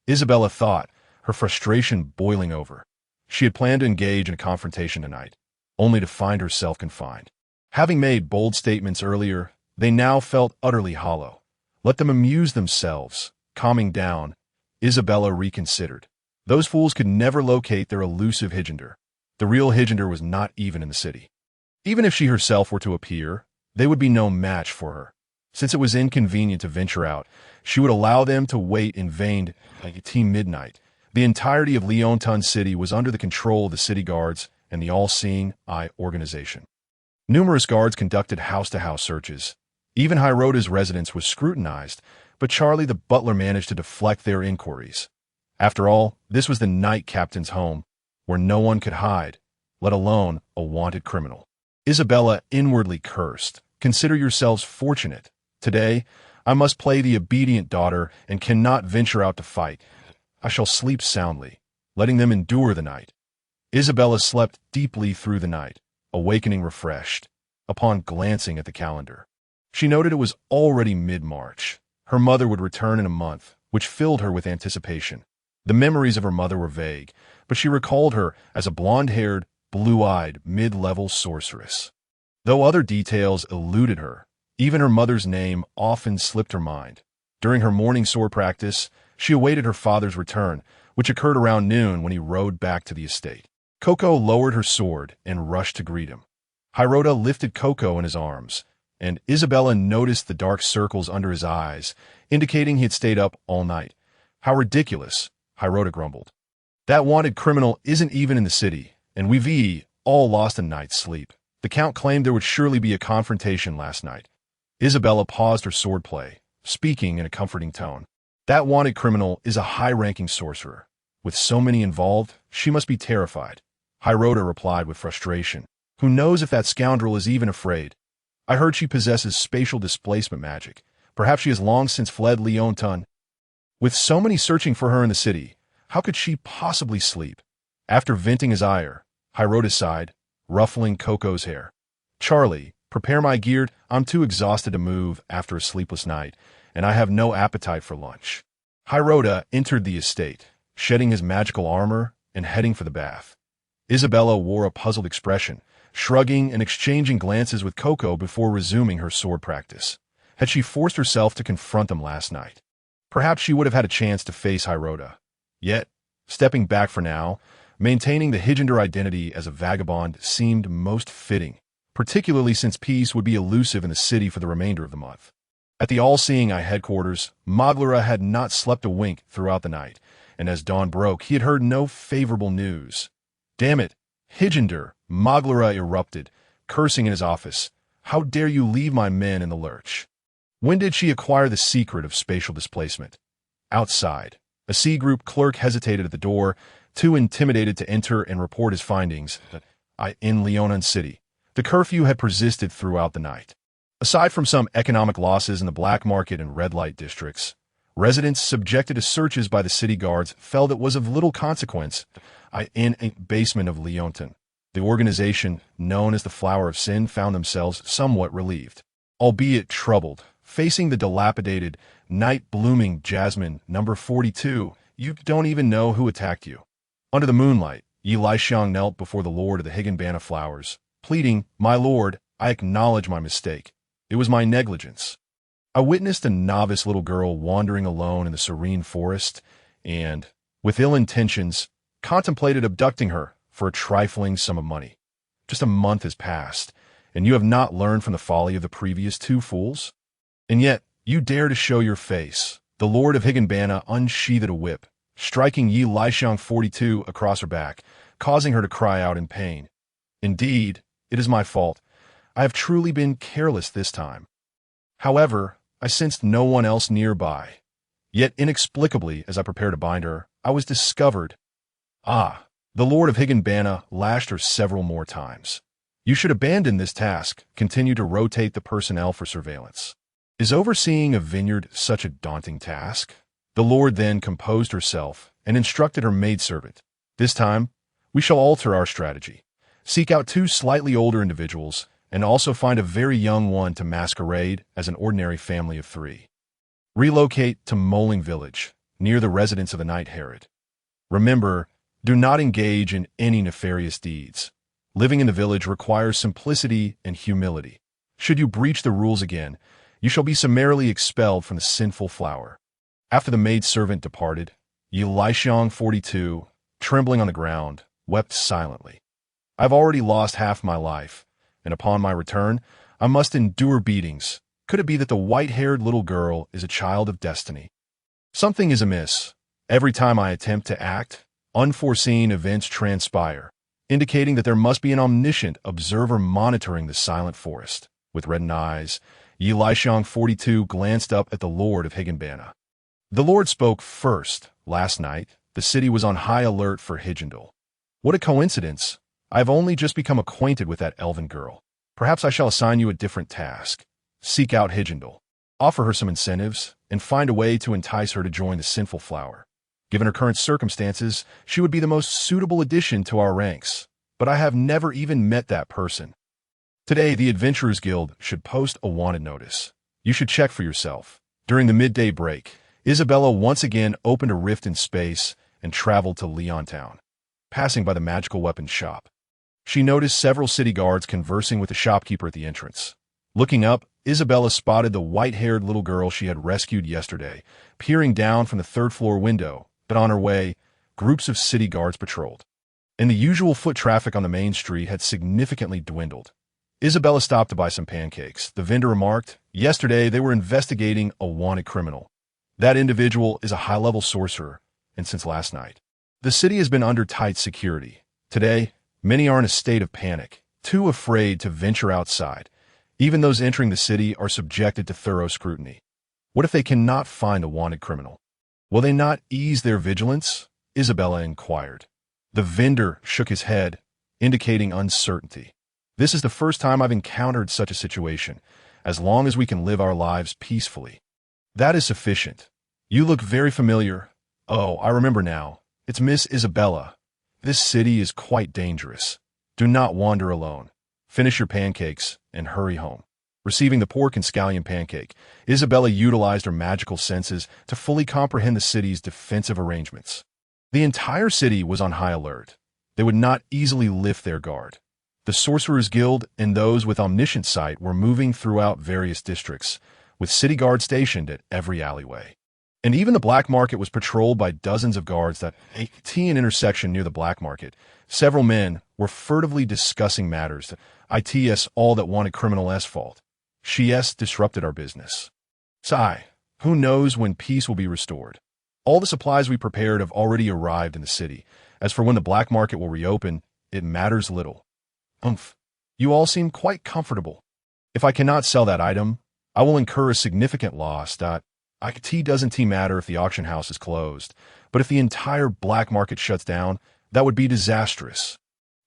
Isabella thought, her frustration boiling over. She had planned to engage in a confrontation tonight, only to find herself confined. Having made bold statements earlier, they now felt utterly hollow. Let them amuse themselves. Calming down, Isabella reconsidered. Those fools could never locate their elusive Higender. The real Higender was not even in the city. Even if she herself were to appear, they would be no match for her. Since it was inconvenient to venture out, she would allow them to wait in vain like a Team Midnight. The entirety of Leonton City was under the control of the city guards and the all-seeing eye organization. Numerous guards conducted house-to-house searches. Even Hirota's residence was scrutinized, but Charlie the butler managed to deflect their inquiries. After all, this was the night captain's home, where no one could hide, let alone a wanted criminal. Isabella inwardly cursed. Consider yourselves fortunate. Today, I must play the obedient daughter and cannot venture out to fight. I shall sleep soundly, letting them endure the night. Isabella slept deeply through the night, awakening refreshed. Upon glancing at the calendar, she noted it was already mid-March. Her mother would return in a month, which filled her with anticipation. The memories of her mother were vague, but she recalled her as a blonde-haired, blue-eyed, mid-level sorceress. Though other details eluded her, even her mother's name often slipped her mind. During her morning sword practice, she awaited her father's return, which occurred around noon when he rode back to the estate. Coco lowered her sword and rushed to greet him. Hirota lifted Coco in his arms, and Isabella noticed the dark circles under his eyes, indicating he had stayed up all night. How ridiculous, Hirota grumbled. That wanted criminal isn't even in the city, and we've all lost a night's sleep. The Count claimed there would surely be a confrontation last night. Isabella paused her swordplay, speaking in a comforting tone. That wanted criminal is a high-ranking sorcerer. With so many involved, she must be terrified. Hirota replied with frustration. Who knows if that scoundrel is even afraid? I heard she possesses spatial displacement magic. Perhaps she has long since fled Leonton. With so many searching for her in the city, how could she possibly sleep? After venting his ire, Hirota sighed, ruffling Coco's hair. Charlie, prepare my gear. I'm too exhausted to move after a sleepless night, and I have no appetite for lunch. Hirota entered the estate, shedding his magical armor and heading for the bath. Isabella wore a puzzled expression, shrugging and exchanging glances with Coco before resuming her sword practice. Had she forced herself to confront them last night, perhaps she would have had a chance to face Hirota. Yet, stepping back for now, maintaining the Higender identity as a vagabond seemed most fitting, particularly since peace would be elusive in the city for the remainder of the month. At the All-Seeing Eye headquarters, Maglara had not slept a wink throughout the night, and as dawn broke, he had heard no favorable news. Damn it, Higender, Maglara erupted, cursing in his office. How dare you leave my men in the lurch? When did she acquire the secret of spatial displacement? Outside, a C-Group clerk hesitated at the door, too intimidated to enter and report his findings. In Leonin City, the curfew had persisted throughout the night. Aside from some economic losses in the black market and red light districts, residents subjected to searches by the city guards felt it was of little consequence. In a basement of Leonton, the organization, known as the Flower of Sin, found themselves somewhat relieved, albeit troubled, facing the dilapidated, night-blooming Jasmine number 42. You don't even know who attacked you. Under the moonlight, Yi Laixiang knelt before the Lord of the Higginbana Flowers, pleading, My lord, I acknowledge my mistake. It was my negligence. I witnessed a novice little girl wandering alone in the serene forest and, with ill intentions, contemplated abducting her for a trifling sum of money. Just a month has passed, and you have not learned from the folly of the previous two fools? And yet, you dare to show your face. The Lord of Higginbana unsheathed a whip, striking Yi Laixiang 42 across her back, causing her to cry out in pain. Indeed, it is my fault. I have truly been careless this time. However, I sensed no one else nearby. Yet inexplicably, as I prepared to bind her, I was discovered. The Lord of Higginbana lashed her several more times. You should abandon this task, continue to rotate the personnel for surveillance. Is overseeing a vineyard such a daunting task? The Lord then composed herself and instructed her maidservant. This time, we shall alter our strategy. Seek out two slightly older individuals and also find a very young one to masquerade as an ordinary family of three. Relocate to Moling Village, near the residence of the Night Herod. Remember, do not engage in any nefarious deeds. Living in the village requires simplicity and humility. Should you breach the rules again, you shall be summarily expelled from the sinful flower. After the maidservant departed, Yi Laixiang 42, trembling on the ground, wept silently. I've already lost half my life, and upon my return, I must endure beatings. Could it be that the white-haired little girl is a child of destiny? Something is amiss. Every time I attempt to act, unforeseen events transpire, indicating that there must be an omniscient observer monitoring the silent forest. With reddened eyes, Yi Laixiang 42 glanced up at the Lord of Higginbana. The Lord spoke first. Last night, the city was on high alert for Higgendal. What a coincidence. I have only just become acquainted with that elven girl. Perhaps I shall assign you a different task. Seek out Higgendal, offer her some incentives, and find a way to entice her to join the sinful flower. Given her current circumstances, she would be the most suitable addition to our ranks, but I have never even met that person. Today, the Adventurers Guild should post a wanted notice. You should check for yourself. During the midday break, Isabella once again opened a rift in space and traveled to Leontown, passing by the magical weapons shop. She noticed several city guards conversing with the shopkeeper at the entrance. Looking up, Isabella spotted the white-haired little girl she had rescued yesterday, peering down from the third-floor window, but on her way, groups of city guards patrolled, and the usual foot traffic on the main street had significantly dwindled. Isabella stopped to buy some pancakes. The vendor remarked, yesterday they were investigating a wanted criminal. That individual is a high-level sorcerer, and since last night, the city has been under tight security. Today, many are in a state of panic, too afraid to venture outside. Even those entering the city are subjected to thorough scrutiny. What if they cannot find a wanted criminal? Will they not ease their vigilance? Isabella inquired. The vendor shook his head, indicating uncertainty. This is the first time I've encountered such a situation, as long as we can live our lives peacefully. That is sufficient. You look very familiar. Oh, I remember now. It's Miss Isabella. This city is quite dangerous. Do not wander alone. Finish your pancakes and hurry home. Receiving the pork and scallion pancake, Isabella utilized her magical senses to fully comprehend the city's defensive arrangements. The entire city was on high alert. They would not easily lift their guard. The Sorcerer's Guild and those with omniscient sight were moving throughout various districts, with city guards stationed at every alleyway. And even the black market was patrolled by dozens of guards that at an intersection near the black market. Several men were furtively discussing matters that its all that wanted criminal fault. She's disrupted our business. Sigh, who knows when peace will be restored? All the supplies we prepared have already arrived in the city. As for when the black market will reopen, it matters little. You all seem quite comfortable. If I cannot sell that item, I will incur a significant loss. It doesn't matter if the auction house is closed, but if the entire black market shuts down, that would be disastrous.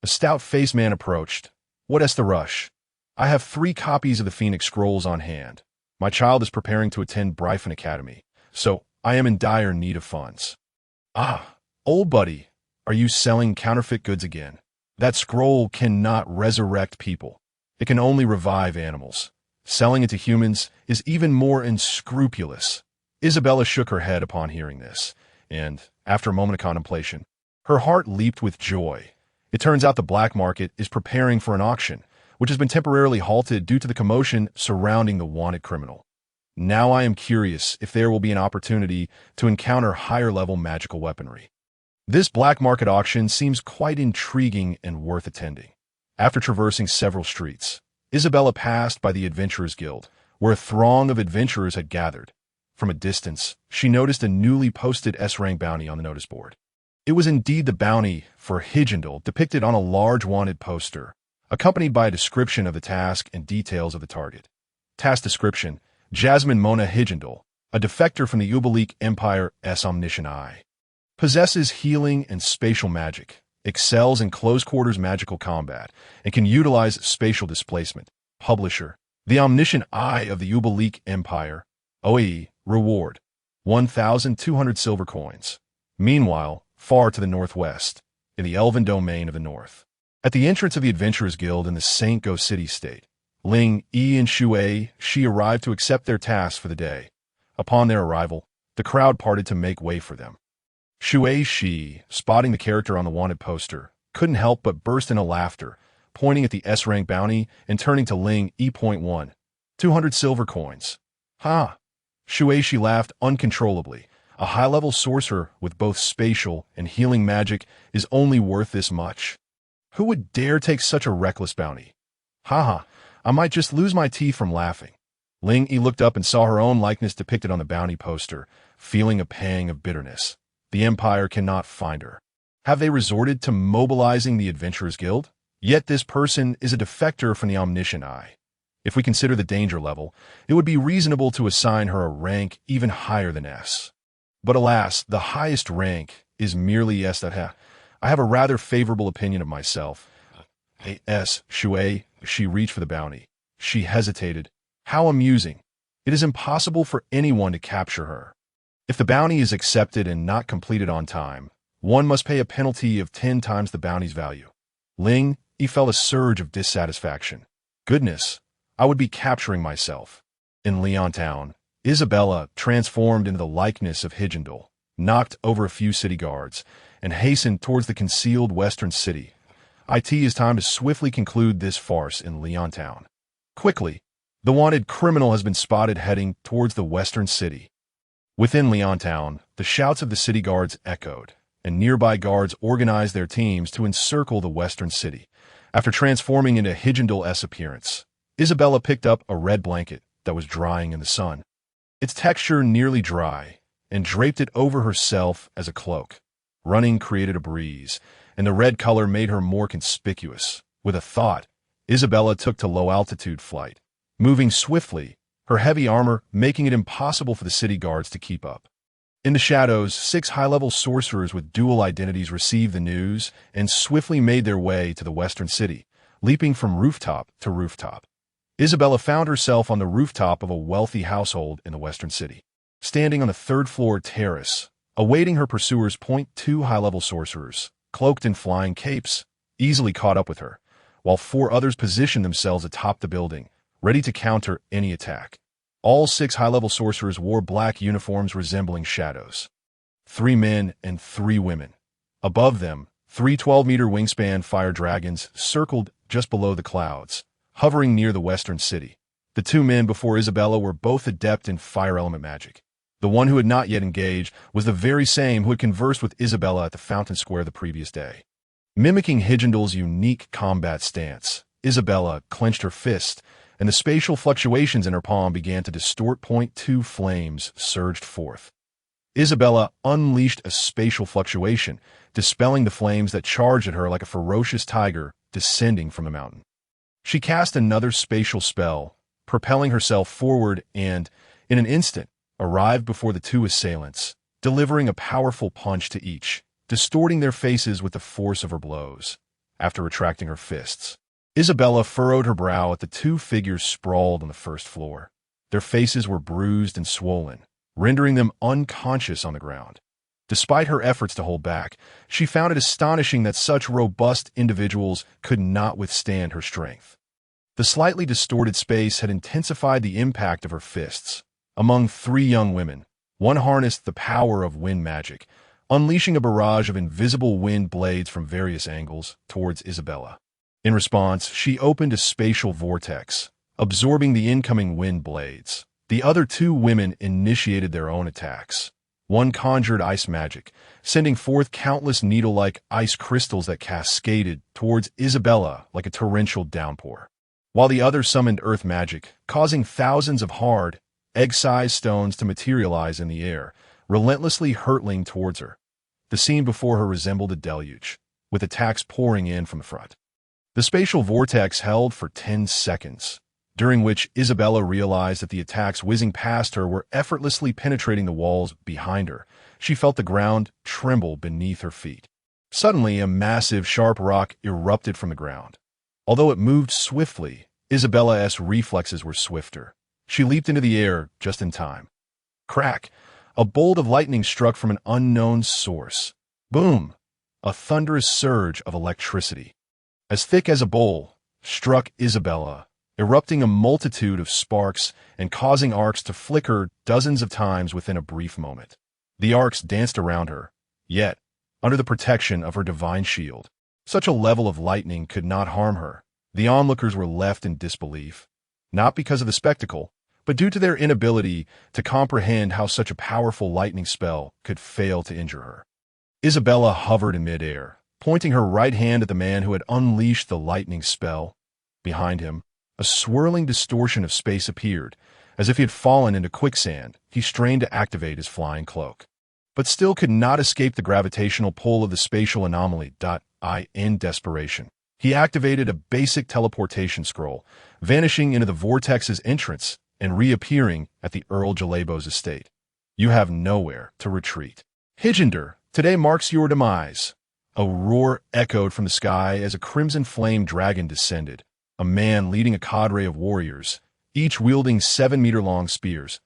A stout-faced man approached. What's the rush? I have 3 copies of the Phoenix Scrolls on hand. My child is preparing to attend Bryphon Academy, so I am in dire need of funds. Old buddy, are you selling counterfeit goods again? That scroll cannot resurrect people. It can only revive animals. Selling it to humans is even more unscrupulous. Isabella shook her head upon hearing this, and, after a moment of contemplation, her heart leaped with joy. It turns out the black market is preparing for an auction, which has been temporarily halted due to the commotion surrounding the wanted criminal. Now I am curious if there will be an opportunity to encounter higher-level magical weaponry. This black market auction seems quite intriguing and worth attending. After traversing several streets, Isabella passed by the Adventurers Guild, where a throng of adventurers had gathered. From a distance, she noticed a newly posted S-rank bounty on the notice board. It was indeed the bounty for Hijendal depicted on a large wanted poster, accompanied by a description of the task and details of the target. Task description: Jasmine Mona Hijendal, a defector from the Ubalik Empire's omniscient eye. Possesses healing and spatial magic, excels in close-quarters magical combat, and can utilize spatial displacement. Publisher: The Omniscient Eye of the Ubalik Empire. OE, reward: 1,200 silver coins. Meanwhile, far to the northwest, in the Elven domain of the north, at the entrance of the Adventurers Guild in the St. Go City state, Ling Yi and Shui Shi arrived to accept their tasks for the day. Upon their arrival, the crowd parted to make way for them. Shui Shi, spotting the character on the wanted poster, couldn't help but burst into laughter, pointing at the S-rank bounty and turning to Ling E.1. 200 silver coins. Shui Shi laughed uncontrollably. A high-level sorcerer with both spatial and healing magic is only worth this much. Who would dare take such a reckless bounty? I might just lose my teeth from laughing. Ling E looked up and saw her own likeness depicted on the bounty poster, feeling a pang of bitterness. The Empire cannot find her. Have they resorted to mobilizing the Adventurers Guild? Yet this person is a defector from the Omniscient Eye. If we consider the danger level, it would be reasonable to assign her a rank even higher than S. But alas, the highest rank is merely S. I have a rather favorable opinion of myself. Shui, she reached for the bounty. She hesitated. How amusing. It is impossible for anyone to capture her. If the bounty is accepted and not completed on time, one must pay a penalty of 10 times the bounty's value. Ling Yi felt a surge of dissatisfaction. Goodness, I would be capturing myself. In Leontown, Isabella, transformed into the likeness of Hijendal, knocked over a few city guards and hastened towards the concealed western city. It is time to swiftly conclude this farce in Leontown. Quickly, the wanted criminal has been spotted heading towards the western city. Within Leontown, the shouts of the city guards echoed, and nearby guards organized their teams to encircle the western city. After transforming into Hijendal's appearance, Isabella picked up a red blanket that was drying in the sun. Its texture nearly dry, and draped it over herself as a cloak. Running created a breeze, and the red color made her more conspicuous. With a thought, Isabella took to low-altitude flight, moving swiftly, her heavy armor making it impossible for the city guards to keep up. In the shadows, 6 high-level sorcerers with dual identities received the news and swiftly made their way to the western city, leaping from rooftop to rooftop. Isabella found herself on the rooftop of a wealthy household in the western city. Standing on the third-floor terrace, awaiting her pursuers, 2 high-level sorcerers, cloaked in flying capes, easily caught up with her, while 4 others positioned themselves atop the building, ready to counter any attack. All 6 high-level sorcerers wore black uniforms resembling shadows. 3 men and 3 women. Above them, 3 12-meter wingspan fire dragons circled just below the clouds, hovering near the western city. The 2 men before Isabella were both adept in fire element magic. The one who had not yet engaged was the very same who had conversed with Isabella at the Fountain Square the previous day. Mimicking Higendel's unique combat stance, Isabella clenched her fist, and the spatial fluctuations in her palm began to distort. 2 flames surged forth. Isabella unleashed a spatial fluctuation, dispelling the flames that charged at her like a ferocious tiger descending from the mountain. She cast another spatial spell, propelling herself forward and, in an instant, arrived before the 2 assailants, delivering a powerful punch to each, distorting their faces with the force of her blows. After retracting her fists, Isabella furrowed her brow at the 2 figures sprawled on the first floor. Their faces were bruised and swollen, rendering them unconscious on the ground. Despite her efforts to hold back, she found it astonishing that such robust individuals could not withstand her strength. The slightly distorted space had intensified the impact of her fists. Among 3 young women, one harnessed the power of wind magic, unleashing a barrage of invisible wind blades from various angles towards Isabella. In response, she opened a spatial vortex, absorbing the incoming wind blades. The other 2 women initiated their own attacks. One conjured ice magic, sending forth countless needle-like ice crystals that cascaded towards Isabella like a torrential downpour, while the other summoned earth magic, causing thousands of hard, egg-sized stones to materialize in the air, relentlessly hurtling towards her. The scene before her resembled a deluge, with attacks pouring in from the front. The spatial vortex held for 10 seconds, during which Isabella realized that the attacks whizzing past her were effortlessly penetrating the walls behind her. She felt the ground tremble beneath her feet. Suddenly, a massive, sharp rock erupted from the ground. Although it moved swiftly, Isabella's reflexes were swifter. She leaped into the air just in time. Crack! A bolt of lightning struck from an unknown source. Boom! A thunderous surge of electricity, as thick as a bowl, struck Isabella, erupting a multitude of sparks and causing arcs to flicker dozens of times within a brief moment. The arcs danced around her, yet, under the protection of her divine shield, such a level of lightning could not harm her. The onlookers were left in disbelief, not because of the spectacle, but due to their inability to comprehend how such a powerful lightning spell could fail to injure her. Isabella hovered in midair, pointing her right hand at the man who had unleashed the lightning spell. Behind him, a swirling distortion of space appeared, as if he had fallen into quicksand. He strained to activate his flying cloak, but still could not escape the gravitational pull of the spatial anomaly. In desperation, he activated a basic teleportation scroll, vanishing into the vortex's entrance and reappearing at the Earl Jalebo's estate. You have nowhere to retreat. Higender, today marks your demise. A roar echoed from the sky as a crimson flame dragon descended, a man leading a cadre of warriors, each wielding 7-meter-long spears.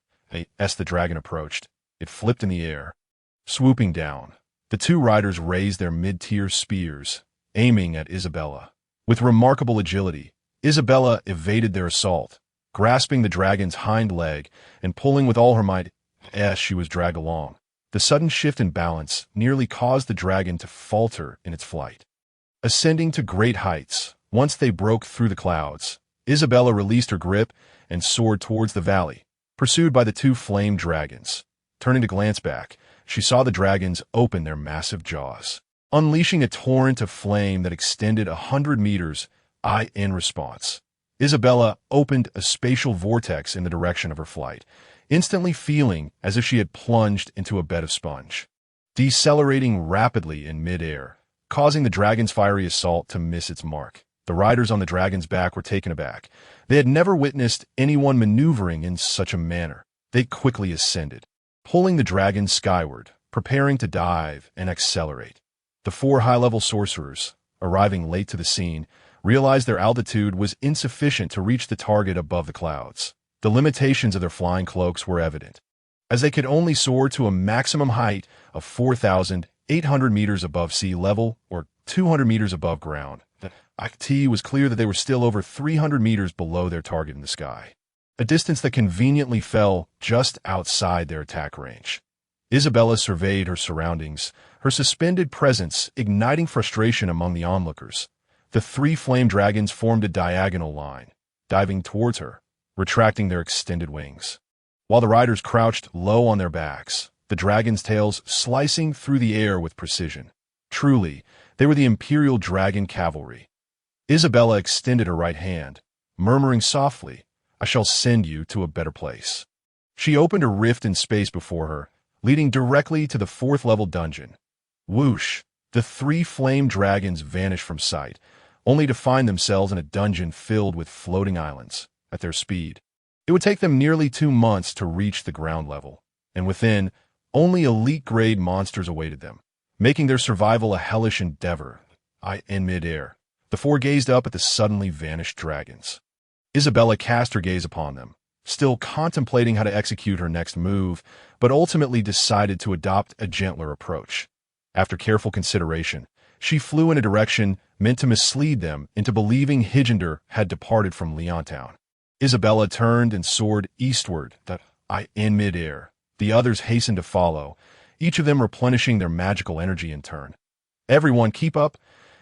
As the dragon approached, it flipped in the air. Swooping down, the 2 riders raised their mid-tier spears, aiming at Isabella. With remarkable agility, Isabella evaded their assault, grasping the dragon's hind leg and pulling with all her might as she was dragged along. The sudden shift in balance nearly caused the dragon to falter in its flight. Ascending to great heights, once they broke through the clouds, Isabella released her grip and soared towards the valley, pursued by the 2 flame dragons. Turning to glance back, she saw the dragons open their massive jaws, unleashing a torrent of flame that extended 100 meters. In response, Isabella opened a spatial vortex in the direction of her flight, instantly feeling as if she had plunged into a bed of sponge, decelerating rapidly in midair, causing the dragon's fiery assault to miss its mark. The riders on the dragon's back were taken aback. They had never witnessed anyone maneuvering in such a manner. They quickly ascended, pulling the dragon skyward, preparing to dive and accelerate. The four high-level sorcerers, arriving late to the scene, realized their altitude was insufficient to reach the target above the clouds. The limitations of their flying cloaks were evident, as they could only soar to a maximum height of 4,800 meters above sea level, or 200 meters above ground. It was clear that they were still over 300 meters below their target in the sky, a distance that conveniently fell just outside their attack range. Isabella surveyed her surroundings, her suspended presence igniting frustration among the onlookers. The three flame dragons formed a diagonal line, diving towards her, retracting their extended wings. While the riders crouched low on their backs, the dragons' tails slicing through the air with precision. Truly, they were the Imperial Dragon Cavalry. Isabella extended her right hand, murmuring softly, "I shall send you to a better place." She opened a rift in space before her, leading directly to the fourth-level dungeon. Whoosh! The three flame dragons vanished from sight, only to find themselves in a dungeon filled with floating islands. At their speed, it would take them nearly 2 months to reach the ground level, and within, only elite-grade monsters awaited them, making their survival a hellish endeavor. In midair, the four gazed up at the suddenly vanished dragons. Isabella cast her gaze upon them, still contemplating how to execute her next move, but ultimately decided to adopt a gentler approach. After careful consideration, she flew in a direction meant to mislead them into believing Hijander had departed from Leontown. Isabella turned and soared eastward, in midair. The others hastened to follow, each of them replenishing their magical energy in turn. "Everyone, keep up.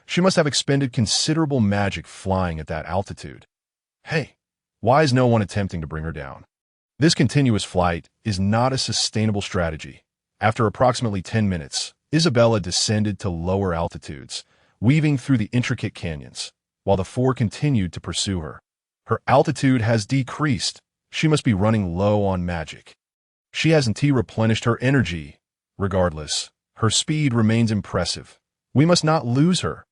She must have expended considerable magic flying at that altitude. Hey, why is no one attempting to bring her down?" This continuous flight is not a sustainable strategy. After approximately 10 minutes, Isabella descended to lower altitudes, weaving through the intricate canyons, while the four continued to pursue her. Her altitude has decreased. She must be running low on magic. She hasn't replenished her energy. Regardless, her speed remains impressive. We must not lose her.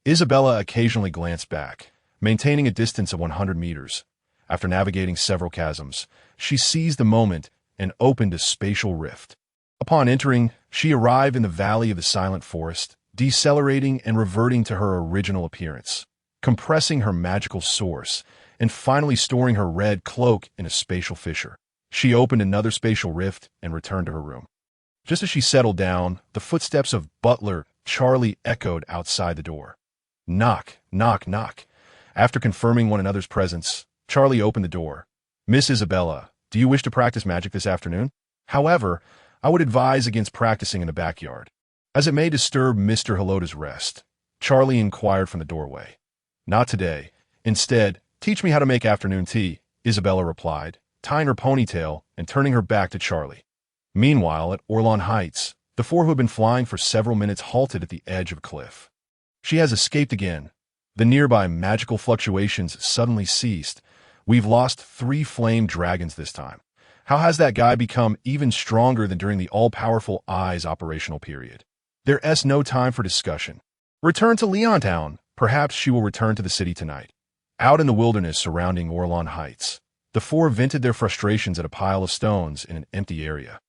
Isabella occasionally glanced back, maintaining a distance of 100 meters. After navigating several chasms, she seized the moment and opened a spatial rift. Upon entering, she arrived in the valley of the silent forest, decelerating and reverting to her original appearance, compressing her magical source, and finally storing her red cloak in a spatial fissure. She opened another spatial rift and returned to her room. Just as she settled down, the footsteps of butler Charlie echoed outside the door. Knock, knock, knock. After confirming one another's presence, Charlie opened the door. "Miss Isabella, do you wish to practice magic this afternoon? However, I would advise against practicing in the backyard, as it may disturb Mr. Helota's rest," Charlie inquired from the doorway. "Not today. Instead, teach me how to make afternoon tea," Isabella replied, tying her ponytail and turning her back to Charlie. Meanwhile, at Orlon Heights, the four who had been flying for several minutes halted at the edge of a cliff. "She has escaped again. The nearby magical fluctuations suddenly ceased. We've lost 3 flame dragons this time. How has that guy become even stronger than during the all-powerful Eyes operational period? There's no time for discussion. Return to Leontown. Perhaps she will return to the city tonight." Out in the wilderness surrounding Orlon Heights, the four vented their frustrations at a pile of stones in an empty area.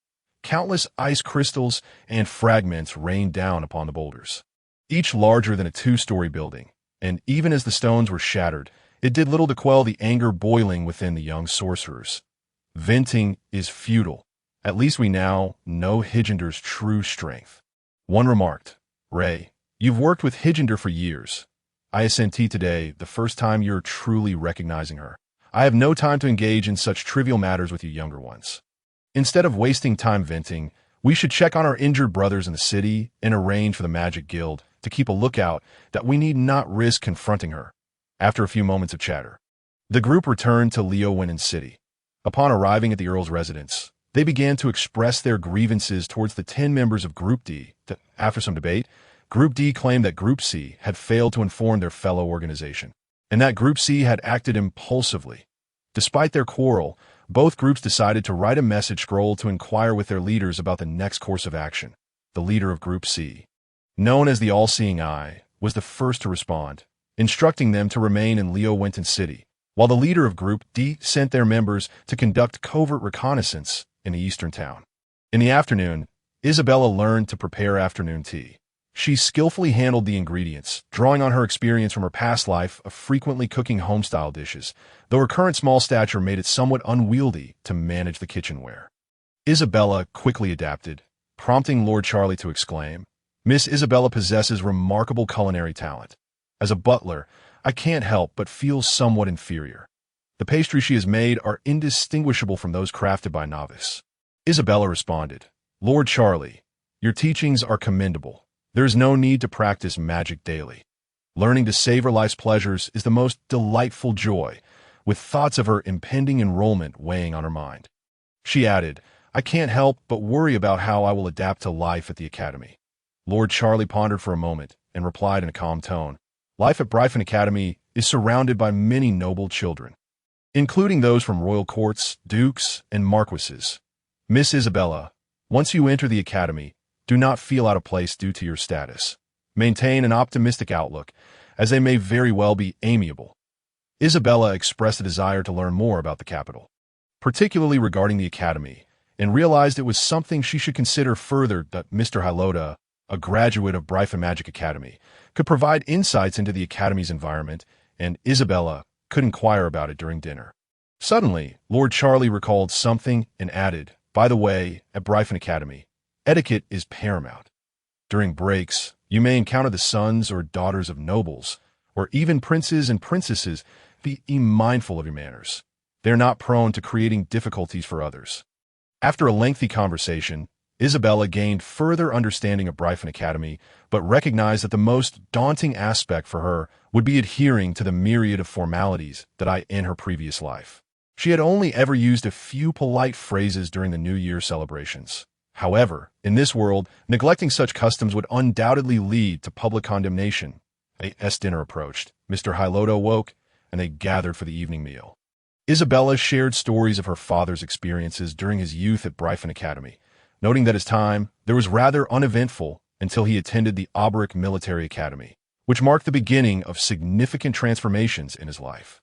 Countless ice crystals and fragments rained down upon the boulders, each larger than a 2-story building, and even as the stones were shattered, it did little to quell the anger boiling within the young sorcerers. Venting is futile. At least we now know Hijander's true strength. One remarked, "Ray, you've worked with Hijander for years. I assent today, the first time you're truly recognizing her. I have no time to engage in such trivial matters with you younger ones. Instead of wasting time venting, we should check on our injured brothers in the city and arrange for the Magic Guild to keep a lookout that we need not risk confronting her." After a few moments of chatter, the group returned to Leowinan City. Upon arriving at the Earl's residence, they began to express their grievances towards the 10 members of Group D. After some debate, Group D claimed that Group C had failed to inform their fellow organization, and that Group C had acted impulsively. Despite their quarrel, both groups decided to write a message scroll to inquire with their leaders about the next course of action. The leader of Group C, known as the All-Seeing Eye, was the first to respond. instructing them to remain in Winton City, while the leader of Group D sent their members to conduct covert reconnaissance in the eastern town. In the afternoon, Isabella learned to prepare afternoon tea. She skillfully handled the ingredients, drawing on her experience from her past life of frequently cooking home-style dishes, though her current small stature made it somewhat unwieldy to manage the kitchenware. Isabella quickly adapted, prompting Lord Charlie to exclaim, "Miss Isabella possesses remarkable culinary talent. As a butler, I can't help but feel somewhat inferior. The pastries she has made are indistinguishable from those crafted by novice." Isabella responded, "Lord Charlie, your teachings are commendable. There is no need to practice magic daily. Learning to savor life's pleasures is the most delightful joy, with thoughts of her impending enrollment weighing on her mind." She added, "I can't help but worry about how I will adapt to life at the academy." Lord Charlie pondered for a moment and replied in a calm tone, "Life at Bryphon Academy is surrounded by many noble children, including those from royal courts, dukes, and marquises. Miss Isabella, once you enter the academy, do not feel out of place due to your status. Maintain an optimistic outlook, as they may very well be amiable." Isabella expressed a desire to learn more about the capital, particularly regarding the academy, and realized it was something she should consider further. That Mr. Hilota, a graduate of Bryphon Magic Academy, could provide insights into the academy's environment, and Isabella could inquire about it during dinner. Suddenly, Lord Charlie recalled something and added, "By the way, at Bryphon Academy, etiquette is paramount. During breaks, you may encounter the sons or daughters of nobles, or even princes and princesses. Be mindful of your manners. They are not prone to creating difficulties for others." After a lengthy conversation, Isabella gained further understanding of Bryphon Academy, but recognized that the most daunting aspect for her would be adhering to the myriad of formalities that in her previous life. She had only ever used a few polite phrases during the New Year celebrations. However, in this world, neglecting such customs would undoubtedly lead to public condemnation. As dinner approached, Mr. Hilota awoke, and they gathered for the evening meal. Isabella shared stories of her father's experiences during his youth at Bryphon Academy, noting that his time there was rather uneventful until he attended the Alberic Military Academy, which marked the beginning of significant transformations in his life.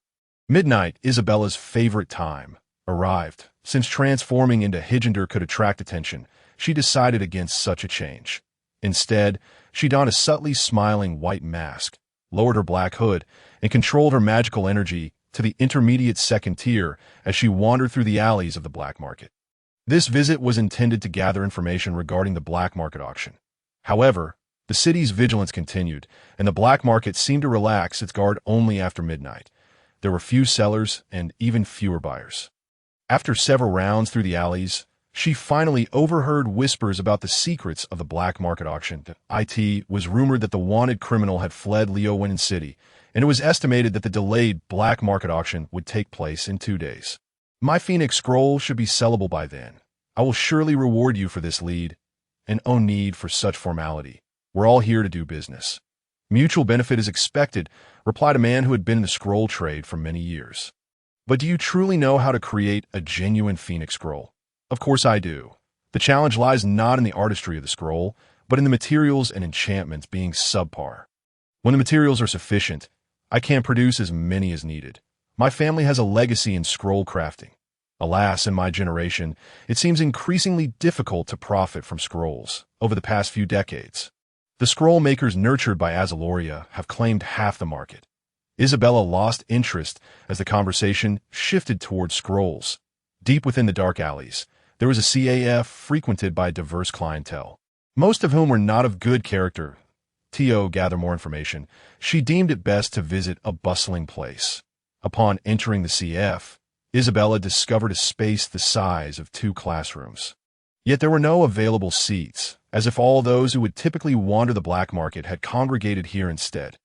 Midnight, Isabella's favorite time, arrived. Since transforming into Higender could attract attention, she decided against such a change. Instead, she donned a subtly smiling white mask, lowered her black hood, and controlled her magical energy to the intermediate second tier as she wandered through the alleys of the black market. This visit was intended to gather information regarding the black market auction. However, the city's vigilance continued, and the black market seemed to relax its guard only after midnight. There were few sellers and even fewer buyers. After several rounds through the alleys, she finally overheard whispers about the secrets of the black market auction. It was rumored that the wanted criminal had fled Winton City, and it was estimated that the delayed black market auction would take place in 2 days. "My Phoenix Scroll should be sellable by then. I will surely reward you for this lead, and no need for such formality. We're all here to do business." "Mutual benefit is expected," replied a man who had been in the scroll trade for many years. "But do you truly know how to create a genuine Phoenix Scroll?" "Of course I do. The challenge lies not in the artistry of the scroll, but in the materials and enchantments being subpar. When the materials are sufficient, I can produce as many as needed. My family has a legacy in scroll crafting. Alas, in my generation, it seems increasingly difficult to profit from scrolls over the past few decades. The scroll makers nurtured by Azuloria have claimed half the market." Isabella lost interest as the conversation shifted towards scrolls. Deep within the dark alleys, there was a CAF frequented by a diverse clientele, most of whom were not of good character. To gather more information, she deemed it best to visit a bustling place. Upon entering the CF, Isabella discovered a space the size of 2 classrooms. Yet there were no available seats, as if all those who would typically wander the black market had congregated here instead.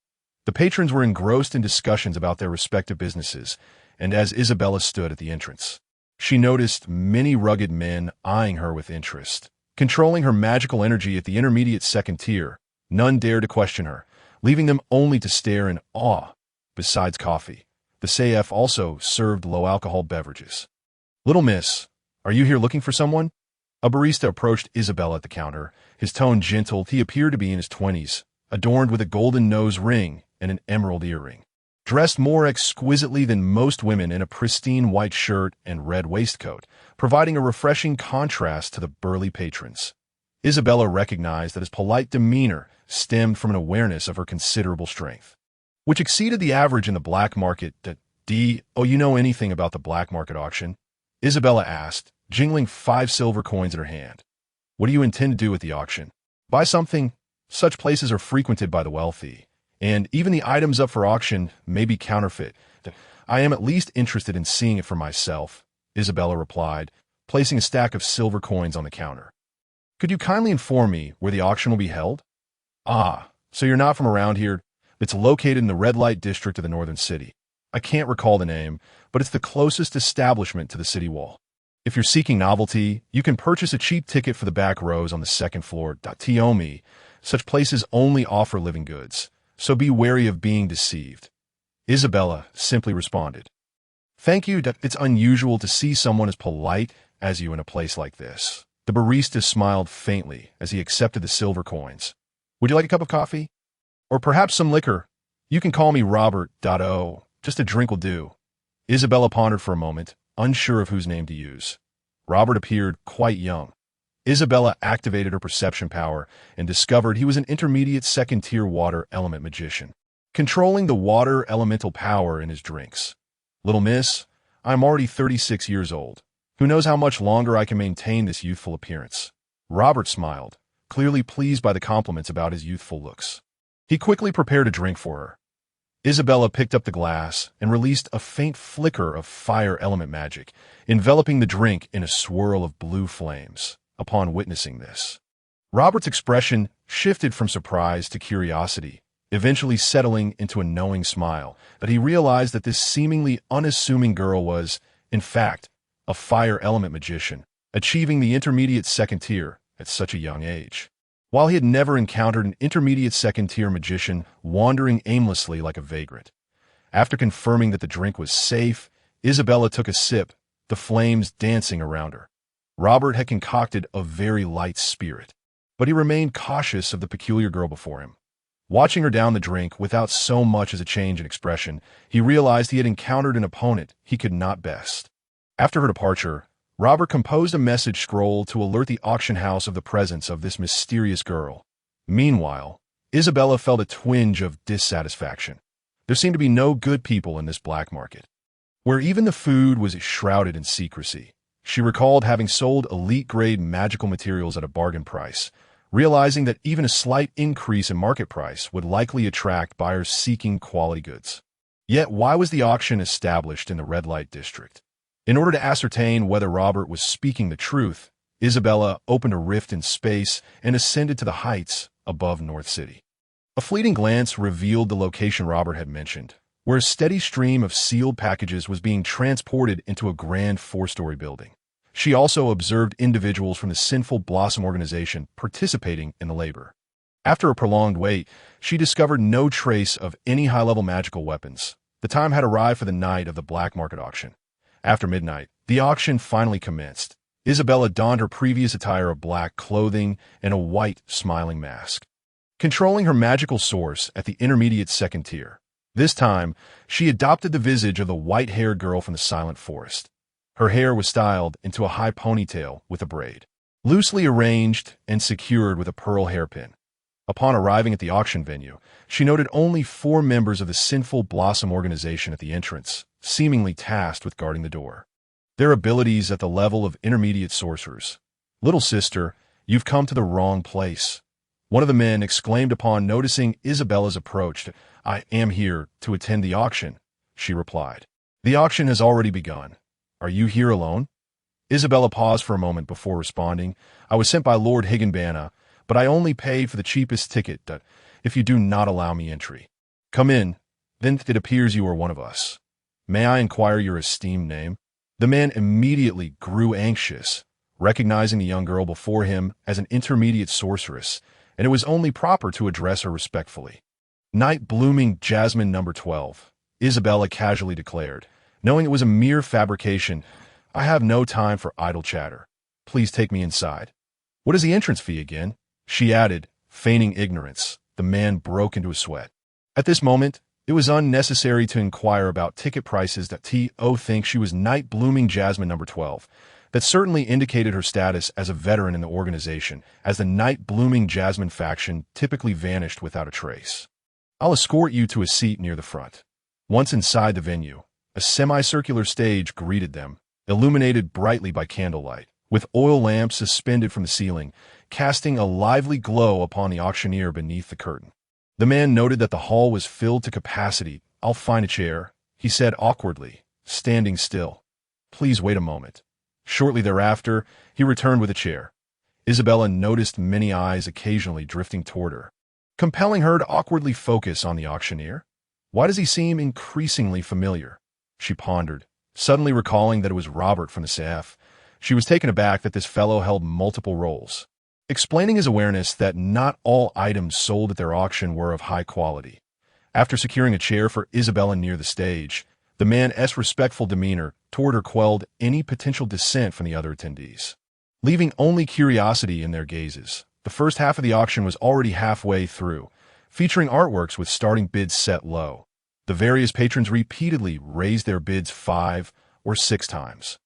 The patrons were engrossed in discussions about their respective businesses, and as Isabella stood at the entrance, she noticed many rugged men eyeing her with interest. Controlling her magical energy at the intermediate second tier, none dared to question her, leaving them only to stare in awe. Besides coffee, the CF also served low-alcohol beverages. "Little miss, are you here looking for someone?" A barista approached Isabella at the counter, his tone gentle. He appeared to be in his 20s, adorned with a golden nose ring and an emerald earring. Dressed more exquisitely than most women in a pristine white shirt and red waistcoat, providing a refreshing contrast to the burly patrons. Isabella recognized that his polite demeanor stemmed from an awareness of her considerable strength, which exceeded the average in the black market. Oh, you know anything about the black market auction? Isabella asked, jingling 5 silver coins in her hand. What do you intend to do with the auction? Buy something? Such places are frequented by the wealthy, and even the items up for auction may be counterfeit. I am at least interested in seeing it for myself, Isabella replied, placing a stack of silver coins on the counter. Could you kindly inform me where the auction will be held? Ah, so you're not from around here? It's located in the red light district of the northern city. I can't recall the name, but it's the closest establishment to the city wall. If you're seeking novelty, you can purchase a cheap ticket for the back rows on the second floor. Tiomi, such places only offer living goods, so be wary of being deceived. Isabella simply responded. Thank you. It's unusual to see someone as polite as you in a place like this. The barista smiled faintly as he accepted the silver coins. Would you like a cup of coffee? Or perhaps some liquor? You can call me Robert. Oh, just a drink will do. Isabella pondered for a moment, unsure of whose name to use. Robert appeared quite young. Isabella activated her perception power and discovered he was an intermediate second-tier water element magician, controlling the water elemental power in his drinks. Little miss, I'm already 36 years old. Who knows how much longer I can maintain this youthful appearance? Robert smiled, clearly pleased by the compliments about his youthful looks. He quickly prepared a drink for her. Isabella picked up the glass and released a faint flicker of fire element magic, enveloping the drink in a swirl of blue flames. Upon witnessing this, Robert's expression shifted from surprise to curiosity, eventually settling into a knowing smile that he realized that this seemingly unassuming girl was, in fact, a fire element magician, achieving the intermediate second tier at such a young age. While he had never encountered an intermediate second-tier magician wandering aimlessly like a vagrant. After confirming that the drink was safe, Isabella took a sip, the flames dancing around her. Robert had concocted a very light spirit, but he remained cautious of the peculiar girl before him. Watching her down the drink without so much as a change in expression, he realized he had encountered an opponent he could not best. After her departure, Robert composed a message scroll to alert the auction house of the presence of this mysterious girl. Meanwhile, Isabella felt a twinge of dissatisfaction. There seemed to be no good people in this black market, where even the food was shrouded in secrecy. She recalled having sold elite-grade magical materials at a bargain price, realizing that even a slight increase in market price would likely attract buyers seeking quality goods. Yet why was the auction established in the red light district? In order to ascertain whether Robert was speaking the truth, Isabella opened a rift in space and ascended to the heights above North City. A fleeting glance revealed the location Robert had mentioned, where a steady stream of sealed packages was being transported into a grand 4-story building. She also observed individuals from the Sinful Blossom organization participating in the labor. After a prolonged wait, she discovered no trace of any high-level magical weapons. The time had arrived for the night of the black market auction. After midnight, the auction finally commenced. Isabella donned her previous attire of black clothing and a white, smiling mask, controlling her magical source at the intermediate second tier. This time, she adopted the visage of the white-haired girl from the Silent Forest. Her hair was styled into a high ponytail with a braid, loosely arranged and secured with a pearl hairpin. Upon arriving at the auction venue, she noted only 4 members of the Sinful Blossom organization at the entrance, seemingly tasked with guarding the door. Their abilities at the level of intermediate sorcerers. Little sister, you've come to the wrong place. One of the men exclaimed upon noticing Isabella's approach. I am here to attend the auction, she replied. The auction has already begun. Are you here alone? Isabella paused for a moment before responding. I was sent by Lord Higginbanna, but I only paid for the cheapest ticket, if you do not allow me entry. Come in, then it appears you are one of us. May I inquire your esteemed name? The man immediately grew anxious, recognizing the young girl before him as an intermediate sorceress, and it was only proper to address her respectfully. Night blooming jasmine number 12, Isabella casually declared, knowing it was a mere fabrication. I have no time for idle chatter. Please take me inside. What is the entrance fee again? She added, feigning ignorance. The man broke into a sweat. At this moment, it was unnecessary to inquire about ticket prices that T.O. think she was Night Blooming Jasmine number 12. That certainly indicated her status as a veteran in the organization, as the Night Blooming Jasmine faction typically vanished without a trace. I'll escort you to a seat near the front. Once inside the venue, a semicircular stage greeted them, illuminated brightly by candlelight, with oil lamps suspended from the ceiling, casting a lively glow upon the auctioneer beneath the curtain. The man noted that the hall was filled to capacity. "I'll find a chair," he said awkwardly, standing still. "Please wait a moment." Shortly thereafter, he returned with a chair. Isabella noticed many eyes occasionally drifting toward her, compelling her to awkwardly focus on the auctioneer. Why does he seem increasingly familiar? She pondered, suddenly recalling that it was Robert from the CF. She was taken aback that this fellow held multiple roles, explaining his awareness that not all items sold at their auction were of high quality. After securing a chair for Isabella near the stage, the man's respectful demeanor toward her quelled any potential dissent from the other attendees, leaving only curiosity in their gazes. The first half of the auction was already halfway through, featuring artworks with starting bids set low. The various patrons repeatedly raised their bids 5 or 6 times.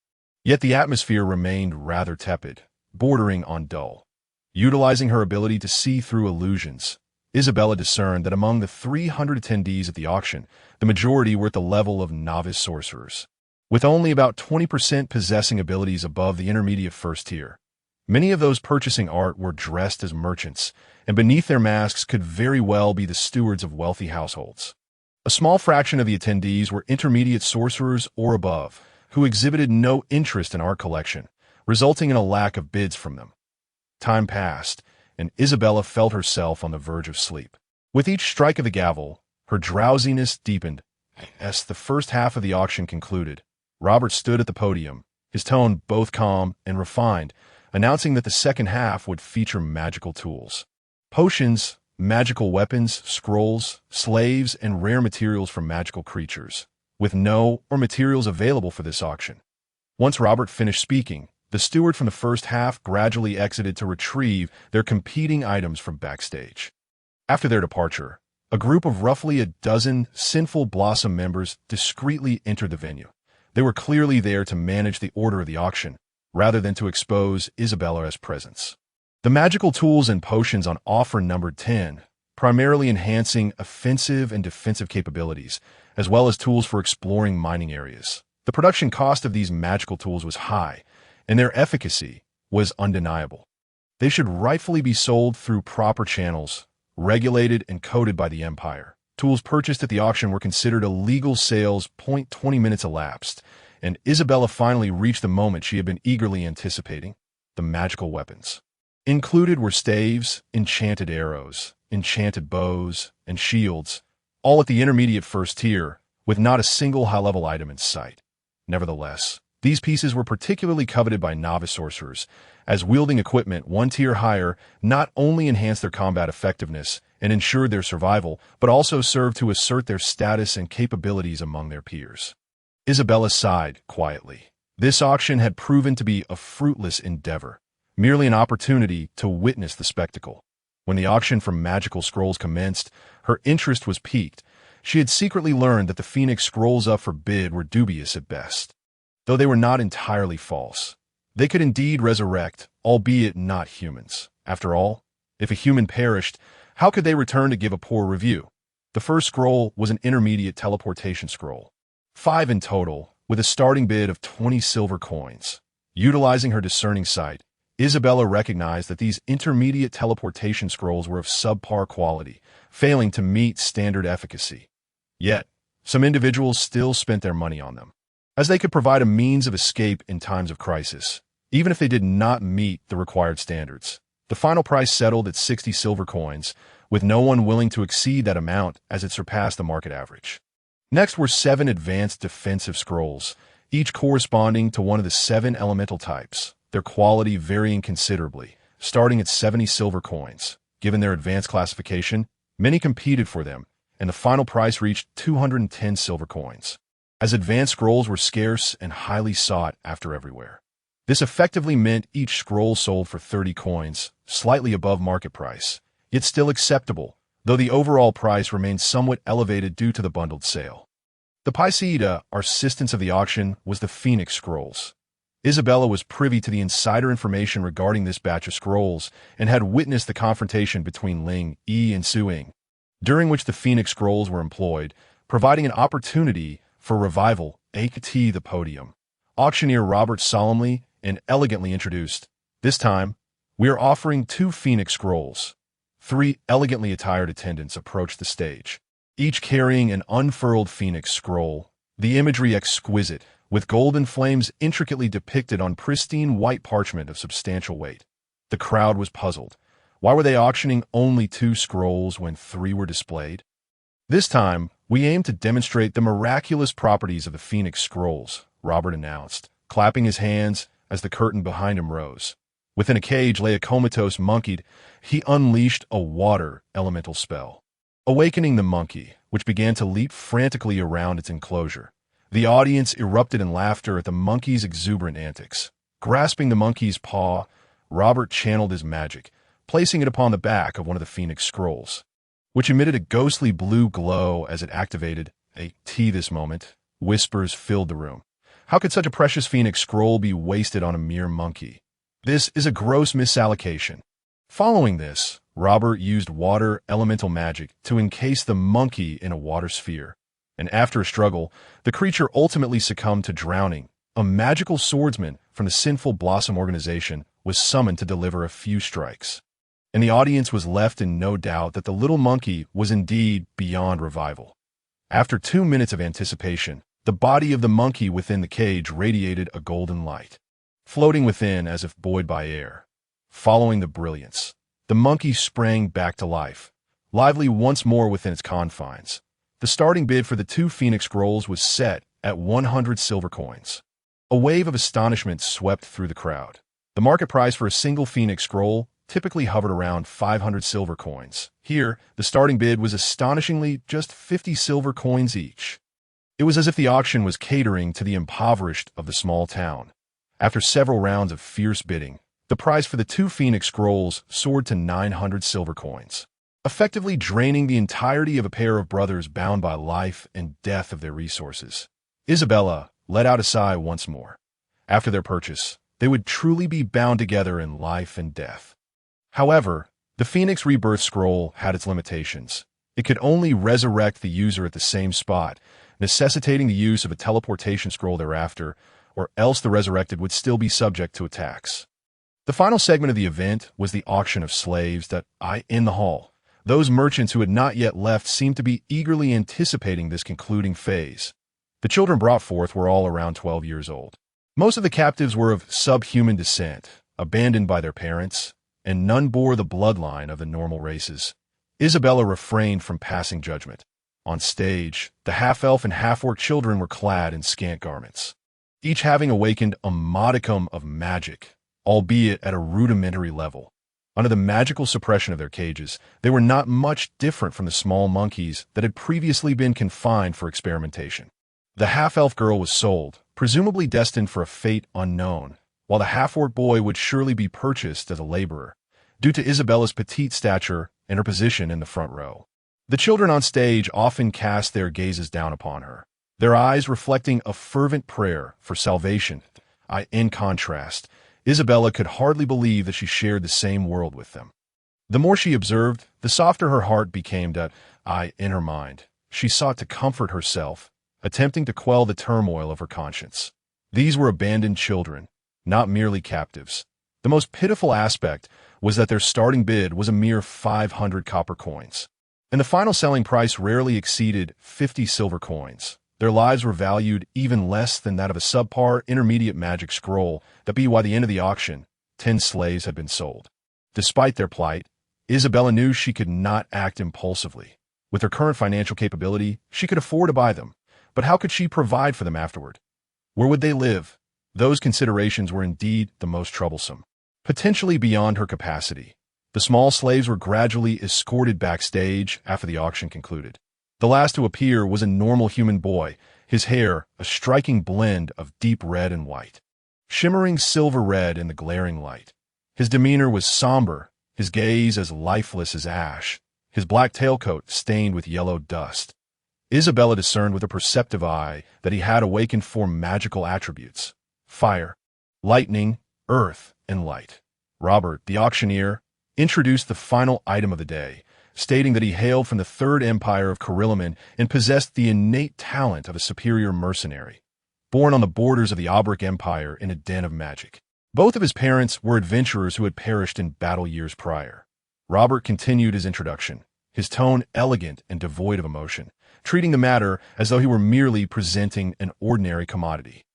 Yet the atmosphere remained rather tepid, bordering on dull. Utilizing her ability to see through illusions, Isabella discerned that among the 300 attendees at the auction, the majority were at the level of novice sorcerers, with only about 20% possessing abilities above the intermediate first tier. Many of those purchasing art were dressed as merchants, and beneath their masks could very well be the stewards of wealthy households. A small fraction of the attendees were intermediate sorcerers or above, who exhibited no interest in art collection, resulting in a lack of bids from them. Time passed, and Isabella felt herself on the verge of sleep. With each strike of the gavel, her drowsiness deepened. As the first half of the auction concluded, Robert stood at the podium, his tone both calm and refined, announcing that the second half would feature magical tools, potions, magical weapons, scrolls, slaves, and rare materials from magical creatures, with no or materials available for this auction. Once Robert finished speaking, the steward from the first half gradually exited to retrieve their competing items from backstage. After their departure, a group of roughly a dozen Sinful Blossom members discreetly entered the venue. They were clearly there to manage the order of the auction, rather than to expose Isabella's presence. The magical tools and potions on offer numbered 10, primarily enhancing offensive and defensive capabilities, as well as tools for exploring mining areas. The production cost of these magical tools was high, and their efficacy was undeniable. They should rightfully be sold through proper channels, regulated and coded by the Empire. Tools purchased at the auction were considered illegal sales. 20 minutes elapsed, and Isabella finally reached the moment she had been eagerly anticipating: the magical weapons. Included were staves, enchanted arrows, enchanted bows, and shields, all at the intermediate first tier, with not a single high-level item in sight. Nevertheless, these pieces were particularly coveted by novice sorcerers, as wielding equipment one tier higher not only enhanced their combat effectiveness and ensured their survival, but also served to assert their status and capabilities among their peers. Isabella sighed quietly. This auction had proven to be a fruitless endeavor, merely an opportunity to witness the spectacle. When the auction for magical scrolls commenced, her interest was piqued. She had secretly learned that the Phoenix scrolls up for bid were dubious at best. Though they were not entirely false, they could indeed resurrect, albeit not humans. After all, if a human perished, how could they return to give a poor review? The first scroll was an intermediate teleportation scroll, 5 in total, with a starting bid of 20 silver coins. Utilizing her discerning sight, Isabella recognized that these intermediate teleportation scrolls were of subpar quality, failing to meet standard efficacy. Yet, some individuals still spent their money on them, as they could provide a means of escape in times of crisis, even if they did not meet the required standards. The final price settled at 60 silver coins, with no one willing to exceed that amount as it surpassed the market average. Next were 7 advanced defensive scrolls, each corresponding to one of the 7 elemental types, their quality varying considerably, starting at 70 silver coins. Given their advanced classification, many competed for them, and the final price reached 210 silver coins, as advanced scrolls were scarce and highly sought after everywhere. This effectively meant each scroll sold for 30 coins, slightly above market price, yet still acceptable, though the overall price remained somewhat elevated due to the bundled sale. The Piceida, or assistance of the auction, was the Phoenix Scrolls. Isabella was privy to the insider information regarding this batch of scrolls and had witnessed the confrontation between Ling Yi and Su Ying, during which the Phoenix Scrolls were employed, providing an opportunity for revival. A.T. the podium. Auctioneer Robert solemnly and elegantly introduced, "This time, we are offering 2 Phoenix Scrolls." 3 elegantly attired attendants approached the stage, each carrying an unfurled Phoenix Scroll, the imagery exquisite, with golden flames intricately depicted on pristine white parchment of substantial weight. The crowd was puzzled. Why were they auctioning only 2 scrolls when 3 were displayed? "This time, we aim to demonstrate the miraculous properties of the Phoenix Scrolls," Robert announced, clapping his hands as the curtain behind him rose. Within a cage lay a comatose monkey. He unleashed a water elemental spell, awakening the monkey, which began to leap frantically around its enclosure. The audience erupted in laughter at the monkey's exuberant antics. Grasping the monkey's paw, Robert channeled his magic, placing it upon the back of one of the Phoenix Scrolls, which emitted a ghostly blue glow as it activated. This moment, whispers filled the room. How could such a precious Phoenix Scroll be wasted on a mere monkey? This is a gross misallocation. Following this, Robert used water elemental magic to encase the monkey in a water sphere, and after a struggle, the creature ultimately succumbed to drowning. A magical swordsman from the Sinful Blossom organization was summoned to deliver a few strikes, and the audience was left in no doubt that the little monkey was indeed beyond revival. After 2 minutes of anticipation, the body of the monkey within the cage radiated a golden light, floating within as if buoyed by air. Following the brilliance, the monkey sprang back to life, lively once more within its confines. The starting bid for the 2 Phoenix Scrolls was set at 100 silver coins. A wave of astonishment swept through the crowd. The market price for a single Phoenix Scroll typically hovered around 500 silver coins. Here, the starting bid was astonishingly just 50 silver coins each. It was as if the auction was catering to the impoverished of the small town. After several rounds of fierce bidding, the price for the 2 Phoenix Scrolls soared to 900 silver coins, effectively draining the entirety of a pair of brothers bound by life and death of their resources. Isabella let out a sigh once more. After their purchase, they would truly be bound together in life and death. However, the Phoenix Rebirth Scroll had its limitations. It could only resurrect the user at the same spot, necessitating the use of a teleportation scroll thereafter, or else the resurrected would still be subject to attacks. The final segment of the event was the auction of slaves in the hall. Those merchants who had not yet left seemed to be eagerly anticipating this concluding phase. The children brought forth were all around 12 years old. Most of the captives were of subhuman descent, abandoned by their parents, and none bore the bloodline of the normal races. Isabella refrained from passing judgment. On stage, the half-elf and half-orc children were clad in scant garments, each having awakened a modicum of magic, albeit at a rudimentary level. Under the magical suppression of their cages, they were not much different from the small monkeys that had previously been confined for experimentation. The half-elf girl was sold, presumably destined for a fate unknown, while the half-orc boy would surely be purchased as a laborer, due to Isabella's petite stature and her position in the front row. The children on stage often cast their gazes down upon her, their eyes reflecting a fervent prayer for salvation. In contrast, Isabella could hardly believe that she shared the same world with them. The more she observed, the softer her heart became. In her mind, she sought to comfort herself, attempting to quell the turmoil of her conscience. These were abandoned children, not merely captives. The most pitiful aspect was that their starting bid was a mere 500 copper coins, and the final selling price rarely exceeded 50 silver coins. Their lives were valued even less than that of a subpar intermediate magic scroll. By the end of the auction, 10 slaves had been sold. Despite their plight, Isabella knew she could not act impulsively. With her current financial capability, she could afford to buy them, but how could she provide for them afterward? Where would they live? Those considerations were indeed the most troublesome, potentially beyond her capacity. The small slaves were gradually escorted backstage after the auction concluded. The last to appear was a normal human boy, his hair a striking blend of deep red and white, shimmering silver red in the glaring light. His demeanor was somber, his gaze as lifeless as ash, his black tailcoat stained with yellow dust. Isabella discerned with a perceptive eye that he had awakened four magical attributes: fire, lightning, earth, and light. Robert, the auctioneer, introduced the final item of the day, stating that he hailed from the Third Empire of Kirillaman and possessed the innate talent of a superior mercenary, born on the borders of the Aubric Empire in a den of magic. Both of his parents were adventurers who had perished in battle years prior. Robert continued his introduction, his tone elegant and devoid of emotion, treating the matter as though he were merely presenting an ordinary commodity.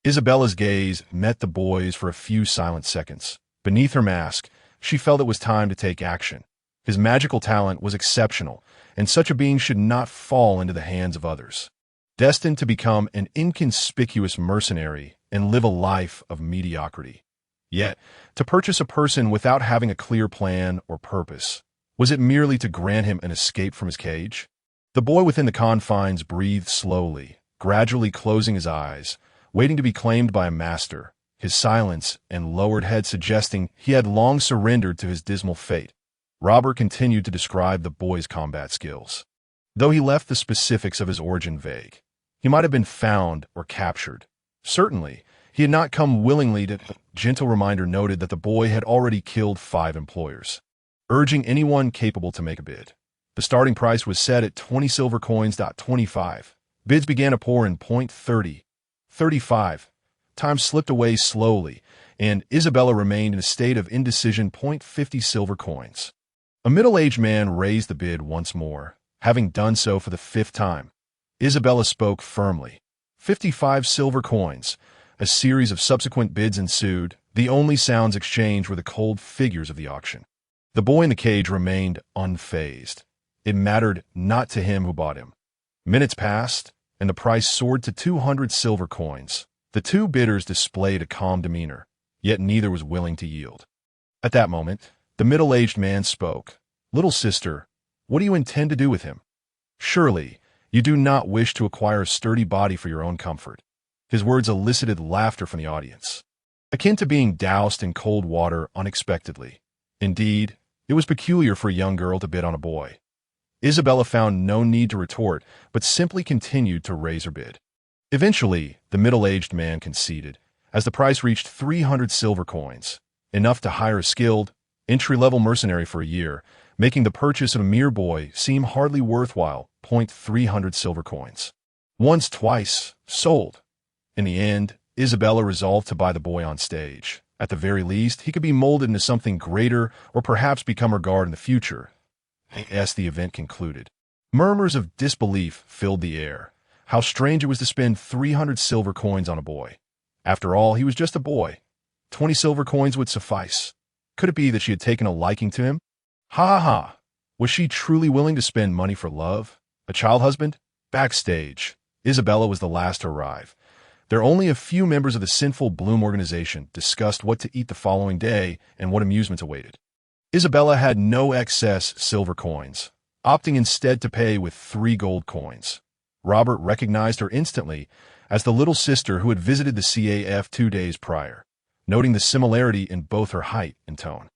Isabella's gaze met the boy's for a few silent seconds. Beneath her mask, she felt it was time to take action. His magical talent was exceptional, and such a being should not fall into the hands of others. Destined to become an inconspicuous mercenary and live a life of mediocrity. Yet, to purchase a person without having a clear plan or purpose, was it merely to grant him an escape from his cage? The boy within the confines breathed slowly, gradually closing his eyes, waiting to be claimed by a master, his silence and lowered head suggesting he had long surrendered to his dismal fate. Robert continued to describe the boy's combat skills. Though he left the specifics of his origin vague, he might have been found or captured. Certainly, he had not come willingly to. Gentle reminder noted that the boy had already killed 5 employers, urging anyone capable to make a bid. The starting price was set at 20 silver coins. 25. Bids began to pour in. 30. 35. Time slipped away slowly, and Isabella remained in a state of indecision. 50 silver coins. A middle-aged man raised the bid once more, having done so for the 5th time. Isabella spoke firmly. 55 silver coins. A series of subsequent bids ensued. The only sounds exchanged were the cold figures of the auction. The boy in the cage remained unfazed. It mattered not to him who bought him. Minutes passed, and the price soared to 200 silver coins. The 2 bidders displayed a calm demeanor, yet neither was willing to yield. At that moment, the middle-aged man spoke. "Little sister, what do you intend to do with him? Surely, you do not wish to acquire a sturdy body for your own comfort." His words elicited laughter from the audience, akin to being doused in cold water unexpectedly. Indeed, it was peculiar for a young girl to bid on a boy. Isabella found no need to retort, but simply continued to raise her bid. Eventually, the middle-aged man conceded, as the price reached 300 silver coins, enough to hire a skilled, entry-level mercenary for a year, making the purchase of a mere boy seem hardly worthwhile. 300 silver coins. Once, twice, sold. In the end, Isabella resolved to buy the boy on stage. At the very least, he could be molded into something greater or perhaps become her guard in the future. As the event concluded, murmurs of disbelief filled the air. How strange it was to spend 300 silver coins on a boy. After all, he was just a boy. 20 silver coins would suffice. Could it be that she had taken a liking to him? Ha ha ha! Was she truly willing to spend money for love? A child husband? Backstage, Isabella was the last to arrive. There only a few members of the Sinful Bloom organization discussed what to eat the following day and what amusements awaited. Isabella had no excess silver coins, opting instead to pay with 3 gold coins. Robert recognized her instantly as the little sister who had visited the CAF 2 days prior, noting the similarity in both her height and tone.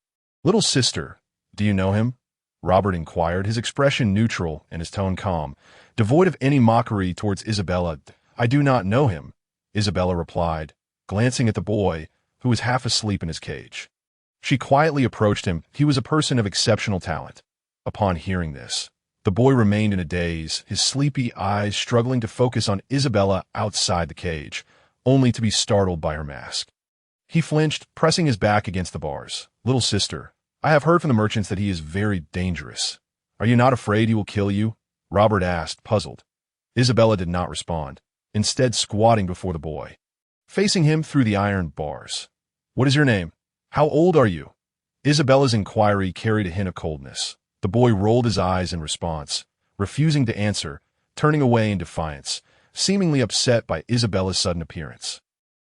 "Little sister, do you know him?" Robert inquired, his expression neutral and his tone calm, devoid of any mockery towards Isabella. "I do not know him," Isabella replied, glancing at the boy, who was half asleep in his cage. She quietly approached him. He was a person of exceptional talent. Upon hearing this, the boy remained in a daze, his sleepy eyes struggling to focus on Isabella outside the cage, only to be startled by her mask. He flinched, pressing his back against the bars. "Little sister, I have heard from the merchants that he is very dangerous. Are you not afraid he will kill you?" Robert asked, puzzled. Isabella did not respond, instead squatting before the boy, facing him through the iron bars. "What is your name? How old are you?" Isabella's inquiry carried a hint of coldness. The boy rolled his eyes in response, refusing to answer, turning away in defiance, seemingly upset by Isabella's sudden appearance.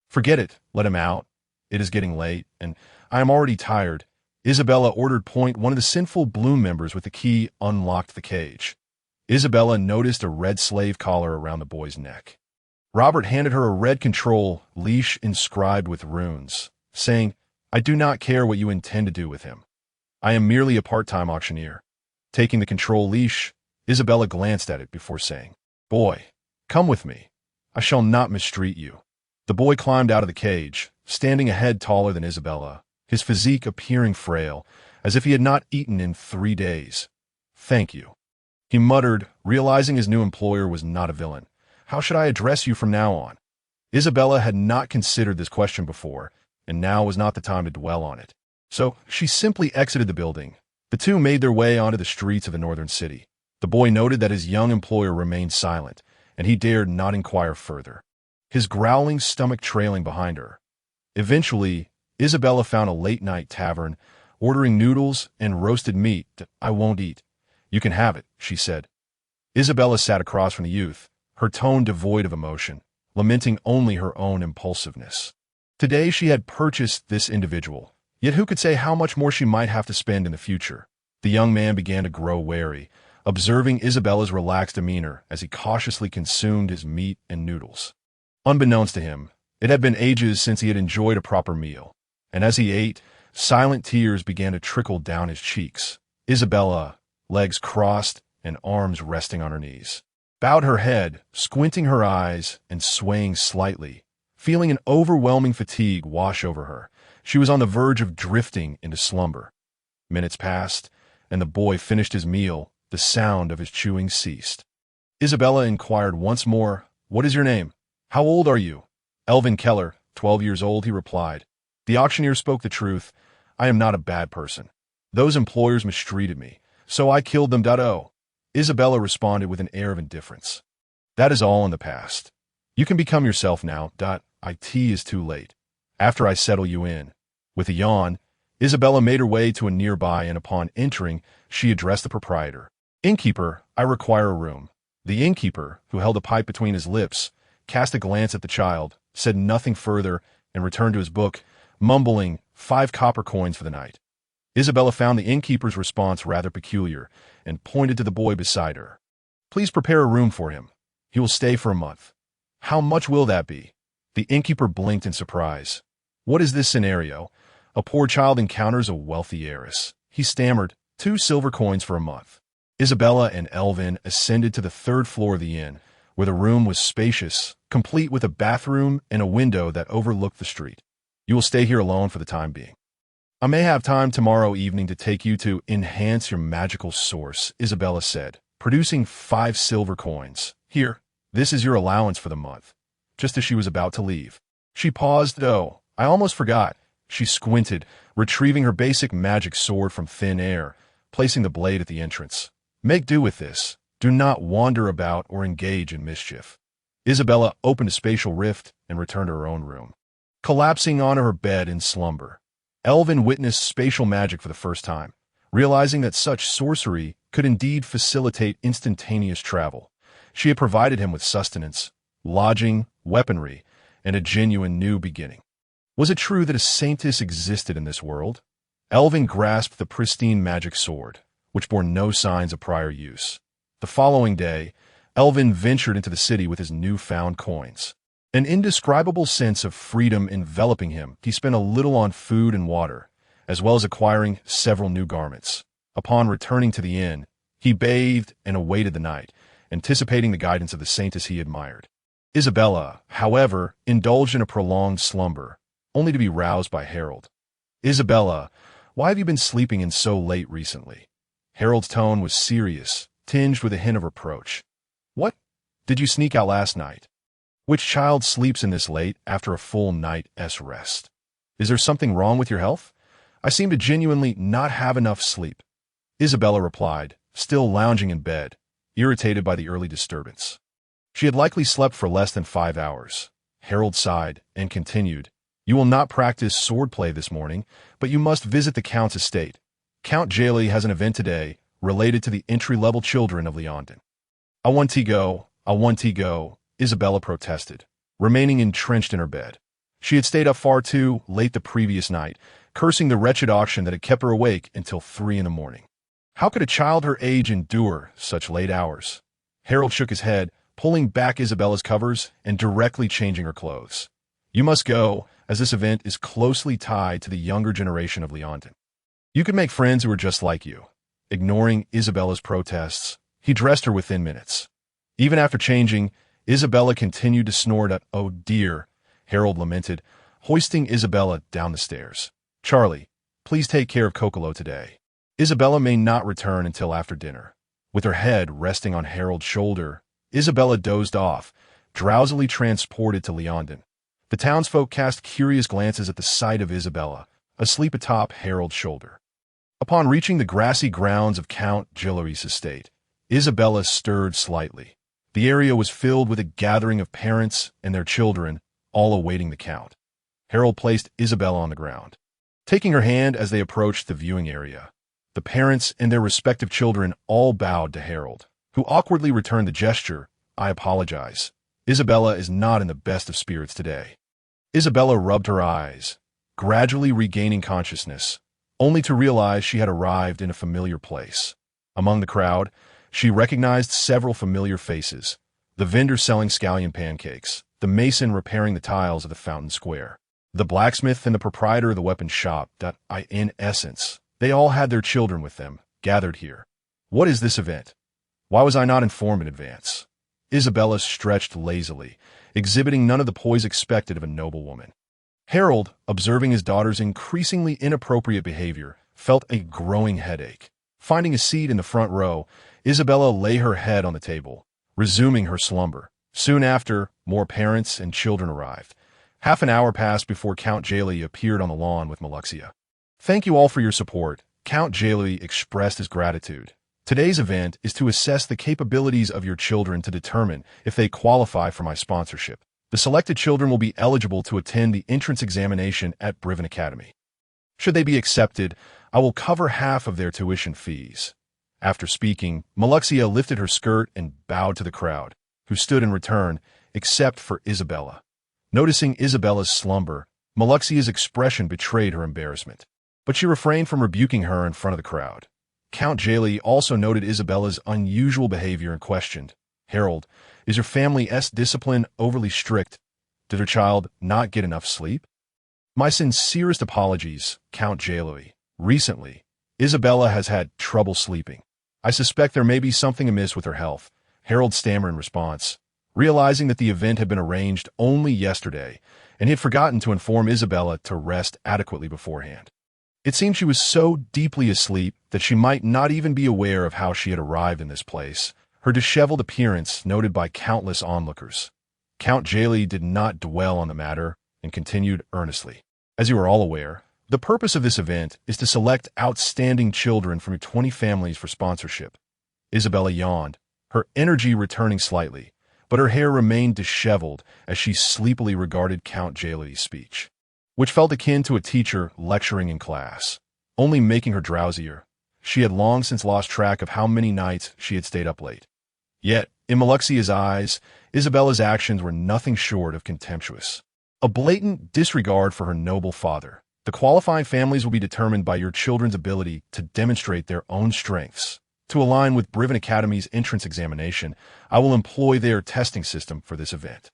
"Forget it, let him out. It is getting late, and I am already tired." Isabella ordered. One of the Sinful Bloom members with the key unlocked the cage. Isabella noticed a red slave collar around the boy's neck. Robert handed her a red control leash inscribed with runes, saying, "I do not care what you intend to do with him. I am merely a part-time auctioneer. Taking the control leash, Isabella glanced at it before saying, "Boy, come with me. I shall not mistreat you." The boy climbed out of the cage, standing a head taller than Isabella, his physique appearing frail, as if he had not eaten in 3 days. "Thank you," he muttered, realizing his new employer was not a villain. "How should I address you from now on?" Isabella had not considered this question before, and now was not the time to dwell on it. So she simply exited the building. The two made their way onto the streets of the northern city. The boy noted that his young employer remained silent, and he dared not inquire further, his growling stomach trailing behind her. Eventually, Isabella found a late-night tavern, ordering noodles and roasted meat. "I won't eat." "You can have it," she said. Isabella sat across from the youth, her tone devoid of emotion, lamenting only her own impulsiveness. Today she had purchased this individual, yet who could say how much more she might have to spend in the future? The young man began to grow wary, observing Isabella's relaxed demeanor as he cautiously consumed his meat and noodles. Unbeknownst to him, it had been ages since he had enjoyed a proper meal, and as he ate, silent tears began to trickle down his cheeks. Isabella, legs crossed and arms resting on her knees, bowed her head, squinting her eyes and swaying slightly, feeling an overwhelming fatigue wash over her. She was on the verge of drifting into slumber. Minutes passed, and the boy finished his meal. The sound of his chewing ceased. Isabella inquired once more, "What is your name? How old are you?" "Elvin Keller, 12 years old," he replied. The auctioneer spoke the truth. "I am not a bad person. Those employers mistreated me, so I killed them. Oh." Isabella responded with an air of indifference. "That is all in the past. You can become yourself now. It is too late. After I settle you in." With a yawn, Isabella made her way to a nearby, and upon entering, she addressed the proprietor. "Innkeeper, I require a room." The innkeeper, who held a pipe between his lips, cast a glance at the child, said nothing further, and returned to his book, mumbling, 5 copper coins for the night." Isabella found the innkeeper's response rather peculiar, and pointed to the boy beside her. "Please prepare a room for him. He will stay for a month." "How much will that be?" The innkeeper blinked in surprise. What is this scenario? A poor child encounters a wealthy heiress. He stammered, 2 silver coins for a month. Isabella and Elvin ascended to the 3rd floor of the inn, where the room was spacious, complete with a bathroom and a window that overlooked the street. "You will stay here alone for the time being. I may have time tomorrow evening to take you to enhance your magical source," Isabella said, producing 5 silver coins. "Here, this is your allowance for the month." Just as she was about to leave, she paused. "Oh, I almost forgot." She squinted, retrieving her basic magic sword from thin air, placing the blade at the entrance. "Make do with this. Do not wander about or engage in mischief." Isabella opened a spatial rift and returned to her own room, collapsing onto her bed in slumber. Elvin witnessed spatial magic for the first time, realizing that such sorcery could indeed facilitate instantaneous travel. She had provided him with sustenance, lodging, weaponry, and a genuine new beginning. Was it true that a saintess existed in this world? Elvin grasped the pristine magic sword, which bore no signs of prior use. The following day, Elvin ventured into the city with his newfound coins. An indescribable sense of freedom enveloping him, he spent a little on food and water, as well as acquiring several new garments. Upon returning to the inn, he bathed and awaited the night, anticipating the guidance of the saintess he admired. Isabella, however, indulged in a prolonged slumber, only to be roused by Harold. "Isabella, why have you been sleeping in so late recently?" Harold's tone was serious, tinged with a hint of reproach. "What? Did you sneak out last night? Which child sleeps in this late after a full night's rest? Is there something wrong with your health? I seem to genuinely not have enough sleep." Isabella replied, still lounging in bed, irritated by the early disturbance. She had likely slept for less than 5 hours. Harold sighed and continued, "You will not practice swordplay this morning, but you must visit the Count's estate. Count Jaley has an event today related to the entry-level children of Leondon." "I want to go," Isabella protested, remaining entrenched in her bed. She had stayed up far too late the previous night, cursing the wretched auction that had kept her awake until 3 in the morning. How could a child her age endure such late hours? Harold shook his head, pulling back Isabella's covers and directly changing her clothes. "You must go, as this event is closely tied to the younger generation of Leondon. You could make friends who are just like you." ignoring Isabella's protests. He dressed her within minutes. Even after changing, Isabella continued to snort at, "Oh dear," Harold lamented, hoisting Isabella down the stairs. "Charlie, please take care of Kokolo today. Isabella may not return until after dinner." With her head resting on Harold's shoulder, Isabella dozed off, drowsily transported to Leondon. The townsfolk cast curious glances at the sight of Isabella, asleep atop Harold's shoulder. Upon reaching the grassy grounds of Count Gillery's estate, Isabella stirred slightly. The area was filled with a gathering of parents and their children, all awaiting the count. Harold placed Isabella on the ground. Taking her hand as they approached the viewing area, the parents and their respective children all bowed to Harold, who awkwardly returned the gesture. "I apologize. Isabella is not in the best of spirits today." Isabella rubbed her eyes, gradually regaining consciousness, only to realize she had arrived in a familiar place. Among the crowd, she recognized several familiar faces: the vendor selling scallion pancakes, the mason repairing the tiles of the fountain square, the blacksmith and the proprietor of the weapons shop. In essence, they all had their children with them, gathered here. What is this event? Why was I not informed in advance? Isabella stretched lazily, exhibiting none of the poise expected of a noble woman. Harold, observing his daughter's increasingly inappropriate behavior, felt a growing headache. Finding a seat in the front row, Isabella lay her head on the table, resuming her slumber. Soon after, more parents and children arrived. Half an hour passed before Count Jaley appeared on the lawn with Meluxia. "Thank you all for your support." Count Jaley expressed his gratitude. "Today's event is to assess the capabilities of your children to determine if they qualify for my sponsorship. The selected children will be eligible to attend the entrance examination at Briven Academy. Should they be accepted, I will cover half of their tuition fees." After speaking, Meluxia lifted her skirt and bowed to the crowd, who stood in return, except for Isabella. Noticing Isabella's slumber, Meluxia's expression betrayed her embarrassment, but she refrained from rebuking her in front of the crowd. Count Jaley also noted Isabella's unusual behavior and questioned, "Harold, is your family's discipline overly strict? Did her child not get enough sleep?" "My sincerest apologies, Count Jaley. Recently, Isabella has had trouble sleeping. I suspect there may be something amiss with her health," Harold stammered in response, realizing that the event had been arranged only yesterday, and he had forgotten to inform Isabella to rest adequately beforehand. It seemed she was so deeply asleep that she might not even be aware of how she had arrived in this place, her disheveled appearance noted by countless onlookers. Count Jaley did not dwell on the matter and continued earnestly. "As you are all aware, the purpose of this event is to select outstanding children from your 20 families for sponsorship." Isabella yawned, her energy returning slightly, but her hair remained disheveled as she sleepily regarded Count Jaley's speech, which felt akin to a teacher lecturing in class, only making her drowsier. She had long since lost track of how many nights she had stayed up late. Yet, in Meluxia's eyes, Isabella's actions were nothing short of contemptuous. A blatant disregard for her noble father. "The qualifying families will be determined by your children's ability to demonstrate their own strengths. To align with Briven Academy's entrance examination, I will employ their testing system for this event.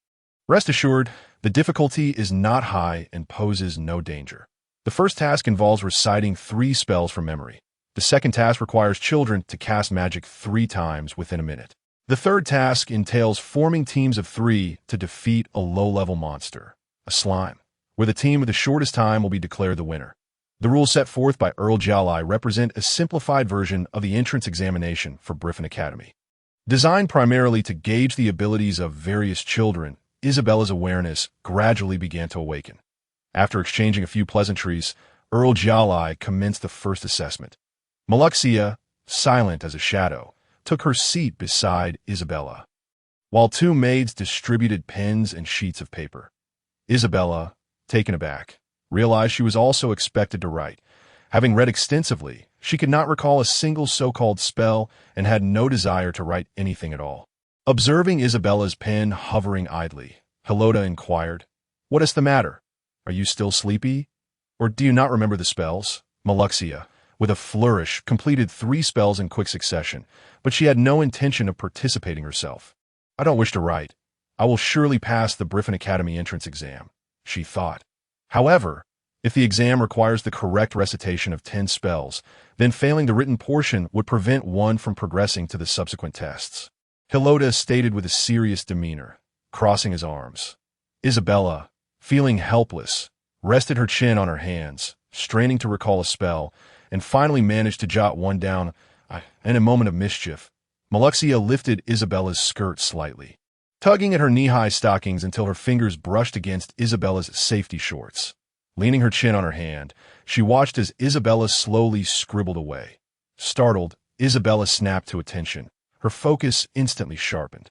Rest assured, the difficulty is not high and poses no danger. The first task involves reciting 3 spells from memory. The second task requires children to cast magic 3 times within a minute. The third task entails forming teams of 3 to defeat a low-level monster, a slime, where the team with the shortest time will be declared the winner. The rules set forth by Earl Jalai represent a simplified version of the entrance examination for Briven Academy. Designed primarily to gauge the abilities of various children, Isabella's awareness gradually began to awaken. After exchanging a few pleasantries, Earl Jalai commenced the first assessment. Meluxia, silent as a shadow, took her seat beside Isabella, while 2 maids distributed pens and sheets of paper. Isabella, taken aback, realized she was also expected to write. Having read extensively, she could not recall a single so-called spell and had no desire to write anything at all. Observing Isabella's pen hovering idly, Helota inquired, "What is the matter? Are you still sleepy? Or do you not remember the spells?" Meluxia, with a flourish, completed 3 spells in quick succession, but she had no intention of participating herself. "I don't wish to write. I will surely pass the Briven Academy entrance exam," she thought. However, If the exam requires the correct recitation of 10 spells, then failing the written portion would prevent one from progressing to the subsequent tests. Hilota stated with a serious demeanor, crossing his arms. Isabella, feeling helpless, rested her chin on her hands, straining to recall a spell, and finally managed to jot one down. In a moment of mischief, Maluxia lifted Isabella's skirt slightly, tugging at her knee-high stockings until her fingers brushed against Isabella's safety shorts. Leaning her chin on her hand, she watched as Isabella slowly scribbled away. Startled, Isabella snapped to attention, her focus instantly sharpened.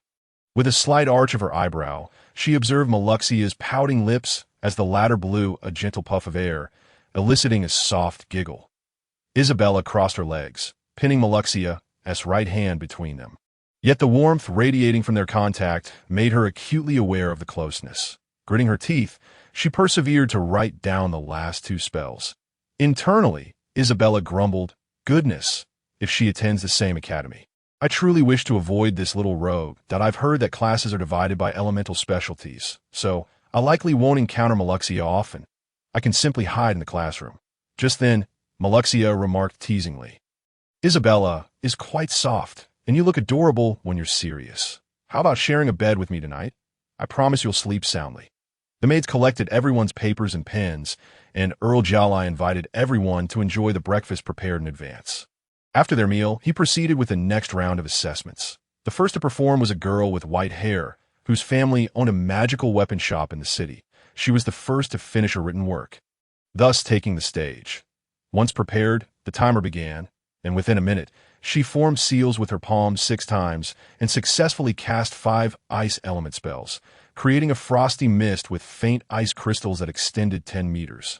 With a slight arch of her eyebrow, she observed Maluxia's pouting lips as the latter blew a gentle puff of air, eliciting a soft giggle. Isabella crossed her legs, pinning Maluxia's right hand between them. Yet the warmth radiating from their contact made her acutely aware of the closeness. Gritting her teeth, she persevered to write down the last 2 spells. Internally, Isabella grumbled, "Goodness, if she attends the same academy. I truly wish to avoid this little rogue. That I've heard that classes are divided by elemental specialties, so I likely won't encounter Maluxia often. I can simply hide in the classroom." Just then, Maluxia remarked teasingly, "Isabella is quite soft, and you look adorable when you're serious. How about sharing a bed with me tonight? I promise you'll sleep soundly." The maids collected everyone's papers and pens, and Earl Jalai invited everyone to enjoy the breakfast prepared in advance. After their meal, he proceeded with the next round of assessments. The first to perform was a girl with white hair, whose family owned a magical weapon shop in the city. She was the first to finish her written work, thus taking the stage. Once prepared, the timer began, and within a minute, she formed seals with her palms 6 times and successfully cast 5 ice element spells, creating a frosty mist with faint ice crystals that extended 10 meters.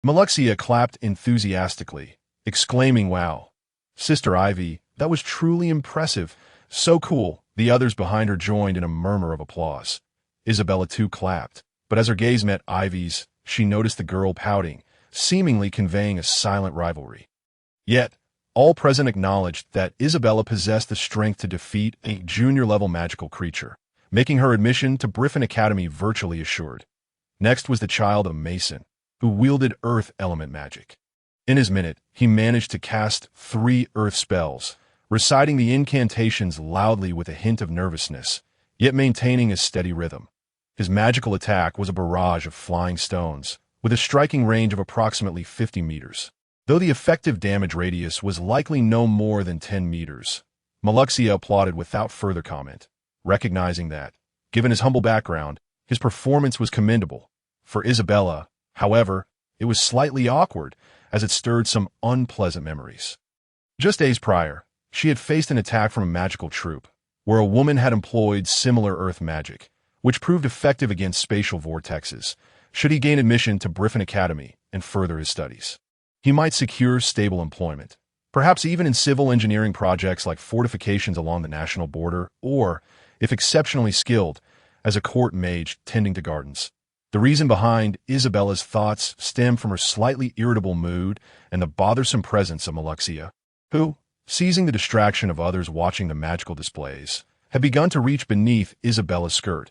Maluxia clapped enthusiastically, exclaiming, "Wow, Sister Ivy, that was truly impressive. So cool." The others behind her joined in a murmur of applause. Isabella too clapped, but as her gaze met Ivy's, she noticed the girl pouting, seemingly conveying a silent rivalry. Yet, all present acknowledged that Isabella possessed the strength to defeat a junior-level magical creature, making her admission to Briffin Academy virtually assured. Next was the child of Mason, who wielded earth element magic. In his minute, he managed to cast 3 earth spells, reciting the incantations loudly with a hint of nervousness, yet maintaining a steady rhythm. His magical attack was a barrage of flying stones, with a striking range of approximately 50 meters. Though the effective damage radius was likely no more than 10 meters, Maluxia applauded without further comment, recognizing that, given his humble background, his performance was commendable. For Isabella, however, it was slightly awkward, as it stirred some unpleasant memories. Just days prior, she had faced an attack from a magical troupe, where a woman had employed similar earth magic, which proved effective against spatial vortexes, should he gain admission to Briffin Academy and further his studies. He might secure stable employment, perhaps even in civil engineering projects like fortifications along the national border, or, if exceptionally skilled, as a court mage tending to gardens. The reason behind Isabella's thoughts stemmed from her slightly irritable mood and the bothersome presence of Maluxia, who, seizing the distraction of others watching the magical displays, had begun to reach beneath Isabella's skirt.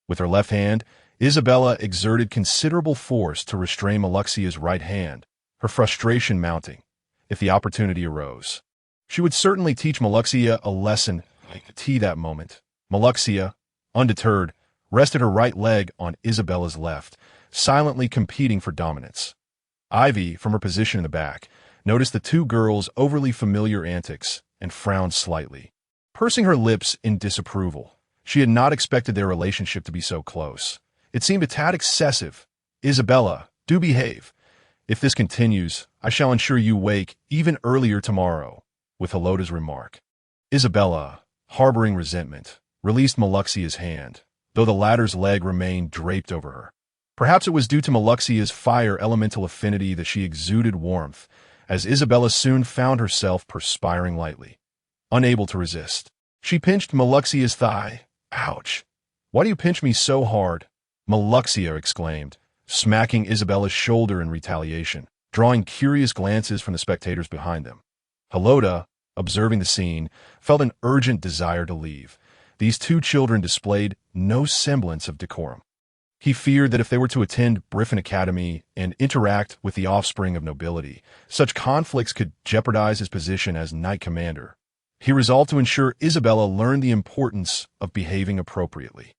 With her left hand, Isabella exerted considerable force to restrain Maluxia's right hand, her frustration mounting, if the opportunity arose. She would certainly teach Maluxia a lesson that moment. Maluxia, undeterred, rested her right leg on Isabella's left, silently competing for dominance. Ivy, from her position in the back, noticed the 2 girls' overly familiar antics and frowned slightly, pursing her lips in disapproval. She had not expected their relationship to be so close. It seemed a tad excessive. "Isabella, do behave. If this continues, I shall ensure you wake even earlier tomorrow," with Hilota's remark. Isabella, harboring resentment, released Maluxia's hand, though the latter's leg remained draped over her. Perhaps it was due to Maluxia's fire elemental affinity that she exuded warmth, as Isabella soon found herself perspiring lightly. Unable to resist, she pinched Maluxia's thigh. "Ouch! Why do you pinch me so hard?" Maluxia exclaimed, smacking Isabella's shoulder in retaliation, drawing curious glances from the spectators behind them. Hilota, observing the scene, felt an urgent desire to leave. These 2 children displayed no semblance of decorum. He feared that if they were to attend Briffin Academy and interact with the offspring of nobility, such conflicts could jeopardize his position as knight commander. He resolved to ensure Isabella learned the importance of behaving appropriately.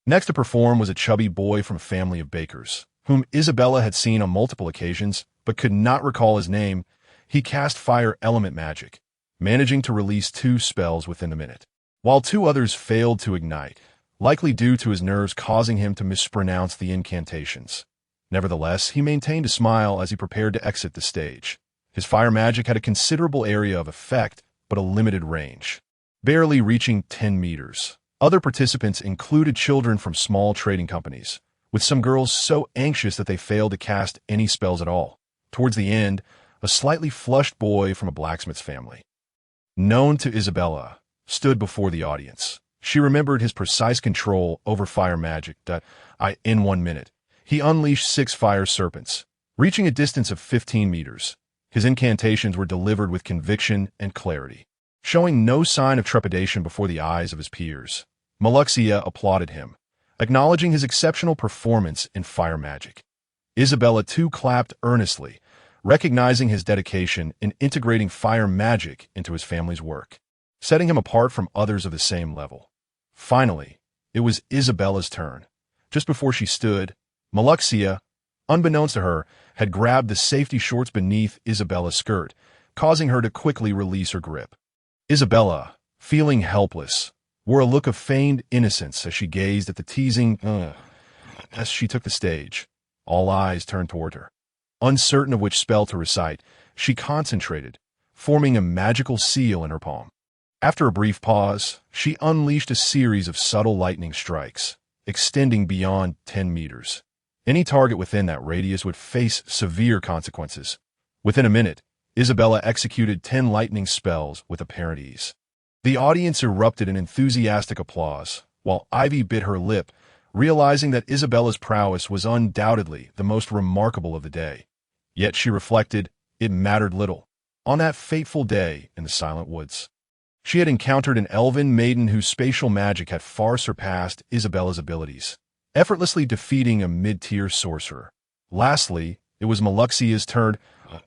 Next to perform was a chubby boy from a family of bakers, whom Isabella had seen on multiple occasions but could not recall his name. He cast fire element magic, managing to release 2 spells within a minute, while 2 others failed to ignite, likely due to his nerves causing him to mispronounce the incantations. Nevertheless, he maintained a smile as he prepared to exit the stage. His fire magic had a considerable area of effect, but a limited range, barely reaching 10 meters. Other participants included children from small trading companies, with some girls so anxious that they failed to cast any spells at all. Towards the end, a slightly flushed boy from a blacksmith's family, known to Isabella, stood before the audience. She remembered his precise control over fire magic. In 1 minute, he unleashed 6 fire serpents, reaching a distance of 15 meters. His incantations were delivered with conviction and clarity, showing no sign of trepidation before the eyes of his peers. Maluxia applauded him, acknowledging his exceptional performance in fire magic. Isabella too clapped earnestly, recognizing his dedication in integrating fire magic into his family's work, setting him apart from others of the same level. Finally, it was Isabella's turn. Just before she stood, Maluxia, unbeknownst to her, had grabbed the safety shorts beneath Isabella's skirt, causing her to quickly release her grip. Isabella, feeling helpless, wore a look of feigned innocence as she gazed at the teasing as she took the stage. All eyes turned toward her. Uncertain of which spell to recite, she concentrated, forming a magical seal in her palm. After a brief pause, she unleashed a series of subtle lightning strikes, extending beyond 10 meters. Any target within that radius would face severe consequences. Within a minute, Isabella executed 10 lightning spells with apparent ease. The audience erupted in enthusiastic applause, while Ivy bit her lip, realizing that Isabella's prowess was undoubtedly the most remarkable of the day. Yet she reflected, it mattered little. On that fateful day in the Silent Woods, she had encountered an elven maiden whose spatial magic had far surpassed Isabella's abilities, effortlessly defeating a mid-tier sorcerer. Lastly, it was Maluxia's turn.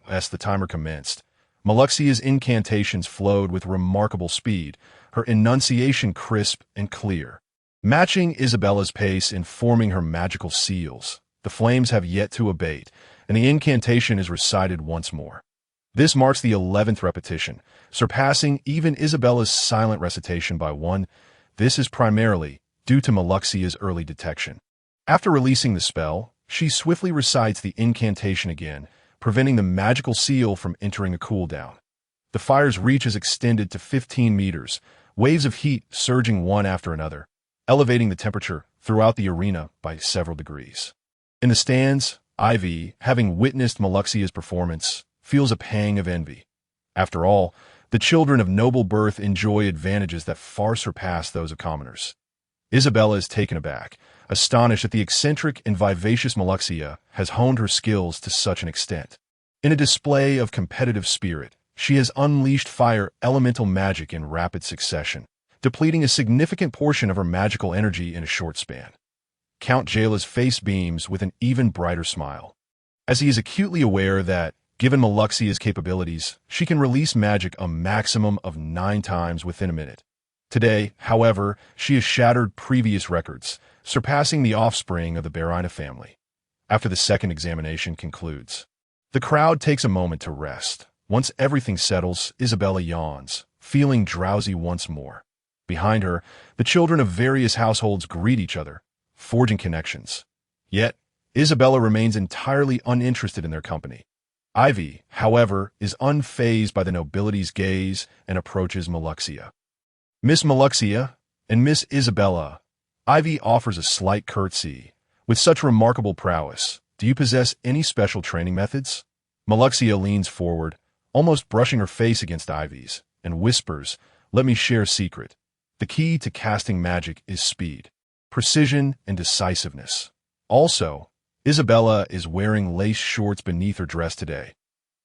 As the timer commenced, Maluxia's incantations flowed with remarkable speed, her enunciation crisp and clear, matching Isabella's pace in forming her magical seals. The flames have yet to abate, and the incantation is recited once more. This marks the 11th repetition, surpassing even Isabella's silent recitation by 1. This is primarily due to Maluxia's early detection. After releasing the spell, she swiftly recites the incantation again, preventing the magical seal from entering a cooldown. The fire's reach is extended to 15 meters, waves of heat surging one after another, elevating the temperature throughout the arena by several degrees. In the stands, Ivy, having witnessed Maluxia's performance, feels a pang of envy. After all, the children of noble birth enjoy advantages that far surpass those of commoners. Isabella is taken aback, astonished that the eccentric and vivacious Maluxia has honed her skills to such an extent. In a display of competitive spirit, she has unleashed fire elemental magic in rapid succession, depleting a significant portion of her magical energy in a short span. Count Jayla's face beams with an even brighter smile, as he is acutely aware that, given Maluxia's capabilities, she can release magic a maximum of 9 times within a minute. Today, however, she has shattered previous records, surpassing the offspring of the Barina family. After the second examination concludes, the crowd takes a moment to rest. Once everything settles, Isabella yawns, feeling drowsy once more. Behind her, the children of various households greet each other, forging connections. Yet, Isabella remains entirely uninterested in their company. Ivy, however, is unfazed by the nobility's gaze and approaches Maluxia. Miss Maluxia and Miss Isabella, Ivy offers a slight curtsy. With such remarkable prowess, do you possess any special training methods? Maluxia leans forward, almost brushing her face against Ivy's, and whispers, let me share a secret. The key to casting magic is speed, precision, and decisiveness. Also, Isabella is wearing lace shorts beneath her dress today.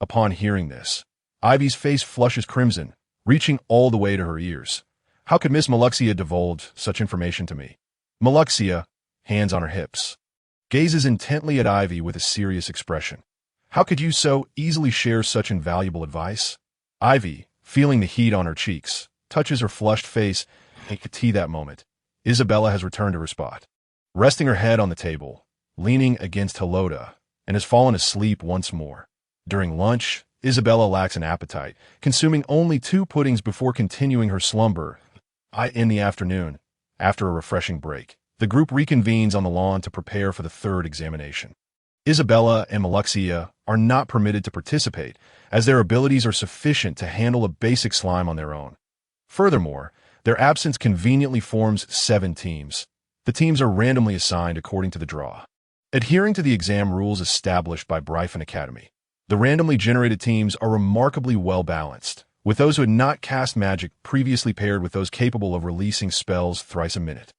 Upon hearing this, Ivy's face flushes crimson, reaching all the way to her ears. How could Miss Maluxia divulge such information to me? Maluxia, hands on her hips, gazes intently at Ivy with a serious expression. How could you so easily share such invaluable advice? Ivy, feeling the heat on her cheeks, touches her flushed face and could see that moment. Isabella has returned to her spot, resting her head on the table, leaning against Helota, and has fallen asleep once more. During lunch, Isabella lacks an appetite, consuming only 2 puddings before continuing her slumber. In the afternoon, after a refreshing break, the group reconvenes on the lawn to prepare for the 3rd examination. Isabella and Maluxia are not permitted to participate, as their abilities are sufficient to handle a basic slime on their own. Furthermore, their absence conveniently forms 7 teams. The teams are randomly assigned according to the draw. Adhering to the exam rules established by Bryphon Academy, the randomly generated teams are remarkably well-balanced, with those who had not cast magic previously paired with those capable of releasing spells thrice a minute.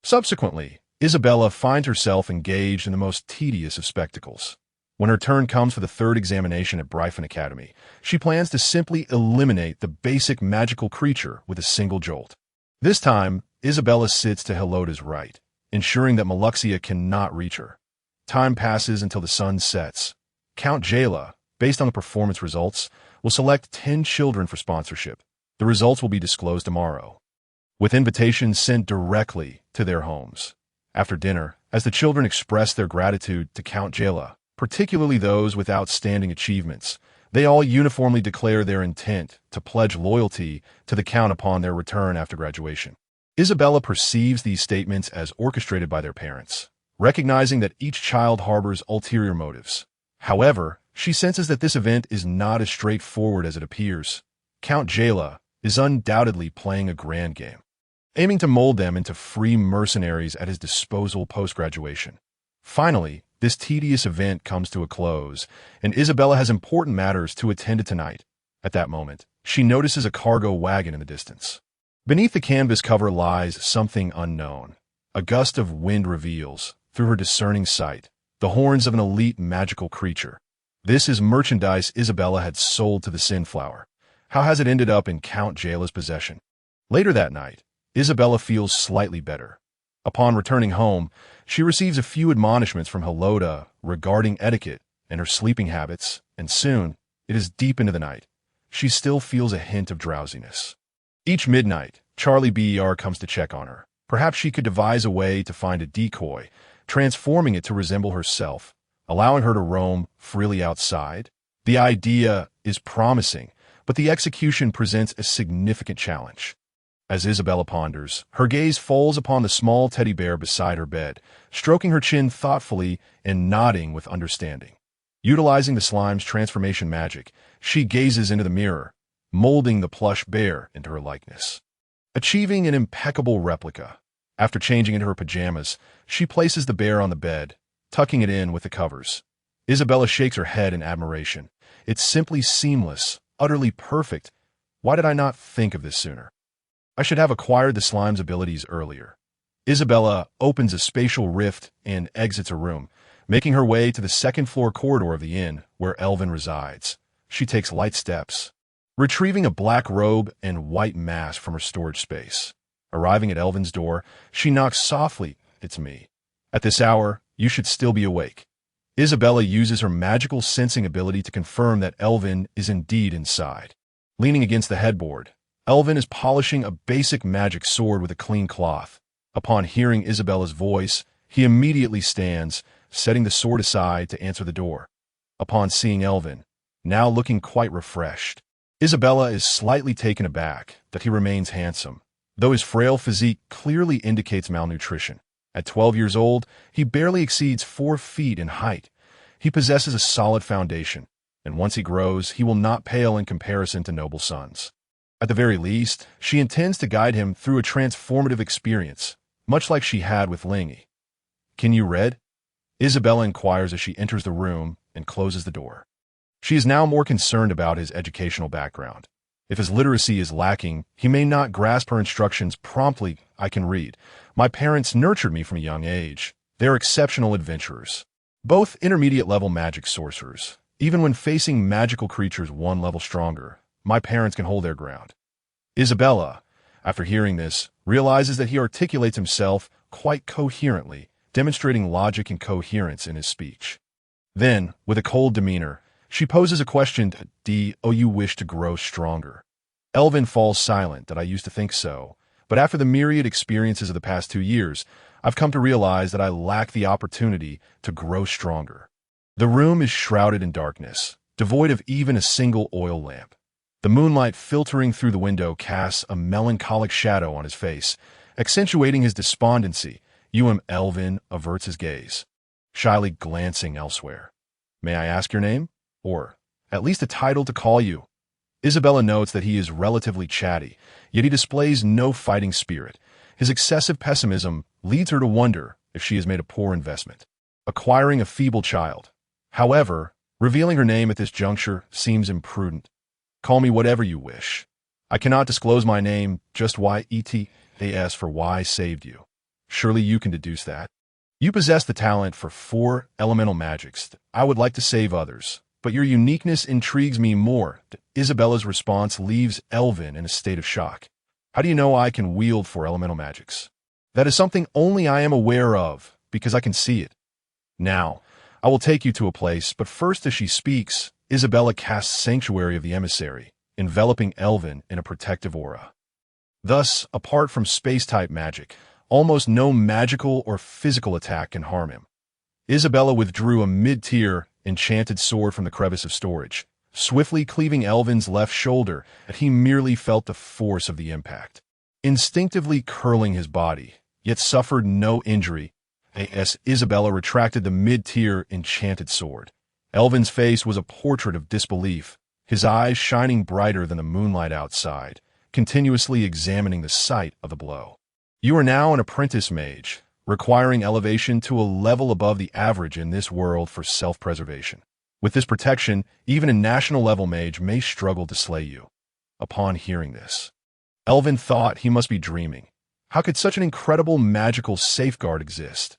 Subsequently, Isabella finds herself engaged in the most tedious of spectacles. When her turn comes for the 3rd examination at Bryphon Academy, she plans to simply eliminate the basic magical creature with a single jolt. This time, Isabella sits to Helota's right, ensuring that Maluxia cannot reach her. Time passes until the sun sets. Count Jayla, based on the performance results, will select 10 children for sponsorship. The results will be disclosed tomorrow, with invitations sent directly to their homes. After dinner, as the children express their gratitude to Count Jayla, particularly those with outstanding achievements, they all uniformly declare their intent to pledge loyalty to the Count upon their return after graduation. Isabella perceives these statements as orchestrated by their parents, recognizing that each child harbors ulterior motives. However, she senses that this event is not as straightforward as it appears. Count Jayla is undoubtedly playing a grand game, aiming to mold them into free mercenaries at his disposal post-graduation. Finally, this tedious event comes to a close, and Isabella has important matters to attend to tonight. At that moment, she notices a cargo wagon in the distance. Beneath the canvas cover lies something unknown. A gust of wind reveals, through her discerning sight, the horns of an elite magical creature. This is merchandise Isabella had sold to the Sinflower. How has it ended up in Count Jayla's possession? Later that night, Isabella feels slightly better. Upon returning home, she receives a few admonishments from Helota regarding etiquette and her sleeping habits, and soon, it is deep into the night. She still feels a hint of drowsiness. Each midnight, Charlie BER comes to check on her. Perhaps she could devise a way to find a decoy, transforming it to resemble herself, allowing her to roam freely outside. The idea is promising, but the execution presents a significant challenge. As Isabella ponders, her gaze falls upon the small teddy bear beside her bed, stroking her chin thoughtfully and nodding with understanding. Utilizing the slime's transformation magic, she gazes into the mirror, molding the plush bear into her likeness. Achieving an impeccable replica, after changing into her pajamas, she places the bear on the bed, tucking it in with the covers. Isabella shakes her head in admiration. It's simply seamless, utterly perfect. Why did I not think of this sooner? I should have acquired the slime's abilities earlier. Isabella opens a spatial rift and exits her room, making her way to the second-floor corridor of the inn where Elvin resides. She takes light steps, retrieving a black robe and white mask from her storage space. Arriving at Elvin's door, she knocks softly. It's me. At this hour, you should still be awake. Isabella uses her magical sensing ability to confirm that Elvin is indeed inside. Leaning against the headboard, Elvin is polishing a basic magic sword with a clean cloth. Upon hearing Isabella's voice, he immediately stands, setting the sword aside to answer the door. Upon seeing Elvin, now looking quite refreshed, Isabella is slightly taken aback that he remains handsome, though his frail physique clearly indicates malnutrition. At 12 years old, he barely exceeds 4 feet in height. He possesses a solid foundation, and once he grows, he will not pale in comparison to noble sons. At the very least, she intends to guide him through a transformative experience, much like she had with Lingy. Can you read? Isabella inquires as she enters the room and closes the door. She is now more concerned about his educational background. If his literacy is lacking, he may not grasp her instructions promptly. I can read. My parents nurtured me from a young age. They are exceptional adventurers, both intermediate-level magic sorcerers. Even when facing magical creatures 1 level stronger, my parents can hold their ground. Isabella, after hearing this, realizes that he articulates himself quite coherently, demonstrating logic and coherence in his speech. Then, with a cold demeanor, she poses a question to D. Oh, you wish to grow stronger. Elvin falls silent. That I used to think so, but after the myriad experiences of the past 2 years, I've come to realize that I lack the opportunity to grow stronger. The room is shrouded in darkness, devoid of even a single oil lamp. The moonlight filtering through the window casts a melancholic shadow on his face, accentuating his despondency. Elvin averts his gaze, shyly glancing elsewhere. May I ask your name? Or at least a title to call you? Isabella notes that he is relatively chatty, yet he displays no fighting spirit. His excessive pessimism leads her to wonder if she has made a poor investment, acquiring a feeble child. However, revealing her name at this juncture seems imprudent. Call me whatever you wish. I cannot disclose my name, just YETAS for why saved you. Surely you can deduce that. You possess the talent for 4 elemental magics. I would like to save others, but your uniqueness intrigues me more. Isabella's response leaves Elvin in a state of shock. How do you know I can wield 4 elemental magics? That is something only I am aware of, because I can see it. Now, I will take you to a place, but first as she speaks, Isabella casts Sanctuary of the Emissary, enveloping Elvin in a protective aura. Thus, apart from space-type magic, almost no magical or physical attack can harm him. Isabella withdrew a mid-tier enchanted sword from the crevice of storage, swiftly cleaving Elvin's left shoulder, and he merely felt the force of the impact. Instinctively curling his body, yet suffered no injury, as Isabella retracted the mid-tier enchanted sword. Elvin's face was a portrait of disbelief, his eyes shining brighter than the moonlight outside, continuously examining the site of the blow. You are now an apprentice mage, requiring elevation to a level above the average in this world for self-preservation. With this protection, even a national-level mage may struggle to slay you. Upon hearing this, Elvin thought he must be dreaming. How could such an incredible magical safeguard exist?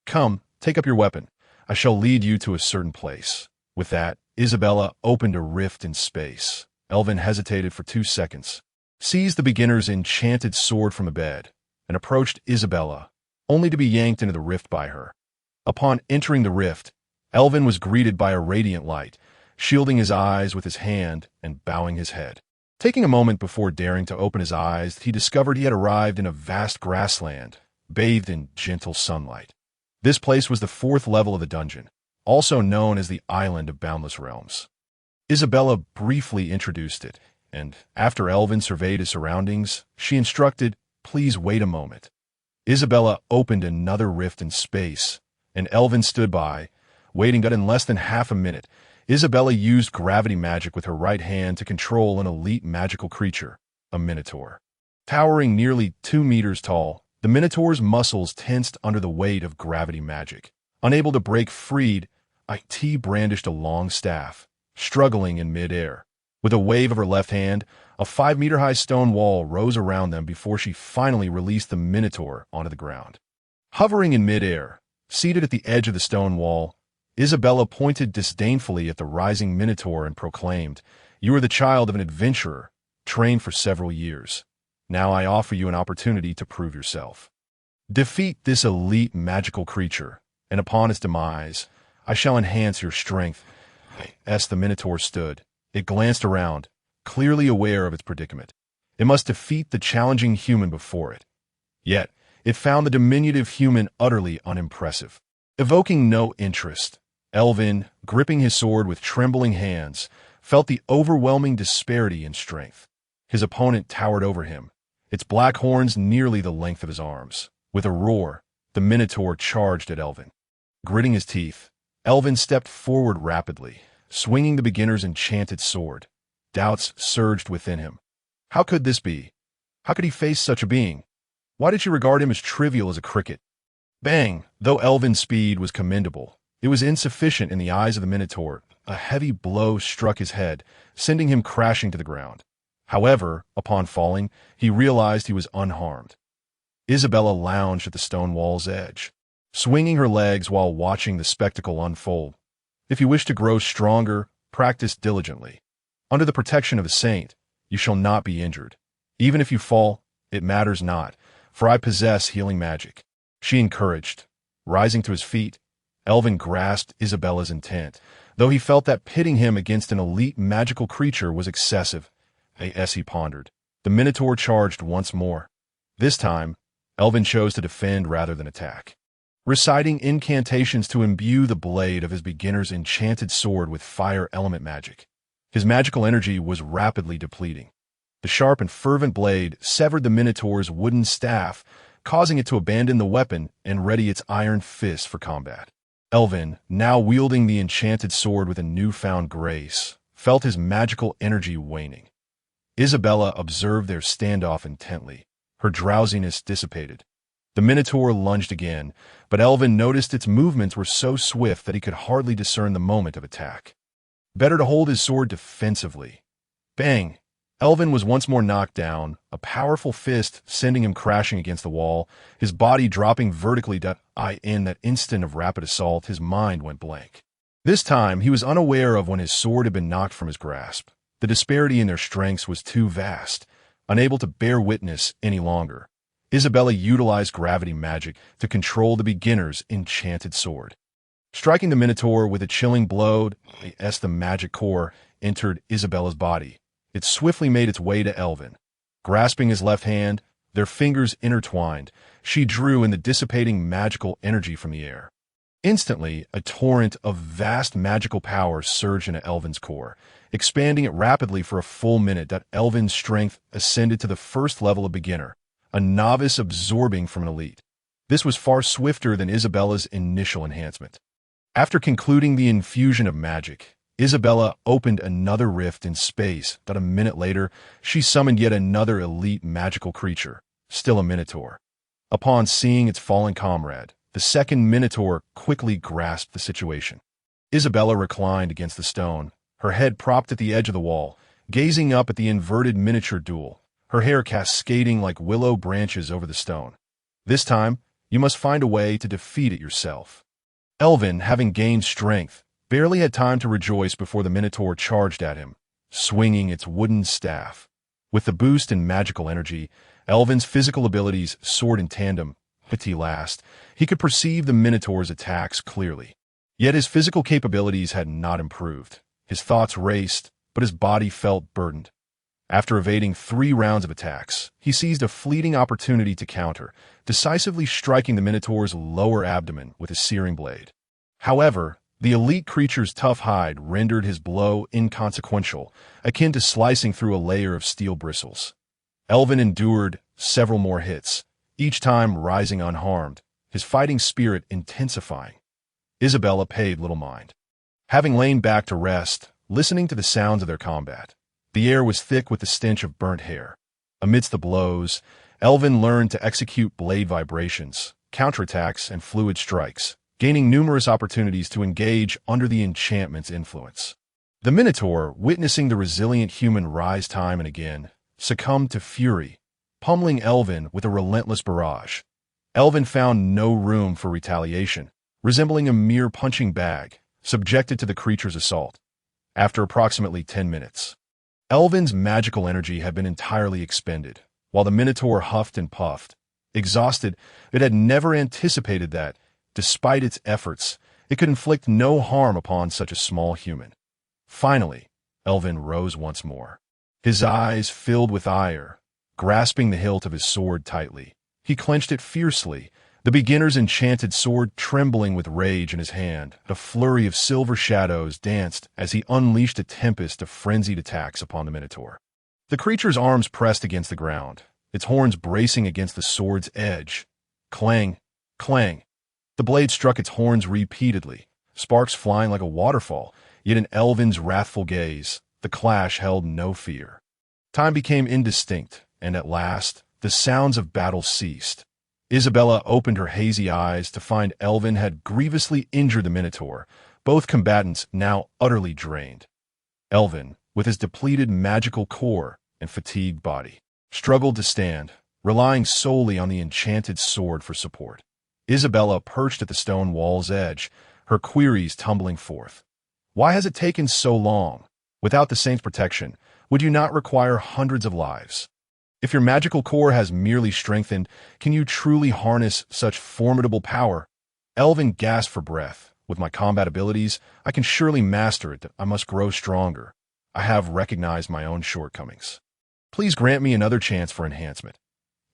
Come, take up your weapon. I shall lead you to a certain place. With that, Isabella opened a rift in space. Elvin hesitated for 2 seconds, seized the beginner's enchanted sword from a bed, and approached Isabella, only to be yanked into the rift by her. Upon entering the rift, Elvin was greeted by a radiant light, shielding his eyes with his hand and bowing his head. Taking a moment before daring to open his eyes, he discovered he had arrived in a vast grassland, bathed in gentle sunlight. This place was the 4th level of the dungeon, also known as the Island of Boundless Realms. Isabella briefly introduced it, and after Elvin surveyed his surroundings, she instructed, "Please wait a moment." Isabella opened another rift in space, and Elvin stood by, waiting. But in less than half a minute, Isabella used gravity magic with her right hand to control an elite magical creature, a minotaur. Towering nearly 2 meters tall, the minotaur's muscles tensed under the weight of gravity magic. Unable to break free, IT brandished a long staff, struggling in mid-air. With a wave of her left hand, a 5-meter-high stone wall rose around them before she finally released the minotaur onto the ground. Hovering in mid-air, seated at the edge of the stone wall, Isabella pointed disdainfully at the rising minotaur and proclaimed, "You are the child of an adventurer, trained for several years. Now I offer you an opportunity to prove yourself. Defeat this elite magical creature, and upon its demise, I shall enhance your strength." As the minotaur stood, it glanced around, clearly aware of its predicament. It must defeat the challenging human before it. Yet, it found the diminutive human utterly unimpressive. Evoking no interest, Elvin, gripping his sword with trembling hands, felt the overwhelming disparity in strength. His opponent towered over him, its black horns nearly the length of his arms. With a roar, the minotaur charged at Elvin. Gritting his teeth, Elvin stepped forward rapidly, swinging the beginner's enchanted sword. Doubts surged within him. How could this be? How could he face such a being? Why did she regard him as trivial as a cricket? Bang! Though Elvin's speed was commendable, it was insufficient in the eyes of the minotaur. A heavy blow struck his head, sending him crashing to the ground. However, upon falling, he realized he was unharmed. Isabella lounged at the stone wall's edge, swinging her legs while watching the spectacle unfold. If you wish to grow stronger, practice diligently. Under the protection of a saint, you shall not be injured. Even if you fall, it matters not, for I possess healing magic. She encouraged. Rising to his feet, Elvin grasped Isabella's intent, though he felt that pitting him against an elite magical creature was excessive. As he pondered, the Minotaur charged once more. This time, Elvin chose to defend rather than attack, reciting incantations to imbue the blade of his beginner's enchanted sword with fire element magic. His magical energy was rapidly depleting. The sharp and fervent blade severed the Minotaur's wooden staff, causing it to abandon the weapon and ready its iron fist for combat. Elvin, now wielding the enchanted sword with a newfound grace, felt his magical energy waning. Isabella observed their standoff intently. Her drowsiness dissipated. The Minotaur lunged again, but Elvin noticed its movements were so swift that he could hardly discern the moment of attack. Better to hold his sword defensively. Bang! Elvin was once more knocked down, a powerful fist sending him crashing against the wall, his body dropping vertically. In that instant of rapid assault, his mind went blank. This time, he was unaware of when his sword had been knocked from his grasp. The disparity in their strengths was too vast, unable to bear witness any longer. Isabella utilized gravity magic to control the beginner's enchanted sword. Striking the Minotaur with a chilling blow, as the magic core entered Isabella's body, it swiftly made its way to Elvin. Grasping his left hand, their fingers intertwined, she drew in the dissipating magical energy from the air. Instantly, a torrent of vast magical power surged into Elvin's core, expanding it rapidly for a full minute. Elvin's strength ascended to the first level of beginner, a novice absorbing from an elite. This was far swifter than Isabella's initial enhancement. After concluding the infusion of magic, Isabella opened another rift in space. A minute later, she summoned yet another elite magical creature, still a Minotaur. Upon seeing its fallen comrade, the second Minotaur quickly grasped the situation. Isabella reclined against the stone, her head propped at the edge of the wall, gazing up at the inverted miniature duel, her hair cascading like willow branches over the stone. This time, you must find a way to defeat it yourself. Elvin, having gained strength, barely had time to rejoice before the Minotaur charged at him, swinging its wooden staff. With the boost in magical energy, Elvin's physical abilities soared in tandem. At last, he could perceive the Minotaur's attacks clearly. Yet his physical capabilities had not improved. His thoughts raced, but his body felt burdened. After evading 3 rounds of attacks, he seized a fleeting opportunity to counter, decisively striking the Minotaur's lower abdomen with his searing blade. However, the elite creature's tough hide rendered his blow inconsequential, akin to slicing through a layer of steel bristles. Elvin endured several more hits, each time rising unharmed, his fighting spirit intensifying. Isabella paid little mind. Having lain back to rest, listening to the sounds of their combat, the air was thick with the stench of burnt hair. Amidst the blows, Elvin learned to execute blade vibrations, counterattacks, and fluid strikes, gaining numerous opportunities to engage under the enchantment's influence. The Minotaur, witnessing the resilient human rise time and again, succumbed to fury, pummeling Elvin with a relentless barrage. Elvin found no room for retaliation, resembling a mere punching bag, subjected to the creature's assault. After approximately 10 minutes, Elvin's magical energy had been entirely expended, while the Minotaur huffed and puffed. Exhausted, it had never anticipated that, despite its efforts, it could inflict no harm upon such a small human. Finally, Elvin rose once more. His eyes filled with ire. Grasping the hilt of his sword tightly, he clenched it fiercely, the beginner's enchanted sword trembling with rage in his hand. A flurry of silver shadows danced as he unleashed a tempest of frenzied attacks upon the Minotaur. The creature's arms pressed against the ground, its horns bracing against the sword's edge. Clang, clang. The blade struck its horns repeatedly, sparks flying like a waterfall, yet in Elvin's wrathful gaze, the clash held no fear. Time became indistinct, and at last, the sounds of battle ceased. Isabella opened her hazy eyes to find Elvin had grievously injured the Minotaur, both combatants now utterly drained. Elvin, with his depleted magical core and fatigued body, struggled to stand, relying solely on the enchanted sword for support. Isabella perched at the stone wall's edge, her queries tumbling forth. Why has it taken so long? Without the saint's protection, would you not require hundreds of lives? If your magical core has merely strengthened, can you truly harness such formidable power? Elvin gasped for breath. With my combat abilities, I can surely master it. I must grow stronger. I have recognized my own shortcomings. Please grant me another chance for enhancement.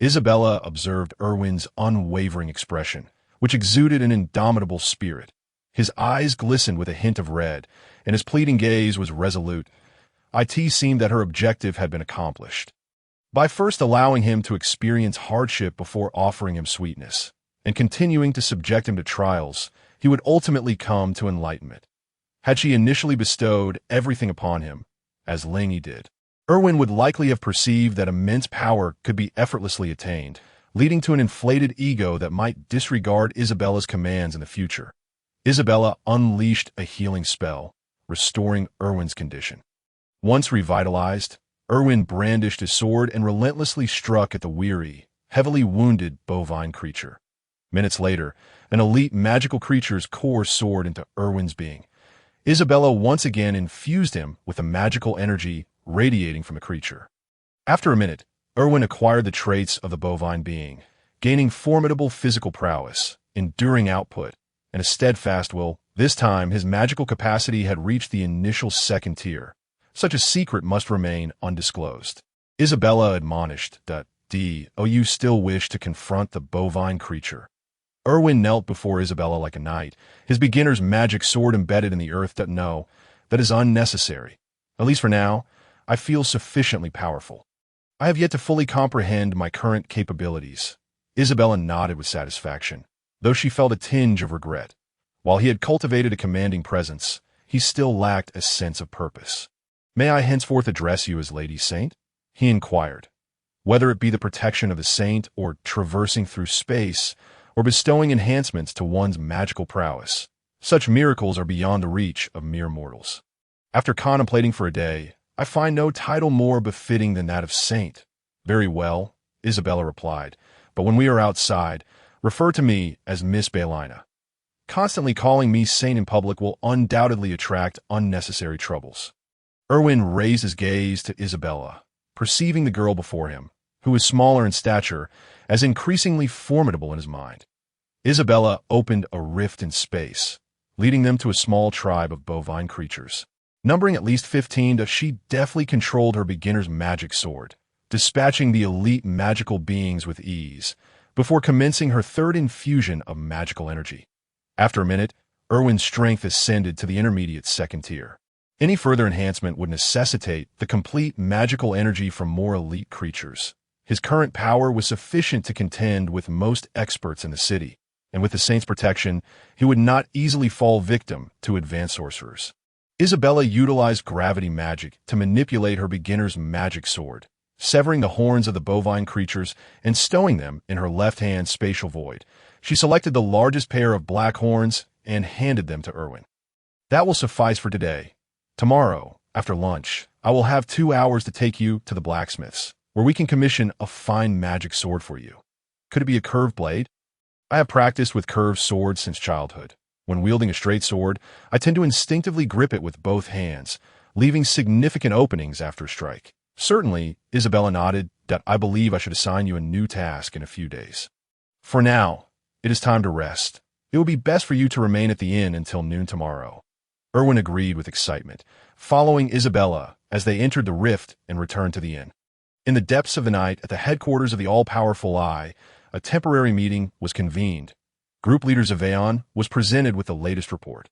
Isabella observed Erwin's unwavering expression, which exuded an indomitable spirit. His eyes glistened with a hint of red, and his pleading gaze was resolute. It seemed that her objective had been accomplished. By first allowing him to experience hardship before offering him sweetness, and continuing to subject him to trials, he would ultimately come to enlightenment. Had she initially bestowed everything upon him, as Lingy did, Erwin would likely have perceived that immense power could be effortlessly attained, leading to an inflated ego that might disregard Isabella's commands in the future. Isabella unleashed a healing spell, restoring Erwin's condition. Once revitalized, Erwin brandished his sword and relentlessly struck at the weary, heavily wounded bovine creature. Minutes later, an elite magical creature's core soared into Erwin's being. Isabella once again infused him with the magical energy radiating from the creature. After a minute, Erwin acquired the traits of the bovine being, gaining formidable physical prowess, enduring output, and a steadfast will. This time, his magical capacity had reached the initial second tier. Such a secret must remain undisclosed. Isabella admonished that, you still wish to confront the bovine creature. Erwin knelt before Isabella like a knight, his beginner's magic sword embedded in the earth. No, that is unnecessary. At least for now, I feel sufficiently powerful. I have yet to fully comprehend my current capabilities. Isabella nodded with satisfaction, though she felt a tinge of regret. While he had cultivated a commanding presence, he still lacked a sense of purpose. May I henceforth address you as Lady Saint? He inquired. Whether it be the protection of the saint, or traversing through space, or bestowing enhancements to one's magical prowess, such miracles are beyond the reach of mere mortals. After contemplating for a day, I find no title more befitting than that of saint. Very well, Isabella replied, but when we are outside, refer to me as Miss Baelina. Constantly calling me saint in public will undoubtedly attract unnecessary troubles. Erwin raised his gaze to Isabella, perceiving the girl before him, who was smaller in stature, as increasingly formidable in his mind. Isabella opened a rift in space, leading them to a small tribe of bovine creatures. Numbering at least 15, she deftly controlled her beginner's magic sword, dispatching the elite magical beings with ease, before commencing her third infusion of magical energy. After a minute, Erwin's strength ascended to the intermediate second tier. Any further enhancement would necessitate the complete magical energy from more elite creatures. His current power was sufficient to contend with most experts in the city, and with the saint's protection, he would not easily fall victim to advanced sorcerers. Isabella utilized gravity magic to manipulate her beginner's magic sword, severing the horns of the bovine creatures and stowing them in her left-hand spatial void. She selected the largest pair of black horns and handed them to Erwin. That will suffice for today. Tomorrow, after lunch, I will have 2 hours to take you to the blacksmith's, where we can commission a fine magic sword for you. Could it be a curved blade? I have practiced with curved swords since childhood. When wielding a straight sword, I tend to instinctively grip it with both hands, leaving significant openings after a strike. Certainly, Isabella nodded. I believe I should assign you a new task in a few days. For now, it is time to rest. It will be best for you to remain at the inn until noon tomorrow. Erwin agreed with excitement, following Isabella as they entered the rift and returned to the inn. In the depths of the night, at the headquarters of the all-powerful Eye, a temporary meeting was convened. Group leader Zaveon was presented with the latest report.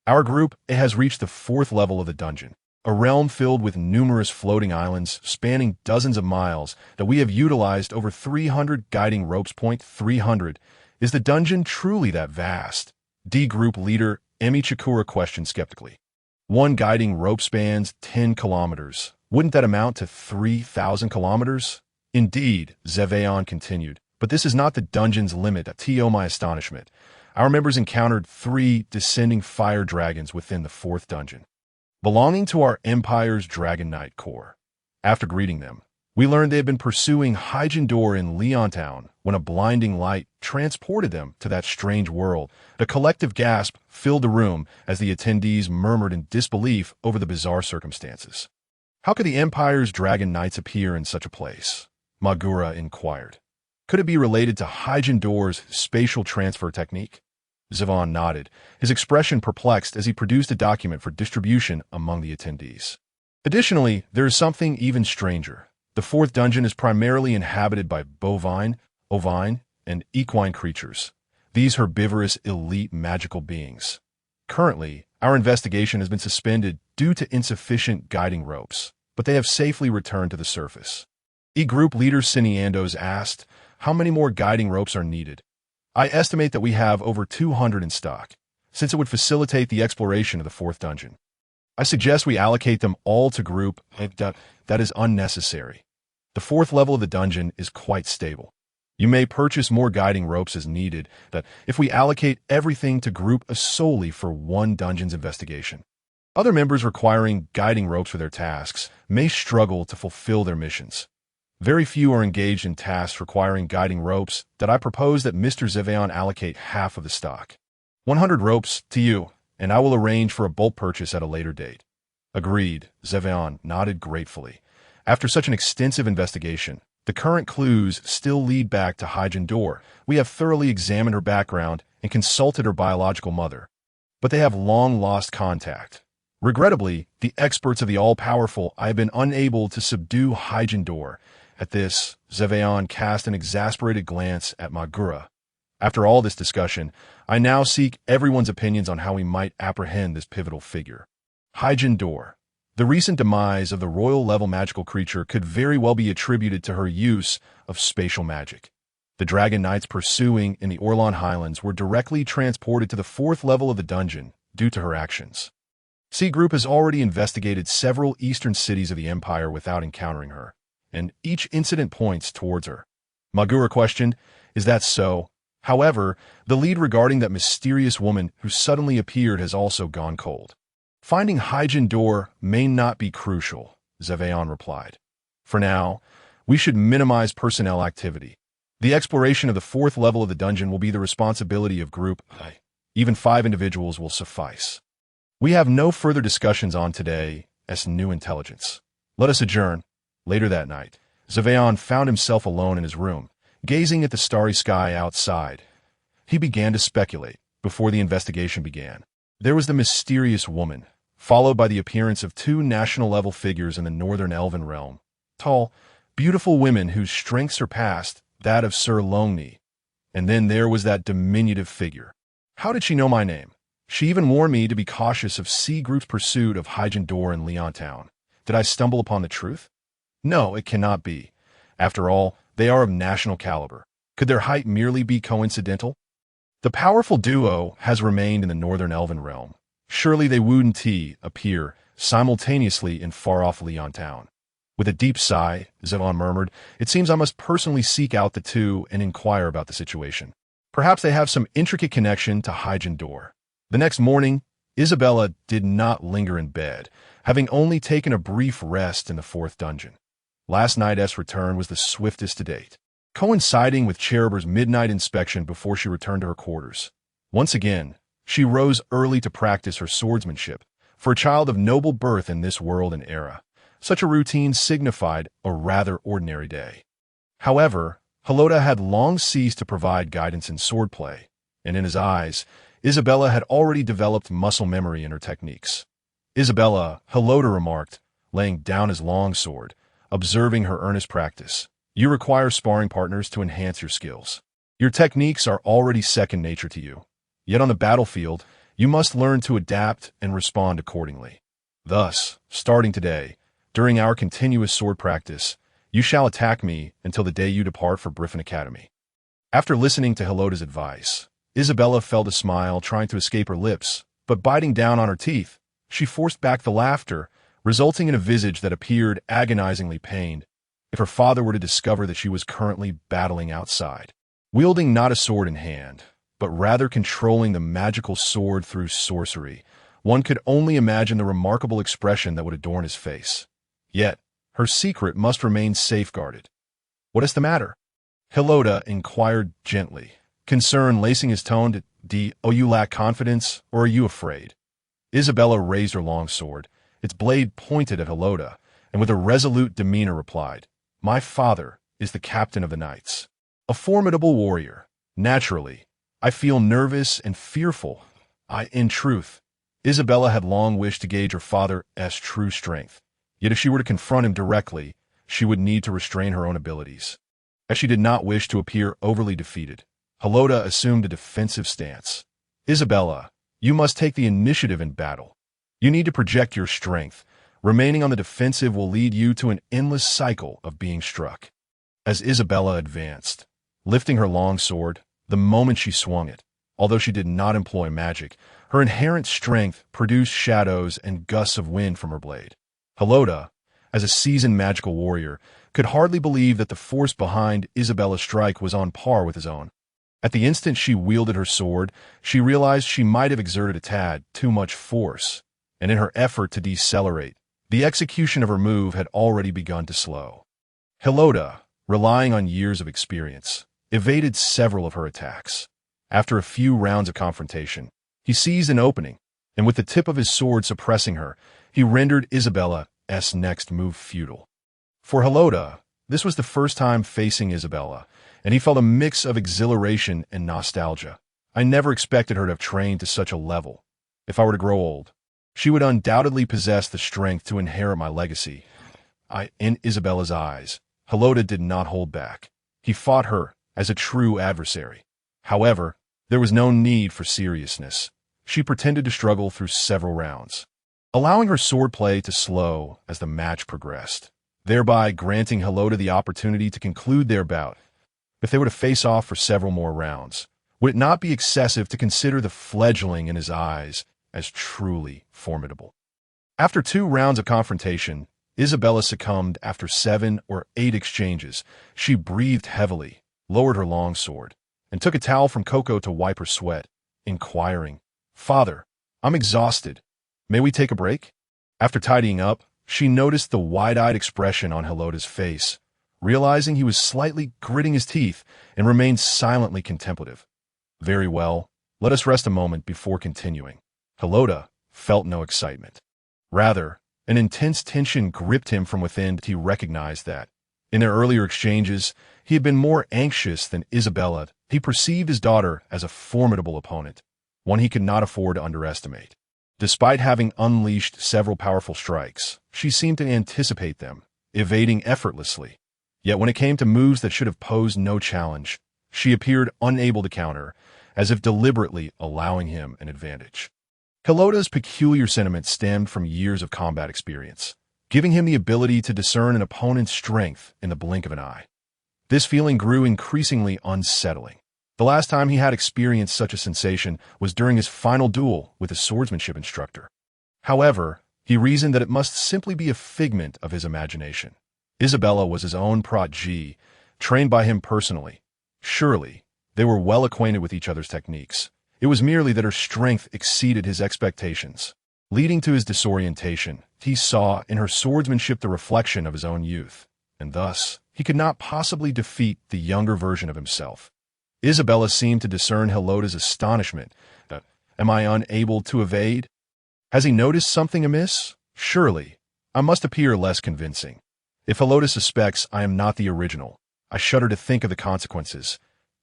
Our group has reached the 4th level of the dungeon, a realm filled with numerous floating islands spanning dozens of miles that we have utilized over 300 guiding ropes. 300. Is the dungeon truly that vast? D-group leader Emi Chikura questioned skeptically. One guiding rope spans 10 kilometers. Wouldn't that amount to 3,000 kilometers? Indeed, Zaveon continued. But this is not the dungeon's limit. To my astonishment, our members encountered 3 descending fire dragons within the 4th dungeon, belonging to our Empire's Dragon Knight Corps. After greeting them, we learned they had been pursuing Hyjendor in Leontown when a blinding light transported them to that strange world. The collective gasp filled the room as the attendees murmured in disbelief over the bizarre circumstances. How could the Empire's Dragon Knights appear in such a place? Magura inquired. Could it be related to Hyjendor's spatial transfer technique? Zevon nodded, his expression perplexed as he produced a document for distribution among the attendees. Additionally, there is something even stranger. The fourth dungeon is primarily inhabited by bovine, ovine, and equine creatures. These herbivorous elite magical beings. Currently, our investigation has been suspended due to insufficient guiding ropes, but they have safely returned to the surface. E-Group leader Siniandos asked, how many more guiding ropes are needed? I estimate that we have over 200 in stock, since it would facilitate the exploration of the fourth dungeon. I suggest we allocate them all to group. That is unnecessary. The fourth level of the dungeon is quite stable. You may purchase more guiding ropes as needed, that if we allocate everything to group solely for one dungeon's investigation. Other members requiring guiding ropes for their tasks may struggle to fulfill their missions. Very few are engaged in tasks requiring guiding ropes that I propose that Mr. Zeveon allocate half of the stock. 100 ropes to you, and I will arrange for a bulk purchase at a later date. Agreed, Zeveon nodded gratefully. After such an extensive investigation, the current clues still lead back to Hyjin Dor. We have thoroughly examined her background and consulted her biological mother, but they have long lost contact. Regrettably, the experts of the all-powerful, I have been unable to subdue Hyjin Dor. At this, Zeveon cast an exasperated glance at Magura. After all this discussion, I now seek everyone's opinions on how we might apprehend this pivotal figure. Hyjin Dor. The recent demise of the royal-level magical creature could very well be attributed to her use of spatial magic. The Dragon Knights pursuing in the Orlon Highlands were directly transported to the fourth level of the dungeon due to her actions. C-Group has already investigated several eastern cities of the Empire without encountering her, and each incident points towards her. Magura questioned, is that so? However, the lead regarding that mysterious woman who suddenly appeared has also gone cold. Finding Hyjin Dor may not be crucial, Zeveon replied. For now, we should minimize personnel activity. The exploration of the fourth level of the dungeon will be the responsibility of Group I. Even 5 individuals will suffice. We have no further discussions on today as new intelligence. Let us adjourn. Later that night, Zeveon found himself alone in his room, gazing at the starry sky outside. He began to speculate before the investigation began. There was the mysterious woman, followed by the appearance of 2 national-level figures in the northern elven realm. Tall, beautiful women whose strength surpassed that of Sir Longni. And then there was that diminutive figure. How did she know my name? She even warned me to be cautious of C-Group's pursuit of Hyjin Dor in Leontown. Did I stumble upon the truth? No, it cannot be. After all, they are of national caliber. Could their height merely be coincidental? The powerful duo has remained in the northern elven realm. Surely they wouldn't appear simultaneously in far-off Leontown. With a deep sigh, Zeveon murmured, it seems I must personally seek out the two and inquire about the situation. Perhaps they have some intricate connection to Hyjin Dor. The next morning, Isabella did not linger in bed, having only taken a brief rest in the fourth dungeon. Last night's return was the swiftest to date, coinciding with Cheruber's midnight inspection before she returned to her quarters. Once again, she rose early to practice her swordsmanship. For a child of noble birth in this world and era, such a routine signified a rather ordinary day. However, Helota had long ceased to provide guidance in swordplay, and in his eyes, Isabella had already developed muscle memory in her techniques. Isabella, Helota remarked, laying down his long sword, observing her earnest practice. You require sparring partners to enhance your skills. Your techniques are already second nature to you. Yet on the battlefield, you must learn to adapt and respond accordingly. Thus, starting today, during our continuous sword practice, you shall attack me until the day you depart for Griffin Academy. After listening to Helota's advice, Isabella felt a smile trying to escape her lips, but biting down on her teeth, she forced back the laughter, resulting in a visage that appeared agonizingly pained. If her father were to discover that she was currently battling outside, wielding not a sword in hand, but rather controlling the magical sword through sorcery, one could only imagine the remarkable expression that would adorn his face. Yet, her secret must remain safeguarded. What is the matter? Helota inquired gently, concern lacing his tone to you lack confidence, or are you afraid? Isabella raised her long sword, its blade pointed at Helota, and with a resolute demeanor replied, my father is the captain of the knights, a formidable warrior. Naturally, I feel nervous and fearful. In truth, Isabella had long wished to gauge her father's true strength. Yet if she were to confront him directly, she would need to restrain her own abilities. As she did not wish to appear overly defeated, Helota assumed a defensive stance. Isabella, you must take the initiative in battle. You need to project your strength. Remaining on the defensive will lead you to an endless cycle of being struck. As Isabella advanced, lifting her long sword, the moment she swung it, although she did not employ magic, her inherent strength produced shadows and gusts of wind from her blade. Helota, as a seasoned magical warrior, could hardly believe that the force behind Isabella's strike was on par with his own. At the instant she wielded her sword, she realized she might have exerted a tad too much force, and in her effort to decelerate, the execution of her move had already begun to slow. Helota, relying on years of experience, evaded several of her attacks. After a few rounds of confrontation, he seized an opening, and with the tip of his sword suppressing her, he rendered Isabella's next move futile. For Helota, this was the first time facing Isabella, and he felt a mix of exhilaration and nostalgia. I never expected her to have trained to such a level. If I were to grow old, she would undoubtedly possess the strength to inherit my legacy. In Isabella's eyes, Helota did not hold back. He fought her as a true adversary. However, there was no need for seriousness. She pretended to struggle through several rounds, allowing her swordplay to slow as the match progressed, thereby granting Helota the opportunity to conclude their bout. If they were to face off for several more rounds, would it not be excessive to consider the fledgling in his eyes as truly formidable? After 2 rounds of confrontation, Isabella succumbed after 7 or 8 exchanges. She breathed heavily, lowered her long sword, and took a towel from Coco to wipe her sweat, inquiring, "Father, I'm exhausted. May we take a break?" After tidying up, she noticed the wide-eyed expression on Helota's face, realizing he was slightly gritting his teeth, and remained silently contemplative. "Very well, let us rest a moment before continuing." Helota felt no excitement. Rather, an intense tension gripped him from within. He recognized that, in their earlier exchanges, he had been more anxious than Isabella. He perceived his daughter as a formidable opponent, one he could not afford to underestimate. Despite having unleashed several powerful strikes, she seemed to anticipate them, evading effortlessly. Yet when it came to moves that should have posed no challenge, she appeared unable to counter, as if deliberately allowing him an advantage. Helota's peculiar sentiment stemmed from years of combat experience, giving him the ability to discern an opponent's strength in the blink of an eye. This feeling grew increasingly unsettling. The last time he had experienced such a sensation was during his final duel with his swordsmanship instructor. However, he reasoned that it must simply be a figment of his imagination. Isabella was his own protégée, trained by him personally. Surely, they were well acquainted with each other's techniques. It was merely that her strength exceeded his expectations. Leading to his disorientation, he saw in her swordsmanship the reflection of his own youth, and thus he could not possibly defeat the younger version of himself. Isabella seemed to discern Helota's astonishment. Am I unable to evade? Has he noticed something amiss? Surely, I must appear less convincing. If Helota suspects I am not the original, I shudder to think of the consequences.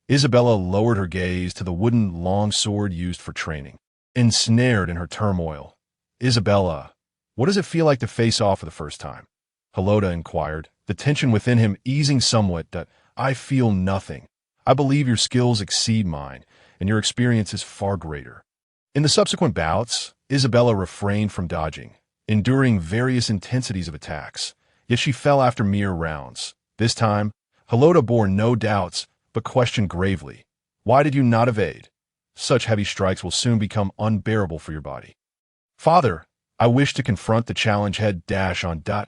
Isabella lowered her gaze to the wooden long sword used for training. Ensnared in her turmoil, "Isabella, what does it feel like to face off for the first time?" Helota inquired, the tension within him easing somewhat. "I feel nothing. I believe your skills exceed mine, and your experience is far greater." In the subsequent bouts, Isabella refrained from dodging, enduring various intensities of attacks, yet she fell after mere rounds. This time, Helota bore no doubts, but questioned gravely, "Why did you not evade? Such heavy strikes will soon become unbearable for your body." "Father, I wish to confront the challenge head-on.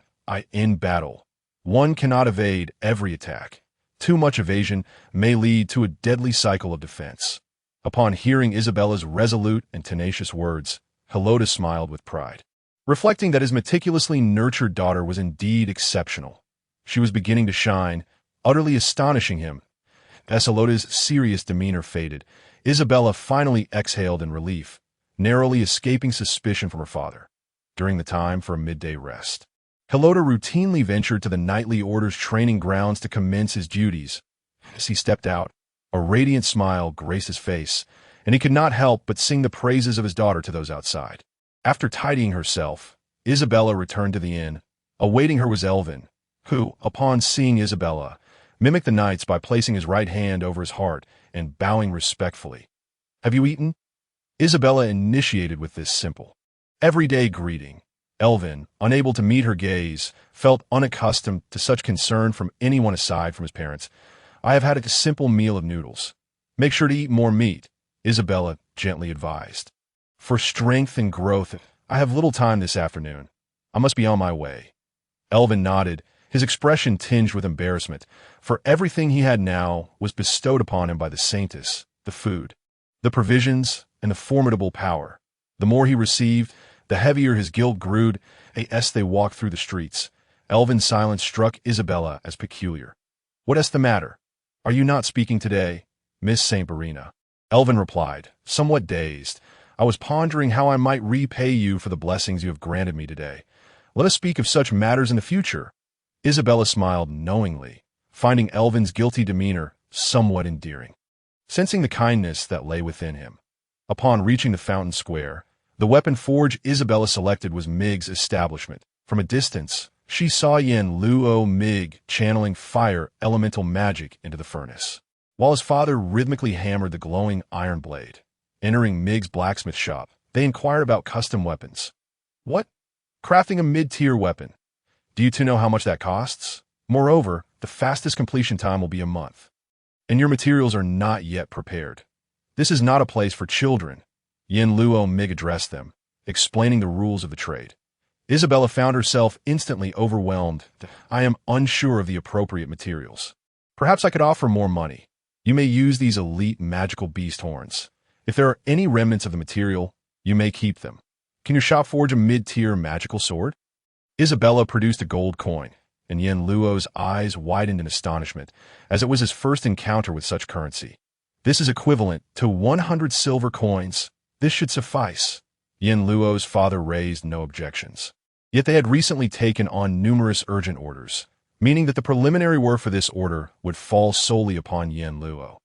In battle, one cannot evade every attack. Too much evasion may lead to a deadly cycle of defense." Upon hearing Isabella's resolute and tenacious words, Helota smiled with pride, reflecting that his meticulously nurtured daughter was indeed exceptional. She was beginning to shine, utterly astonishing him. As Helota's serious demeanor faded, Isabella finally exhaled in relief, narrowly escaping suspicion from her father. During the time for a midday rest, Helota routinely ventured to the nightly orders training grounds to commence his duties. As he stepped out, A radiant smile graced his face, and he could not help but sing the praises of his daughter to those outside. After tidying herself, Isabella returned to the inn. Awaiting her was Elvin, who, upon seeing Isabella, mimicked the knights by placing his right hand over his heart and bowing respectfully. "Have you eaten?" Isabella initiated with this simple, everyday greeting. Elvin, unable to meet her gaze, felt unaccustomed to such concern from anyone aside from his parents. "I have had a simple meal of noodles." "Make sure to eat more meat," Isabella gently advised. "For strength and growth, I have little time this afternoon. I must be on my way." Elvin nodded, his expression tinged with embarrassment, for everything he had now was bestowed upon him by the Saintess, the food, the provisions, and the formidable power. The more he received, the heavier his guilt grew. As they walked through the streets, Elvin's silence struck Isabella as peculiar. "What is the matter? Are you not speaking today, Miss St. Verena?" Elvin replied, somewhat dazed. "I was pondering how I might repay you for the blessings you have granted me today. Let us speak of such matters in the future." Isabella smiled knowingly, finding Elvin's guilty demeanor somewhat endearing. Sensing the kindness that lay within him, upon reaching the fountain square, the weapon forge Isabella selected was Mig's establishment. From a distance, she saw Luo Mig channeling fire elemental magic into the furnace, while his father rhythmically hammered the glowing iron blade. Entering Mig's blacksmith shop, they inquired about custom weapons. "What? Crafting a mid-tier weapon. Do you two know how much that costs? Moreover, the fastest completion time will be a month. And your materials are not yet prepared. This is not a place for children." Luo Mig addressed them, explaining the rules of the trade. Isabella found herself instantly overwhelmed. "I am unsure of the appropriate materials. Perhaps I could offer more money. You may use these elite magical beast horns. If there are any remnants of the material, you may keep them. Can your shop forge a mid-tier magical sword?" Isabella produced a gold coin, and Luo's eyes widened in astonishment, as it was his first encounter with such currency. "This is equivalent to 100 silver coins. This should suffice." Luo's father raised no objections. Yet they had recently taken on numerous urgent orders, meaning that the preliminary work for this order would fall solely upon Luo.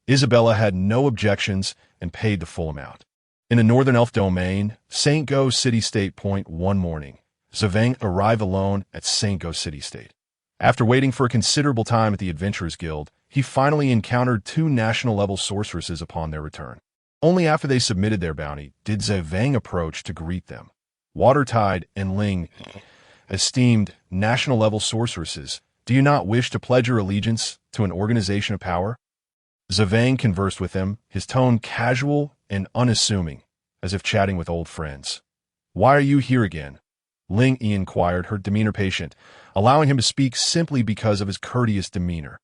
Isabella had no objections and paid the full amount. In the Northern Elf domain, St. Go City-State Point one morning, Zavang arrived alone at St. Go City-State. After waiting for a considerable time at the Adventurers Guild, he finally encountered two national-level sorceresses upon their return. Only after they submitted their bounty did Zavang approach to greet them. Watertide and Ling, esteemed national-level sorceresses, do you not wish to pledge your allegiance to an organization of power? Zavang conversed with them, his tone casual and unassuming, as if chatting with old friends. "Why are you here again?" Ling inquired, her demeanor patient, allowing him to speak simply because of his courteous demeanor.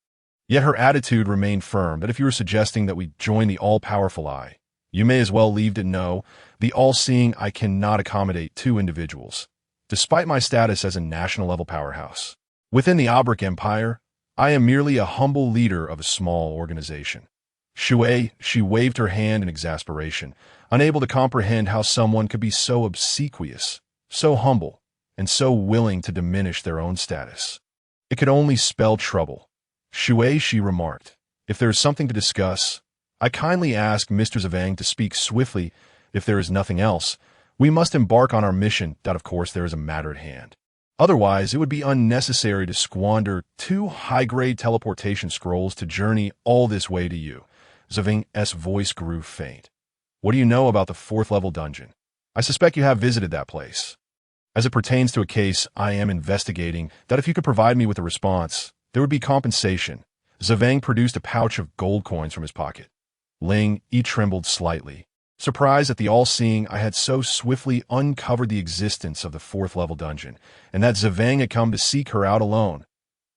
Yet her attitude remained firm that if you were suggesting that we join the all-powerful Eye, you may as well leave it no. The all-seeing Eye cannot accommodate two individuals, despite my status as a national-level powerhouse. Within the Abric Empire, I am merely a humble leader of a small organization. Shui, she waved her hand in exasperation, unable to comprehend how someone could be so obsequious, so humble, and so willing to diminish their own status. It could only spell trouble. "Shui," she remarked, "if there is something to discuss, I kindly ask Mr. Zavang to speak swiftly. If there is nothing else, we must embark on our mission. Of course, there is a matter at hand. Otherwise, it would be unnecessary to squander 2 high-grade teleportation scrolls to journey all this way to you." Zavang's voice grew faint. "What do you know about the 4th-level dungeon? I suspect you have visited that place. As it pertains to a case I am investigating, that if you could provide me with a response, there would be compensation." Zavang produced a pouch of gold coins from his pocket. Ling trembled slightly, surprised that the all-seeing Eye had so swiftly uncovered the existence of the 4th-level dungeon, and that Zavang had come to seek her out alone.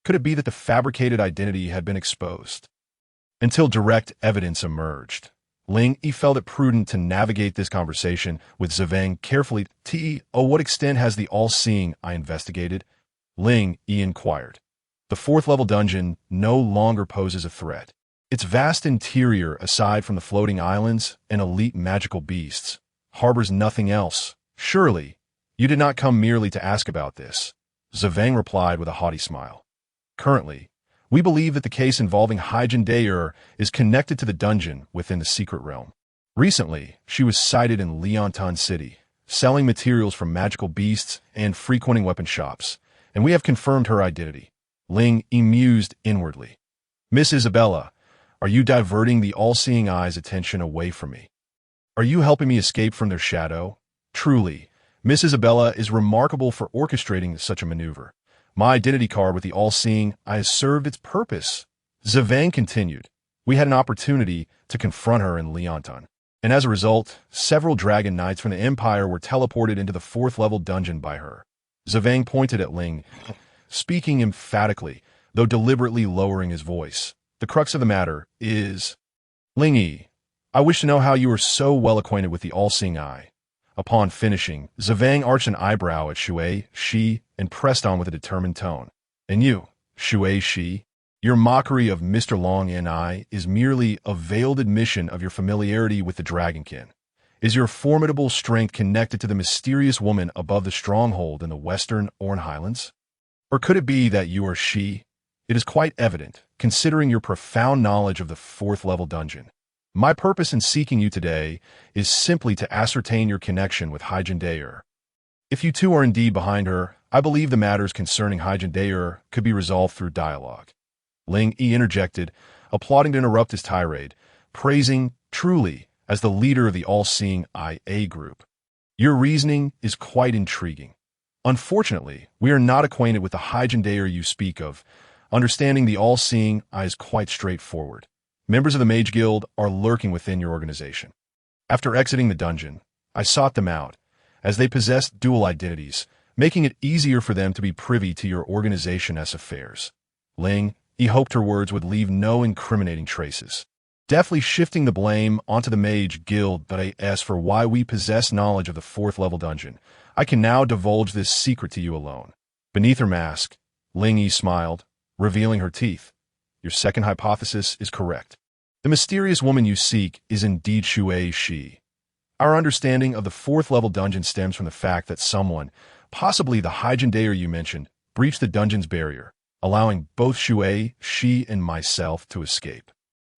Could it be that the fabricated identity had been exposed? Until direct evidence emerged, Ling felt it prudent to navigate this conversation with Zavang carefully. To what extent has the all-seeing Eye investigated? Ling inquired. The 4th-level dungeon no longer poses a threat. Its vast interior, aside from the floating islands and elite magical beasts, harbors nothing else. Surely, you did not come merely to ask about this. Zavang replied with a haughty smile. Currently, We believe that the case involving Hyjin is connected to the dungeon within the secret realm. Recently, she was sighted in Leonton City, selling materials from magical beasts and frequenting weapon shops, and we have confirmed her identity. Ling mused inwardly. Miss Isabella, are you diverting the all-seeing eye's attention away from me? Are you helping me escape from their shadow? Truly, Miss Isabella is remarkable for orchestrating such a maneuver. My identity card with the all-seeing eye has served its purpose. Zavang continued. We had an opportunity to confront her in Leonton, and as a result, several dragon knights from the Empire were teleported into the 4th-level dungeon by her. Zavang pointed at Ling, speaking emphatically, though deliberately lowering his voice. The crux of the matter is, Ling, I wish to know how you are so well acquainted with the all-seeing eye. Upon finishing, Zavang arched an eyebrow at Shui Shi and pressed on with a determined tone. And you, Shui Shi, your mockery of Mr. Long and I is merely a veiled admission of your familiarity with the Dragonkin. Is your formidable strength connected to the mysterious woman above the stronghold in the western Orn Highlands? Or could it be that you are she? It is quite evident, considering your profound knowledge of the 4th-level dungeon. My purpose in seeking you today is simply to ascertain your connection with Hyjin. If you two are indeed behind her, I believe the matters concerning Hyjin could be resolved through dialogue. Ling interjected, applauding to interrupt his tirade, praising, truly, as the leader of the all-seeing IA group. Your reasoning is quite intriguing. Unfortunately, we are not acquainted with the Hyjin you speak of. Understanding the all-seeing eye is quite straightforward. Members of the Mage Guild are lurking within your organization. After exiting the dungeon, I sought them out, as they possessed dual identities, making it easier for them to be privy to your organization's affairs. Ling, he hoped her words would leave no incriminating traces. Deftly shifting the blame onto the Mage Guild as for why we possess knowledge of the 4th-level dungeon, I can now divulge this secret to you alone. Beneath her mask, Ling smiled, revealing her teeth. Your second hypothesis is correct. The mysterious woman you seek is indeed Shui Shi. Our understanding of the 4th-level dungeon stems from the fact that someone, possibly the Hyjin you mentioned, breached the dungeon's barrier, allowing both Shui Shi and myself to escape.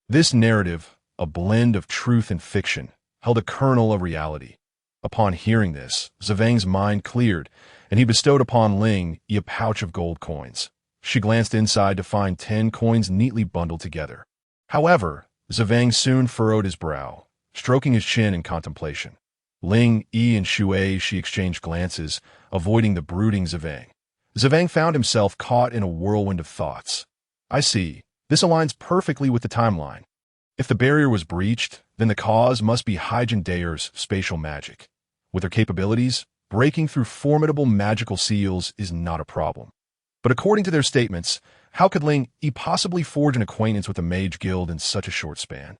This narrative, a blend of truth and fiction, held a kernel of reality. Upon hearing this, Zavang's mind cleared, and he bestowed upon Ling a pouch of gold coins. She glanced inside to find 10 coins neatly bundled together. However, Zavang soon furrowed his brow, stroking his chin in contemplation. Ling and Shui Shi exchanged glances, avoiding the brooding Zavang. Zavang found himself caught in a whirlwind of thoughts. I see. This aligns perfectly with the timeline. If the barrier was breached, then the cause must be Hyjin spatial magic. With her capabilities, breaking through formidable magical seals is not a problem. But according to their statements, how could Ling possibly forge an acquaintance with the Mage Guild in such a short span?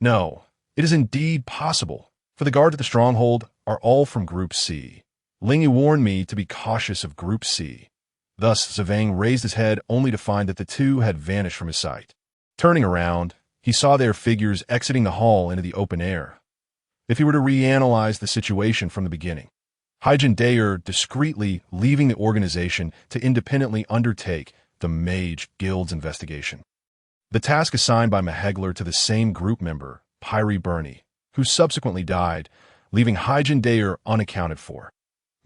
No, it is indeed possible, for the guards at the stronghold are all from Group C. Ling warned me to be cautious of Group C. Thus, Zavang raised his head only to find that the two had vanished from his sight. Turning around, he saw their figures exiting the hall into the open air. If he were to reanalyze the situation from the beginning, Hyjin discreetly leaving the organization to independently undertake the Mage Guild's investigation. The task assigned by Mahegler to the same group member, Pyrie Burney, who subsequently died, leaving Hyjin unaccounted for.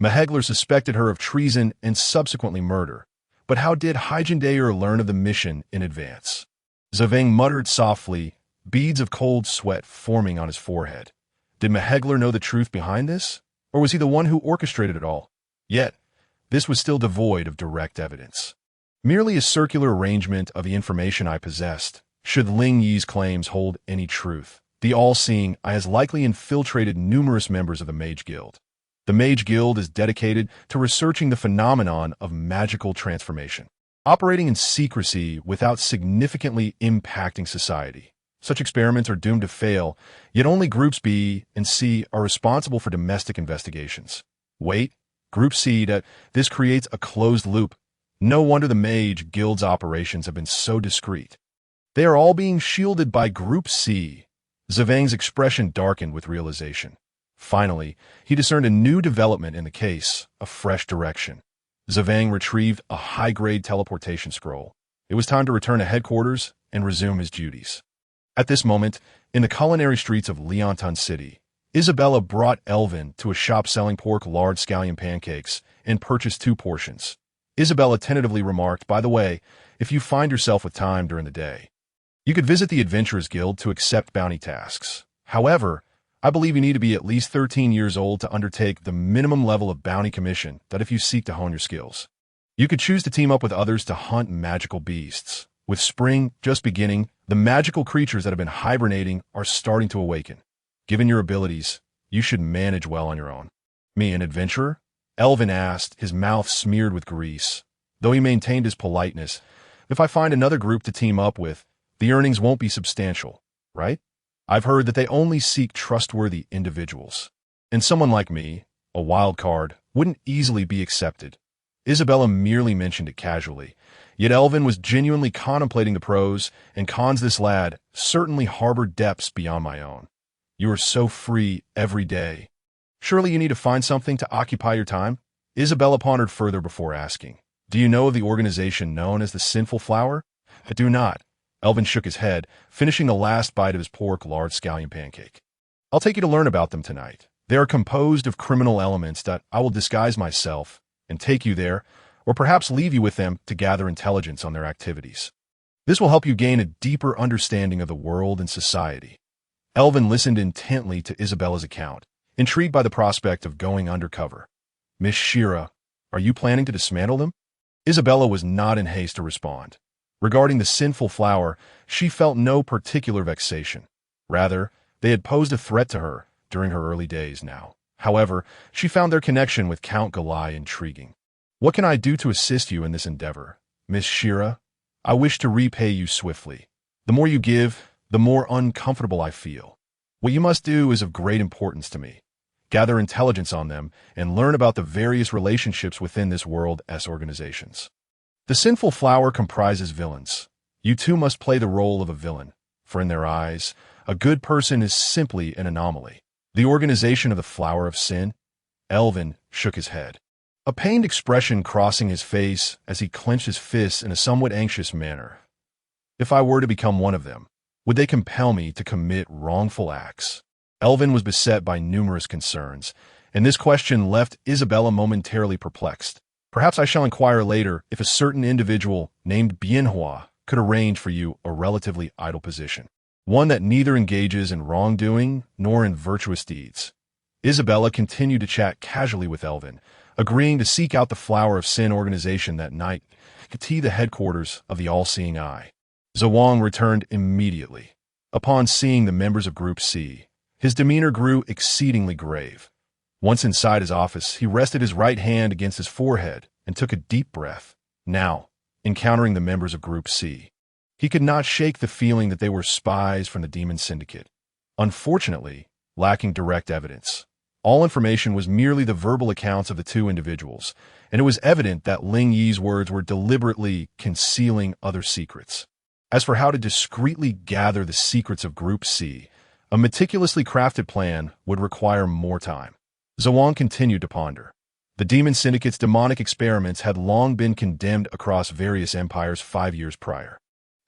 Mahegler suspected her of treason and subsequently murder, but how did Hyjin learn of the mission in advance? Zavang muttered softly, beads of cold sweat forming on his forehead. Did Mahegler know the truth behind this? Or was he the one who orchestrated it all? Yet, this was still devoid of direct evidence. Merely a circular arrangement of the information I possessed. Should Ling Yi's claims hold any truth, the all-seeing eye has likely infiltrated numerous members of the Mage Guild. The Mage Guild is dedicated to researching the phenomenon of magical transformation, operating in secrecy without significantly impacting society. Such experiments are doomed to fail, yet only Groups B and C are responsible for domestic investigations. Wait, Group C, this creates a closed loop. No wonder the Mage Guild's operations have been so discreet. They are all being shielded by Group C. Zavang's expression darkened with realization. Finally, he discerned a new development in the case, a fresh direction. Zavang retrieved a high-grade teleportation scroll. It was time to return to headquarters and resume his duties. At this moment, in the culinary streets of Leonton City, Isabella brought Elvin to a shop selling pork lard scallion pancakes and purchased 2 portions. Isabella tentatively remarked, "By the way, if you find yourself with time during the day, you could visit the Adventurers Guild to accept bounty tasks. However, I believe you need to be at least 13 years old to undertake the minimum level of bounty commission that if you seek to hone your skills. You could choose to team up with others to hunt magical beasts. With spring just beginning, the magical creatures that have been hibernating are starting to awaken. Given your abilities, you should manage well on your own." "Me, an adventurer?" Elvin asked, his mouth smeared with grease. Though he maintained his politeness, "If I find another group to team up with, the earnings won't be substantial, right? I've heard that they only seek trustworthy individuals. And someone like me, a wild card, wouldn't easily be accepted." Isabella merely mentioned it casually, yet Elvin was genuinely contemplating the pros and cons. This lad certainly harbored depths beyond my own. "You are so free every day. Surely you need to find something to occupy your time?" Isabella pondered further before asking, "Do you know of the organization known as the Sinful Flower?" "I do not." Elvin shook his head, finishing the last bite of his pork lard scallion pancake. "I'll take you to learn about them tonight. They are composed of criminal elements that I will disguise myself and take you there, or perhaps leave you with them to gather intelligence on their activities. This will help you gain a deeper understanding of the world and society." Elvin listened intently to Isabella's account, intrigued by the prospect of going undercover. "Miss Shira, are you planning to dismantle them?" Isabella was not in haste to respond. Regarding the Sinful Flower, she felt no particular vexation. Rather, they had posed a threat to her during her early days now. However, she found their connection with Count Galai intriguing. "What can I do to assist you in this endeavor, Miss Shira? I wish to repay you swiftly. The more you give, the more uncomfortable I feel. What you must do is of great importance to me. Gather intelligence on them and learn about the various relationships within this world's organizations. The Sinful Flower comprises villains. You too must play the role of a villain, for in their eyes, a good person is simply an anomaly. The organization of the Flower of Sin?" Elvin shook his head, a pained expression crossing his face as he clenched his fists in a somewhat anxious manner. "If I were to become one of them, would they compel me to commit wrongful acts?" Elvin was beset by numerous concerns, and this question left Isabella momentarily perplexed. "Perhaps I shall inquire later if a certain individual named Bienhua could arrange for you a relatively idle position, one that neither engages in wrongdoing nor in virtuous deeds." Isabella continued to chat casually with Elvin, agreeing to seek out the Flower of Sin organization that night to the headquarters of the All-Seeing Eye. Zawang returned immediately. Upon seeing the members of Group C, his demeanor grew exceedingly grave. Once inside his office, he rested his right hand against his forehead and took a deep breath. Now, encountering the members of Group C, he could not shake the feeling that they were spies from the Demon Syndicate. Unfortunately, lacking direct evidence, all information was merely the verbal accounts of the 2 individuals, and it was evident that Ling Yi's words were deliberately concealing other secrets. As for how to discreetly gather the secrets of Group C, a meticulously crafted plan would require more time. Zawang continued to ponder. The Demon Syndicate's demonic experiments had long been condemned across various empires 5 years prior,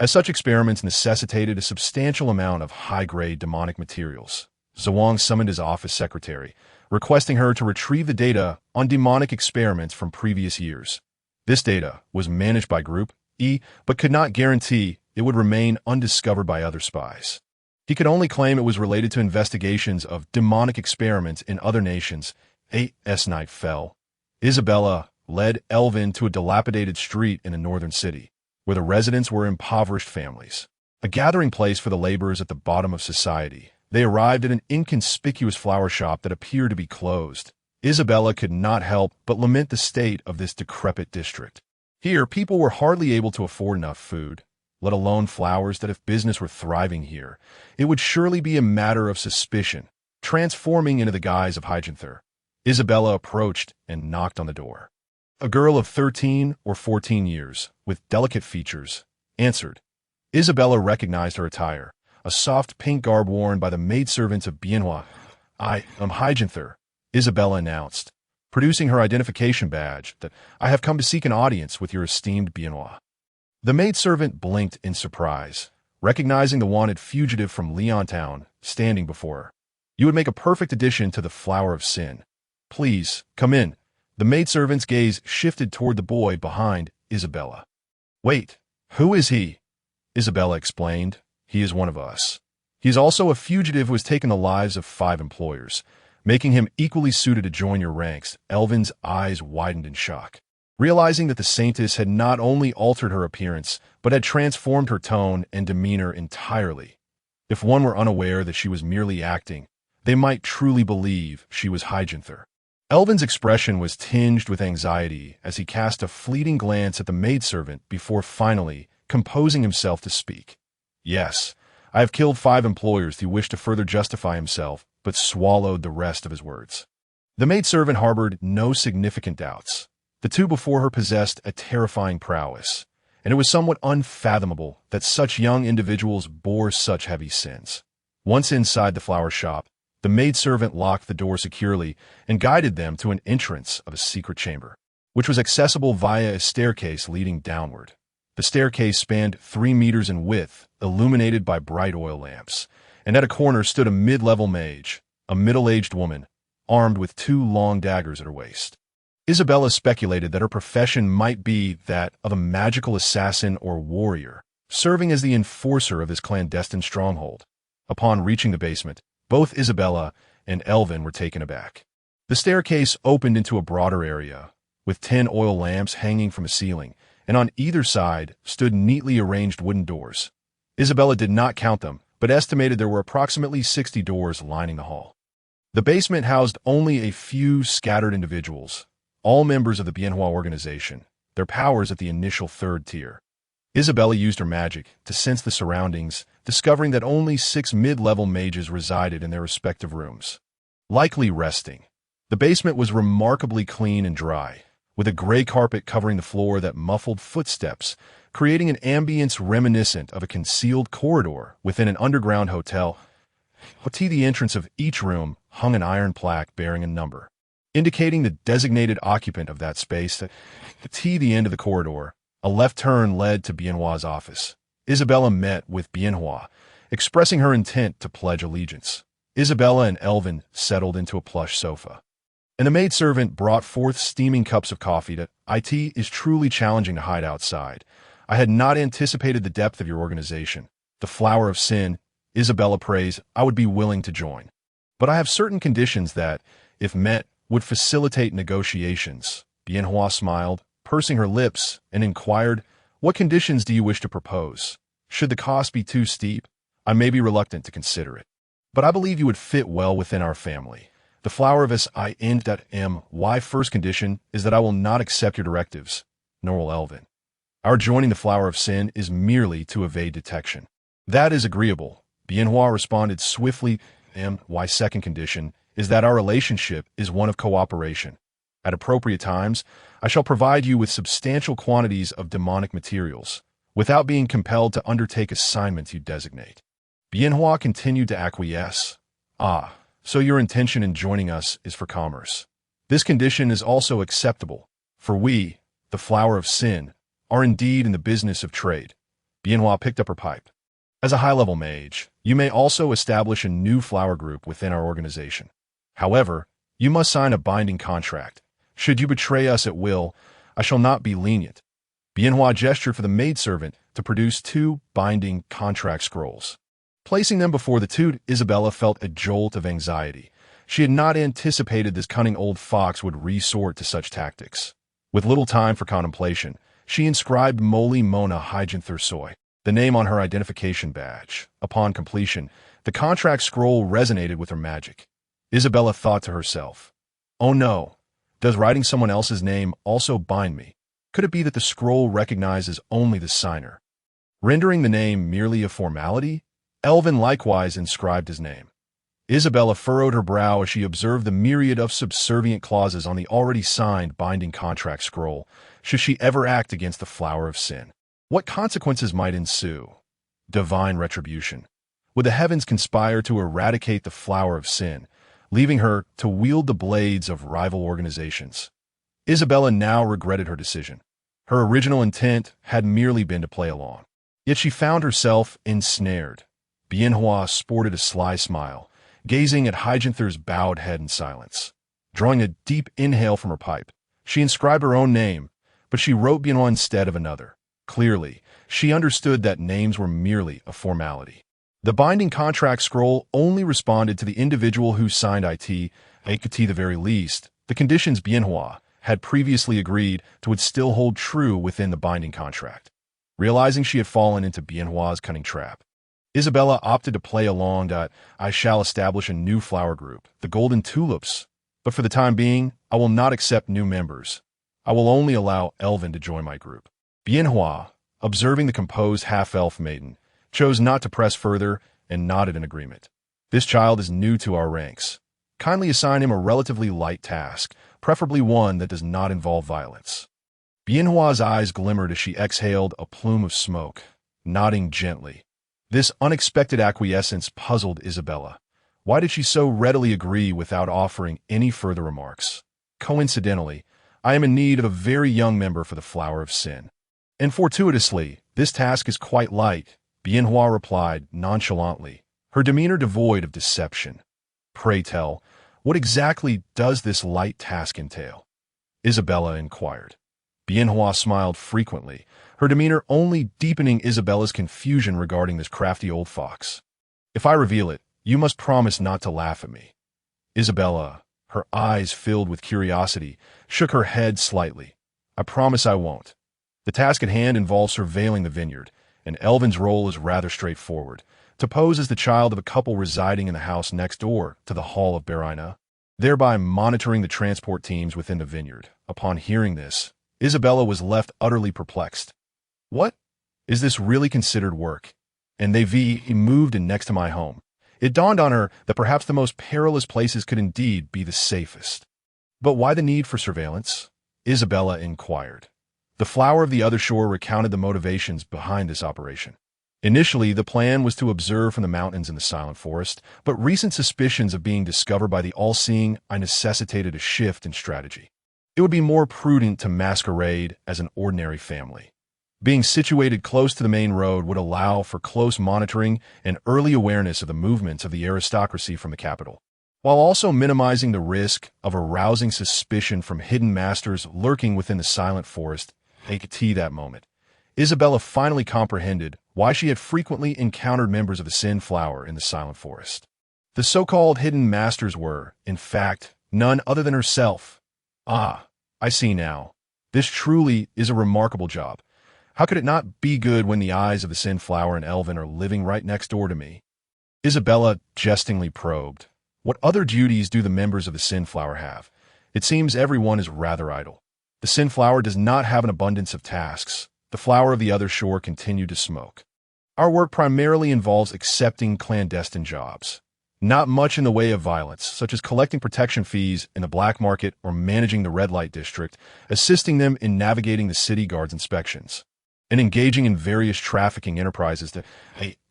as such experiments necessitated a substantial amount of high-grade demonic materials. Zawang summoned his office secretary, requesting her to retrieve the data on demonic experiments from previous years. This data was managed by Group E, but could not guarantee it would remain undiscovered by other spies. He could only claim it was related to investigations of demonic experiments in other nations. As night fell, Isabella led Elvin to a dilapidated street in a northern city, where the residents were impoverished families, a gathering place for the laborers at the bottom of society. They arrived at an inconspicuous flower shop that appeared to be closed. Isabella could not help but lament the state of this decrepit district. Here, people were hardly able to afford enough food, let alone flowers, that if business were thriving here, it would surely be a matter of suspicion. Transforming into the guise of Hyjinther, Isabella approached and knocked on the door. A girl of 13 or 14 years, with delicate features, answered. Isabella recognized her attire, a soft pink garb worn by the maidservants of Bienhua. "I am Hyjinther," Isabella announced, producing her identification badge, "that I have come to seek an audience with your esteemed Bienhua." The maidservant blinked in surprise, recognizing the wanted fugitive from Leontown standing before her. You would make a perfect addition to the flower of sin. Please, come in. The maidservant's gaze shifted toward the boy behind Isabella. Wait, who is he? Isabella explained. He is one of us. He is also a fugitive who has taken the lives of 5 employers, making him equally suited to join your ranks. Elvin's eyes widened in shock, realizing that the saintess had not only altered her appearance, but had transformed her tone and demeanor entirely. If one were unaware that she was merely acting, they might truly believe she was Hyjinther. Elvin's expression was tinged with anxiety as he cast a fleeting glance at the maidservant before finally composing himself to speak. Yes, I have killed 5 employers who wished to further justify himself, but swallowed the rest of his words. The maidservant harbored no significant doubts. The 2 before her possessed a terrifying prowess, and it was somewhat unfathomable that such young individuals bore such heavy sins. Once inside the flower shop, the maidservant locked the door securely and guided them to an entrance of a secret chamber, which was accessible via a staircase leading downward. The staircase spanned 3 meters in width, illuminated by bright oil lamps, and at a corner stood a mid-level mage, a middle-aged woman, armed with 2 long daggers at her waist. Isabella speculated that her profession might be that of a magical assassin or warrior, serving as the enforcer of his clandestine stronghold. Upon reaching the basement, both Isabella and Elvin were taken aback. The staircase opened into a broader area, with 10 oil lamps hanging from a ceiling, and on either side stood neatly arranged wooden doors. Isabella did not count them, but estimated there were approximately 60 doors lining the hall. The basement housed only a few scattered individuals, all members of the Bienhua organization, their powers at the initial 3rd tier. Isabella used her magic to sense the surroundings, discovering that only 6 mid-level mages resided in their respective rooms, likely resting. The basement was remarkably clean and dry, with a gray carpet covering the floor that muffled footsteps, creating an ambience reminiscent of a concealed corridor within an underground hotel. At the entrance of each room hung an iron plaque bearing a number, indicating the designated occupant of that space. At the end of the corridor, a left turn led to Bienhua's office. Isabella met with Bienhua, expressing her intent to pledge allegiance. Isabella and Elvin settled into a plush sofa, and the maidservant brought forth steaming cups of coffee. It is truly challenging to hide outside. I had not anticipated the depth of your organization. The flower of sin, Isabella prays, I would be willing to join. But I have certain conditions that, if met, would facilitate negotiations. Bienhua smiled, pursing her lips, and inquired, what conditions do you wish to propose? Should the cost be too steep, I may be reluctant to consider it. But I believe you would fit well within our family. The flower of SIN.my first condition is that I will not accept your directives, nor will Elvin. Our joining the flower of sin is merely to evade detection. That is agreeable. Bienhua responded swiftly. My second condition is that our relationship is one of cooperation. At appropriate times, I shall provide you with substantial quantities of demonic materials, without being compelled to undertake assignments you designate. Bienhua continued to acquiesce. So your intention in joining us is for commerce. This condition is also acceptable, for we, the flower of sin, are indeed in the business of trade. Bienhua picked up her pipe. As a high-level mage, you may also establish a new flower group within our organization. However, you must sign a binding contract. Should you betray us at will, I shall not be lenient. Bienhua gestured for the maidservant to produce 2 binding contract scrolls. Placing them before the 2, Isabella felt a jolt of anxiety. She had not anticipated this cunning old fox would resort to such tactics. With little time for contemplation, she inscribed Moli Mona Hyjinther Soy, the name on her identification badge. Upon completion, the contract scroll resonated with her magic. Isabella thought to herself, oh no, does writing someone else's name also bind me? Could it be that the scroll recognizes only the signer, rendering the name merely a formality? Elvin likewise inscribed his name. Isabella furrowed her brow as she observed the myriad of subservient clauses on the already signed binding contract scroll, should she ever act against the flower of sin. What consequences might ensue? Divine retribution. Would the heavens conspire to eradicate the flower of sin, leaving her to wield the blades of rival organizations? Isabella now regretted her decision. Her original intent had merely been to play along. Yet she found herself ensnared. Bienhua sported a sly smile, gazing at Hyacinther's bowed head in silence. Drawing a deep inhale from her pipe, she inscribed her own name, but she wrote Bienhua instead of another. Clearly, she understood that names were merely a formality. The binding contract scroll only responded to the individual who signed it, at the very least. The conditions Bienhua had previously agreed to would still hold true within the binding contract. Realizing she had fallen into Bienhua's cunning trap, Isabella opted to play along. I shall establish a new flower group, the Golden Tulips, but for the time being, I will not accept new members. I will only allow Elvin to join my group. Bienhua, observing the composed half-elf maiden, chose not to press further and nodded in agreement. This child is new to our ranks. Kindly assign him a relatively light task, preferably one that does not involve violence. Bienhua's eyes glimmered as she exhaled a plume of smoke, nodding gently. This unexpected acquiescence puzzled Isabella. Why did she so readily agree without offering any further remarks? Coincidentally, I am in need of a very young member for the Flower of Sin. And fortuitously, this task is quite light, Bienhua replied nonchalantly, her demeanor devoid of deception. Pray tell, what exactly does this light task entail? Isabella inquired. Bienhua smiled frequently, her demeanor only deepening Isabella's confusion regarding this crafty old fox. If I reveal it, you must promise not to laugh at me. Isabella, her eyes filled with curiosity, shook her head slightly. I promise I won't. The task at hand involves surveilling the vineyard, and Elvin's role is rather straightforward, to pose as the child of a couple residing in the house next door to the Hall of Berina, thereby monitoring the transport teams within the vineyard. Upon hearing this, Isabella was left utterly perplexed. What? Is this really considered work? And he moved in next to my home. It dawned on her that perhaps the most perilous places could indeed be the safest. But why the need for surveillance? Isabella inquired. The Flower of the Other Shore recounted the motivations behind this operation. Initially, the plan was to observe from the mountains in the Silent Forest, but recent suspicions of being discovered by the All-Seeing Eye necessitated a shift in strategy. It would be more prudent to masquerade as an ordinary family. Being situated close to the main road would allow for close monitoring and early awareness of the movements of the aristocracy from the capital, while also minimizing the risk of arousing suspicion from hidden masters lurking within the Silent Forest. At that moment, Isabella finally comprehended why she had frequently encountered members of the Sin Flower in the Silent Forest. The so-called hidden masters were, in fact, none other than herself. Ah, I see now. This truly is a remarkable job. How could it not be good when the eyes of the Sin Flower and Elvin are living right next door to me? Isabella jestingly probed. What other duties do the members of the Sin Flower have? It seems everyone is rather idle. The Sin Flower does not have an abundance of tasks. The Flower of the Other Shore continued to smoke. Our work primarily involves accepting clandestine jobs. Not much in the way of violence, such as collecting protection fees in the black market or managing the red light district, assisting them in navigating the city guards' inspections, and engaging in various trafficking enterprises.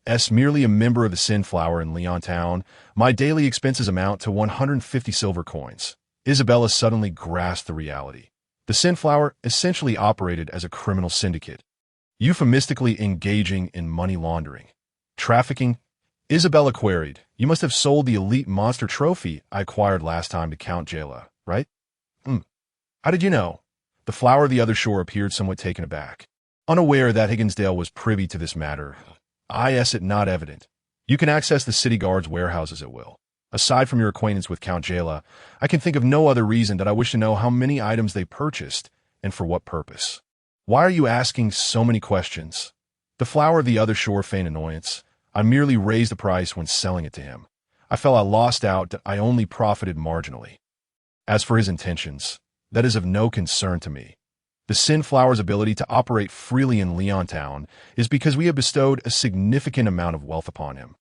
As merely a member of the Sin Flower in Leon Town, my daily expenses amount to 150 silver coins. Isabella suddenly grasped the reality. The Sin Flower essentially operated as a criminal syndicate, euphemistically engaging in money laundering. Trafficking? Isabella queried. You must have sold the elite monster trophy I acquired last time to Count Jela, right? How did you know? The Flower of the Other Shore appeared somewhat taken aback. Unaware that Higginsdale was privy to this matter, it not evident. You can access the city guard's warehouses at will. Aside from your acquaintance with Count Jela, I can think of no other reason that I wish to know how many items they purchased and for what purpose. Why are you asking so many questions? The Flower of the Other Shore feigned annoyance. I merely raised the price when selling it to him. I felt I lost out, that I only profited marginally. As for his intentions, that is of no concern to me. The Sin Flower's ability to operate freely in Leon Town is because we have bestowed a significant amount of wealth upon him,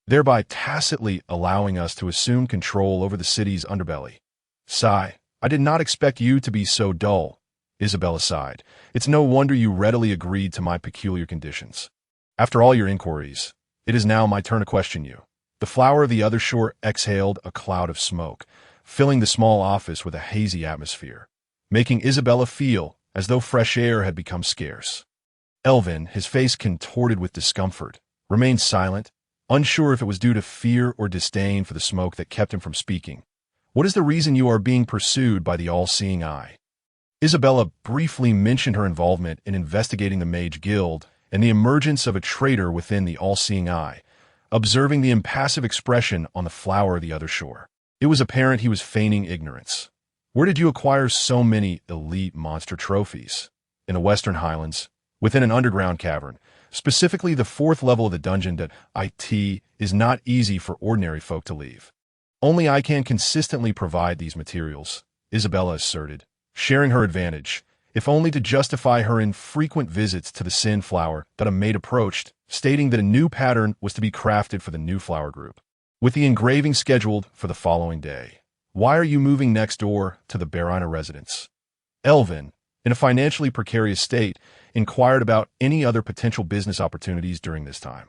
thereby tacitly allowing us to assume control over the city's underbelly. Sigh, I did not expect you to be so dull. Isabella sighed. It's no wonder you readily agreed to my peculiar conditions. After all your inquiries, it is now my turn to question you. The Flower of the Other Shore exhaled a cloud of smoke, filling the small office with a hazy atmosphere, making Isabella feel as though fresh air had become scarce. Elvin, his face contorted with discomfort, remained silent, unsure if it was due to fear or disdain for the smoke that kept him from speaking. "What is the reason you are being pursued by the all-seeing eye?" Isabella briefly mentioned her involvement in investigating the Mage Guild and the emergence of a traitor within the all-seeing eye, observing the impassive expression on the flower of the other shore. It was apparent he was feigning ignorance. "Where did you acquire so many elite monster trophies?" "In the Western Highlands, within an underground cavern. Specifically, the 4th level of the dungeon that it is not easy for ordinary folk to leave. Only I can consistently provide these materials," Isabella asserted, sharing her advantage, if only to justify her infrequent visits to the Sin Flower that a maid approached, stating that a new pattern was to be crafted for the new flower group, with the engraving scheduled for the following day. "Why are you moving next door to the Barina residence?" Elvin, in a financially precarious state, inquired about any other potential business opportunities during this time.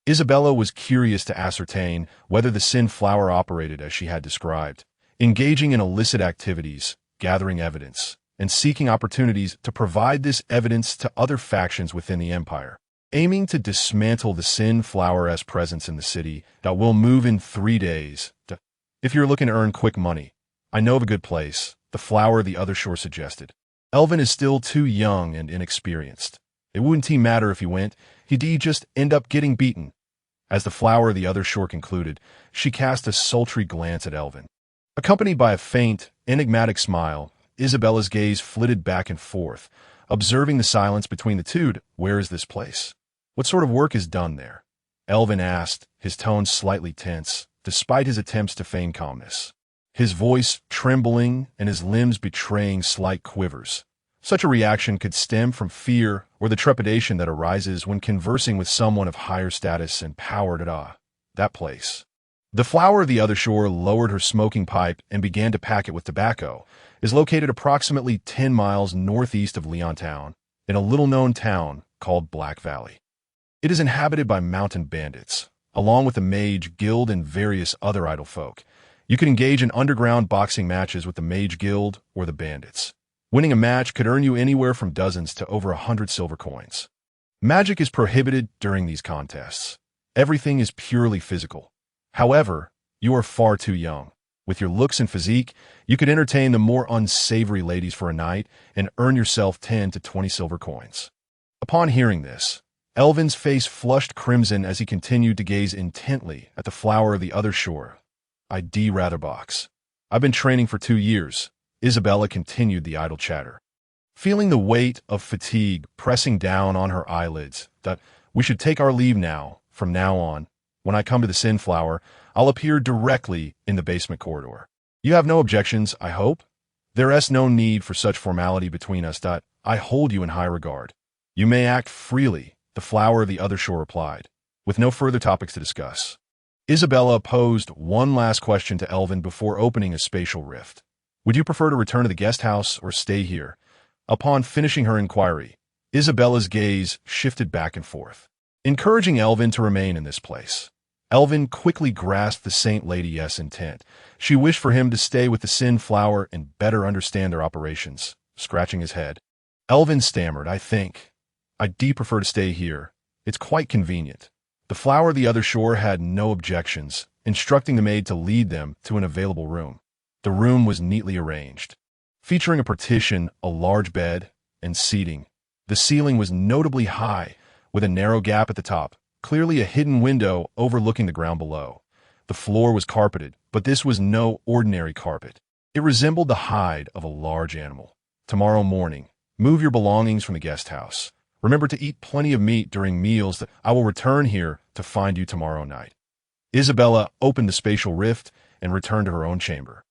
Isabella was curious to ascertain whether the Sin Flower operated as she had described, engaging in illicit activities, gathering evidence, and seeking opportunities to provide this evidence to other factions within the Empire, aiming to dismantle the Sin Flower's presence in the city that will move in 3 days. "If you're looking to earn quick money, I know of a good place," the Flower of the Other Shore suggested. Elvin is still too young and inexperienced. It wouldn't matter if he went, he'd just end up getting beaten. As the Flower of the Other Shore concluded, she cast a sultry glance at Elvin. Accompanied by a faint, enigmatic smile, Isabella's gaze flitted back and forth, observing the silence between the two. "Where is this place? What sort of work is done there?" Elvin asked, his tone slightly tense, despite his attempts to feign calmness. His voice trembling and his limbs betraying slight quivers. Such a reaction could stem from fear or the trepidation that arises when conversing with someone of higher status and power. That place. The Flower of the Other Shore lowered her smoking pipe and began to pack it with tobacco. Is located approximately 10 miles northeast of Leontown, in a little-known town called Black Valley. It is inhabited by mountain bandits, along with the Mage Guild and various other idle folk. You can engage in underground boxing matches with the Mage Guild or the bandits. Winning a match could earn you anywhere from dozens to over 100 silver coins. Magic is prohibited during these contests. Everything is purely physical. However, you are far too young. With your looks and physique, you could entertain the more unsavory ladies for a night and earn yourself 10 to 20 silver coins. Upon hearing this, Elvin's face flushed crimson as he continued to gaze intently at the Flower of the Other Shore. "I'd rather box. I've been training for 2 years. Isabella continued the idle chatter, feeling the weight of fatigue pressing down on her eyelids. "That we should take our leave now. From now on, when I come to the Sin Flower, I'll appear directly in the basement corridor. You have no objections, I hope? There's no need for such formality between us. I hold you in high regard. You may act freely," the Flower of the Other Shore replied, with no further topics to discuss. Isabella posed one last question to Elvin before opening a spatial rift. "Would you prefer to return to the guest house or stay here?" Upon finishing her inquiry, Isabella's gaze shifted back and forth, encouraging Elvin to remain in this place. Elvin quickly grasped the Saint Lady's intent. She wished for him to stay with the Sin Flower and better understand their operations. Scratching his head, Elvin stammered, I'd prefer to stay here. It's quite convenient." The Flower of the Other Shore had no objections, instructing the maid to lead them to an available room. The room was neatly arranged, featuring a partition, a large bed, and seating. The ceiling was notably high, with a narrow gap at the top, clearly a hidden window overlooking the ground below. The floor was carpeted, but this was no ordinary carpet. It resembled the hide of a large animal. "Tomorrow morning, move your belongings from the guest house. Remember to eat plenty of meat during meals. That I will return here to find you tomorrow night." Isabella opened the spatial rift and returned to her own chamber.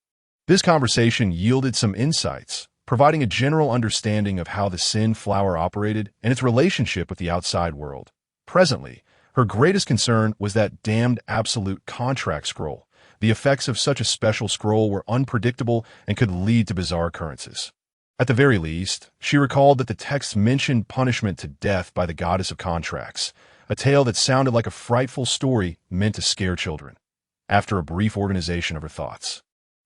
This conversation yielded some insights, providing a general understanding of how the Sin Flower operated and its relationship with the outside world. Presently, her greatest concern was that damned absolute contract scroll. The effects of such a special scroll were unpredictable and could lead to bizarre occurrences. At the very least, she recalled that the text mentioned punishment to death by the goddess of contracts, a tale that sounded like a frightful story meant to scare children. After a brief organization of her thoughts,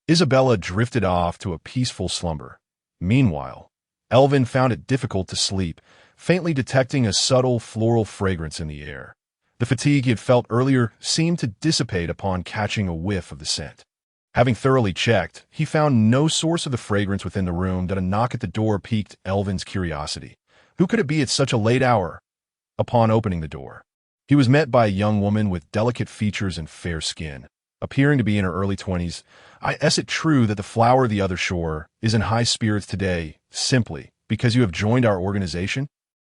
Isabella drifted off to a peaceful slumber. Meanwhile, Elvin found it difficult to sleep, faintly detecting a subtle floral fragrance in the air. The fatigue he had felt earlier seemed to dissipate upon catching a whiff of the scent. Having thoroughly checked, he found no source of the fragrance within the room that a knock at the door piqued Elvin's curiosity. Who could it be at such a late hour? Upon opening the door, he was met by a young woman with delicate features and fair skin, appearing to be in her early 20s. Is it true that the flower of the other shore is in high spirits today, simply because you have joined our organization?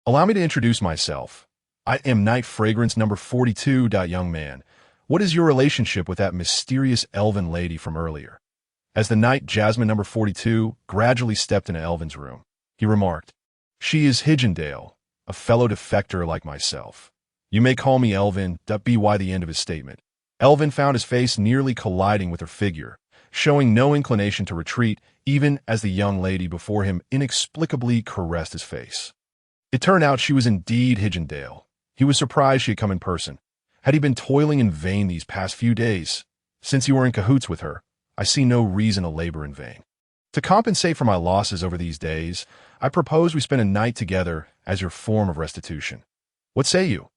Allow me to introduce myself. I am Night Fragrance number 42. Young man, what is your relationship with that mysterious elven lady from earlier? As the Night Jasmine number 42 gradually stepped into Elvin's room, he remarked, "She is Hijendale, a fellow defector like myself. You may call me Elvin. By the end of his statement, Elvin found his face nearly colliding with her figure, showing no inclination to retreat, even as the young lady before him inexplicably caressed his face. It turned out she was indeed Hijendale. He was surprised she had come in person. Had he been toiling in vain these past few days? Since you were in cahoots with her, I see no reason to labor in vain. To compensate for my losses over these days, I propose we spend a night together as your form of restitution. What say you?"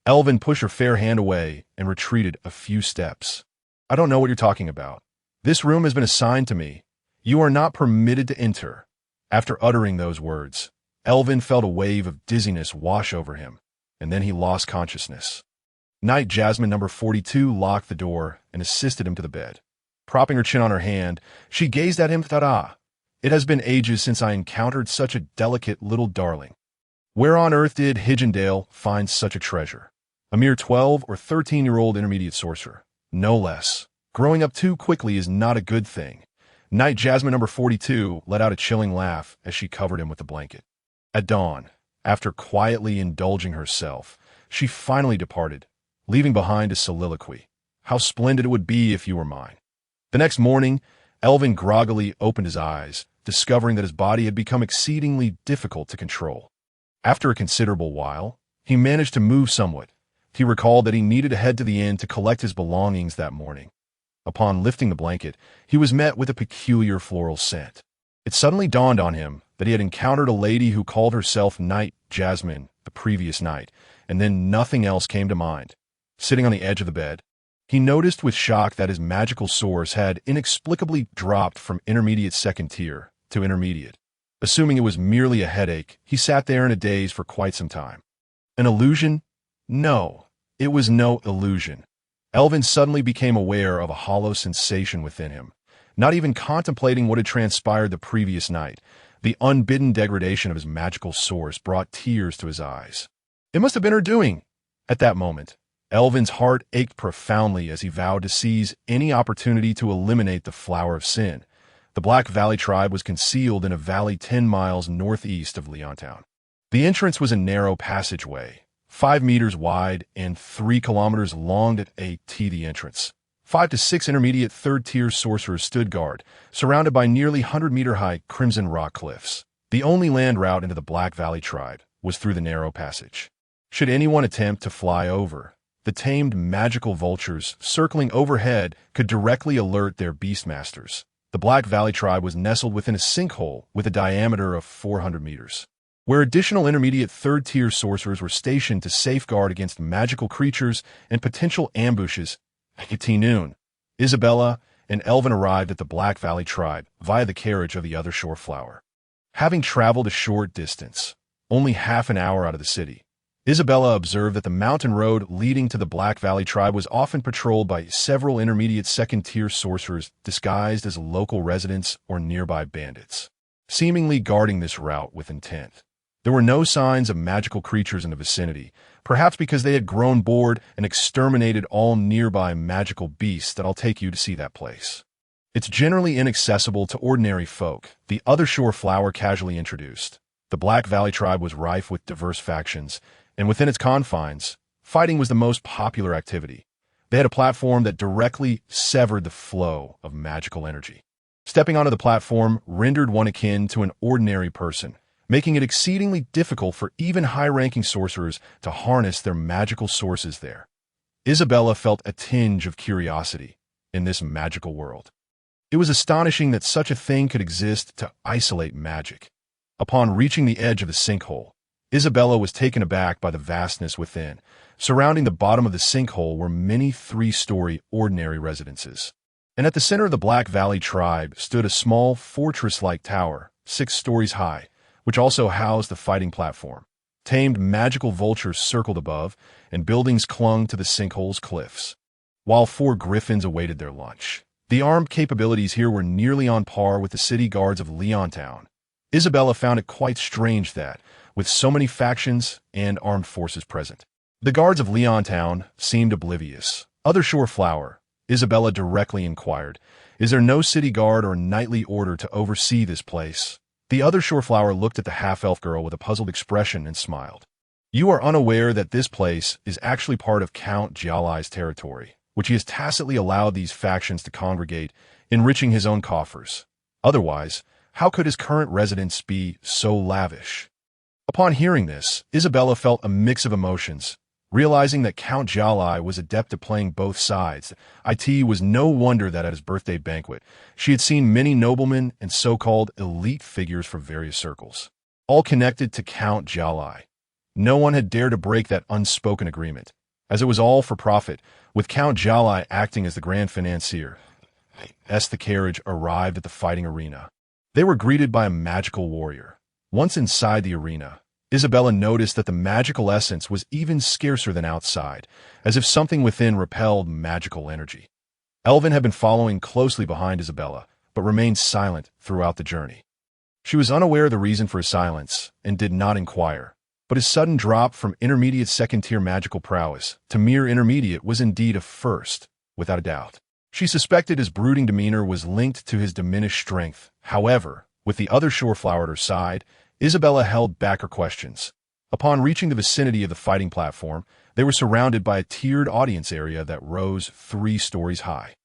Elvin pushed her fair hand away and retreated a few steps. "I don't know what you're talking about. This room has been assigned to me. You are not permitted to enter." After uttering those words, Elvin felt a wave of dizziness wash over him, and then he lost consciousness. Night Jasmine number 42 locked the door and assisted him to the bed. Propping her chin on her hand, she gazed at him. It has been ages since I encountered such a delicate little darling. Where on earth did Hijendale find such a treasure? A mere 12 or 13-year-old intermediate sorcerer, no less. Growing up too quickly is not a good thing." Night Jasmine number 42 let out a chilling laugh as she covered him with the blanket. At dawn, after quietly indulging herself, she finally departed, leaving behind a soliloquy. "How splendid it would be if you were mine." The next morning, Elvin groggily opened his eyes, discovering that his body had become exceedingly difficult to control. After a considerable while, he managed to move somewhat. He recalled that he needed to head to the inn to collect his belongings that morning. Upon lifting the blanket, he was met with a peculiar floral scent. It suddenly dawned on him that he had encountered a lady who called herself Night Jasmine the previous night, and then nothing else came to mind. Sitting on the edge of the bed, he noticed with shock that his magical source had inexplicably dropped from intermediate second tier to intermediate. Assuming it was merely a headache, he sat there in a daze for quite some time. An illusion? No, it was no illusion. Elvin suddenly became aware of a hollow sensation within him. Not even contemplating what had transpired the previous night, the unbidden degradation of his magical source brought tears to his eyes. It must have been her doing. At that moment, Elvin's heart ached profoundly as he vowed to seize any opportunity to eliminate the flower of sin. The Black Valley tribe was concealed in a valley 10 miles northeast of Leontown. The entrance was a narrow passageway, 5 meters wide and 3 kilometers long at the entrance. 5 to 6 intermediate third-tier sorcerers stood guard, surrounded by nearly 100-meter-high crimson rock cliffs. The only land route into the Black Valley tribe was through the narrow passage. Should anyone attempt to fly over, the tamed magical vultures circling overhead could directly alert their beastmasters. The Black Valley tribe was nestled within a sinkhole with a diameter of 400 meters, where additional intermediate third-tier sorcerers were stationed to safeguard against magical creatures and potential ambushes. At noon, Isabella and Elvin arrived at the Black Valley tribe via the carriage of the other shore flower. Having traveled a short distance, only half an hour out of the city, Isabella observed that the mountain road leading to the Black Valley tribe was often patrolled by several intermediate second-tier sorcerers disguised as local residents or nearby bandits, seemingly guarding this route with intent. There were no signs of magical creatures in the vicinity, perhaps because they had grown bored and exterminated all nearby magical beasts that I'll take you to see that place. It's generally inaccessible to ordinary folk, the other shore flower casually introduced. The Black Valley tribe was rife with diverse factions, and within its confines, fighting was the most popular activity. They had a platform that directly severed the flow of magical energy. Stepping onto the platform rendered one akin to an ordinary person, making it exceedingly difficult for even high-ranking sorcerers to harness their magical sources there. Isabella felt a tinge of curiosity in this magical world. It was astonishing that such a thing could exist to isolate magic. Upon reaching the edge of the sinkhole, Isabella was taken aback by the vastness within. Surrounding the bottom of the sinkhole were many three-story ordinary residences. And at the center of the Black Valley tribe stood a small fortress-like tower, 6 stories high, which also housed the fighting platform. Tamed magical vultures circled above, and buildings clung to the sinkhole's cliffs, while 4 griffins awaited their lunch. The armed capabilities here were nearly on par with the city guards of Leontown. Isabella found it quite strange that, with so many factions and armed forces present, the guards of Leontown seemed oblivious. Other Shore Flower, Isabella directly inquired, is there no city guard or knightly order to oversee this place? The Other Shore Flower looked at the half-elf girl with a puzzled expression and smiled. You are unaware that this place is actually part of Count Jialai's territory, which he has tacitly allowed these factions to congregate, enriching his own coffers. Otherwise, how could his current residence be so lavish? Upon hearing this, Isabella felt a mix of emotions. Realizing that Count Jialai was adept at playing both sides, it was no wonder that at his birthday banquet, she had seen many noblemen and so-called elite figures from various circles, all connected to Count Jialai. No one had dared to break that unspoken agreement, as it was all for profit, with Count Jialai acting as the grand financier. As the carriage arrived at the fighting arena, they were greeted by a magical warrior. Once inside the arena, Isabella noticed that the magical essence was even scarcer than outside, as if something within repelled magical energy. Elvin had been following closely behind Isabella, but remained silent throughout the journey. She was unaware of the reason for his silence, and did not inquire, but his sudden drop from intermediate second-tier magical prowess to mere intermediate was indeed a first, without a doubt. She suspected his brooding demeanor was linked to his diminished strength. However, with the Other Shore Flower at her side, Isabella held back her questions. Upon reaching the vicinity of the fighting platform, they were surrounded by a tiered audience area that rose 3 stories high.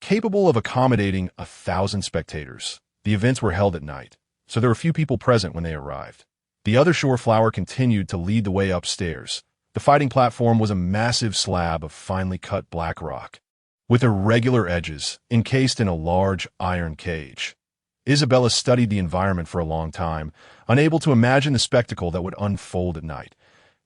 Capable of accommodating 1,000 spectators, the events were held at night, so there were few people present when they arrived. The Other Shore Flower continued to lead the way upstairs. The fighting platform was a massive slab of finely cut black rock, with irregular edges, encased in a large iron cage. Isabella studied the environment for a long time, unable to imagine the spectacle that would unfold at night.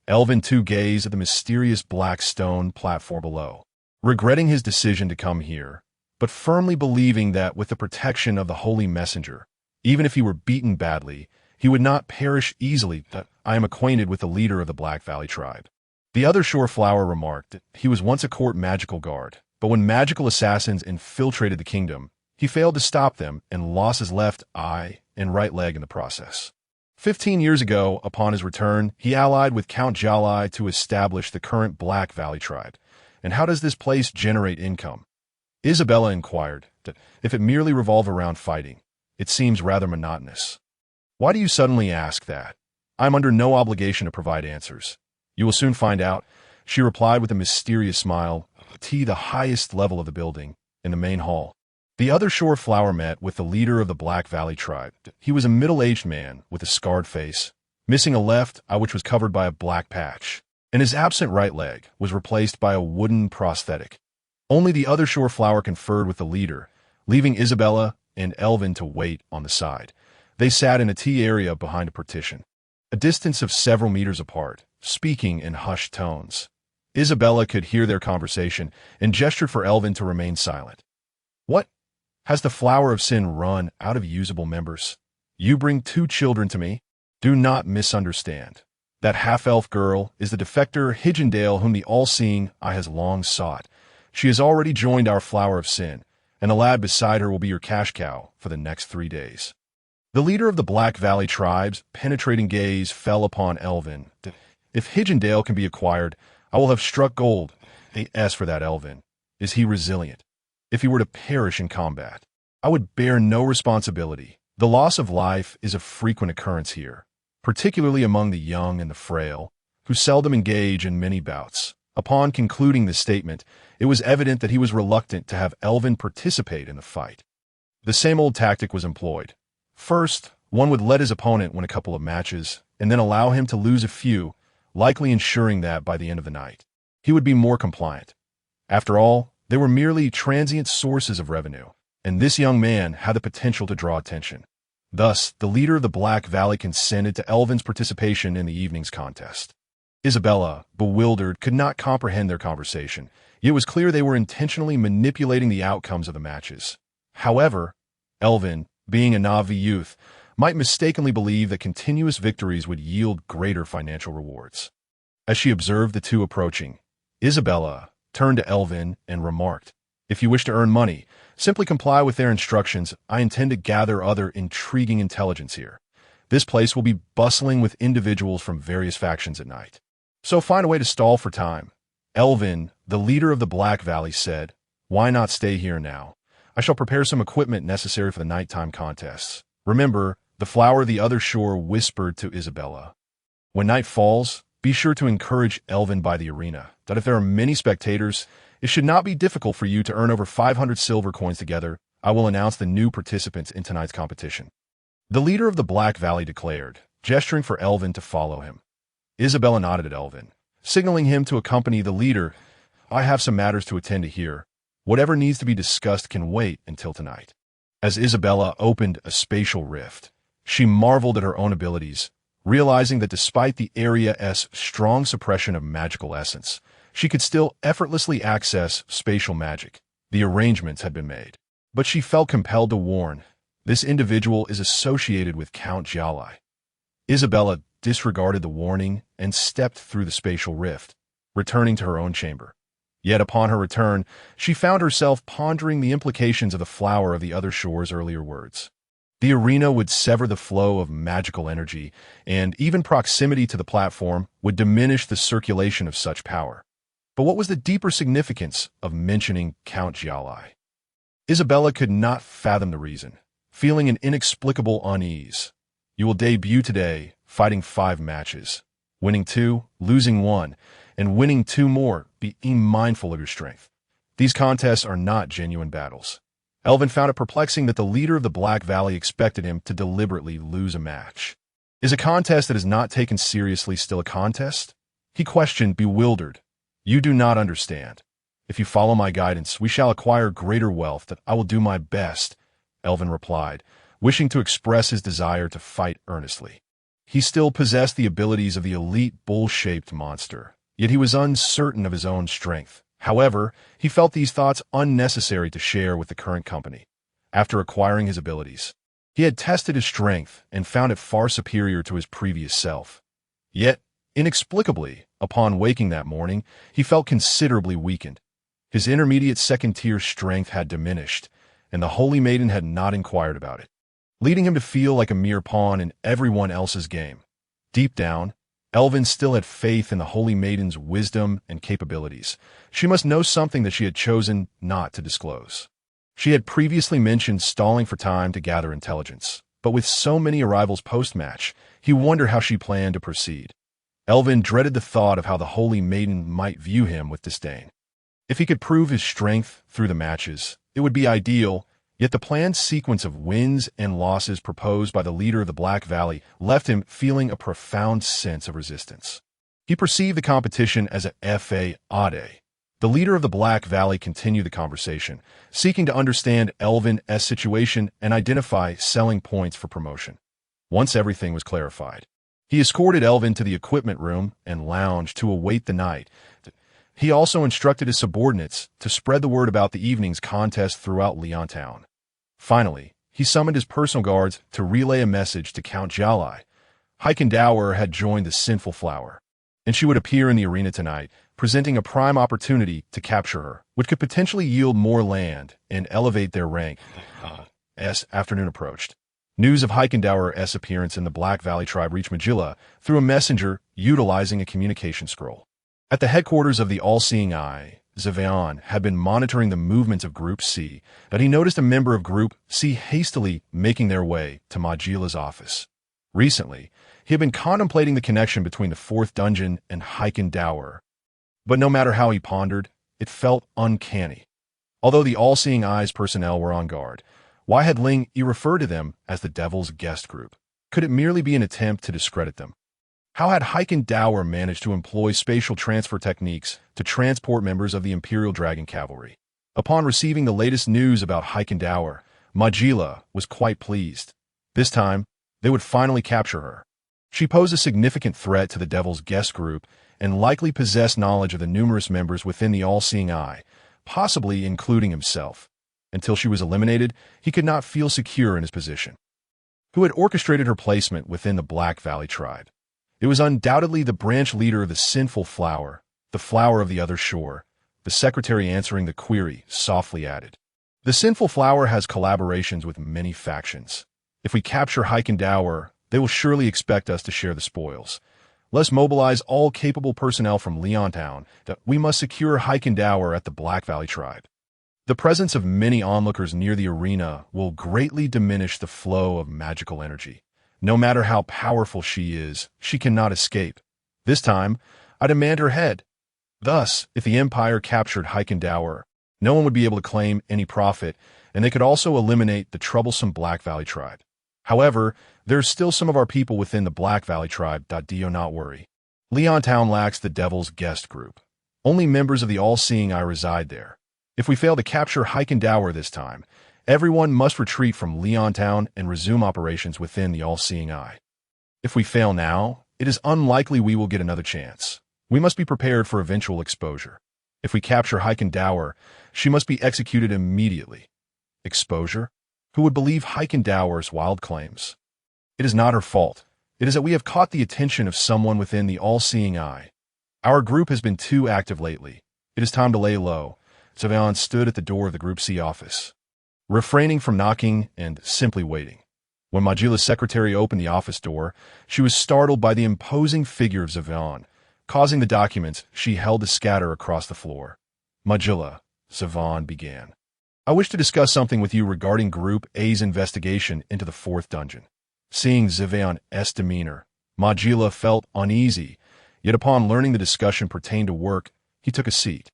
Elvin too gazed at the mysterious black stone platform below, regretting his decision to come here, but firmly believing that with the protection of the Holy Messenger, even if he were beaten badly, he would not perish easily. That I am acquainted with the leader of the Black Valley tribe. The Other Shore Flower remarked that he was once a court magical guard, but when magical assassins infiltrated the kingdom, he failed to stop them and lost his left eye and right leg in the process. 15 years ago, upon his return, he allied with Count Jialai to establish the current Black Valley tribe. And how does this place generate income? Isabella inquired. If it merely revolved around fighting, it seems rather monotonous. Why do you suddenly ask that? I'm under no obligation to provide answers. You will soon find out, she replied with a mysterious smile. The highest level of the building, in the main hall, the Other Shore Flower met with the leader of the Black Valley tribe. He was a middle-aged man with a scarred face, missing a left eye which was covered by a black patch, and his absent right leg was replaced by a wooden prosthetic. Only the Other Shore Flower conferred with the leader, leaving Isabella and Elvin to wait on the side. They sat in a tea area behind a partition, a distance of several meters apart, speaking in hushed tones. Isabella could hear their conversation and gestured for Elvin to remain silent. What? Has the Flower of Sin run out of usable members? You bring 2 children to me? Do not misunderstand. That half-elf girl is the defector Hijendale whom the all-seeing eye has long sought. She has already joined our Flower of Sin, and the lad beside her will be your cash cow for the next 3 days. The leader of the Black Valley tribe's penetrating gaze fell upon Elvin. If Hijendale can be acquired, I will have struck gold. As for that Elvin, is he resilient? If he were to perish in combat, I would bear no responsibility. The loss of life is a frequent occurrence here, particularly among the young and the frail, who seldom engage in many bouts. Upon concluding this statement, it was evident that he was reluctant to have Elvin participate in the fight. The same old tactic was employed. First, one would let his opponent win a couple of matches, and then allow him to lose a few, likely ensuring that by the end of the night, he would be more compliant. After all, they were merely transient sources of revenue, and this young man had the potential to draw attention. Thus, the leader of the Black Valley consented to Elvin's participation in the evening's contest. Isabella, bewildered, could not comprehend their conversation. It was clear they were intentionally manipulating the outcomes of the matches. However, Elvin, being a Navi youth, might mistakenly believe that continuous victories would yield greater financial rewards. As she observed the two approaching, Isabella turned to Elvin and remarked, "If you wish to earn money, simply comply with their instructions. I intend to gather other intriguing intelligence here. This place will be bustling with individuals from various factions at night. So find a way to stall for time." Elvin, the leader of the Black Valley, said, "Why not stay here now? I shall prepare some equipment necessary for the nighttime contests. Remember, the flower of the other shore whispered to Isabella. When night falls, be sure to encourage Elvin by the arena, that if there are many spectators, it should not be difficult for you to earn over 500 silver coins together. I will announce the new participants in tonight's competition." The leader of the Black Valley declared, gesturing for Elvin to follow him. Isabella nodded at Elvin, signaling him to accompany the leader. "I have some matters to attend to here. Whatever needs to be discussed can wait until tonight." As Isabella opened a spatial rift, she marveled at her own abilities, realizing that despite the Area's strong suppression of magical essence, she could still effortlessly access spatial magic. The arrangements had been made. But she felt compelled to warn, this individual is associated with Count Jialai. Isabella disregarded the warning and stepped through the spatial rift, returning to her own chamber. Yet upon her return, she found herself pondering the implications of the flower of the other shore's earlier words. The arena would sever the flow of magical energy, and even proximity to the platform would diminish the circulation of such power. But what was the deeper significance of mentioning Count Jialai? Isabella could not fathom the reason, feeling an inexplicable unease. "You will debut today, fighting 5 matches, winning 2, losing 1, and winning 2 more. Be mindful of your strength. These contests are not genuine battles." Elvin found it perplexing that the leader of the Black Valley expected him to deliberately lose a match. Is a contest that is not taken seriously still a contest? He questioned, bewildered. "You do not understand. If you follow my guidance, we shall acquire greater wealth. That I will do my best," Elvin replied, wishing to express his desire to fight earnestly. He still possessed the abilities of the elite bull-shaped monster, yet he was uncertain of his own strength. However, he felt these thoughts unnecessary to share with the current company. After acquiring his abilities, he had tested his strength and found it far superior to his previous self. Yet, inexplicably, upon waking that morning, he felt considerably weakened. His intermediate second-tier strength had diminished, and the Holy Maiden had not inquired about it, leading him to feel like a mere pawn in everyone else's game. Deep down, Elvin still had faith in the Holy Maiden's wisdom and capabilities. She must know something that she had chosen not to disclose. She had previously mentioned stalling for time to gather intelligence, but with so many arrivals post-match, he wondered how she planned to proceed. Elvin dreaded the thought of how the Holy Maiden might view him with disdain. If he could prove his strength through the matches, it would be ideal. Yet the planned sequence of wins and losses proposed by the leader of the Black Valley left him feeling a profound sense of resistance. He perceived the competition as a fade. The leader of the Black Valley continued the conversation, seeking to understand Elvin's situation and identify selling points for promotion. Once everything was clarified, he escorted Elvin to the equipment room and lounge to await the night. He also instructed his subordinates to spread the word about the evening's contest throughout Leontown. Finally, he summoned his personal guards to relay a message to Count Jialai. Heikendower had joined the Sinful Flower, and she would appear in the arena tonight, presenting a prime opportunity to capture her, which could potentially yield more land and elevate their rank. As afternoon approached, news of Heikendower's appearance in the Black Valley tribe reached Magilla through a messenger utilizing a communication scroll. At the headquarters of the All-Seeing Eye, Zavion had been monitoring the movements of Group C, but he noticed a member of Group C hastily making their way to Magilla's office. Recently, he had been contemplating the connection between the 4th dungeon and Heikendower, but no matter how he pondered, it felt uncanny. Although the All-Seeing Eye's personnel were on guard, why had Ling Yi referred to them as the Devil's Guest Group? Could it merely be an attempt to discredit them? How had Heikendower managed to employ spatial transfer techniques to transport members of the Imperial Dragon Cavalry? Upon receiving the latest news about Heikendower, Magilla was quite pleased. This time, they would finally capture her. She posed a significant threat to the Devil's guest group and likely possessed knowledge of the numerous members within the all-seeing eye, possibly including himself. Until she was eliminated, he could not feel secure in his position. Who had orchestrated her placement within the Black Valley tribe? It was undoubtedly the branch leader of the sinful flower, the flower of the other shore. The secretary answering the query softly added, "The sinful flower has collaborations with many factions. If we capture Heikendower, they will surely expect us to share the spoils. Let's mobilize all capable personnel from Leontown that we must secure Heikendower at the Black Valley tribe. The presence of many onlookers near the arena will greatly diminish the flow of magical energy. No matter how powerful she is, she cannot escape. This time, I demand her head." Thus, if the Empire captured Heikendower, no one would be able to claim any profit, and they could also eliminate the troublesome Black Valley tribe. However, there's still some of our people within the Black Valley tribe. Do not worry. Leontown lacks the Devil's guest group. Only members of the all-seeing eye reside there. If we fail to capture Heikendower this time, everyone must retreat from Leontown and resume operations within the all-seeing eye. If we fail now, it is unlikely we will get another chance. We must be prepared for eventual exposure. If we capture Heikendower, she must be executed immediately. Exposure? Who would believe Heikendower's wild claims? It is not her fault. It is that we have caught the attention of someone within the all-seeing eye. Our group has been too active lately. It is time to lay low. Savion stood at the door of the Group C office, refraining from knocking and simply waiting. When Magila's secretary opened the office door, she was startled by the imposing figure of Savion, causing the documents she held to scatter across the floor. "Magilla," Savion began, "I wish to discuss something with you regarding Group A's investigation into the fourth dungeon." Seeing Savion's demeanor, Magilla felt uneasy, yet upon learning the discussion pertained to work, he took a seat.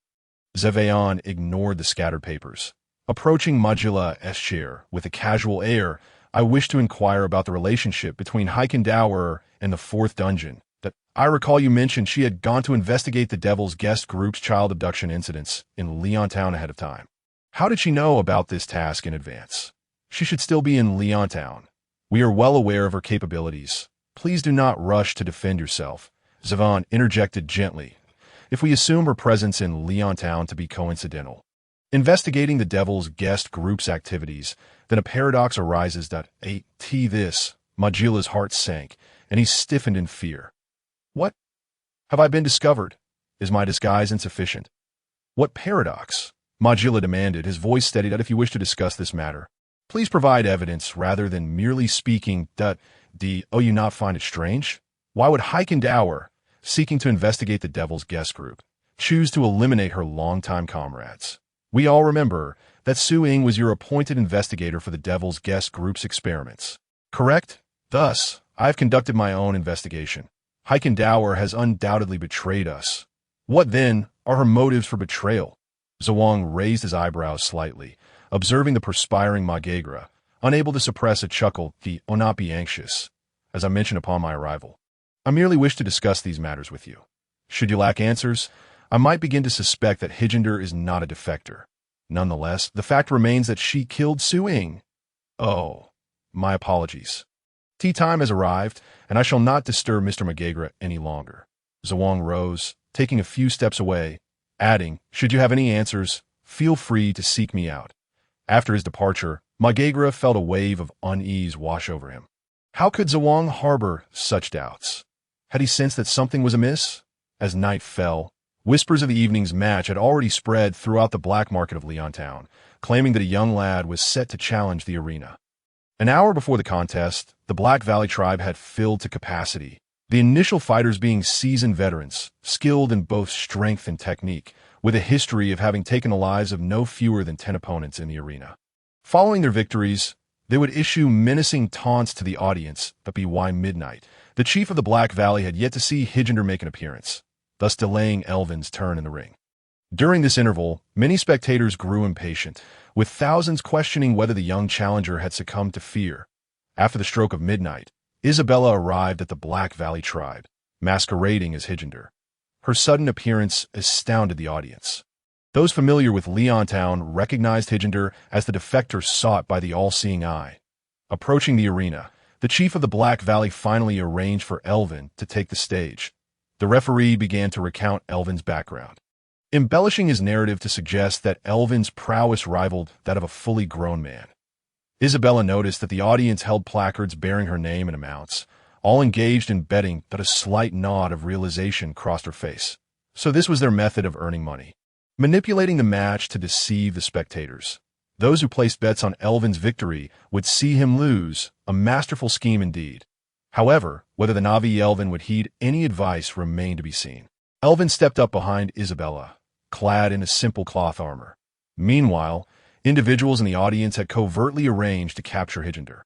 Savion ignored the scattered papers. Approaching Magila's chair with a casual air, "I wish to inquire about the relationship between Heikendower and the fourth dungeon. That I recall you mentioned she had gone to investigate the Devil's guest group's child abduction incidents in Leontown ahead of time. How did she know about this task in advance? She should still be in Leontown. We are well aware of her capabilities. Please do not rush to defend yourself," Savion interjected gently. "If we assume her presence in Leontown to be coincidental, investigating the Devil's guest group's activities, then a paradox arises that this." Magila's heart sank, and he stiffened in fear. "What? Have I been discovered? Is my disguise insufficient?" "What paradox?" Magilla demanded, his voice steady. "That if you wish to discuss this matter, please provide evidence rather than merely speaking. Do you not find it strange? Why would Heikendower, seeking to investigate the Devil's guest group, choose to eliminate her longtime comrades? We all remember that Su-Ing was your appointed investigator for the Devil's guest group's experiments, correct? Thus, I have conducted my own investigation. Heikendower has undoubtedly betrayed us. What, then, are her motives for betrayal?" Zhuang raised his eyebrows slightly, observing the perspiring Magagra, unable to suppress a chuckle. "Do not be anxious. As I mentioned upon my arrival, I merely wish to discuss these matters with you. Should you lack answers, I might begin to suspect that Heikendower is not a defector. Nonetheless, the fact remains that she killed Su-Ing." "Oh, my apologies. Tea time has arrived, and I shall not disturb Mr. Magagra any longer." Zhuang rose, taking a few steps away, adding, "Should you have any answers, feel free to seek me out." After his departure, Magagra felt a wave of unease wash over him. How could Zhuang harbor such doubts? Had he sensed that something was amiss? As night fell, whispers of the evening's match had already spread throughout the black market of Leontown, claiming that a young lad was set to challenge the arena. An hour before the contest, the Black Valley tribe had filled to capacity, the initial fighters being seasoned veterans, skilled in both strength and technique, with a history of having taken the lives of no fewer than 10 opponents in the arena. Following their victories, they would issue menacing taunts to the audience, but by midnight, the chief of the Black Valley had yet to see Heikendower make an appearance, thus delaying Elvin's turn in the ring. During this interval, many spectators grew impatient, with thousands questioning whether the young challenger had succumbed to fear. After the stroke of midnight, Isabella arrived at the Black Valley tribe, masquerading as Heikendower. Her sudden appearance astounded the audience. Those familiar with Leontown recognized Heikendower as the defector sought by the all-seeing eye. Approaching the arena, the chief of the Black Valley finally arranged for Elvin to take the stage. The referee began to recount Elvin's background, embellishing his narrative to suggest that Elvin's prowess rivaled that of a fully grown man. Isabella noticed that the audience held placards bearing her name and amounts, all engaged in betting, that a slight nod of realization crossed her face. So this was their method of earning money, manipulating the match to deceive the spectators. Those who placed bets on Elvin's victory would see him lose, a masterful scheme indeed. However, whether the Navi Elvin would heed any advice remained to be seen. Elvin stepped up behind Isabella, clad in a simple cloth armor. Meanwhile, individuals in the audience had covertly arranged to capture Hijander.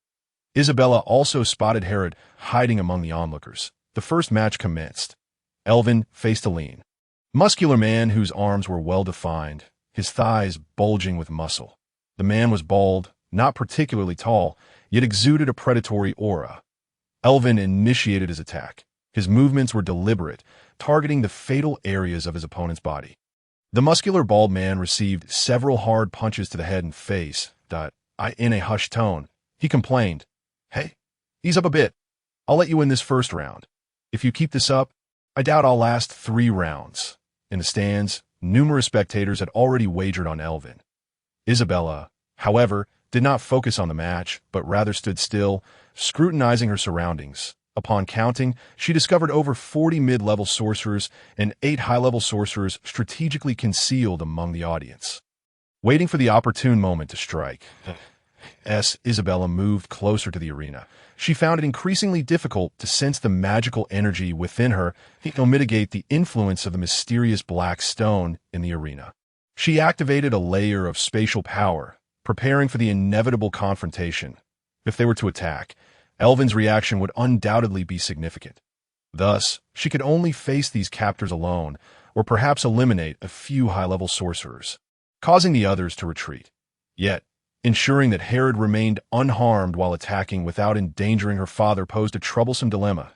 Isabella also spotted Herod hiding among the onlookers. The first match commenced. Elvin faced a lean, muscular man whose arms were well-defined, his thighs bulging with muscle. The man was bald, not particularly tall, yet exuded a predatory aura. Elvin initiated his attack. His movements were deliberate, targeting the fatal areas of his opponent's body. The muscular bald man received several hard punches to the head and face. In a hushed tone, he complained, "Hey, ease up a bit. I'll let you win this first round. If you keep this up, I doubt I'll last 3 rounds." In the stands, numerous spectators had already wagered on Elvin. Isabella, however, did not focus on the match, but rather stood still, scrutinizing her surroundings. Upon counting, she discovered over 40 mid-level sorcerers and 8 high-level sorcerers strategically concealed among the audience. Waiting for the opportune moment to strike, Isabella moved closer to the arena. She found it increasingly difficult to sense the magical energy within her to mitigate the influence of the mysterious black stone in the arena. She activated a layer of spatial power, preparing for the inevitable confrontation. If they were to attack, Elvin's reaction would undoubtedly be significant. Thus, she could only face these captors alone, or perhaps eliminate a few high-level sorcerers, causing the others to retreat. Yet, ensuring that Herod remained unharmed while attacking without endangering her father posed a troublesome dilemma.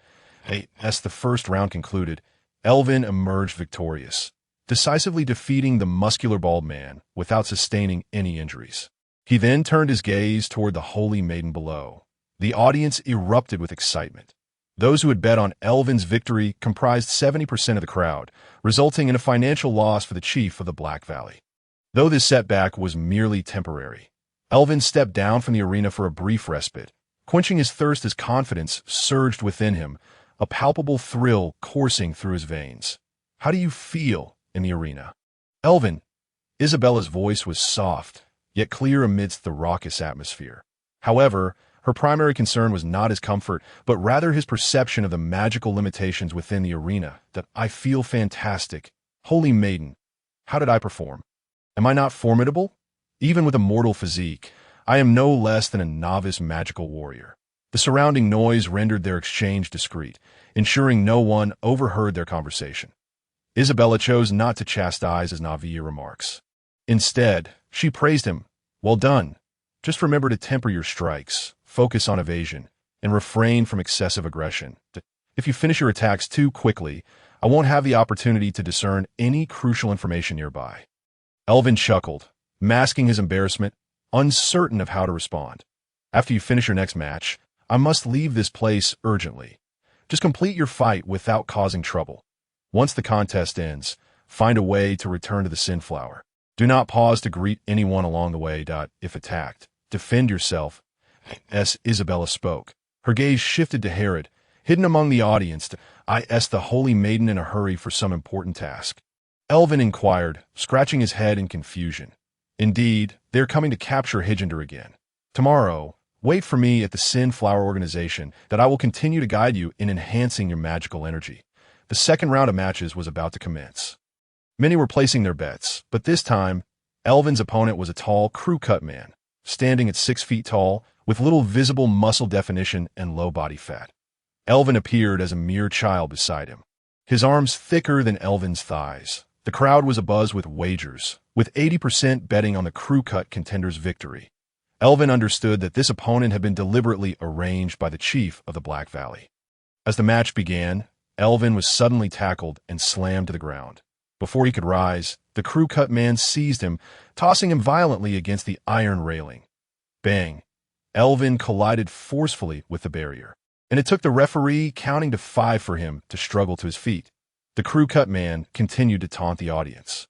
As the first round concluded, Elvin emerged victorious, decisively defeating the muscular bald man without sustaining any injuries. He then turned his gaze toward the holy maiden below. The audience erupted with excitement. Those who had bet on Elvin's victory comprised 70% of the crowd, resulting in a financial loss for the chief of the Black Valley. Though this setback was merely temporary, Elvin stepped down from the arena for a brief respite, quenching his thirst as confidence surged within him, a palpable thrill coursing through his veins. "How do you feel in the arena, Elvin?" Isabella's voice was soft, yet clear amidst the raucous atmosphere. However, her primary concern was not his comfort, but rather his perception of the magical limitations within the arena. "I feel fantastic. Holy maiden, how did I perform? Am I not formidable? Even with a mortal physique, I am no less than a novice magical warrior." The surrounding noise rendered their exchange discreet, ensuring no one overheard their conversation. Isabella chose not to chastise his Navi remarks. Instead, she praised him. "Well done. Just remember to temper your strikes, focus on evasion, and refrain from excessive aggression. If you finish your attacks too quickly, I won't have the opportunity to discern any crucial information nearby." Elvin chuckled, masking his embarrassment, uncertain of how to respond. "After you finish your next match, I must leave this place urgently. Just complete your fight without causing trouble. Once the contest ends, find a way to return to the Sinflower. Do not pause to greet anyone along the way. If attacked, defend yourself." As Isabella spoke, her gaze shifted to Herod, hidden among the audience. The holy maiden in a hurry for some important task?" Elvin inquired, scratching his head in confusion. "Indeed, they are coming to capture Hijander again. Tomorrow, wait for me at the Sinflower organization, that I will continue to guide you in enhancing your magical energy." The second round of matches was about to commence. Many were placing their bets, but this time, Elvin's opponent was a tall, crew-cut man, standing at 6 feet tall, with little visible muscle definition and low body fat. Elvin appeared as a mere child beside him, his arms thicker than Elvin's thighs. The crowd was abuzz with wagers, with 80% betting on the crew-cut contender's victory. Elvin understood that this opponent had been deliberately arranged by the chief of the Black Valley. As the match began, Elvin was suddenly tackled and slammed to the ground. Before he could rise, the crew-cut man seized him, tossing him violently against the iron railing. Bang! Elvin collided forcefully with the barrier, and it took the referee counting to 5 for him to struggle to his feet. The crew cut man continued to taunt the audience.